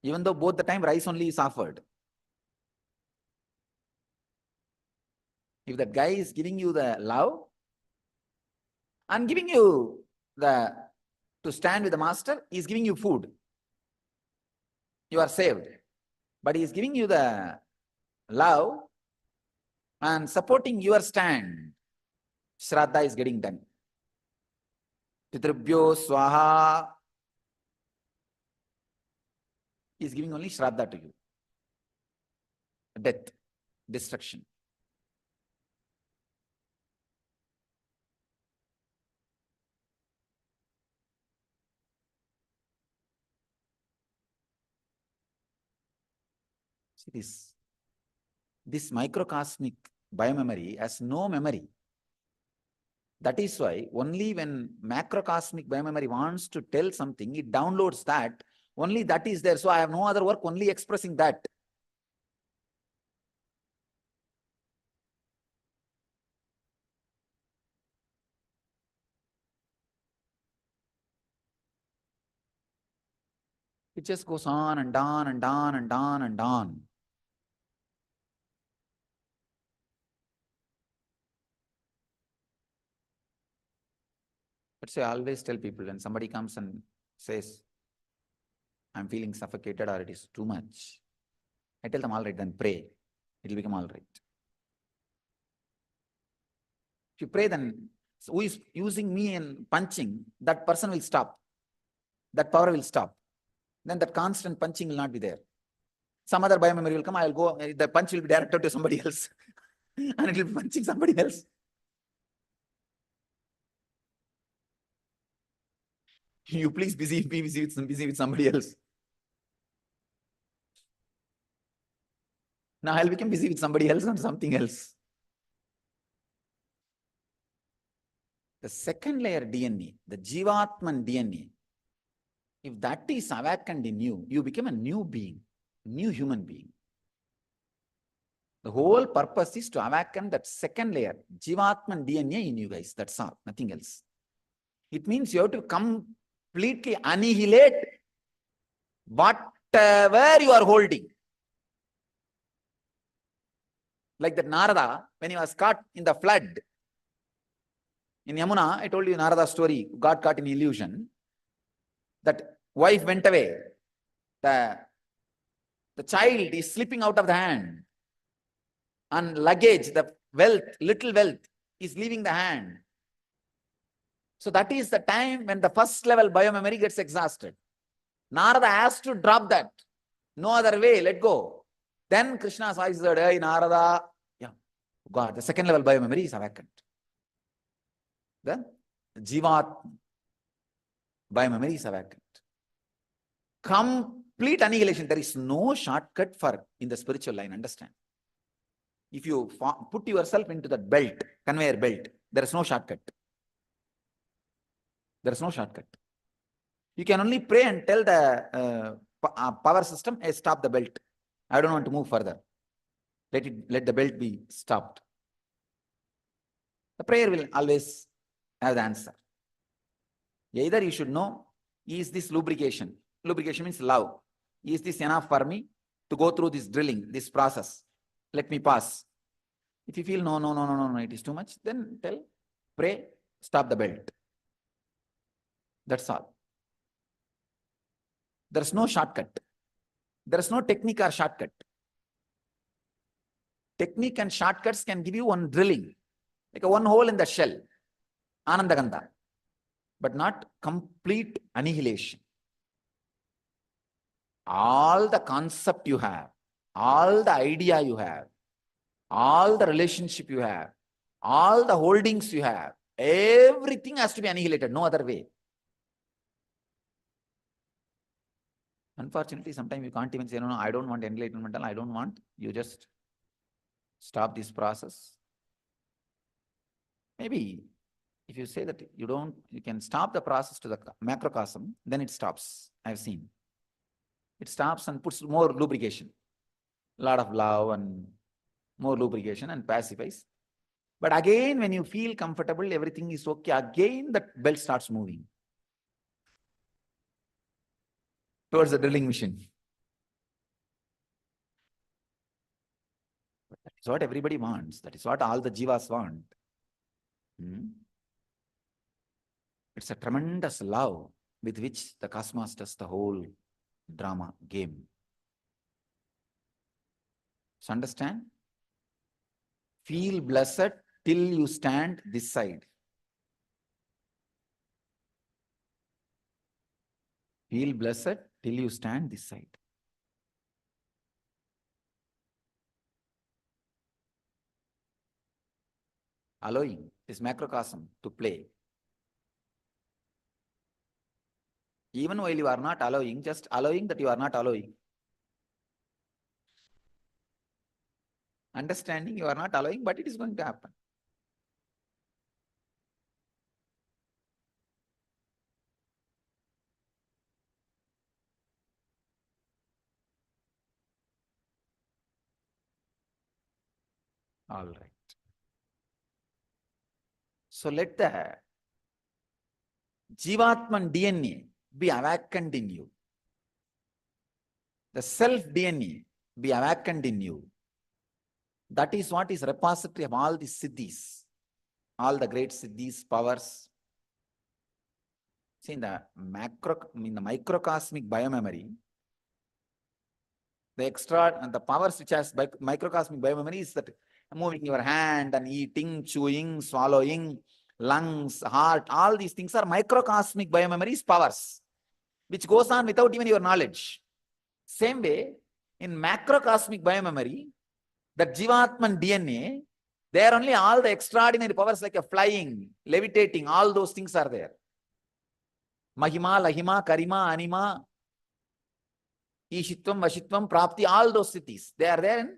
Even though both the time rice only is offered. If that guy is giving you the love and giving you to stand with the master, he is giving you food. You are saved. But he is giving you the love and supporting your stand. Shraddha is getting done. Pitrubhyo swaha. He is giving only shraddha to you. Death, destruction. See this microcosmic biomemory has no memory. That is why only when macrocosmic biomemory wants to tell something, it downloads that. Only that is there. So I have no other work, only expressing that. It just goes on and on and on and on and on. That's why I always tell people when somebody comes and says, I'm feeling suffocated or it is too much, I tell them, all right, then pray. It will become all right. If you pray, then who is using me and punching, that person will stop. That power will stop. Then that constant punching will not be there. Some other biomemory will come, I will go, the punch will be directed to somebody else. And it will be punching somebody else. You please be busy with somebody else. Now I'll become busy with somebody else and something else. The second layer DNA, the Jivatman DNA, if that is awakened in you, you become a new being, new human being. The whole purpose is to awaken that second layer, Jivatman DNA in you guys. That's all, nothing else. It means you have to completely annihilate whatever you are holding. Like that Narada, when he was caught in the flood, in Yamuna, I told you Narada's story, got caught in illusion. That wife went away. The child is slipping out of the hand. And luggage, the wealth, little wealth is leaving the hand. So that is the time when the first level biomemory gets exhausted. Narada has to drop that. No other way, let go. Then Krishna's voice said, hey Narada, yeah, God, the second level biomemory is awakened. The Jivat biomemory is awakened. Complete annihilation. There is no shortcut for in the spiritual line, understand? If you put yourself into that belt, conveyor belt, there is no shortcut. There is no shortcut. You can only pray and tell the power system, hey, stop the belt. I don't want to move further. Let the belt be stopped. The prayer will always have the answer. Either you should know, is this lubrication? Lubrication means love. Is this enough for me to go through this drilling, this process? Let me pass. If you feel no, it is too much, then tell, pray, stop the belt. That's all. There's no shortcut. There's no technique or shortcut. Technique and shortcuts can give you one drilling, like a one hole in the shell, Anandagandha, but not complete annihilation. All the concept you have, all the idea you have, all the relationship you have, all the holdings you have, everything has to be annihilated, no other way. Unfortunately, sometimes you can't even say, no, I don't want enlightenment, I don't want. You just stop this process. Maybe if you say that you can stop the process to the macrocosm, then it stops. I've seen. It stops and puts more lubrication. A lot of love and more lubrication and pacifies. But again, when you feel comfortable, everything is okay, again that belt starts moving towards the drilling machine. That is what everybody wants. That is what all the jivas want. It's a tremendous love with which the cosmos does the whole drama game. So understand? Feel blessed till you stand this side. Feel blessed till you stand this side. Allowing this macrocosm to play. Even while you are not allowing, just allowing that you are not allowing. Understanding you are not allowing, but it is going to happen. All right. So let the Jivatman DNA be awakened in you. The self DNA be awakened in you. That is what is repository of all the siddhis, all the great siddhis, powers. See, in the microcosmic biomemory, the powers which has microcosmic biomemory is that moving your hand and eating, chewing, swallowing, lungs, heart, all these things are microcosmic biomemories powers, which goes on without even your knowledge. Same way, in macrocosmic biomemory, that Jivatman DNA, there only all the extraordinary powers like a flying, levitating, all those things are there. Mahima, Lahima, Karima, Anima, Ishitvam, Vashitvam, Prapti, all those cities, they are there in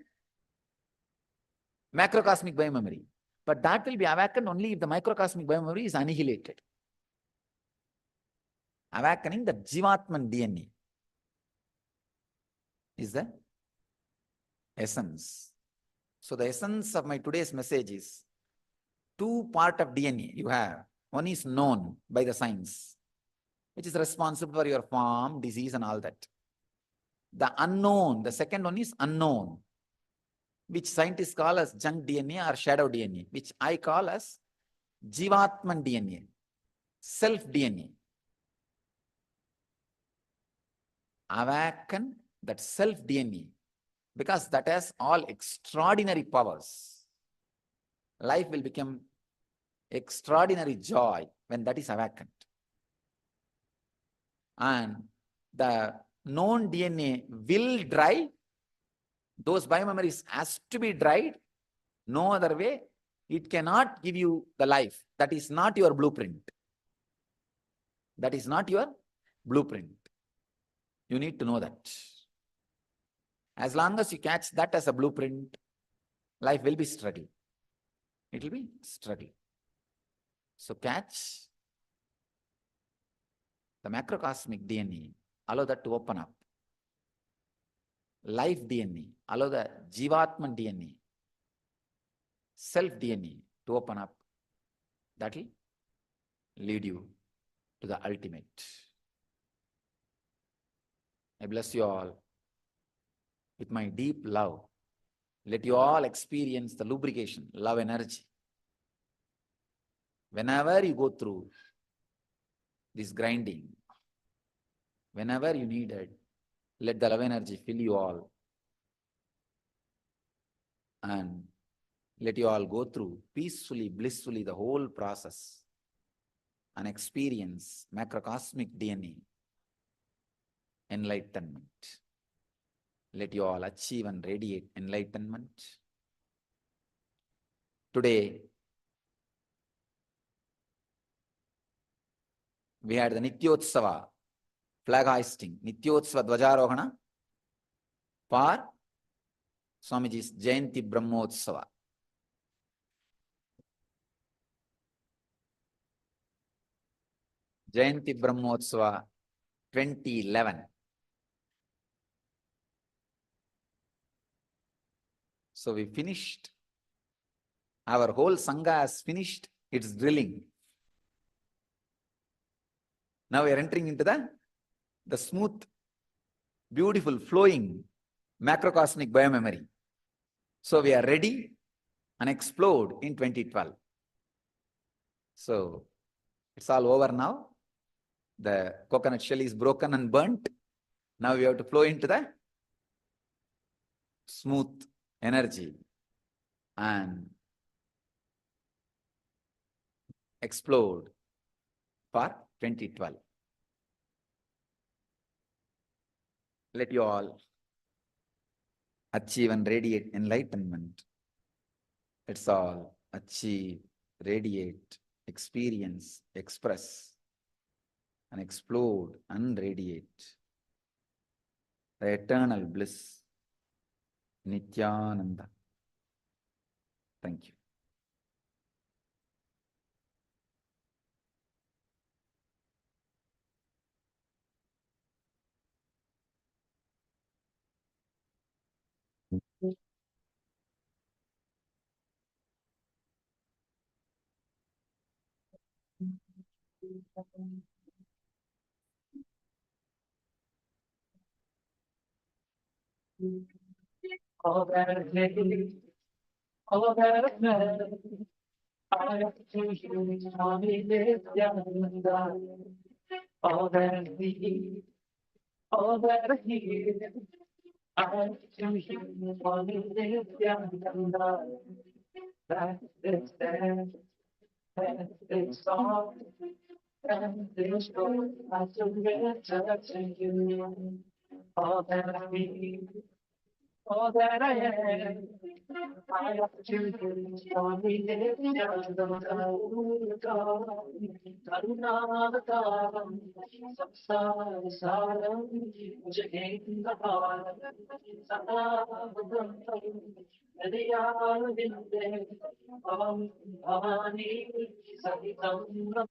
macrocosmic biomemory. But that will be awakened only if the microcosmic biomemory is annihilated. Awakening the Jivatman DNA is the essence. So the essence of my today's message is 2 parts of DNA you have. One is known by the science, which is responsible for your form, disease and all that. The unknown, the second one is unknown, which scientists call as junk DNA or shadow DNA, which I call as Jivatman DNA, self DNA. Awaken that self DNA, because that has all extraordinary powers. Life will become extraordinary joy when that is awakened. And the known DNA will dry. Those biomemories has to be dried. No other way. It cannot give you the life. That is not your blueprint. That is not your blueprint. You need to know that. As long as you catch that as a blueprint, life will be struggle. It will be struggle. So catch the macrocosmic DNA, allow that to open up. Life DNA, allow the Jivatman DNA, self DNA to open up. That will lead you to to the ultimate. I bless you all with my deep love. Let you all experience the lubrication, love energy. Whenever you go through this grinding, whenever you need it, let the love energy fill you all. And let you all go through peacefully, blissfully the whole process and experience macrocosmic DNA enlightenment. Let you all achieve and radiate enlightenment. Today, we had the Nityotsava flag hoisting, Nityotsava Dvajarohana for Swamiji's Jayanti Brahmotsava. Jayanti Brahmotsava 2011. So we finished. Our whole Sangha has finished its drilling. Now we are entering into the smooth, beautiful, flowing macrocosmic biomemory. So we are ready and explode in 2012. So it's all over now. The coconut shell is broken and burnt. Now we have to flow into the smooth energy and explode for 2012. Let you all achieve and radiate enlightenment. Let's all achieve, radiate, experience, express, and explode and radiate the eternal bliss, Nityananda. Thank you. All that I need, all that I know, I have to you, Swami Nityananda. All that I need, all that I need, I have to you, Swami Nityananda. That is there, that is all, that is all, I surrender to you. All that I need, all that I am, I have to you, Swami Nityananda. Karunavataram, Samsara Saram, Jagatindharam, Sadavadam, Adiyavinde, Bhavani, Sahitam.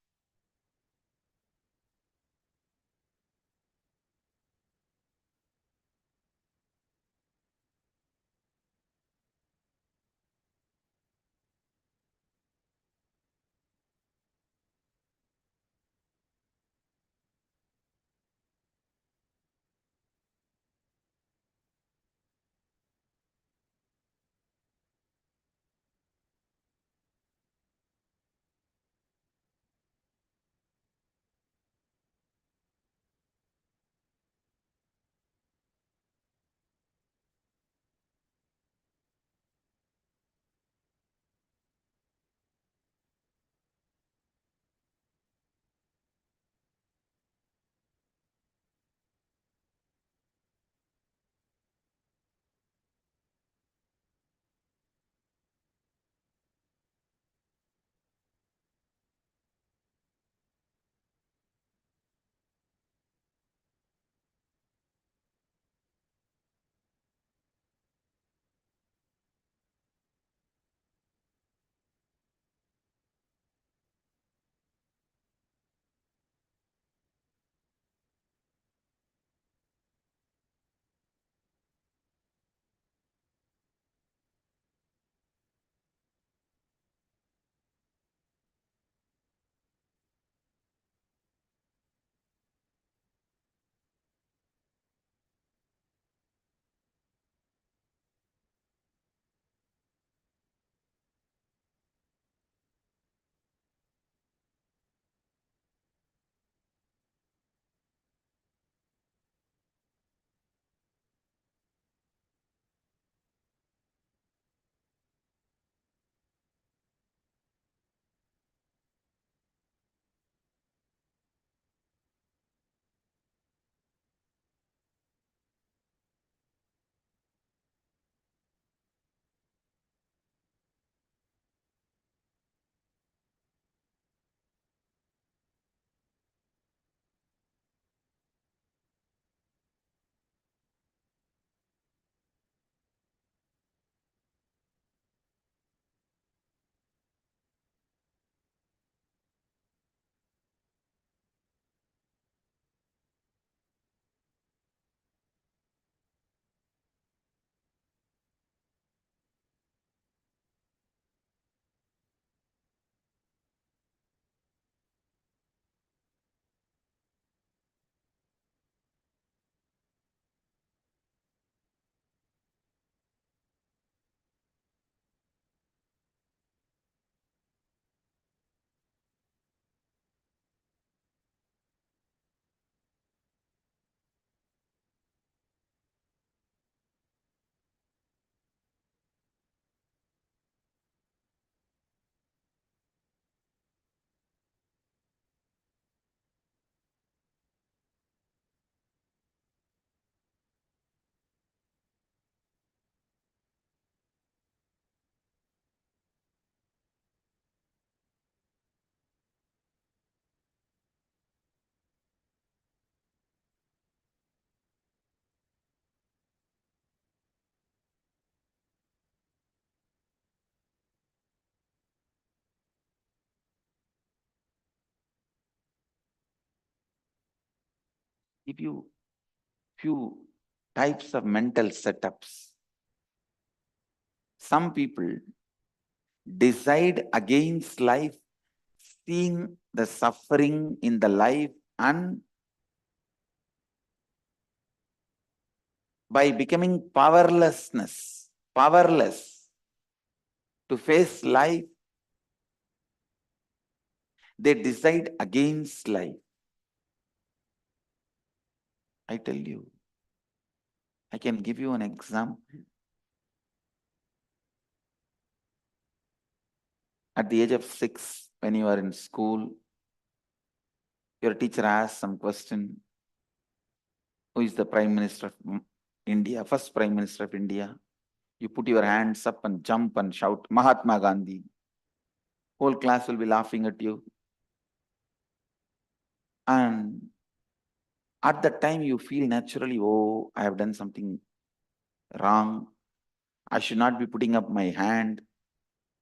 give you few types of mental setups. Some people decide against life, seeing the suffering in the life, and by becoming powerless to face life, they decide against life. I tell you, I can give you an example. At the age of 6, when you are in school, your teacher asks some question. Who is the Prime Minister of India, first Prime Minister of India? You put your hands up and jump and shout, Mahatma Gandhi. Whole class will be laughing at you. And at that time, you feel naturally, oh, I have done something wrong. I should not be putting up my hand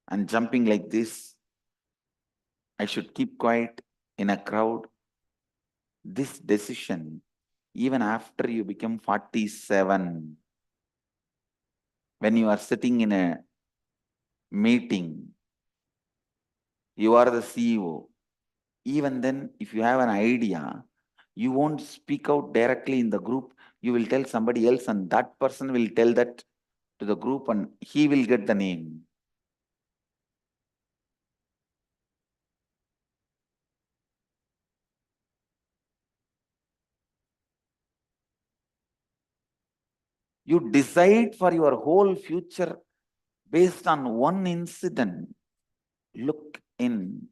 and jumping like this. I should keep quiet in a crowd. This decision, even after you become 47, when you are sitting in a meeting, you are the CEO. Even then, if you have an idea, you won't speak out directly in the group. You will tell somebody else, and that person will tell that to the group, and he will get the name. You decide for your whole future based on one incident. Look in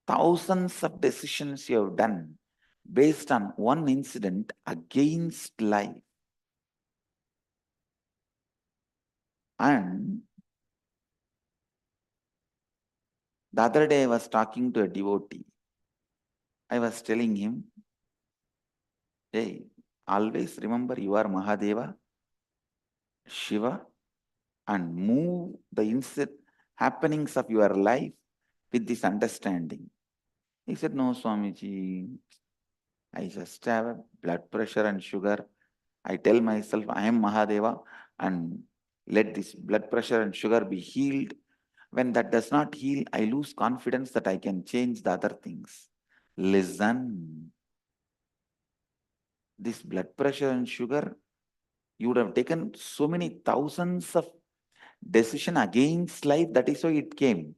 thousands of decisions you have done based on one incident against life. And the other day I was talking to a devotee. I was telling him, hey, always remember you are Mahadeva, Shiva, and move the happenings of your life with this understanding. He said, no, Swamiji, I just have blood pressure and sugar. I tell myself I am Mahadeva and let this blood pressure and sugar be healed. When that does not heal, I lose confidence that I can change the other things. Listen. This blood pressure and sugar, you would have taken so many thousands of decisions against life. That is why it came.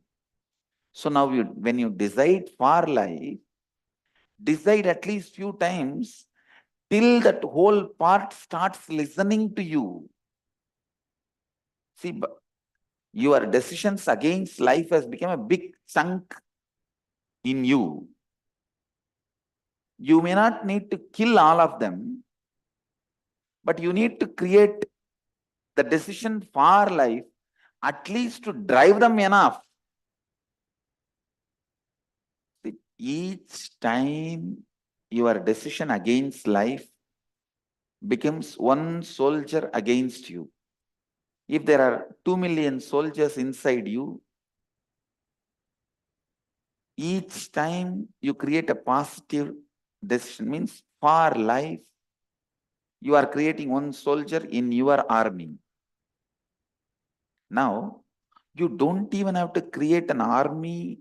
So now when you decide for life, decide at least few times till that whole part starts listening to you. See, your decisions against life has become a big chunk in you. You may not need to kill all of them, but you need to create the decision for life, at least to drive them enough. Each time your decision against life becomes one soldier against you. If there are 2 million soldiers inside you, each time you create a positive decision, means for life, you are creating one soldier in your army. Now, you don't even have to create an army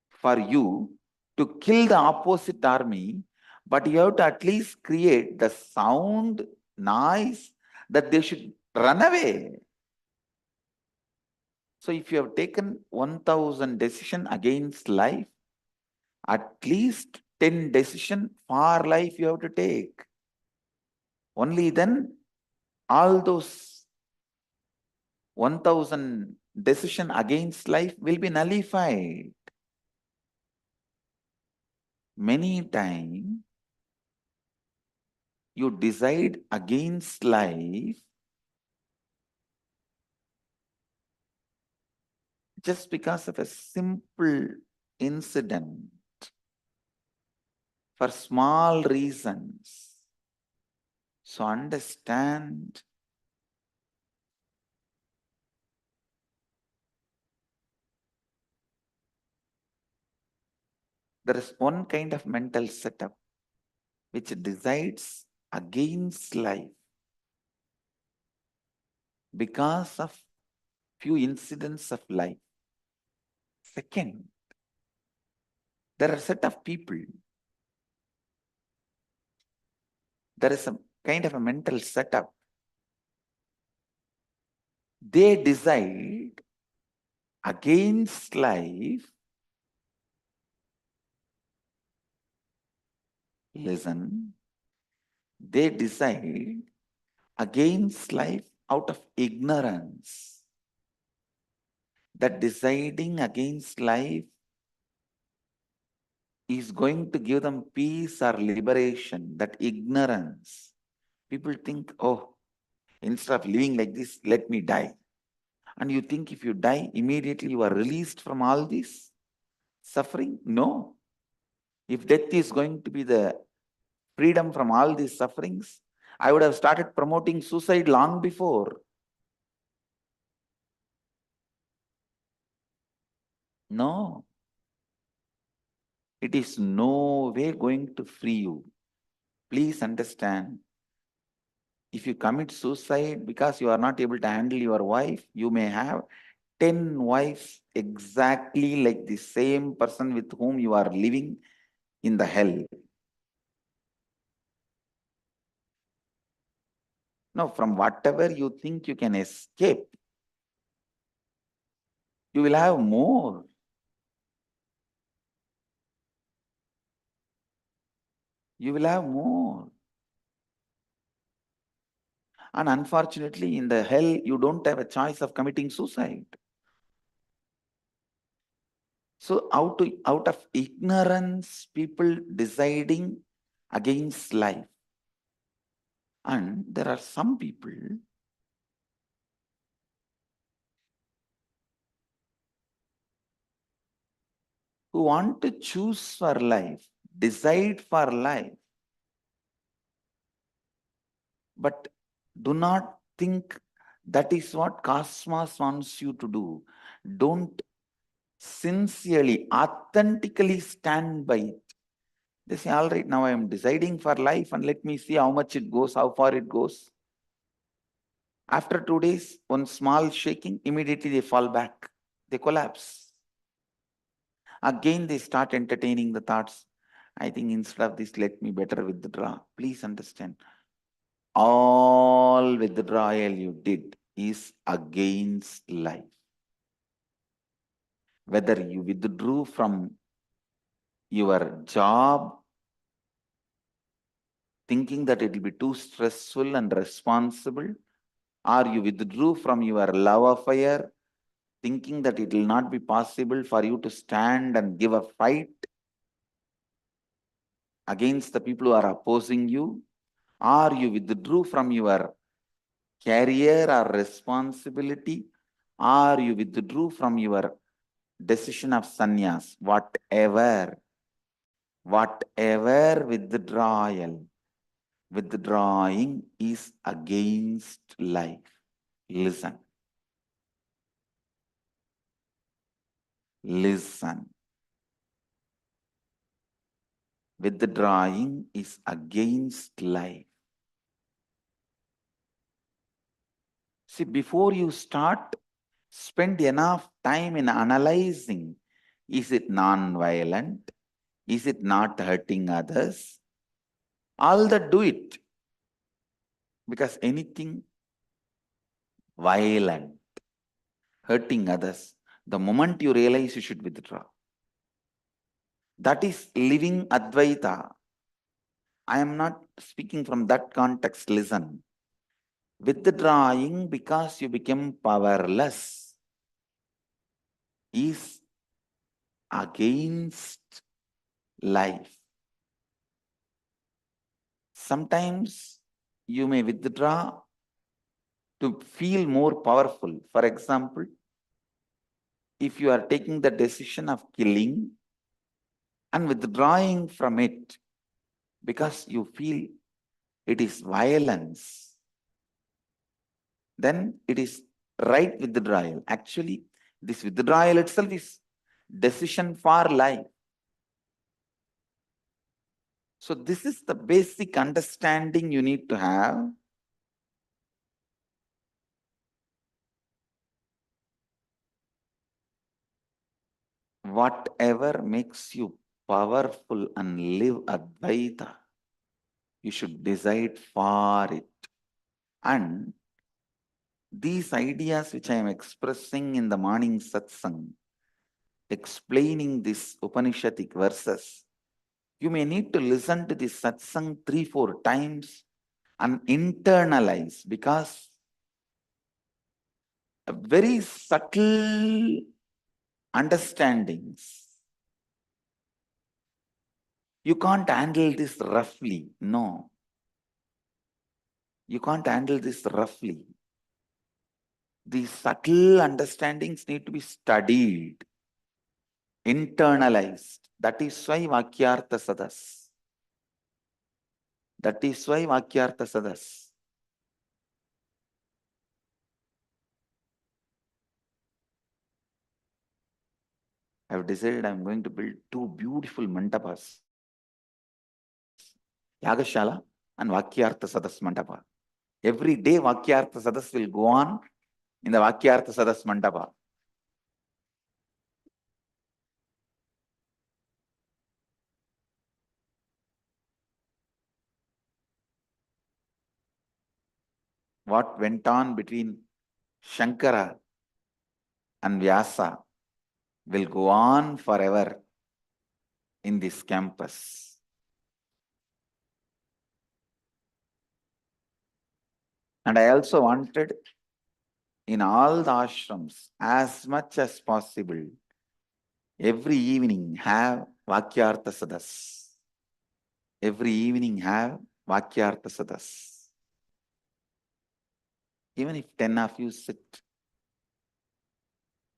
for you to kill the opposite army, but you have to at least create the sound, noise, that they should run away. So if you have taken 1,000 decisions against life, at least 10 decisions for life you have to take. Only then all those 1,000 decisions against life will be nullified. Many times you decide against life just because of a simple incident, for small reasons. So understand there is one kind of mental setup. which decides against life because of few incidents of life. Second, there are a set of people. There is a kind of a mental setup. They decide against life. Listen, they decide against life out of ignorance. That deciding against life is going to give them peace or liberation. That ignorance. People think, oh, instead of living like this, let me die. And you think if you die, immediately you are released from all this suffering? No. If death is going to be the freedom from all these sufferings, I would have started promoting suicide long before. No. It is no way going to free you. Please understand. If you commit suicide because you are not able to handle your wife, you may have 10 wives exactly like the same person with whom you are living in the hell. No, from whatever you think you can escape, you will have more. You will have more. And unfortunately, in the hell, you don't have a choice of committing suicide. So out of ignorance, people deciding against life. And there are some people who want to choose for life, decide for life, but do not think that is what cosmos wants you to do. Don't sincerely, authentically stand by it. They say, all right, now I am deciding for life and let me see how much it goes, how far it goes. After 2 days, one small shaking, immediately they fall back. They collapse. Again, they start entertaining the thoughts. I think instead of this, let me better withdraw. Please understand. All withdrawal you did is against life. Whether you withdrew from your job, thinking that it will be too stressful and responsible, or you withdrew from your love affair, thinking that it will not be possible for you to stand and give a fight against the people who are opposing you, or you withdrew from your career or responsibility, or you withdrew from your decision of sannyas, whatever withdrawing is against life. Listen. Listen. Withdrawing is against life. See, before you start, spend enough time in analyzing. Is it non-violent? Is it not hurting others? All that do it. Because anything violent, hurting others, the moment you realize, you should withdraw. That is living Advaita. I am not speaking from that context. Listen. Withdrawing because you become powerless is against life. Sometimes you may withdraw to feel more powerful. For example, if you are taking the decision of killing and withdrawing from it because you feel it is violence, then it is right withdrawal. Actually, this withdrawal itself is decision for life. So this is the basic understanding you need to have. Whatever makes you powerful and live Advaita, you should decide for it. And these ideas which I am expressing in the morning satsang, explaining these Upanishadic verses, you may need to listen to this satsang 3-4 times and internalize, because very subtle understandings, you can't handle this roughly. No. You can't handle this roughly. These subtle understandings need to be studied, internalized. That is why Vakyartha Sadas. That is why Vakyartha Sadas. I have decided I am going to build 2 beautiful mandapas. Yagashala and Vakyartha Sadas mandapa. Every day Vakyartha Sadas will go on in the Vakyartha Sadas mandapa. What went on between Shankara and Vyasa will go on forever in this campus. And I also wanted in all the ashrams, as much as possible, every evening have Vakyartha Sadas. Every evening have Vakyartha Sadas. Even if 10 of you sit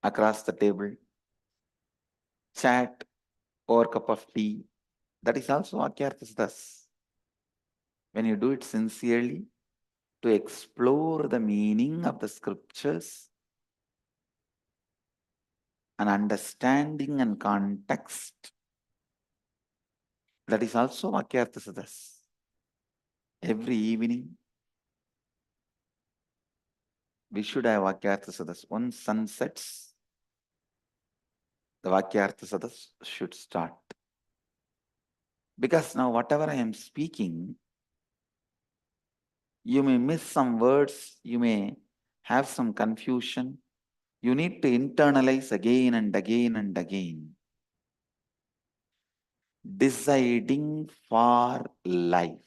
across the table, chat over a cup of tea, that is also Vakyartha Sadas. When you do it sincerely, to explore the meaning of the scriptures and understanding and context, that is also Vakyartha Sadas. Every evening, we should have Vakyartha Sadas. Once sun sets, the Vakyartha Sadas should start. Because now whatever I am speaking, you may miss some words, you may have some confusion. You need to internalize again and again and again. Deciding for life.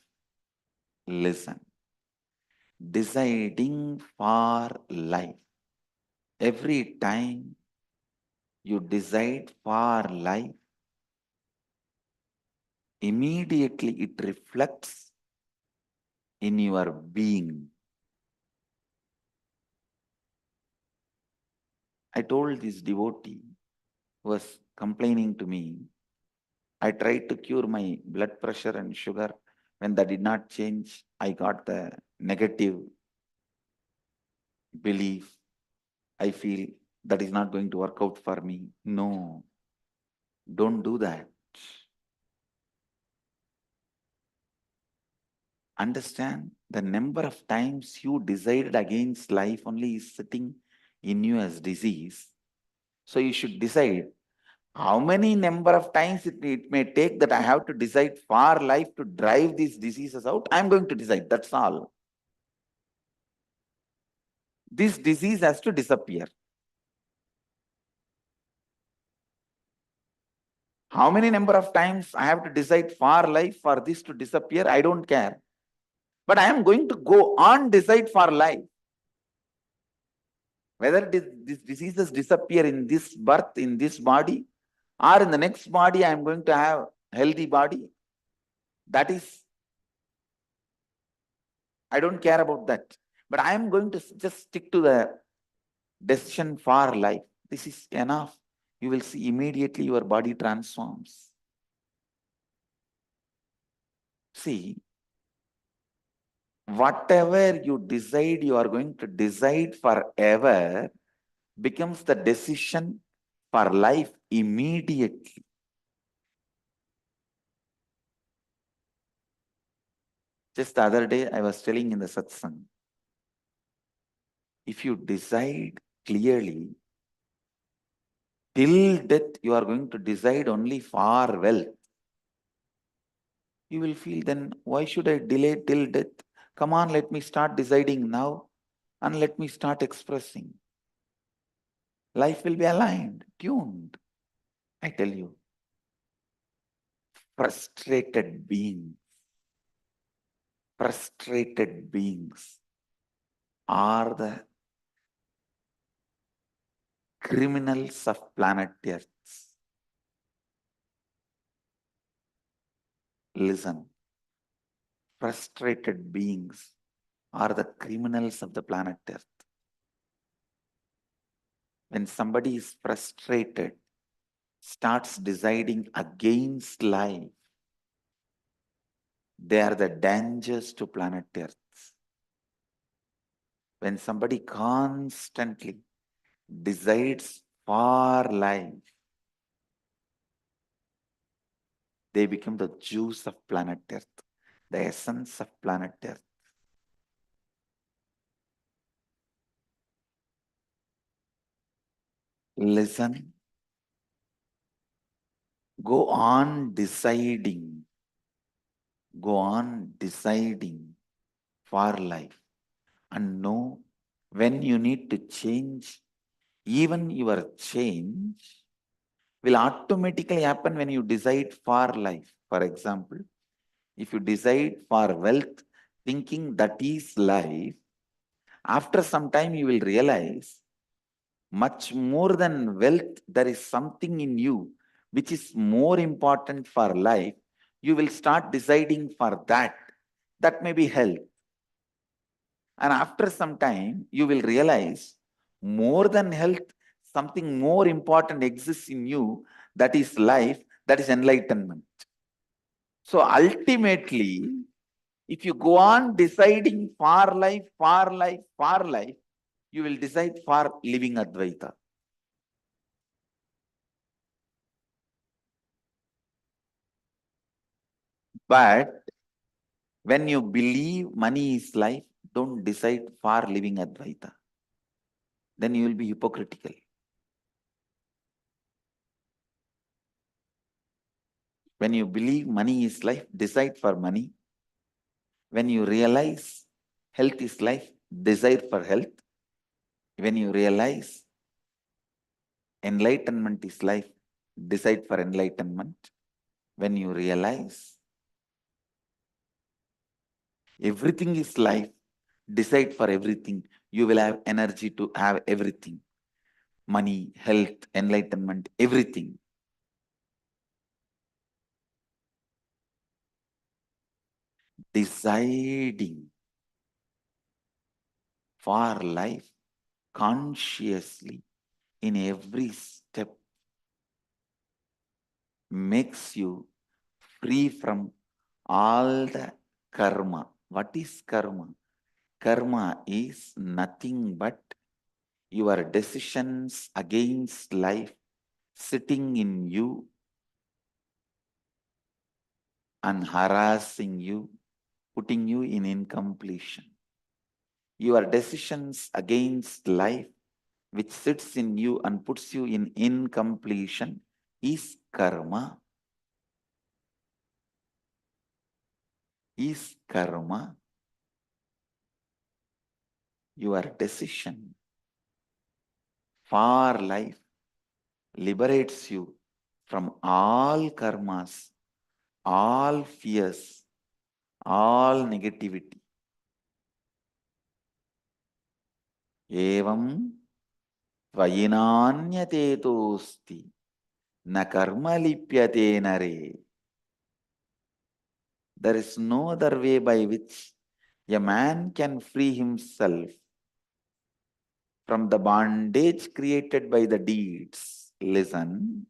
Listen. Deciding for life. Every time you decide for life, immediately it reflects in your being. I told this devotee who was complaining to me, I tried to cure my blood pressure and sugar. When that did not change, I got the negative belief. I feel that is not going to work out for me. No, don't do that. Understand the number of times you decided against life only is sitting in you as disease. So you should decide how many number of times it may take that I have to decide for life to drive these diseases out. I'm going to decide, that's all. This disease has to disappear. How many number of times I have to decide for life for this to disappear, I don't care. But I am going to go on decide for life. Whether these diseases disappear in this birth, in this body, or in the next body, I am going to have a healthy body. That is, I don't care about that. But I am going to just stick to the decision for life. This is enough. You will see immediately your body transforms. See, whatever you decide, you are going to decide forever, becomes the decision for life immediately. Just the other day, I was telling in the satsang, if you decide clearly, till death you are going to decide only for wealth, you will feel then, why should I delay till death? Come on, let me start deciding now and let me start expressing. Life will be aligned, tuned. I tell you, frustrated beings are the criminals of planet Earth. Listen, frustrated beings are the criminals of the planet Earth. When somebody is frustrated, starts deciding against life, they are the dangers to planet Earth. When somebody constantly decides for life, they become the juice of planet Earth, the essence of planet Earth. Listen, go on deciding for life and know when you need to change. Even your change will automatically happen when you decide for life. For example, if you decide for wealth, thinking that is life, after some time you will realize much more than wealth, there is something in you which is more important for life. You will start deciding for that. That may be health. And after some time, you will realize more than health, something more important exists in you, that is life, that is enlightenment. So ultimately, if you go on deciding for life, you will decide for living Advaita. But when you believe money is life, don't decide for living Advaita. Then you will be hypocritical. When you believe money is life, decide for money. When you realize health is life, desire for health. When you realize enlightenment is life, decide for enlightenment. When you realize everything is life, decide for everything. You will have energy to have everything. Money, health, enlightenment, everything. Deciding for life consciously in every step makes you free from all the karma. What is karma? Karma is nothing but your decisions against life sitting in you and harassing you, putting you in incompletion. Your decisions against life, which sits in you and puts you in incompletion, is karma. Is karma. Your decision for life liberates you from all karmas, all fears, all negativity. Evam tvayinanyate tosti na karma lipyate nare. There is no other way by which a man can free himself from the bondage created by the deeds. Listen.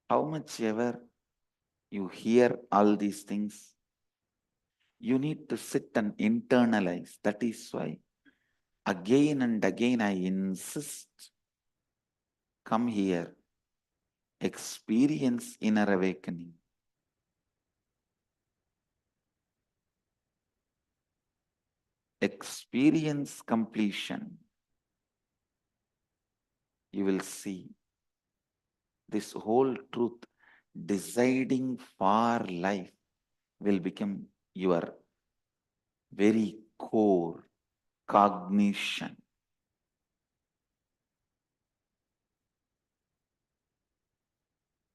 How much ever you hear all these things, you need to sit and internalize. That is why Again and again I insist, come here, experience inner awakening. Experience completion. You will see this whole truth deciding for life will become your very core cognition.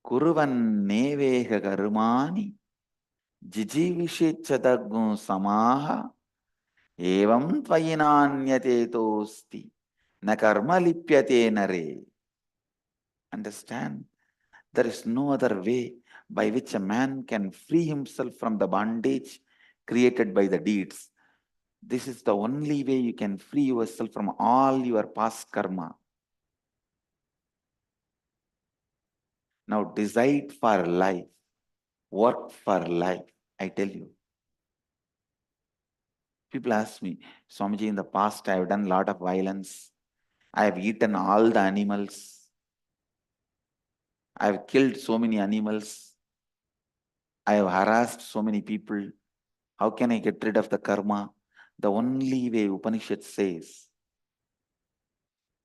Kuruvannevega karumani jijivishechadagun samaha evam tvayinanyate tosti na karma lipyate nare. Understand? There is no other way by which a man can free himself from the bondage created by the deeds. This is the only way you can free yourself from all your past karma. Now decide for life, work for life. I tell you. People ask me, Swamiji, in the past I have done a lot of violence. I have eaten all the animals. I have killed so many animals. I have harassed so many people. How can I get rid of the karma? The only way Upanishad says,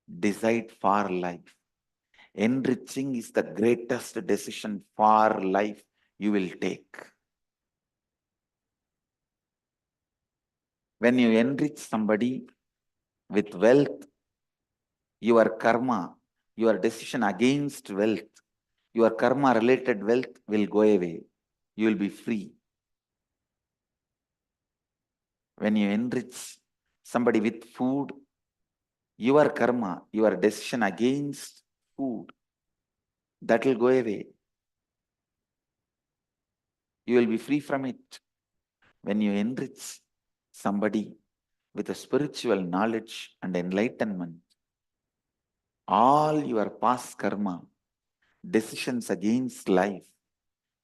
decide for life. Enriching is the greatest decision for life you will take. When you enrich somebody with wealth, your karma, your decision against wealth, your karma related wealth will go away. You will be free. When you enrich somebody with food, your karma, your decision against food, that will go away. You will be free from it. When you enrich somebody with a spiritual knowledge and enlightenment, all your past karma, decisions against life,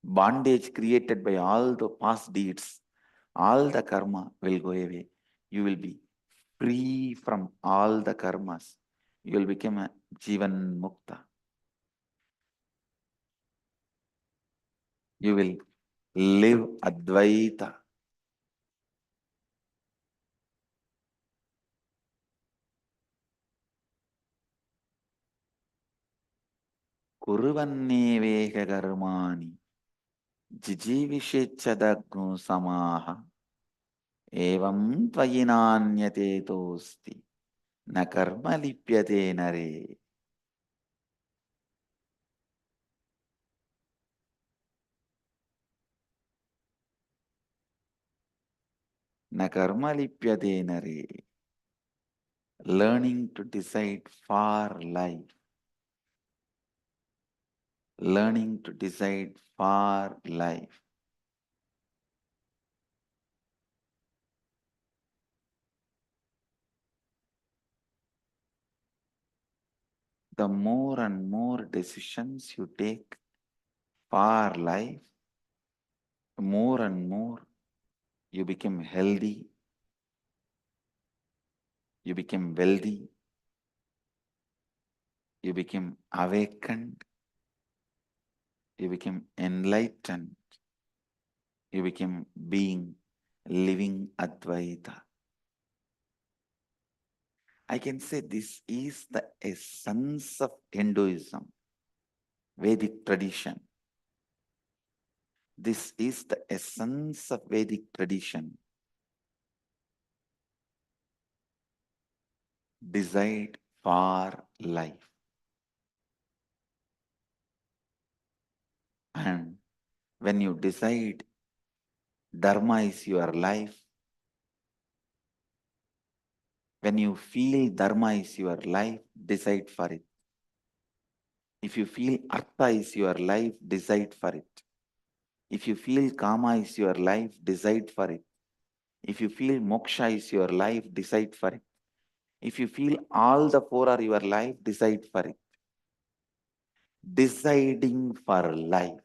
bondage created by all the past deeds, all the karma will go away. You will be free from all the karmas. You will become a Jivan Mukta. You will live Advaita. Kuruvanneveka karmani jijivishechadagun samaha evam tvayinanyate tosti na karma lipyate nare. Na karma lipyate nare. Learning to decide for life. Learning to decide for life. The more and more decisions you take for life, the more and more you become healthy, you become wealthy, you become awakened, you become enlightened, you become being, living Advaita. I can say this is the essence of Hinduism, Vedic tradition. This is the essence of Vedic tradition. Decide for life. And when you decide Dharma is your life, when you feel Dharma is your life, decide for it. If you feel Artha is your life, decide for it. If you feel Kama is your life, decide for it. If you feel Moksha is your life, decide for it. If you feel all the four are your life, decide for it. Deciding for life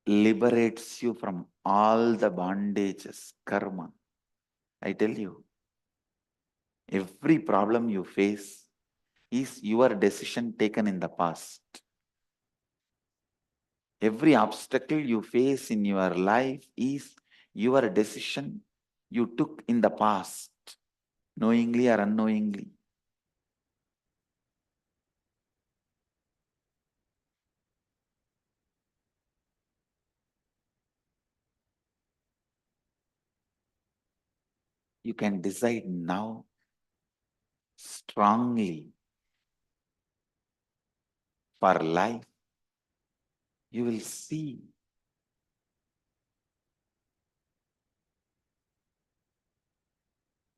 liberates you from all the bondages, karma. I tell you, every problem you face is your decision taken in the past. Every obstacle you face in your life is your decision you took in the past, knowingly or unknowingly. You can decide now strongly for life. You will see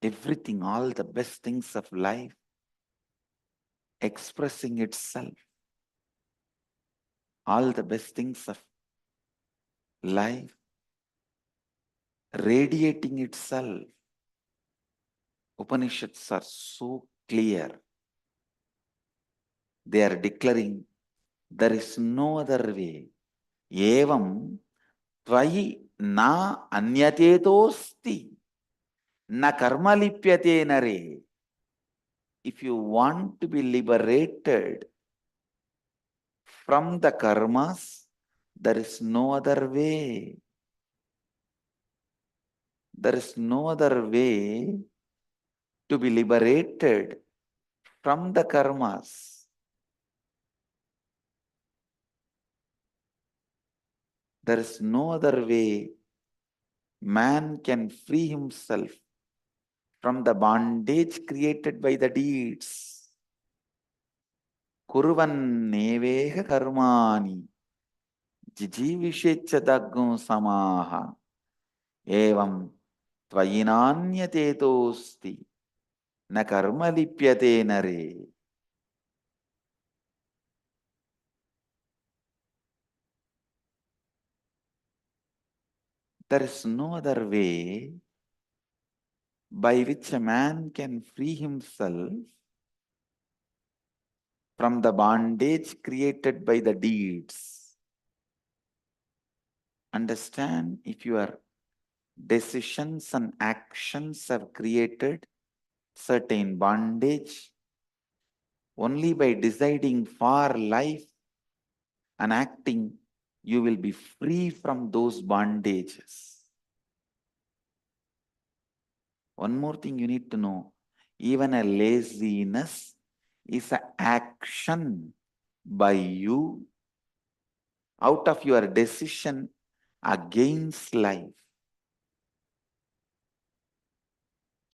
everything, all the best things of life expressing itself. All the best things of life radiating itself. Upanishads are so clear. They are declaring there is no other way. Evam tvayi na anyatetosti na karma lipyate nare. If you want to be liberated from the karmas, there is no other way. There is no other way to be liberated from the karmas. There is no other way man can free himself from the bondage created by the deeds. Kurvan neveha karmani jijivishecha daggum samaha evam tvayinanyatetosti na karma lipyate nare. There is no other way by which a man can free himself from the bondage created by the deeds. Understand, if your decisions and actions have created certain bondage, only by deciding for life and acting, you will be free from those bondages. One more thing you need to know, even a laziness is an action by you out of your decision against life.